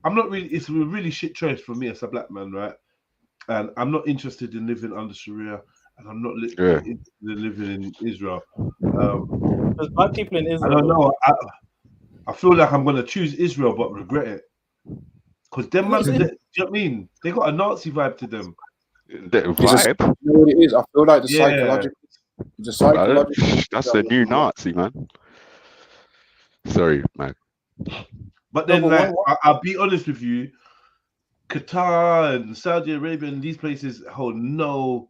really. It's a really shit choice for me as a black man, right? And I'm not interested in living under Sharia, and I'm not interested in living in Israel. There's black people in Israel. I don't know. I feel like I'm going to choose Israel, but regret it. Because them man, do you know what I mean? They got a Nazi vibe to them. The vibe? You know what it is? I feel like the Yeah. psychological. That's the new Nazi, man. Sorry, man. But then, I'll be honest with you, Qatar and Saudi Arabia and these places hold no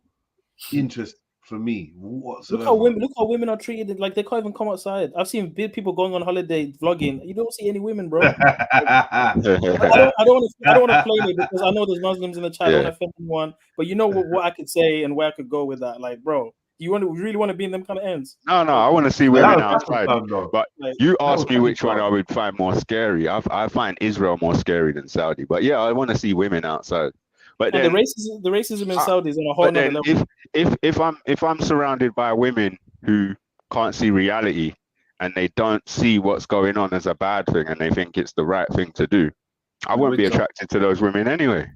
interest for me whatsoever. Look how women are treated. Like they can't even come outside. I've seen big people going on holiday vlogging. You don't see any women, bro. I don't want to claim it because I know there's Muslims in the chat. I don't offend anyone, but you know what I could say and where I could go with that. Like, bro, you really want to be in them kind of ends? No, I want to see women outside. But you asked me which one I would find more scary. I find Israel more scary than Saudi. But yeah, I want to see women outside. But then, the racism in Saudi is on a whole other level. If I'm surrounded by women who can't see reality and they don't see what's going on as a bad thing and they think it's the right thing to do, I won't be attracted to those women anyway.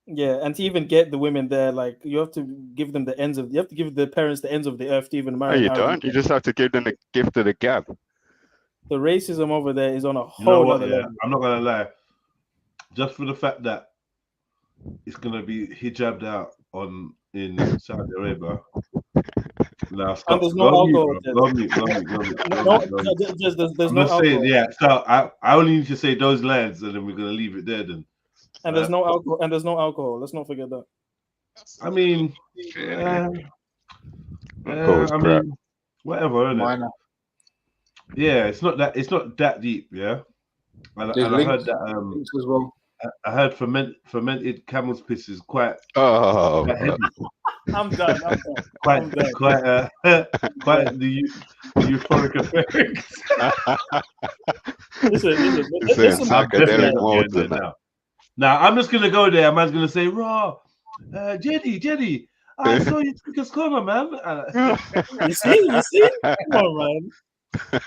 Yeah, and to even get the women there, like you have to give them the ends of. You have to give the parents the ends of the earth to even marry. No, you don't. You just have to give them the gift of the gab. The racism over there is on a whole other level. I'm not gonna lie. Just for the fact that it's gonna be hijabbed out in Saudi Arabia. Now, stop. And there's no alcohol. There's no alcohol. Yeah, so I only need to say those lines, and then we're gonna leave it there. Then. And there's no alcohol. And there's no alcohol. Let's not forget that. I mean, whatever, isn't it? Yeah, it's not that deep. Yeah, and I heard that as well. I heard fermented camel's piss is quite. Quite heavy. I'm done. Quite the euphoric effects. Listen. Now I'm just gonna go there. A man's gonna say, "Raw, Jenny, I saw you took a corner, man." You see? Come on, man. I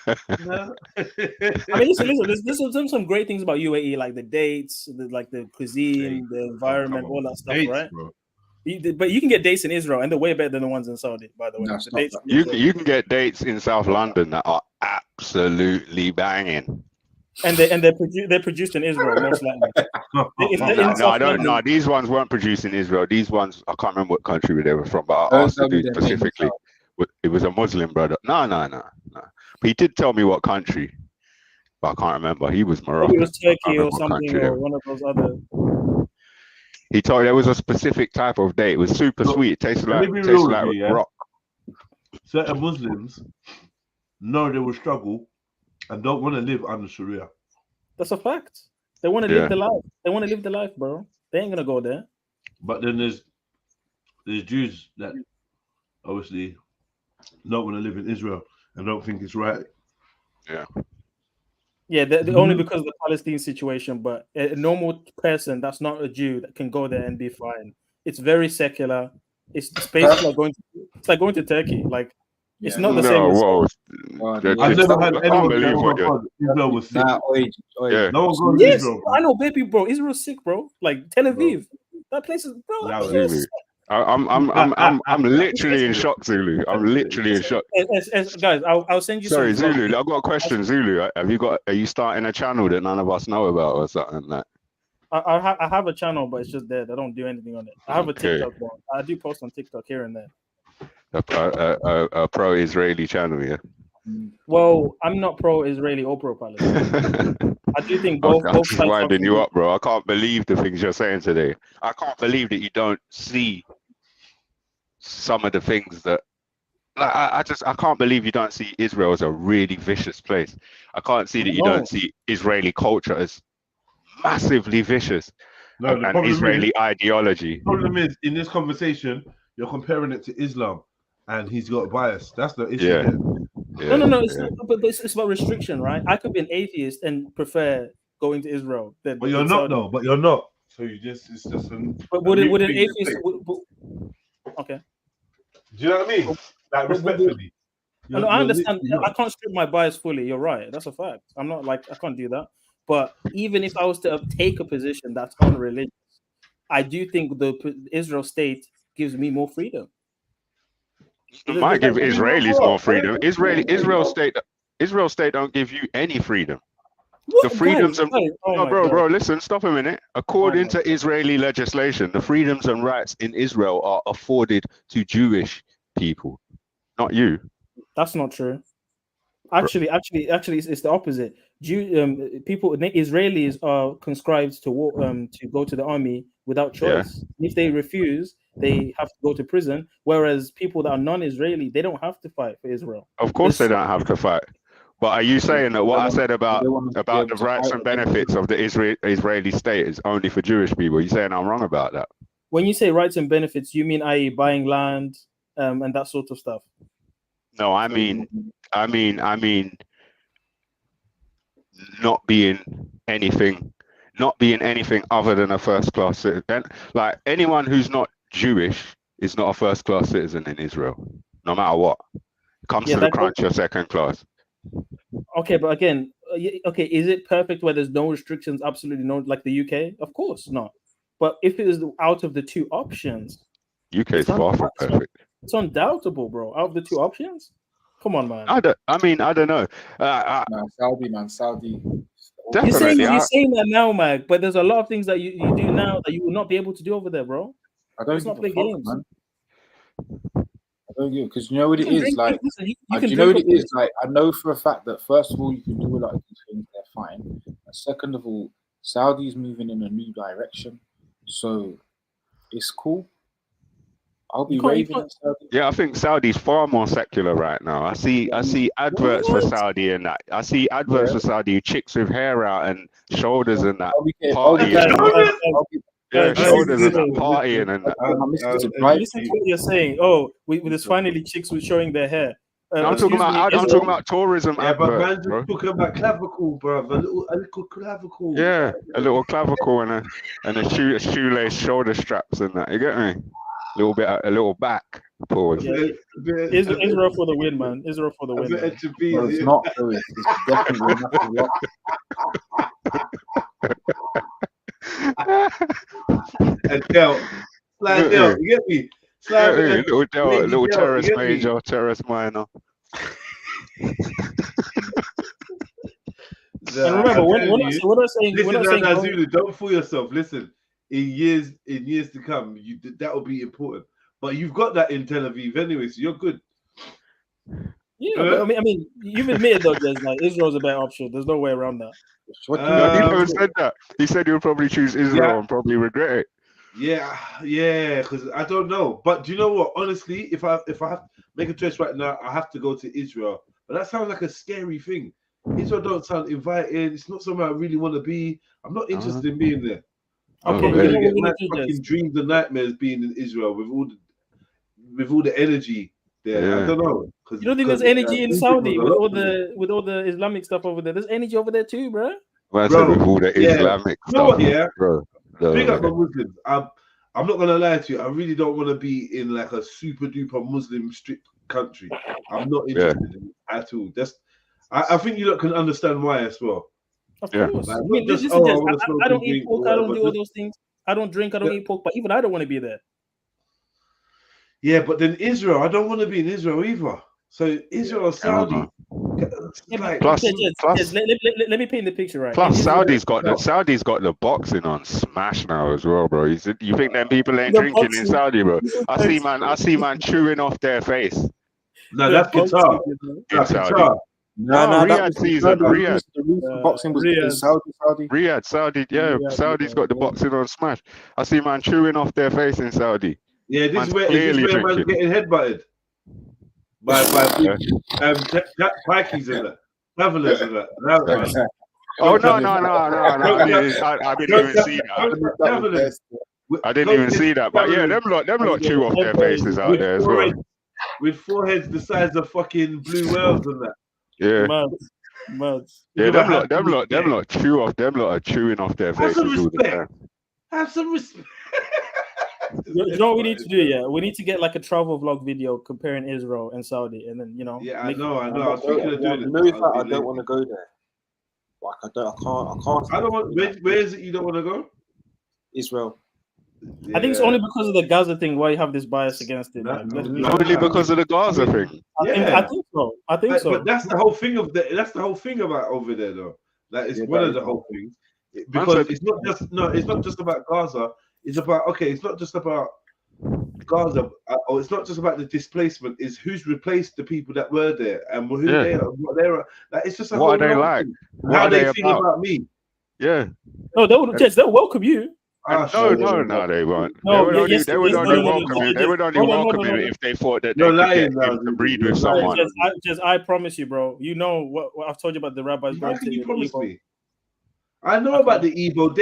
mean, listen. There's some great things about UAE, like the dates, the cuisine, the environment, all that stuff, dates, right? Bro. But you can get dates in Israel, and they're way better than the ones in Saudi, by the way. No, you can get dates in South London that are absolutely banging. And they're produced in Israel, most likely. No, these ones weren't produced in Israel. These ones, I can't remember what country they were from, but I asked the dude specifically. It was a Muslim brother. No. But he did tell me what country, but I can't remember. He was Moroccan. It was Turkey or something, or one of those other. He told me there was a specific type of date. It was super sweet. It tasted like rock. Certain Muslims know they will struggle and don't want to live under Sharia. That's a fact. They want to live the life. They want to live the life, bro. They ain't gonna go there. But then there's Jews that obviously don't want to live in Israel and don't think it's right. Yeah, only because of the Palestine situation. But a normal person that's not a Jew that can go there and be fine. It's very secular. It's basically like going to Turkey. Like it's not the same. I've never had anyone Israel was sick. No one goes to Israel. I know, baby, bro. Israel's sick, bro. Like Tel Aviv, that place is, bro. I'm literally in shock, Zulu. I'm literally in shock. Guys, I'll send you. Sorry, Zulu. I've got a question, Zulu. Are you starting a channel that none of us know about or something like? I have a channel, but it's just dead. I don't do anything on it. I have a TikTok one. I do post on TikTok here and there. A pro-Israeli channel, yeah. Well, I'm not pro-Israeli or pro-Palestine. I do think both. I'm just winding you up, bro. I can't believe the things you're saying today. I can't believe that you don't see some of the things that. Like, I can't believe you don't see Israel as a really vicious place. I can't see that you don't see Israeli culture as massively vicious and Israeli ideology. The problem is, in this conversation, you're comparing it to Islam, and he's got bias. That's the issue. No. But it's about restriction, right? I could be an atheist and prefer going to Israel. But you're not, though. But you're not. So it's just an. But would an atheist? Okay. Do you know what I mean? Like, respectfully. No, I understand. I can't strip my bias fully. You're right. That's a fact. I'm not like, I can't do that. But even if I was to take a position that's unreligious, I do think the Israel state gives me more freedom. It might give Israelis more freedom. Israel state don't give you any freedom. The freedoms and bro, God. listen, stop a minute. According to Israeli legislation, the freedoms and rights in Israel are afforded to Jewish people, not you. That's not true. Actually, it's the opposite. Israelis are conscribed to go to the army without choice. If they refuse, they have to go to prison. Whereas people that are non-Israeli, they don't have to fight for Israel. Of course, they don't have to fight. But are you saying that what I said about the rights and benefits of the Israeli state is only for Jewish people? You saying I'm wrong about that? When you say rights and benefits, you mean i.e. buying land and that sort of stuff? No, I mean not being anything other than a first-class citizen. Like anyone who's not Jewish is not a first-class citizen in Israel, no matter what. Comes to the crunch, you're second class. Okay, but again, is it perfect where there's no restrictions, absolutely no, like the UK? Of course not. But if it is out of the two options, UK is far from perfect. It's undoubtable, bro. Out of the two options, come on, man. I don't know. Saudi. Definitely. You're saying that now, Mag, but there's a lot of things that you do now that you will not be able to do over there, bro. Let's not play games, man. I don't get it, because you know what it is like. You know what it is like. I know for a fact that first of all, you can do a lot of these things; they're fine. And second of all, Saudi's moving in a new direction, so it's cool. I'll be raving at Saudi. Yeah, I think Saudi's far more secular right now. I see adverts for Saudi and that. I see adverts for Saudi, chicks with hair out and shoulders and that. Shoulders and that, partying and that. Listen to what you're saying. Oh, there's finally chicks with showing their hair. I'm talking about tourism. Yeah, but man's talking about clavicle, bro. A little clavicle. Yeah, a little clavicle and a shoelace shoulder straps and that. You get me? A little back pause. Yeah. Israel for the win, man. Israel for the win. No, it's not. It's definitely not. And Del, slide Del, you get me? Slide little terrace major, terrace minor. And remember, when I saying, Zulu, don't fool yourself. Listen, in years to come, that will be important. But you've got that in Tel Aviv anyway, so you're good. Yeah, but I mean, you've admitted though, Des, like Israel's a better option. There's no way around that. He never said that. He said he'll probably choose Israel and probably regret it. Yeah, because I don't know. But do you know what? Honestly, if I have to make a choice right now, I have to go to Israel. But that sounds like a scary thing. Israel don't sound inviting. It's not somewhere I really want to be. I'm not interested in being there. Okay, I'm going to get my fucking dreams and nightmares being in Israel with all the energy there. Yeah. I don't know. You don't think there's energy in Saudi with all the Islamic stuff over there? There's energy over there too, bro. Well, with all the Islamic stuff, you know what, bro. Big up my Muslims. I'm not gonna lie to you. I really don't want to be in like a super duper Muslim strict country. I'm not interested in it at all. I think you lot can understand why as well. Of course. Like, I mean, I don't eat pork. I don't do all those things. I don't drink. I don't eat pork. But even I don't want to be there. Yeah, but then Israel, I don't want to be in Israel either. So Israel, Saudi. Let me paint the picture right. Plus, Saudi's got the boxing on smash now as well, bro. You think them people ain't drinking in Saudi, bro? I see man chewing off their face. No, that's guitar. In Saudi. No, Riyadh season. Riyadh. The boxing was in Saudi. Riyadh, Saudi. Yeah, Saudi's got the boxing on smash. I see man chewing off their face in Saudi. Yeah, this is where man's getting headbutted by Vikings and that, travelers and that. Oh no! I didn't even see that. I didn't even see that. But yeah, them lot chew off their faces out there as well. With foreheads the size of fucking blue whales and that. Yeah. Mad. Yeah, them lot chew off. Them lot are chewing off their faces all the time. Have some respect. You know what we need to do? Yeah, we need to get like a travel vlog video comparing Israel and Saudi, and then Yeah, I know. I was thinking of doing it. You know, I don't want to go there. Like I can't. I don't want. Where is it you don't want to go? Israel. I think it's only because of the Gaza thing why you have this bias against it. Only because of the Gaza thing. I think so. But that's the whole thing about over there, though. Like it's one of the whole things. Because it's not just about Gaza. It's about it's not just about Gaza, or it's not just about the displacement. It's who's replaced the people that were there and who they are, what they're like. It's just a what whole are they like? How What are they they feel about? about me. Yeah. No, they'll welcome you. No, they won't. No, They would only welcome you. They would only welcome you if they thought that they could get interbreed with someone. I promise you, bro. You know what I've told you about the rabbis going to you promise Igbo. me? I know about the Igbo.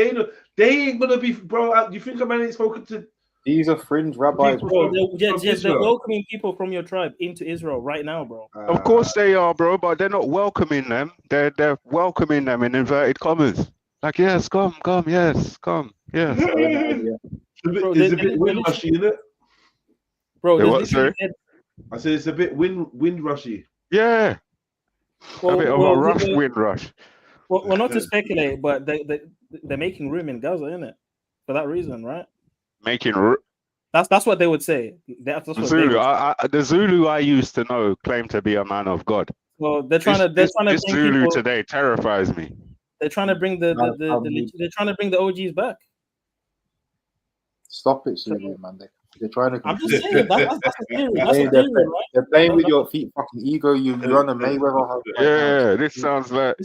They ain't gonna be, bro. You think a man ain't spoken to? These are fringe rabbis, bro. They're welcoming people from your tribe into Israel right now, bro. Of course they are, bro, but they're not welcoming them. They're welcoming them in inverted commas. Like, yes, come, yes, come, yes. It's a bit wind rushy, isn't it? Bro, I said it's a bit wind rushy. Yeah. A bit of a rush, wind rush. Well, not to speculate, but they're making room in Gaza, isn't it? For that reason, right? That's what they would say. That's what Zulu. The Zulu I used to know claimed to be a man of God. Well, they're trying to this bring Zulu people, today terrifies me. They're trying to bring they're trying to bring the OGs back. Stop it, Zulu, man. They're trying to. I'm just saying that's a theory. That's a theory, right? They're playing with your feet, fucking ego. You run a Mayweather. Yeah, this sounds like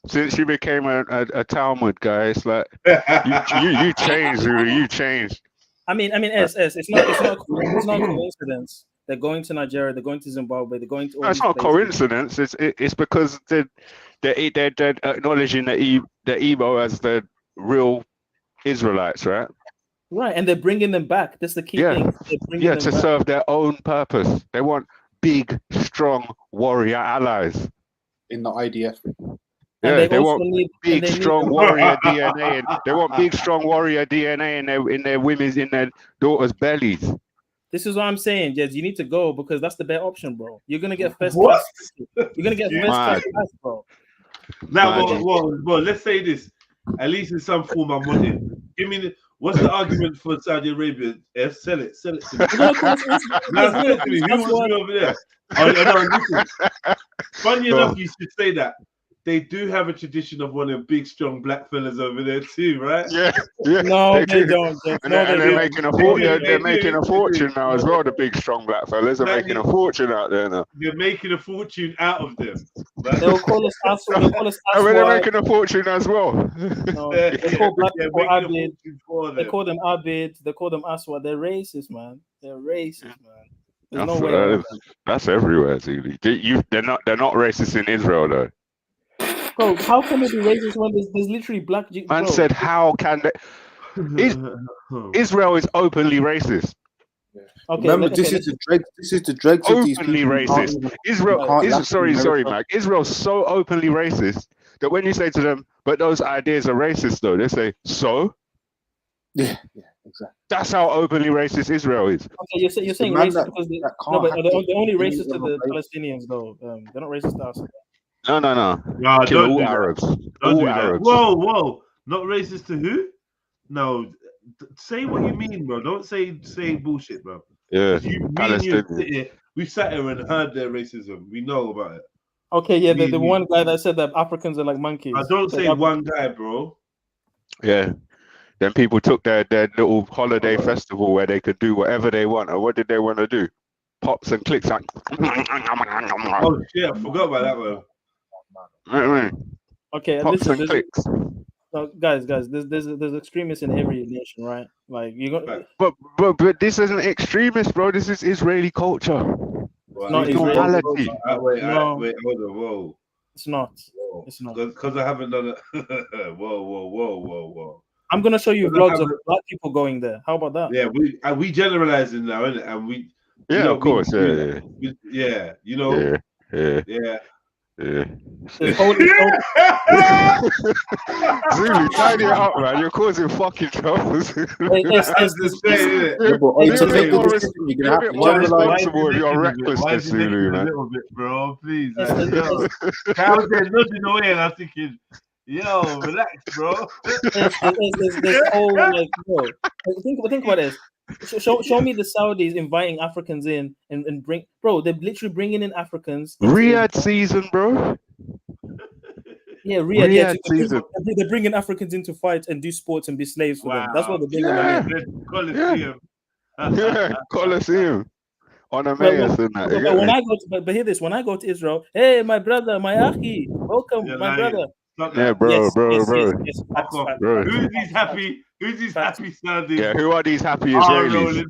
since you became a Talmud guy, it's like you changed, Zulu. You changed. I mean, it's not a coincidence. They're going to Nigeria. They're going to Zimbabwe. They're going to. No, it's not a coincidence. It's because they're acknowledging the Igbo as the real Israelites, right? Right, and they're bringing them back. That's the key thing. Yeah, to serve their own purpose. They want big, strong warrior allies in the IDF. Yeah, they want big, strong warrior DNA, and they want big, strong warrior DNA in their women's, in their daughters' bellies. This is what I'm saying, Jez. You need to go because that's the better option, bro. You're gonna get first class. You're gonna get first class, bro. Now, well, let's say this. At least in some form, I'm on it. Give me what's the argument for Saudi Arabia? Sell it to me. Now, sell it to me. Who wants me over there? Listen. Funny enough, you should say that. They do have a tradition of one of them big, strong black fellas over there too, right? Yeah. No, they don't. They're making a fortune. They're making a fortune now as well. The big, strong black fellas are making a fortune out there now. They're making a fortune out of them. They'll call us Aswa. They'll call us Aswa. They're making a fortune as well. No, they call black people Abid. They call them Abid. They call them Aswa. They're racist, man. They're racist, man. There's no way. That's everywhere, Zulu. They're not racist in Israel though. Bro, how can it be racist when there's literally black? Man said, how can they? Israel is openly racist. Okay, remember, this is the dregs of these people. Openly racist. Sorry, Mac. Israel's so openly racist that when you say to them, but those ideas are racist, though, they say, so? Yeah, exactly. That's how openly racist Israel is. Okay, you're saying racist because they're only racist to the Palestinians, though. They're not racist to us. No, don't do Arabs. Don't do Arabs. Whoa. Not racist to who? No. Say what you mean, bro. Don't say bullshit, bro. Yeah. We sat here and heard their racism. We know about it. Okay, yeah, the one guy that said that Africans are like monkeys. I don't say one guy, bro. Yeah. Then people took their little holiday festival where they could do whatever they want. Or what did they want to do? Pops and clicks. Like... Oh, shit. I forgot about that one. Okay, Pops and clicks. Guys, there's extremists in every nation, right? Like you got, but this isn't extremist, bro. This is Israeli culture. Well, not Israeli culture. Wait, hold on, whoa. It's not. Whoa. It's not. Because I haven't done it. Whoa. I'm gonna show you vlogs of black people going there. How about that? Yeah, we generalizing now, innit? And we. Yeah, of course. Yeah. You know. Yeah. Yeah. Zulu, tidy it up, man. You're causing fucking troubles. You're a bit more responsible if you're reckless, Zulu, man. A little bit, bro. Please. I was there nothing away, and I'm thinking, yo, relax, bro. There's whole like, think about this. Show me the Saudis inviting Africans in and they're literally bringing in Africans. Riyadh season, bro. Yeah, Riyadh. Yeah, season. they're bringing Africans in to fight and do sports and be slaves for them. That's what they're bringing them in. Coliseum. Yeah, Colosseum. On a But Emmaus and that. when I go to, but hear this, when I go to Israel, hey, my brother, my Aki, welcome, my brother. Yeah, bro. Yes, facts. Bro. Who's these happy? Who's these happy sounding? Yeah, who are these happy Israelis?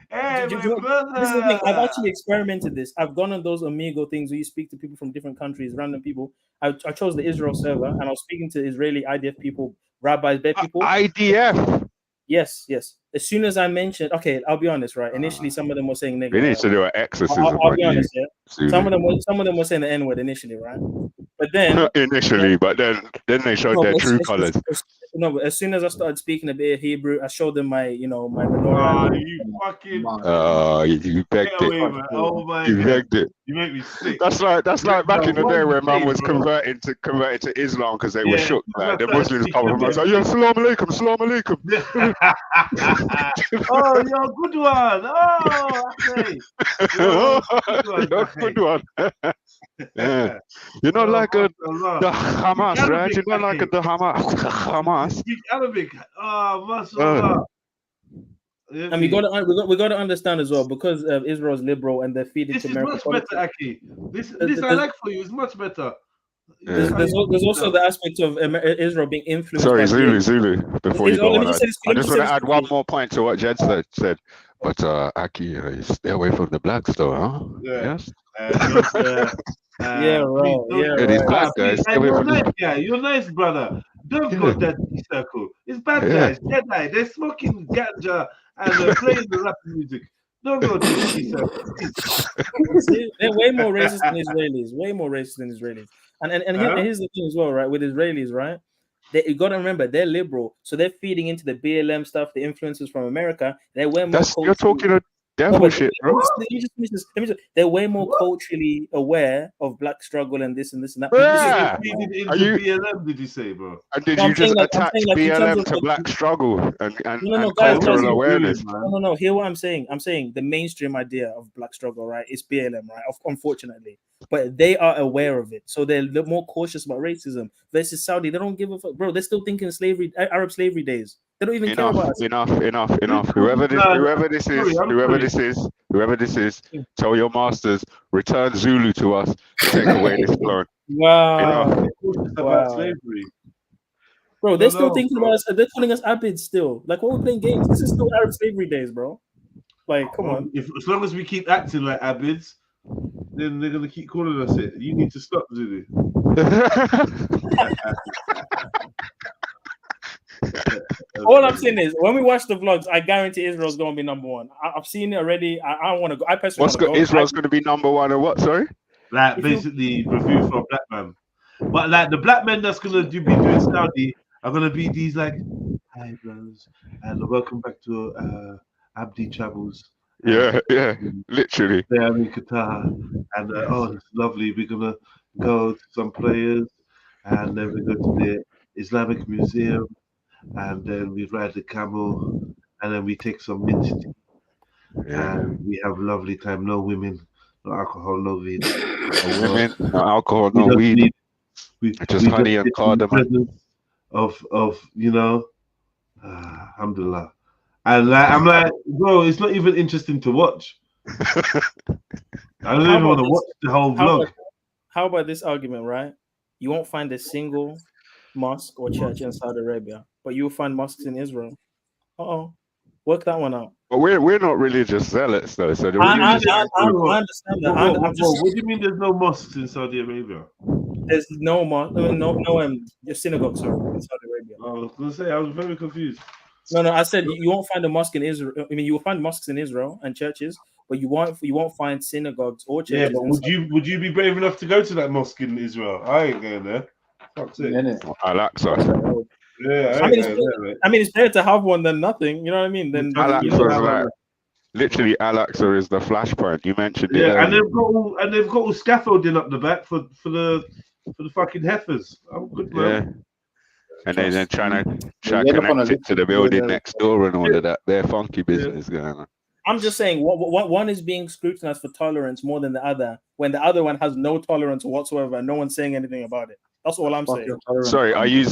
Hey, Do my you know- brother. This is the thing. I've actually experimented this. I've gone on those Amigo things where you speak to people from different countries, random people. I chose the Israel server, and I was speaking to Israeli IDF people, rabbis, bad people. IDF. Yes. As soon as I mentioned, okay, I'll be honest, right? Initially, some of them were saying negative. We need to do an exorcism. I'll be honest, yeah. Zulu. Some of them were saying the N word initially, right? But then but then they showed their true colors. No, but as soon as I started speaking a bit of Hebrew, I showed them my menorah. You fucking. You begged it. Oh my you God. begged it. You make me sick. That's like back in the day when man was converted to Islam because they were shook. Like the Muslims come from us, like, yeah, salam alaikum, salam alaikum. Oh, you're a good one. Oh, okay. You're a good one. Yeah. You're not like the Hamas, right? You're not like the Hamas. Speak Arabic. Oh, mashallah. And we got to understand as well, because Israel's liberal and they're feeding This to is America. much better, Aki. This I like for you. It's much better. There's also the aspect of Israel being influenced. Sorry, by Zulu. Before you go on, I just want to add one more point to what Jed said. But Aki, stay away from the blacks, though, huh? Yes. Yeah, right. Yeah, these black guys. You're nice, guy. You're nice, brother. Don't go that circle. It's bad guys. Jedi. They're smoking ganja and playing the rap music. Don't go to the circle. They're way more racist than Israelis. Way more racist than Israelis. And here's the thing as well, right? With Israelis, right? You got to remember they're liberal, so they're feeding into the BLM stuff, the influences from America. They're way more. You're talking a devil shit, bro. They're way more culturally aware of black struggle and this and that. Yeah. BLM, did you say, bro? And did you just attach BLM to black struggle and cultural awareness? No. Hear what I'm saying? I'm saying the mainstream idea of black struggle, right, is BLM, right? Unfortunately, but they are aware of it, so they're more cautious about racism. Versus Saudi, they don't give a fuck, bro. They're still thinking slavery, Arab slavery days. They don't even care about us. Enough. Whoever this is, tell your masters, return Zulu to us, take away this throne. Wow. Slavery. Bro, they're still thinking about us. They're calling us Abids still. Like, what we're playing games. This is still Arab slavery days, bro. Like, come on. As long as we keep acting like Abids, then they're gonna keep calling us it. You need to stop, Zulu. All I'm saying is, when we watch the vlogs, I guarantee Israel's going to be number one. I've seen it already. I want to go. I personally want to go. Israel's going to be number one, or what? Sorry, like basically review for a black man. But like the black men that's going to be doing Saudi are going to be these like, hi brothers, and welcome back to Abdi Travels. Yeah, literally. They are in Qatar, and oh, it's lovely. We're gonna go to some players, and then we go to the Islamic Museum, and then we ride the camel, and then we take some mint tea, and we have a lovely time. No women, no alcohol, no weed. No women, no alcohol, no weed. Just honey and cardamom. Of alhamdulillah. And I'm like, bro, it's not even interesting to watch. I don't even want to watch the whole vlog. How about this argument, right? You won't find a single mosque or church in Saudi Arabia, but you'll find mosques in Israel. Work that one out. But we're not religious zealots, though. So I understand that. What do you mean there's no mosques in Saudi Arabia? There's no mosque, synagogues in Saudi Arabia. I was going to say, I was very confused. No, I said you won't find a mosque in Israel. I mean, you will find mosques in Israel and churches, but you won't find synagogues or churches. Yeah, but would you be brave enough to go to that mosque in Israel? I ain't going there. Fuck's it. Al-Aqsa. Yeah, I mean, it's better to have one than nothing. You know what I mean? Then Al-Aqsa literally Al-Aqsa is the flashpoint. You mentioned it. Yeah, and they've got all scaffolding up the back for the fucking heifers. I'm good, man. Yeah. And then trying to connect it to the building next door and all of that. They're funky business going on. I'm just saying, one is being scrutinized for tolerance more than the other, when the other one has no tolerance whatsoever and no one's saying anything about it. That's all I'm saying. Sorry, are you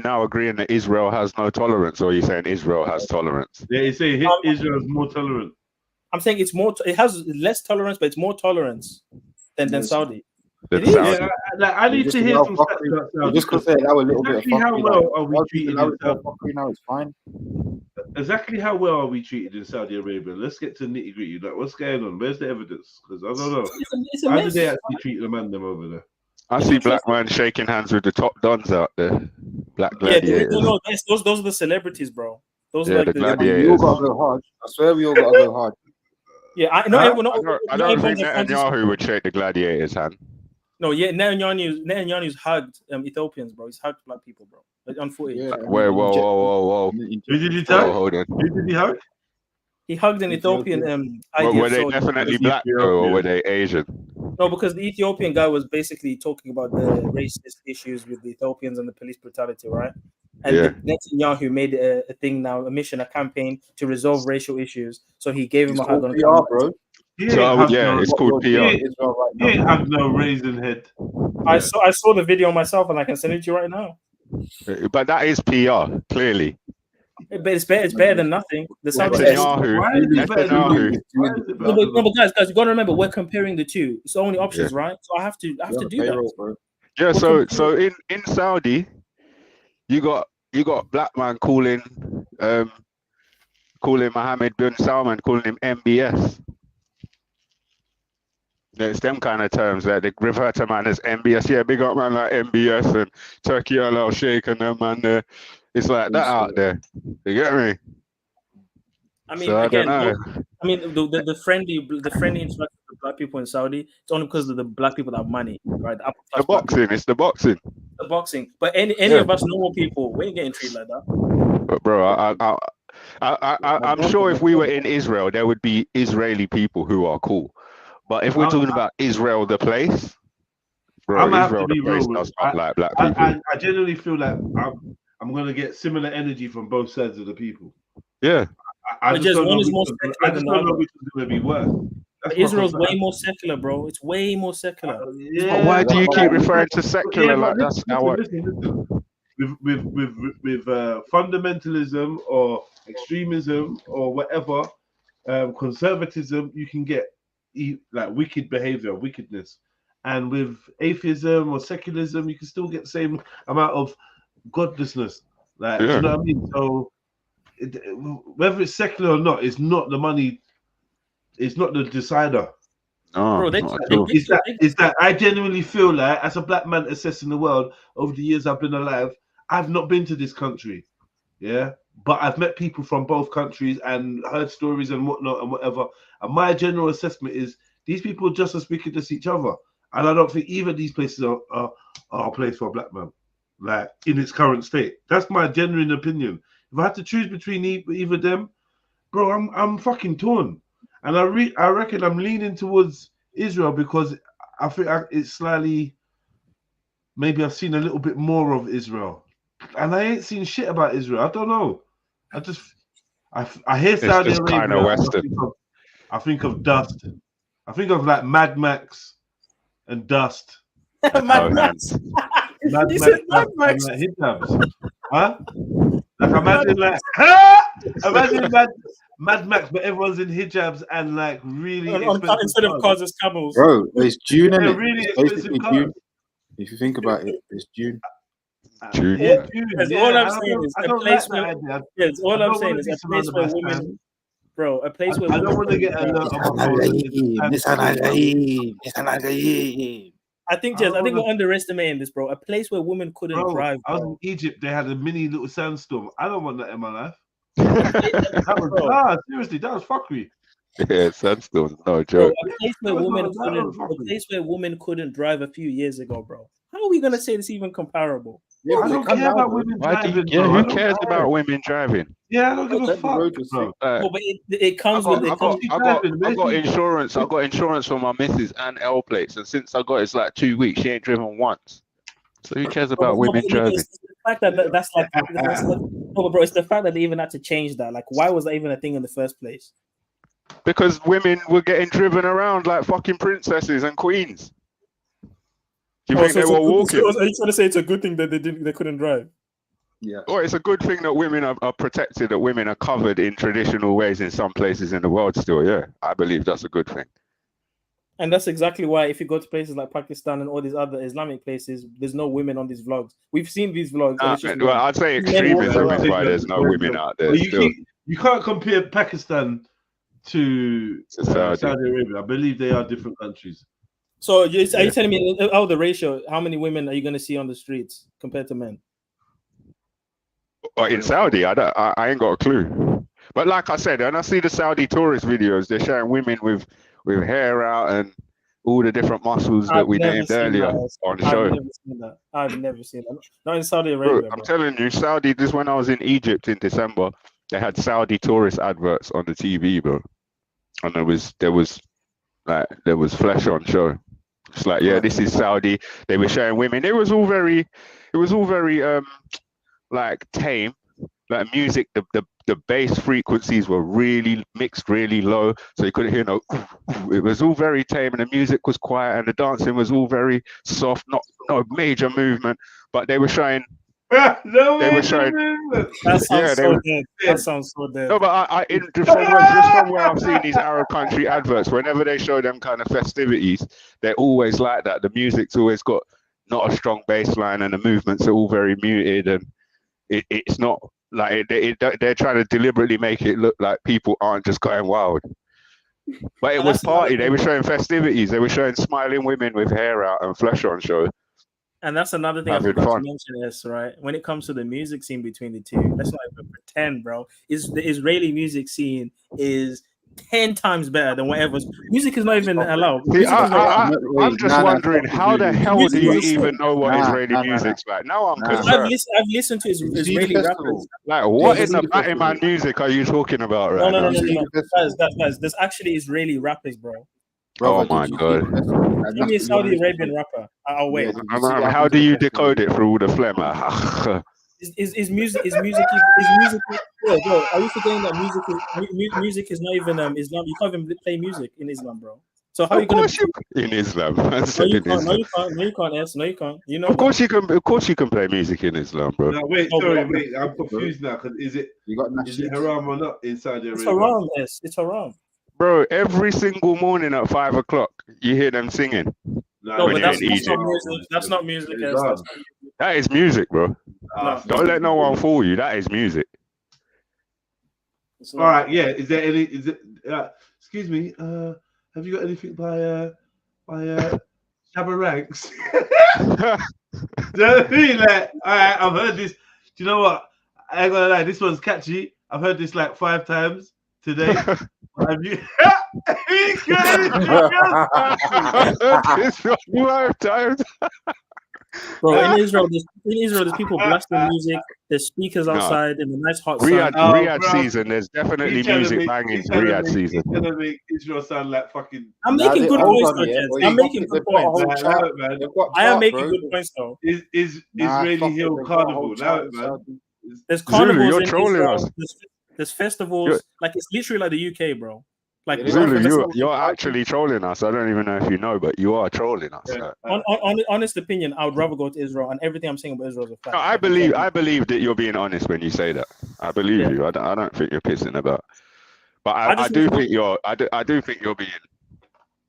now agreeing that Israel has no tolerance, or are you saying Israel has tolerance? Yeah, you say Israel is more tolerant. I'm saying it's more. It has less tolerance, but it's more tolerance than Saudi. It is. Yeah, I need to hear some facts about Saudi. Just because they allow a little bit of Exactly how well are we treated in Saudi? Now it's fine. Exactly how well are we treated in Saudi Arabia? Let's get to nitty gritty. Like, what's going on? Where's the evidence? Because I don't know. It's a How mess. do they actually treat the man them over there? I see black man shaking hands with the top dons out there. Black gladiators. No, those are the celebrities, bro. Those are like the the gladiators. We all gotta go hard. I swear we all gotta go hard. Yeah, I don't think Netanyahu would shake the gladiators' hand. No, yeah, Netanyahu's hugged Ethiopians, bro. He's hugged black people, bro. Like, on footage. Yeah. Whoa. Who did he hug? Hold on. Who did he hug? He hugged an Ethiopian. Were they definitely black though, or were they Asian? No, because the Ethiopian guy was basically talking about the racist issues with the Ethiopians and the police brutality, right? And Netanyahu made a thing now, a campaign to resolve racial issues. So he gave him a hug on PR, bro. It's called PR. He ain't have no raisin head. I saw the video myself, and I can send it to you right now. But that is PR, clearly. But it's better than nothing. The Netanyahu. No, but guys, you gotta remember we're comparing the two. It's the only options, right? So I have to do that. Yeah. So in Saudi, you got black man calling Mohammed bin Salman, calling him MBS. It's them kind of terms that they refer to man as MBS. Yeah, big up man like MBS and Turkey Al Sheikh and them man. It's like that out there. You get me? I mean, so again, the friendly interaction with black people in Saudi. It's only because of the black people that have money, right? The boxing. It's the boxing. The boxing. But any of us normal people, we ain't getting treated like that. But bro, I'm sure if we were in Israel, there would be Israeli people who are cool. But if we're talking about Israel, the place, bro, Israel, the place does not like black people. I genuinely feel like I'm going to get similar energy from both sides of the people. Yeah. I just don't know which is going to be worse. Israel's way more secular, bro. It's way more secular. But why do you keep referring to secular like that's our... With fundamentalism or extremism or whatever, conservatism, you can get like wicked behavior, wickedness. And with atheism or secularism, you can still get the same amount of godlessness. Like, you know what I mean? So whether it's secular or not, it's not the money, it's not the decider. No, it's that I genuinely feel like, as a black man assessing the world over the years I've been alive, I've not been to this country, but I've met people from both countries and heard stories and whatnot and whatever. And my general assessment is these people are just as wicked as each other, and I don't think either of these places are a place for a black man, like in its current state. That's my genuine opinion. If I had to choose between either of them, bro, I'm fucking torn. And I reckon I'm leaning towards Israel because I think it's slightly, maybe I've seen a little bit more of Israel. And I ain't seen shit about Israel. I don't know. I hear Saudi Arabia. Kind of Western. I think of Dust. I think of like Mad Max and Dust. Mad Max. Mad Max. And hijabs. Huh? Like imagine Mad Max, but everyone's in hijabs and like really instead of cars, it's camels. Bro, it's June, and really it's basically June. If you think about it, it's June. June. Yeah, all I'm saying is a place where. Yes, all I'm saying is a place where women. Bro, a place where I don't want to get a lot I think we're underestimating this, bro. A place where women couldn't drive. I was in Egypt. They had a mini little sandstorm. I don't want that in my life. Seriously, that was fuckery. Yeah, sandstorm. No joke. Bro, a place where women couldn't drive a few years ago, bro. How are we gonna say this even comparable? Yeah, I don't care about women driving. Who cares about women driving? Yeah, I don't give a fuck. But it comes with. I got insurance. I got insurance for my missus and L plates, and since I got it's like 2 weeks, she ain't driven once. So who cares about women driving? It's the fact that's no, bro. It's the fact that they even had to change that. Like, why was that even a thing in the first place? Because women were getting driven around like fucking princesses and queens. Do you think they were walking? Are you trying to say it's a good thing that they couldn't drive? Yeah. Or it's a good thing that women are protected, that women are covered in traditional ways in some places in the world still. Yeah, I believe that's a good thing. And that's exactly why if you go to places like Pakistan and all these other Islamic places, there's no women on these vlogs. We've seen these vlogs. And it's just Well, I'd say extremism is why there's no women out there. You can't compare Pakistan to Saudi Arabia. I believe they are different countries. So are you telling me the ratio? How many women are you going to see on the streets compared to men? In Saudi, I ain't got a clue. But like I said, when I see the Saudi tourist videos, they're showing women with hair out and all the different muscles that we named earlier on show. I've never seen that. Not in Saudi Arabia. Bro, I'm telling you, Saudi. This when I was in Egypt in December, they had Saudi tourist adverts on the TV, bro, and there was flesh on show. It's like, yeah, this is Saudi. They were showing women. It was all very like tame. Like music, the bass frequencies were really mixed, really low, so you couldn't hear no. It was all very tame, and the music was quiet, and the dancing was all very soft, not no major movement. But they were showing. That sounds so dead. No, but just from where I've seen these Arab country adverts, whenever they show them kind of festivities, they're always like that. The music's always got not a strong bass line, and the movements are all very muted, and it's not. Like they're trying to deliberately make it look like people aren't just going wild. But it was party. They were showing festivities. They were showing smiling women with hair out and flesh on show. And that's another thing I forgot to mention is, right, when it comes to the music scene between the two, let's not even pretend, bro. The Israeli music scene is 10 times better than whatever. Music is not even allowed. I'm just wondering, how the hell do you even know what Israeli music's like? Now I'm concerned. I've listened to Israeli rappers. Like, what in the Batman music are you talking about right now? No. Guys, there's actually Israeli rappers, bro. Oh my god! Give me a Saudi Arabian rapper. I'll wait. How do you decode it through all the phlegm? Is music? Bro, are you forgetting that music is not even Islam? You can't even play music in Islam, bro. So how are you gonna in Islam? No, you can't. No, you can't. You know. Of course you can play music in Islam, bro. No, wait, I'm confused now. Because is it haram or not in Saudi Arabia? It's haram. Yes, it's haram. Bro, every single morning at 5 o'clock, you hear them singing. No, but that's not music. That's not music. That is music, bro. Don't let no one fool you. That is music. All right, yeah. Is there any? Is it? Excuse me. Have you got anything by Shabba Ranks? Do you know what I mean? Like, all right, I've heard this. Do you know what? I ain't gonna lie. This one's catchy. I've heard this like 5 times today. Have you? It's 5 times. Bro, in Israel, there's people blasting music. There's speakers outside in the nice hot sun. Riyadh season. There's definitely music banging Riyadh season. He's gonna make Israel sound like fucking. I'm making good points, though. I'm making good points. I am making good points, though. Is Israeli Hill Carnival now, man? There's carnivals. You're trolling us. There's festivals. Like it's literally like the UK, bro. Like Zulu, you're actually trolling us. I don't even know if you know, but you are trolling us. Yeah. Honest opinion, I would rather go to Israel, and everything I'm saying about Israel is a fact. No, I believe that you're being honest when you say that. I believe you. I don't think you're pissing about. But I do think you're being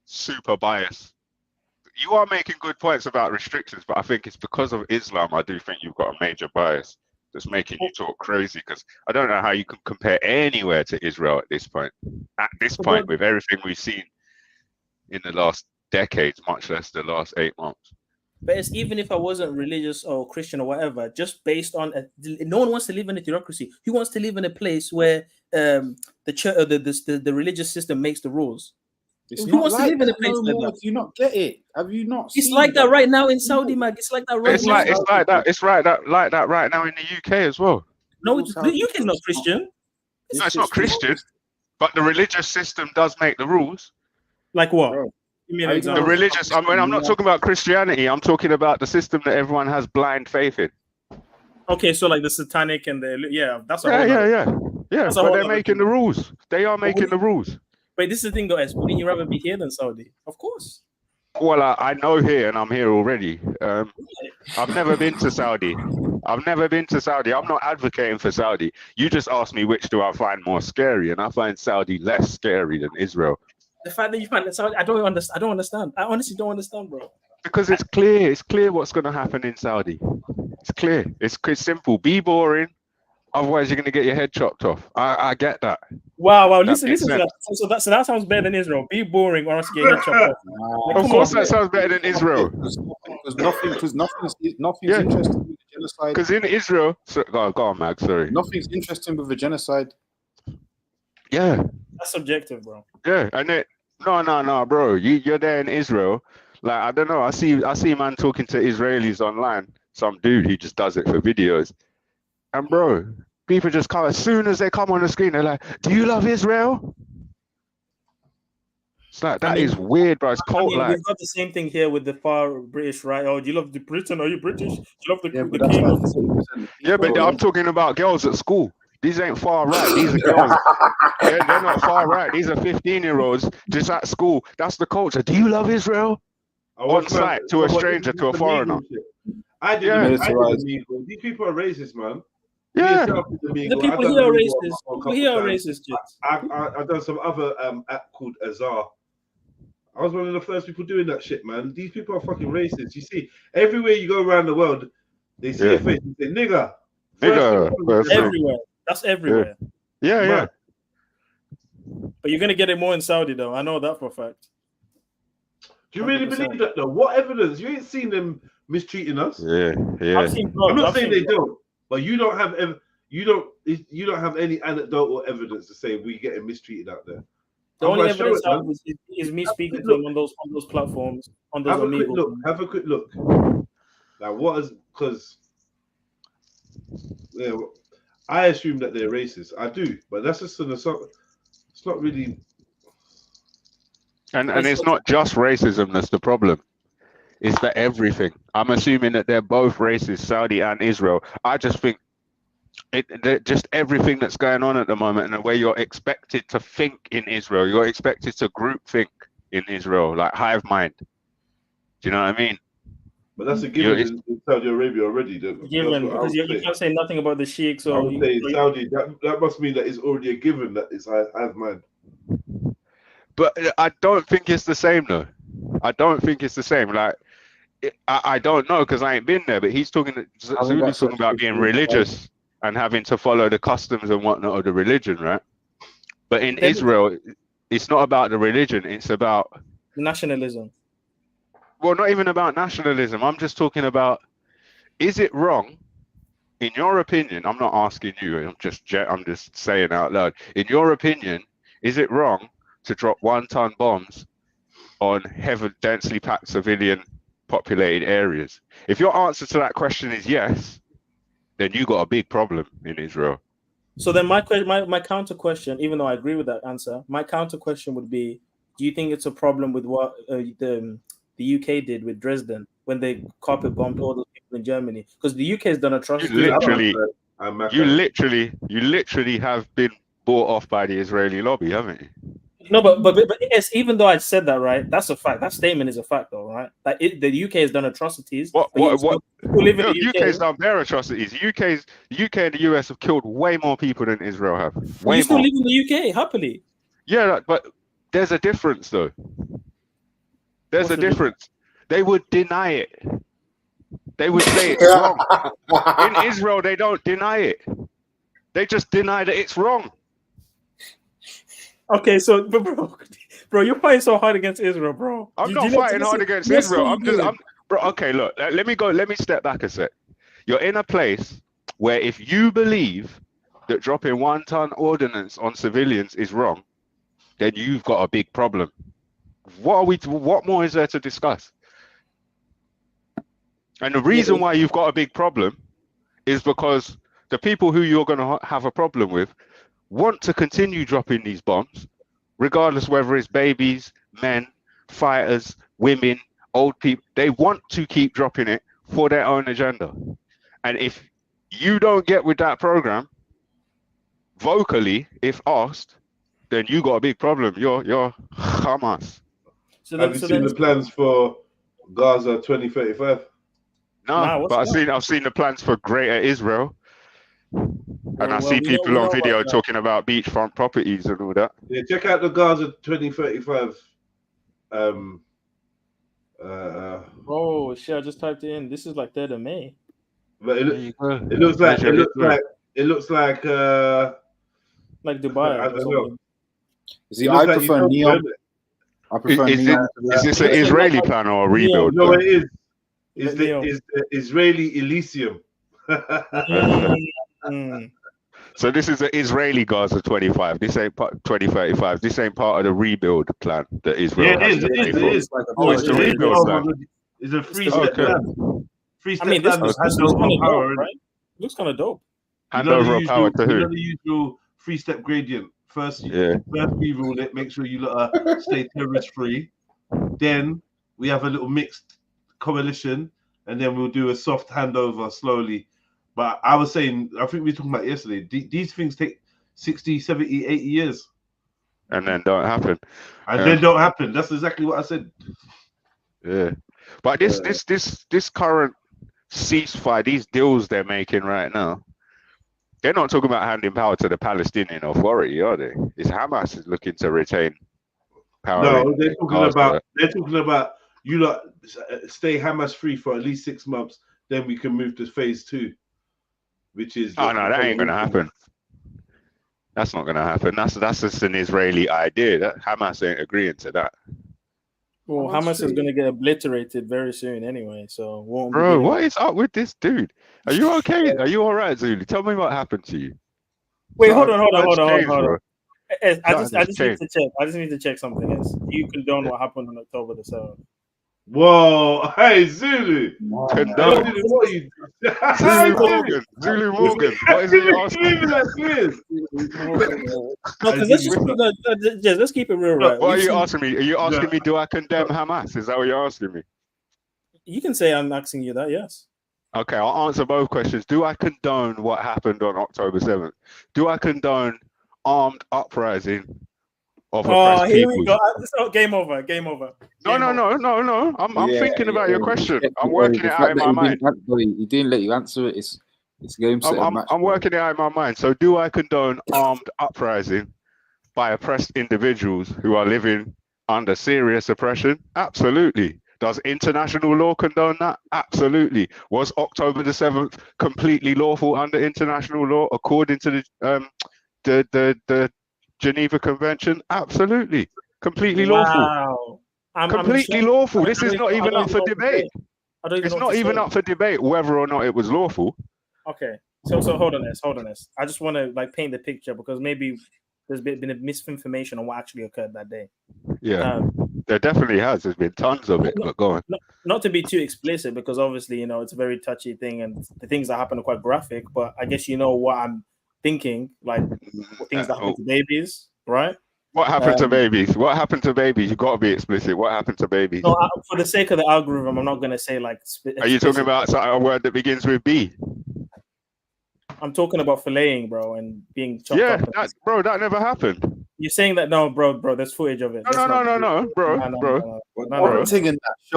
super biased. You are making good points about restrictions, but I think it's because of Islam. I do think you've got a major bias that's making you talk crazy, because I don't know how you can compare anywhere to Israel at this point. At this point, with everything we've seen in the last decades, much less the last 8 months. But it's even if I wasn't religious or Christian or whatever, just based on no one wants to live in a theocracy. Who wants to live in a place where the church, the religious system makes the rules? Who wants to live in a place like that? Do you not get it? Have you not? It's like that right now in Saudi, man. It's like that right now. It's like that right now in the UK as well. No, the UK is not Christian. No, it's not Christian, but the religious system does make the rules. Like what? Give me an example. The religious. I'm not talking about Christianity. I'm talking about the system that everyone has blind faith in. Okay, so like the satanic and that's but they're making the rules. They are making the rules. But this is the thing, though, wouldn't you rather be here than Saudi? Of course. Well, I know here, and I'm here already. I've never been to Saudi. I've never been to Saudi. I'm not advocating for Saudi. You just asked me which do I find more scary, and I find Saudi less scary than Israel. The fact that you find that Saudi, I don't understand. I honestly don't understand, bro. Because it's clear. It's clear what's going to happen in Saudi. It's clear. It's simple. Be boring. Otherwise, you're going to get your head chopped off. I get that. Wow. Listen to that. So that sounds better than Israel. Be boring or else get your head chopped off. Of course, that sounds better than Israel. Because nothing's interesting with the genocide. Because in Israel, go on, Mag. Sorry. Nothing's interesting with the genocide. Yeah. That's subjective, bro. Yeah, and no, bro. You're there in Israel. Like, I don't know. I see man talking to Israelis online. Some dude who just does it for videos. And bro, people just come as soon as they come on the screen. They're like, "Do you love Israel?" It's like that is weird, bro. It's cult-like. We've got the same thing here with the far British, right? Oh, do you love the Britain? Are you British? Do you love the king? Yeah, but I'm talking about girls at school. These ain't far right. These are girls. They're not far right. These are 15-year-olds just at school. That's the culture. Do you love Israel? On site to a stranger, to a foreigner. I didn't. These people are racist, man. Yeah. The people here are racist. People here are racist. I've done some other app called Azar. I was one of the first people doing that shit, man. These people are fucking racist. You see, everywhere you go around the world, they see your face and say, nigga. Everywhere. That's everywhere. Yeah. But you're going to get it more in Saudi, though. I know that for a fact. Do you really believe that, though? What evidence? You ain't seen them mistreating us. Yeah. I'm not saying they don't, but you don't have any anecdotal evidence to say we're getting mistreated out there. The only evidence I have is me speaking to them on those platforms. Have a quick look. Like, what is, because I assume that they're racist. I do, but that's just it's not really. And it's not just racism that's the problem. It's that everything. I'm assuming that they're both racist, Saudi and Israel. I just think just everything that's going on at the moment and the way you're expected to think in Israel, you're expected to group think in Israel, like hive mind. Do you know what I mean? But that's a given in Saudi Arabia already. Given, because you can't say nothing about the sheiks. I would say Saudi, that must mean that it's already a given that it's hive mind. But I don't think it's the same, though. I don't think it's the same. Like, I don't know because I ain't been there. But he's talking. Zulu's talking about being religious and having to follow the customs and whatnot of the religion, right? But in Israel, it's not about the religion. It's about nationalism. Well, not even about nationalism. I'm just talking about: is it wrong, in your opinion? I'm not asking you. I'm just saying out loud. In your opinion, is it wrong to drop 1-ton bombs on heavily densely packed civilian populated areas? If your answer to that question is yes, then you got a big problem in Israel. So then my counter question, even though I agree with that answer, my counter question would be: do you think it's a problem with what the UK did with Dresden when they carpet bombed all those people in Germany? Because the UK has done atrocities. You literally have been bought off by the Israeli lobby, haven't you? No, but yes, even though I said that, right, that's a fact. That statement is a fact, though, right? Like the UK has done atrocities. The UK has done their atrocities. The UK and the US have killed way more people than Israel have. You still live in the UK happily. Yeah, but there's a difference, though. There's a difference. They would deny it. They would say it's wrong. In Israel, they don't deny it. They just deny that it's wrong. Okay, so bro, you're fighting so hard against Israel, bro. I'm not fighting hard against Israel. Bro. Okay, look. Let me step back a sec. You're in a place where if you believe that dropping 1-ton ordnance on civilians is wrong, then you've got a big problem. What more is there to discuss? And the reason why you've got a big problem is because the people who you're going to have a problem with want to continue dropping these bombs, regardless whether it's babies, men, fighters, women, old people. They want to keep dropping it for their own agenda. And if you don't get with that program, vocally, if asked, then you got a big problem. You're Hamas. Have you seen the plans for Gaza 2035? No, but I've seen the plans for Greater Israel, and I see people on video talking about beachfront properties and all that. Yeah, check out the Gaza 2035. Oh shit! I just typed it in. This is like 3rd of May. But it looks like Dubai. I don't know. See, I prefer neon. I prefer neon. Is this an Israeli plan or a rebuild? No, it is. Is the Israeli Elysium? So this is an Israeli Gaza 25. This ain't 2035. This ain't part of the rebuild plan that Israel has to pay for. It is. It's the rebuild plan. It's a three-step plan. I mean, this looks kind of dope, right? Looks kind of dope. Hand over of power to who? You know the usual three-step gradient. First we rule it. Make sure you stay terrorist-free. Then we have a little mixed coalition, and then we'll do a soft handover slowly. But I was saying, I think we were talking about yesterday, these things take 60, 70, 80 years. And then don't happen. Then don't happen. That's exactly what I said. Yeah. But this current ceasefire, these deals they're making right now, they're not talking about handing power to the Palestinian Authority, are they? It's Hamas is looking to retain power. No, they're talking about you lot stay Hamas free for at least 6 months, then we can move to phase 2. Which is no, that ain't gonna happen. That's not gonna happen. That's just an Israeli idea. That Hamas ain't agreeing to that. Well, Hamas is gonna get obliterated very soon anyway. So, bro, what is up with this dude? Are you okay? Are you all right, Zulu? Tell me what happened to you. Wait, hold on. I just need to check something. Do you condone what happened on October the 7th? Whoa, hey Zulu! Zulu Morgan, what is he asking? Let's keep it real, right? What are you asking me? Are you asking me, do I condemn Hamas? Is that what you're asking me? You can say I'm asking you that, yes. Okay, I'll answer both questions. Do I condone what happened on October 7th? Do I condone armed uprising of oppressed here people? we go. Game over. No. I'm thinking about your question. I'm working it out in my mind. He didn't let you answer it. It's game set. I'm working it out in my mind. So do I condone armed uprising by oppressed individuals who are living under serious oppression? Absolutely. Does international law condone that? Absolutely. Was October the 7th completely lawful under international law according to the Geneva Convention? Absolutely. Completely lawful. Completely lawful. This is not even up for debate. It's not even up for debate whether or not it was lawful. Okay. So hold on this. I just want to paint the picture because maybe there's been a misinformation on what actually occurred that day. Yeah. There definitely has. There's been tons of it, but go on. Not to be too explicit because obviously, it's a very touchy thing and the things that happen are quite graphic, but I guess you know what I'm thinking, things that happen to babies, right? What happened to babies? What happened to babies? You got to be explicit. What happened to babies? No, for the sake of the algorithm, I'm not going to say Are you talking about a word that begins with B? I'm talking about filleting, bro, and being chopped up. Yeah, that never happened. You're saying that? No, bro, there's footage of it. No, bro. Shut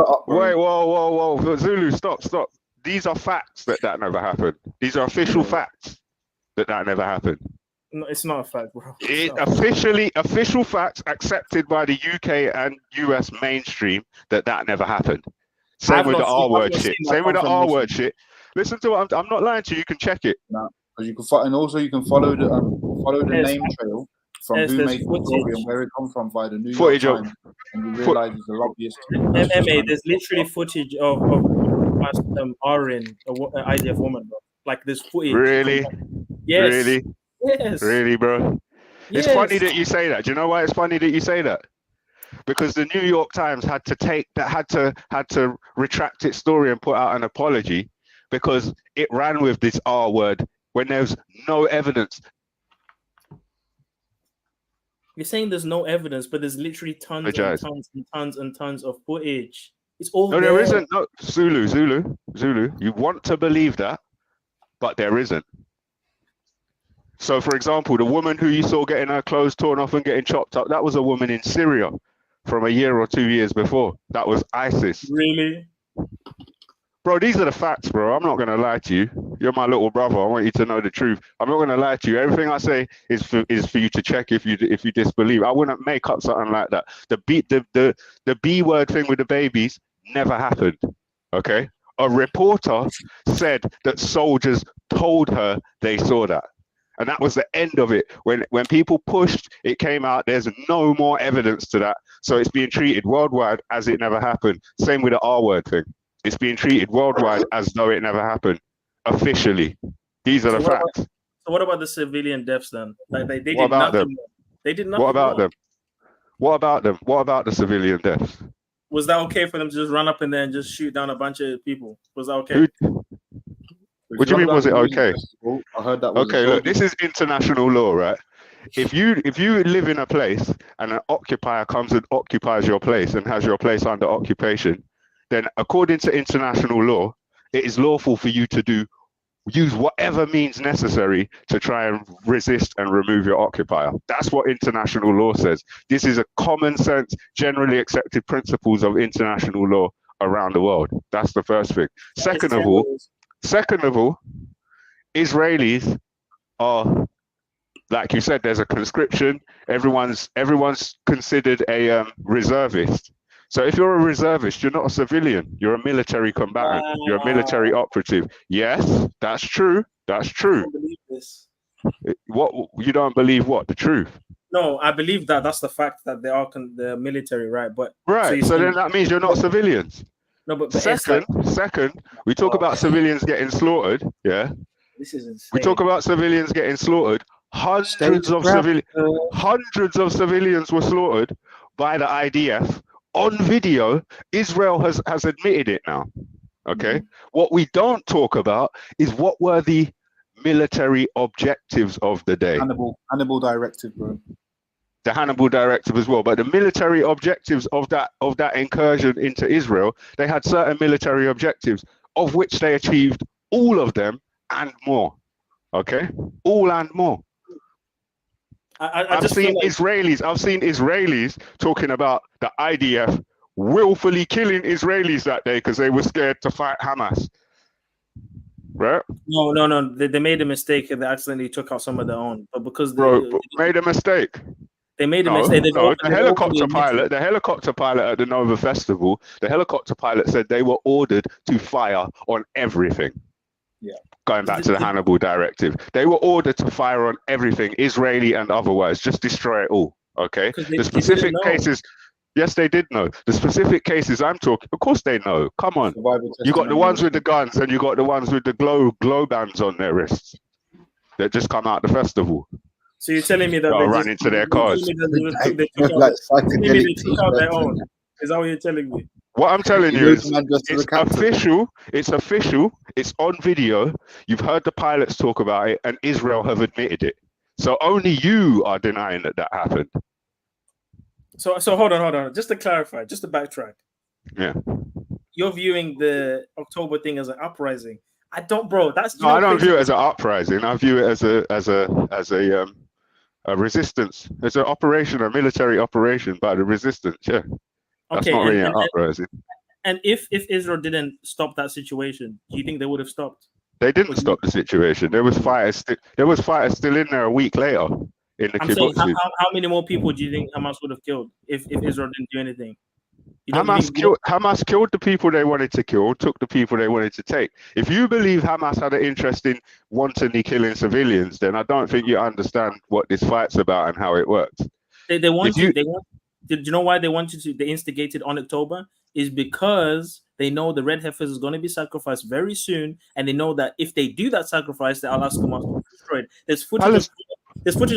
up, bro. Wait, whoa. Zulu, stop. These are facts that never happened. These are official facts that never happened. No, it's not a fact, bro. Official facts accepted by the UK and US mainstream that never happened. Same with the R word shit. Listen to what I'm not lying to you. You can check it. No, because you can and also you can follow the name trail from who made the story and where it come from via the New York Times, and you realize it's a lobbyist. MMA, there's literally footage of Arin, IDF woman, bro. There's footage. Really? Yes. Really? Yes. Really, bro? It's funny that you say that. Do you know why it's funny that you say that? Because the New York Times had to retract its story and put out an apology because it ran with this R word when there's no evidence. You're saying there's no evidence, but there's literally tons and tons of footage. It's all there. There isn't. No, Zulu. You want to believe that, but there isn't. So, for example, the woman who you saw getting her clothes torn off and getting chopped up, that was a woman in Syria from a year or 2 years before. That was ISIS. Really? Bro, these are the facts, bro. I'm not going to lie to you. You're my little brother. I want you to know the truth. I'm not going to lie to you. Everything I say is for you to check if you disbelieve. I wouldn't make up something like that. The B word thing with the babies never happened. Okay? A reporter said that soldiers told her they saw that. And that was the end of it. When people pushed, it came out. There's no more evidence to that. So it's being treated worldwide as it never happened. Same with the R word thing. It's being treated worldwide as though it never happened. Officially. These are the facts. So what about the civilian deaths then? Like they did What about nothing. them? They did nothing. What about wrong. them? What about them? What about the civilian deaths? Was that okay for them to just run up in there and just shoot down a bunch of people? Was that okay? What do you mean, was it okay? I heard that was okay, look, this is international law, right? If you live in a place and an occupier comes and occupies your place and has your place under occupation, then according to international law, it is lawful for you to use whatever means necessary to try and resist and remove your occupier. That's what international law says. This is a common sense, generally accepted principles of international law around the world. That's the first thing. Second of all, Israelis are, like you said, there's a conscription. Everyone's considered a reservist. So if you're a reservist, you're not a civilian. You're a military combatant. You're a military operative. Yes, that's true. That's true. I don't believe this. What, you don't believe what? The truth? No, I believe that. That's the fact that they are the military, right? But right. So then that means you're not civilians. No, but second, we talk about civilians getting slaughtered. Yeah. This is insane. We talk about civilians getting slaughtered. Hundreds of civilians were slaughtered by the IDF. On video, Israel has admitted it now. Okay. What we don't talk about is what were the military objectives of the day. Hannibal directive, bro. The Hannibal directive as well, but the military objectives of that incursion into Israel, they had certain military objectives, of which they achieved all of them and more. Okay, all and more. I've seen Israelis talking about the IDF willfully killing Israelis that day because they were scared to fight Hamas. Right? No. They made a mistake and they accidentally took out some of their own. But because they made a mistake. They made a mistake. The helicopter pilot at the Nova Festival, the helicopter pilot said they were ordered to fire on everything. Yeah. Going back to the Hannibal directive, they were ordered to fire on everything, Israeli and otherwise, just destroy it all. Okay. The specific cases, yes, they did know. The specific cases I'm talking, of course they know. Come on, you got the ones with the guns and you got the ones with the glow bands on their wrists that just come out the festival. So you're telling me that they run into their cars? They took out their own. Is that what you're telling me? What I'm telling you is it's official, it's on video, you've heard the pilots talk about it, and Israel have admitted it. So only you are denying that happened. So hold on. Just to clarify, just to backtrack. Yeah. You're viewing the October thing as an uprising. I don't, bro. No, I don't view it as an uprising. I view it as a resistance. It's an operation, a military operation by the resistance. Yeah. That's not really an uprising. And if Israel didn't stop that situation, do you think they would have stopped? They didn't stop the situation. There was fighters still in there a week later in the kibbutz. Saying, how many more people do you think Hamas would have killed if Israel didn't do anything? Hamas killed the people they wanted to kill, took the people they wanted to take. If you believe Hamas had an interest in wantonly killing civilians, then I don't think you understand what this fight's about and how it works. Did you know why they instigated on October? Is because they know the red heifers is going to be sacrificed very soon, and they know that if they do that sacrifice, the Alaska must be destroyed. There's footage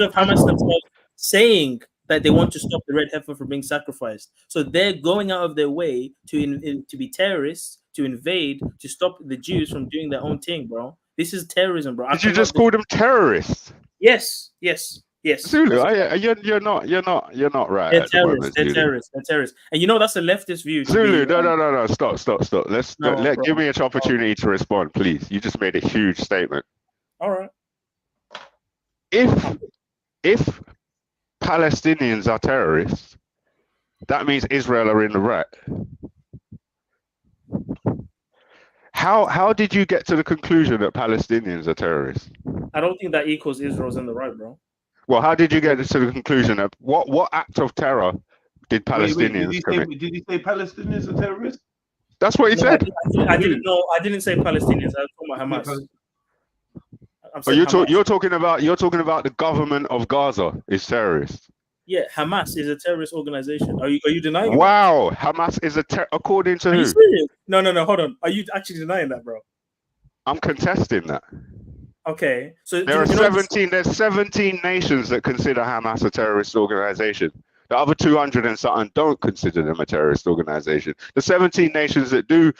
of Hamas themselves saying that they want to stop the red heifer from being sacrificed. So they're going out of their way to be terrorists, to invade, to stop the Jews from doing their own thing, bro. This is terrorism, bro. Did you just call them terrorists? Yes. Zulu, you're not right. They're terrorists. And you know that's a leftist view. Zulu, no. Stop. Give me an opportunity to respond, please. You just made a huge statement. All right. If Palestinians are terrorists, that means Israel are in the right. How did you get to the conclusion that Palestinians are terrorists? I don't think that equals Israel's in the right, bro. Well, how did you get to the conclusion that what act of terror did Palestinians commit? Did he say Palestinians are terrorists? That's what he said. I didn't know. I didn't say Palestinians. I was talking about Hamas. But you're talking about the government of Gaza is terrorist. Yeah, Hamas is a terrorist organization. Are you denying? Wow, Hamas is according to who? Are you serious? No. Hold on. Are you actually denying that, bro? I'm contesting that. Okay, so there are 17. There's 17 nations that consider Hamas a terrorist organization. The other 200 and something don't consider them a terrorist organization. The 17 nations that do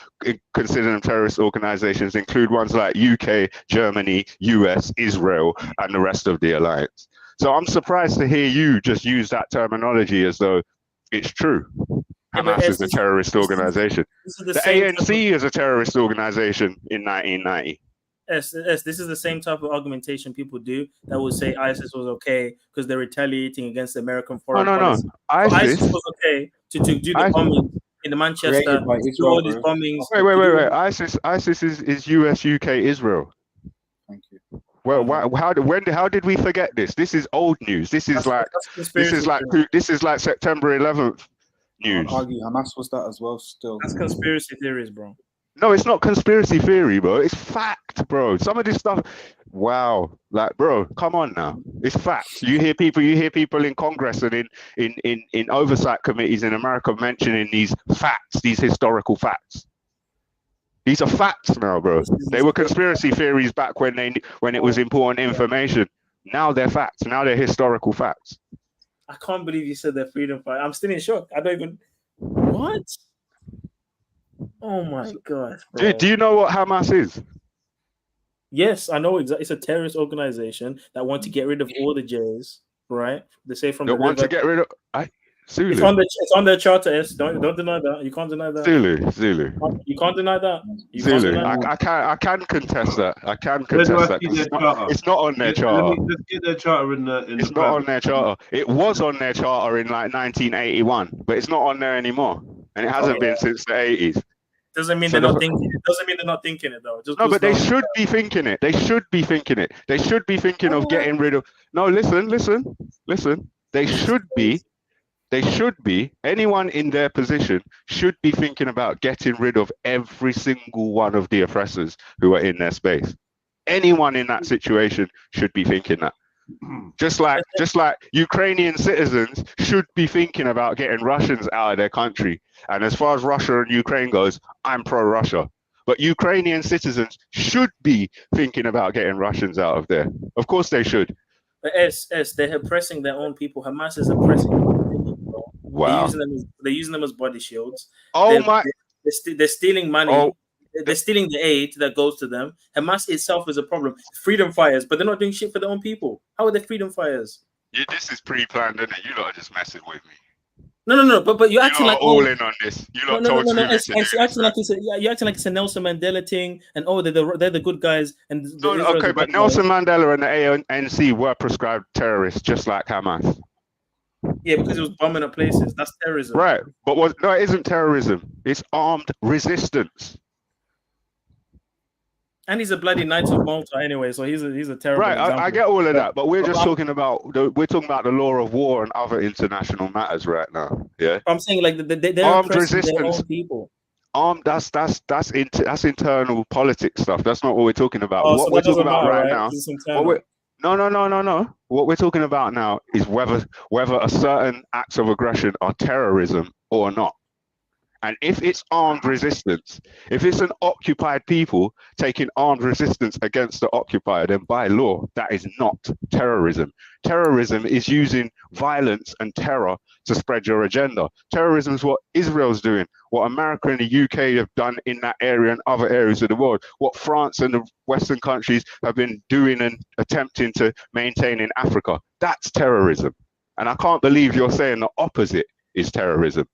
consider them terrorist organizations include ones like UK, Germany, US, Israel, and the rest of the alliance. So I'm surprised to hear you just use that terminology as though it's true. Hamas is a terrorist organization. The ANC is a terrorist organization in 1990. This is the same type of argumentation people do that would say ISIS was okay because they're retaliating against the American foreign policy. No. ISIS was okay to do the bombing in the Manchester, do all these bombings. Wait. ISIS is US, UK, Israel. Thank you. Well, how did we forget this? This is old news. This is like September 11th news. I'd argue Hamas was that as well. Still, that's conspiracy theories, bro. No, it's not conspiracy theory, bro. It's fact, bro. Some of this stuff, wow, like, bro, come on now. It's fact. You hear people in Congress and in oversight committees in America mentioning these facts, these historical facts. These are facts now, bro. They were conspiracy theories back when it was important information. Now they're facts. Now they're historical facts. I can't believe you said they're freedom fighter. I'm still in shock. I don't even. What? Oh my gosh, bro. Do you know what Hamas is? Yes, I know exactly. It's a terrorist organization that want to get rid of all the Jays, right? They say from they want to get rid of. It's on their charter. S. Don't deny that. You can't deny that. Zulu. You can't deny that. Zulu. I can contest that. I can contest that. It's not on their charter. Let's get their charter in the. It's not on their charter. It was on their charter in like 1981, but it's not on there anymore, and it hasn't been since the 80s. Doesn't mean they're not thinking it. Doesn't mean they're not thinking it though. No, but they should be thinking it. They should be thinking it. They should be thinking of getting rid of. No, listen. They should be. Anyone in their position should be thinking about getting rid of every single one of the oppressors who are in their space. Anyone in that situation should be thinking that. Just like Ukrainian citizens should be thinking about getting Russians out of their country. And as far as Russia and Ukraine goes, I'm pro-Russia. But Ukrainian citizens should be thinking about getting Russians out of there. Of course they should. But they're oppressing their own people. Hamas is oppressing them. Wow. They're using them as body shields. They're stealing money. Oh. They're stealing the aid that goes to them. Hamas itself is a problem. Freedom fighters, but they're not doing shit for their own people. How are they freedom fighters? Yeah, this is pre-planned, isn't it? You lot are just messing with me. No. But you're acting like all in on this. You lot told me you're acting like it's a Nelson Mandela thing, and they're the good guys. And okay, but Nelson Mandela and the ANC were prescribed terrorists, just like Hamas. Yeah, because it was bombing up places. That's terrorism. Right, but no, it isn't terrorism. It's armed resistance. And he's a bloody Knight of Malta anyway, so he's a terrible. Right, I get all of that, but we're just talking about the law of war and other international matters right now. Yeah, I'm saying like they're armed resistance. Their own people. That's internal politics stuff. That's not what we're talking about. What we're talking about right now. No. What we're talking about now is whether a certain acts of aggression are terrorism or not. And if it's armed resistance, if it's an occupied people taking armed resistance against the occupier, then by law, that is not terrorism. Terrorism is using violence and terror to spread your agenda. Terrorism is what Israel's doing, what America and the UK have done in that area and other areas of the world, what France and the Western countries have been doing and attempting to maintain in Africa. That's terrorism. And I can't believe you're saying the opposite is terrorism.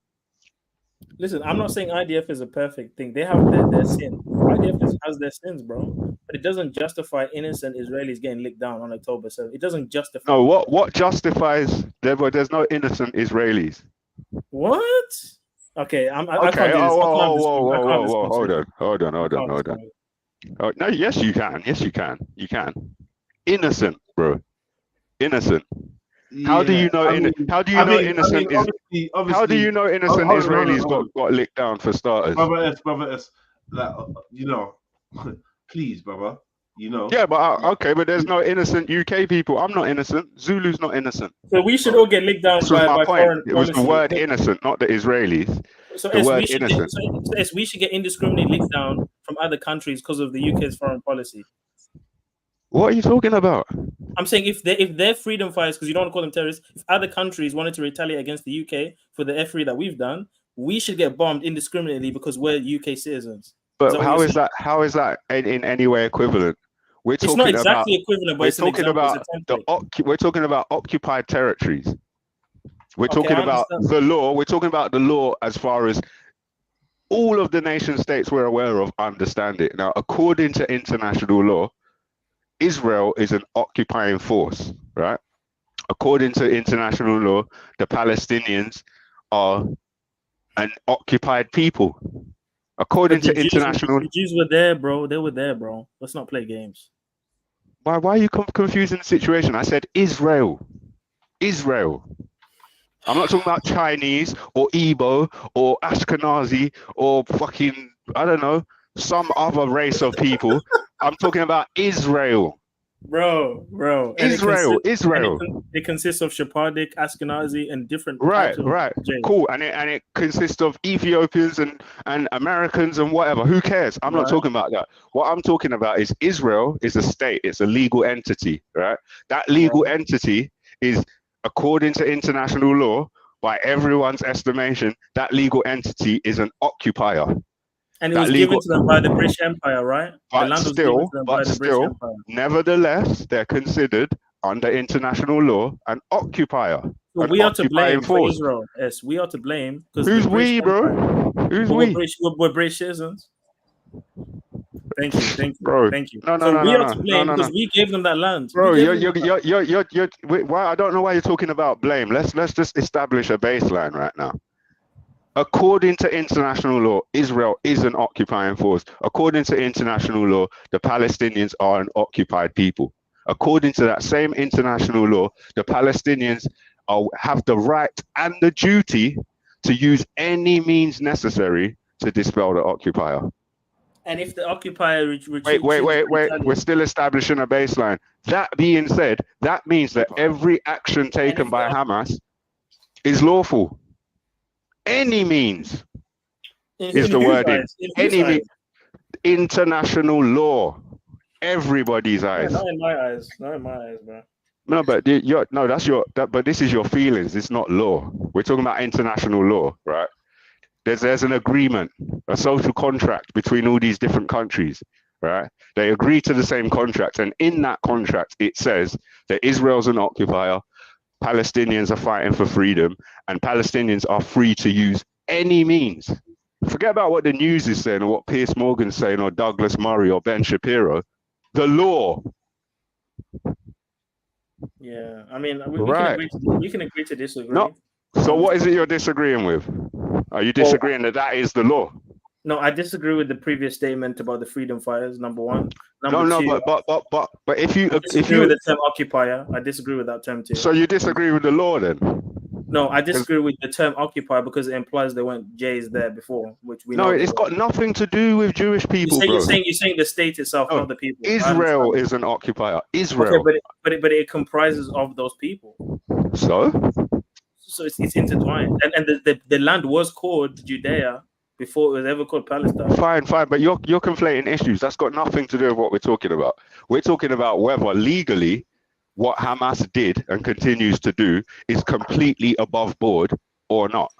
Listen, I'm not saying IDF is a perfect thing. They have their sin. IDF has their sins, bro. But it doesn't justify innocent Israelis getting licked down on October 7th. It doesn't justify. No, what justifies there's no innocent Israelis? What? Okay, I Okay. can't do this. Whoa. Hold on. Oh, no, yes, you can. You can. Innocent, bro. Innocent. How do you know? How do you know innocent is? How do you know innocent Israelis got licked down for starters? Brother S, like please, brother. Yeah, but okay, but there's no innocent UK people. I'm not innocent. Zulu's not innocent. So we should all get licked down This was my by point. foreign It was the policy. word innocent, not the Israelis. So The word innocent. we should get indiscriminately licked down from other countries because of the UK's foreign policy. What are you talking about? I'm saying if they're freedom fighters, because you don't want to call them terrorists, if other countries wanted to retaliate against the UK for the F3 that we've done, we should get bombed indiscriminately because we're UK citizens. But how is that? How is that in any way equivalent? It's not exactly equivalent, but it's an example. We're talking about occupied territories. We're talking about the law. We're talking about the law as far as all of the nation states we're aware of understand it. Now, according to international law, Israel is an occupying force, right? According to international law, the Palestinians are an occupied people. According to international, the Jews were there, bro. They were there, bro. Let's not play games. Why are you confusing the situation? I said Israel. Israel. I'm not talking about Chinese or Igbo or Ashkenazi or fucking, I don't know, some other race of people. I'm talking about Israel. Bro. Israel. It consists of Sephardic, Ashkenazi, and different. Right. Cool. And it consists of Ethiopians and Americans and whatever. Who cares? I'm not talking about that. What I'm talking about is Israel is a state. It's a legal entity, right? That legal entity is, according to international law, by everyone's estimation, that legal entity is an occupier. And it was given to them by the British Empire, right? But still, nevertheless, they're considered under international law an occupier. So we are to blame for Israel. Yes, we are to blame. Who's we, bro? Who's we? We're British citizens. Thank you, bro. Thank you. No, we are to blame because we gave them that land, bro. Why? I don't know why you're talking about blame. Let's just establish a baseline right now. According to international law, Israel is an occupying force. According to international law, the Palestinians are an occupied people. According to that same international law, the Palestinians have the right and the duty to use any means necessary to dispel the occupier. And if the occupier wait, we're still establishing a baseline. That being said, that means that every action taken by Hamas is lawful. Any means is the wording. Any means. International law. Everybody's eyes. Not in my eyes. Not in my eyes, bro. No, but but this is your feelings. It's not law. We're talking about international law, right? There's an agreement, a social contract between all these different countries, right? They agree to the same contract, and in that contract it says that Israel's an occupier, Palestinians are fighting for freedom, and Palestinians are free to use any means. Forget about what the news is saying or what Piers Morgan's saying or Douglas Murray or Ben Shapiro. The law. Yeah, I mean, we can agree to disagree. No. So what is it you're disagreeing with? Are you disagreeing that is the law? No, I disagree with the previous statement about the freedom fighters. Number one. Number two, but if you disagree with the term occupier, I disagree with that term too. So you disagree with the law then? No, I disagree with the term occupier because it implies there weren't Jays there before, which we know. No, it's got nothing to do with Jewish people. You're saying the state itself, not the people. Israel is an occupier. Israel. Okay, but it comprises of those people. So it's intertwined, and the land was called Judea before it was ever called Palestine. Fine, but you're conflating issues. That's got nothing to do with what we're talking about. We're talking about whether legally what Hamas did and continues to do is completely above board or not.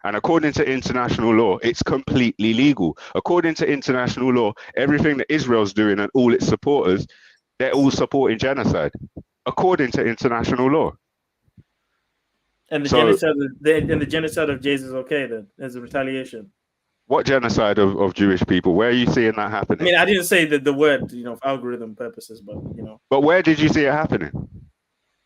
And according to international law, it's completely legal. According to international law, everything that Israel's doing and all its supporters, they're all supporting genocide. According to international law. And the genocide of Jesus is okay then, as a retaliation. What genocide of Jewish people? Where are you seeing that happening? I mean, I didn't say that the word, for algorithm purposes, but But where did you see it happening?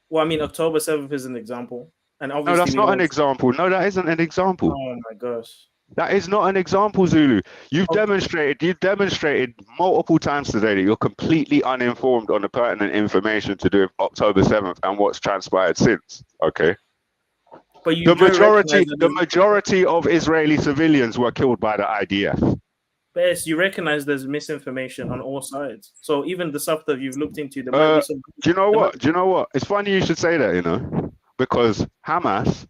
Well, I mean, October 7th is an example. And No, obviously, that's not an example. No, that isn't an example. Oh my gosh. That is not an example, Zulu. You've demonstrated multiple times today that you're completely uninformed on the pertinent information to do with October 7th and what's transpired since. Okay. But you the majority of Israeli civilians were killed by the IDF. But yes, you recognize there's misinformation on all sides. So even the stuff that you've looked into, there might be some. Do you know what? Do you know what? It's funny you should say that, you know, because Hamas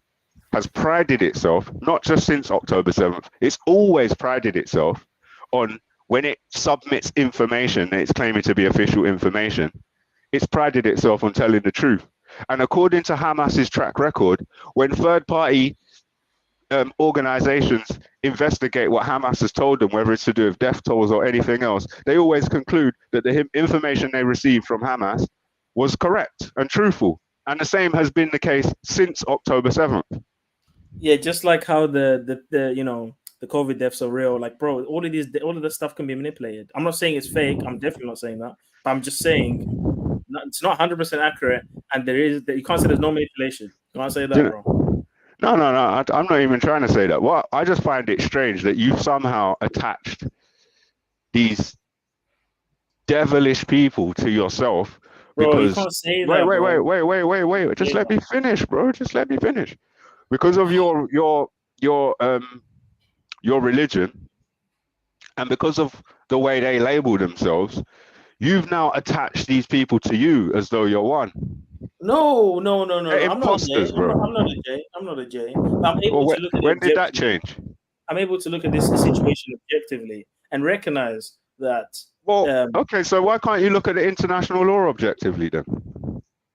has prided itself, not just since October 7th, it's always prided itself on when it submits information that it's claiming to be official information, it's prided itself on telling the truth. And according to Hamas's track record, when third-party organizations investigate what Hamas has told them, whether it's to do with death tolls or anything else, they always conclude that the information they received from Hamas was correct and truthful. And the same has been the case since October 7th. Yeah, just like how the you know, the COVID deaths are real. Like, bro, all of this stuff can be manipulated. I'm not saying it's fake. I'm definitely not saying that. But I'm just saying it's not 100% accurate, and you can't say there's no manipulation. You can't say that, bro. No. I'm not even trying to say that. Well, I just find it strange that you've somehow attached these devilish people to yourself. Bro, because you can't say that. Wait. Just let me finish, bro. Just let me finish. Because of your religion, and because of the way they label themselves, you've now attached these people to you as though you're one. No. They're imposters, bro. I'm not a J. I'm able to look at when did that change? I'm able to look at this situation objectively and recognize that. Well, okay, so why can't you look at the international law objectively then?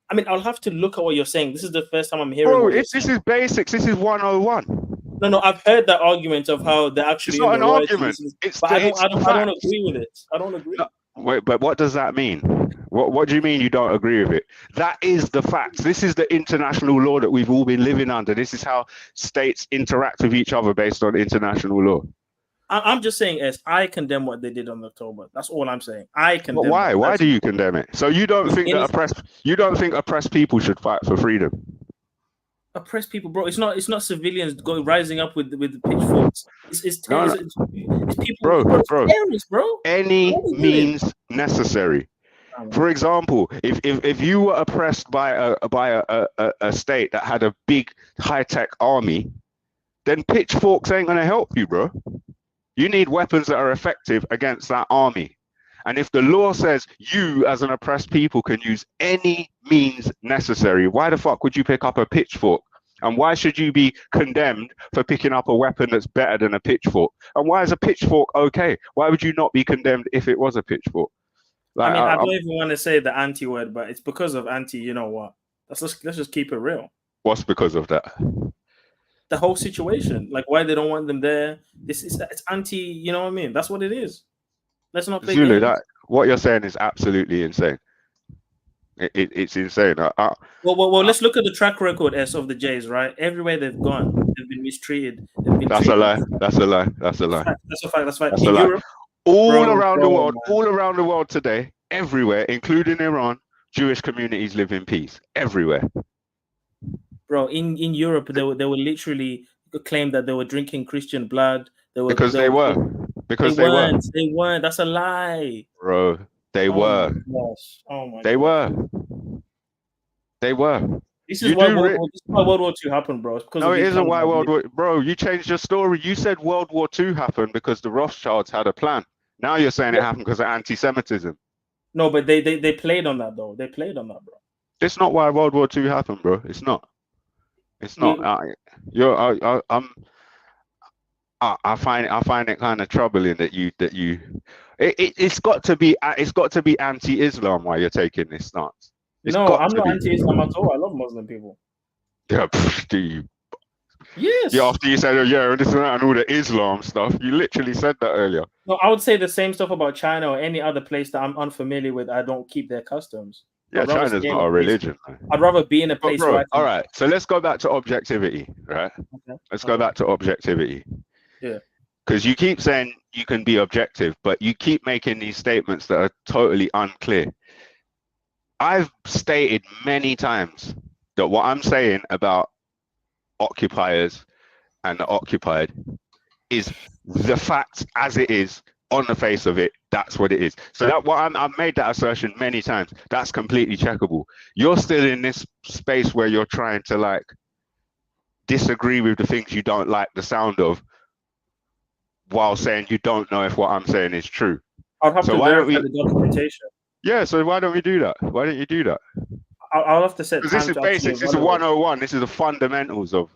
I mean, I'll have to look at what you're saying. This is the first time I'm hearing. Bro, this is basics. This is 101. No, I've heard that argument of how they're actually. It's not an argument. But I don't agree with it. I don't agree. No, wait, but what does that mean? What do you mean you don't agree with it? That is the fact. This is the international law that we've all been living under. This is how states interact with each other based on international law. I'm just saying, I condemn what they did on October. That's all I'm saying. I condemn. But why? Why do you condemn it? So you don't think that oppressed people should fight for freedom? Oppressed people, bro. It's not civilians rising up with pitchforks. It's people, bro. Terrorists, bro. Any means necessary. For example, if you were oppressed by a state that had a big high-tech army, then pitchforks ain't gonna help you, bro. You need weapons that are effective against that army. And if the law says you as an oppressed people can use any means necessary, why the fuck would you pick up a pitchfork? And why should you be condemned for picking up a weapon that's better than a pitchfork? And why is a pitchfork okay? Why would you not be condemned if it was a pitchfork? Like, I mean, I don't even want to say the anti word, but it's because of anti, you know what? Let's just keep it real. What's because of that? The whole situation, like why they don't want them there. It's anti, you know what I mean? That's what it is. Let's not play Zulu, games. what you're saying is absolutely insane. It's insane. Well, let's look at the track record of the Jays, right? Everywhere they've gone, they've been mistreated. That's a lie. That's a lie. That's a lie. That's a fact. That's a fact. That's In a lie. Europe, all around the world today, everywhere, including Iran, Jewish communities live in peace. Everywhere. Bro, in Europe, they were literally claimed that they were drinking Christian blood. They were. They weren't. They weren't. That's a lie, bro. They were. Oh my. They were. They were. This is why World War II happened, bro. No, it isn't why World War. Bro, you changed your story. You said World War II happened because the Rothschilds had a plan. Now you're saying it happened because of anti-Semitism. No, but they played on that though. They played on that, bro. It's not why World War II happened, bro. It's not. It's not. I find it kind of troubling that you. It's got to be anti-Islam why you're taking this stance. I'm not anti-Islam at all. I love Muslim people. Yeah, do you? Yes. Yeah, after you said, this and that and all the Islam stuff, you literally said that earlier. No, I would say the same stuff about China or any other place that I'm unfunfamiliar with. I don't keep their customs. Yeah, China's not a religion. I'd rather be in a place where all right, so let's go back to objectivity, right? Okay. Let's go back to objectivity. Yeah. Because you keep saying you can be objective, but you keep making these statements that are totally unclear. I've stated many times that what I'm saying about occupiers and the occupied is the fact as it is on the face of it. That's what it is. So that I've made that assertion many times. That's completely checkable. You're still in this space where you're trying to like disagree with the things you don't like the sound of, while saying you don't know if what I'm saying is true. I'll have to verify the documentation. Yeah, so why don't we do that? Why don't you do that? I'll have to set. Because this is basics. This is 101. This is the fundamentals of.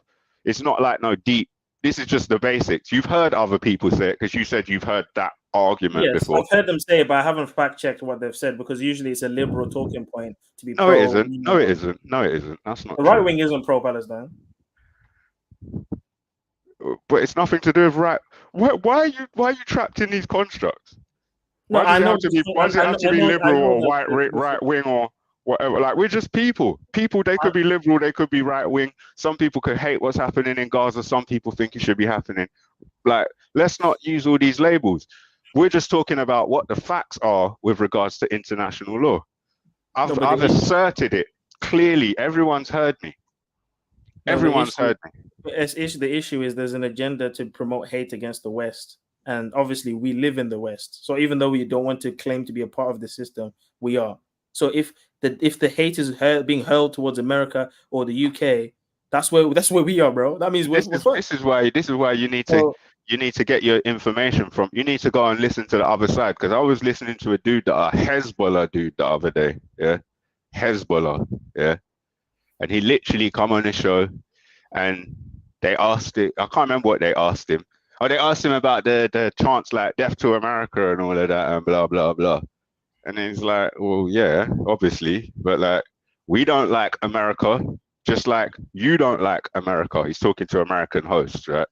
It's not like no deep. This is just the basics. You've heard other people say it because you said you've heard that argument before. I've heard them say it, but I haven't fact checked what they've said because usually it's a liberal talking point to be. No, it isn't. No, it isn't. No, it isn't. That's not. The right wing isn't pro-Palestine. But it's nothing to do with right. Why are you trapped in these constructs? No, Why does it have to be liberal or right wing or whatever? Like, we're just people. People, they could be liberal, they could be right wing. Some people could hate what's happening in Gaza. Some people think it should be happening. Like, let's not use all these labels. We're just talking about what the facts are with regards to international law. I've asserted it clearly. Everyone's heard me. Everyone's heard me. The issue is there's an agenda to promote hate against the West. And obviously we live in the West. So even though we don't want to claim to be a part of the system, we are. So if the hate is being hurled towards America or the UK, that's where we are, bro. That means this is why you need to get your information from. You need to go and listen to the other side. Because I was listening to a Hezbollah dude the other day. Yeah. Hezbollah. Yeah. And he literally come on the show and they asked it. I can't remember what they asked him. Oh, they asked him about the chants like death to America and all of that and blah, blah, blah. And he's like, well, yeah, obviously. But like, we don't like America, just like you don't like America. He's talking to American hosts, right?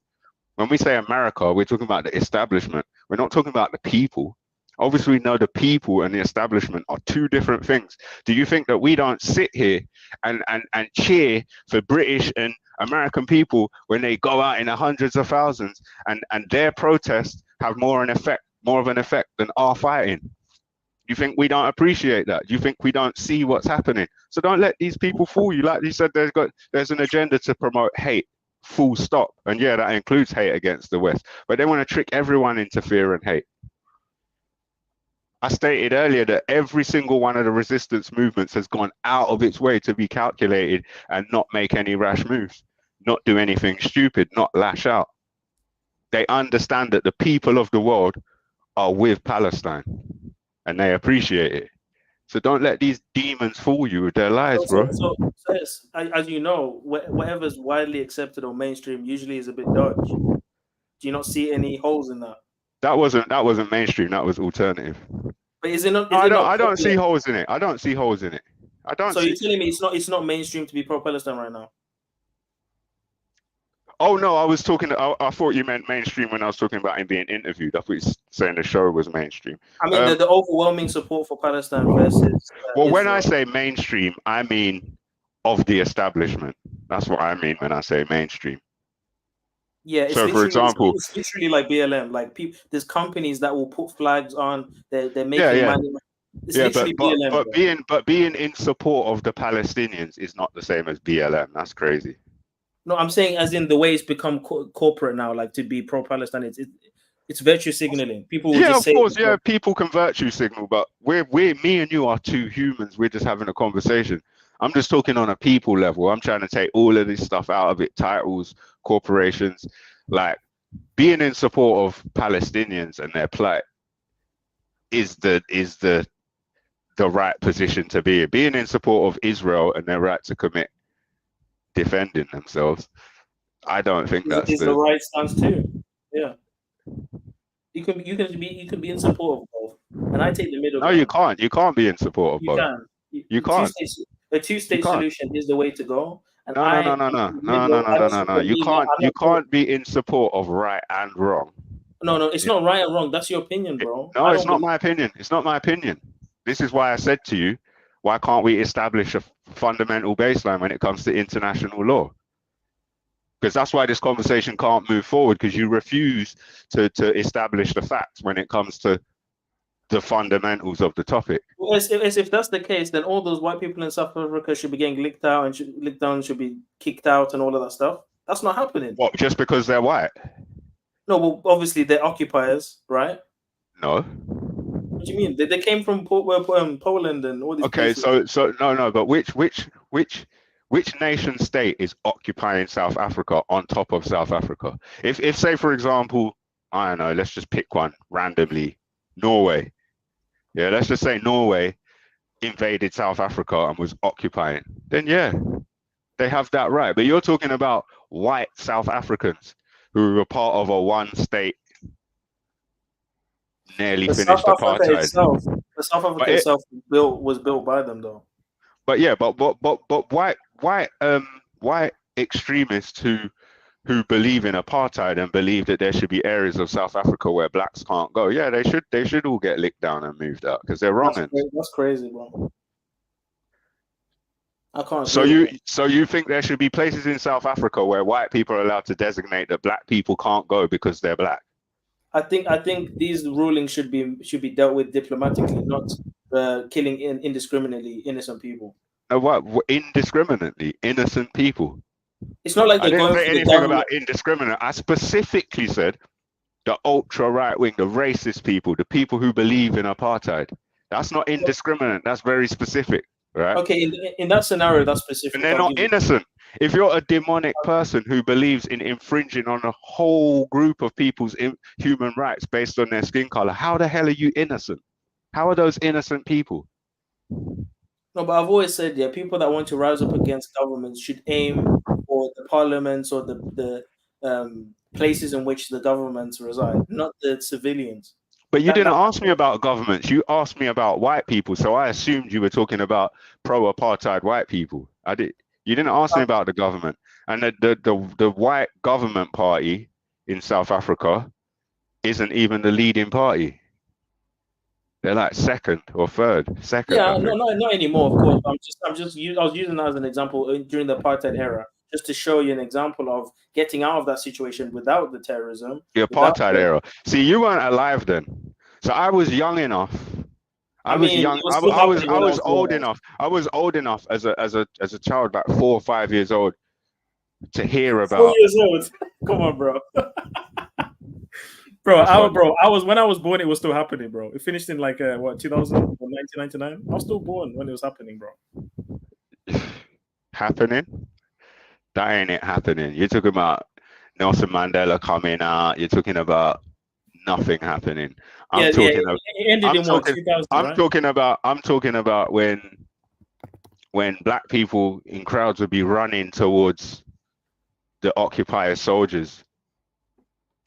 When we say America, we're talking about the establishment. We're not talking about the people. Obviously, we know the people and the establishment are two different things. Do you think that we don't sit here and cheer for British and American people when they go out in the hundreds of thousands and their protests have more of an effect than our fighting? You think we don't appreciate that? You think we don't see what's happening? So don't let these people fool you. Like you said, there's an agenda to promote hate, full stop. And yeah, that includes hate against the West. But they want to trick everyone into fear and hate. I stated earlier that every single one of the resistance movements has gone out of its way to be calculated and not make any rash moves, not do anything stupid, not lash out. They understand that the people of the world are with Palestine and they appreciate it. So don't let these demons fool you with their lies, bro. So as you know, whatever's widely accepted or mainstream usually is a bit dodgy. Do you not see any holes in that? That wasn't mainstream. That was alternative. But is it not? I don't see holes in it. I don't see holes in it. I don't. So you're telling me it's not mainstream to be pro-Palestine right now? Oh no, I was talking. I thought you meant mainstream when I was talking about him being interviewed. I thought you were saying the show was mainstream. I mean the overwhelming support for Palestine versus. Well, when I say mainstream, I mean of the establishment. That's what I mean when I say mainstream. Yeah, so for example, it's literally like BLM. Like there's companies that will put flags on. They're making money. It's literally BLM. But being in support of the Palestinians is not the same as BLM. That's crazy. No, I'm saying as in the way it's become corporate now. Like to be pro-Palestine, it's virtue signaling. People will just say, of course, yeah, people can virtue signal, but me and you are two humans. We're just having a conversation. I'm just talking on a people level. I'm trying to take all of this stuff out of it, titles, corporations, like being in support of Palestinians and their plight is the right position to be. Being in support of Israel and their right to commit defending themselves, I don't think that's the right stance too. Yeah. You can be in support of both. And I take the middle. No, you can't. You can't be in support of both. You can't. A two-state solution is the way to go. And no. You can't be in support of right and wrong. No, it's not right and wrong. That's your opinion, bro. No, it's not my opinion. It's not my opinion. This is why I said to you, why can't we establish a fundamental baseline when it comes to international law? Because that's why this conversation can't move forward, because you refuse to establish the facts when it comes to the fundamentals of the topic. Well, if that's the case, then all those white people in South Africa should be getting licked out and should be kicked out and all of that stuff. That's not happening. What? Just because they're white? No, well, obviously they're occupiers, right? No. What do you mean? They came from Poland and all these Okay, places. so no, but which nation state is occupying South Africa on top of South Africa? If say for example, I don't know, let's just pick one randomly, Norway. Yeah, let's just say Norway invaded South Africa and was occupying. Then yeah, they have that right. But you're talking about white South Africans who were part of a one-state, nearly finished apartheid. The South Africa itself was built by them, though. But yeah, but white extremists who believe in apartheid and believe that there should be areas of South Africa where blacks can't go. Yeah, they should all get licked down and moved out because they're wrong. That's crazy, bro. I can't. So you think there should be places in South Africa where white people are allowed to designate that black people can't go because they're black? I think these rulings should be dealt with diplomatically, not killing indiscriminately innocent people. What indiscriminately innocent people? It's not like I they're didn't going say for the anything government. about indiscriminate. I specifically said the ultra right wing, the racist people, the people who believe in apartheid. That's not indiscriminate. That's very specific, right? Okay, in that scenario, that's specific. And they're not innocent. If you're a demonic person who believes in infringing on a whole group of people's human rights based on their skin color, how the hell are you innocent? How are those innocent people? No, but I've always said, yeah, people that want to rise up against governments should aim for the parliaments or the places in which the governments reside, not the civilians. But you didn't ask me about governments. You asked me about white people, so I assumed you were talking about pro-apartheid white people. I did. You didn't ask me about the government. And the white government party in South Africa isn't even the leading party. They're like second or third. Second. Yeah, not anymore, of course. I was using that as an example during the apartheid era, just to show you an example of getting out of that situation without the terrorism. The apartheid era. See, you weren't alive then. So I was young enough. I was old enough. I was old enough as a child, about 4 or 5 years old, to hear about. 4 years old. Come on, bro. I was when I was born, it was still happening, bro. It finished in like 2000 or 1999. I was still born when it was happening, bro. Happening? That ain't it happening. You're talking about Nelson Mandela coming out. You're talking about nothing happening. I'm talking about when black people in crowds would be running towards the occupier soldiers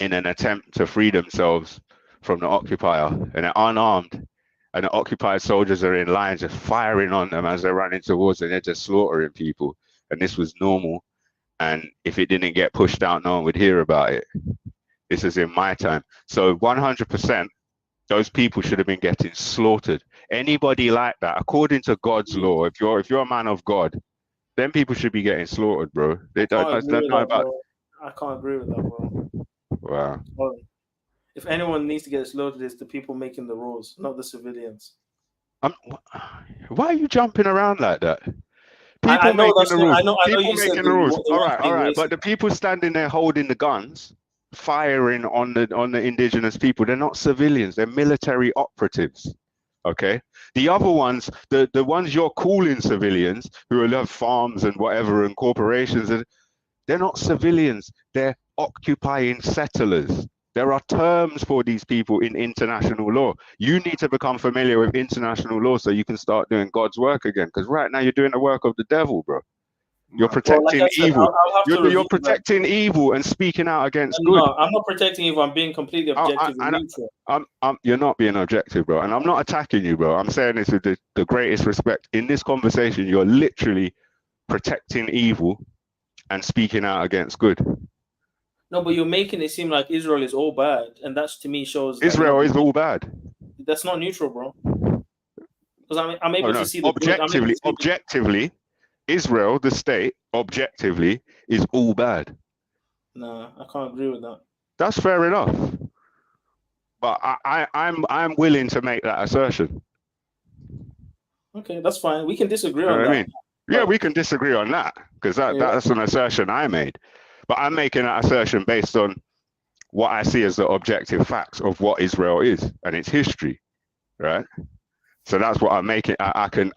in an attempt to free themselves from the occupier, and they're unarmed, and the occupied soldiers are in line just firing on them as they're running towards them. They're just slaughtering people, and this was normal. And if it didn't get pushed out, no one would hear about it. This is in my time. So 100%, those people should have been getting slaughtered. Anybody like that, according to God's law, if you're a man of God, then people should be getting slaughtered, bro. They don't know about. I can't agree with that, bro. Wow. If anyone needs to get slaughtered, it's the people making the rules, not the civilians. Why are you jumping around like that? I know that's the rules. I know People you said making the rules. All right. racist. But the people standing there holding the guns, firing on the indigenous people, they're not civilians. They're military operatives. Okay. The other ones, the ones you're calling civilians, who have farms and whatever and corporations, they're not civilians. They're occupying settlers. There are terms for these people in international law. You need to become familiar with international law so you can start doing God's work again. Because right now you're doing the work of the devil, bro. You're protecting evil. You're protecting evil and speaking out against good. No, I'm not protecting evil. I'm being completely objective and neutral. You're not being objective, bro. And I'm not attacking you, bro. I'm saying this with the greatest respect. In this conversation, you're literally protecting evil and speaking out against good. No, but you're making it seem like Israel is all bad, and that to me shows Israel is all bad. That's not neutral, bro. Because I'm able to see the objectively, Israel, the state, objectively, is all bad. No, I can't agree with that. That's fair enough. But I'm willing to make that assertion. Okay, that's fine. We can disagree on what that. I mean? Yeah, we can disagree on that because that's an assertion I made. But I'm making that assertion based on what I see as the objective facts of what Israel is and its history, right? So that's what I'm making. I can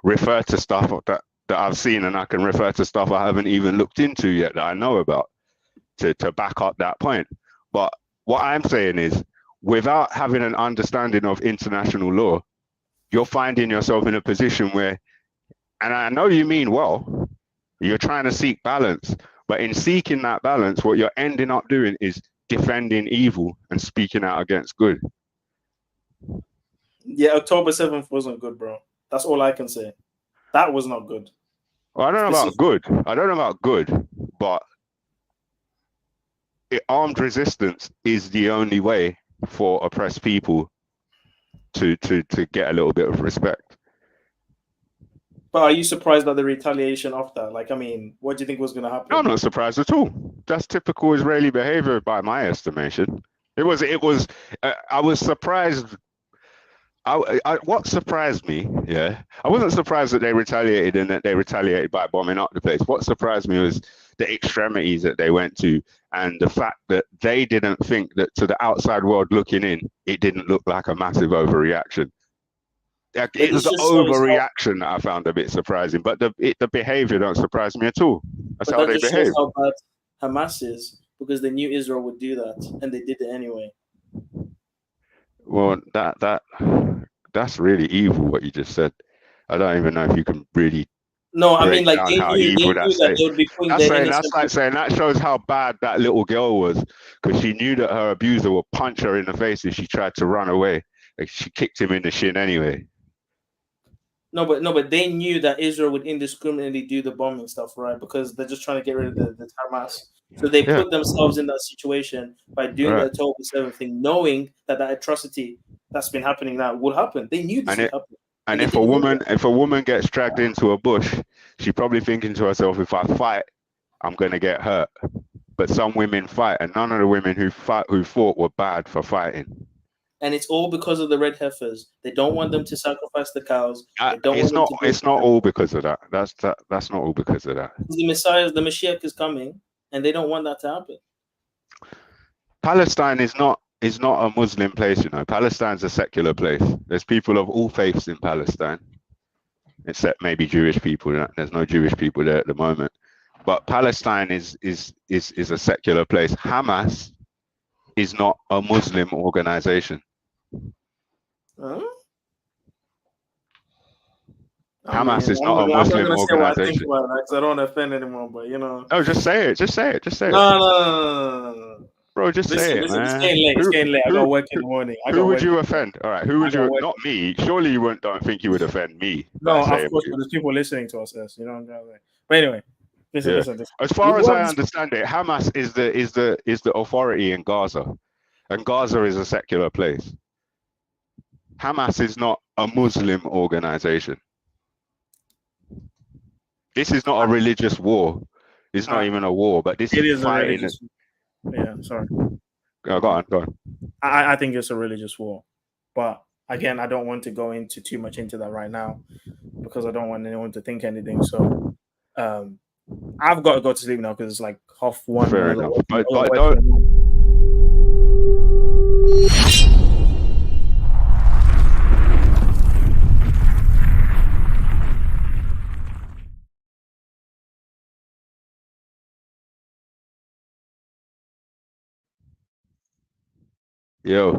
refer to stuff that I've seen, and I can refer to stuff I haven't even looked into yet that I know about to back up that point. But what I'm saying is, without having an understanding of international law, you're finding yourself in a position where, and I know you mean well, you're trying to seek balance, but in seeking that balance, what you're ending up doing is defending evil and speaking out against good. Yeah, October 7th wasn't good, bro. That's all I can say. That was not good. Well, I don't know about good. I don't know about good, but armed resistance is the only way for oppressed people to get a little bit of respect. But are you surprised at the retaliation of that? Like, I mean, what do you think was going to happen? No, I'm not surprised at all. That's typical Israeli behavior by my estimation. I was surprised. What surprised me, I wasn't surprised that they retaliated and that they retaliated by bombing up the place. What surprised me was the extremities that they went to and the fact that they didn't think that, to the outside world looking in, it didn't look like a massive overreaction. It was the overreaction that I found a bit surprising, but the behavior don't surprise me at all. That's how they behave. Shows how bad Hamas is, because they knew Israel would do that, and they did it anyway. Well, that's really evil what you just said. I don't even know if you can really. No, I mean, like they knew that they would be putting that's like saying that shows how bad that little girl was, because she knew that her abuser would punch her in the face if she tried to run away. Like, she kicked him in the shin anyway. No, but they knew that Israel would indiscriminately do the bombing stuff, right? Because they're just trying to get rid of the Hamas. So they put themselves in that situation by doing the October 7th thing, knowing that atrocity that's been happening now will happen. They knew this would happen. And if a woman gets dragged into a bush, she's probably thinking to herself, if I fight, I'm going to get hurt. But some women fight, and none of the women who fought were bad for fighting. And it's all because of the red heifers. They don't want them to sacrifice the cows. It's not all because of that. That's not all because of that. The Mashiach is coming, and they don't want that to happen. Palestine is not a Muslim place, you know. Palestine's a secular place. There's people of all faiths in Palestine, except maybe Jewish people. There's no Jewish people there at the moment. But Palestine is a secular place. Hamas is not a Muslim organization. Huh? Hamas is not a Muslim organization. I don't want to offend anyone, but you know. No, just say it. Just say it. Just say it. No. Bro, just say it, man. It's getting late. I got work in the morning. Who would you offend? All right, who would you? Not me. Surely you don't think you would offend me. No, of course, but there's people listening to us. You know what I'm saying? But anyway, listen. As far as I understand it, Hamas is the authority in Gaza, and Gaza is a secular place. Hamas is not a Muslim organization. This is not a religious war. It's not even a war, but this is fighting. Yeah, sorry. Go on. I think it's a religious war, but again, I don't want to go into too much into that right now because I don't want anyone to think anything. So, I've got to go to sleep now because it's like 1:30. Fair enough. But don't. Yo.